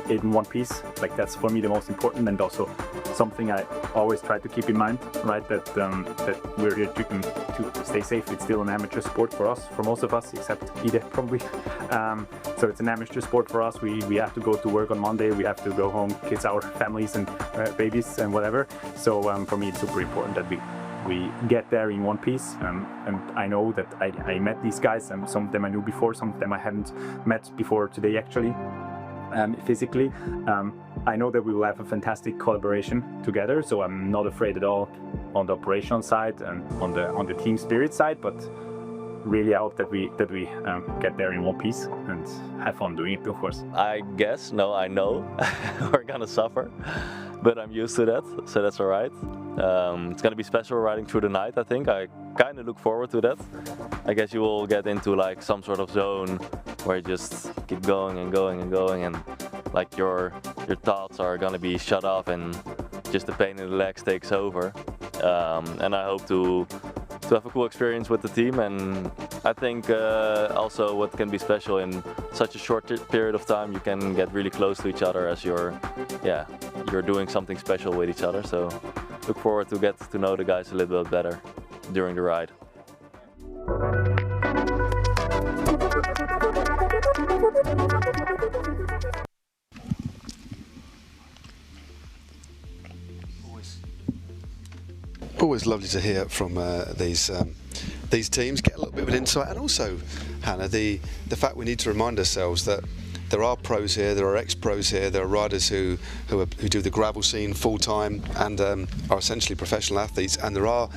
in one piece. Like that's for me the most important, and also something I always try to keep in mind, right? That we're here to stay safe. It's still an amateur sport for us, for most of us, except Ide probably. So it's an amateur sport for us. We have to go to work on Monday. We have to go home, kids, our families and babies and whatever. So for me, it's super important that we get there in one piece. And I know that I met these guys, and some of them I knew before, some of them I haven't met before today actually. Physically, I know that we will have a fantastic collaboration together, so I'm not afraid at all on the operational side and on the team spirit side, but really I hope that we get there in one piece and have fun doing it, of course. I know we're gonna suffer, but I'm used to that, so that's all right. It's gonna be special riding through the night, I think. I kind of look forward to that. I guess you will get into like some sort of zone where you just keep going and going and going, and like your thoughts are gonna be shut off and just the pain in the legs takes over. And I hope to have a cool experience with the team, and I think also what can be special in such a short period of time, you can get really close to each other as you're doing something special with each other. So look forward to get to know the guys a little bit better during the ride. Always lovely to hear from these teams, get a little bit of an insight, and also, Hannah, the fact we need to remind ourselves that there are pros here, there are ex-pros here, there are riders who do the gravel scene full time and are essentially professional athletes, and there are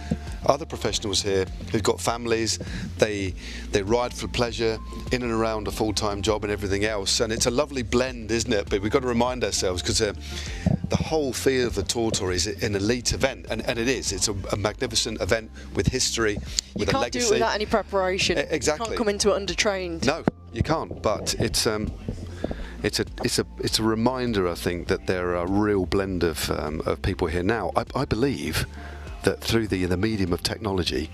other professionals here who've got families. They ride for pleasure in and around a full-time job and everything else, and it's a lovely blend, isn't it? But we've got to remind ourselves, because the whole feel of the TORTOUR is an elite event, and it is. It's a magnificent event with history, with a legacy. You can't do it without any preparation. Exactly. You can't come into it undertrained. No, you can't. But it's a reminder, I think, that there are a real blend of people here now. I believe that through the medium of technology,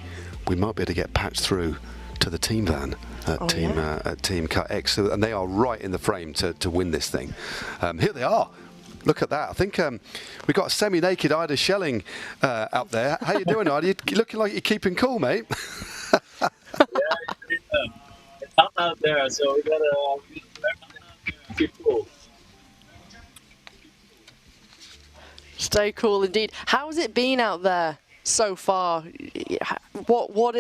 we might be able to get patched through to the team van at Team Cut X, and they are right in the frame to win this thing. Here they are. Look at that. I think we've got a semi-naked Ida Schelling out there. How you doing, Ida? You looking like you're keeping cool, mate. Yeah, it's hot out there, so we gotta keep cool. Stay cool indeed. How's it been out there so far? What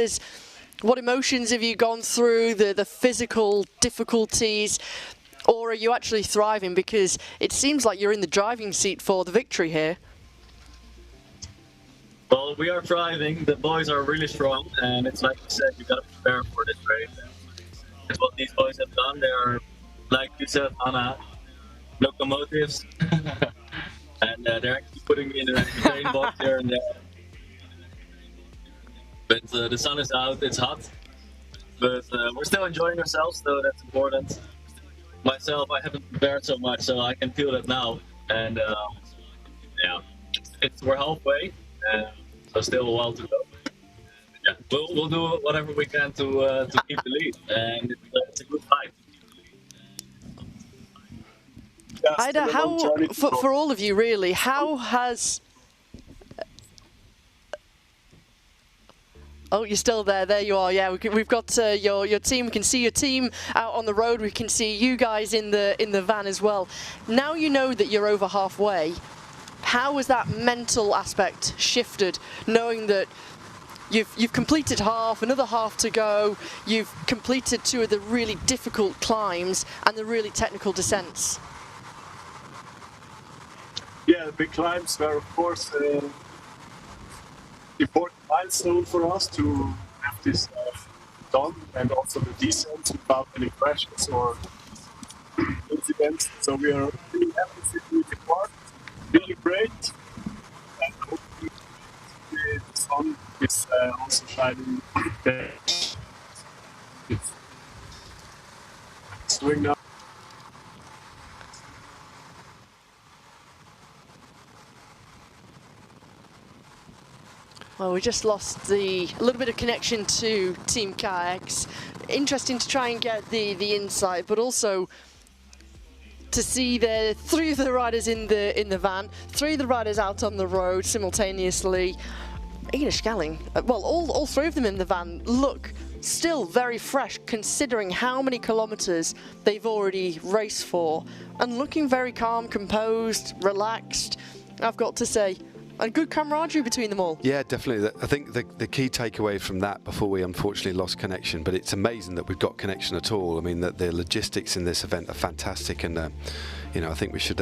emotions have you gone through? The physical difficulties, or are you actually thriving? Because it seems like you're in the driving seat for the victory here. Well, we are thriving. The boys are really strong, and it's like you said, you gotta prepare for this race. That's what these boys have done. They are, like you said, Anna, locomotives. And they're actually putting me in the training box here and there. But the sun is out, it's hot. But we're still enjoying ourselves, so that's important. Myself, I haven't prepared so much, so I can feel it now. And yeah, we're halfway, so still a while to go. Yeah, we'll do whatever we can to keep the lead, and it's a good fight. Ida, for all of you really, how has... Oh, you're still there. There you are. Yeah, we've got your team. We can see your team out on the road. We can see you guys in the van as well. Now you know that you're over halfway. How has that mental aspect shifted, knowing that you've completed half, another half to go, you've completed 2 of the really difficult climbs and the really technical descents? Yeah, the big climbs were, of course, important milestone for us to have this done, and also the descents without any crashes or incidents. So we are really happy with the part, really great, and hopefully the sun is also shining. It's doing now. Well, we just lost a little bit of connection to Team KX. Interesting to try and get the insight, but also to see the 3 of the riders in the van, 3 of the riders out on the road simultaneously. Ida Schelling, well, all 3 of them in the van look still very fresh, considering how many kilometers they've already raced for, and looking very calm, composed, relaxed, I've got to say. And good camaraderie between them all. Yeah, definitely. I think the key takeaway from that, before we unfortunately lost connection, but it's amazing that we've got connection at all. I mean, the logistics in this event are fantastic, and you know, I think we should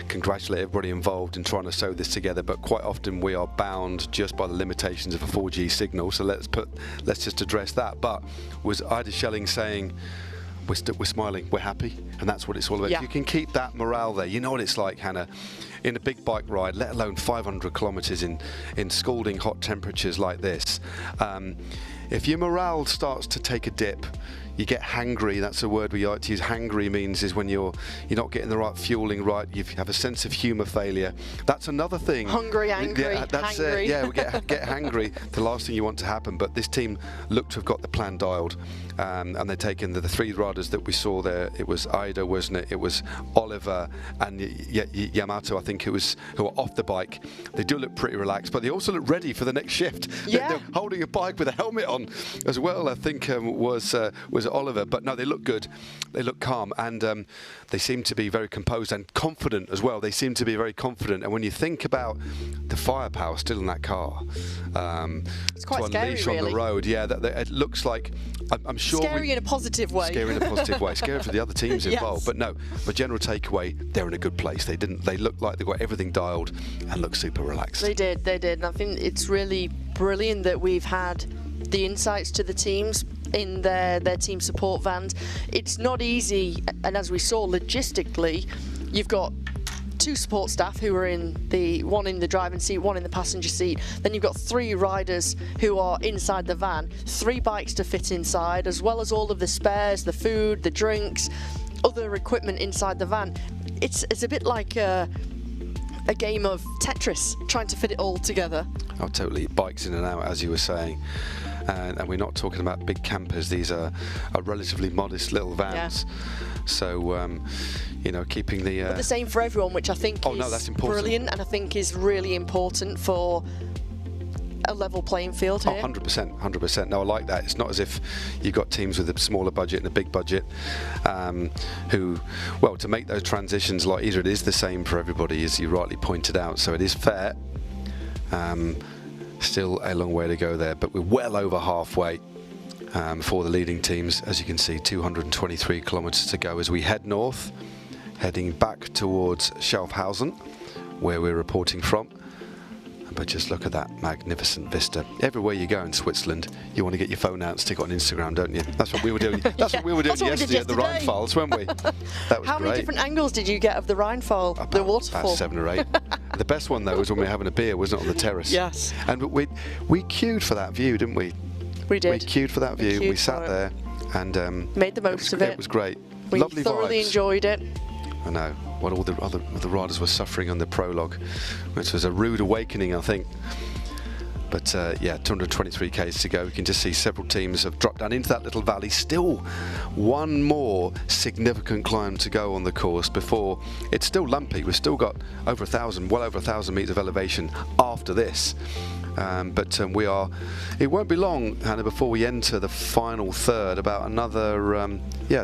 congratulate everybody involved in trying to sew this together. But quite often we are bound just by the limitations of a 4G signal. So let's just address that. But was Ida Schelling saying, we're smiling, we're happy, and that's what it's all about. Yeah. You can keep that morale there. You know what it's like, Hannah, in a big bike ride, let alone 500 kilometers in scalding hot temperatures like this. If your morale starts to take a dip, you get hangry. That's a word we like to use. Hangry means is when you're not getting the right fueling right. You have a sense of humour failure. That's another thing. Hungry, angry, yeah, that's hangry. Yeah, we get hangry. The last thing you want to happen. But this team looked to have got the plan dialed, and they're taking the 3 riders that we saw there. It was Ida, wasn't it? It was Oliver and Yamato, I think it was, who were off the bike. They do look pretty relaxed, but they also look ready for the next shift. Yeah. They're holding a bike with a helmet on. on as well, I think, was Oliver. But no, they look good. They look calm, and they seem to be very composed and confident as well. They seem to be very confident. And when you think about the firepower still in that car, it's quite to unleash scary, on the really. road, yeah, it looks like, I'm sure. Scary in a positive way. Scary in a positive way. Scary for the other teams involved. Yes. But no, my general takeaway, they're in a good place. They look like they got everything dialed and look super relaxed. They did. And I think it's really brilliant that we've had the insights to the teams in their team support vans. It's not easy, and as we saw logistically, you've got 2 support staff who are one in the driving seat, one in the passenger seat. Then you've got 3 riders who are inside the van, 3 bikes to fit inside, as well as all of the spares, the food, the drinks, other equipment inside the van. It's a bit like a game of Tetris, trying to fit it all together. Oh, totally. Bikes in and out, as you were saying. And we're not talking about big campers. These are relatively modest little vans. Yeah. So, keeping the... But the same for everyone, which I think is that's important. brilliant, and I think is really important for a level playing field here. 100%. No, I like that. It's not as if you've got teams with a smaller budget and a big budget who, well, to make those transitions a lot easier, it is the same for everybody, as you rightly pointed out. So it is fair. Still a long way to go there, but we're well over halfway for the leading teams. As you can see, 223 kilometers to go as we head north, heading back towards Schaffhausen, where we're reporting from. But just look at that magnificent vista. Everywhere you go in Switzerland, you want to get your phone out and stick it on Instagram, don't you? That's what we were doing. That's what we were doing yesterday at the Rheinfalls, weren't we? That was How many great. different angles did you get of the Rheinfall, the waterfall? About 7 or 8. The best one, though, was when we were having a beer, wasn't it, on the terrace? Yes. And we queued for that view, didn't we? We did. We queued for that view. We sat there and made the most of it. It was great. We Lovely thoroughly vibes. enjoyed it. I know what all the riders were suffering on the prologue, which was a rude awakening, I think. But yeah, 223 k's to go. We can just see several teams have dropped down into that little valley. Still one more significant climb to go on the course before it's still lumpy. We've still got well over 1,000 meters of elevation after this. But it won't be long, Hannah, before we enter the final third. About another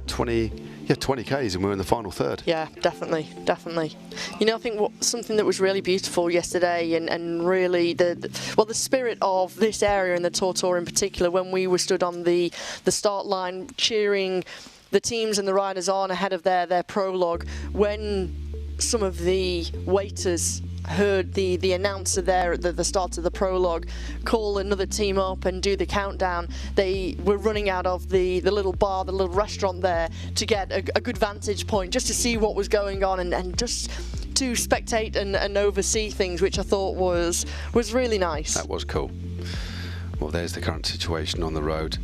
20 k's and we're in the final third. Yeah, definitely. I think something that was really beautiful yesterday, and really the spirit of this area and the TORTOUR in particular, when we were stood on the start line cheering the teams and the riders on ahead of their prologue, when some of the waiters heard the announcer there at the start of the prologue call another team up and do the countdown, they were running out of the little bar, the little restaurant there, to get a good vantage point, just to see what was going on and just to spectate and oversee things, which I thought was really nice. That was cool. Well, there's the current situation on the road.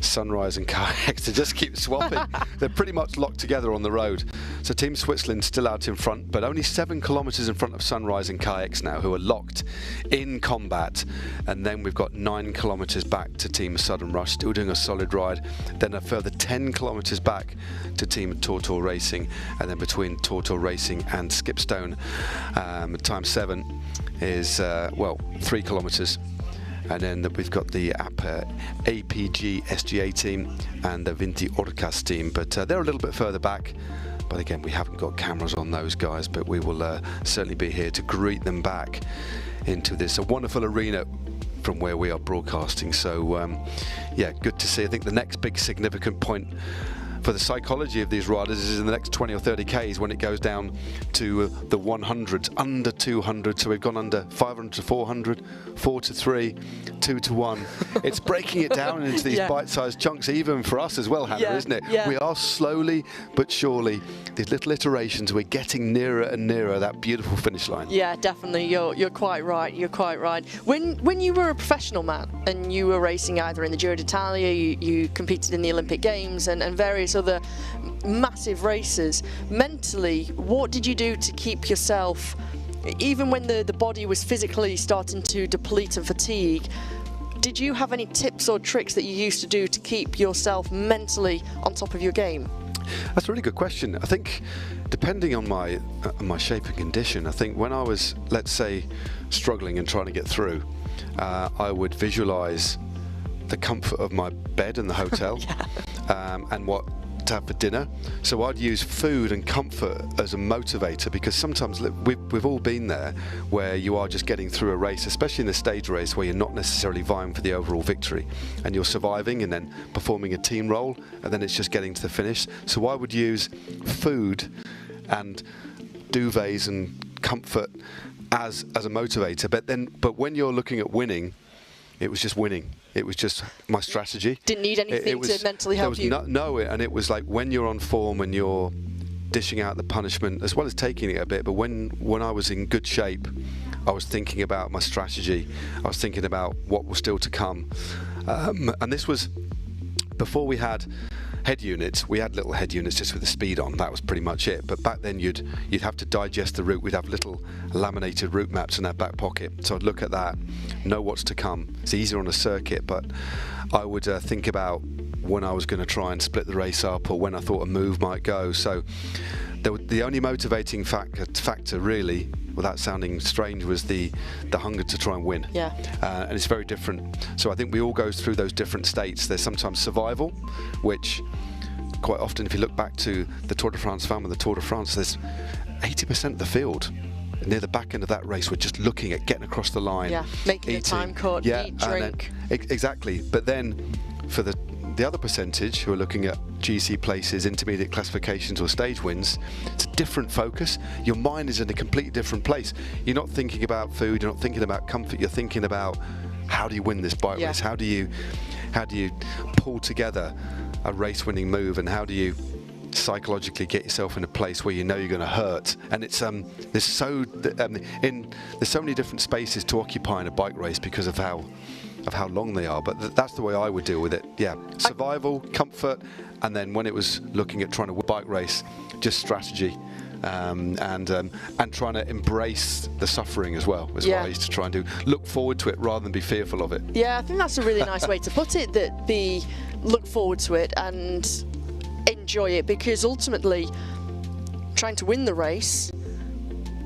Sunrise and kayaks to just keep swapping. They're pretty much locked together on the road. So Team Switzerland still out in front, but only 7 kilometers in front of Sunrise and kayaks now, who are locked in combat. And then we've got 9 kilometers back to Team Southern Rush, still doing a solid ride. Then a further 10 kilometers back to Team TORTOUR Racing, and then between TORTOUR Racing and Skipstone, time 7 is 3 kilometers. And then we've got the APG SGA team and the Vinti Orcas team, but they're a little bit further back. But again, we haven't got cameras on those guys, but we will certainly be here to greet them back into this wonderful arena from where we are broadcasting. So yeah, good to see. I think the next big significant point for the psychology of these riders is in the next 20 or 30 Ks when it goes down to the 100s, under 200. So we've gone under 500 to 400, 4 to 3, 2 to 1. It's breaking it down into these bite-sized chunks, even for us as well, Hannah, isn't it? Yeah. We are slowly but surely, these little iterations, we're getting nearer and nearer that beautiful finish line. Yeah, definitely. You're quite right. You're quite right. When you were a professional man and you were racing either in the Giro d'Italia, you competed in the Olympic Games and various other massive races, mentally, what did you do to keep yourself, even when the body was physically starting to deplete and fatigue? Did you have any tips or tricks that you used to do to keep yourself mentally on top of your game? That's a really good question. I think depending on my shape and condition, I think when I was, let's say, struggling and trying to get through, I would visualize the comfort of my bed in the hotel, and what to have for dinner. So I'd use food and comfort as a motivator, because sometimes we've all been there where you are just getting through a race, especially in a stage race where you're not necessarily vying for the overall victory, and you're surviving and then performing a team role, and then it's just getting to the finish. So I would use food and duvets and comfort as a motivator. But when you're looking at winning, it was just winning. It was just my strategy. Didn't need anything to mentally help you. And it was like when you're on form and you're dishing out the punishment as well as taking it a bit. But when I was in good shape, I was thinking about my strategy. I was thinking about what was still to come. And this was before we had head units. We had little head units just with the speed on. That was pretty much it. But back then you'd have to digest the route. We'd have little laminated route maps in our back pocket. So I'd look at that, know what's to come. It's easier on a circuit, but I would think about when I was going to try and split the race up, or when I thought a move might go. So the only motivating factor really, without sounding strange, was the hunger to try and win. Yeah. And it's very different. So I think we all go through those different states. There's sometimes survival, which quite often, if you look back to the Tour de France film and the Tour de France, there's 80% of the field near the back end of that race were just looking at getting across the line. Yeah, making eating, a time cut, eat, drink. Exactly. But then for the other percentage who are looking at GC places, intermediate classifications or stage wins, it's a different focus. Your mind is in a completely different place. You're not thinking about food, you're not thinking about comfort, you're thinking about how do you win this bike race? How do you pull together a race-winning move, and how do you psychologically get yourself in a place where you know you're going to hurt? And it's there's so many different spaces to occupy in a bike race because of how long they are. But that's the way I would deal with it. Yeah, survival, comfort, and then when it was looking at trying to win a bike race, just strategy. And trying to embrace the suffering as well is what I used to try and do. Look forward to it rather than be fearful of it. Yeah, I think that's a really nice way to put it, that look forward to it and enjoy it, because ultimately trying to win the race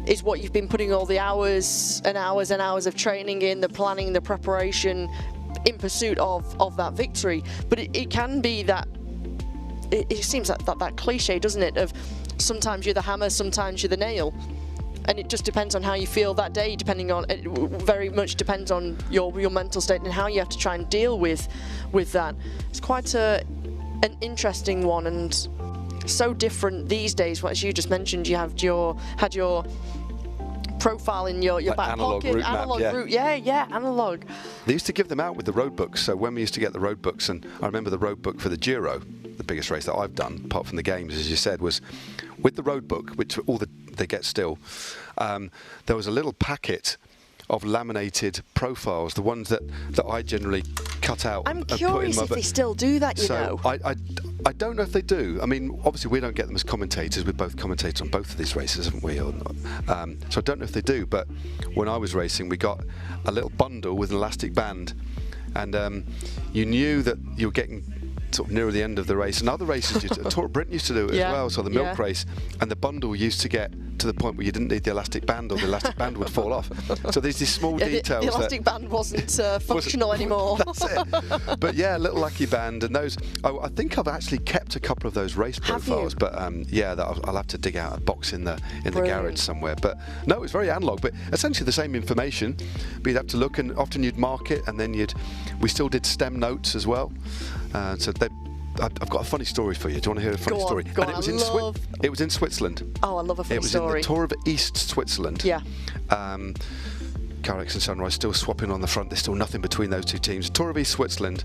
is what you've been putting all the hours and hours and hours of training in, the planning, the preparation in pursuit of that victory. But it can be that, it seems like that cliche, doesn't it, of sometimes you're the hammer, sometimes you're the nail, and it just depends on how you feel that day. It very much depends on your mental state and how you have to try and deal with that. It's quite an interesting one, and so different these days. As you just mentioned, you had your profile in your like back pocket, analog route, analog. They used to give them out with the road books. So when we used to get the road books, and I remember the road book for the Giro, the biggest race that I've done, apart from the games, as you said, was with the road book, which they get still. There was a little packet of laminated profiles, the ones that I generally cut out. I'm curious if they still do that, you know. I don't know if they do. I mean, obviously we don't get them as commentators. We're both commentators on both of these races, haven't we? So I don't know if they do, but when I was racing, we got a little bundle with an elastic band, and you knew that you were getting sort of near the end of the race. And other races, Tour of Britain used to do it as well, so the milk race, and the bundle used to get to the point where you didn't need the elastic band, or the elastic band would fall off. So there's these small details. The elastic band wasn't functional anymore. That's it. But yeah, little lucky band, and those. I think I've actually kept a couple of those race profiles, but I'll have to dig out a box in the garage somewhere. But no, it's very analog, but essentially the same information. But you'd have to look, and often you'd mark it, and then we still did stem notes as well. So I've got a funny story for you. Do you want to hear a funny story? Go on. It was in Switzerland. Oh, I love a funny story. It was in the Tour of East Switzerland. Yeah. Carex and Sunrise still swapping on the front. There's still nothing between those two teams. Tour of East Switzerland.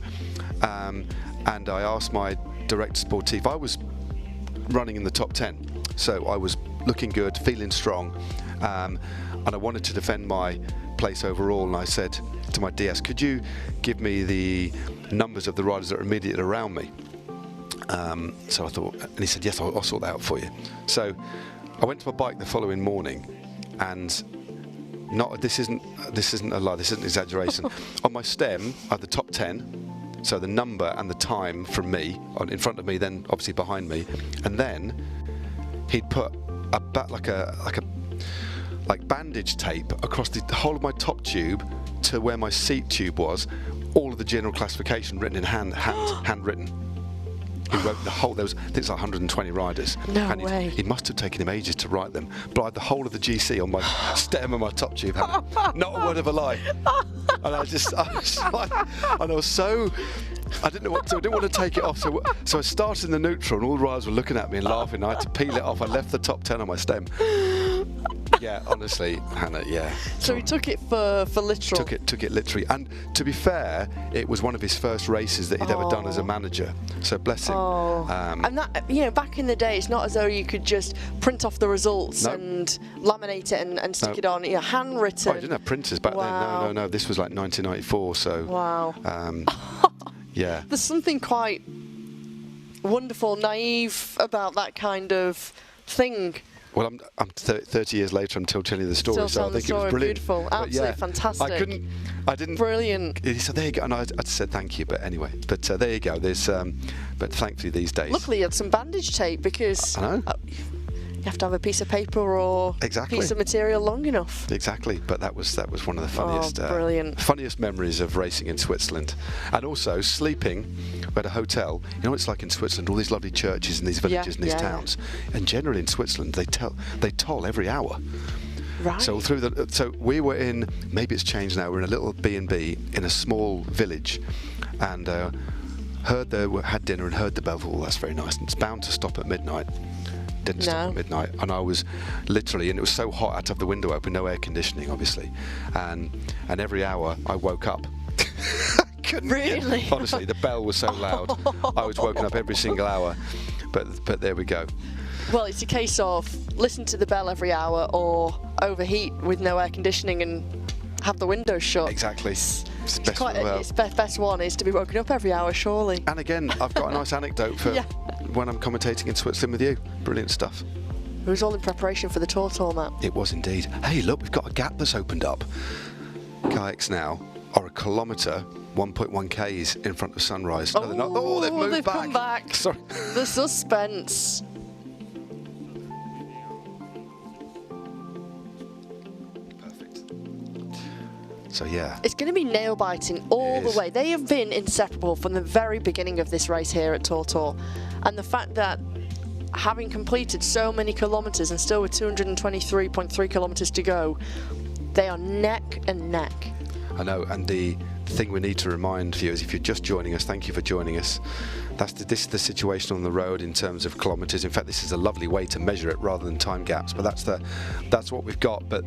And I asked my director sportif. I was running in the top 10, so I was looking good, feeling strong, and I wanted to defend my place overall. And I said to my DS, could you give me the numbers of the riders that are immediately around me? So I thought, and he said, yes, I'll sort that out for you. So I went to my bike the following morning, and this isn't a lie, this isn't exaggeration. On my stem I had the top 10, so the number and the time from me in front of me, then obviously behind me, and then he'd put like bandage tape across the whole of my top tube to where my seat tube was, all of the general classification written in handwritten. He wrote the whole. There was, I think it's like 120 riders. No and way. It must have taken him ages to write them. But I had the whole of the GC on my stem of my top tube. Not a word of a lie. And I was like, and I was so. I didn't know what to. I didn't want to take it off. So I started in the neutral, and all the riders were looking at me and laughing. I had to peel it off. I left the top 10 on my stem. Yeah, honestly, Hannah, yeah. So he took it for literal. Took it literally. And to be fair, it was one of his first races that he'd ever done as a manager. So bless him. And that, you know, back in the day, it's not as though you could just print off the results and laminate it and stick it on. You know, handwritten. Oh, I didn't have printers back then. No. This was like 1994. So. Wow. Yeah. There's something quite wonderful, naive about that kind of thing. Well, I'm 30 years later. I'm still telling you the story, Still so I telling the think it was story. brilliant. Beautiful, absolutely fantastic. I didn't. Brilliant. He said, "There you go," and I said, "Thank you," but anyway. But there you go. There's, but thankfully these days. Luckily, you had some bandage tape because I know. You have to have a piece of paper or piece of material long enough. Exactly, but that was one of the funniest, brilliant. Funniest memories of racing in Switzerland, and also sleeping. We had a hotel. You know what it's like in Switzerland? All these lovely churches and these villages and these towns. And generally in Switzerland, they toll every hour. Right. So so we were in. Maybe it's changed now. We're in a little B&B in a small village, and had dinner and heard the bell. Oh, that's very nice. And it's bound to stop at midnight. Didn't stop at midnight, and I was literally, and it was so hot I had to have the window open, no air conditioning obviously, and every hour I woke up. Really? Honestly, the bell was so loud. I was woken up every single hour, but there we go. Well, it's a case of listen to the bell every hour or overheat with no air conditioning and have the windows shut. Exactly. It's best one is to be woken up every hour, surely. And again, I've got a nice anecdote for when I'm commentating in Switzerland with you. Brilliant stuff. It was all in preparation for the TORTOUR, Matt. It was indeed. Hey, look, we've got a gap that's opened up. Kayaks now are a kilometre, 1.1 Ks in front of Sunrise. No, they're not. Oh, they've moved back. Come back. Sorry. The suspense. So yeah. It's going to be nail biting all the way. They have been inseparable from the very beginning of this race here at TORTOUR. And the fact that having completed so many kilometres and still with 223.3 kilometres to go, they are neck and neck. I know, and the thing we need to remind viewers, if you're just joining us, thank you for joining us. This is the situation on the road in terms of kilometres. In fact, this is a lovely way to measure it rather than time gaps, but that's what we've got. But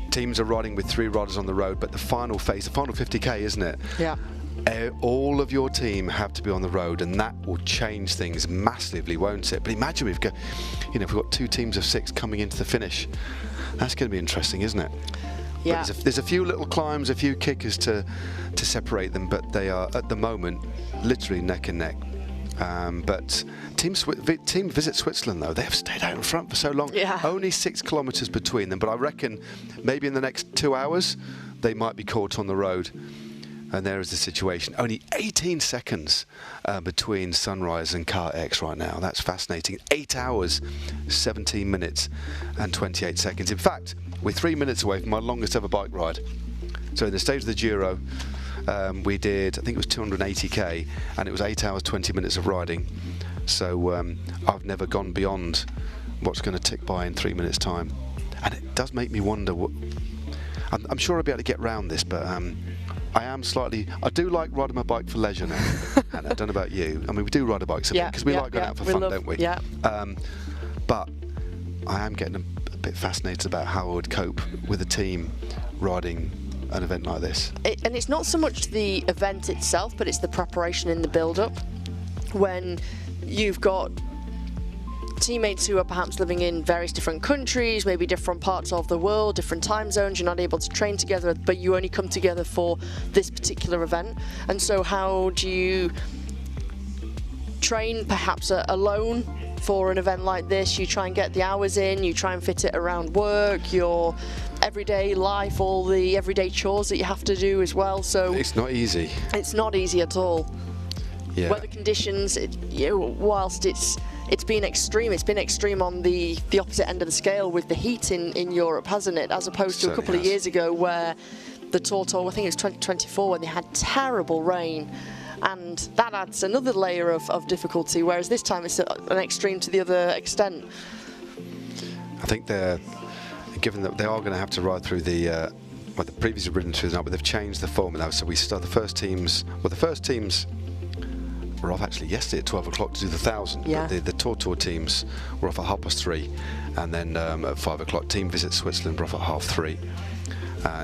teams are riding with 3 riders on the road, but the final phase, the final 50k, isn't it? Yeah. All of your team have to be on the road, and that will change things massively, won't it? But imagine we've got 2 teams of 6 coming into the finish. That's going to be interesting, isn't it? Yeah. There's a few little climbs, a few kickers to separate them, but they are at the moment literally neck and neck. But Team Visit Switzerland, though, they have stayed out in front for so long. Yeah. Only 6 kilometres between them, but I reckon maybe in the next 2 hours they might be caught on the road. And there is the situation. Only 18 seconds between Sunrise and Car X right now. That's fascinating. 8 hours, 17 minutes and 28 seconds. In fact, we're 3 minutes away from my longest ever bike ride. So in the stage of the Giro, we did, I think it was 280k, and it was 8 hours, 20 minutes of riding. So I've never gone beyond what's going to tick by in 3 minutes' time. And it does make me wonder what... I'm sure I'll be able to get round this, but I do like riding my bike for leisure now. And I don't know about you. I mean, we do ride a bike because we like going out for fun, don't we? Yeah. But I am getting a bit fascinated about how I would cope with a team riding an event like this. And it's not so much the event itself, but it's the preparation in the build-up. When you've got teammates who are perhaps living in various different countries, maybe different parts of the world, different time zones, you're not able to train together, but you only come together for this particular event. And so how do you train perhaps alone for an event like this? You try and get the hours in, you try and fit it around work, your everyday life, all the everyday chores that you have to do as well. So it's not easy. It's not easy at all. Yeah. Weather conditions, whilst it's been extreme on the opposite end of the scale with the heat in Europe, hasn't it? As opposed to a couple of years ago where the TORTOUR, I think it was 2024, when they had terrible rain, and that adds another layer of difficulty, whereas this time it's an extreme to the other extent. I think given that they are going to have to ride through the well, they've previously ridden through the night, but they've changed the formula. So we start the first teams were off actually yesterday at 12 o'clock to do the 1,000. Yeah. But the TORTOUR teams were off at 3:30, and then at 5 o'clock, Team Visit Switzerland were off at 3:30.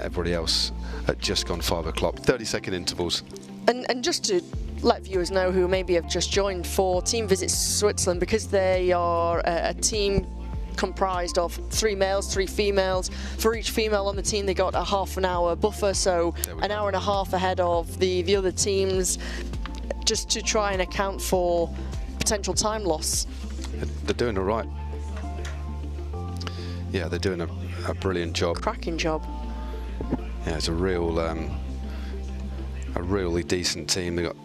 Everybody else had just gone 5 o'clock, 30-second intervals. And just to let viewers know who maybe have just joined, for Team Visit Switzerland, because they are a team comprised of 3 males, 3 females. For each female on the team, they got a half an hour buffer, so an hour and a half ahead of the other teams, just to try and account for potential time loss. They're doing all right. Yeah, they're doing a brilliant job. Cracking job. Yeah, it's a really decent team. They've got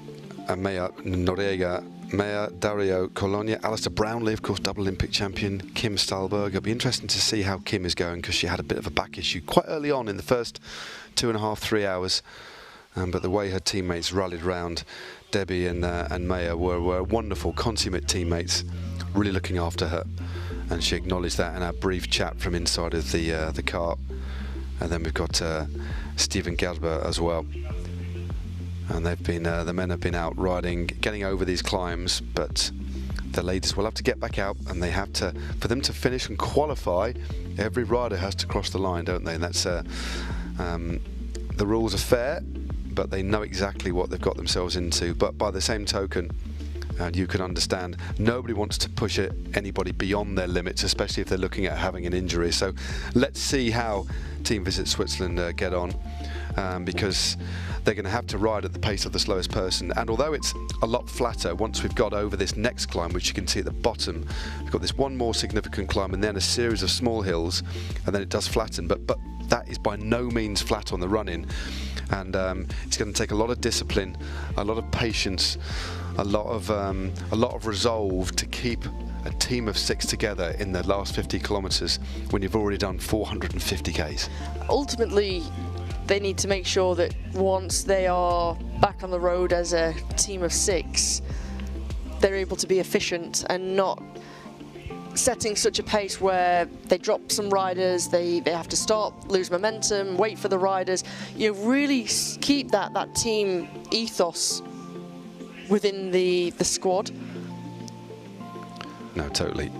Maya Noriega, Maya Dario Colonia, Alistair Brownlee, of course, double Olympic champion, Kim Stalberg. It'll be interesting to see how Kim is going, because she had a bit of a back issue quite early on in the first 2.5–3 hours. But the way her teammates rallied round Debbie and Maya were wonderful, consummate teammates, really looking after her. And she acknowledged that in our brief chat from inside of the car. And then we've got Stephen Gerber as well. And they've been the men have been out riding, getting over these climbs, but the ladies will have to get back out, and they have to, for them to finish and qualify, every rider has to cross the line, don't they? And that's the rules are fair, but they know exactly what they've got themselves into. But by the same token, you can understand, nobody wants to push anybody beyond their limits, especially if they're looking at having an injury. So let's see how Team Visit Switzerland get on, because they're going to have to ride at the pace of the slowest person. And although it's a lot flatter, once we've got over this next climb, which you can see at the bottom, we've got this one more significant climb and then a series of small hills, and then it does flatten. But that is by no means flat on the run-in. And it's going to take a lot of discipline, a lot of patience, a lot of resolve to keep a team of 6 together in the last 50 kilometres when you've already done 450 Ks. Ultimately, they need to make sure that once they are back on the road as a team of 6, they're able to be efficient and not setting such a pace where they drop some riders, they have to stop, lose momentum, wait for the riders. You know, really keep that team ethos within the squad. No, totally.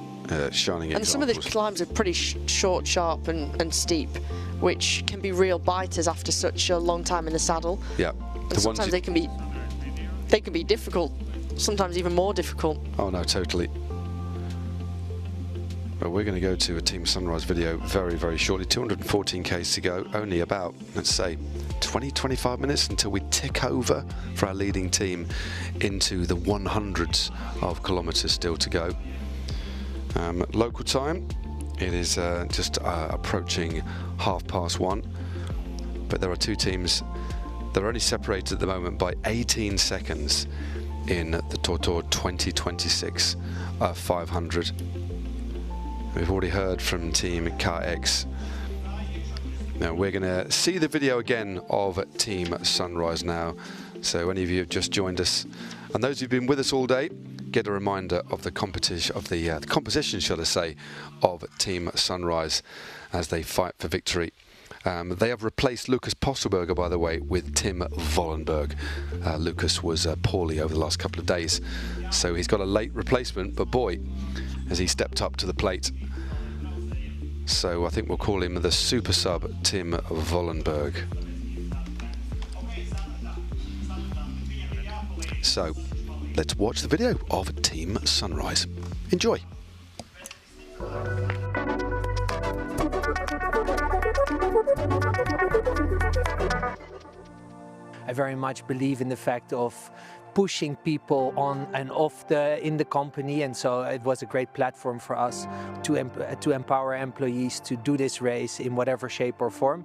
Shining examples. And some of the climbs are pretty short, sharp and steep, which can be real biters after such a long time in the saddle. Yeah. And sometimes they can be difficult, sometimes even more difficult. Oh no, totally. Well, we're going to go to a Team Sunrise video very, very shortly. 214 Ks to go. Only about, let's say, 20–25 minutes until we tick over for our leading team into the 100s of kilometres still to go. Local time, it is just approaching 1:30, but there are 2 teams that are only separated at the moment by 18 seconds in the TORTOUR 2026 500. We've already heard from Team KX. Now we're going to see the video again of Team Sunrise now. So any of you have just joined us, and those who've been with us all day, get a reminder of the competition, of the composition, shall I say, of Team Sunrise as they fight for victory. They have replaced Lucas Postelberger, by the way, with Tim Vollenberg. Lucas was poorly over the last couple of days, so he's got a late replacement, but boy, has he stepped up to the plate. So I think we'll call him the super sub, Tim Vollenberg. So let's watch the video of Team Sunrise. Enjoy. I very much believe in the fact of pushing people on and off in the company, and so it was a great platform for us to empower employees to do this race in whatever shape or form.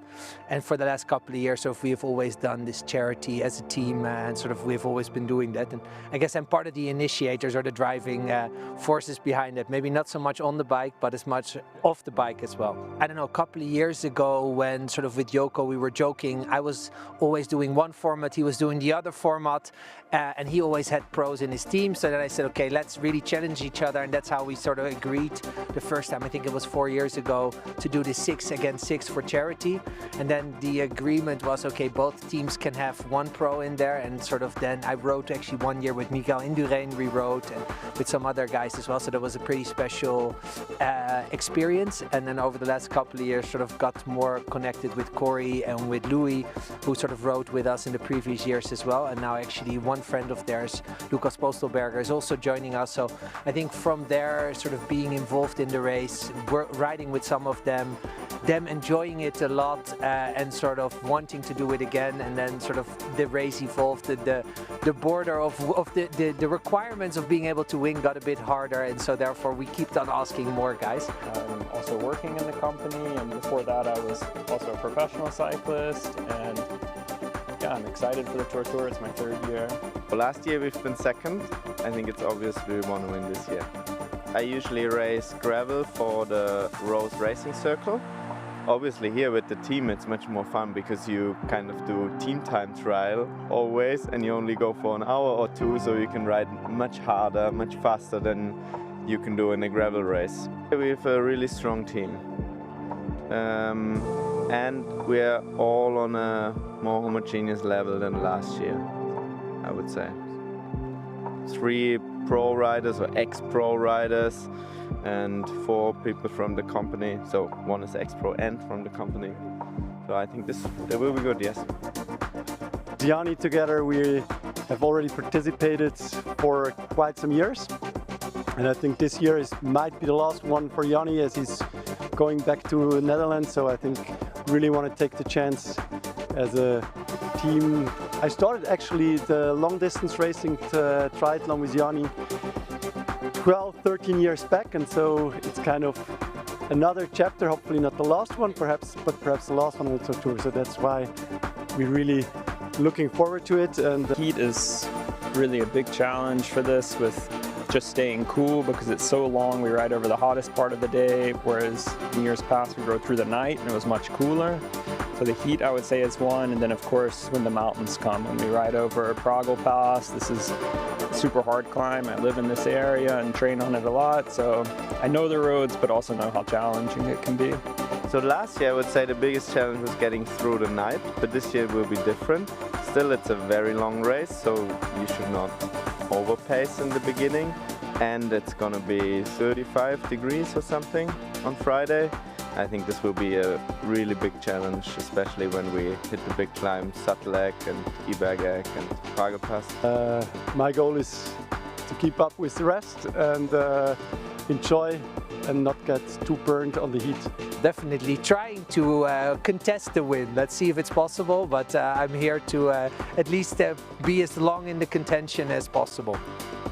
And for the last couple of years, we have always done this charity as a team, and we've always been doing that. And I guess I'm part of the initiators or the driving forces behind it. Maybe not so much on the bike, but as much off the bike as well. I don't know, a couple of years ago when with Joko we were joking, I was always doing one format, he was doing the other format, and he always had pros in his team. So then I said, okay, let's really challenge each other, and that's how we agreed the first time, I think it was 4 years ago, to do the 6 against 6 for charity. And then the agreement was, okay, both teams can have one pro in there, and then I rode actually 1 year with Miguel Indurain, we rode, and with some other guys as well, so that was a pretty special experience. And then over the last couple of years got more connected with Corey and with Louis, who rode with us in the previous years as well. And now actually one friend of theirs, Lucas Postelberger, is also joining us. So I think from there, being involved in the race, riding with some of them enjoying it a lot, and wanting to do it again. And then the race evolved, the border of the requirements of being able to win got a bit harder, and so therefore we kept on asking more guys. I'm also working in the company, and before that I was also a professional cyclist, and yeah, I'm excited for the TORTOUR. It's my 3rd year. Last year we've been 2nd. I think it's obvious we want to win this year. I usually race gravel for the Rose Racing Circle. Obviously here with the team it's much more fun because you kind of do team time trial always, and you only go for an hour or 2, so you can ride much harder, much faster than you can do in a gravel race. We have a really strong team, and we're all on a more homogeneous level than last year, I would say. 3 pro riders or ex-pro riders, and 4 people from the company. So 1 is ex-pro and from the company. So I think that will be good, yes. Gianni, together we have already participated for quite some years. And I think this year might be the last one for Gianni, as he's going back to the Netherlands. So I think really want to take the chance as a team. I started actually the long distance racing triathlon with Gianni 12, 13 years back, and so it's kind of another chapter, hopefully not the last one, but perhaps the last one on the TORTOUR. So that's why we're really looking forward to it. And heat is really a big challenge for this, with just staying cool because it's so long. We ride over the hottest part of the day, whereas in years past we rode through the night and it was much cooler. So the heat, I would say, is one, and then of course when the mountains come, when we ride over Prago Pass, this is a super hard climb. I live in this area and train on it a lot, so I know the roads but also know how challenging it can be. So last year I would say the biggest challenge was getting through the night, but this year will be different. Still it's a very long race, so you should not overpace in the beginning, and it's gonna be 35 degrees or something on Friday. I think this will be a really big challenge, especially when we hit the big climbs, Sattelek and Ibergek and Prago Pass. My goal is to keep up with the rest and enjoy and not get too burned on the heat. Definitely trying to contest the win. Let's see if it's possible, but I'm here to at least be as long in the contention as possible.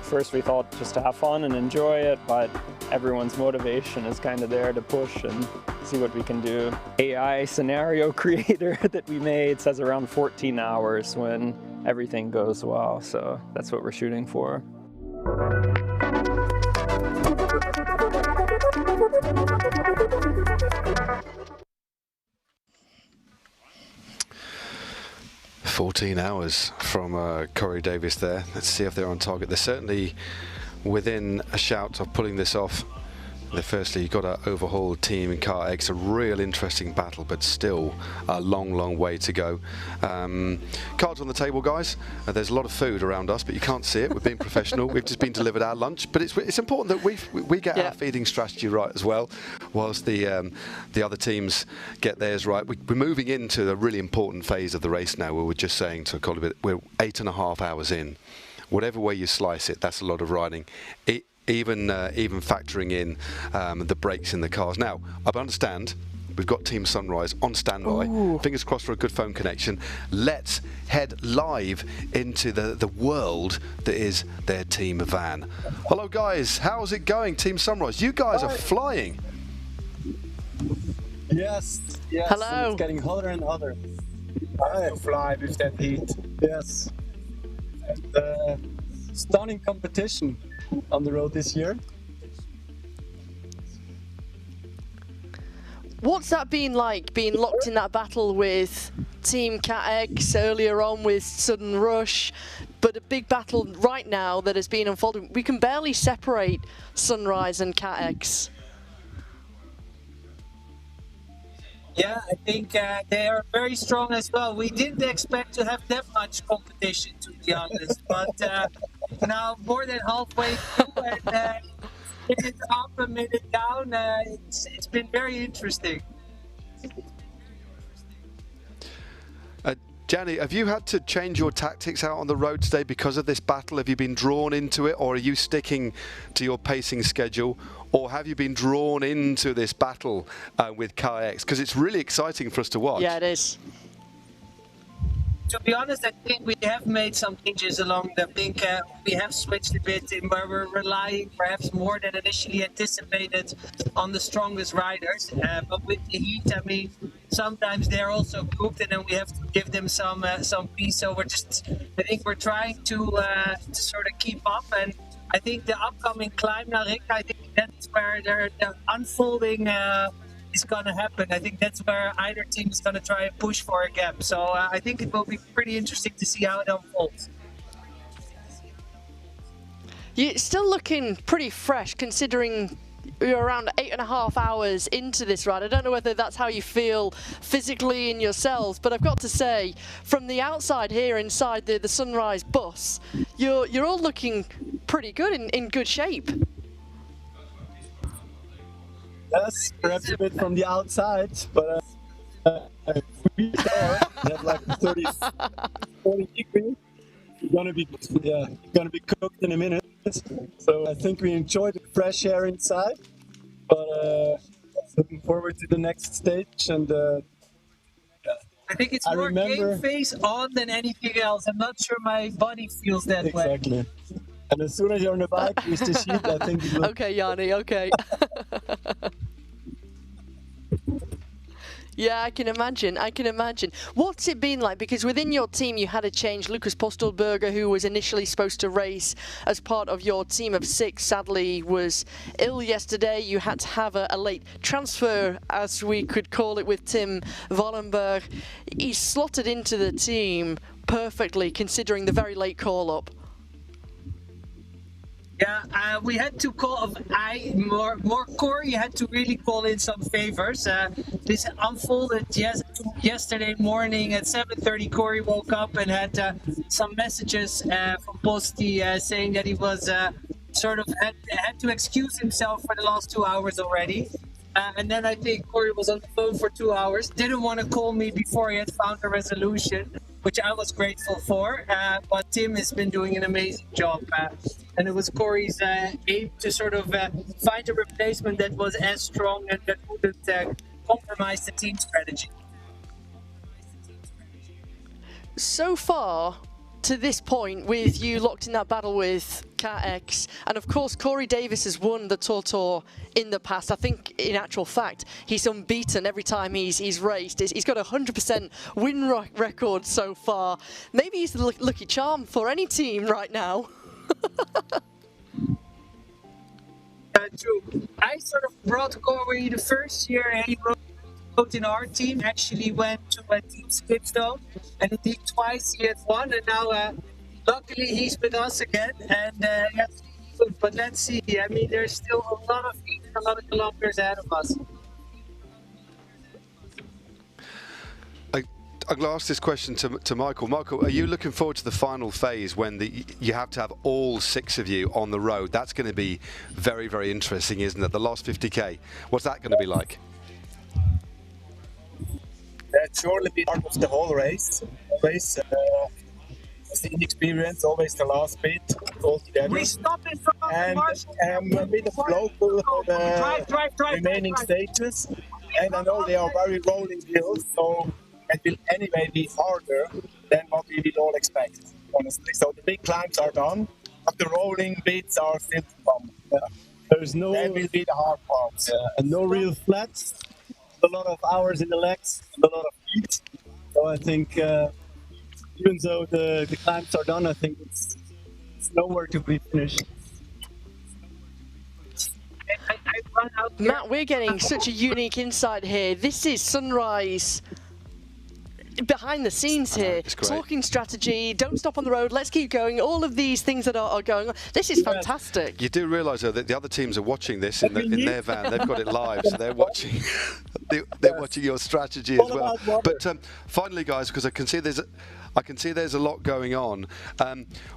First we thought just to have fun and enjoy it, but everyone's motivation is kind of there to push and see what we can do. AI scenario creator that we made says around 14 hours when everything goes well, so that's what we're shooting for. 14 hours from Corey Davis there. Let's see if they're on target. They're certainly within a shout of pulling this off. Firstly, you've got to overhaul team and car X. A real interesting battle, but still a long way to go. Cards on the table, guys. There's a lot of food around us, but you can't see it. We're being professional. We've just been delivered our lunch, but it's important that we get our feeding strategy right as well, whilst the other teams get theirs right. We're moving into a really important phase of the race now, where we're just saying to Colin, we're 8.5 hours in. Whatever way you slice it, that's a lot of riding. Even factoring in the brakes in the cars. Now, I understand We've got Team Sunrise on standby. Ooh. Fingers crossed for a good phone connection. Let's head live into the world that is their team van. Hello guys, how's it going, Team Sunrise? You guys are flying. Yes. Hello. It's getting hotter and hotter. I have to fly with that heat. Yes. And, stunning competition on the road this year. What's that been like, being locked in that battle with Team CatX earlier on with Sudden Rush, but a big battle right now that has been unfolding? We can barely separate Sunrise and CatX. Yeah, I think they are very strong as well. We didn't expect to have that much competition, to be honest, but now more than halfway through, and minute up, a minute down, it's been very interesting. Gianni, have you had to change your tactics out on the road today because of this battle? Have you been drawn into it, or are you sticking to your pacing schedule, or have you been drawn into this battle with KX? Because it's really exciting for us to watch. Yeah, it is. To be honest, I think we have made some changes along the link. We have switched a bit in where we're relying perhaps more than initially anticipated on the strongest riders. But with the heat, I mean, sometimes they're also cooked, and then we have to give them some peace. So I think we're trying to sort of keep up. And I think the upcoming climb now, Rick, I think that's where the unfolding is going to happen. I think that's where either team is going to try and push for a gap. So I think it will be pretty interesting to see how it unfolds. You're still looking pretty fresh considering you're around 8.5 hours into this ride. I don't know whether that's how you feel physically in yourselves, but I've got to say, from the outside here inside the Sunrise bus, you're all looking pretty good, in good shape. Yes, perhaps a bit from the outside, but we have like 40 degrees. Gonna be cooked in a minute. So I think we enjoyed the fresh air inside, but looking forward to the next stage. And I think it's more game face on than anything else. I'm not sure my body feels that way. Exactly. And as soon as you're on the bike with the sheet, I think it looks... Okay, Yanni, okay. Yeah, I can imagine. What's it been like? Because within your team you had a change. Lucas Postelberger, who was initially supposed to race as part of your team of 6, sadly was ill yesterday. You had to have a late transfer, as we could call it, with Tim Wallenberg. He's slotted into the team perfectly, considering the very late call-up. Yeah, we had to call more Corey had to really call in some favors. This unfolded yesterday morning at 7:30. Corey woke up and had some messages from Posti saying that he was sort of had to excuse himself for the last 2 hours already. And then I think Corey was on the phone for 2 hours, didn't want to call me before he had found a resolution, which I was grateful for. But Tim has been doing an amazing job. And it was Corey's aim to sort of find a replacement that was as strong and that wouldn't compromise the team strategy. So far, to this point, with you locked in that battle with CatX, and of course Corey Davis has won the TORTOUR in the past. I think in actual fact he's unbeaten every time he's raced. He's got a 100% win record so far. Maybe he's the lucky charm for any team right now. True. I sort of brought Corey the first year he rode in our team, actually went to a team Skipstone, and indeed twice he had won, and now luckily he's with us again, and yes, but let's see. I mean, there's still a lot of heat, a lot of kilometers ahead of us. I'm going to ask this question to Michael. Michael, are you looking forward to the final phase when you have to have all 6 of you on the road? That's going to be very, very interesting, isn't it? The last 50k. What's that going to be like? That surely be part of the whole race. Always the inexperience, always the last bit all together. We stop in front of and a bit of local for the remaining stages. and I know they are very rolling hills, so it will anyway be harder than what we will all expect, honestly. So the big climbs are done, but the rolling bits are still to come. Yeah. There's no. That will be the hard parts. And no real flats. A lot of hours in the legs, and a lot of heat. So I think even though the climbs are done, I think it's nowhere to be finished. Matt, we're getting such a unique insight here. This is Sunrise behind the scenes here, talking strategy, don't stop on the road, let's keep going, all of these things that are going on. This is fantastic. You do realise though that the other teams are watching this in their van. They've got it live, so they're watching. They're watching your strategy as well. But finally, guys, because I can see there's a lot going on.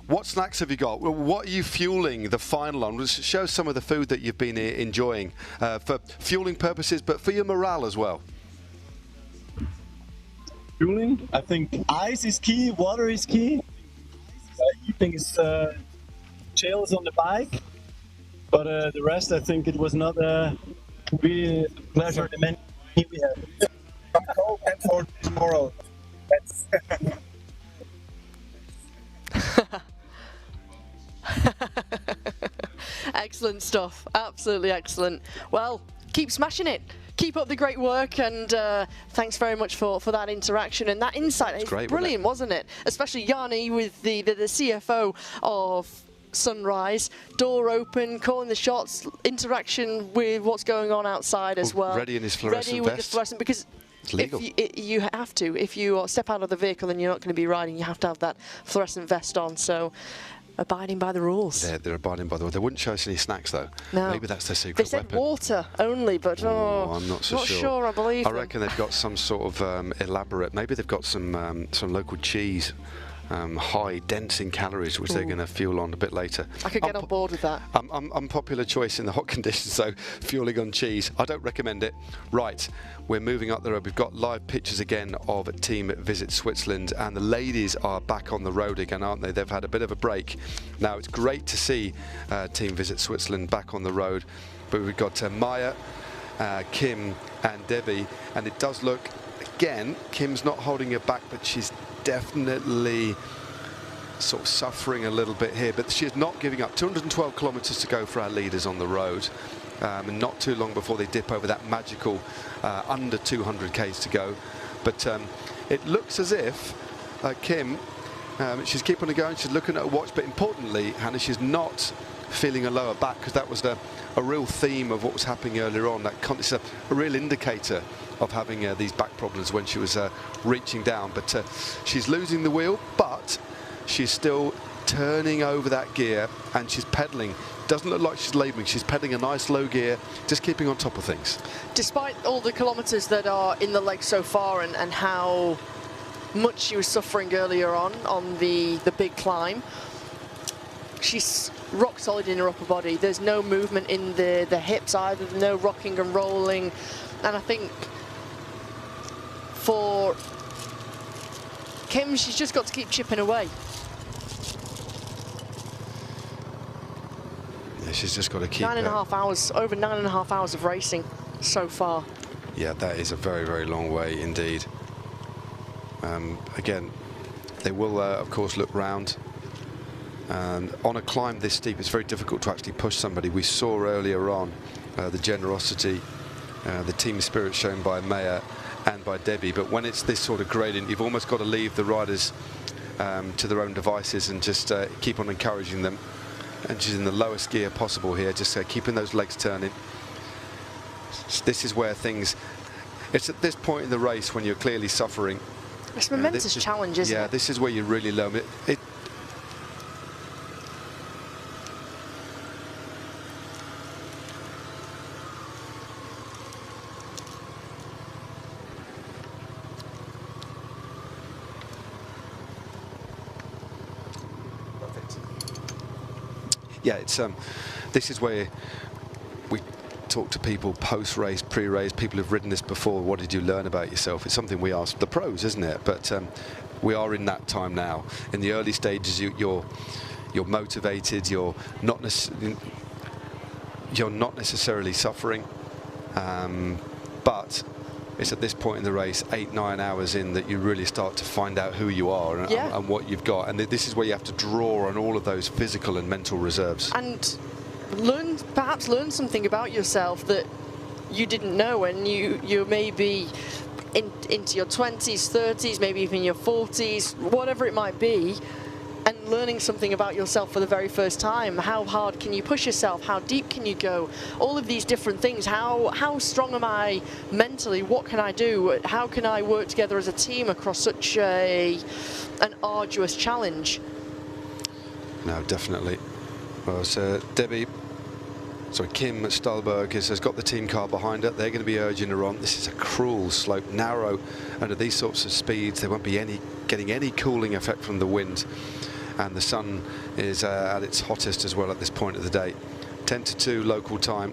What snacks have you got? What are you fueling the final on? Show some of the food that you've been enjoying for fueling purposes, but for your morale as well. Fueling, I think ice is key, water is key. Eating is chills on the bike, but the rest, I think it was not really a pleasure. The many we had. Some coke and for tomorrow. That's Excellent stuff, absolutely excellent. Well, keep smashing it. Keep up the great work, and thanks very much for that interaction and that insight. It's great, brilliant, wasn't it? Especially Yanni with the CFO of Sunrise, door open, calling the shots, interaction with what's going on outside as well. Ready in his fluorescent Ready with vest. the fluorescent, because it's legal. you have to. If you step out of the vehicle and you're not going to be riding, you have to have that fluorescent vest on. So, abiding by the rules. They're abiding by the rules. They wouldn't show us any snacks though. No. Maybe that's their secret They said weapon. water only, but I'm not so sure. I believe I them. reckon they've got some sort of elaborate. Maybe they've got some local cheese, high, dense in calories, which they're going to fuel on a bit later. I could get on board with that. Unpopular choice in the hot conditions, so fueling on cheese. I don't recommend it. Right, we're moving up the road. We've got live pictures again of Team Visit Switzerland, and the ladies are back on the road again, aren't they? They've had a bit of a break. Now, it's great to see Team Visit Switzerland back on the road, but we've got Maya, Kim and Debbie, and it does look, again, Kim's not holding her back, but she's definitely sort of suffering a little bit here, but she is not giving up. 212 kilometres to go for our leaders on the road, and not too long before they dip over that magical under 200 k's to go. But it looks as if Kim, she's keeping on going, she's looking at her watch, but importantly, Hannah, she's not feeling a lower back, because that was a real theme of what was happening earlier on. It's a real indicator of having these back problems when she was reaching down. But she's losing the wheel, but she's still turning over that gear, and she's pedaling. Doesn't look like she's labouring. She's pedaling a nice low gear, just keeping on top of things. Despite all the kilometres that are in the leg so far, and how much she was suffering earlier on the big climb, she's rock solid in her upper body. There's no movement in the hips either, no rocking and rolling. And I think for Kim, she's just got to keep chipping away. Yeah, she's just got to keep... 9.5 hours, over 9.5 hours of racing so far. Yeah, that is a very, very long way indeed. Again, they will, of course, look round. And on a climb this steep, it's very difficult to actually push somebody. We saw earlier on the generosity, the team spirit shown by Maya and by Debbie. But when it's this sort of gradient, you've almost got to leave the riders to their own devices and just keep on encouraging them. And she's in the lowest gear possible here, just keeping those legs turning. This is where things... It's at this point in the race when you're clearly suffering. It's a momentous challenge, isn't it? Yeah, this is where you really learn it. Yeah, it's this is where we talk to people post-race, pre-race, people who've ridden this before. What did you learn about yourself? It's something we ask the pros, isn't it? But we are in that time now. In the early stages, you're motivated. You're not necessarily suffering. but it's at this point in the race, 8-9 hours in, that you really start to find out who you are and what you've got. And this is where you have to draw on all of those physical and mental reserves. And perhaps learn something about yourself that you didn't know, and you may be into your 20s, 30s, maybe even your 40s, whatever it might be, and learning something about yourself for the very first time. How hard can you push yourself? How deep can you go? All of these different things. How strong am I mentally? What can I do? How can I work together as a team across such an arduous challenge? No, definitely. Well, so Kim Stahlberg has got the team car behind her. They're going to be urging her on. This is a cruel slope, narrow. Under these sorts of speeds, there won't be getting any cooling effect from the wind. And the sun is at its hottest as well at this point of the day. 10 to 2 local time.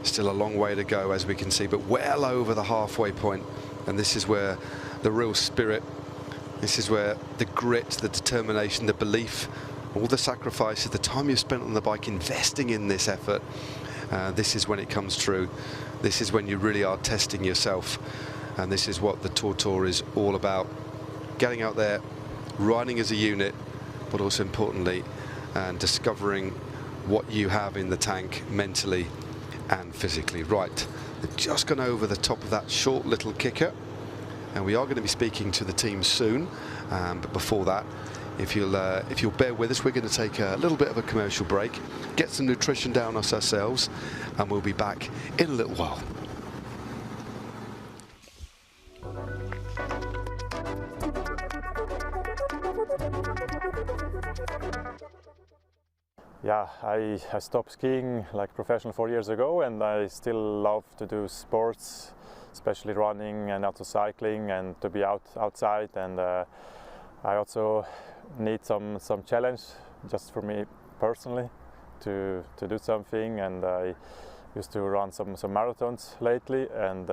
Still a long way to go, as we can see, but well over the halfway point. And this is where the real spirit, this is where the grit, the determination, the belief, all the sacrifices, the time you've spent on the bike investing in this effort, this is when it comes true. This is when you really are testing yourself. And this is what the TORTOUR is all about. Getting out there, riding as a unit, but also importantly, discovering what you have in the tank mentally and physically. Right, they've just gone over the top of that short little kicker, and we are going to be speaking to the team soon. But before that, if you'll bear with us, we're going to take a little bit of a commercial break, get some nutrition down us ourselves, and we'll be back in a little while. Yeah, I stopped skiing like professional 4 years ago, and I still love to do sports, especially running and also cycling, and to be outside. And I also need some challenge, just for me personally, to do something. And I used to run some marathons lately, and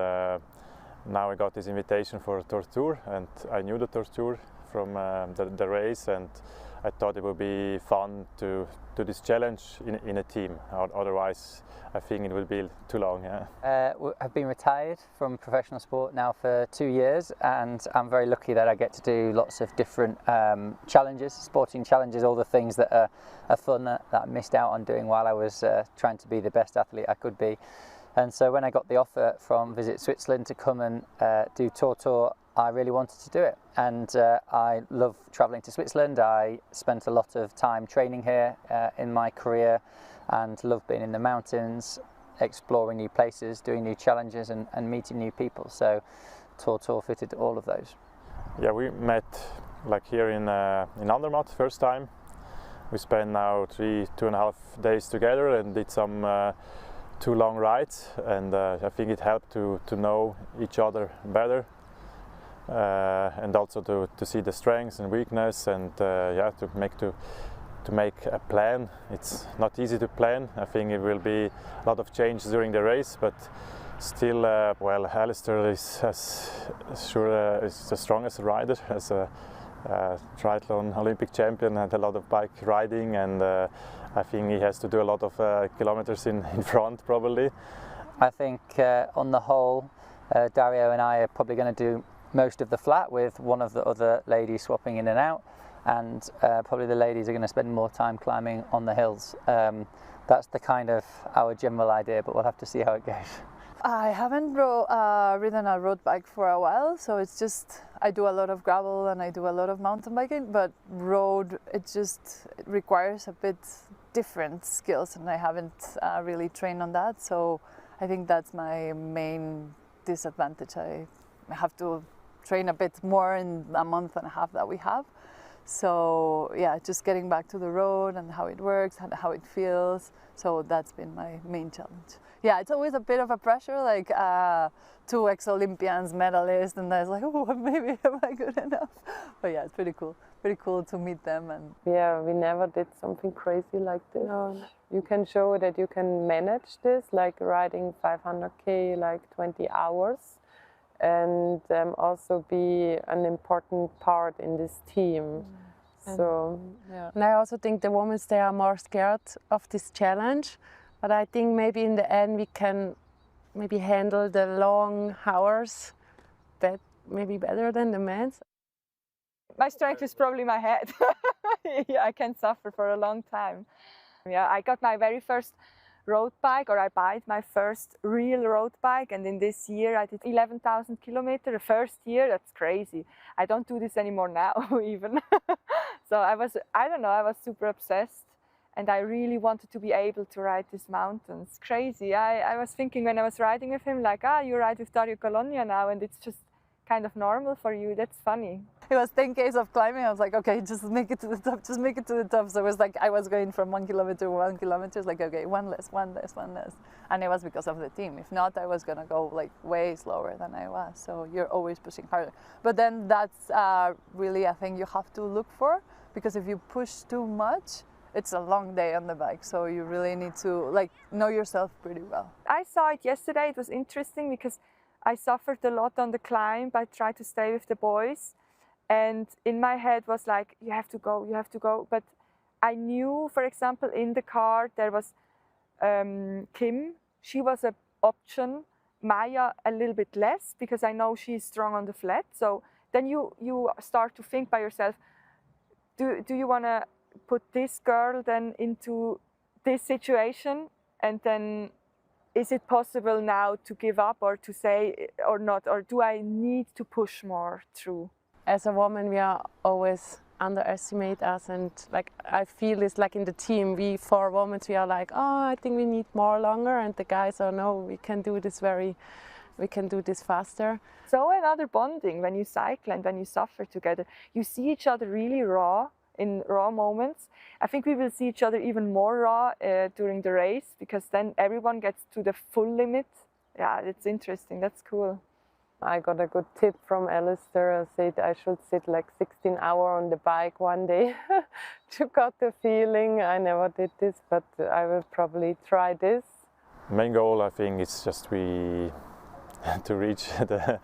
now I got this invitation for TORTOUR, and I knew the TORTOUR from the race, and I thought it would be fun to do this challenge in a team. Otherwise, I think it would be too long. Yeah. I've been retired from professional sport now for 2 years, and I'm very lucky that I get to do lots of different challenges, sporting challenges, all the things that are fun that I missed out on doing while I was trying to be the best athlete I could be. And so when I got the offer from Visit Switzerland to come and do TORTOUR, I really wanted to do it. And I love travelling to Switzerland. I spent a lot of time training here in my career, and love being in the mountains, exploring new places, doing new challenges, and meeting new people. So TORTOUR fitted all of those. Yeah, we met like here in Andermatt first time. We spent now 2.5 days together and did some 2 long rides, and I think it helped to know each other better, and also to see the strengths and weakness, and yeah, to make a plan. It's not easy to plan. I think it will be a lot of change during the race, but still, well, Alistair is the strongest rider, as a triathlon Olympic champion, and a lot of bike riding, and I think he has to do a lot of kilometers in front probably. I think on the whole, Dario and I are probably going to do most of the flat, with one of the other ladies swapping in and out, and probably the ladies are going to spend more time climbing on the hills. That's the kind of our general idea, but we'll have to see how it goes. I haven't ridden a road bike for a while, so it's just, I do a lot of gravel and I do a lot of mountain biking, but road, it requires a bit different skills, and I haven't really trained on that, so I think that's my main disadvantage. I have to train a bit more in a month and a half that we have. So yeah, just getting back to the road and how it works and how it feels. So that's been my main challenge. Yeah, it's always a bit of a pressure, like 2 ex-Olympians, medalists, and I was like, oh, maybe am I good enough? But yeah, it's pretty cool to meet them. And yeah, we never did something crazy like this. No. You can show that you can manage this, like riding 500k, like 20 hours. And also be an important part in this team. So, yeah. And I also think the women, they are more scared of this challenge, but I think maybe in the end we can maybe handle the long hours maybe better than the men. My strength is probably my head. Yeah, I can suffer for a long time. Yeah, I got my very first road bike, or I bought my first real road bike, and in this year I did 11,000 kilometers. The first year, that's crazy. I don't do this anymore now even. So I was super obsessed, and I really wanted to be able to ride these mountains. Crazy. I was thinking when I was riding with him, like, you ride with Dario Colonia now, and it's just kind of normal for you. That's funny. It was 10 Ks of climbing. I was like, okay, just make it to the top, just make it to the top. So it was like, I was going from 1 kilometer to 1 kilometer. It's like, okay, one less. And it was because of the team. If not, I was gonna go like way slower than I was. So you're always pushing harder. But then that's really a thing you have to look for, because if you push too much, it's a long day on the bike. So you really need to like know yourself pretty well. I saw it yesterday. It was interesting because I suffered a lot on the climb. I tried to stay with the boys. And in my head was like, you have to go. But I knew, for example, in the car, there was Kim. She was an option. Maya a little bit less, because I know she's strong on the flat. So then you start to think by yourself, do you want to put this girl then into this situation? And then is it possible now to give up or to say or not? Or do I need to push more through? As a woman, we are always underestimate us, and like I feel it's like in the team, we 4 women, we are like, oh, I think we need more longer, and the guys are, no, we can do this faster. So another bonding when you cycle and when you suffer together, you see each other really raw in raw moments. I think we will see each other even more raw during the race, because then everyone gets to the full limit. Yeah, it's interesting. That's cool. I got a good tip from Alistair. I said I should sit like 16 hours on the bike one day to get the feeling. I never did this, but I will probably try this. Main goal, I think, is just to reach the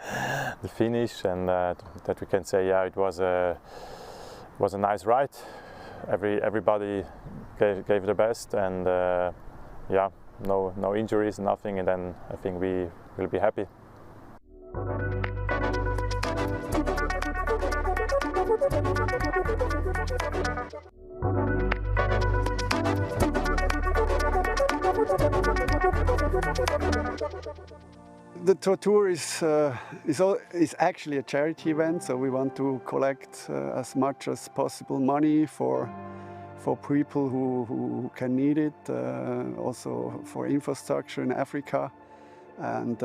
finish, and that we can say, yeah, it was a nice ride. Everybody gave their best, and yeah, no injuries, nothing, and then I think we will be happy. The TORTOUR is actually a charity event, so we want to collect as much as possible money for people who can need it, also for infrastructure in Africa. And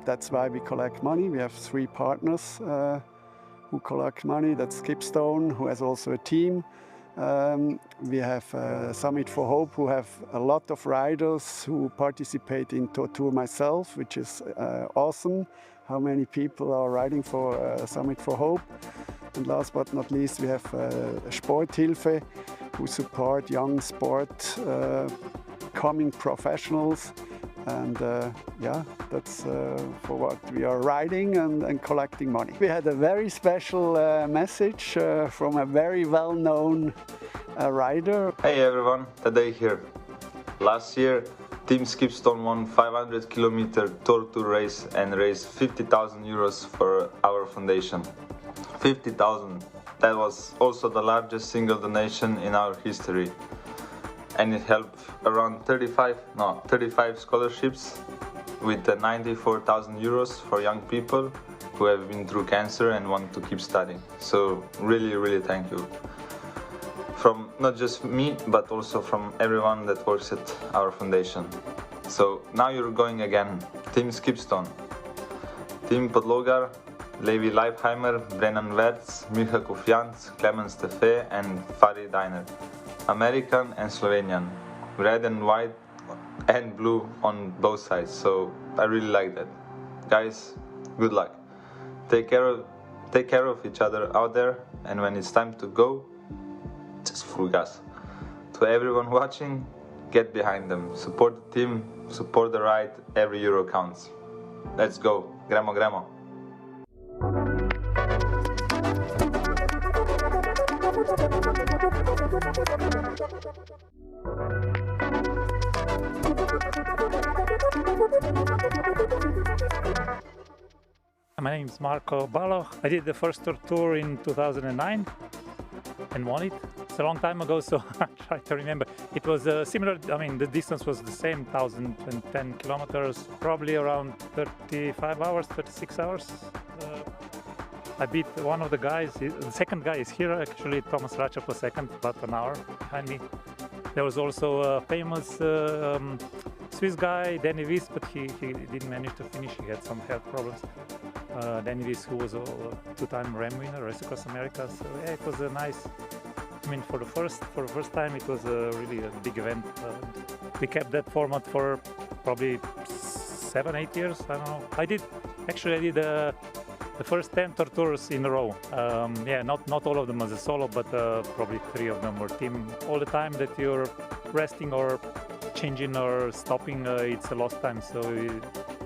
that's why we collect money. We have 3 partners who collect money. That's Skipstone, who has also a team. We have Summit for Hope, who have a lot of riders who participate in TORTOUR myself, which is awesome. How many people are riding for Summit for Hope? And last but not least, we have Sporthilfe, who support young sport coming professionals. And yeah, that's for what we are riding and collecting money. We had a very special message from a very well-known rider. Hey everyone, Tadej here. Last year, Team Skipstone won 500-kilometer TORTOUR race and raised 50,000 euros for our foundation. 50,000. That was also the largest single donation in our history. And it helped around 35 scholarships with 94,000 euros for young people who have been through cancer and want to keep studying. So really thank you. From not just me, but also from everyone that works at our foundation. So now you're going again. Team Skipstone, Team Podlogar, Levi Leipheimer, Brennan Wertz, Micha Kofiant, Clemens Tefe and Farid Einer. American and Slovenian, red and white and blue on both sides, so I really like that. Guys, good luck. Take care of each other out there, and when it's time to go, just full gas. To everyone watching, get behind them, support the team, support the ride, every euro counts. Let's go, gremo. Thank you. My name is Marco Ballo. I did the first Tortour in 2009 and won it. It's a long time ago, so I try to remember. It was similar, I mean, the distance was the same, 1,010 kilometers, probably around 35 hours, 36 hours. I beat one of the guys. The second guy is here, actually. Thomas Ratchert was second, about an hour behind me. There was also a famous Swiss guy, Danny Wies, but he didn't manage to finish. He had some health problems. Danny Wies, who was a two-time Ram winner, Race Across America. So yeah, it was a nice. I mean, for the first time, it was really a big event. We kept that format for probably 7-8 years. I don't know. I did the first 10 Tortours in a row. Yeah, not all of them as a solo, but probably 3 of them were team. All the time that you're resting or changing or stopping, it's a lost time. So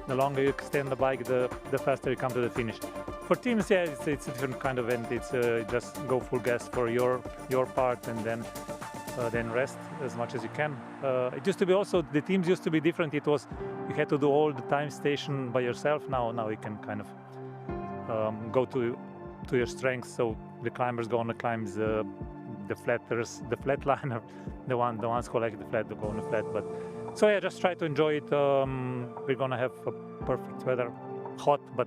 the longer you extend the bike, the faster you come to the finish. For teams, yeah, it's a different kind of event. It's just go full gas for your part and then rest as much as you can. It used to be also, the teams used to be different. It was, you had to do all the time station by yourself. Now you can kind of go to your strengths. So the climbers go on the climbs, the flatliner, the ones who like the flat, they go on the flat. But so yeah, just try to enjoy it. We're gonna have a perfect weather, hot, but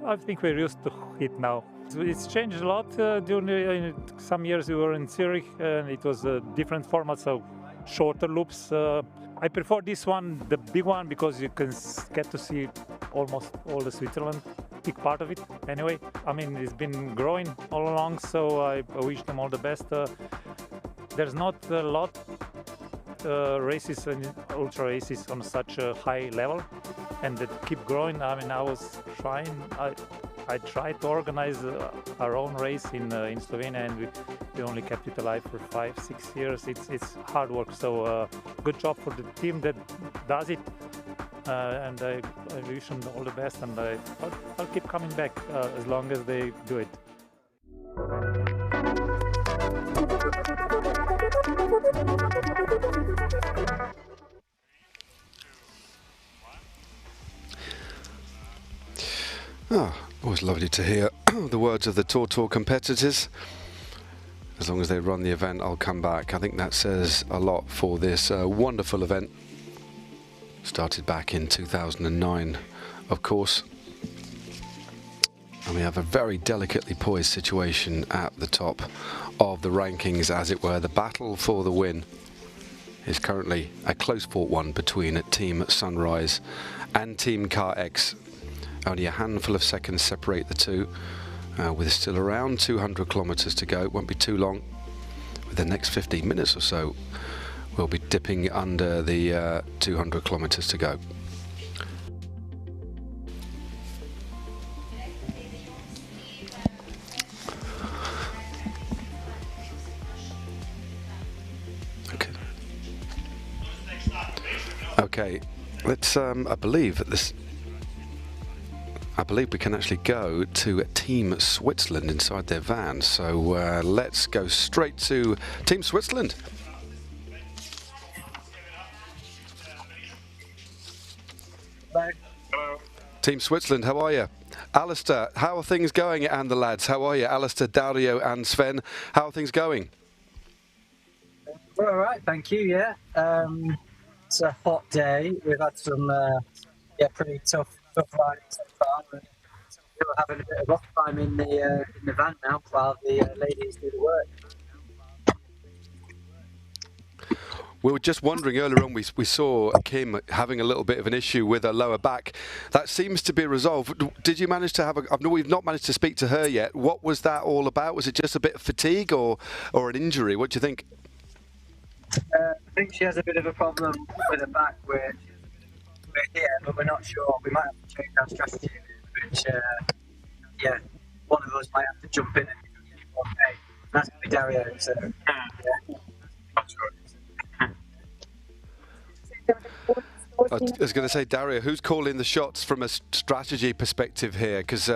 I think we're used to it now. It's changed a lot during some years. We were in Zurich and it was a different format, so shorter loops. I prefer this one, the big one, because you can get to see almost all the Switzerland, big part of it. Anyway, I mean, it's been growing all along, so I wish them all the best. There's not a lot races and ultra races on such a high level, and that keep growing. I mean, I was trying. I tried to organize our own race in Slovenia, and we only kept it alive for 5-6 years. It's hard work, so good job for the team that does it, and I wish them all the best, and I'll keep coming back as long as they do it. Always lovely to hear the words of the TORTOUR competitors. As long as they run the event, I'll come back. I think that says a lot for this wonderful event. Started back in 2009, of course. And we have a very delicately poised situation at the top of the rankings, as it were. The battle for the win is currently a close-fought one between Team Sunrise and Team Car X. Only a handful of seconds separate the two, with still around 200 kilometers to go. It won't be too long. With the next 15 minutes or so, we'll be dipping under the 200 kilometers to go. Okay, let's. I believe we can actually go to Team Switzerland inside their van. So let's go straight to Team Switzerland. Hello. Team Switzerland, how are you? Alistair, how are things going? And the lads, how are you? Alistair, Dario and Sven, how are things going? We're all right, thank you, yeah. It's a hot day. We've had some pretty tough riding so far. And we're having a bit of rough time in the van now while the ladies do the work. We were just wondering earlier on, we saw Kim having a little bit of an issue with her lower back. That seems to be resolved. Did you manage to have we've not managed to speak to her yet. What was that all about? Was it just a bit of fatigue or an injury? What do you think? I think she has a bit of a problem with her back. We're here, but we're not sure. We might have to change our strategy, which, one of us might have to jump in and keep okay. That's going to be Dario, so, yeah. I'm sure. I was going to say, Dario, who's calling the shots from a strategy perspective here? Because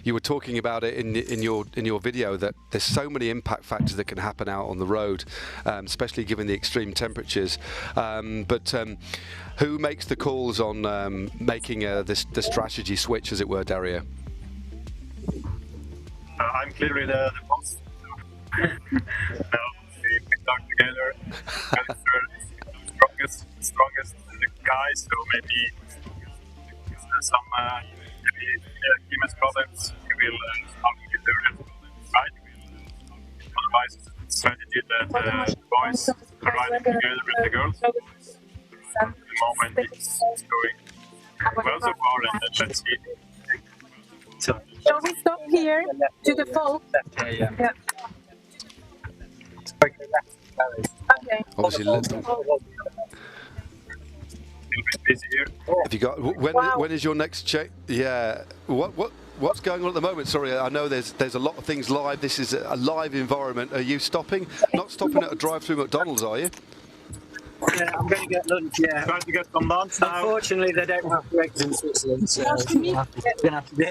you were talking about it in your video that there's so many impact factors that can happen out on the road, especially given the extreme temperatures. But who makes the calls on making the strategy switch, as it were, Dario? I'm clearly the boss. Now we talk together. Strongest guy, so maybe some he has problems. He will have to get the right. Otherwise, strategy that the boys are riding together with the girls. At the moment, it's going well so far, and let's see. Shall we stop here to the fall? Yeah. Okay. Obviously, busy here. have you got when is your next check? Yeah. What's going on at the moment? Sorry, I know there's a lot of things live. This is a live environment. Are you stopping? Not stopping at a drive-through McDonald's, are you? Yeah, I'm going to get lunch, yeah. Trying to get some lunch now. Unfortunately, they don't have breaks in Switzerland, so we're going to have to do.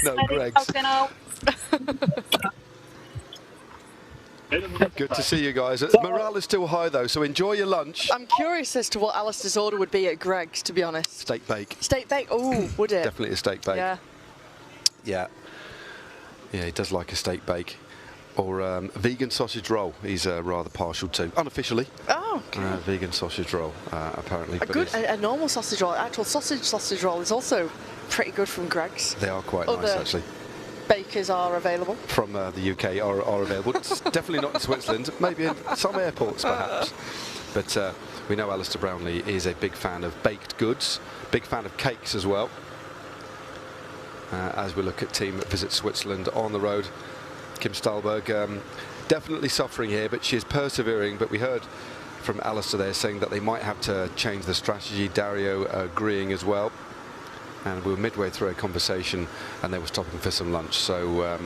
No, Greg's. Good to see you guys. Morale is still high though, so enjoy your lunch. I'm curious as to what Alistair's order would be at Greg's, to be honest. Steak bake. Steak bake? Oh, would it? Definitely a steak bake. Yeah. Yeah. Yeah, he does like a steak bake. Or vegan sausage roll, he's rather partial to, unofficially. Oh, okay. Vegan sausage roll, apparently. A normal sausage roll, actual sausage roll is also pretty good from Greg's. They are quite nice, actually. Bakers are available. From the UK are available. It's definitely not in Switzerland, maybe in some airports perhaps. But we know Alistair Brownlee is a big fan of baked goods, big fan of cakes as well. As we look at Team Visit Switzerland on the road, Kim Stahlberg definitely suffering here, but she is persevering. But we heard from Alistair there saying that they might have to change the strategy, Dario agreeing as well. And we were midway through a conversation and they were stopping for some lunch, so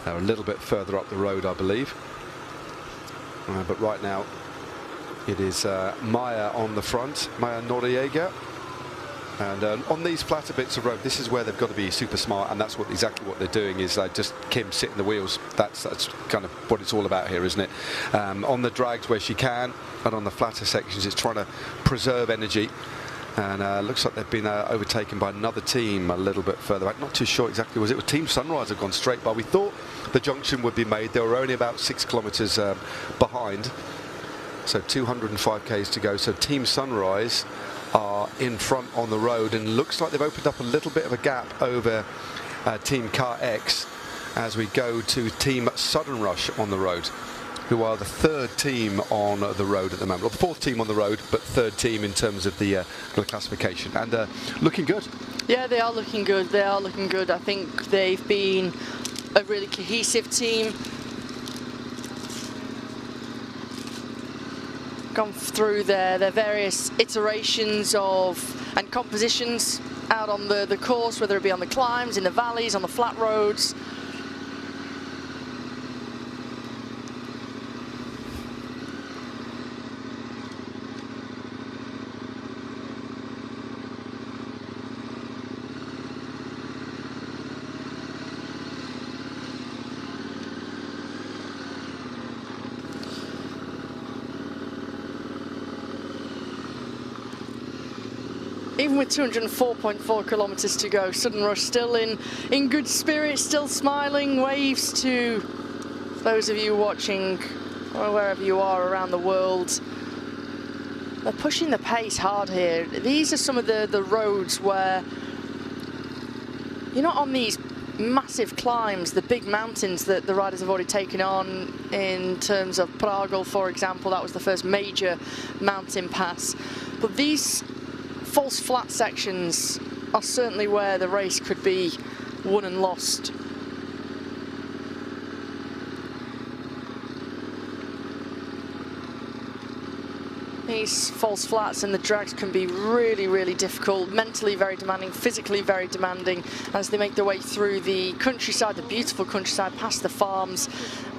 they're a little bit further up the road, I believe. But right now it is Maya on the front, Maya Noriega. And on these flatter bits of road, this is where they've got to be super smart, and that's exactly what they're doing, is just Kim sitting the wheels. That's kind of what it's all about here, isn't it? On the drags where she can, and on the flatter sections, it's trying to preserve energy. And looks like they've been overtaken by another team a little bit further back. Not too sure exactly. Was it Team Sunrise have gone straight by? We thought the junction would be made. They were only about 6 kilometres behind. So 205 k's to go. So Team Sunrise are in front on the road, and looks like they've opened up a little bit of a gap over Team Car X as we go to Team Sudden Rush on the road, who are the third team on the road at the moment. Well, the fourth team on the road, but third team in terms of the classification. And looking good. Yeah, they are looking good. They are looking good. I think they've been a really cohesive team. Gone through their various iterations of and compositions out on the course, whether it be on the climbs, in the valleys, on the flat roads. Even with 204.4 kilometres to go, Sudden Rush still in good spirits, still smiling, waves to those of you watching or wherever you are around the world. They're pushing the pace hard here. These are some of the roads where you're not on these massive climbs, the big mountains that the riders have already taken on in terms of Pragel, for example. That was the first major mountain pass. But these false flat sections are certainly where the race could be won and lost. These false flats and the drags can be really, really difficult, mentally very demanding, physically very demanding as they make their way through the countryside, the beautiful countryside, past the farms,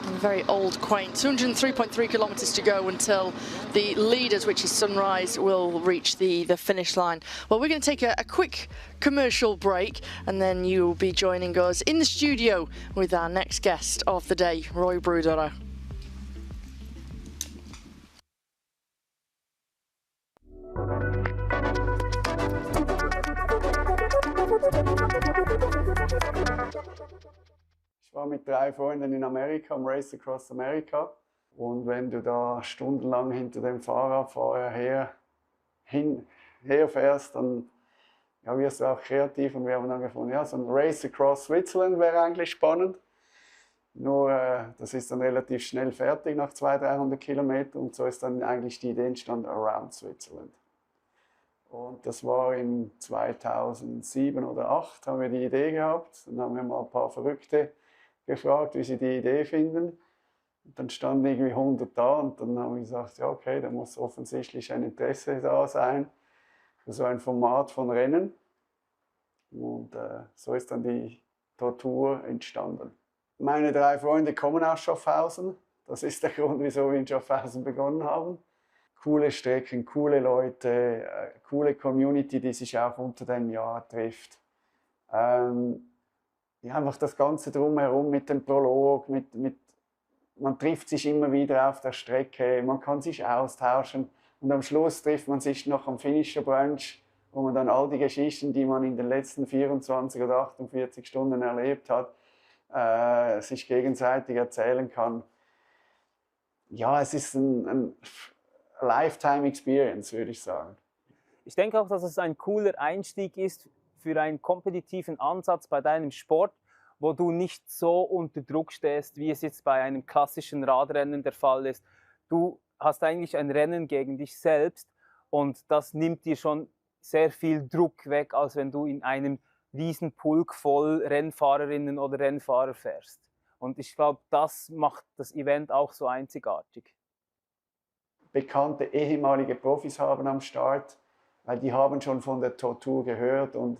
and very old, quaint. 203.3 kilometres to go until the leaders, which is Sunrise, will reach the finish line. Well, we're going to take a quick commercial break, and then you'll be joining us in the studio with our next guest of the day, Roy Bruderer. Ich war mit 3 Freunden in Amerika, am Race Across America. Und wenn du da stundenlang hinter dem Fahrradfahrer herfährst, dann ja, wirst du auch kreativ. Und wir haben dann gefunden, ja, so ein Race Across Switzerland wäre eigentlich spannend. Nur das ist dann relativ schnell fertig nach 200-300 Kilometern. Und so ist dann eigentlich die Idee entstanden, Around Switzerland. Und das war im 2007 oder 2008 haben wir die Idee gehabt. Dann haben wir mal ein paar Verrückte gefragt, wie sie die Idee finden. Und dann standen irgendwie 100 da und dann haben wir gesagt, ja okay, da muss offensichtlich ein Interesse da sein für so ein Format von Rennen. Und so ist dann die TORTOUR entstanden. Meine 3 Freunde kommen aus Schaffhausen. Das ist der Grund, wieso wir in Schaffhausen begonnen haben. Coole Strecken, coole Leute, coole Community, die sich auch unter dem Jahr trifft. Ja, einfach das Ganze drumherum mit dem Prolog, man trifft sich immer wieder auf der Strecke, man kann sich austauschen und am Schluss trifft man sich noch am Finisher Brunch, wo man dann all die Geschichten, die man in den letzten 24 oder 48 Stunden erlebt hat, sich gegenseitig erzählen kann. Ja, es ist ein Lifetime Experience, würde ich sagen. Ich denke auch, dass es ein cooler Einstieg ist für einen kompetitiven Ansatz bei deinem Sport, wo du nicht so unter Druck stehst, wie es jetzt bei einem klassischen Radrennen der Fall ist. Du hast eigentlich ein Rennen gegen dich selbst und das nimmt dir schon sehr viel Druck weg, als wenn du in einem Riesenpulk voll Rennfahrerinnen oder Rennfahrer fährst. Und ich glaube, das macht das Event auch so einzigartig. Bekannte ehemalige Profis haben am Start, weil die haben schon von der TORTOUR gehört und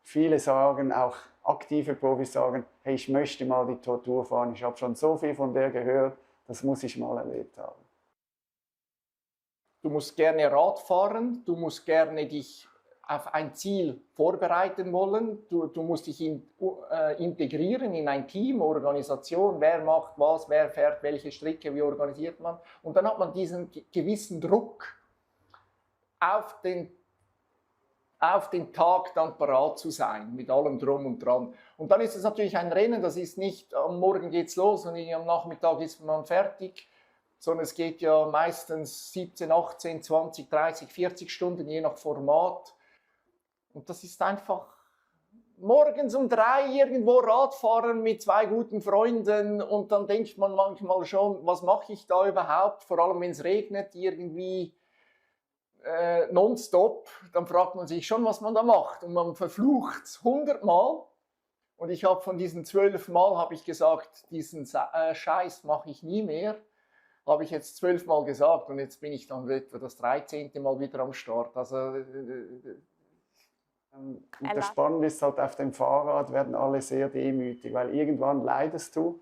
viele sagen, auch aktive Profis sagen, hey, ich möchte mal die TORTOUR fahren, ich habe schon so viel von der gehört, das muss ich mal erlebt haben. Du musst gerne Rad fahren, du musst gerne dich auf ein Ziel vorbereiten wollen, du musst dich integrieren in ein Team, Organisation, wer macht was, wer fährt welche Strecke, wie organisiert man. Und dann hat man diesen gewissen Druck, auf den Tag dann parat zu sein, mit allem Drum und Dran. Und dann ist es natürlich ein Rennen, das ist nicht, am Morgen geht's los und am Nachmittag ist man fertig, sondern es geht ja meistens 17, 18, 20, 30, 40 Stunden, je nach Format. Und das ist einfach morgens um 3 irgendwo Radfahren mit 2 guten Freunden und dann denkt man manchmal schon, was mache ich da überhaupt, vor allem wenn es regnet, irgendwie nonstop, dann fragt man sich schon, was man da macht und man verflucht es 100 Mal und ich habe von diesen 12 Mal habe ich gesagt, diesen Scheiß mache ich nie mehr, habe ich jetzt 12 Mal gesagt und jetzt bin ich dann etwa das 13. Mal wieder am Start, also und das Spannende ist halt, auf dem Fahrrad werden alle sehr demütig, weil irgendwann leidest du.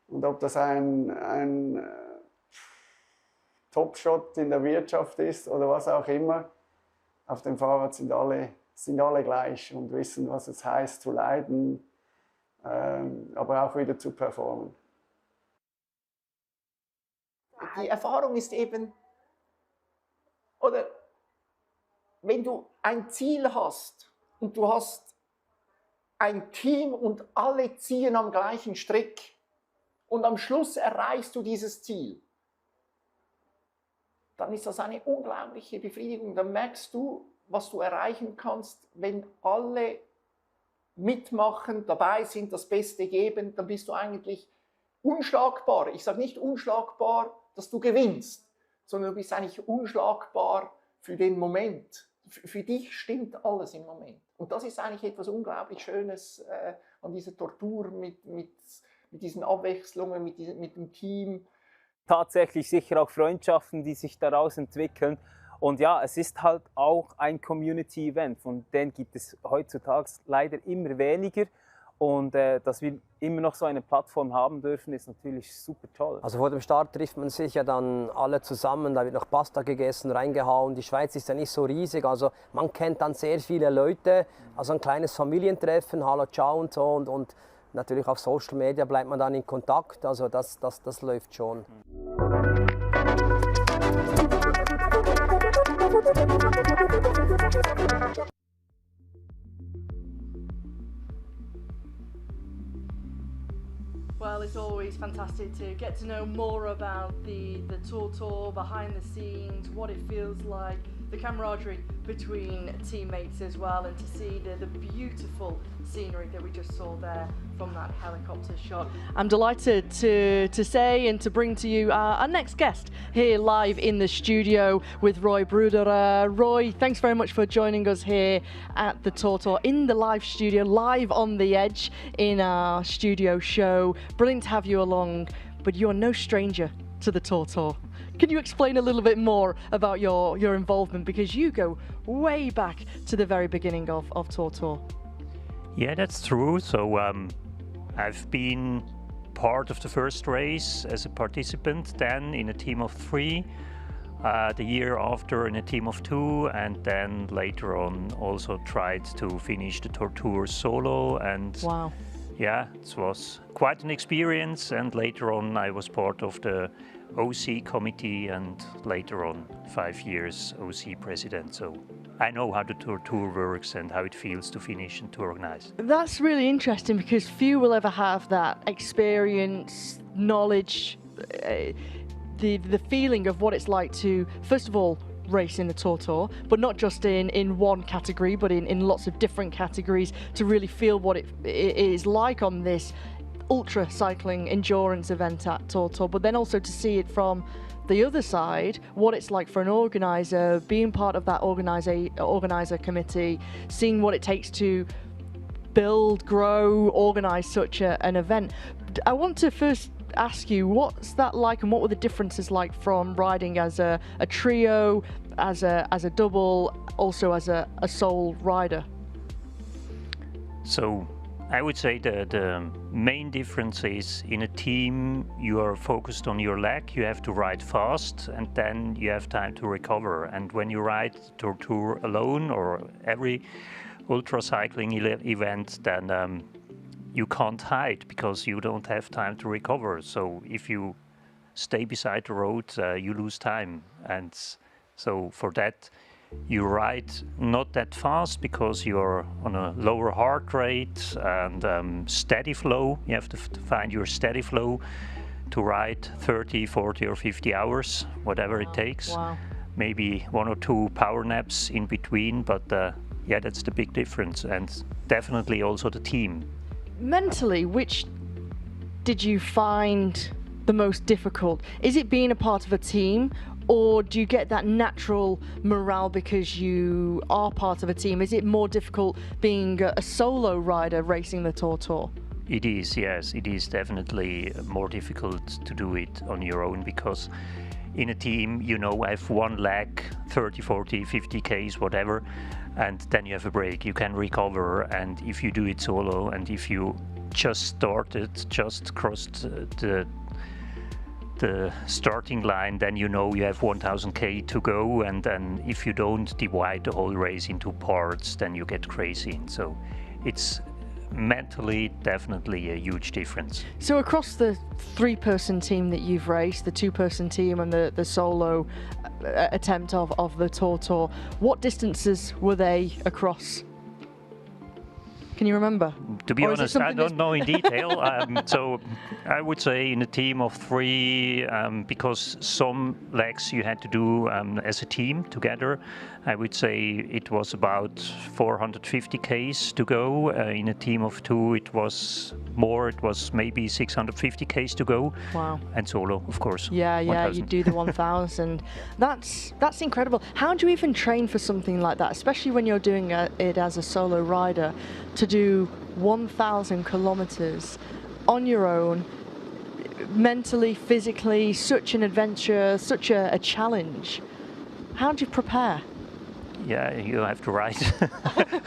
Und ob das ein Topshot in der Wirtschaft ist oder was auch immer, auf dem Fahrrad sind alle gleich und wissen, was es heißt zu leiden, aber auch wieder zu performen. Die Erfahrung ist eben, oder wenn du ein Ziel hast und du hast ein Team und alle ziehen am gleichen Strick und am Schluss erreichst du dieses Ziel, dann ist das eine unglaubliche Befriedigung. Dann merkst du, was du erreichen kannst, wenn alle mitmachen, dabei sind, das Beste geben, dann bist du eigentlich unschlagbar. Ich sage nicht unschlagbar, dass du gewinnst, sondern du bist eigentlich unschlagbar für den Moment. Für dich stimmt alles im Moment. Und das ist eigentlich etwas unglaublich Schönes an dieser TORTOUR mit diesen Abwechslungen, mit dem Team. Tatsächlich sicher auch Freundschaften, die sich daraus entwickeln. Und ja, es ist halt auch ein Community-Event, von denen gibt es heutzutage leider immer weniger. Und dass wir immer noch so eine Plattform haben dürfen, ist natürlich super toll. Also vor dem Start trifft man sich ja dann alle zusammen, da wird noch Pasta gegessen, reingehauen. Die Schweiz ist ja nicht so riesig, also man kennt dann sehr viele Leute. Also ein kleines Familientreffen, hallo, ciao und so. Und natürlich auf Social Media bleibt man dann in Kontakt, also das läuft schon. fantastic to get to know more about the TORTOUR, behind the scenes, what it feels like, the camaraderie between teammates as well, and to see the beautiful scenery that we just saw there from that helicopter shot. I'm delighted to say and to bring to you our next guest here live in the studio with Roy Bruder. Roy, thanks very much for joining us here at the TORTOUR in the live studio, live on the edge in our studio show. Brilliant to have you along, but you're no stranger to the TORTOUR. Can you explain a little bit more about your involvement, because you go way back to the very beginning of TORTOUR? Yeah, that's true. So I've been part of the first race as a participant, then in a team of 3, the year after in a team of 2, and then later on also tried to finish the TORTOUR solo. And wow. Yeah, it was quite an experience, and later on I was part of the OC committee, and later on 5 years OC president. So I know how the TORTOUR works and how it feels to finish and to organize. That's really interesting, because few will ever have that experience, knowledge, the feeling of what it's like to, first of all, race in the TORTOUR, but not just in one category, but in lots of different categories, to really feel what it is like on this ultra cycling endurance event at TORTOUR, but then also to see it from the other side, what it's like for an organizer, being part of that organizer committee, seeing what it takes to build, grow, organize such an event. I want to first ask you, what's that like, and what were the differences like from riding as a trio, as a double, also as a sole rider? So I would say the main difference is, in a team you are focused on your leg, you have to ride fast, and then you have time to recover. And when you ride TORTOUR alone, or every ultra cycling event, then you can't hide, because you don't have time to recover. So if you stay beside the road, you lose time. And so for that, you ride not that fast, because you're on a lower heart rate and steady flow. You have to find your steady flow to ride 30, 40 or 50 hours, whatever it takes. Wow. Maybe 1 or 2 power naps in between, but yeah, that's the big difference. And definitely also the team. Mentally, which did you find the most difficult? Is it being a part of a team, or do you get that natural morale because you are part of a team? Is it more difficult being a solo rider racing the TORTOUR? It is, yes. It is definitely more difficult to do it on your own, because in a team, you know, I have one leg, 30, 40, 50 Ks, whatever, and then you have a break. You can recover, and if you do it solo, and if you just crossed the starting line, then you know you have 1000 K to go, and then if you don't divide the whole race into parts, then you get crazy. And so it's mentally definitely a huge difference. So across the 3-person team that you've raced, the 2-person team and the solo attempt of the TORTOUR, what distances were they across? Can you remember? To be honest, I don't know in detail. So I would say in a team of 3, because some legs you had to do as a team together, I would say it was about 450 Ks to go. In a team of 2, it was more. It was maybe 650 Ks to go. Wow. And solo, of course. Yeah, 1,000. you do the 1,000. That's incredible. How do you even train for something like that, especially when you're doing it as a solo rider, to do 1,000 kilometers on your own, mentally, physically, such an adventure, such a challenge? How do you prepare? Yeah, you have to ride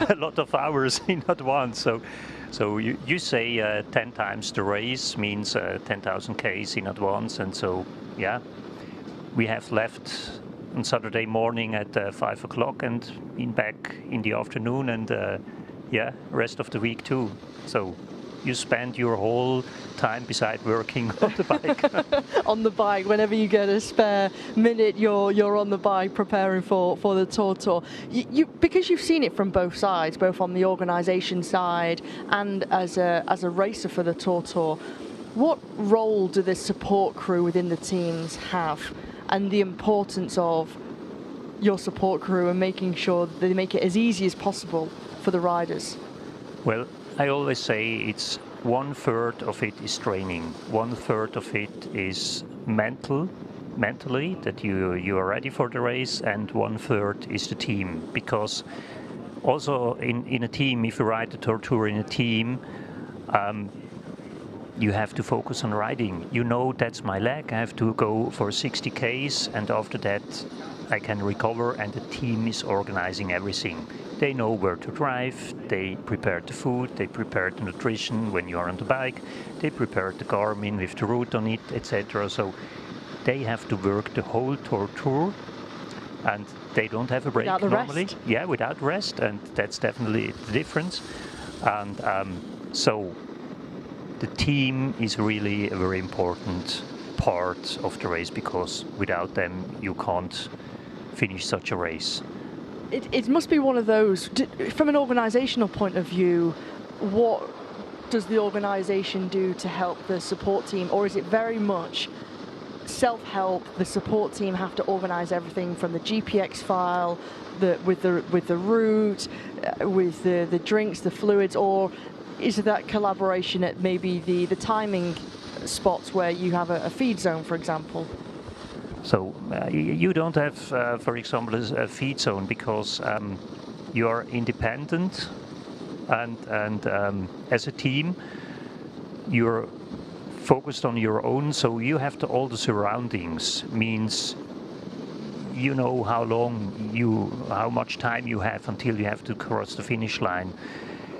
a lot of hours in advance. So you say 10 times the race means 10,000 Ks in advance. And so, yeah, we have left on Saturday morning at 5 o'clock and been back in the afternoon, and yeah, rest of the week too. So you spend your whole time beside working on the bike. On the bike, whenever you get a spare minute, you're on the bike preparing for the TORTOUR. Because you've seen it from both sides, both on the organisation side and as a racer for the TORTOUR. What role do the support crew within the teams have, and the importance of your support crew and making sure that they make it as easy as possible for the riders? Well, I always say it's 1/3 of it is training, 1/3 of it is mentally that you are ready for the race, and 1/3 is the team. Because also in a team, if you ride the TORTOUR in a team, you have to focus on riding. You know, that's my leg, I have to go for 60 Ks, and after that I can recover, and the team is organizing everything. They know where to drive, they prepare the food, they prepare the nutrition when you are on the bike, they prepare the Garmin with the route on it, etc. So they have to work the whole TORTOUR, and they don't have a break without the normally. rest. Yeah, without rest, and that's definitely the difference. And so the team is really a very important part of the race, because without them you can't finish such a race. It must be one of those, from an organisational point of view, what does the organisation do to help the support team, or is it very much self-help? The support team have to organise everything from the GPX file, with the route, with the drinks, the fluids, or is it that collaboration at maybe the timing spots where you have a feed zone, for example? So you don't have, for example, a feed zone, because you are independent, and as a team you're focused on your own. So you have all the surroundings, means you know how much time you have until you have to cross the finish line.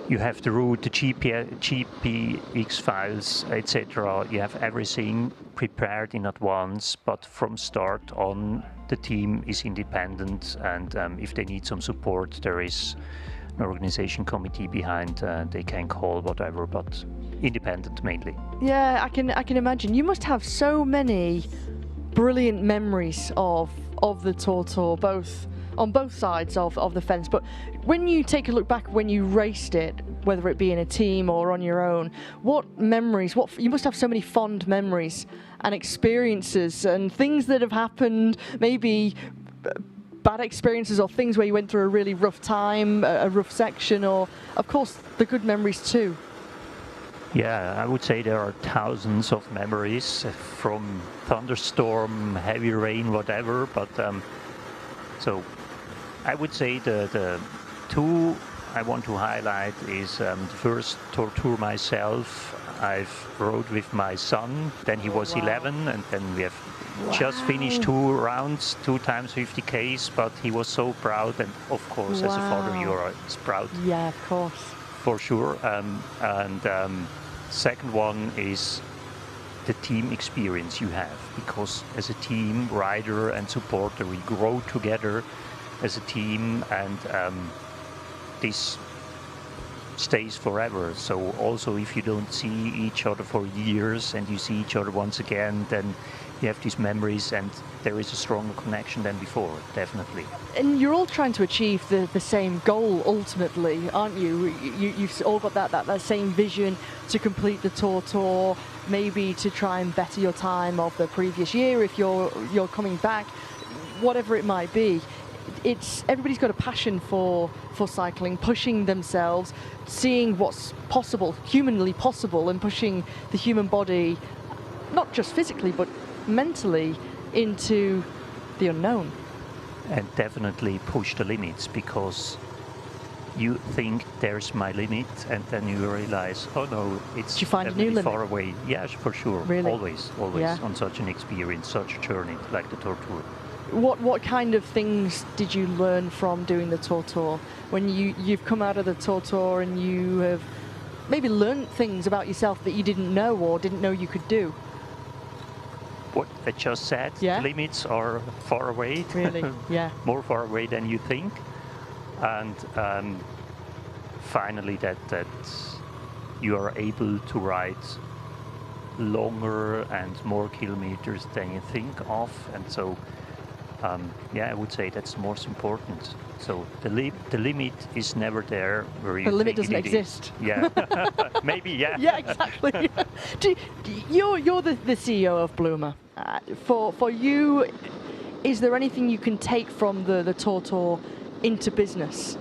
You have the route, the GPX files, etc. You have everything prepared in advance, but from start on, the team is independent, and if they need some support, there is an organization committee behind. They can call whatever, but independent mainly. Yeah, I can imagine. You must have so many brilliant memories of the TORTOUR, on both sides of the fence. But when you take a look back when you raced it, whether it be in a team or on your own, what memories, you must have so many fond memories and experiences and things that have happened, maybe bad experiences or things where you went through a really rough time, a rough section, or of course the good memories too. Yeah, I would say there are thousands of memories from thunderstorm, heavy rain, whatever, but so I would say the two I want to highlight is the first TORTOUR myself. I've rode with my son, then he was 11, and then we have just finished 2 rounds, 2 times 50 Ks, but he was so proud, and of course as a father you are proud. Yeah, of course. For sure. Second one is the team experience you have, because as a team, rider and supporter, we grow together as a team, and this stays forever. So also if you don't see each other for years and you see each other once again, then you have these memories, and there is a stronger connection than before, definitely. And you're all trying to achieve the same goal ultimately, aren't you? You've all got that same vision to complete the TORTOUR, maybe to try and better your time of the previous year if you're coming back, whatever it might be. Everybody's got a passion for cycling, pushing themselves, seeing what's possible, humanly possible, and pushing the human body, not just physically but mentally, into the unknown. And definitely push the limits, because you think there's my limit, and then you realize, oh no, it's definitely far away. Yeah, for sure. Really? Always yeah. On such an experience, such a journey like the TORTOUR. What kind of things did you learn from doing the TORTOUR? When you've come out of the TORTOUR and you have maybe learned things about yourself that you didn't know or didn't know you could do? What I just said, yeah? Limits are far away. Really, yeah. More far away than you think. And finally that you are able to ride longer and more kilometers than you think of. And so yeah, I would say that's the most important. So the limit is never there where you The limit think doesn't it is. exist. Yeah, maybe, yeah. Yeah, exactly. You're the CEO of Bloomer. For you, is there anything you can take from the TORTOUR into business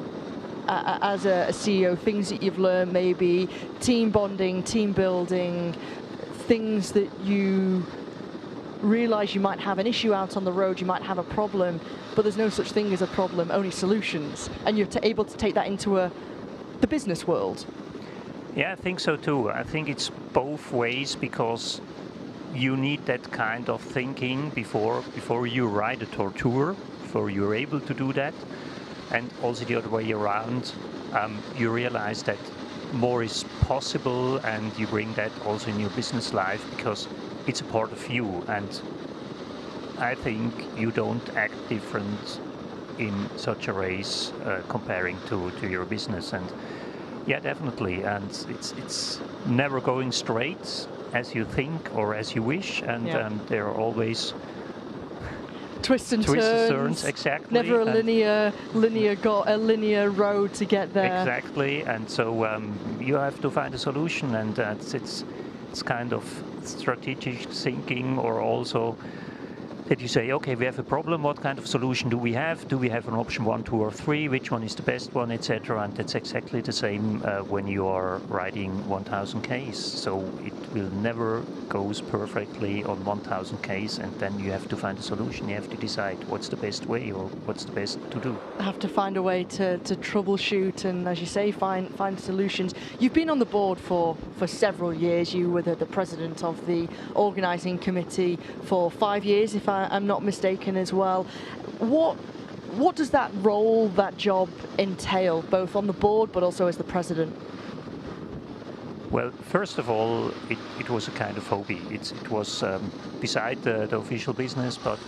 as a CEO? Things that you've learned, maybe team bonding, team building, things that you realize you might have an issue out on the road, you might have a problem, but there's no such thing as a problem, only solutions, and you're able to take that into the business world. Yeah, I think so too. I think it's both ways, because you need that kind of thinking before you ride a TORTOUR, before you're able to do that. And also the other way around, you realize that more is possible, and you bring that also in your business life, because it's a part of you. And I think you don't act different in such a race comparing to your business. And yeah, definitely. And it's never going straight as you think or as you wish, and there are always twists and turns. Exactly. Never a linear road to get there. Exactly, and so you have to find a solution, and it's kind of strategic thinking, or also that you say, okay, we have a problem, what kind of solution do we have? Do we have an option 1, 2, or 3? Which one is the best one, etc.? And that's exactly the same when you are riding 1000 Ks. So it will never goes perfectly on 1000 Ks, and then you have to find a solution. You have to decide what's the best way, or what's the best to do. I have to find a way to troubleshoot and, as you say, find solutions. You've been on the board for several years. You were the president of the organising committee for 5 years, if I'm not mistaken, as well. What does that role, that job entail, both on the board but also as the president? Well, first of all, it was a kind of hobby. It was beside the official business, but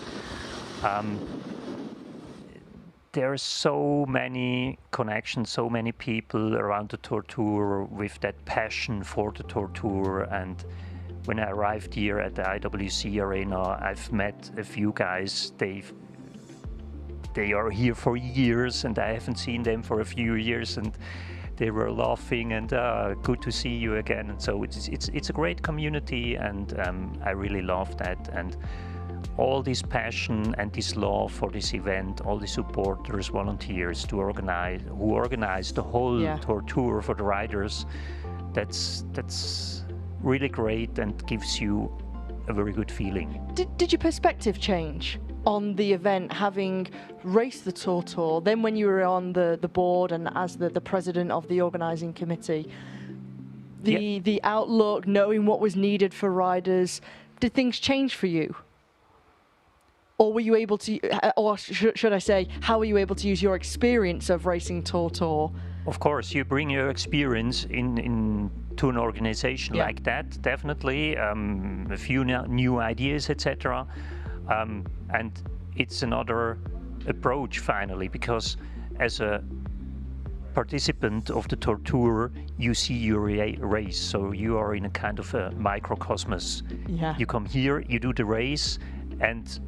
there are so many connections, so many people around the TORTOUR with that passion for the TORTOUR. And when I arrived here at the IWC Arena, I've met a few guys. They are here for years, and I haven't seen them for a few years, and they were laughing and good to see you again. And so it's a great community, and I really love that. And all this passion and this love for this event, all the supporters, volunteers who organize the whole TORTOUR for the riders, that's really great and gives you a very good feeling. Did your perspective change on the event, having raced the TORTOUR, then when you were on the board and as the president of the organising committee, the outlook, knowing what was needed for riders, did things change for you? Or were you able to, or should I say, how were you able to use your experience of racing TORTOUR? Of course, you bring your experience to an organization like that, definitely, a few new ideas, etc. And it's another approach finally, because as a participant of the TORTOUR, you see your race, so you are in a kind of a microcosmos. Yeah. You come here, you do the race, and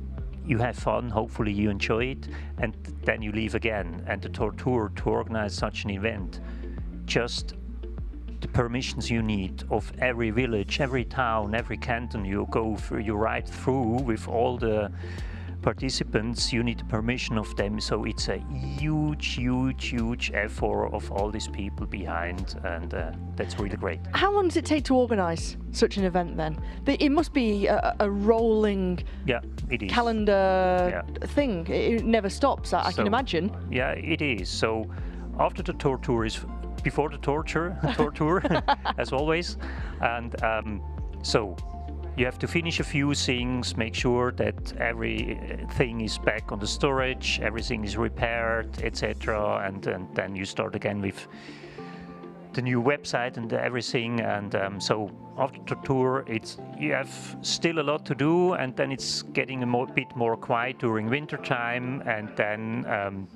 you have fun, hopefully you enjoy it, and then you leave again. And the TORTOUR, to organize such an event, just the permissions you need of every village, every town, every canton you go through, you ride through with all the participants, you need the permission of them. So it's a huge effort of all these people behind, and that's really great. How long does it take to organise such an event then? It must be a rolling it is. calendar thing. It never stops, I can imagine. Yeah, it is. So after the TORTOUR is before the TORTOUR, as always. And so you have to finish a few things, make sure that everything is back on the storage, everything is repaired, etc. And then you start again with the new website and everything. And so after the tour, you have still a lot to do, and then it's getting a bit more quiet during winter time, and then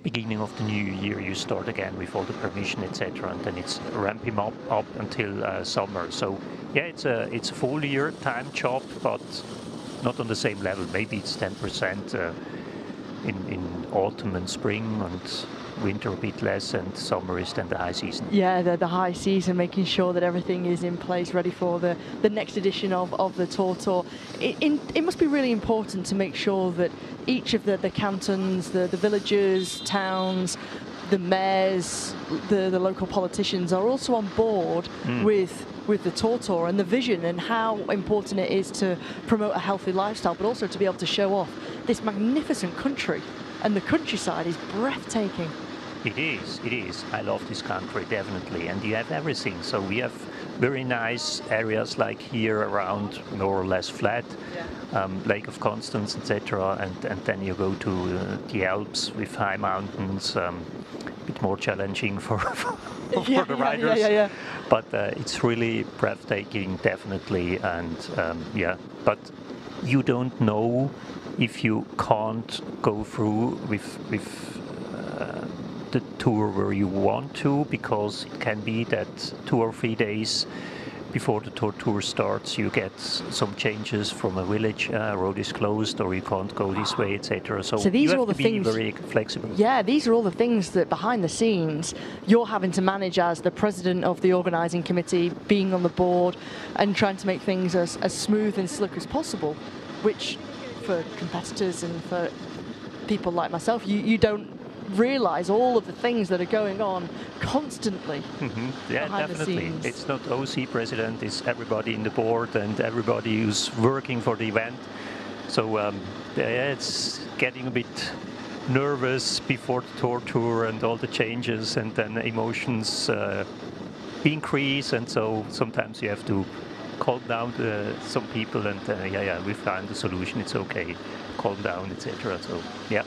beginning of the new year you start again with all the permission, etc. And then it's ramping up until summer. So yeah, it's a full year time job, but not on the same level. Maybe it's 10% in autumn and spring, and winter a bit less, and summer is then the high season. Yeah, the high season, making sure that everything is in place, ready for the next edition of the TORTOUR. It must be really important to make sure that each of the cantons, the villages, towns, the mayors, the local politicians are also on board with the TORTOUR and the vision and how important it is to promote a healthy lifestyle, but also to be able to show off this magnificent country. And the countryside is breathtaking. It is. I love this country, definitely. And you have everything. So we have very nice areas like here around, more or less flat, Lake of Constance, etc. And then you go to the Alps with high mountains, a bit more challenging for the riders. Yeah. But it's really breathtaking, definitely. And but you don't know if you can't go through with the tour where you want to, because it can be that 2 or 3 days before the TORTOUR starts you get some changes from a village, road is closed or you can't go this way, etc. So these you are all have the to be things, very flexible. Yeah, these are all the things that behind the scenes you're having to manage as the president of the organising committee, being on the board and trying to make things as smooth and slick as possible, which for competitors and for people like myself, you don't realise all of the things that are going on constantly. Yeah, behind definitely. the scenes. It's not OC president, it's everybody in the board and everybody who's working for the event. So it's getting a bit nervous before the TORTOUR and all the changes, and then emotions increase, and so sometimes you have to calm down some people, and we find the solution, it's okay, calm down, etc. So yeah.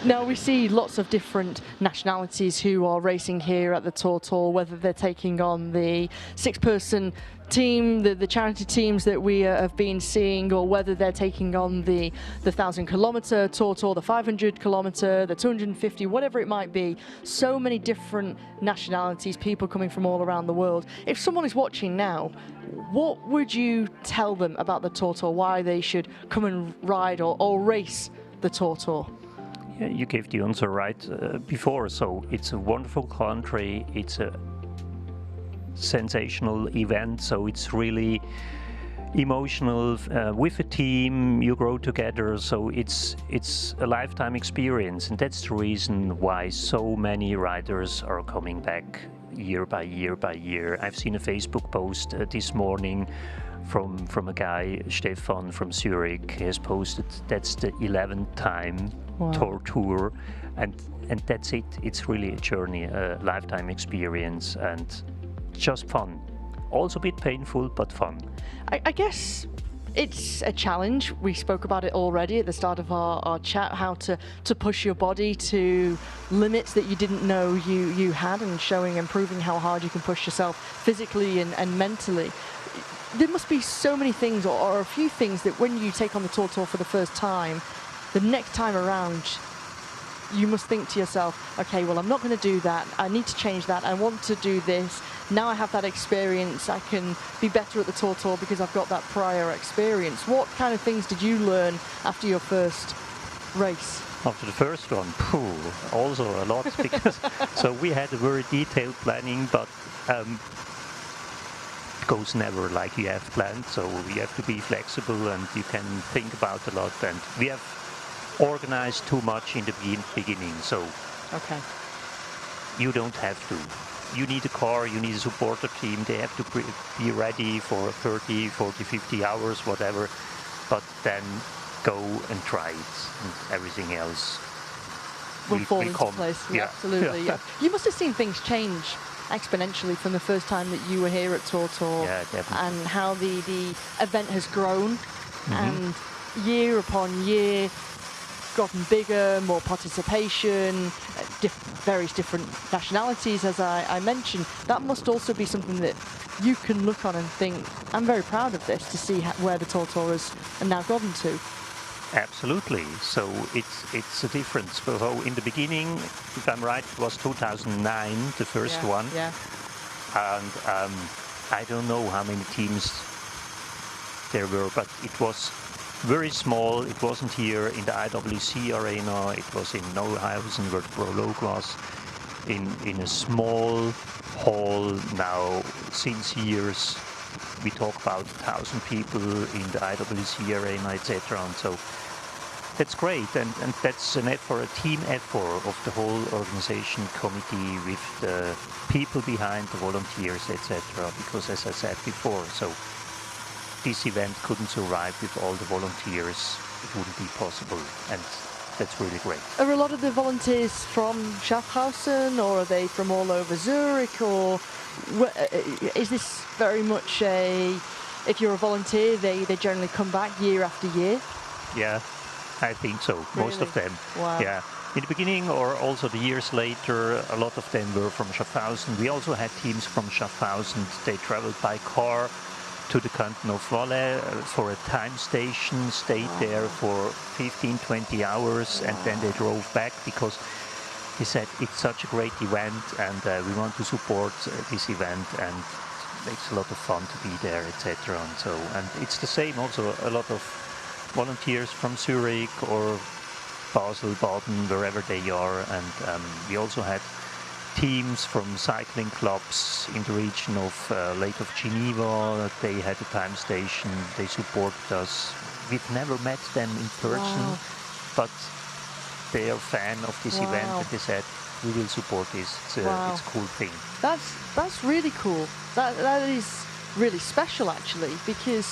Now we see lots of different nationalities who are racing here at the TORTOUR, whether they're taking on the 6-person team, the charity teams that we have been seeing, or whether they're taking on the 1,000-kilometre TORTOUR, the 500-kilometre, the 250, whatever it might be. So many different nationalities, people coming from all around the world. If someone is watching now, what would you tell them about the TORTOUR, why they should come and ride or race the TORTOUR? Yeah, you gave the answer right before. So it's a wonderful country. It's a sensational event. So it's really emotional. With a team, you grow together. So it's a lifetime experience, and that's the reason why so many riders are coming back year by year by year. I've seen a Facebook post this morning from a guy, Stefan from Zurich. He has posted that's the 11th time TORTOUR, and that's it. It's really a journey, a lifetime experience, and just fun. Also a bit painful, but fun. I guess it's a challenge. We spoke about it already at the start of our chat, how to push your body to limits that you didn't know you had, and proving how hard you can push yourself physically and mentally. There must be so many things, or a few things, that when you take on the TORTOUR for the first time, the next time around, you must think to yourself, okay, well, I'm not going to do that. I need to change that. I want to do this. Now I have that experience. I can be better at the TORTOUR because I've got that prior experience. What kind of things did you learn after your first race? After the first one, also a lot, because so we had a very detailed planning, but it goes never like you have planned. So you have to be flexible and you can think about a lot. And we have organized too much in the beginning, so you don't have to. You need a car, you need a supporter team, they have to be ready for 30, 40, 50 hours, whatever, but then go and try it, and everything else will fall into come. place. Yeah. Absolutely. Yeah. You must have seen things change exponentially from the first time that you were here at TORTOUR, and how the event has grown, and year upon year gotten bigger, more participation, various different nationalities, as I mentioned. That must also be something that you can look on and think, I'm very proud of this, to see where the TORTOUR has now gotten to. Absolutely. So it's a difference. So in the beginning, if I'm right, it was 2009, the first one. Yeah. And I don't know how many teams there were, but it was very small. It wasn't here in the IWC arena. It was in Neuhausen, where the prologue was, in a small hall now since years. We talk about 1,000 people in the IWC arena, etc. And so that's great, and that's an effort, a team effort of the whole organization committee with the people behind, the volunteers, etc. Because as I said before, so this event couldn't survive with all the volunteers. It wouldn't be possible, and that's really great. Are a lot of the volunteers from Schaffhausen, or are they from all over Zurich, or is this very much a, if you're a volunteer, they generally come back year after year? Yeah, I think so. Really? Most of them. Wow. Yeah. In the beginning, or also the years later, a lot of them were from Schaffhausen. We also had teams from Schaffhausen. They traveled by car to the canton of Valais for a time station, stayed there for 15-20 hours, and then they drove back because they said it's such a great event, and we want to support this event, and it makes a lot of fun to be there, etc. And so, and it's the same also, a lot of volunteers from Zurich or Basel, Baden, wherever they are, and we also had teams from cycling clubs in the region of Lake of Geneva. They had a time station, they supported us. We've never met them in person, but they are a fan of this event, and they said, we will support this. It's a cool thing. That's really cool. That is really special, actually, because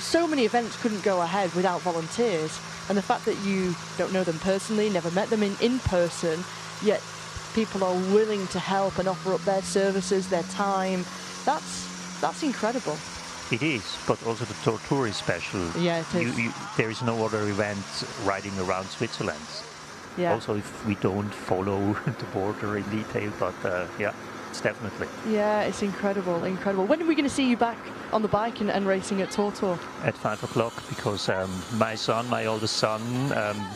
so many events couldn't go ahead without volunteers, and the fact that you don't know them personally, never met them in person, yet people are willing to help and offer up their services, their time, that's incredible. It is, but also the Tortour is special. Yeah, it is. There is no other event riding around Switzerland. Yeah. Also, if we don't follow the border in detail, but yeah, it's definitely. Yeah, it's incredible, incredible. When are we going to see you back on the bike and racing at TORTOUR? At 5 o'clock, because my oldest son,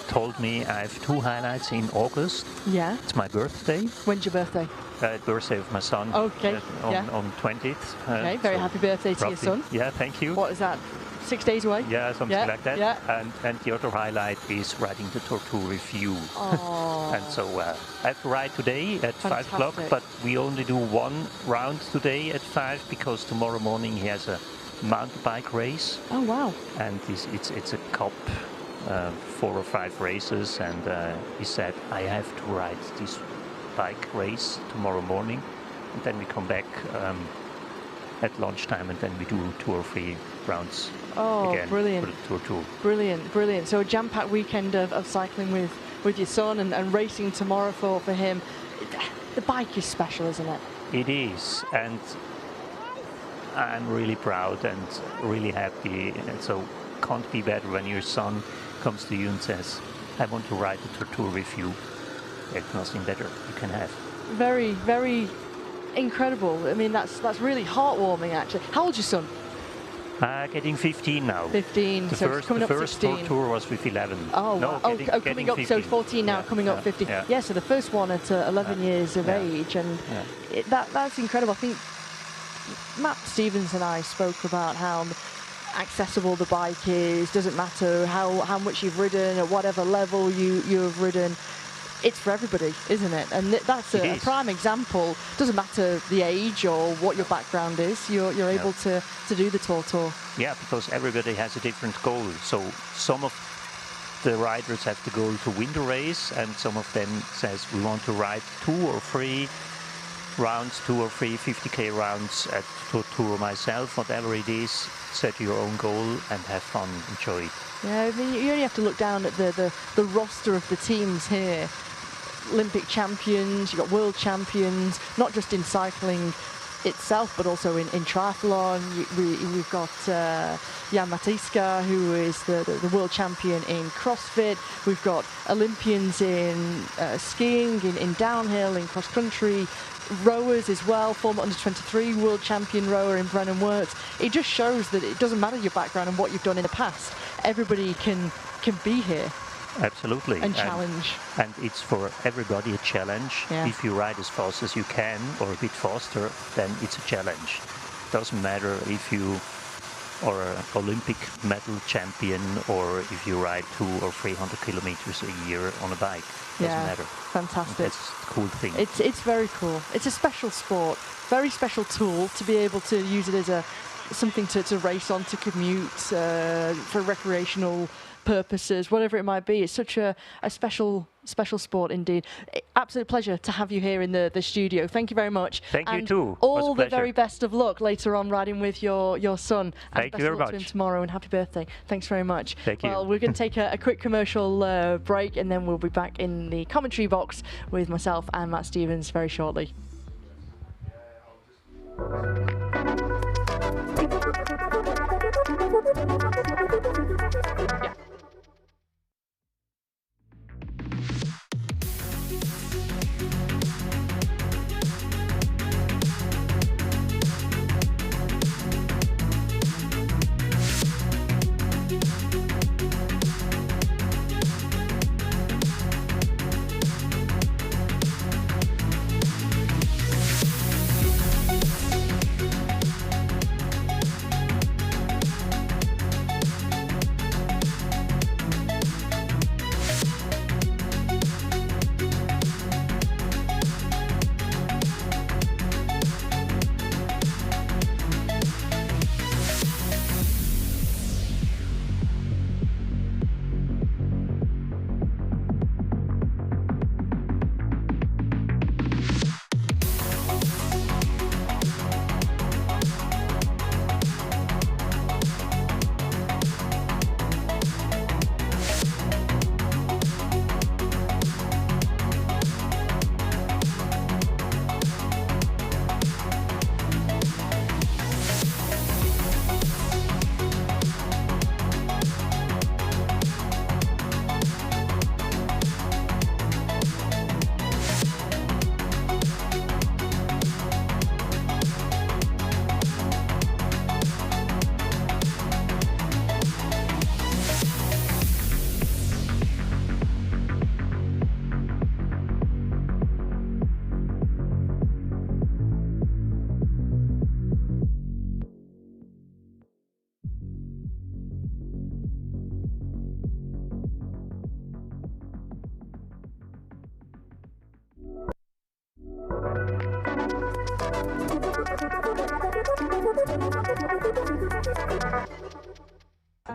told me I have 2 highlights in August. Yeah. It's my birthday. When's your birthday? Birthday of my son. Okay. On 20th. Okay, very happy birthday to your son. Yeah, thank you. What is that? 6 days away? Yeah, something like that. Yeah. And the other highlight is riding the Tortour with you. And so I have to ride today at 5 o'clock, but we only do 1 round today at 5 because tomorrow morning he has a mountain bike race. Oh wow! And it's a cup, 4 or 5 races, and he said I have to ride this bike race tomorrow morning, and then we come back at lunchtime, and then we do 2 or 3 rounds again. Brilliant. For the Tour. Brilliant, brilliant. So a jam-packed weekend of cycling with your son and racing tomorrow for him. The bike is special, isn't it? It is, and I'm really proud and really happy, and so can't be better when your son comes to you and says, I want to ride the Tortour with you. There's nothing better you can have. Very, very incredible. I mean, that's really heartwarming, actually. How old's your son? Getting 15 now. 15, so coming up 16. The first Tortour was with 11. Oh, no, wow. getting Coming up, 15. so 14 now, coming up 15. Yeah, so the first one at 11 years of age, and that's incredible. I think Matt Stevens and I spoke about how accessible the bike is. Doesn't matter how much you've ridden, at whatever level you've ridden. It's for everybody, isn't it? And that's a prime example. Doesn't matter the age or what your background is. You're able to do the Tortour. Yeah, because everybody has a different goal. So some of the riders have the goal to win the race, and some of them says we want to ride 2 or 3 rounds, 2 or 3 50k rounds at Tortour myself. Whatever it is, set your own goal and have fun, enjoy it. Yeah, I mean, you only have to look down at the roster of the teams here. Olympic champions, you've got world champions, not just in cycling itself, but also in triathlon. We've got Jan Matiska, who is the world champion in CrossFit. We've got Olympians in skiing, in downhill, in cross country. Rowers as well, former under-23 world champion rower in Brennan Wirtz. It just shows that it doesn't matter your background and what you've done in the past. Everybody can be here. Absolutely. And challenge. And it's for everybody a challenge. Yeah. If you ride as fast as you can or a bit faster, then it's a challenge. Doesn't matter if you or an Olympic medal champion, or if you ride 200 or 300 kilometers a year on a bike. Doesn't matter. Fantastic. That's a cool thing. It's very cool. It's a special sport, very special tool to be able to use it as something to race on, to commute, for recreational purposes, whatever it might be. It's such a special sport indeed. Absolute pleasure to have you here in the studio. Thank you very much. Thank you too. All the very best of luck later on riding with your son. Thank you very much. To him tomorrow, and happy birthday. Thanks very much. Thank you. Well, we're going to take a quick commercial break, and then we'll be back in the commentary box with myself and Matt Stevens very shortly.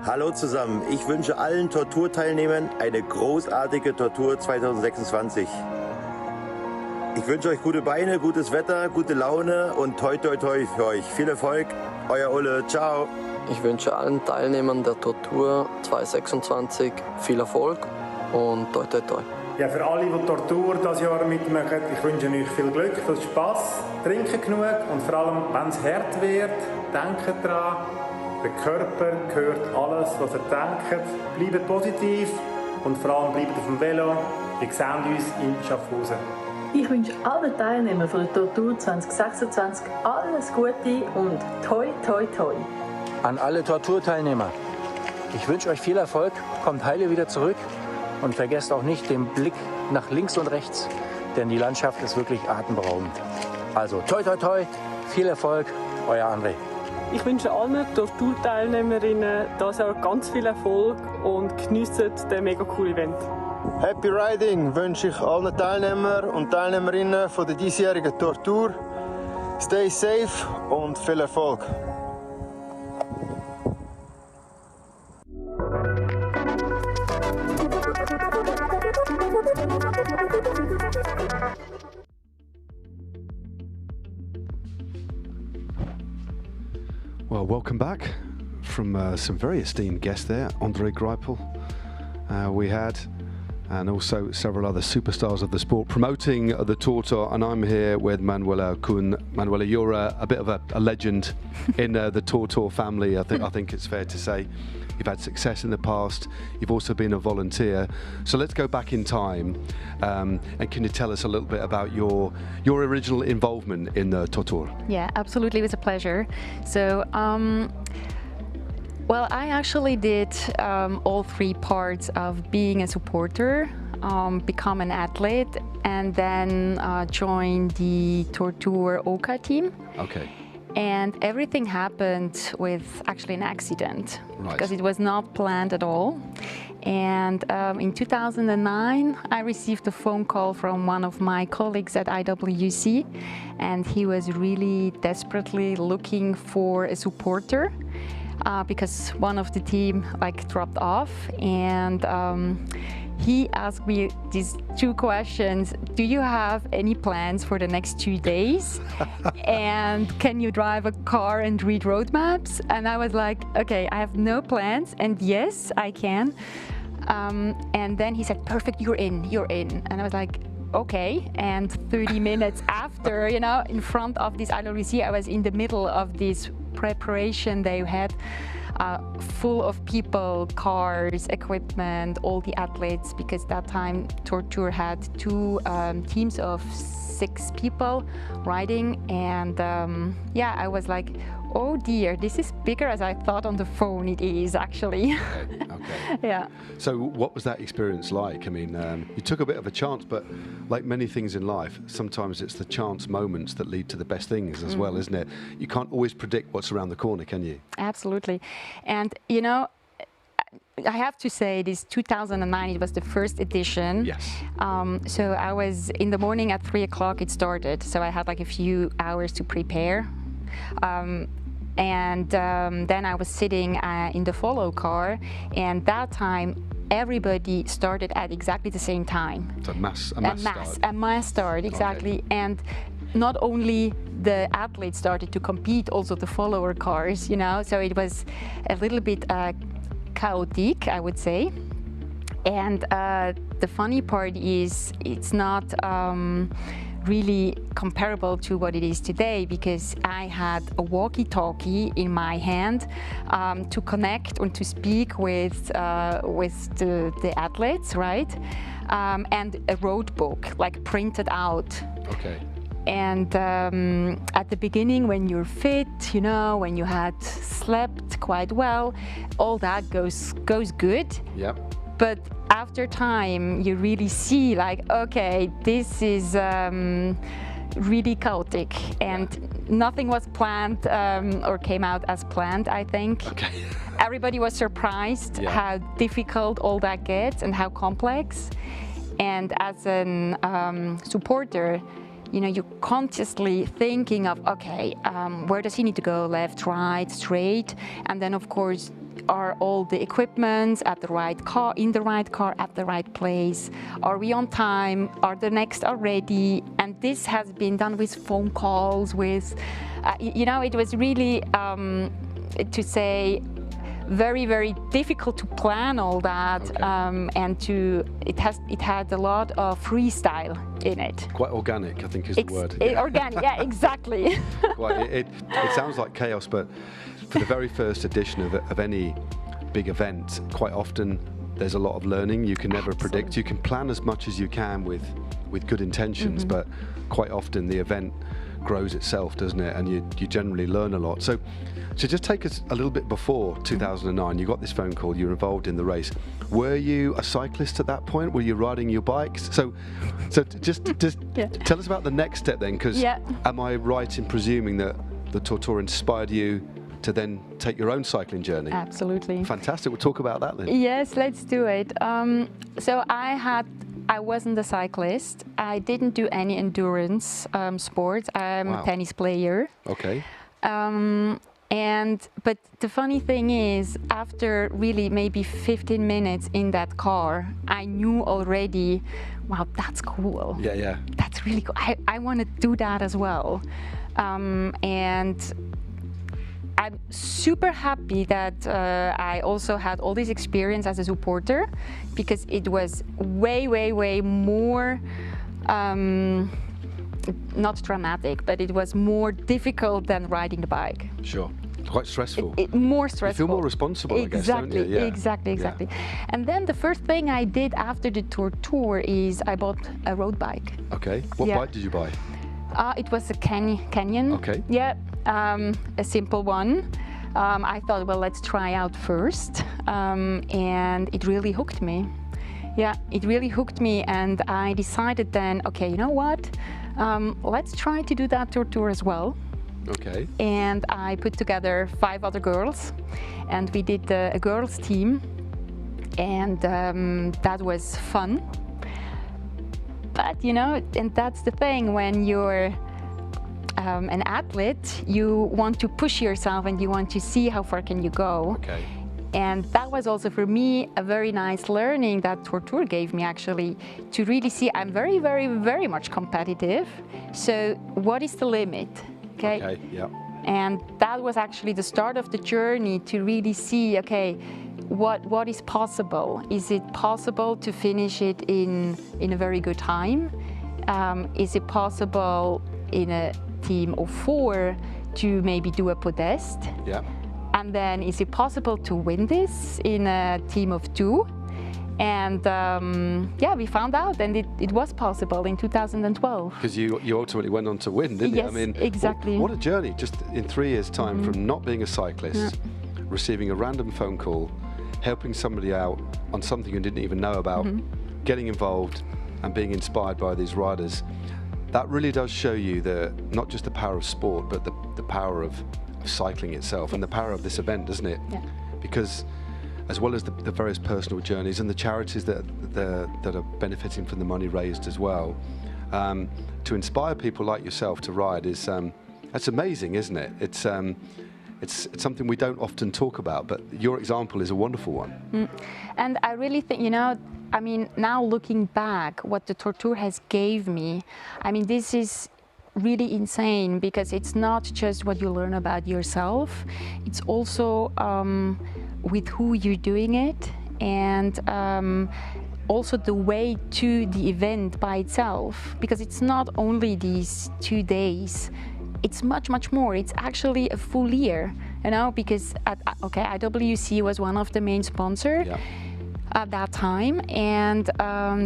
Hallo zusammen, ich wünsche allen Tortur-Teilnehmern eine großartige Tortur 2026. Ich wünsche euch gute Beine, gutes Wetter, gute Laune und toi toi toi für euch. Viel Erfolg, euer Olle, ciao. Ich wünsche allen Teilnehmern der Tortur 2026 viel Erfolg und toi toi toi. Ja, für alle, die Tortur dieses Jahr mitmachen, ich wünsche euch viel Glück, viel Spass, trinken genug und vor allem, wenn es hart wird, denkt daran, der Körper hört alles, was er denkt. Bleibt positiv und vor allem bleibt auf dem Velo. Wir sehen uns in Schaffhausen. Ich wünsche allen Teilnehmern von der Tortur 2026 alles Gute und toi toi toi. An alle Torturteilnehmer, ich wünsche euch viel Erfolg, kommt heile wieder zurück und vergesst auch nicht den Blick nach links und rechts, denn die Landschaft ist wirklich atemberaubend. Also toi toi toi, viel Erfolg, euer André. Ich wünsche allen Torturteilnehmerinnen dieses Jahr ganz viel Erfolg und geniessen den mega coolen Event. Happy Riding wünsche ich allen Teilnehmern und Teilnehmerinnen von der diesjährigen Tortur. Stay safe und viel Erfolg. Well, welcome back from some very esteemed guests there. Andre Greipel we had, and also several other superstars of the sport promoting the TORTOUR, and I'm here with Manuela Kuhn. Manuela, you're a bit of a legend in the TORTOUR family, I think it's fair to say. You've had success in the past, you've also been a volunteer. So let's go back in time, and can you tell us a little bit about your original involvement in the TORTOUR? Yeah, absolutely, it was a pleasure. So, well, I actually did all three parts of being a supporter, become an athlete, and then join the TORTOUR OCA team. Okay. And everything happened with actually an accident, Right. because it was not planned at all. And in 2009, I received a phone call from one of my colleagues at IWC, and he was really desperately looking for a supporter because one of the team dropped off, and he asked me these two questions. Do you have any plans for the next 2 days? And can you drive a car and read road maps? And I was like, okay, I have no plans, and yes, I can. And then he said, perfect, you're in. And I was like, okay. And 30 minutes after, in front of this IWC, I was in the middle of this preparation they had, full of people, cars, equipment, all the athletes, because that time TORTOUR had two teams of 6 people riding, and I was like, oh dear, this is bigger as I thought on the phone it is actually. Okay. Yeah. So what was that experience like? I mean, you took a bit of a chance, but like many things in life, sometimes it's the chance moments that lead to the best things as well, isn't it? You can't always predict what's around the corner, can you? Absolutely. And I have to say, this 2009, it was the first edition. Yes. So I was in the morning at 3 o'clock it started. So I had a few hours to prepare. And then I was sitting in the follow car, and that time everybody started at exactly the same time. So a mass start, exactly. Okay. And not only the athletes started to compete, also the follower cars, so it was a little bit chaotic, I would say. And the funny part is it's not really comparable to what it is today, because I had a walkie-talkie in my hand to connect and to speak with the athletes, right? And a road book, printed out. Okay. And at the beginning, when you're fit, when you had slept quite well, all that goes good. Yep. But after time, you really see okay, this is really chaotic, and nothing was planned or came out as planned, I think. Okay. Everybody was surprised how difficult all that gets and how complex. And as a supporter, you're consciously thinking of, okay, where does he need to go? Left, right, straight? And then, of course, are all the equipments at the right car, in the right car, at the right place? Are we on time? Are the next already? And this has been done with phone calls, with, it was really, to say, very, very difficult to plan all that, and it had a lot of freestyle in it. Quite organic, I think is the word. Organic, yeah, exactly. It sounds like chaos, but for the very first edition of any big event, quite often there's a lot of learning. You can never predict. You can plan as much as you can with good intentions, but quite often the event grows itself, doesn't it? And you generally learn a lot. So just take us a little bit before 2009. You got this phone call. You're involved in the race. Were you a cyclist at that point? Were you riding your bikes? So just tell us about the next step then, because am I right in presuming that the TORTOUR inspired you to then take your own cycling journey? Absolutely. Fantastic. We'll talk about that then. Yes, let's do it. So I wasn't a cyclist. I didn't do any endurance sports. I'm a tennis player. Okay. But the funny thing is, after really maybe 15 minutes in that car, I knew already, wow, that's cool. Yeah. That's really cool. I want to do that as well. And I'm super happy that I also had all this experience as a supporter, because it was way, way, way more, not dramatic, but it was more difficult than riding the bike. Sure. Quite stressful. More stressful. You feel more responsible, I guess, don't you? Yeah. Exactly. And then the first thing I did after the TORTOUR is I bought a road bike. Okay. What bike did you buy? It was a Canyon. Okay. Yeah, a simple one. I thought, well, let's try out first. And it really hooked me. Yeah, it really hooked me, and I decided then, okay, you know what? Let's try to do that TORTOUR as well. Okay. And I put together 5 other girls, and we did a girls team, and that was fun. But you know, and that's the thing, when you're an athlete, you want to push yourself and you want to see how far can you go. Okay. And that was also for me a very nice learning that TORTOUR gave me, actually, to really see I'm very, very, very much competitive. So what is the limit? Okay. Yeah. And that was actually the start of the journey to really see, okay, what is possible? Is it possible to finish it in a very good time? Is it possible in a team of 4 to maybe do a podest? Yeah. And then is it possible to win this in a team of 2? And yeah, we found out, and it was possible in 2012. Because you ultimately went on to win, didn't Yes, you? I mean, exactly. What a journey, just in 3 years' time, from not being a cyclist, receiving a random phone call, helping somebody out on something you didn't even know about, getting involved and being inspired by these riders. That really does show you not just the power of sport, but the power of cycling itself and the power of this event, doesn't it? Yeah. Because as well as the various personal journeys and the charities that are benefiting from the money raised as well, to inspire people like yourself to ride is that's amazing, isn't it? It's something we don't often talk about, but your example is a wonderful one. And I really think, you know, I mean, now looking back, what the TORTOUR has gave me, I mean, this is really insane, because it's not just what you learn about yourself, it's also with who you're doing it, and also the way to the event by itself, because it's not only these 2 days, it's much, much more. It's actually a full year, you know, because IWC was one of the main sponsors. Yeah. At that time, and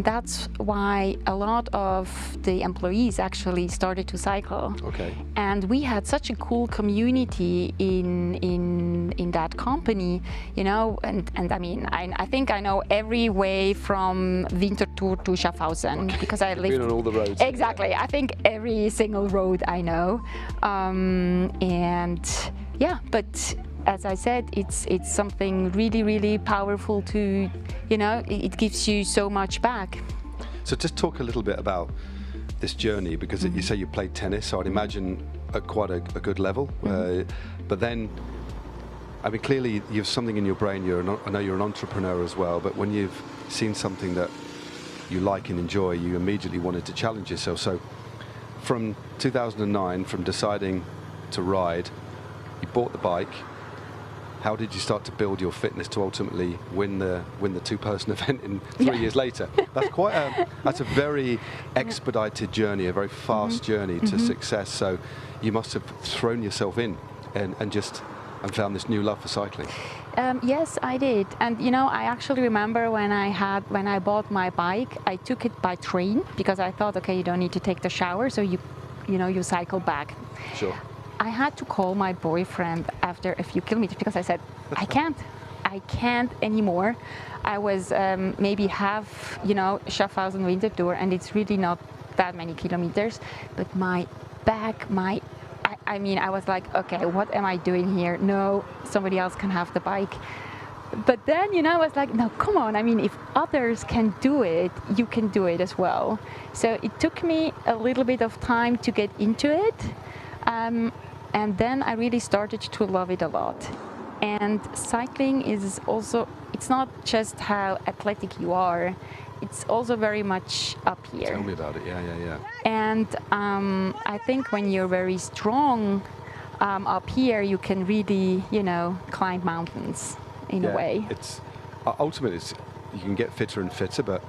that's why a lot of the employees actually started to cycle. Okay. And we had such a cool community in that company, you know, and I mean, I think I know every way from Winterthur to Schaffhausen, because I lived on all the roads. Exactly. I think every single road I know, and yeah, but as I said, it's something really, really powerful to, you know, it gives you so much back. So just talk a little bit about this journey, because you say you played tennis, so I'd imagine at quite a good level. But then, I mean, clearly you have something in your brain. I know you're an entrepreneur as well, but when you've seen something that you like and enjoy, you immediately wanted to challenge yourself. So from 2009, from deciding to ride, you bought the bike. How did you start to build your fitness to ultimately win the 2-person event in 3 years later? That's that's a very expedited journey, a very fast journey to success. So you must have thrown yourself in and found this new love for cycling. Yes, I did. And you know, I actually remember when I bought my bike, I took it by train, because I thought, okay, you don't need to take the shower, so you cycle back. Sure. I had to call my boyfriend after a few kilometers, because I said, I can't anymore. I was maybe half, you know, Schaffhausen Winterthur, and it's really not that many kilometers, but my back, I mean, I was like, okay, what am I doing here? No, somebody else can have the bike. But then, you know, I was like, no, come on. I mean, if others can do it, you can do it as well. So it took me a little bit of time to get into it. And then I really started to love it a lot. And cycling is also, it's not just how athletic you are, it's also very much up here. Tell me about it, yeah. And I think when you're very strong up here, you can really, you know, climb mountains in a way. It's ultimately, you can get fitter and fitter, but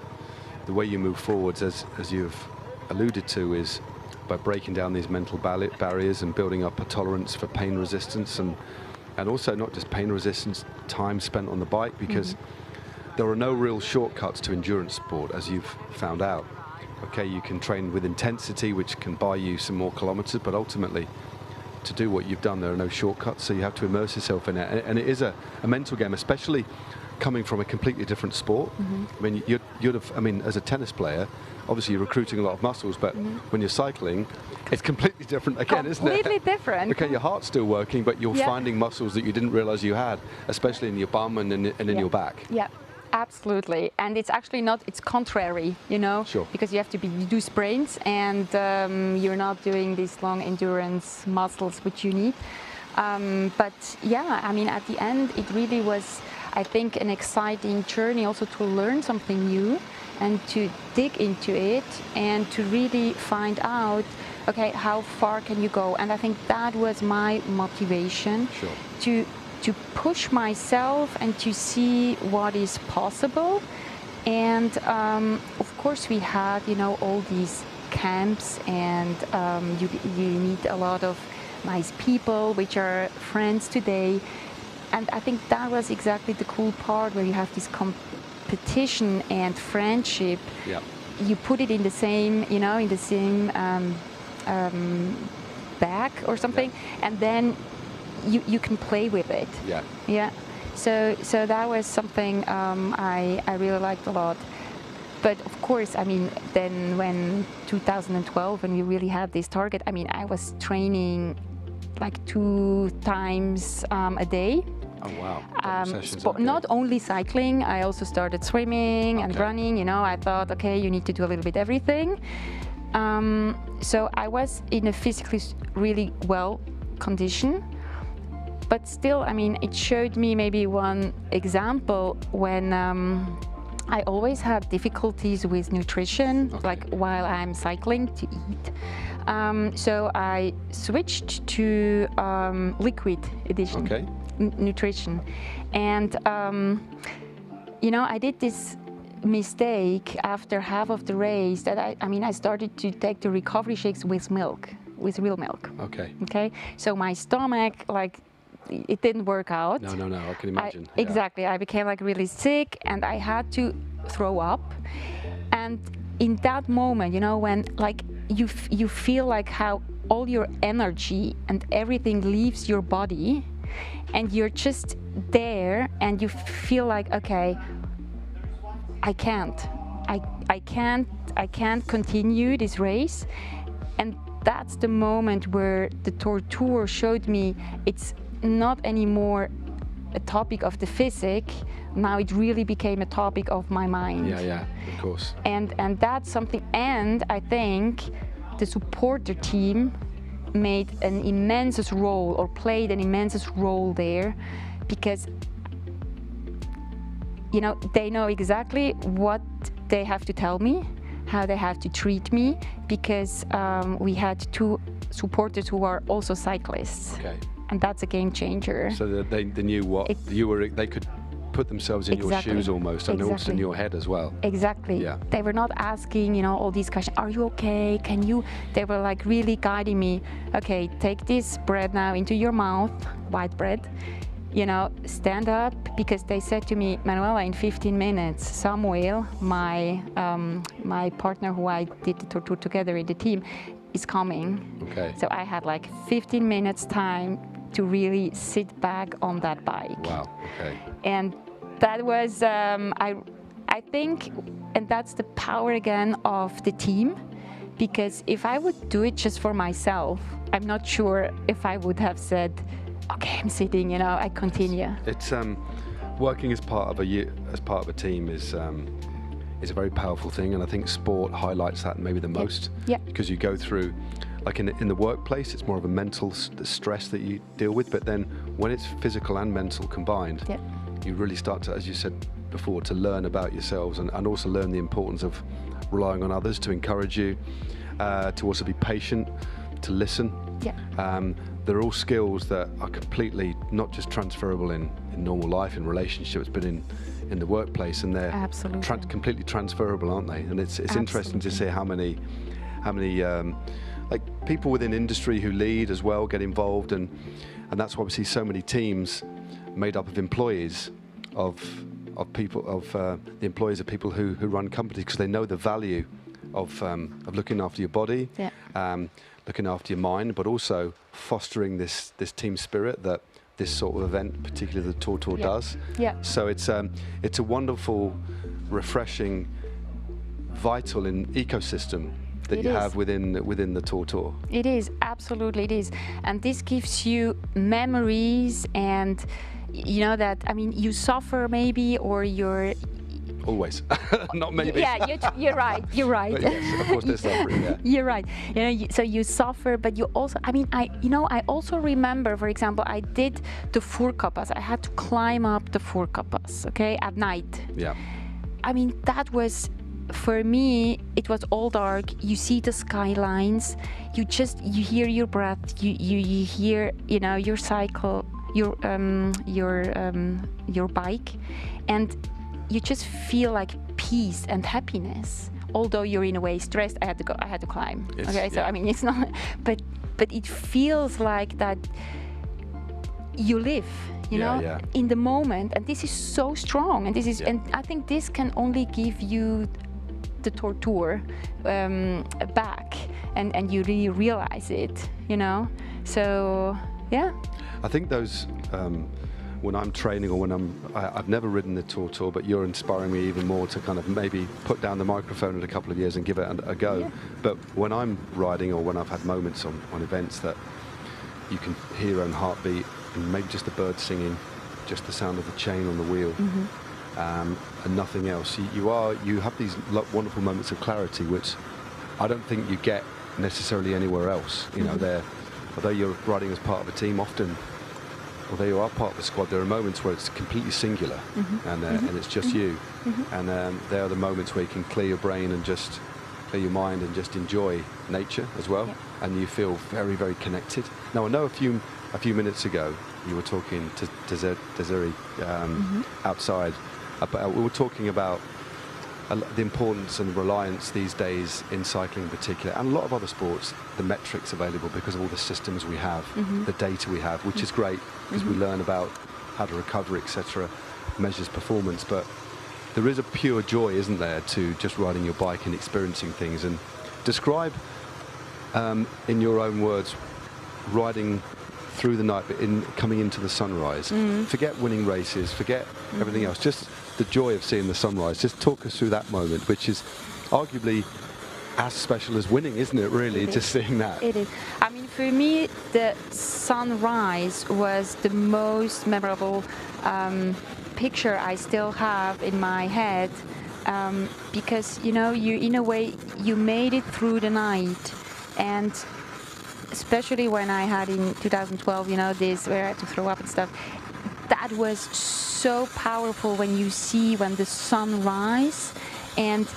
the way you move forwards, as you've alluded to, is by breaking down these mental barriers and building up a tolerance for pain resistance, and also not just pain resistance, time spent on the bike, because there are no real shortcuts to endurance sport, as you've found out. Okay, you can train with intensity, which can buy you some more kilometers, but ultimately, to do what you've done, there are no shortcuts, so you have to immerse yourself in it. And it is a mental game, especially coming from a completely different sport. I mean, you'd have, I mean, as a tennis player, obviously you're recruiting a lot of muscles, but when you're cycling, it's completely different again, isn't it? Completely different. Okay, your heart's still working, but you're finding muscles that you didn't realize you had, especially in your bum and in your back. Yeah. Absolutely, and it's actually not. It's contrary, you know, because you have to you do sprints, and you're not doing these long endurance muscles which you need. But yeah, I mean, at the end, it really was, I think, an exciting journey also to learn something new and to dig into it and to really find out, okay, how far can you go? And I think that was my motivation to push myself and to see what is possible. And of course we had, you know, all these camps, and you meet a lot of nice people which are friends today. And I think that was exactly the cool part, where you have this competition and friendship. Yeah. You put it in the same, you know, in the same bag or something, and then you can play with it. Yeah. Yeah. So that was something I really liked a lot. But of course, I mean, then when 2012, when we really had this target, I mean, I was training like 2 times a day. Oh wow. Not only cycling, I also started swimming and running. You know, I thought, okay, you need to do a little bit everything. So I was in a physically really well condition. But still, I mean, it showed me maybe one example when I always had difficulties with nutrition, like while I'm cycling, to eat. So I switched to liquid edition nutrition. And, you know, I did this mistake after half of the race that I mean, I started to take the recovery shakes with milk, with real milk. Okay. So my stomach, like, it didn't work out. No, I can imagine. Exactly, I became like really sick, and I had to throw up. And in that moment, you know, when like you feel like how all your energy and everything leaves your body, and you're just there, and you feel like, okay, I can't continue this race. And that's the moment where the TORTOUR showed me it's not anymore a topic of the physique. Now it really became a topic of my mind. Yeah, of course. And that's something. And I think the supporter team made an immense role, or played an immense role there, because, you know, they know exactly what they have to tell me, how they have to treat me, because we had 2 supporters who are also cyclists. And that's a game changer. So they knew what you were. They could put themselves in your shoes almost, and also in your head as well. Exactly. Yeah. They were not asking, you know, all these questions. Are you okay? Can you? They were like really guiding me. Okay, take this bread now into your mouth, white bread. You know, stand up, because they said to me, Manuela, in 15 minutes, Samuel, my partner who I did the TORTOUR together in the team, is coming. So I had like 15 minutes time to really sit back on that bike. Wow. And that was, I think, and that's the power again of the team, because if I would do it just for myself, I'm not sure if I would have said, okay, I'm sitting, you know, I continue. It's working as part of a team is a very powerful thing, and I think sport highlights that maybe the most. Because you go through, like in the workplace, it's more of a mental stress that you deal with, but then when it's physical and mental combined, you really start to, as you said before, to learn about yourselves, and also learn the importance of relying on others to encourage you, to also be patient, to listen. They're all skills that are completely not just transferable in normal life, in relationships, but in the workplace, and they're completely transferable, aren't they? And it's interesting to see how many like people within industry who lead as well get involved, and that's why we see so many teams made up of employees of people the employees of people who run companies, because they know the value of looking after your body, looking after your mind, but also fostering this team spirit that this sort of event, particularly the TORTOUR, does. So it's a wonderful, refreshing vital in ecosystem that you have within the TORTOUR. It is, absolutely it is. And this gives you memories, and you know that, I mean, you suffer maybe, or you're... Always, not maybe. Yeah, you're right, you're right. But yes, of course there's suffering, yeah. You're right. You know, so you suffer, but you also, I mean, I also remember, for example, I did the Furka-Pass. I had to climb up the Furka-Pass, okay, at night. Yeah. I mean, that was, for me, it was all dark. You see the skylines. You hear your breath. You hear, you know, your cycle, your bike, and you just feel like peace and happiness. Although you're in a way stressed, I had to climb. Okay, so I mean, it's not, but it feels like that you live, you know, in the moment, and this is so strong, and this is, and I think this can only give you the TORTOUR back, and you really realize it, you know. So yeah. I think those. When I'm training, or when I've never ridden the TORTOUR, but you're inspiring me even more to kind of maybe put down the microphone in a couple of years and give it a go. Yeah. But when I'm riding, or when I've had moments on events that you can hear your own heartbeat, and maybe just the bird singing, just the sound of the chain on the wheel, and nothing else. You have these wonderful moments of clarity, which I don't think you get necessarily anywhere else. You know, although you're riding as part of a team, often, although you are part of the squad, there are moments where it's completely singular, and it's just you. And there are the moments where you can clear your brain and just clear your mind and just enjoy nature as well, and you feel very, very connected. Now, I know a few minutes ago you were talking to Desiree outside. We were talking about the importance and reliance these days in cycling in particular, and a lot of other sports, the metrics available because of all the systems we have, the data we have, which is great because we learn about how to recover, etc., measures performance. But there is a pure joy, isn't there, to just riding your bike and experiencing things. And describe, in your own words, riding through the night, but coming into the sunrise. Forget winning races, forget everything else, just the joy of seeing the sunrise. Just talk us through that moment, which is arguably as special as winning, isn't it, really, just seeing that? It is. I mean, for me, the sunrise was the most memorable picture I still have in my head, because, you know, you, in a way, you made it through the night. And especially when I had in 2012, you know, this where I had to throw up and stuff, that was so powerful when the sun rise, and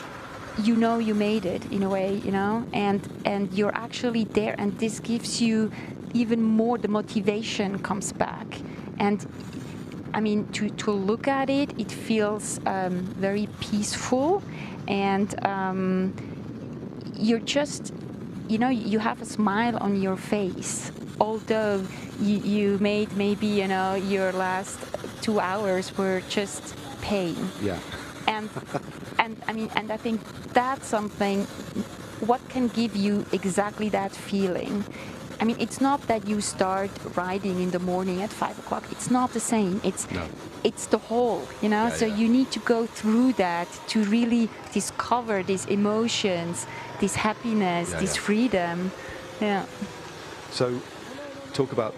you know you made it in a way, you know, and you're actually there, and this gives you even more, the motivation comes back. And I mean, to look at it, it feels very peaceful, and you're just, you know, you have a smile on your face, although you made maybe, you know, your last 2 hours were just pain. Yeah. And I mean, and I think that's something, what can give you exactly that feeling. I mean, it's not that you start riding in the morning at 5 o'clock. It's not the same. It's the whole, you know. So you need to go through that to really discover these emotions, this happiness, this freedom. Yeah. So, talk about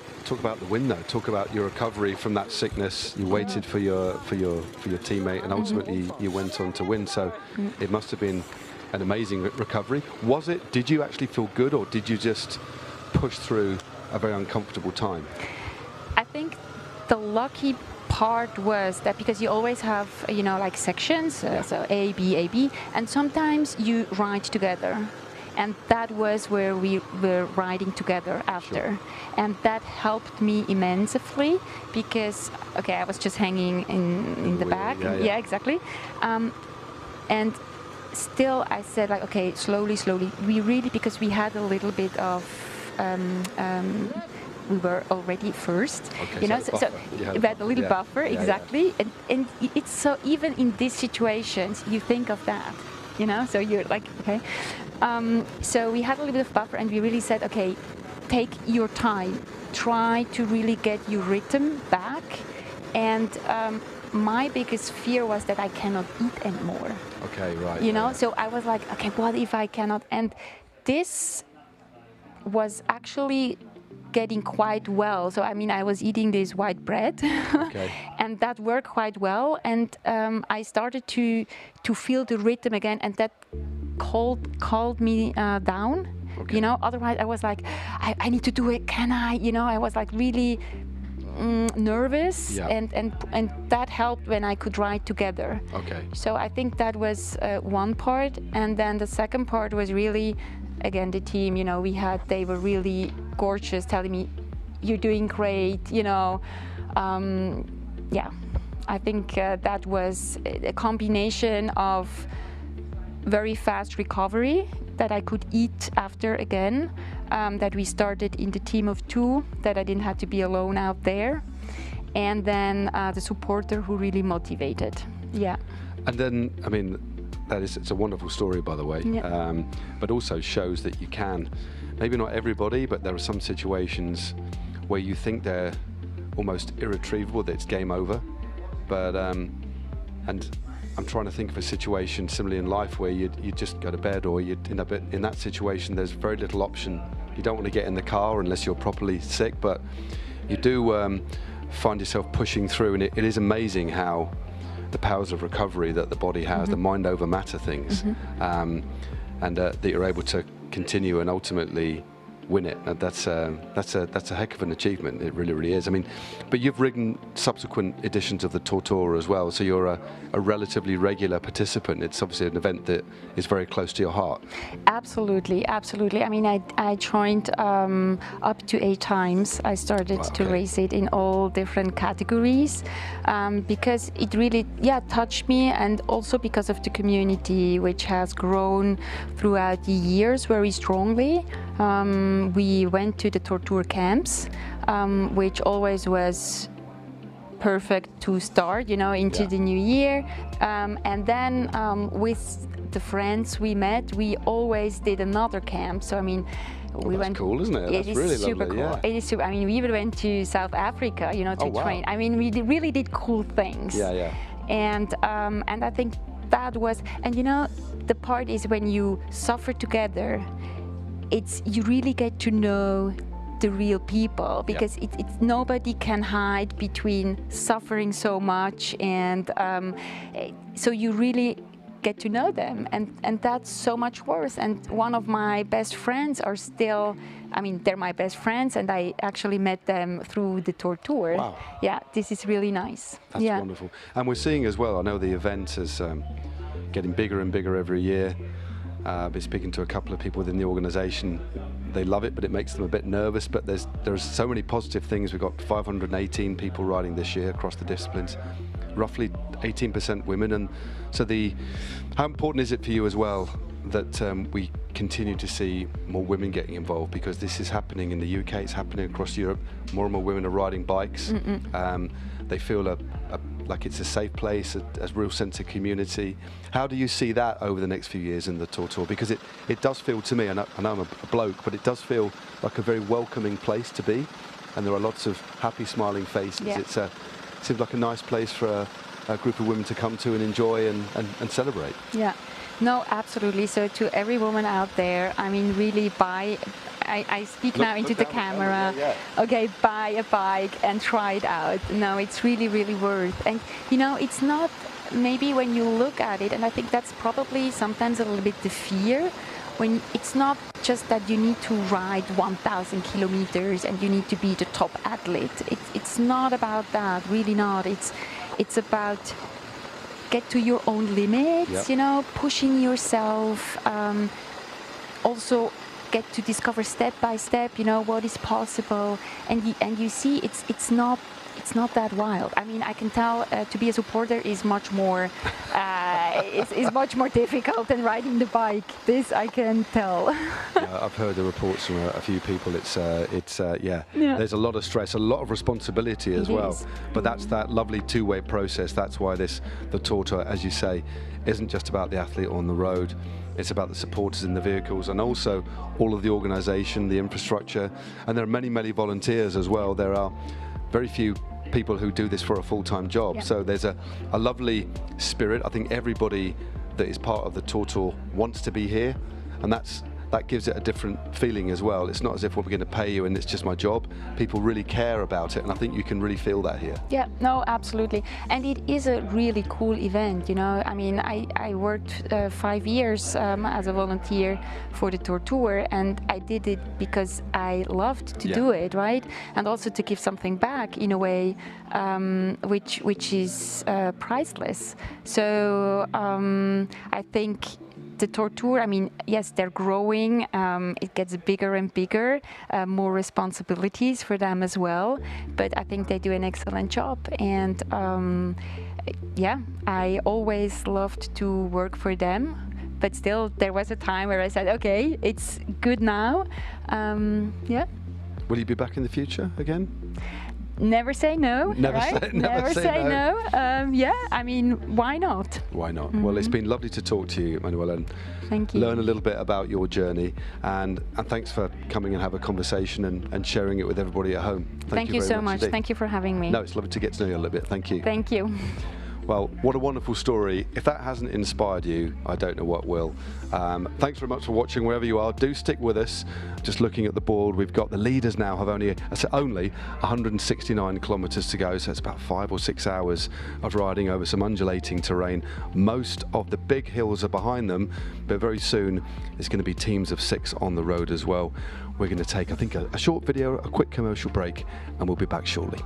the win though. Talk about your recovery from that sickness. You waited for your teammate, and ultimately you went on to win. So, it must have been an amazing recovery. Was it? Did you actually feel good, or did you just push through a very uncomfortable time? I think the lucky part was that because you always have, you know, like sections, so A, B, and sometimes you ride together. And that was where we were riding together after. And that helped me immensely because, okay, I was just hanging in the back. Yeah, exactly. And still I said, like, okay, slowly. We really, because we had a little bit of, we were already first, you know, so we had a little buffer, exactly. And it's so, even in these situations, you think of that, you know, so you're like, okay. So we had a little bit of buffer, and we really said, okay, take your time, try to really get your rhythm back. And my biggest fear was that I cannot eat anymore. Okay, right. You know, so I was like, okay, what if I cannot? And this was actually getting quite well. So I mean, I was eating this white bread, Okay. and that worked quite well. And I started to feel the rhythm again, and that calmed me down. Okay. You know, otherwise I was like, I need to do it. Can I? You know, I was like really nervous, Yeah. and that helped when I could ride together. Okay. So I think that was one part, and then the second part was really, again, the team. You know, they were really gorgeous, telling me, "You're doing great." You know, yeah. I think that was a combination of very fast recovery that I could eat after again, that we started in the team of 2, that I didn't have to be alone out there, and then the supporter who really motivated. Yeah. And then, I mean, it's a wonderful story, by the way, Yeah. but also shows that you can, maybe not everybody, but there are some situations where you think they're almost irretrievable, that it's game over. But, and I'm trying to think of a situation similarly in life where you just go to bed, or you'd end up in that situation, there's very little option. You don't want to get in the car unless you're properly sick, but you do find yourself pushing through, and it is amazing how the powers of recovery that the body has, the mind over matter things, and that you're able to continue and ultimately win it. And that's a heck of an achievement. It really, really is. I mean, but you've ridden subsequent editions of the TORTOUR as well, so you're a relatively regular participant. It's obviously an event that is very close to your heart. Absolutely, absolutely. I mean, I joined up to 8 times. I started to race it in all different categories, because it really, touched me, and also because of the community, which has grown throughout the years very strongly. We went to the TORTOUR camps, which always was perfect to start, you know, into the new year. And then with the friends we met, we always did another camp. So I mean, we went. That's cool, isn't it? It That's is really super lovely, cool. yeah. It is super. I mean, we even went to South Africa, you know, to train. I mean, we really did cool things. Yeah, yeah. And I think that was, and you know, the part is when you suffer together, you really get to know the real people, because it's nobody can hide between suffering so much, and so you really get to know them, and that's so much worse. And one of my best friends are still, I mean, they're my best friends, and I actually met them through the TORTOUR. Wow. Yeah, this is really nice. That's wonderful. And we're seeing as well, I know the event is getting bigger and bigger every year. I've been speaking to a couple of people within the organisation. They love it, but it makes them a bit nervous. But there's so many positive things. We've got 518 people riding this year across the disciplines, roughly 18% women. And so how important is it for you as well that we continue to see more women getting involved? Because this is happening in the UK, it's happening across Europe. More and more women are riding bikes. They feel like it's a safe place, a real sense of community. How do you see that over the next few years in the TORTOUR? Because it does feel to me, I know I'm a bloke, but it does feel like a very welcoming place to be, and there are lots of happy, smiling faces. Yeah. It seems like a nice place for a group of women to come to and enjoy and celebrate. Yeah, no, absolutely. So to every woman out there, I mean, really I speak now into the camera. Okay, buy a bike and try it out. No, it's really, really worth. And you know, it's not maybe when you look at it, and I think that's probably sometimes a little bit the fear, when it's not just that you need to ride 1,000 kilometers and you need to be the top athlete. It's not about that, really not. It's about get to your own limits, you know, pushing yourself. Also get to discover step by step, you know, what is possible, and you see it's not that wild. I mean, I can tell to be a supporter is much more is much more difficult than riding the bike. This I can tell. I've heard the reports from a few people. It's there's a lot of stress, a lot of responsibility as well. But that's that lovely two-way process. That's why the TORTOUR, as you say, isn't just about the athlete on the road. It's about the supporters in the vehicles, and also all of the organisation, the infrastructure, and there are many, many volunteers as well. There are very few people who do this for a full-time job. Yeah. So there's a lovely spirit. I think everybody that is part of the TORTOUR wants to be here, and that gives it a different feeling as well. It's not as if we're going to pay you and it's just my job. People really care about it, and I think you can really feel that here. Yeah, no, absolutely. And it is a really cool event, you know. I mean, I worked 5 years as a volunteer for the TORTOUR, and I did it because I loved to do it, right? And also to give something back in a way which is priceless. So I think the TORTOUR, I mean, yes, they're growing, it gets bigger and bigger, more responsibilities for them as well, but I think they do an excellent job. And yeah, I always loved to work for them, but still there was a time where I said, okay, it's good now. Yeah. Will you be back in the future again? Never say no, never right? Say, never say no. Yeah, I mean, why not? Why not? Well, it's been lovely to talk to you, Manuela, and thank you. Learn a little bit about your journey, and thanks for coming and have a conversation and sharing it with everybody at home. Thank you so much. Indeed. Thank you for having me. No, it's lovely to get to know you a little bit. Thank you. Thank you. Well, what a wonderful story. If that hasn't inspired you, I don't know what will. Thanks very much for watching wherever you are. Do stick with us. Just looking at the board, we've got the leaders now have only 169 kilometres to go, so it's about 5 or 6 hours of riding over some undulating terrain. Most of the big hills are behind them, but very soon there's going to be teams of 6 on the road as well. We're going to take, I think, a short video, a quick commercial break, and we'll be back shortly.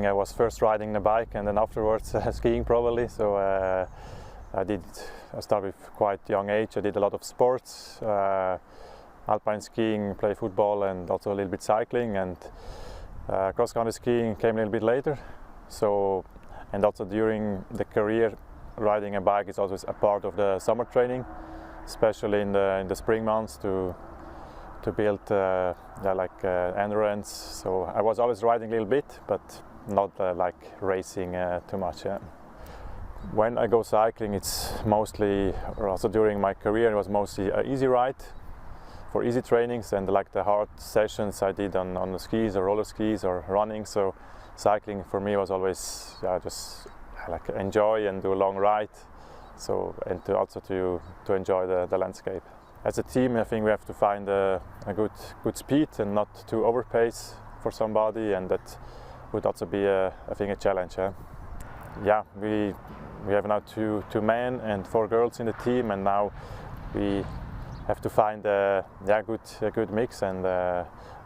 I was first riding the bike and then afterwards skiing probably. So I started with quite young age. I did a lot of sports, alpine skiing, play football, and also a little bit cycling. And cross-country skiing came a little bit later. So, and also during the career, riding a bike is always a part of the summer training, especially in the spring months to build endurance. So I was always riding a little bit, but not like racing too much. Yeah. When I go cycling, it's mostly, or also during my career, it was mostly an easy ride for easy trainings, and like the hard sessions I did on the skis or roller skis or running. So cycling for me was always just like enjoy and do a long ride. So, and also to enjoy the landscape. As a team, I think we have to find a good speed and not too overpace for somebody, and that would also be I think a challenge. Yeah, we have now two men and 4 girls in the team, and now we have to find a good mix. And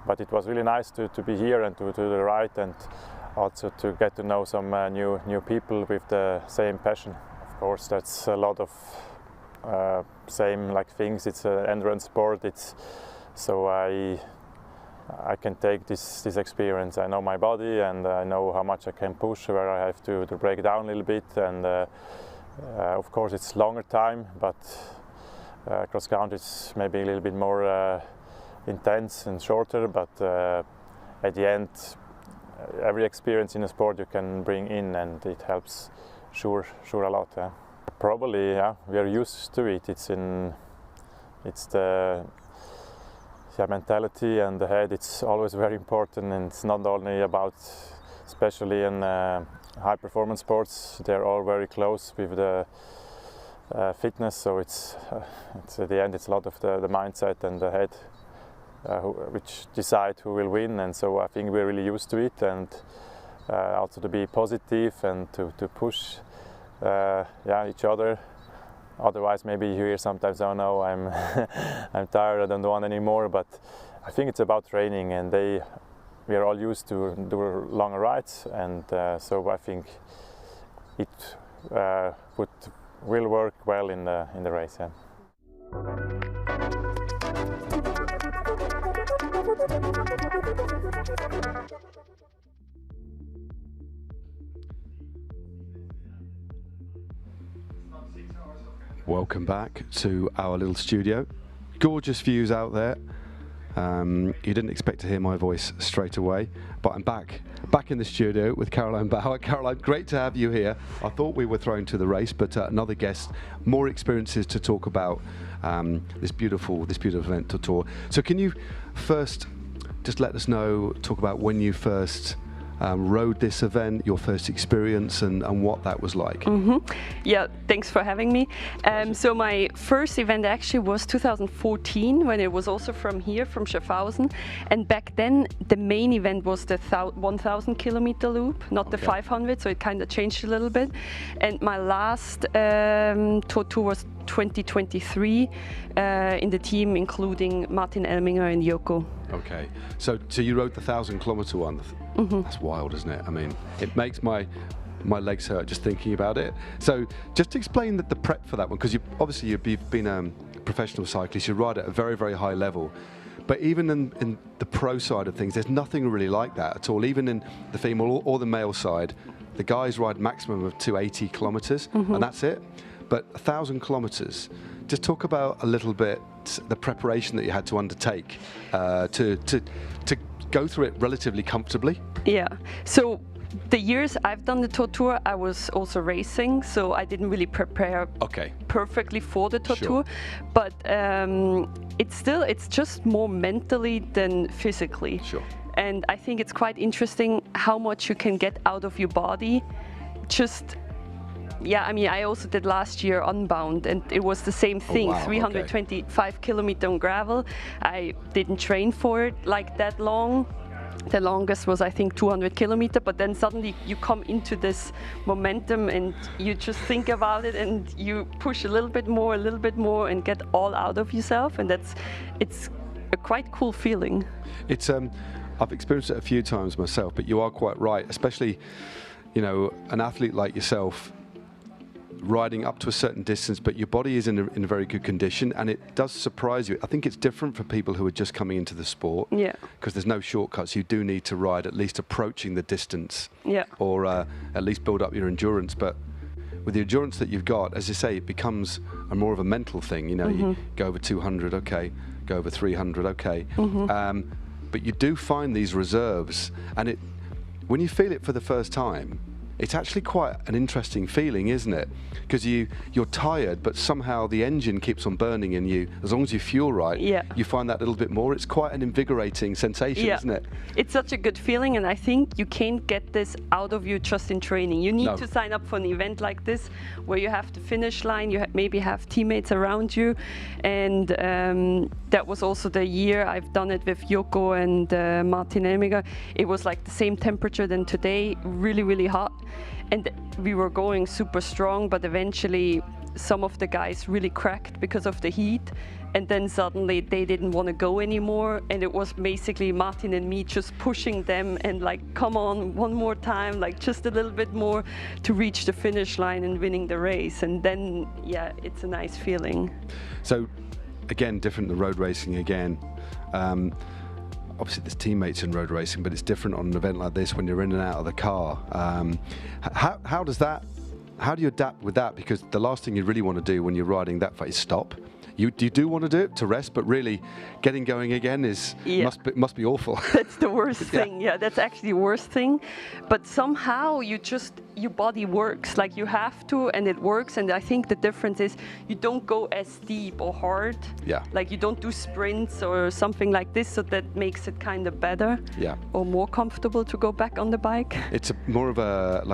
but it was really nice to be here and to the ride, and also to get to know some new people with the same passion. Of course, that's a lot of same like things. It's an endurance sport. So I I can take this experience. I know my body and I know how much I can push, where I have to break down a little bit, and of course it's longer time, but cross country is maybe a little bit more intense and shorter, but at the end every experience in a sport you can bring in, and it helps sure a lot. Yeah. Probably, yeah, we are used to it. It's the mentality and the head. It's always very important, and it's not only about, especially in high performance sports, they're all very close with the fitness. So it's at the end it's a lot of the mindset and the head which decide who will win, and so I think we're really used to it, and also to be positive and to push each other. Otherwise, maybe you hear sometimes, oh no, I'm I'm tired, I don't want anymore. But I think it's about training, and we are all used to do longer rides, and so I think it will work well in the race. Yeah. Welcome back to our little studio. Gorgeous views out there. You didn't expect to hear my voice straight away, but I'm back in the studio with Caroline Bauer. Caroline, great to have you here. I thought we were thrown to the race, but another guest, more experiences to talk about this beautiful event, TORTOUR. So can you first just let us know, talk about when you first rode this event, your first experience, and what that was like? Yeah, thanks for having me. So my first event actually was 2014, when it was also from here, from Schaffhausen. And back then, the main event was the 1,000 kilometer loop, not the 500, so it kind of changed a little bit. And my last TORTOUR was 2023 in the team, including Martin Elminger and Yoko. Okay, so you rode the 1,000 kilometer one. That's wild, isn't it? I mean, it makes my legs hurt just thinking about it. So just explain the prep for that one, because you've been a professional cyclist, you ride at a very, very high level. But even in the pro side of things, there's nothing really like that at all. Even in the female or the male side, the guys ride maximum of 280 kilometers, and that's it. But 1,000 kilometers, just talk about a little bit the preparation that you had to undertake to go through it relatively comfortably. Yeah, so the years I've done the TORTOUR, I was also racing, so I didn't really prepare perfectly for the TORTOUR. Sure. But it's just more mentally than physically. Sure. And I think it's quite interesting how much you can get out of your body. Yeah, I mean, I also did last year Unbound, and it was the same thing, 325 kilometer on gravel. I didn't train for it like that long. The longest was, I think, 200 kilometer, but then suddenly you come into this momentum and you just think about it and you push a little bit more and get all out of yourself, and it's a quite cool feeling. It's I've experienced it a few times myself, but you are quite right, especially, you know, an athlete like yourself, riding up to a certain distance, but your body is in a very good condition, and it does surprise you. I think it's different for people who are just coming into the sport, because there's no shortcuts. You do need to ride at least approaching the distance, or at least build up your endurance. But with the endurance that you've got, as you say, it becomes more of a mental thing. You know, you go over 200, okay, go over 300, okay. But you do find these reserves, and when you feel it for the first time, it's actually quite an interesting feeling, isn't it? Because you're tired, but somehow the engine keeps on burning in you. As long as you fuel right, you find that little bit more. It's quite an invigorating sensation, isn't it? It's such a good feeling, and I think you can't get this out of you just in training. You need to sign up for an event like this, where you have the finish line, you maybe have teammates around you, and that was also the year I've done it with Yoko and Martin Elmiger. It was like the same temperature than today, really, really hot. And we were going super strong, but eventually some of the guys really cracked because of the heat. And then suddenly they didn't want to go anymore. And it was basically Martin and me just pushing them and like, come on, one more time, like just a little bit more to reach the finish line and winning the race. And then, yeah, it's a nice feeling. So again, different than road racing again. obviously there's teammates in road racing, but it's different on an event like this when you're in and out of the car. How do you adapt with that? Because the last thing you really want to do when you're riding that far is stop. You do want to do it to rest, but really getting going again must be awful. That's the worst thing. Yeah, that's actually the worst thing. But somehow your body works, like you have to, and it works. And I think the difference is you don't go as deep or hard. Yeah. Like you don't do sprints or something like this, so that makes it kind of better. Yeah. Or more comfortable to go back on the bike. It's more of a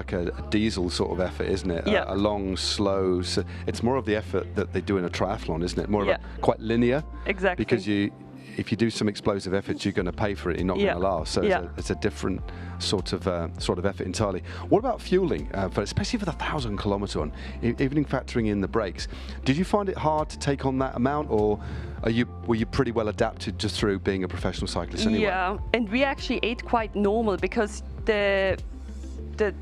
diesel sort of effort, isn't it? Yeah. A long, slow. So it's more of the effort that they do in a triathlon, isn't it? More of a quite linear. Exactly. Because if you do some explosive efforts, you're going to pay for it. You're not going to last. So it's a different sort of effort entirely. What about fueling, especially for the 1,000-kilometre one? Even factoring in the brakes, did you find it hard to take on that amount, or were you pretty well adapted just through being a professional cyclist anyway? Yeah, and we actually ate quite normal because the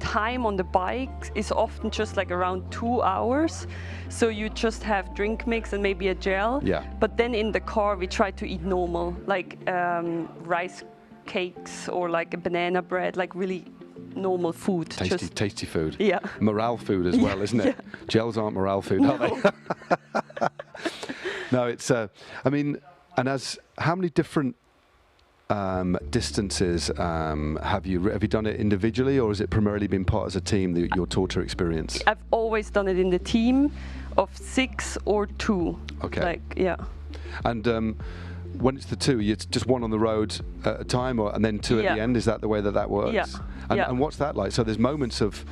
time on the bike is often just like around 2 hours. So you just have drink mix and maybe a gel. Yeah. But then in the car we try to eat normal, like rice cakes or like a banana bread, like really normal food. Tasty food. Yeah. Morale food as well, isn't it? Yeah. Gels aren't morale food, are they? No, it's. I mean, and how many different distances have you done it individually, or has it primarily been part as a team, your TORTOUR experience? I've always done it in the team of 6 or 2. Okay. Yeah. And when it's the 2, it's just one on the road at a time, and then 2 at the end. Is that the way that works? Yeah. And what's that like? So there's moments of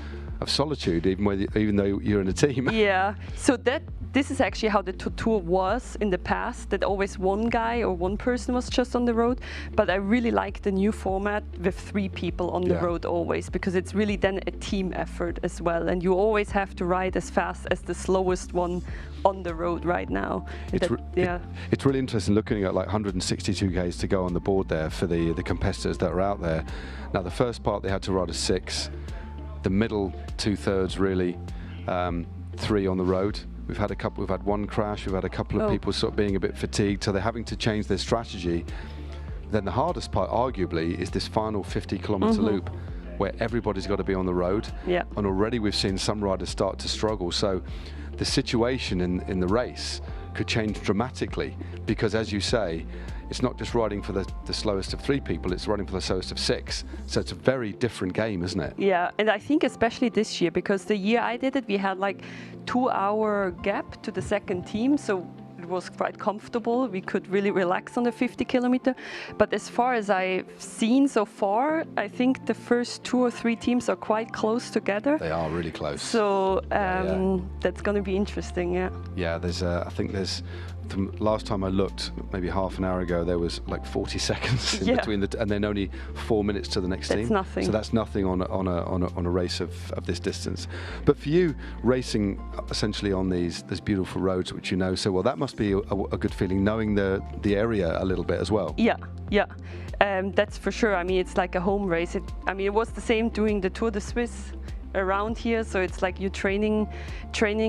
solitude, even though you're in a team. Yeah. So this is actually how the TORTOUR was in the past, that always one guy or one person was just on the road. But I really like the new format with 3 people on the road always, because it's really then a team effort as well. And you always have to ride as fast as the slowest one on the road right now. It's really interesting looking at like 162 Ks to go on the board there for the competitors that are out there. Now the first part they had to ride a 6, the middle 2/3 really, 3 on the road. We've had one crash, we've had a couple of people sort of being a bit fatigued, so they're having to change their strategy. Then the hardest part, arguably, is this final 50-kilometre loop where everybody's got to be on the road. Yeah. And already we've seen some riders start to struggle. So the situation in the race could change dramatically, because as you say, it's not just riding for the slowest of 3 people, it's riding for the slowest of 6. So it's a very different game, isn't it? Yeah, and I think especially this year, because the year I did it, we had like 2-hour gap to the second team, so it was quite comfortable. We could really relax on the 50-kilometre. But as far as I've seen so far, I think the first 2 or 3 teams are quite close together. They are really close. So that's going to be interesting, yeah. Yeah, I think there's, last time I looked, maybe half an hour ago, there was like 40 seconds in between and then only 4 minutes to the next team. That's nothing. So that's nothing on a race of this distance. But for you, racing essentially on these beautiful roads, which you know so well, that must be a good feeling, knowing the area a little bit as well. Yeah. That's for sure. I mean, it's like a home race. It was the same doing the Tour de Suisse around here, so it's like you training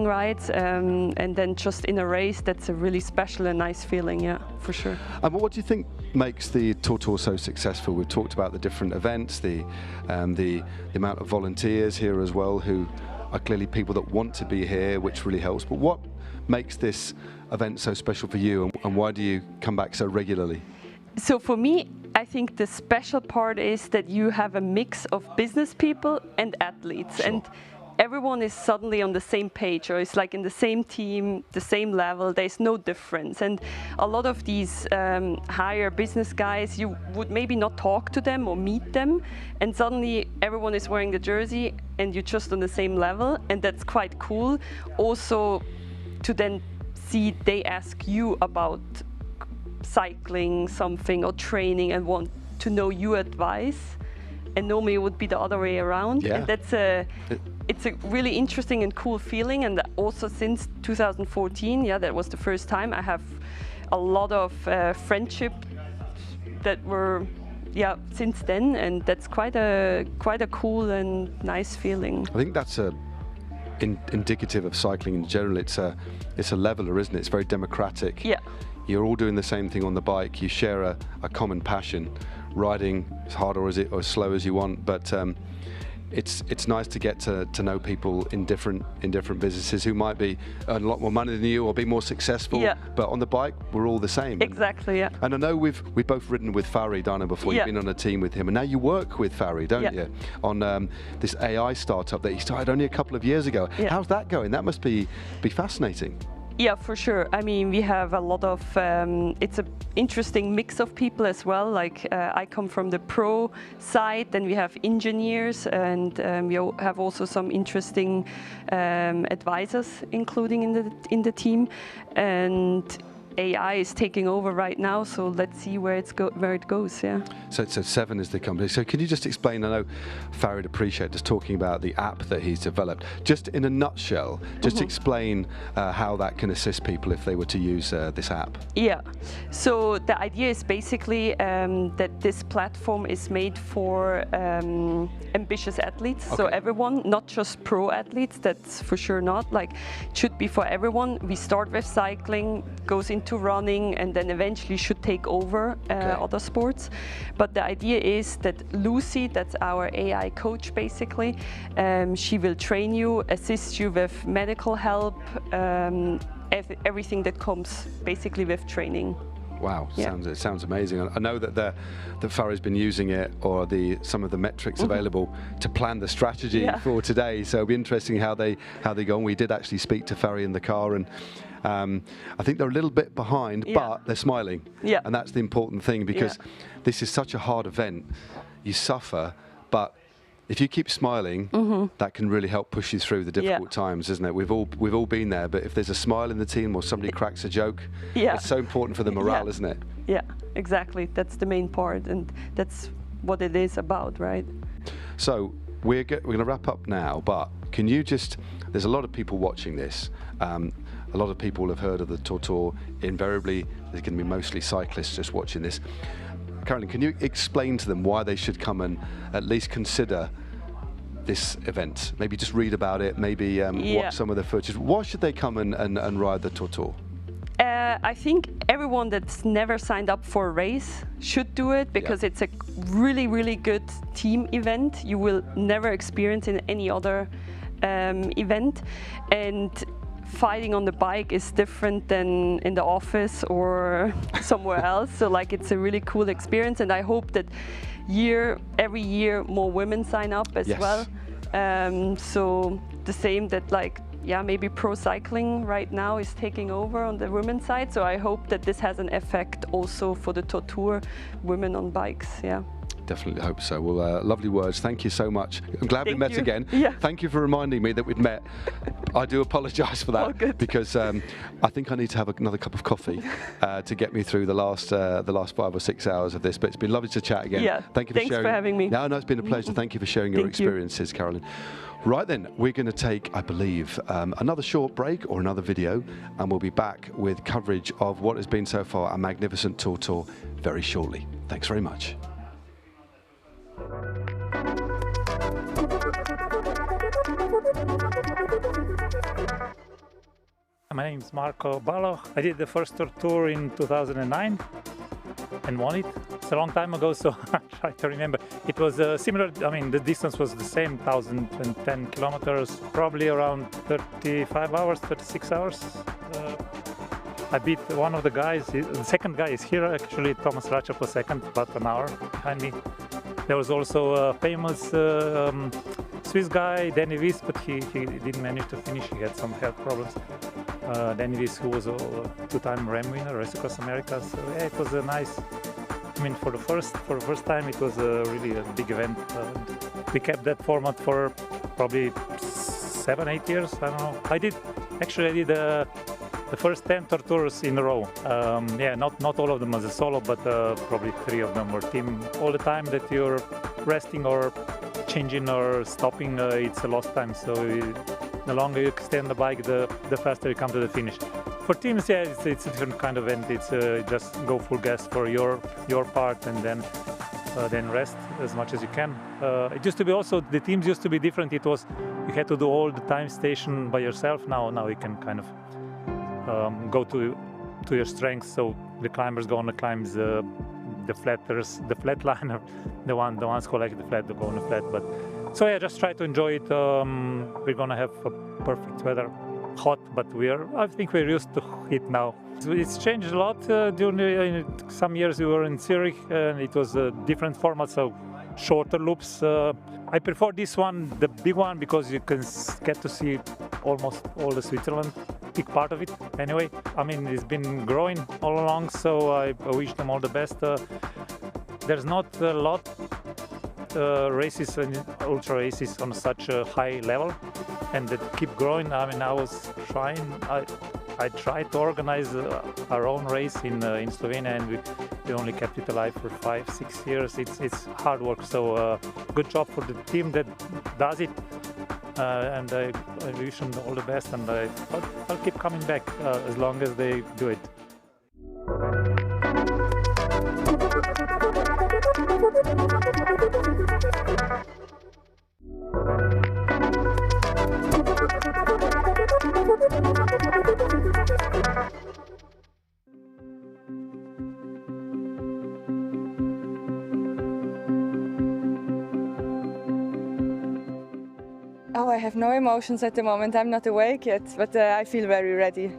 rides, and then just in a race, that's a really special and nice feeling, yeah, for sure. And what do you think makes the TORTOUR so successful? We've talked about the different events, the amount of volunteers here as well, who are clearly people that want to be here, which really helps. But what makes this event so special for you, and why do you come back so regularly? So for me, I think the special part is that you have a mix of business people and athletes, and everyone is suddenly on the same page, or it's like in the same team, the same level. There's no difference. And a lot of these higher business guys, you would maybe not talk to them or meet them, and suddenly everyone is wearing the jersey and you're just on the same level, and that's quite cool. Also to then see they ask you about cycling something or training and want to know your advice, and normally it would be the other way around. Yeah. And it's a really interesting and cool feeling. And also since 2014, that was the first time, I have a lot of friendship that were since then, and that's quite a cool and nice feeling. I think that's indicative of cycling in general. It's a leveler, isn't it? It's very democratic. Yeah. you're all doing the same thing on the bike. You share a common passion, riding as hard or as slow as you want. But it's nice to get to know people in different businesses who might be earn a lot more money than you or be more successful. Yeah. But on the bike, we're all the same. Exactly. Yeah. And I know we've both ridden with Fari, Dana, before. Yeah. You've been on a team with him, and now you work with Fari, don't Yeah. you? On this AI startup that he started only a couple of years ago. Yeah. How's that going? That must be fascinating. Yeah, for sure. I mean, we have a lot of, it's an interesting mix of people as well. Like I come from the pro side, then we have engineers, and we have also some interesting advisors including in the team. And AI is taking over right now, so let's see where it goes. Yeah. So 7 is the company. So can you just explain? I know Farid appreciate just talking about the app that he's developed. Just in a nutshell, just explain how that can assist people if they were to use this app. Yeah. So the idea is basically that this platform is made for ambitious athletes. Okay. So everyone, not just pro athletes. That's for sure not. Like, it should be for everyone. We start with cycling, goes into running, and then eventually should take over other sports. But the idea is that Lucy, that's our AI coach basically, she will train you, assist you with medical help, everything that comes basically with training. Wow, yeah. It sounds amazing. I know that Fari's been using it, or some of the metrics available to plan the strategy for today. So it'll be interesting how they go on. We did actually speak to Fari in the car, and I think they're a little bit behind, but they're smiling. Yeah. And that's the important thing, because this is such a hard event. You suffer, but if you keep smiling, that can really help push you through the difficult times, isn't it? We've all been there, but if there's a smile in the team or somebody cracks a joke, it's so important for the morale, isn't it? Yeah, exactly. That's the main part, and that's what it is about, right? So we're going to wrap up now, but can you just, there's a lot of people watching this. A lot of people have heard of the TORTOUR. Invariably, there's going to be mostly cyclists just watching this. Caroline, can you explain to them why they should come and at least consider this event? Maybe just read about it, maybe watch some of the footage. Why should they come and ride the TORTOUR? I think everyone that's never signed up for a race should do it, because it's a really, really good team event. You will never experience in any other event. And fighting on the bike is different than in the office or somewhere else. So like, it's a really cool experience, and I hope that every year more women sign up as well. So the same that maybe pro cycling right now is taking over on the women's side. So I hope that this has an effect also for the TORTOUR women on bikes. Yeah. Definitely hope so. Well, lovely words. Thank you so much. I'm glad we met again. Yeah. Thank you for reminding me that we'd met. I do apologise for that, because I think I need to have another cup of coffee to get me through the last 5 or 6 hours of this. But it's been lovely to chat again. Yeah. Thank you for sharing. Thanks for having me. No, it's been a pleasure. Thank you for sharing your experiences, Caroline. Right then, we're going to take, I believe, another short break or another video, and we'll be back with coverage of what has been so far a magnificent TORTOUR very shortly. Thanks very much. My name is Marco Balogh. I did the first TORTOUR in 2009 and won it. It's a long time ago, so I try to remember. It was similar, I mean, the distance was the same, 1,010 kilometers, probably around 35 hours, 36 hours. I beat one of the guys. The second guy is here, actually. Thomas Ratchap was second, about an hour behind me. There was also a famous Swiss guy, Danny Wies, but he didn't manage to finish. He had some health problems. Danny Wies, who was a two-time Ram winner, Race Across America. So yeah, it was a nice. I mean, for the first time, it was really a big event. We kept that format for probably 7-8 years. I don't know. I did the first 10 TORTOURs in a row. Not all of them as a solo, but probably 3 of them were team. All the time that you're resting or changing or stopping, it's a lost time. So the longer you extend the bike, the faster you come to the finish. For teams, it's a different kind of event. It's just go full gas for your part, and then rest as much as you can. It used to be also, the teams used to be different. It was, you had to do all the time station by yourself. Now you can kind of go to to your strengths. So the climber's gonna climb the flatliner, the ones who like the flat, they go on the flat. But so yeah, just try to enjoy it. We're gonna have a perfect weather, hot, but I think we're used to it now. It's changed a lot during some years. We were in Zurich and it was a different format, so shorter loops. I prefer this one, the big one, because you can get to see almost all the Switzerland, big part of it anyway. I mean, it's been growing all along, so I wish them all the best. There's not a lot races and ultra races on such a high level, and that keep growing. I mean, I tried to organize our own race in Slovenia, and we only kept it alive for 5-6 years. It's hard work, so good job for the team that does it, and I wish them all the best, and I'll keep coming back as long as they do it. Oh, I have no emotions at the moment. I'm not awake yet, but I feel very ready.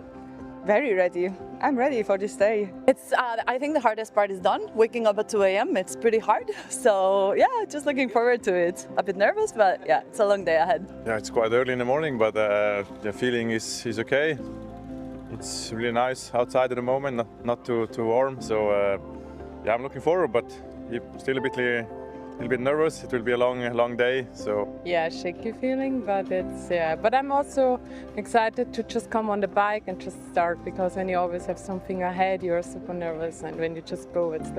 Very ready. I'm ready for this day. I think the hardest part is done. Waking up at 2 a.m. It's pretty hard. So yeah, just looking forward to it. A bit nervous, but yeah, it's a long day ahead. Yeah, it's quite early in the morning, but the feeling is okay. It's really nice outside at the moment, not too warm. So yeah, I'm looking forward, but still a little bit nervous. It will be a long day, so yeah, shaky feeling, but but I'm also excited to just come on the bike and just start, because when you always have something ahead, you're super nervous, and when you just go, it's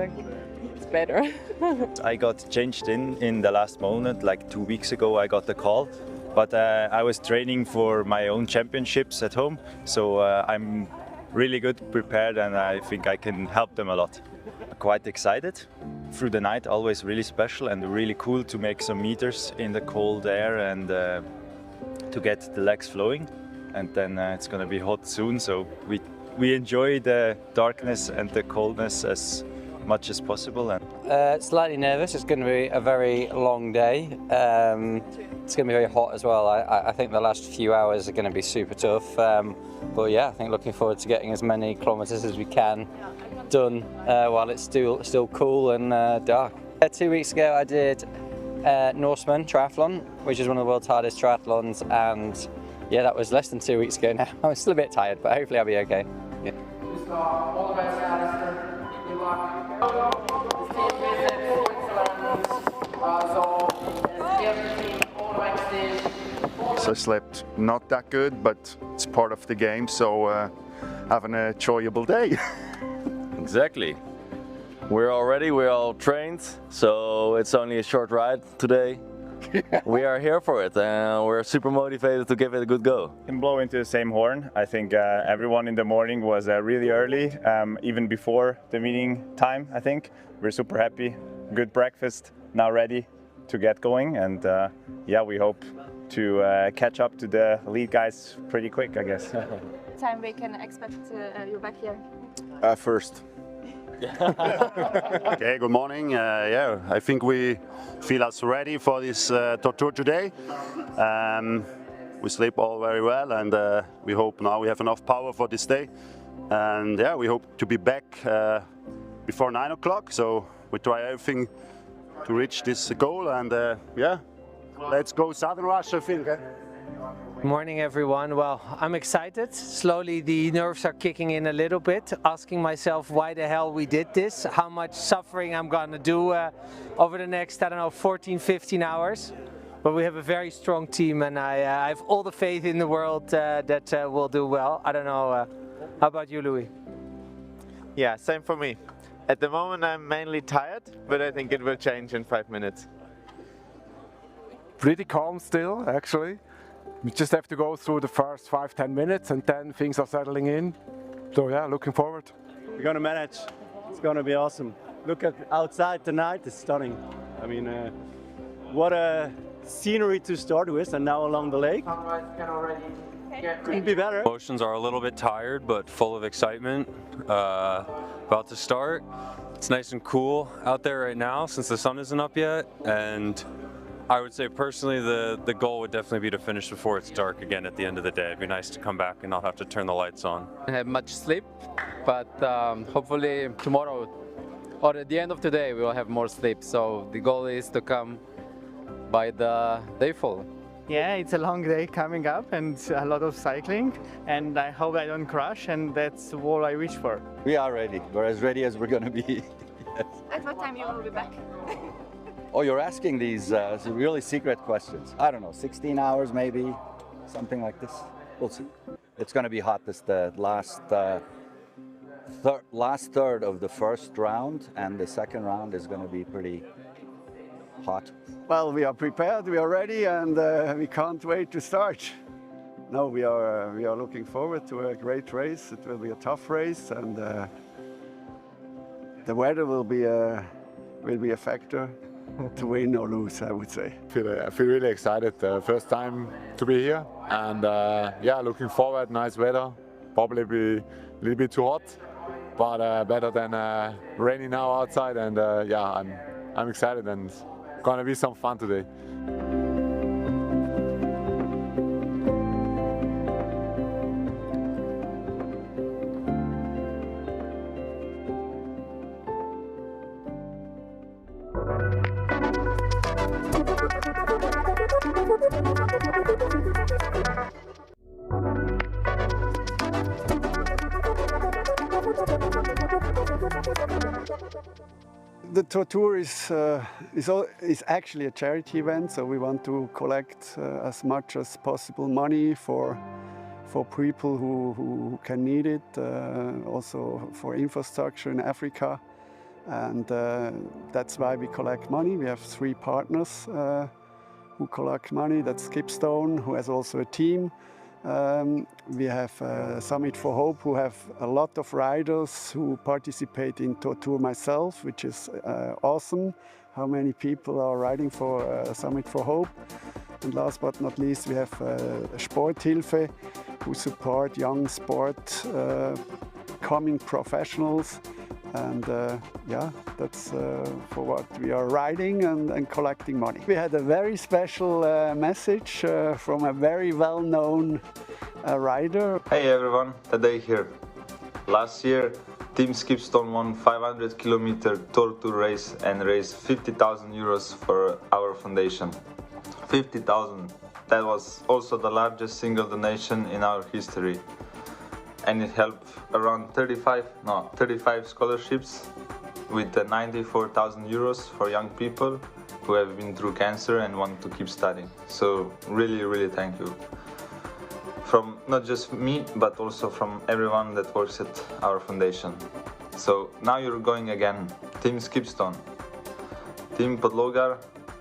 better. I got changed in the last moment, like 2 weeks ago. I got the call, but I was training for my own championships at home, so I'm really good prepared, and I think I can help them a lot. Quite excited. Through the night, always really special and really cool to make some meters in the cold air and to get the legs flowing. And then it's going to be hot soon, so we enjoy the darkness and the coldness as much as possible. Slightly nervous. It's going to be a very long day. It's going to be very hot as well. I think the last few hours are going to be super tough. But yeah, I think looking forward to getting as many kilometers as we can done while it's still cool and dark. 2 weeks ago I did Norseman triathlon, which is one of the world's hardest triathlons, and yeah, that was less than 2 weeks ago now. I'm still a bit tired, but hopefully I'll be okay. Yeah. All the best, Alistair. Good luck. So I slept not that good, but it's part of the game, so have an enjoyable day. Exactly. We're all ready, we're all trained, so it's only a short ride today. We are here for it, and we're super motivated to give it a good go. Can blow into the same horn. I think everyone in the morning was really early, even before the meeting time, I think. We're super happy, good breakfast, now ready to get going, and yeah, we hope to catch up to the lead guys pretty quick, I guess. Time we can expect you back here? First. Okay, good morning. Yeah, I think we feel us ready for this TORTOUR today. We sleep all very well, and we hope now we have enough power for this day. And yeah, we hope to be back before 9 o'clock. So we try everything to reach this goal, and yeah, let's go Southern Russia, I think. Good morning, everyone. Well, I'm excited. Slowly the nerves are kicking in a little bit, asking myself why the hell we did this, how much suffering I'm going to do over the next, I don't know, 14, 15 hours. But we have a very strong team, and I have all the faith in the world that we'll do well. I don't know, how about you, Louis? Yeah, same for me. At the moment I'm mainly tired, but I think it will change in 5 minutes. Pretty calm still, actually. We just have to go through the first 5-10 minutes, and then things are settling in. So yeah, looking forward. We're going to manage. It's going to be awesome. Look at outside tonight, it's stunning. I mean, what a scenery to start with, and now along the lake. Sunrise can already Couldn't be better. Emotions are a little bit tired, but full of excitement. About to start. It's nice and cool out there right now since the sun isn't up yet, and I would say personally the goal would definitely be to finish before it's dark again at the end of the day. It'd be nice to come back and not have to turn the lights on. I have much sleep, but hopefully tomorrow or at the end of today we will have more sleep. So the goal is to come by the dayfall. Yeah, it's a long day coming up and a lot of cycling, and I hope I don't crash, and that's all I wish for. We are ready. We're as ready as we're going to be. Yes. At what time you will be back? Oh, you're asking these really secret questions. I don't know, 16 hours maybe, something like this. We'll see. It's going to be hot. This the last third of the first round, and the second round is going to be pretty hot. Well, we are prepared, we are ready, and we can't wait to start. No, we are looking forward to a great race. It will be a tough race, and the weather will be a factor to win or lose, I would say. I feel really excited. First time to be here, and yeah, looking forward. Nice weather. Probably be a little bit too hot, but better than rainy now outside. And yeah, I'm excited, and gonna be some fun today. The TORTOUR is actually a charity event, so we want to collect as much as possible money for people who can need it, also for infrastructure in Africa, and that's why we collect money. We have 3 partners who collect money. That's Skipstone, who has also a team. We have Summit for Hope, who have a lot of riders who participate in TORTOUR myself, which is awesome. How many people are riding for Summit for Hope? And last but not least, we have Sporthilfe, who support young sport coming professionals. And yeah, that's for what we are riding and collecting money. We had a very special message from a very well-known rider. Hey everyone, Tadej here. Last year, Team Skipstone won 500-kilometer TORTOUR race and raised 50,000 euros for our foundation. 50,000. That was also the largest single donation in our history. And it helped around 35 scholarships with 94,000 euros for young people who have been through cancer and want to keep studying. So really thank you. From not just me, but also from everyone that works at our foundation. So now you're going again. Team Skipstone, Team Podlogar,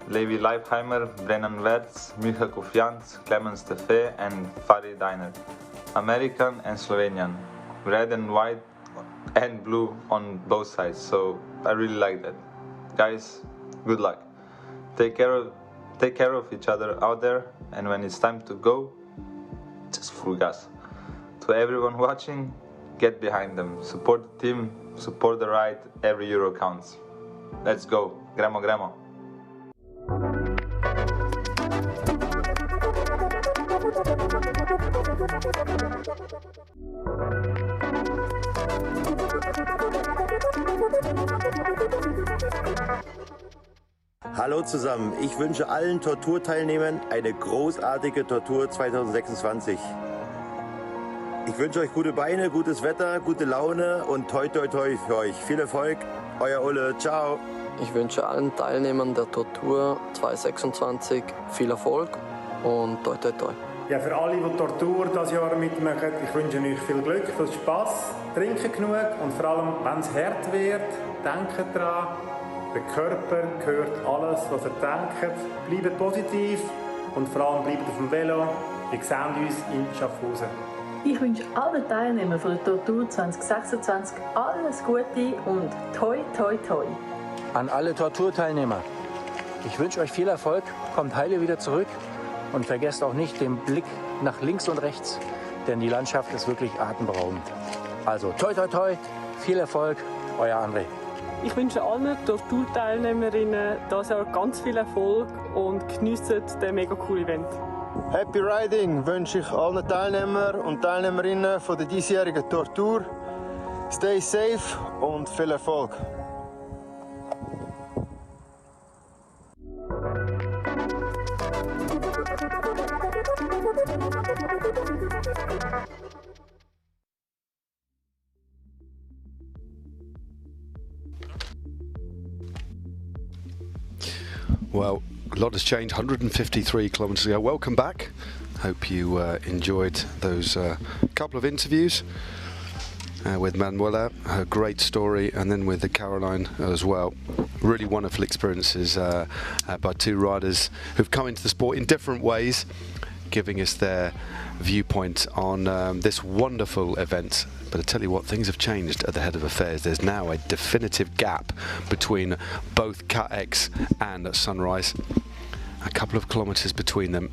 Levi Leipheimer, Brennan Wertz, Micha Kofiant, Clemens Tefe and Farid Diner. American and Slovenian, red and white and blue on both sides, so I really like that. Guys, good luck. Take care of each other out there, and when it's time to go, just full gas. To everyone watching, get behind them, support the team, support the ride, every euro counts. Let's go, gremo gremo. Hallo zusammen, ich wünsche allen TORTOUR-Teilnehmern eine großartige TORTOUR 2026. Ich wünsche euch gute Beine, gutes Wetter, gute Laune und toi toi toi für euch. Viel Erfolg, euer Ulle, ciao. Ich wünsche allen Teilnehmern der TORTOUR 2026 viel Erfolg und toi toi toi. Ja, für alle, die TORTOUR dieses Jahr mitmachen, ich wünsche euch viel Glück, viel Spass, trinken genug und vor allem, wenn es hart wird, denkt daran, der Körper gehört alles, was er denkt. Bleibt positiv und vor allem bleibt auf dem Velo. Wir sehen uns in Schaffhausen. Ich wünsche allen Teilnehmern von der TORTOUR 2026 alles Gute und toi toi toi. An alle TORTOUR-Teilnehmer, ich wünsche euch viel Erfolg, kommt heile wieder zurück Und vergesst auch nicht den Blick nach links und rechts, denn die Landschaft ist wirklich atemberaubend. Also toi toi toi, viel Erfolg, euer André. Ich wünsche allen Tortour-Teilnehmerinnen dieses Jahr ganz viel Erfolg und geniessen den mega coolen Event. Happy Riding wünsche ich allen Teilnehmern und Teilnehmerinnen von der diesjährigen Tortour. Stay safe und viel Erfolg. Well, a lot has changed. 153 kilometres ago. Welcome back. Hope you enjoyed those couple of interviews with Manuela, her great story, and then with Caroline as well. Really wonderful experiences by two riders who've come into the sport in different ways, giving us their viewpoint on this wonderful event. But I tell you what, things have changed at the head of affairs. There's now a definitive gap between both KX and Sunrise. A couple of kilometres between them,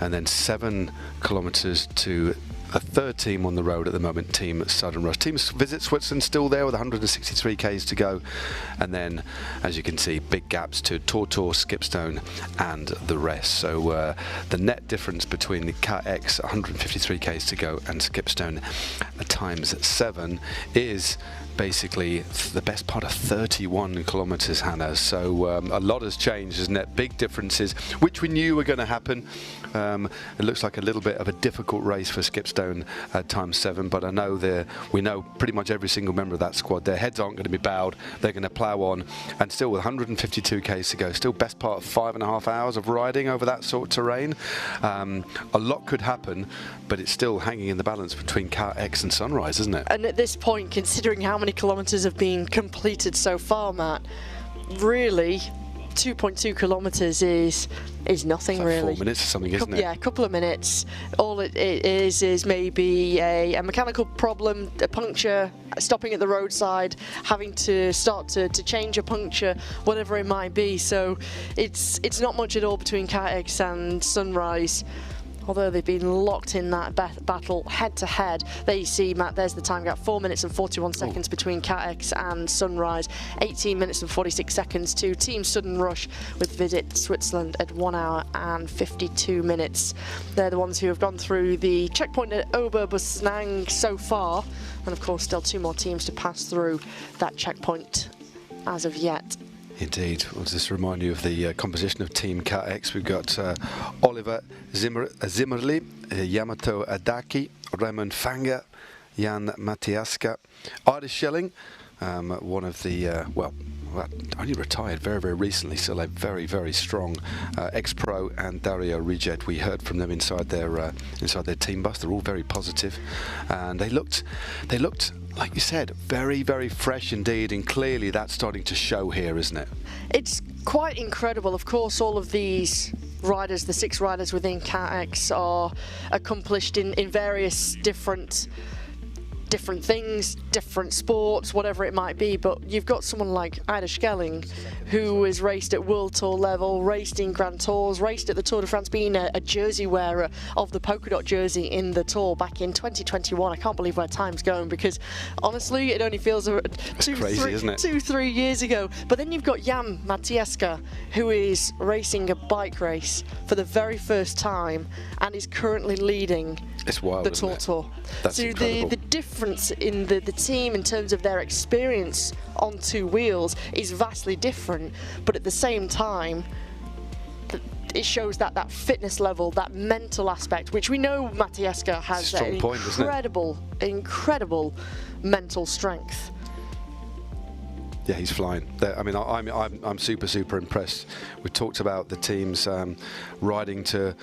and then 7 kilometres to a third team on the road at the moment, Team Sudden Rush. Team Visit Switzerland still there with 163 k's to go, and then, as you can see, big gaps to TORTOUR, Skipstone and the rest. So the net difference between the KX 153 k's to go and Skipstone times 7 is basically the best part of 31 kilometres, Hannah. So a lot has changed, isn't it? Big differences, which we knew were going to happen. It looks like a little bit of a difficult race for Skipstone times 7, but I know we know pretty much every single member of that squad. Their heads aren't going to be bowed. They're going to plough on, and still with 152 k's to go, still best part of 5.5 hours of riding over that sort of terrain. A lot could happen, but it's still hanging in the balance between KX and Sunrise, isn't it? And at this point, considering how many kilometres have been completed so far, Matt, really 2.2 kilometres is nothing, like really. 4 minutes or something, isn't it? Yeah, a couple of minutes. All it is maybe a mechanical problem, a puncture, stopping at the roadside, having to start to change a puncture, whatever it might be. So it's not much at all between KX and Sunrise. Although they've been locked in that battle head to head. There you see, Matt, there's the time gap, 4 minutes and 41 seconds between KX and Sunrise, 18 minutes and 46 seconds to Team Sudden Rush with Visit Switzerland at 1 hour and 52 minutes. They're the ones who have gone through the checkpoint at Oberbusnang so far, and of course still 2 more teams to pass through that checkpoint as of yet. Indeed. I'll just remind you of the composition of Team KX. We've got Oliver Zimmerli, Yamato Adaki, Raymond Fanger, Jan Matiaska, Ida Schelling, one of the, well, only retired very, very recently, still a very, very strong ex-pro, and Dario Riget. We heard from them inside their team bus. They're all very positive, and they looked, like you said, very, very fresh indeed, and clearly that's starting to show here, isn't it? It's quite incredible. Of course, all of these riders, the 6 riders within KX, are accomplished in various different things, different sports, whatever it might be, but you've got someone like Ida Schelling, who has raced at World Tour level, raced in Grand Tours, raced at the Tour de France, being a jersey wearer of the polka dot jersey in the Tour back in 2021. I can't believe where time's going, because honestly, it only feels 2-3 years ago. But then you've got Jan Matieska, who is racing a bike race for the very first time and is currently leading the TORTOUR. That's so incredible. the difference in the team in terms of their experience on 2 wheels is vastly different, but at the same time it shows that fitness level, that mental aspect, which we know Matieska has an incredible mental strength. Yeah, he's flying. I mean, I'm super impressed. We talked about the teams riding to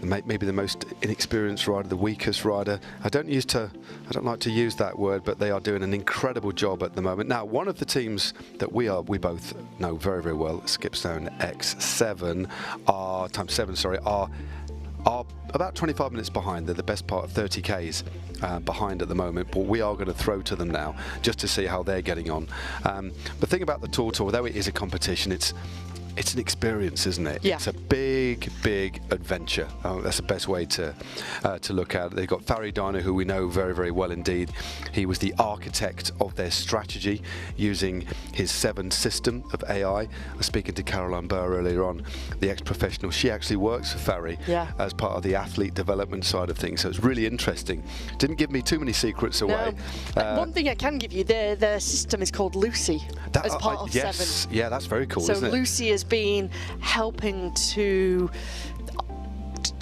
maybe the most inexperienced rider, the weakest rider. I don't like to use that word, but they are doing an incredible job at the moment. Now, one of the teams that we both know very, very well, Skipstone X7, times 7, are about 25 minutes behind. They're the best part of 30 k's behind at the moment, but we are going to throw to them now just to see how they're getting on. The thing about the TORTOUR, although it is a competition, it's an experience, isn't it? Yeah. It's a big adventure. That's the best way to look at it. They've got Farry Diner, who we know very well indeed. He was the architect of their strategy using his 7 system of AI. I was speaking to Caroline Burr earlier on, the ex-professional. She actually works for Farry as part of the athlete development side of things, so it's really interesting. Didn't give me too many secrets away. No. One thing I can give you, their system is called Lucy as part of 7. Yeah, that's very cool, so isn't it? Lucy has been helping to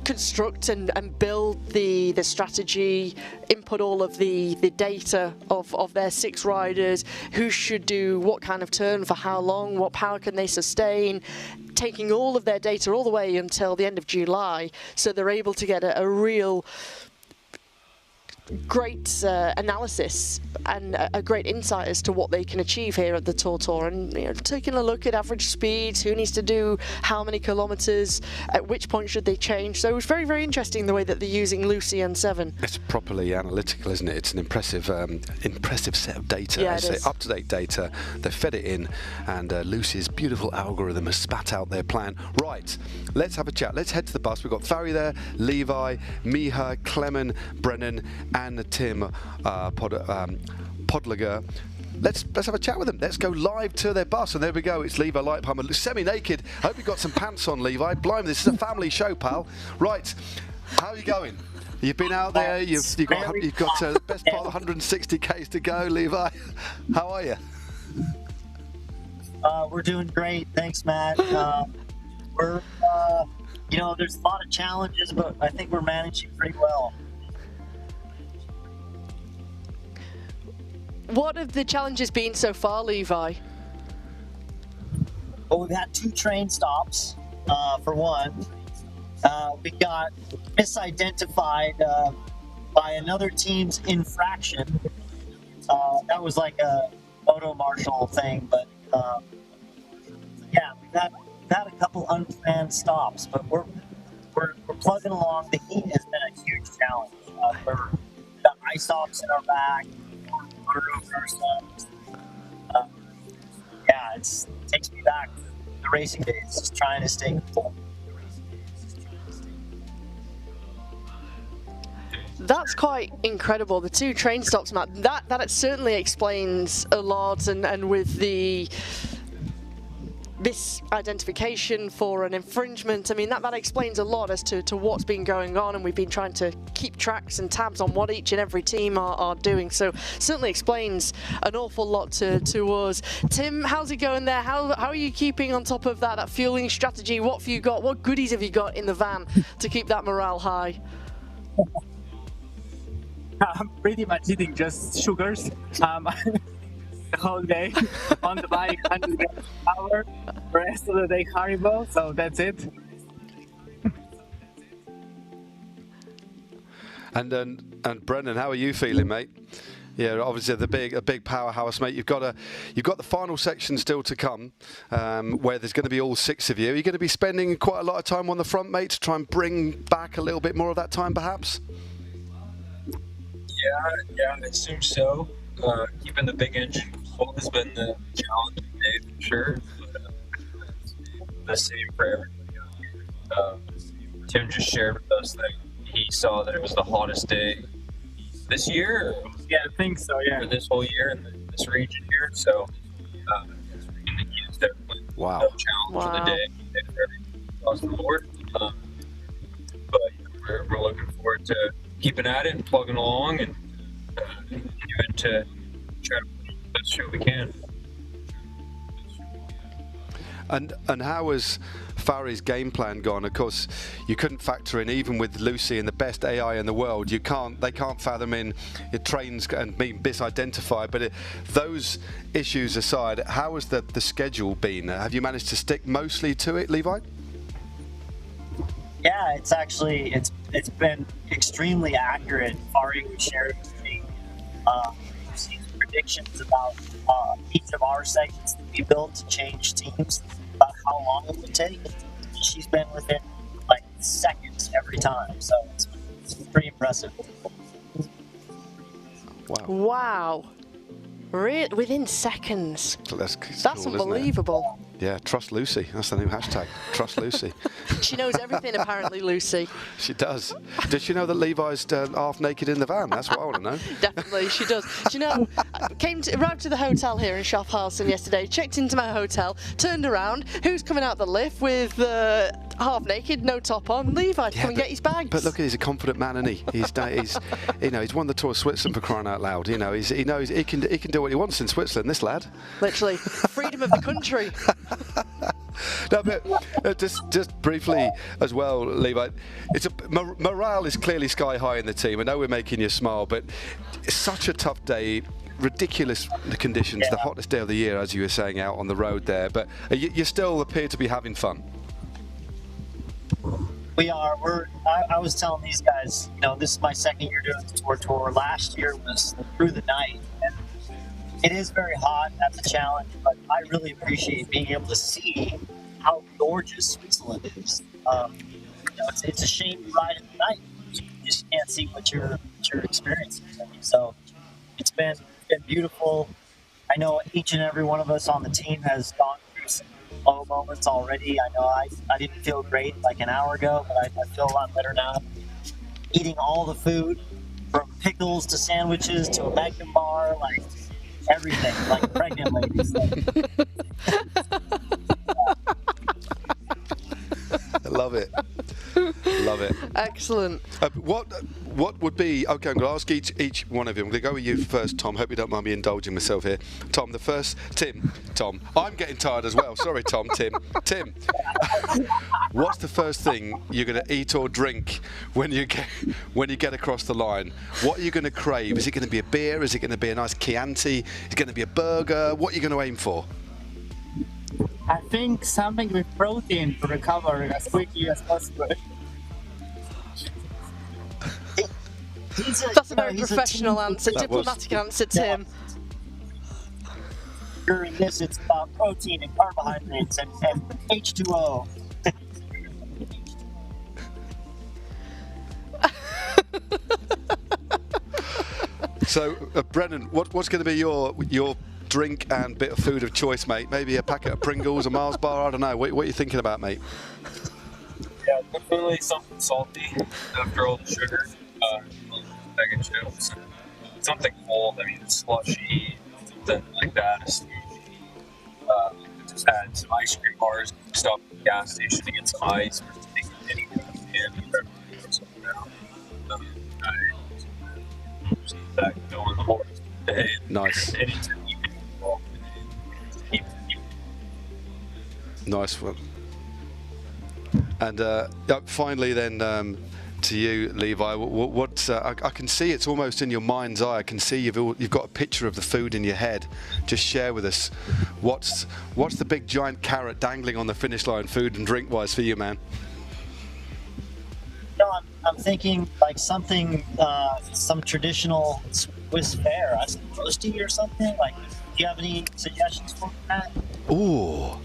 construct and build the strategy, input all of the data of their 6 riders, who should do what kind of turn for how long, what power can they sustain, taking all of their data all the way until the end of July, so they're able to get a real great analysis and a great insight as to what they can achieve here at the TORTOUR, and taking a look at average speeds, who needs to do how many kilometers, at which point should they change. So it was very interesting the way that they're using Lucy and 7. It's properly analytical, isn't it? It's an impressive set of data. Yeah, I say up-to-date data. They fed it in, and Lucy's beautiful algorithm has spat out their plan. Right, let's have a chat. Let's head to the bus. We've got Farry there, Levi, Miha, Clement, Brennan, and Tim Podliger. Let's have a chat with them. Let's go live to their bus, and there we go. It's Levi Leipheimer, semi-naked. I hope you've got some pants on, Levi. Blimey, this is a family show, pal. Right, how are you going? You've been out there. You've got the best part of 160 k's to go, Levi. How are you? We're doing great. Thanks, Matt. We're, there's a lot of challenges, but I think we're managing pretty well. What have the challenges been so far, Levi? Well, we've had 2 train stops, for one. We got misidentified by another team's infraction. That was like a photo marshal thing, but yeah, we've had a couple unplanned stops, but we're plugging along. The heat has been a huge challenge. We've got ice stops in our back. Yeah, it takes me back to the racing days, just trying to stay cool. That's quite incredible. The 2 train stops, Matt. That certainly explains a lot, and with the misidentification for an infringement, I mean, that explains a lot as to what's been going on, and we've been trying to keep tracks and tabs on what each and every team are doing. So certainly explains an awful lot to us. Tim, how's it going there? How are you keeping on top of that fueling strategy? What have you got? What goodies have you got in the van to keep that morale high? I'm pretty much eating just sugars. The whole day on the bike, 100 miles per hour. The rest of the day Haribo, so that's it. And Brendan, how are you feeling, mate? Yeah, obviously a big powerhouse, mate. You've got the final section still to come, where there's going to be all 6 of you. Are you going to be spending quite a lot of time on the front, mate, to try and bring back a little bit more of that time, perhaps? Yeah, I assume so. Keeping the big engine full has been the challenge today for sure. But, the same for everybody. Tim just shared with us that he saw that it was the hottest day this year. Yeah, I think so. Yeah. For this whole year in this region here, so in the heat is definitely a challenge for the day for everyone across the board. But we're looking forward to keeping at it and plugging along and continuing to try to push the best show we can. And how has Farry's game plan gone? Of course, you couldn't factor in, even with Lucy and the best AI in the world, they can't fathom in your trains and being misidentified. But those issues aside, how has the schedule been? Have you managed to stick mostly to it, Levi? Yeah, it's been extremely accurate. Farry shared with me predictions about each of our segments that we built to change teams, about how long it would take. She's been within like seconds every time, so it's pretty impressive. Wow. Within seconds. That's cool, unbelievable. Yeah, trust Lucy. That's the new hashtag. Trust Lucy. She knows everything, apparently, Lucy. She does. Does she know that Levi's half naked in the van? That's what I want to know. Definitely, she does. Do you know, arrived to the hotel here in Schaffhausen yesterday, checked into my hotel, turned around. Who's coming out the lift with half naked, no top on? Levi to come and get his bags. But look, he's a confident man, isn't he? He's won the Tour of Switzerland for crying out loud. You know, he knows he can do what he wants in Switzerland. This lad. Literally, freedom of the country. No, but just briefly as well, Levi. Morale is clearly sky high in the team. I know we're making you smile, but it's such a tough day. Ridiculous conditions, the hottest day of the year, as you were saying, out on the road there. But you still appear to be having fun. We are. I was telling these guys, you know, this is my second year doing the tour. Last year was through the night. And it is very hot. That's a challenge, but I really appreciate being able to see how gorgeous Switzerland is. You know, it's a shame to ride in the night. You just can't see what you're experiencing. So it's been beautiful. I know each and every one of us on the team has gone through some low moments already. I know I didn't feel great like an hour ago, but I feel a lot better now. Eating all the food, from pickles to sandwiches to a Magnum bar, like everything, like pregnant ladies. I love it. Love it. Excellent. What would be, okay, I'm going to ask each one of you. I'm going to go with you first, Tom. Hope you don't mind me indulging myself here. Tom, Tom. I'm getting tired as well. Sorry, Tom. Tim. What's the first thing you're going to eat or drink when you get across the line? What are you going to crave? Is it going to be a beer? Is it going to be a nice Chianti? Is it going to be a burger? What are you going to aim for? I think something with protein to recover as quickly as possible. That's a very professional answer, diplomatic answer, Tim. During this, it's about protein and carbohydrates and H2O. So, Brennan, what's going to be your drink and bit of food of choice, mate? Maybe a packet of Pringles, a Mars bar, I don't know. What are you thinking about, mate? Yeah, definitely something salty after all the sugar. Bag of chips. Something cold, I mean, slushy, something like that, a smoothie. Just had some ice cream bars, stop at the gas station to get some ice, or just take any kind of candy, or something out. That going the whole day. Nice. Nice one. And finally then, to you, Levi, I can see it's almost in your mind's eye. I can see you've got a picture of the food in your head. Just share with us what's the big giant carrot dangling on the finish line, food and drink wise, for you, man? No, I'm thinking like something, some traditional Swiss fare, roasty or something. Like, do you have any suggestions for that? Ooh,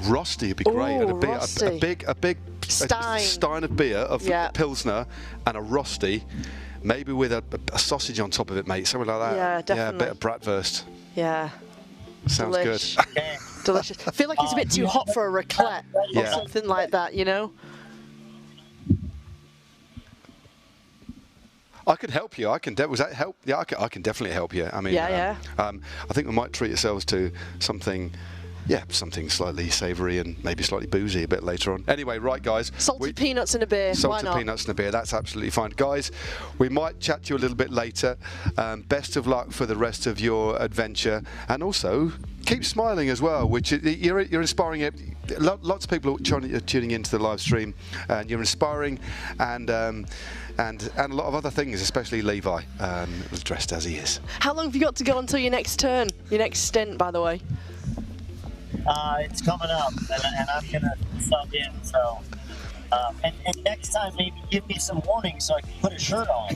Rosti would be great. Ooh, and a big stein of beer of Pilsner and a Rosti, maybe with a sausage on top of it, mate. Something like that. Yeah, definitely. Yeah, a bit of bratwurst. Yeah. Sounds good. Delicious. I feel like it's a bit too hot for a raclette or something like that, you know? I could help you. Was that help? Yeah, I can definitely help you. I mean, I think we might treat ourselves to something. Yeah, something slightly savoury and maybe slightly boozy a bit later on. Anyway, right, guys. Salted peanuts and a beer. Salted peanuts and a beer. That's absolutely fine. Guys, we might chat to you a little bit later. Best of luck for the rest of your adventure. And also, keep smiling as well, which you're inspiring. Lots of people are tuning into the live stream. And you're inspiring and a lot of other things, especially Levi, dressed as he is. How long have you got to go until your next turn? Your next stint, by the way? It's coming up, and I'm gonna sub in. So, and next time maybe give me some warning so I can put a shirt on.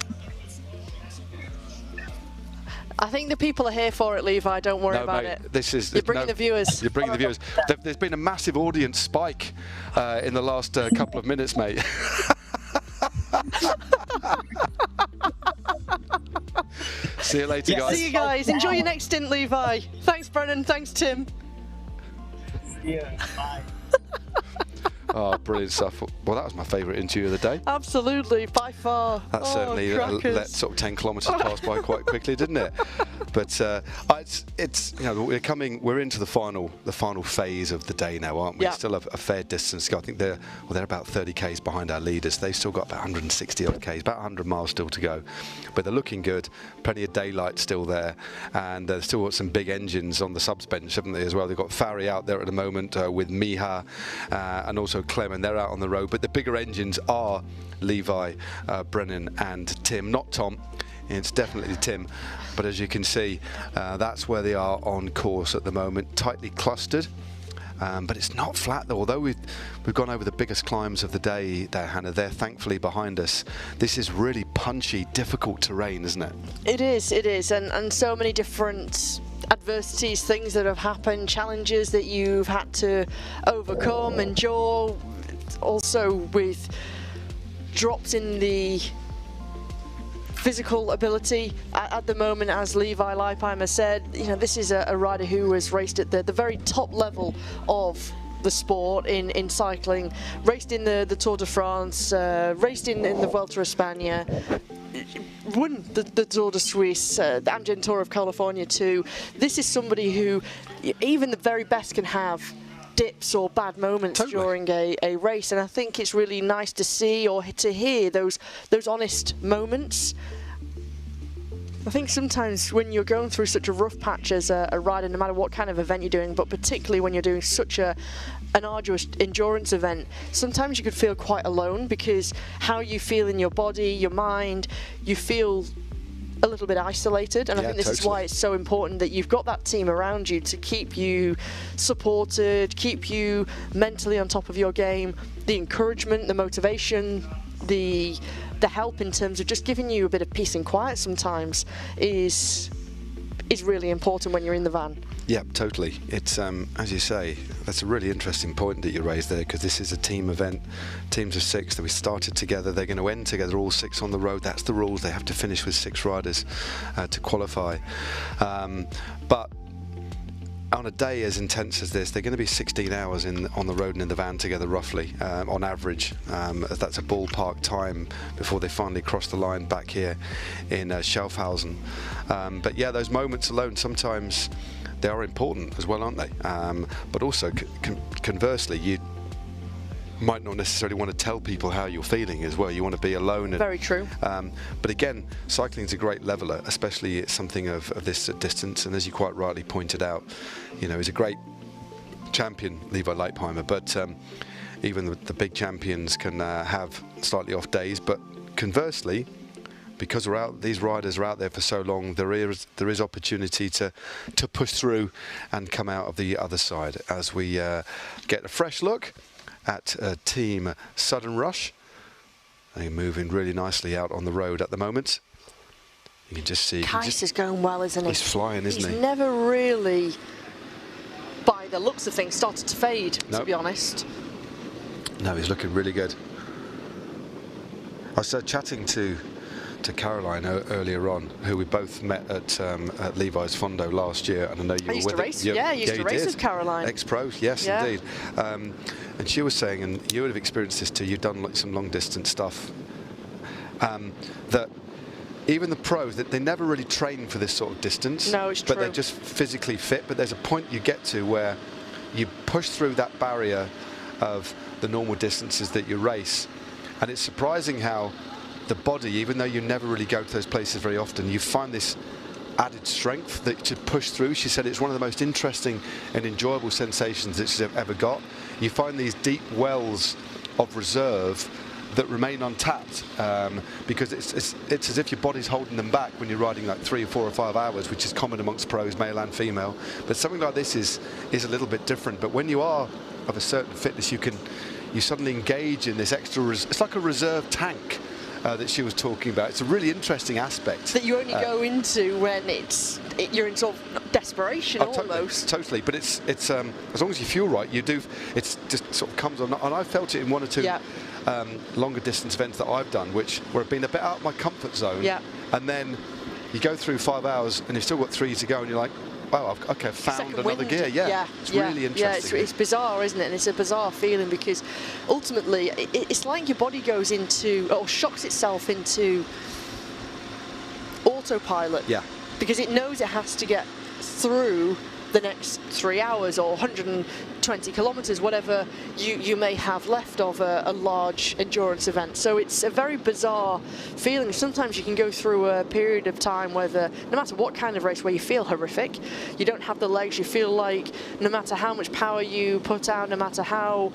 I think the people are here for it, Levi. Don't worry about it. You're bringing the viewers. You're bringing the viewers. There's been a massive audience spike in the last couple of minutes, mate. See you later, guys. See you guys. Enjoy your next stint, Levi. Thanks, Brennan. Thanks, Tim. Yeah, bye. Oh, brilliant stuff. Well, that was my favourite interview of the day. Absolutely, by far. That certainly let sort of 10 kilometres pass by quite quickly, didn't it? But it's you know, we're into the final phase of the day now, aren't we? Yeah. Still a fair distance to go. I think they're about 30 k's behind our leaders. They've still got about 160 odd k's, about 100 miles still to go. But they're looking good. Plenty of daylight still there, and they've still got some big engines on the subs bench, haven't they, as well? They've got Fari out there at the moment with Miha and also Clem, and they're out on the road. But the bigger engines are Levi, Brennan and Tim, not Tom. It's definitely Tim, but as you can see, that's where they are on course at the moment, tightly clustered. But it's not flat though, although we've gone over the biggest climbs of the day there, Hannah. They're thankfully behind us. This is really punchy, difficult terrain, isn't it? It is, and so many different adversities, things that have happened, challenges that you've had to overcome, endure, also with drops in the physical ability at the moment. As Levi Leipheimer said, you know, this is a rider who has raced at the very top level of the sport in cycling, raced in the Tour de France, raced in the Vuelta a España, won the Tour de Suisse, the Amgen Tour of California too. This is somebody who even the very best can have dips or bad moments during a race, and I think it's really nice to see or to hear those honest moments. I think sometimes when you're going through such a rough patch as a rider, no matter what kind of event you're doing, but particularly when you're doing such an arduous endurance event, sometimes you could feel quite alone, because how you feel in your body, your mind, you feel a little bit isolated, and I think this is why it's so important that you've got that team around you to keep you supported, keep you mentally on top of your game, the encouragement, the motivation, the help in terms of just giving you a bit of peace and quiet sometimes is really important when you're in the van. Yeah, totally. It's as you say, that's a really interesting point that you raised there, because this is a team event, teams of 6 that we started together. They're going to end together, all 6 on the road. That's the rules. They have to finish with 6 riders to qualify. But on a day as intense as this, they're going to be 16 hours on the road and in the van together, roughly, on average. That's a ballpark time before they finally cross the line back here in Schaffhausen. But yeah, those moments alone, sometimes they are important as well, aren't they? But also, conversely, you might not necessarily want to tell people how you're feeling as well. You want to be alone. Very true. But again, cycling's a great leveler, especially at something of this distance. And as you quite rightly pointed out, you know, he's a great champion, Levi Leipheimer. But even the big champions can have slightly off days. But conversely, because these riders are out there for so long, there is opportunity to push through and come out of the other side. As we get a fresh look at Team Sudden Rush. They're moving really nicely out on the road at the moment. You can just see. Kais is going well, isn't he? He's flying, isn't he? He's never really, by the looks of things, started to fade, to be honest. No, he's looking really good. I was chatting to Caroline earlier on, who we both met at Levi's Fondo last year, and I know you were with race. I used to race with Caroline. Ex-pro, yes, indeed. And she was saying, and you would have experienced this too, you've done like some long distance stuff, that even the pros, that they never really train for this sort of distance. No, it's true. But they're just physically fit. But there's a point you get to where you push through that barrier of the normal distances that you race, and it's surprising how the body, even though you never really go to those places very often, you find this added strength that to push through. She said it's one of the most interesting and enjoyable sensations that she's ever got. You find these deep wells of reserve that remain untapped, because it's as if your body's holding them back when you're riding like 3 or 4 or 5 hours, which is common amongst pros, male and female. But something like this is a little bit different. But when you are of a certain fitness, you suddenly engage in this extra. It's like a reserve tank that she was talking about. It's a really interesting aspect that you only go into when you're in sort of desperation almost. Totally, but it's as long as you feel right, you do. It's just sort of comes on, and I felt it in 1 or 2 longer distance events that I've done, where I've been a bit out of my comfort zone, and then you go through 5 hours and you've still got 3 to go, and you're like, wow, okay, I've found another gear. Yeah, it's really interesting. Yeah, it's bizarre, isn't it? And it's a bizarre feeling because ultimately it's like your body goes into, or shocks itself into autopilot. Yeah. Because it knows it has to get through the next 3 hours or 120 kilometers, whatever you may have left of a large endurance event. So it's a very bizarre feeling. Sometimes you can go through a period of time where no matter what kind of race, where you feel horrific, you don't have the legs, you feel like no matter how much power you put out, no matter how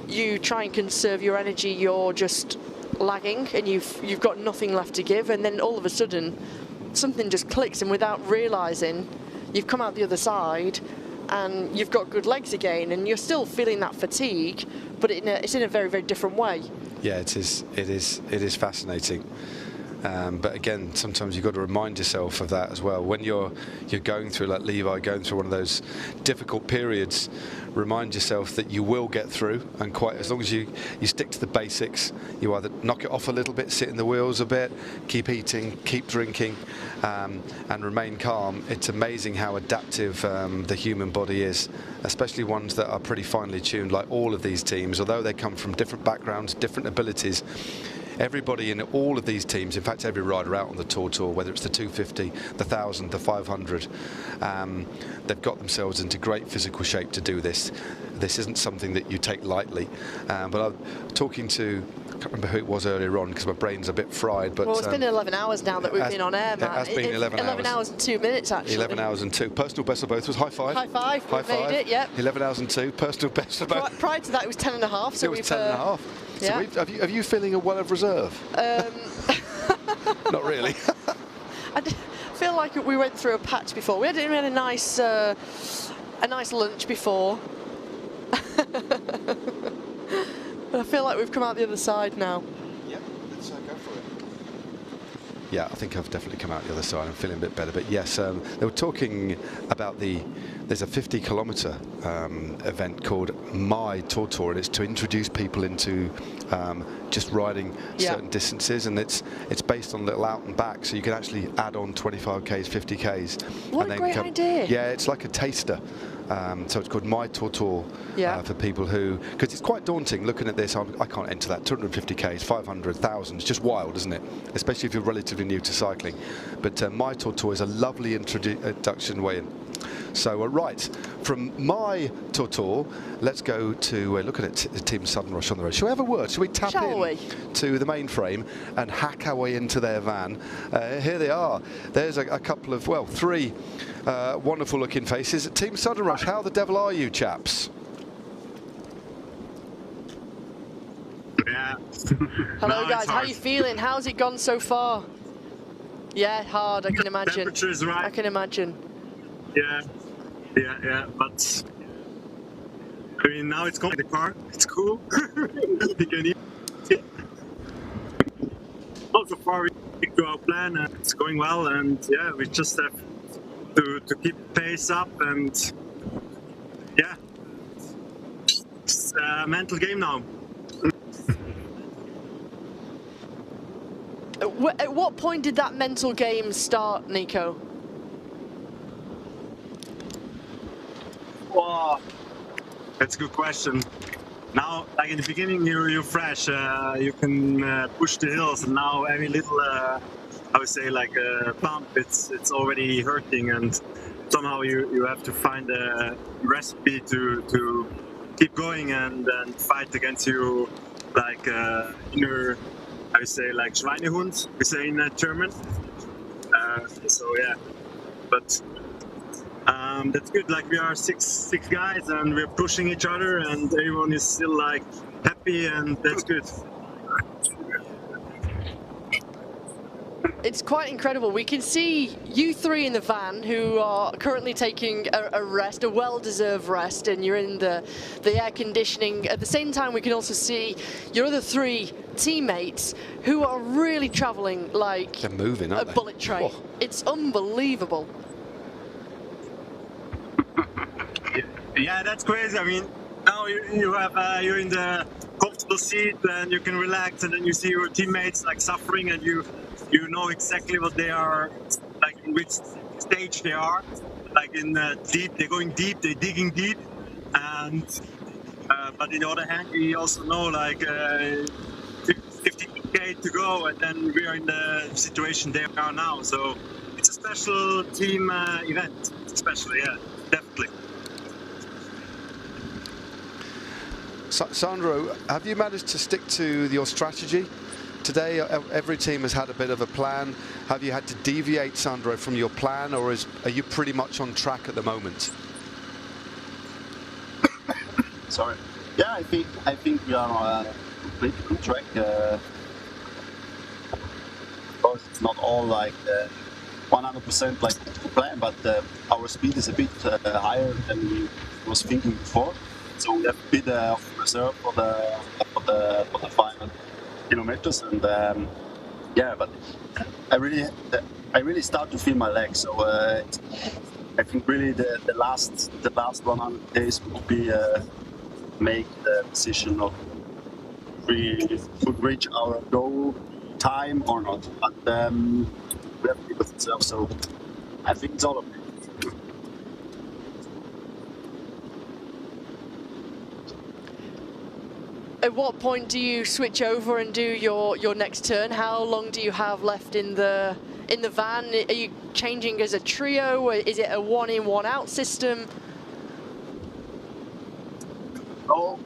you try and conserve your energy, you're just lagging and you've got nothing left to give. And then all of a sudden something just clicks, and without realizing, you've come out the other side and you've got good legs again, and you're still feeling that fatigue, but it's in a very, very different way. Yeah, it is fascinating. But again, sometimes you've got to remind yourself of that as well. When you're going through, like Levi, going through one of those difficult periods, remind yourself that you will get through, and quite as long as you stick to the basics, you either knock it off a little bit, sit in the wheels a bit, keep eating, keep drinking, and remain calm. It's amazing how adaptive the human body is, especially ones that are pretty finely tuned, like all of these teams. Although they come from different backgrounds, different abilities, everybody in all of these teams, in fact every rider out on the TORTOUR, whether it's the 250, the 1000, the 500, they've got themselves into great physical shape to do this. This isn't something that you take lightly. But I'm talking to, I can't remember who it was earlier on because my brain's a bit fried. But well, it's been 11 hours now that we've been on air, man. It has been 11 hours. 11 hours and 2 minutes, actually. 11 hours and 2. Personal best of both was high five. High five. High five. Made it, yep. 11 hours and 2. Personal best of both. Prior to that, it was 10 and a half. So it was 10 and a half. Yeah. So have you feeling a well of reserve? Not really. I feel like we went through a patch before. We had a nice lunch before. But I feel like we've come out the other side now. Yep, let's go for it. Yeah, I think I've definitely come out the other side. I'm feeling a bit better. But yes, they were talking about there's a 50-kilometer event called My TORTOUR, and it's to introduce people into just riding certain distances, and it's based on little out and back, so you can actually add on 25Ks, 50Ks. What and a then great idea. Yeah, it's like a taster. So it's called My TORTOUR for people who, because it's quite daunting looking at this. I can't enter that. 250Ks, 500, 1,000. It's just wild, isn't it? Especially if you're relatively new to cycling. But My TORTOUR is a lovely introduction way in. So right, from My TORTOUR, let's go to look at Team Southern Rush on the road. Shall we have a word? Shall we tap to the mainframe and hack our way into their van? Here they are. There's a couple of, well, 3 wonderful looking faces. Team Southern Rush, how the devil are you, chaps? Yeah. Hello guys, how are you feeling? How's it gone so far? Yeah, hard, I can imagine. Temperature is right. I can imagine. Yeah, but I mean, now it's going in the car, it's cool. You can eat. Also far we stick to our plan, and it's going well, and yeah, we just have to keep the pace up, and yeah, it's a mental game now. At what point did that mental game start, Nico? Wow, that's a good question. Now, like in the beginning, you're fresh. You can push the hills, and now every little, I would say, like a pump, it's already hurting, and somehow you have to find a recipe to keep going and fight against you, like inner, I would say, like Schweinehund, we say in German. So yeah, but. That's good. Like we are six guys, and we're pushing each other, and everyone is still like happy, and that's good. It's quite incredible. We can see you 3 in the van who are currently taking a rest, a well-deserved rest, and you're in the air conditioning. At the same time, we can also see your other 3 teammates who are really traveling like they're moving, aren't a bullet train. Oh. It's unbelievable. Yeah, that's crazy. I mean, now you're in the comfortable seat and you can relax, and then you see your teammates like suffering, and you know exactly what they are, like in which stage they are. like in deep. They're going deep. They're digging deep, and but on the other hand, we also know like 50k to go, and then we are in the situation they are now. So it's a special team event, especially, yeah, definitely. Sandro, have you managed to stick to your strategy? Today, every team has had a bit of a plan. Have you had to deviate, Sandro, from your plan, or are you pretty much on track at the moment? Sorry. Yeah, I think we are on a completely good track. Of course, it's not all like 100% like the plan, but our speed is a bit higher than we was thinking before. So we have a bit of reserve for the final kilometers, and yeah, but I really start to feel my legs. So I think really the last 100 days will be make the decision of we could reach our goal time or not. But we have a bit of reserve, so I think it's all okay. At what point do you switch over and do your next turn? How long do you have left in the van? Are you changing as a trio? Is it a one-in, one-out system? No,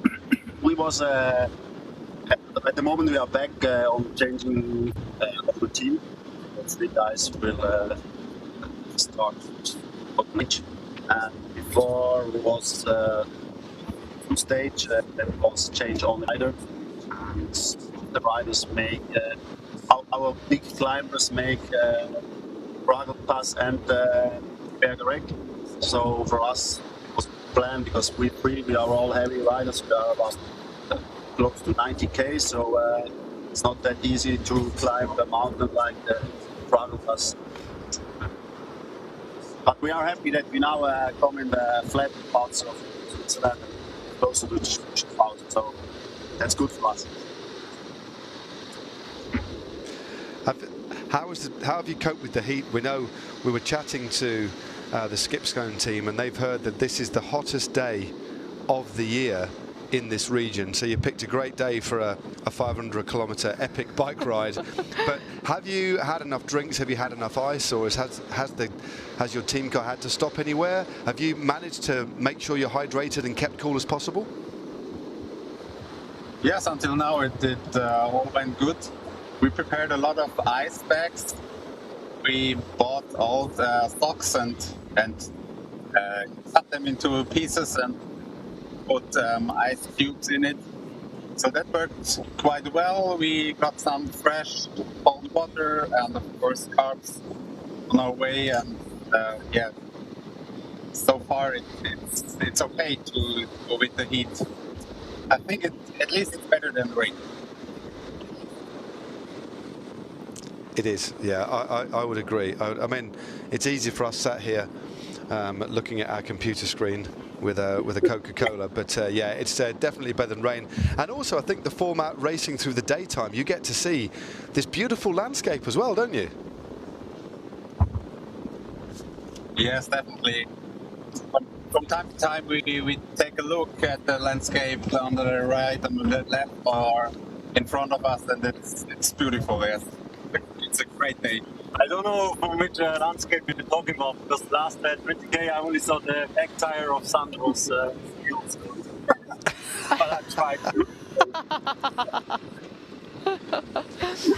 we was at the moment we are back on changing of the team. The 3 guys will start for the match, and before was stage that was change on the rider, and the riders make our big climbers make Prague Pass and Bergerac. So for us it was planned because we are all heavy riders. We are about close to 90k, so it's not that easy to climb the mountain like the Prague Pass. But we are happy that we now come in the flat parts of Switzerland, closer to the mountain, so that's good for us. How have you coped with the heat? We know we were chatting to the Skipstone team, and they've heard that this is the hottest day of the year in this region. So you picked a great day for a 500-kilometer epic bike ride. But have you had enough drinks? Have you had enough ice, or has your team car had to stop anywhere? Have you managed to make sure you're hydrated and kept cool as possible? Yes, until now it all went good. We prepared a lot of ice bags. We bought all the socks and cut them into pieces and put ice cubes in it. So that worked quite well. We got some fresh cold water and of course carbs on our way, and yeah, so far it's okay to go with the heat. I think at least it's better than rain. It is, yeah, I would agree. I mean, it's easy for us sat here looking at our computer screen with a Coca-Cola, but yeah, it's definitely better than rain. And also, I think the format racing through the daytime, you get to see this beautiful landscape as well, don't you? Yes, definitely. From time to time, we take a look at the landscape on the right, on the left, or in front of us, and it's beautiful. Yes, it's a great day. I don't know from which landscape you're talking about, because last 20k I only saw the back tire of Sandro's wheels. But I tried to.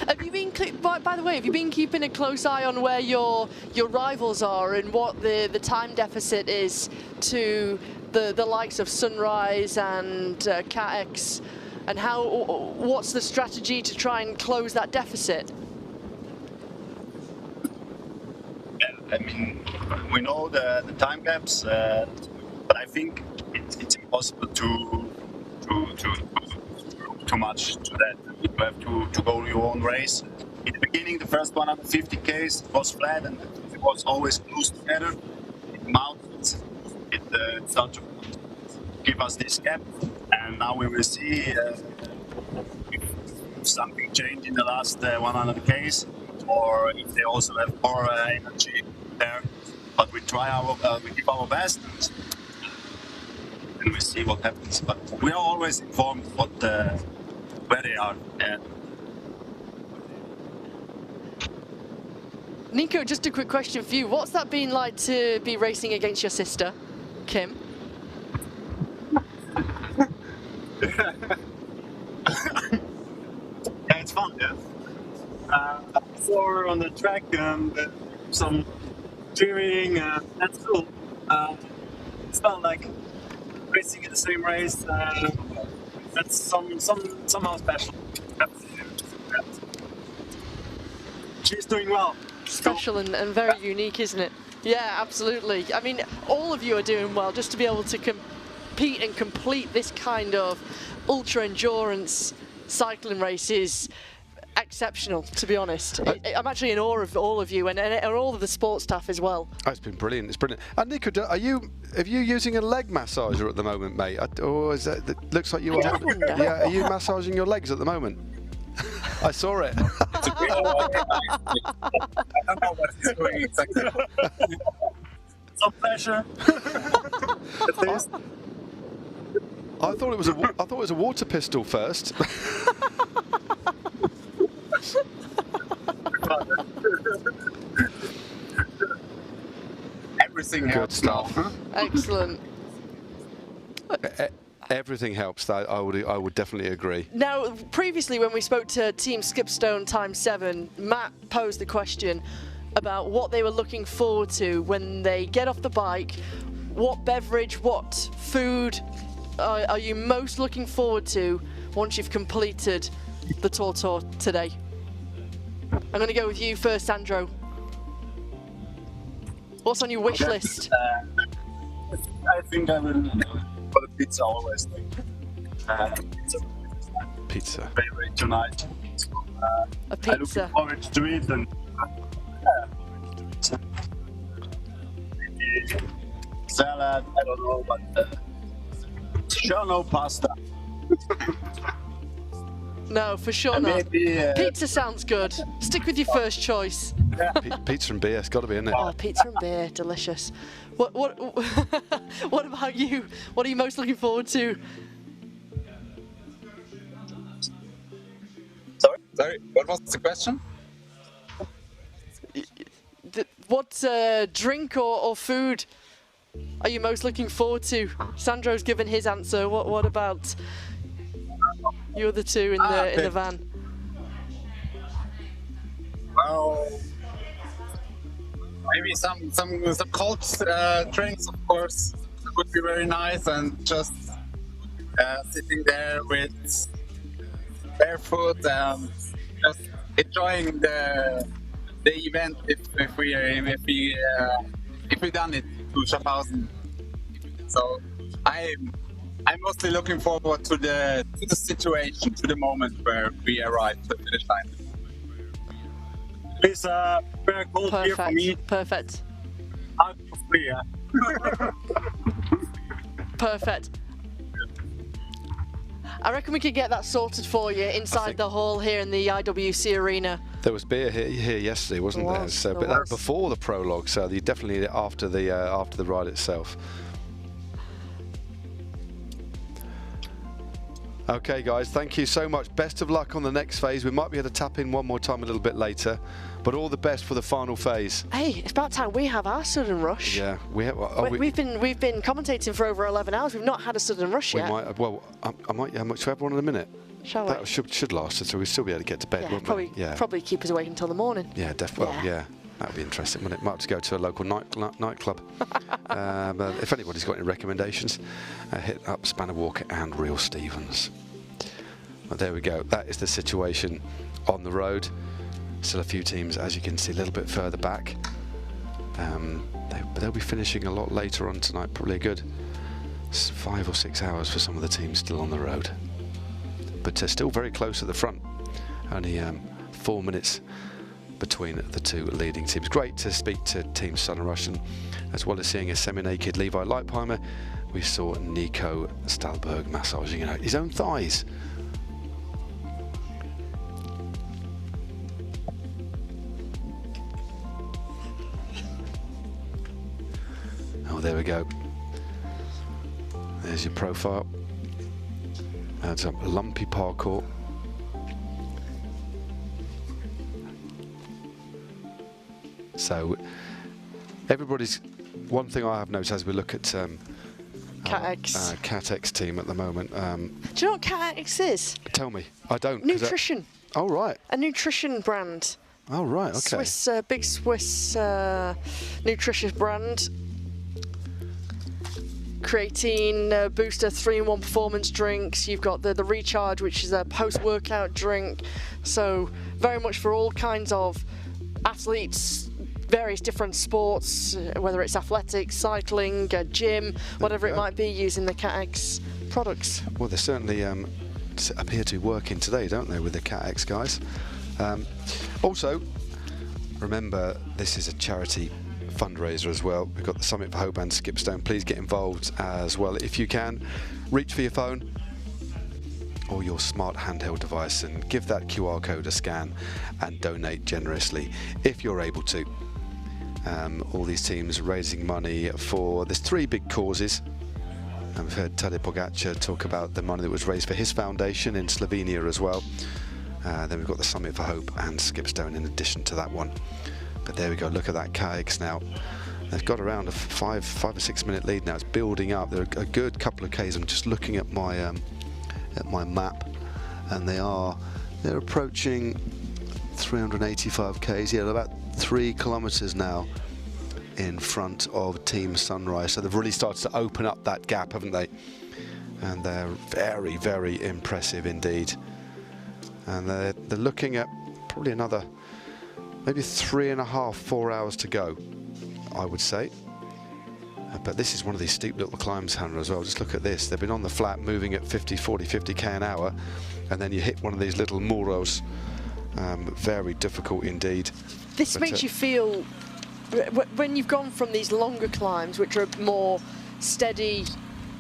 Have you been, by the way, have you been keeping a close eye on where your rivals are and what the time deficit is to the likes of Sunrise and KX, and what's the strategy to try and close that deficit? I mean, we know the time gaps, but I think it's impossible to too much to that. You have to go your own race. In the beginning, the first 150Ks was flat and it was always close together. In the mountains, it started to give us this gap, and now we will see if something changed in the last 100Ks, or if they also have more energy there. but we try we give our best, and we see what happens. But we are always informed where they are. Nico, just a quick question for you. What's that been like to be racing against your sister, Kim? Yeah, it's fun, yeah. Before on the track, some cheering, that's cool. It's not like racing in the same race. That's somehow special. She's doing well. Special and very unique, isn't it? Yeah, absolutely. I mean, all of you are doing well. Just to be able to compete and complete this kind of ultra endurance cycling race is exceptional, to be honest. I'm actually in awe of all of you and all of the sports staff as well. Oh, it's been brilliant. It's brilliant. And Nico, are you using a leg massager at the moment, mate? Or is that looks like you are? Yeah, are you massaging your legs at the moment? I saw it. It's a great I don't know what it's doing exactly. Some pressure. I thought it was a water pistol first. Everything helps now. Excellent. Everything helps. I would definitely agree. Now, previously when we spoke to Team Skipstone ×7, Matt posed the question about what they were looking forward to when they get off the bike. What beverage, what food are you most looking forward to once you've completed the TORTOUR today? I'm going to go with you first, Sandro. What's on your wish list? I think I will for the pizza always. Pizza. Favorite tonight. A pizza. I'm looking forward to it and salad. I don't know, but sure no pasta. No, for sure not. Pizza sounds good. Stick with your first choice. Pizza and beer, it's got to be, isn't it? Oh, pizza and beer, delicious. What about you? What are you most looking forward to? Sorry, what was the question? What drink or food are you most looking forward to? Sandro's given his answer. What about you other two in the van? Well, maybe some cold drinks, of course, would be very nice, and just sitting there with barefoot and just enjoying the event if we done it to Schaffhausen. So I'm mostly looking forward to the situation, to the moment where we arrive to the finish line. Please very cold beer for me. Perfect. Out for free, yeah. Perfect. I reckon we could get that sorted for you inside the hall here in the IWC arena. There was beer here yesterday, wasn't there? So, but that before the prologue, so you definitely need it after the ride itself. Okay, guys, thank you so much. Best of luck on the next phase. We might be able to tap in one more time a little bit later, but all the best for the final phase. Hey, it's about time we have our sudden rush. Yeah, we've been commentating for over 11 hours. We've not had a sudden rush yet. I might have one in a minute. Shall we? That should last us, so we'll still be able to get to bed, won't we? Yeah, probably keep us awake until the morning. Yeah, definitely. Yeah. That would be interesting, wouldn't it? Might have to go to a local nightclub. But if anybody's got any recommendations, hit up Spanner Walker and Real Stevens. Well, there we go. That is the situation on the road. Still a few teams, as you can see, a little bit further back. They'll be finishing a lot later on tonight, probably a good 5 or 6 hours for some of the teams still on the road. But still very close at the front. Only 4 minutes between the two leading teams. Great to speak to Team Southern Russian, as well as seeing a semi-naked Levi Leipheimer. We saw Nico Stahlberg massaging out his own thighs. there we go. There's your profile. That's a lumpy parkour. So everybody's, one thing I have noticed as we look at CatX team at the moment. Do you know what CatX is? Tell me. I don't. Nutrition. Oh, right. A nutrition brand. Oh, right, okay. Swiss, big Swiss nutritious brand. Creatine booster 3-in-1 performance drinks. You've got the Recharge, which is a post-workout drink. So very much for all kinds of athletes, various different sports, whether it's athletics, cycling, gym, whatever it might be, using the CatX products. Well, they certainly appear to be working today, don't they, with the CatX guys? Also, remember, this is a charity fundraiser as well. We've got the Summit for Hope and Skipstone. Please get involved as well if you can. Reach for your phone or your smart handheld device and give that QR code a scan and donate generously if you're able to. All these teams raising money for, there's 3 big causes. And we've heard Tadej Pogacar talk about the money that was raised for his foundation in Slovenia as well. Then we've got the Summit for Hope and Skipstone in addition to that one. But there we go, look at that CatX now. They've got around a 5 or 6 minute lead now. It's building up. They're a good couple of Ks. I'm just looking at my map, and they're approaching 385 Ks. Yeah, about 3 kilometers now in front of Team Sunrise. So they've really started to open up that gap, haven't they? And they're very, very impressive indeed. And they're looking at probably another maybe 3.5, 4 hours to go, I would say. But this is one of these steep little climbs, Hannah, as well. Just look at this. They've been on the flat moving at 50, 40, 50k an hour, and then you hit one of these little muros. Very difficult indeed. This makes you feel, when you've gone from these longer climbs, which are more steady,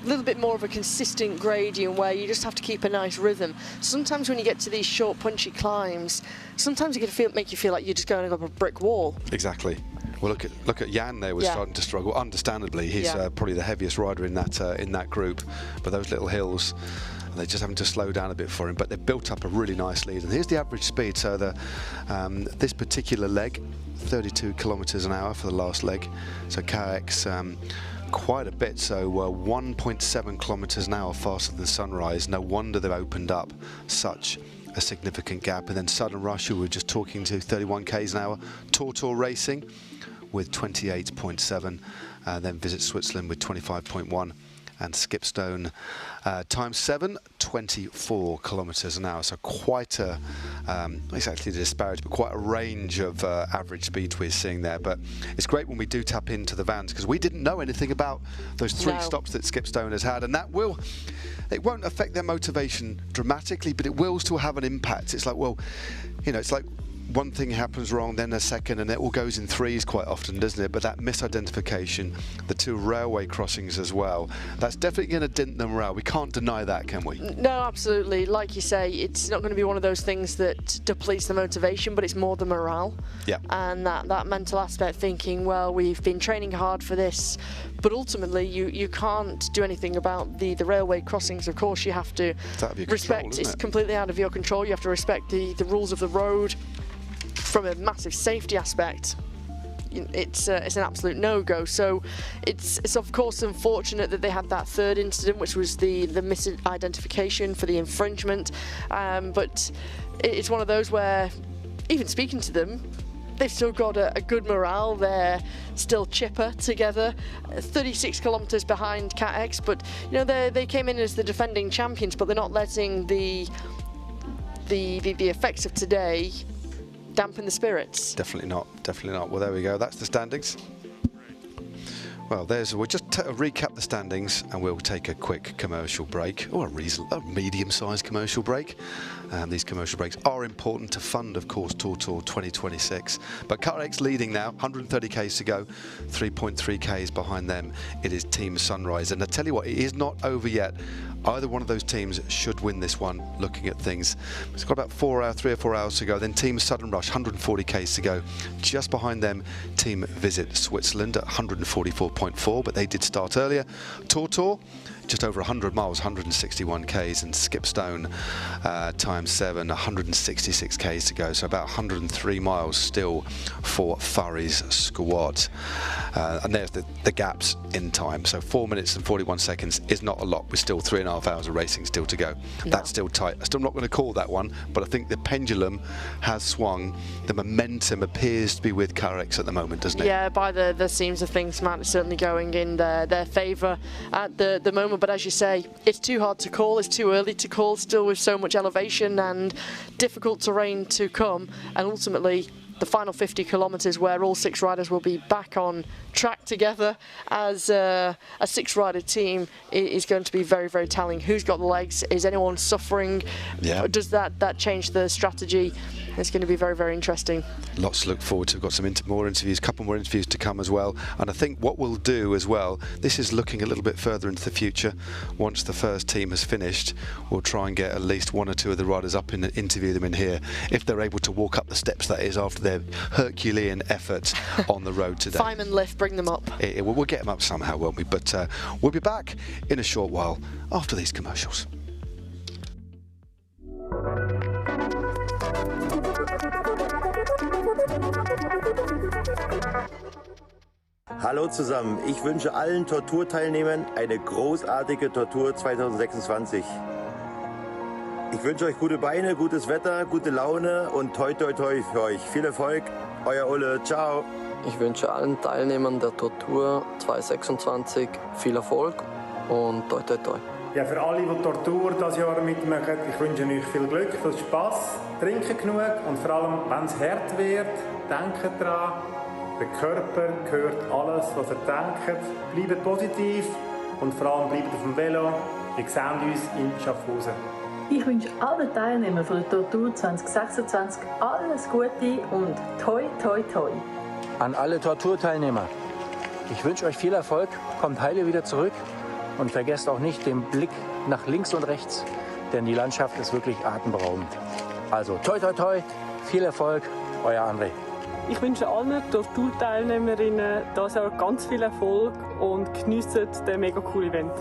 a little bit more of a consistent gradient where you just have to keep a nice rhythm. Sometimes when you get to these short, punchy climbs, sometimes it can make you feel like you're just going up a brick wall. Exactly. Well, look at Jan there was starting to struggle. Understandably, he's probably the heaviest rider in that group. But those little hills, they're just having to slow down a bit for him. But they've built up a really nice lead. And here's the average speed. So this particular leg, 32 kilometers an hour for the last leg. So CatX. Quite a bit, so 1.7 kilometers an hour faster than Sunrise. No wonder they've opened up such a significant gap. And then Sudden Rush, who we were just talking to, 31 k's an hour. TORTOUR Racing with 28.7, then Visit Switzerland with 25.1, and Skipstone times 7, 24 kilometers an hour. So quite a, not exactly the disparity, but quite a range of average speeds we're seeing there. But it's great when we do tap into the vans, because we didn't know anything about those 3 stops that Skipstone has had, and that it won't affect their motivation dramatically, but it will still have an impact. It's like, well, you know, it's like one thing happens wrong, then a second, and it all goes in threes quite often, doesn't it? But that misidentification, the 2 railway crossings as well, that's definitely going to dent the morale. We can't deny that, can we? No, absolutely. Like you say, it's not going to be one of those things that depletes the motivation, but it's more the morale. Yeah. And that mental aspect, thinking, well, we've been training hard for this, but ultimately you can't do anything about the railway crossings. Of course, you have to respect, it's completely out of your control. You have to respect the rules of the road. From a massive safety aspect, it's an absolute no-go. So it's of course unfortunate that they had that 3rd incident, which was the misidentification for the infringement. But it's one of those where, even speaking to them, they've still got a good morale. They're still chipper together. 36 kilometers behind CatX, but you know they came in as the defending champions, but they're not letting the effects of today dampen the spirits. Definitely not. Definitely not. Well, there we go. That's the standings. Well, we'll just recap the standings, and we'll take a quick commercial break, or a medium-sized commercial break. These commercial breaks are important to fund, of course, TORTOUR 2026. But CatX leading now, 130 k's to go, 3.3 k's behind them. It is Team Sunrise, and I tell you what, it is not over yet. Either one of those teams should win this one, looking at things. It's got about 3 or 4 hours to go. Then Team Sudden Rush, 140 k's to go. Just behind them, Team Visit Switzerland at 144.4, but they did start earlier. TORTOUR, just over 100 miles, 161 k's, and Skipstone times 7, 166 k's to go. So about 103 miles still for Furry's squad. And there's the gaps in time. So 4 minutes and 41 seconds is not a lot. We're still 3.5 hours of racing still to go. No. That's still tight. I'm still not going to call that one, but I think the pendulum has swung. The momentum appears to be with Carex at the moment, doesn't it? Yeah, by the seams of things, Matt, it's certainly going in their favour at the moment. But as you say, it's too hard to call, it's too early to call, still with so much elevation and difficult terrain to come, and ultimately the final 50 kilometres where all 6 riders will be back on track together as a 6-rider team is going to be very, very telling. Who's got the legs? Is anyone suffering? Yeah. Does that change the strategy? It's going to be very, very interesting. Lots to look forward to. We've got some more interviews, a couple more interviews to come as well. And I think what we'll do as well, this is looking a little bit further into the future. Once the first team has finished, we'll try and get at least 1 or 2 of the riders up and interview them in here, if they're able to walk up the steps, that is, after their Herculean effort on the road today. Fireman lift, bring them up. We'll get them up somehow, won't we? But we'll be back in a short while after these commercials. Hallo zusammen, ich wünsche allen Tortur-Teilnehmern eine großartige Tortur 2026. Ich wünsche euch gute Beine, gutes Wetter, gute Laune und toi toi toi für euch. Viel Erfolg, euer Ulle, ciao. Ich wünsche allen Teilnehmern der Tortur 2026 viel Erfolg und toi toi toi. Ja, für alle, die Tortur dieses Jahr mitmachen, ich wünsche euch viel Glück, viel Spass, trinken genug und vor allem, wenn es hart wird, denkt daran, der Körper gehört alles, was er denkt. Bleibt positiv und vor allem bleibt auf dem Velo. Wir sehen uns in Schaffhausen. Ich wünsche allen Teilnehmern von der Tortur 2026 alles Gute und toi toi toi. An alle Torturteilnehmer, ich wünsche euch viel Erfolg, kommt heile wieder zurück und vergesst auch nicht den Blick nach links und rechts, denn die Landschaft ist wirklich atemberaubend. Also toi toi toi, viel Erfolg, euer André. Ich wünsche allen Tortur-Teilnehmerinnen dieses Jahr ganz viel Erfolg und geniessen den mega coolen Event.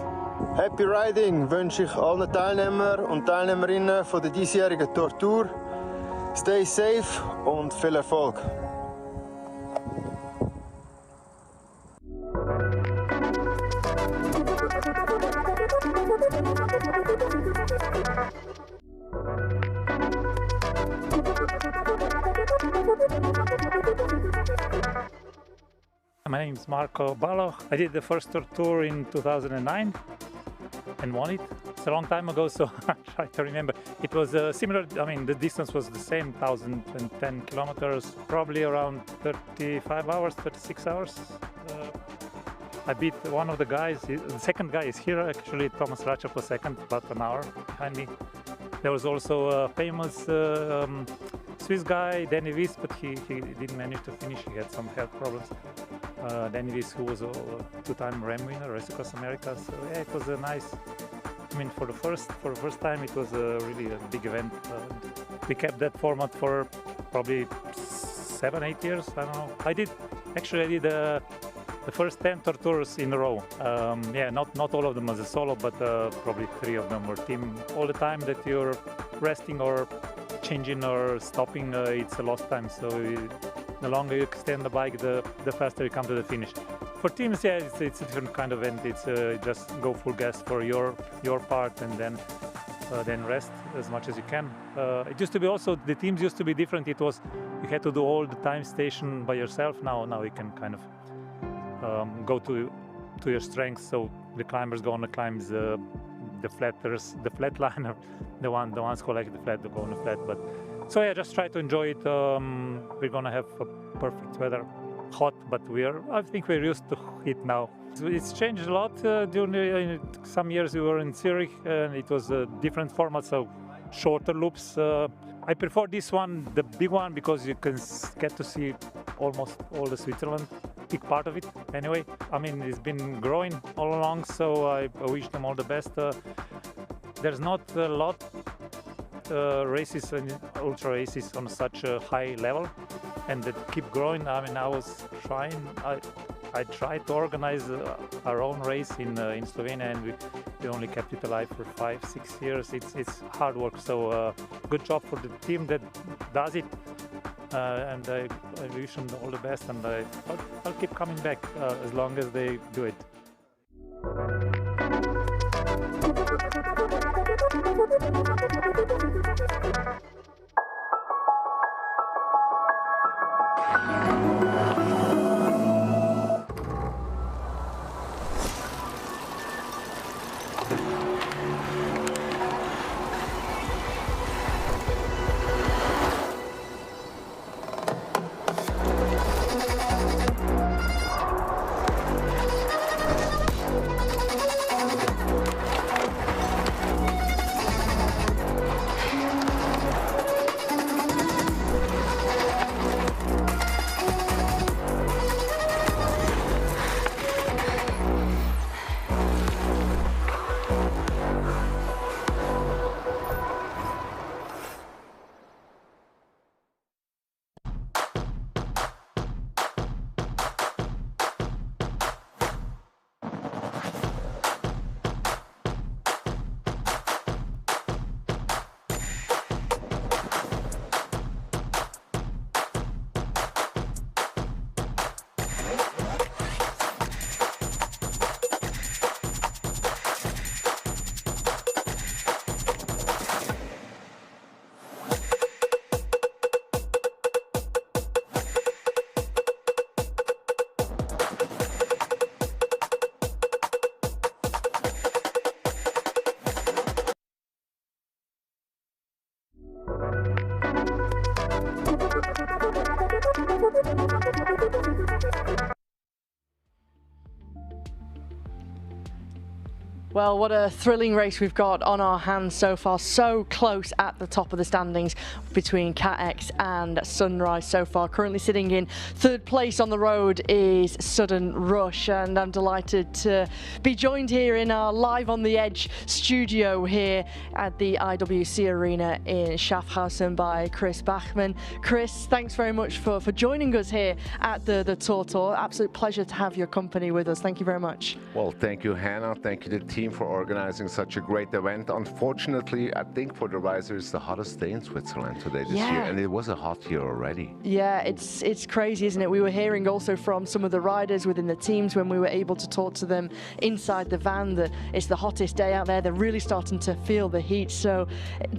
Happy Riding wünsche ich allen Teilnehmern und Teilnehmerinnen von der diesjährigen Tortur. Stay safe und viel Erfolg. My name is Marco Ballo. I did the first Tortour in 2009 and won it. It's a long time ago, so I try to remember. It was similar, I mean, the distance was the same, 1,010 kilometers, probably around 35 hours, 36 hours. I beat one of the guys. The second guy is here, actually. Thomas Ratchap was second, about an hour behind me. There was also a famous Swiss guy, Danny Wies, but he didn't manage to finish. He had some health problems. Danny Wies, who was a 2-time Ram winner, Race Across America. So yeah, it was a nice. I mean, for the first time, it was really a big event. We kept that format for probably 7-8 years. I don't know. I did the first 10 Tortours in a row. Yeah, not all of them as a solo, but probably 3 of them were team. All the time that you're resting or changing or stopping, it's a lost time. So the longer you extend the bike, the faster you come to the finish. For teams, yeah, it's a different kind of event. It's just go full gas for your part and then rest as much as you can. It used to be also, the teams used to be different. It was, you had to do all the time station by yourself. Now you can kind of go to your strengths. So the climbers go on the climbs, the flatters, the flatliner, the ones who like the flat, they go on the flat. But so yeah, just try to enjoy it. We're gonna have perfect weather, hot, but I think we're used to it now. It's changed a lot during some years. We were in Zurich and it was a different format, so shorter loops. I prefer this one, the big one, because you can get to see almost all the Switzerland, big part of it anyway. I mean, it's been growing all along, so I wish them all the best. there's not a lot races and ultra races on such a high level, and that keep growing. I mean, I tried to organize our own race in Slovenia, and we only kept it alive for 5-6 years. It's hard work, so good job for the team that does it, and I wish them all the best, and I'll keep coming back as long as they do it. Well, what a thrilling race we've got on our hands so far. So close at the top of the standings between CATX and Sunrise so far. Currently sitting in third place on the road is Sudden Rush, and I'm delighted to be joined here in our Live on the Edge studio here at the IWC Arena in Schaffhausen by Chris Bachmann. Chris, thanks very much for joining us here at the TORTOUR. Absolute pleasure to have your company with us. Thank you very much. Well, thank you, Hannah. Thank you, the team, for organizing such a great event. Unfortunately, I think for the risers, the hottest day in Switzerland today this year, and it was a hot year already. Yeah, it's crazy, isn't it? We were hearing also from some of the riders within the teams when we were able to talk to them inside the van that it's the hottest day out there. They're really starting to feel the heat. So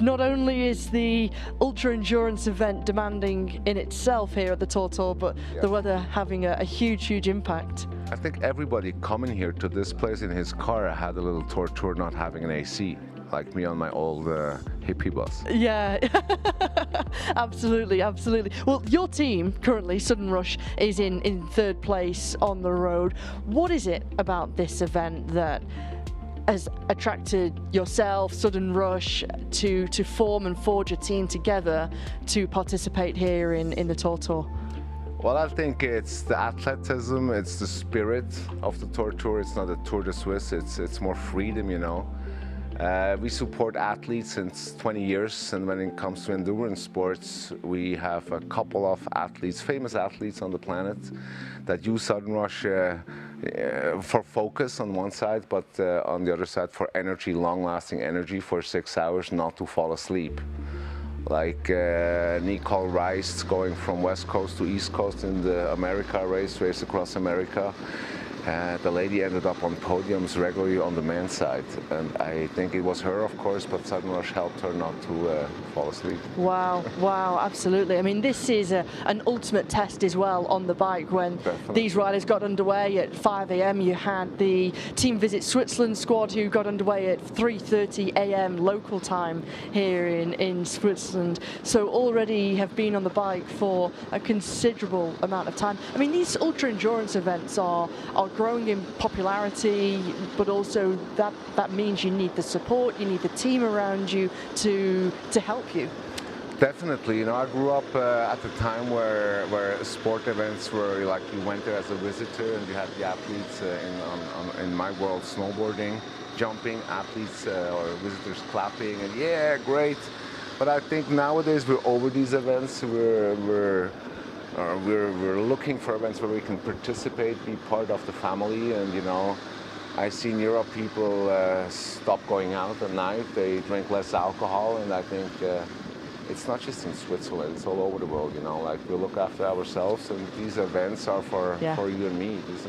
not only is the ultra endurance event demanding in itself here at the TORTOUR, but the weather having a huge impact. I think everybody coming here to this place in his car had a little TORTOUR not having an AC, like me on my old hippie bus. Yeah, absolutely. Well, your team currently, Sudden Rush, is in third place on the road. What is it about this event that has attracted yourself, Sudden Rush, to form and forge a team together to participate here in the TORTOUR? Well, I think it's the athleticism, it's the spirit of the TORTOUR. It's not a Tour de Suisse, it's more freedom, you know. We support athletes since 20 years, and when it comes to endurance sports, we have a couple of athletes, famous athletes on the planet, that use Sudden Rush for focus on one side, but on the other side for energy, long-lasting energy for 6 hours, not to fall asleep. Like Nicole Rice going from West Coast to East Coast in the America race across America. The lady ended up on podiums regularly on the men's side, and I think it was her, of course, but Sudden Rush helped her not to fall asleep. Wow, absolutely. I mean, this is an ultimate test as well on the bike. When these riders got underway at 5 a.m, you had the Team Visit Switzerland squad who got underway at 3:30 a.m. local time here in Switzerland. So already have been on the bike for a considerable amount of time. I mean, these ultra endurance events are growing in popularity, but also that means you need the support, you need the team around you to help you. Definitely, you know, I grew up at the time where sport events were like you went there as a visitor and you had the athletes in my world snowboarding, jumping, athletes or visitors clapping, and yeah, great. But I think nowadays we're over these events. We're looking for events where we can participate, be part of the family, and you know, I see in Europe people stop going out at night. They drink less alcohol, and I think it's not just in Switzerland, it's all over the world, you know, like we look after ourselves, and these events are for you and me. This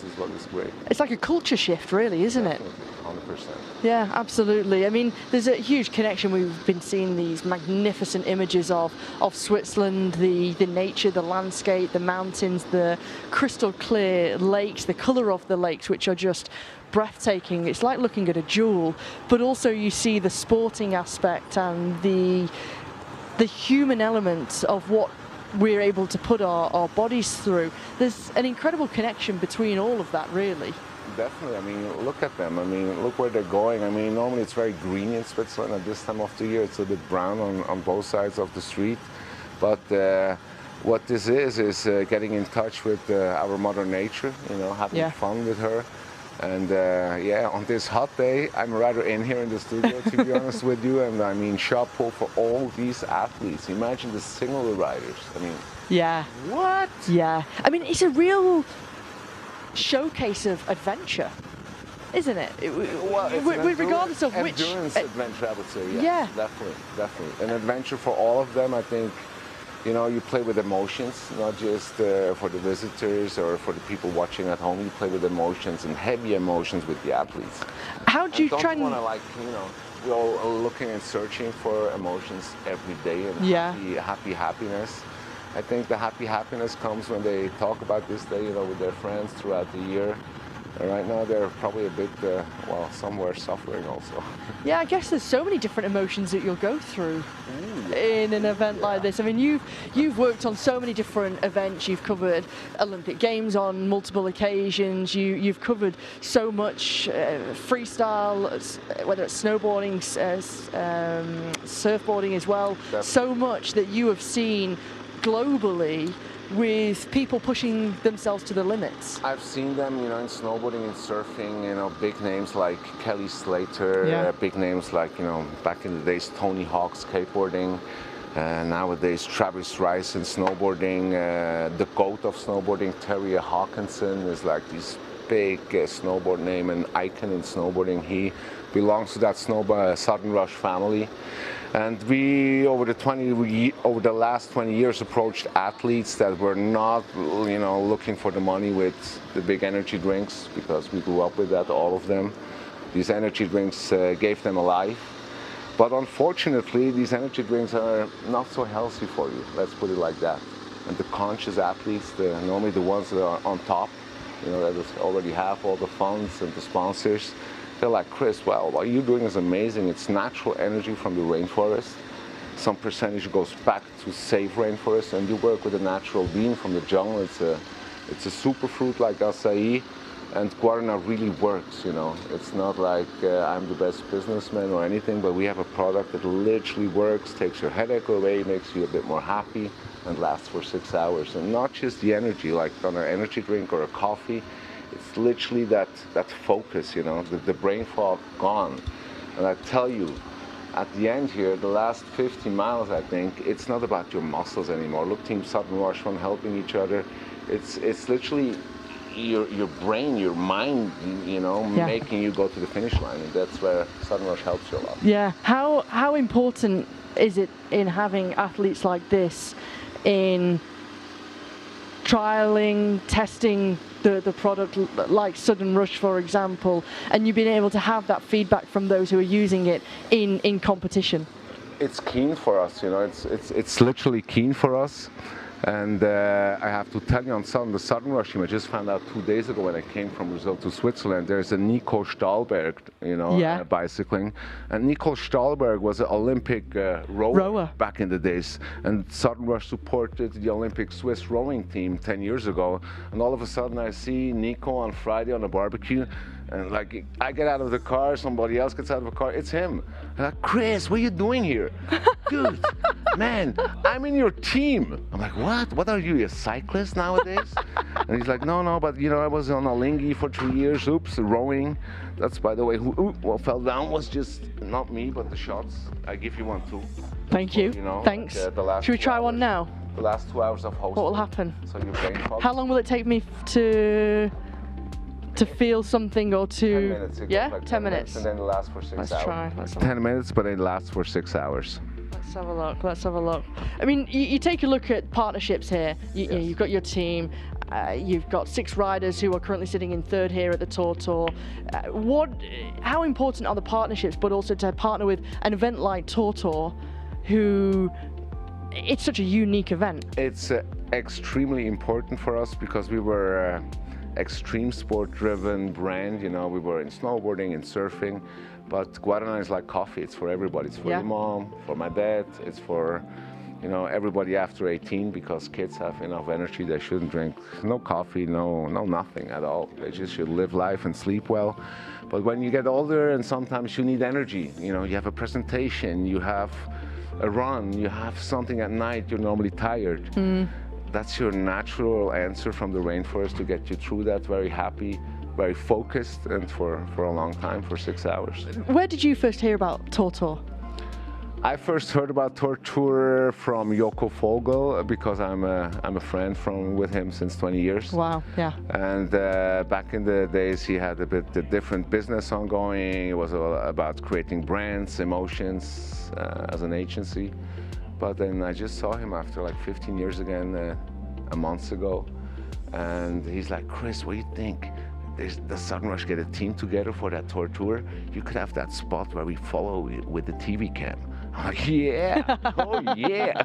is what is great. It's like a culture shift, really, isn't it? 100%. Yeah, absolutely. I mean, there's a huge connection. We've been seeing these magnificent images of Switzerland, the nature, the landscape, the mountains, the crystal clear lakes, the colour of the lakes, which are just breathtaking. It's like looking at a jewel, but also you see the sporting aspect and the human element of what we're able to put our bodies through. There's an incredible connection between all of that, really. Definitely. I mean, look at them. I mean, look where they're going. I mean, normally it's very green in Switzerland at this time of the year. It's a bit brown on both sides of the street. But what this is getting in touch with our mother nature, you know, having fun with her. And yeah, on this hot day, I'm rather in here in the studio, to be honest with you. And I mean, chapeau for all these athletes. Imagine the single riders. I mean, yeah. What? Yeah. I mean, it's a real showcase of adventure, isn't it? Well, it's regardless of which endurance adventure, I would say. Yes, yeah, definitely. An adventure for all of them. I think, you know, you play with emotions, not just for the visitors or for the people watching at home. You play with emotions, and heavy emotions with the athletes. How do you try and... want to, like, you know, we're all looking and searching for emotions every day, and happiness. I think the happiness comes when they talk about this day, you know, with their friends throughout the year. And right now they're probably a bit, well, somewhere suffering also. Yeah, I guess there's so many different emotions that you'll go through in an event like this. I mean, you've worked on so many different events. You've covered Olympic Games on multiple occasions. You've covered so much freestyle, whether it's snowboarding, surfboarding as well. Definitely. So much that you have seen globally, with people pushing themselves to the limits. I've seen them, you know, in snowboarding and surfing, you know, big names like Kelly Slater, big names like, you know, back in the days, Tony Hawk skateboarding, nowadays Travis Rice in snowboarding, the GOAT of snowboarding, Terry Hawkinson, is like this big snowboard name, an icon in snowboarding. He belongs to that Southern Rush family. And we, over the last 20 years, approached athletes that were not, you know, looking for the money with the big energy drinks, because we grew up with that, all of them. These energy drinks gave them a life. But unfortunately, these energy drinks are not so healthy for you, let's put it like that. And the conscious athletes, normally the ones that are on top, you know, that already have all the funds and the sponsors, they're like, Chris, well, what you're doing is amazing. It's natural energy from the rainforest. Some percentage goes back to save rainforest, and you work with a natural bean from the jungle. It's a superfruit like acai, and guarana really works, you know. It's not like I'm the best businessman or anything, but we have a product that literally works, takes your headache away, makes you a bit more happy, and lasts for 6 hours. And not just the energy, like on an energy drink or a coffee. It's literally that focus, you know, the brain fog gone. And I tell you, at the end here, the last 50 miles, I think, it's not about your muscles anymore. Look, Team Southern Rush Run helping each other. It's literally your brain, your mind, you know, making you go to the finish line. And that's where Southern Rush helps you a lot. Yeah. How important is it in having athletes like this in trialing, testing the product, like Southern Rush, for example, and you've been able to have that feedback from those who are using it in competition? It's keen for us, you know. It's literally keen for us. And I have to tell you, on the Southern Rush team, I just found out 2 days ago when I came from Brazil to Switzerland, there's a Nico Stahlberg, you know, bicycling. And Nico Stahlberg was an Olympic rower back in the days. And Southern Rush supported the Olympic Swiss rowing team 10 years ago. And all of a sudden I see Nico on Friday on a barbecue. And like, I get out of the car, somebody else gets out of the car, it's him. And I'm like, Chris, what are you doing here? Dude, man, I'm in your team. I'm like, what? What are you, a cyclist nowadays? And he's like, no, but you know, I was on a lingy for 2 years. Oops, rowing. That's, by the way, what fell down was just not me, but the shots. I give you one too. Thank you. You know, thanks. Like, the last Should we try one now? The last 2 hours of hosting. What will happen? So your brain fog. How long will it take me to feel something or to? 10 minutes. It Yeah, goes like 10 minutes. and then it lasts for 6 Let's hours. try. Let's have 10 minutes, but it lasts for 6 hours. Let's have a look. Let's have a look. I mean, you take a look at partnerships here. You know, you've got your team. You've got 6 riders who are currently sitting in 3rd here at the TORTOUR. How important are the partnerships, but also to partner with an event like TORTOUR, who it's such a unique event? It's extremely important for us because we were extreme sport driven brand. You know, we were in snowboarding and surfing, but Guaraná is like coffee. It's for everybody. It's for your mom, for my dad. It's for, you know, everybody after 18, because kids have enough energy. They shouldn't drink no coffee, no nothing at all. They just should live life and sleep well. But when you get older, and sometimes you need energy, you know, you have a presentation, you have a run, you have something at night, you're normally tired. That's your natural answer from the rainforest to get you through that, very happy, very focused, and for a long time, for 6 hours. Where did you first hear about TORTOUR? I first heard about TORTOUR from Joko Vogel, because I'm a friend with him since 20 years. Wow, yeah. And back in the days, he had a bit different business ongoing. It was about creating brands, emotions as an agency. But then I just saw him after like 15 years again, a month ago. And he's like, Chris, what do you think? Does Southern Rush get a team together for that TORTOUR? You could have that spot where we follow with the TV cam. I'm like, yeah, oh yeah.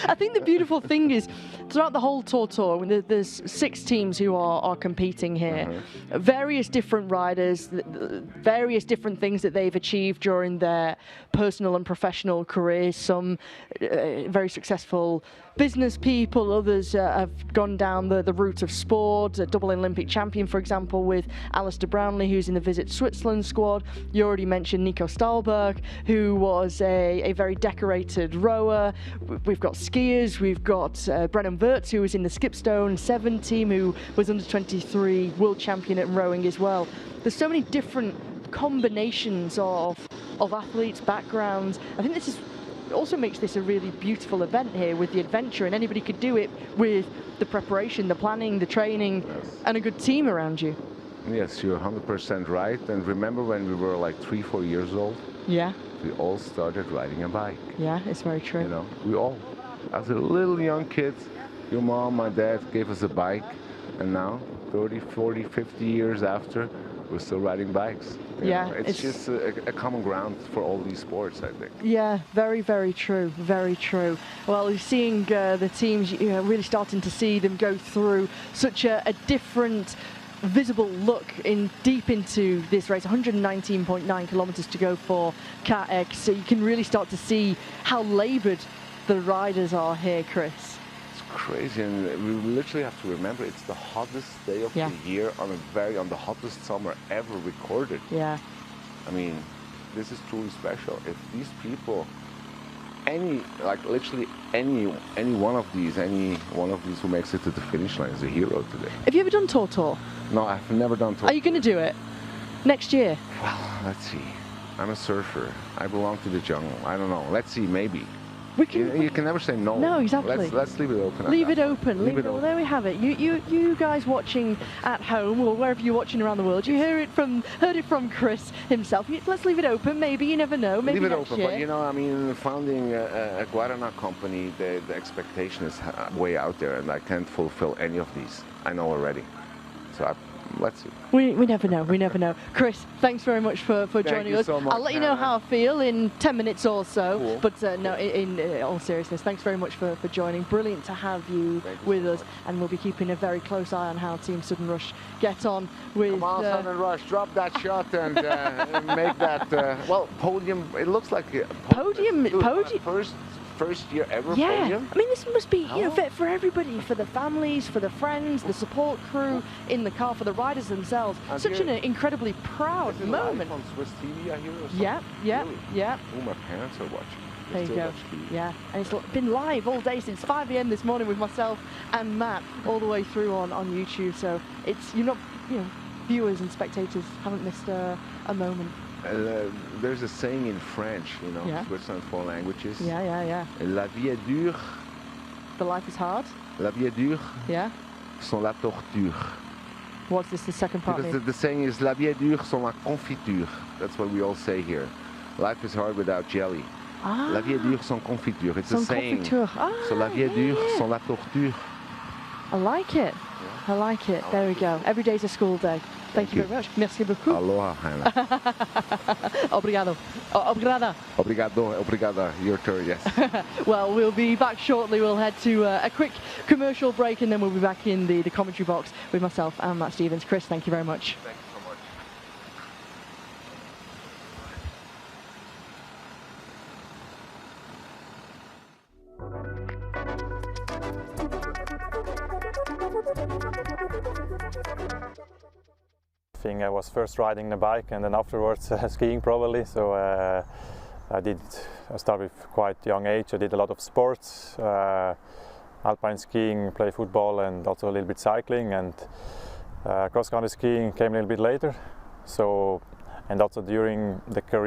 I think the beautiful thing is, throughout the whole TORTOUR, there's 6 teams who are competing here. Various different riders, various different things that they've achieved during their personal and professional careers. Some very successful business people, others have gone down the route of sport. A double Olympic champion, for example, with Alistair Brownlee, who's in the Visit Switzerland squad. You already mentioned Nico Stahlberg, who was a very decorated rower. We've got skiers. We've got Brennan Wirtz, who was in the Skipstone 7 team, who was under 23 world champion at rowing as well. There's so many different combinations of athletes' backgrounds. I think this is also makes this a really beautiful event here with the adventure, and anybody could do it with the preparation, the planning, the training, and a good team around you. Yes, you're 100% right. And remember when we were like 3-4 years old? Yeah. We all started riding a bike. Yeah, it's very true. You know, we all, as a little young kids, your mom, my dad gave us a bike, and now 30, 40, 50 years after, we're still riding bikes. You know, it's just a common ground for all these sports, I think. Yeah, very, very true, very true. Well, you're seeing the teams, really starting to see them go through such a different visible look deep into this race. 119.9 kilometers to go for CAX, so you can really start to see how laboured the riders are here, Chris. Crazy, and we literally have to remember it's the hottest day of the year on the hottest summer ever recorded. Yeah. I mean, this is truly special. If these people, literally any one of these who makes it to the finish line is a hero today. Have you ever done TORTOUR? No, I've never done TORTOUR. Are you going to do it next year? Well, let's see. I'm a surfer. I belong to the jungle. I don't know. Let's see, maybe. You can never say no. No, exactly. Let's leave it open. Leave it open. Well, there we have it. You guys watching at home or wherever you're watching around the world, you heard it from Chris himself. Let's leave it open. Maybe, you never know. Maybe leave it next open. year. But you know, I mean, founding a Guaraná company, the expectation is way out there, and I can't fulfill any of these. I know already. So let's see. We never know. We never know. Chris, thanks very much for joining us. So much, I'll let you know how I feel in 10 minutes or so. Cool. But no, in all seriousness, thanks very much for joining. Brilliant to have you with us, and we'll be keeping a very close eye on how Team Southern Rush get on with. Come on, Southern Rush, drop that shot and make that podium. It looks like a podium. First first year ever Yeah, podium? I mean, this must be, you know, for everybody, for the families, for the friends, the support crew in the car, for the riders themselves. And Such an incredibly proud Is it moment. live on Swiss TV, I hear, or something? Yeah, yeah, Really? yeah. Oh, my parents are watching. They There you still go. watch TV. Yeah, and it's been live all day since 5 a.m. this morning with myself and Matt, all the way through on YouTube. So it's, you're not, you know, viewers and spectators haven't missed a moment. There's a saying in French, you know, Yeah. Switzerland, 4 languages. Yeah, yeah, yeah. La vie est dure. The life is hard. La vie est dure. Yeah. Sans la torture. What's this, the second part Because mean? the saying is la vie est dure sans la confiture. That's what we all say here. Life is hard without jelly. Ah. La vie est dure sans confiture. It's Sans a saying. confiture. Ah, so la vie est dure yeah. sans la torture. I like it. I like it. There we go. Every day's a school day. Thank you very much. Merci beaucoup. Aloha, Hannah. Obrigado. Obrigada. Obrigado, obrigada. Your turn, yes. Well, we'll be back shortly. We'll head to a quick commercial break and then we'll be back in the commentary box with myself and Matt Stevens. Chris, thank you very much. Thank you so much. I think I was first riding the bike and then afterwards skiing probably. So I started with quite young age. I did a lot of sports, alpine skiing, play football, and also a little bit cycling. And cross-country skiing came a little bit later. So, and also during the career.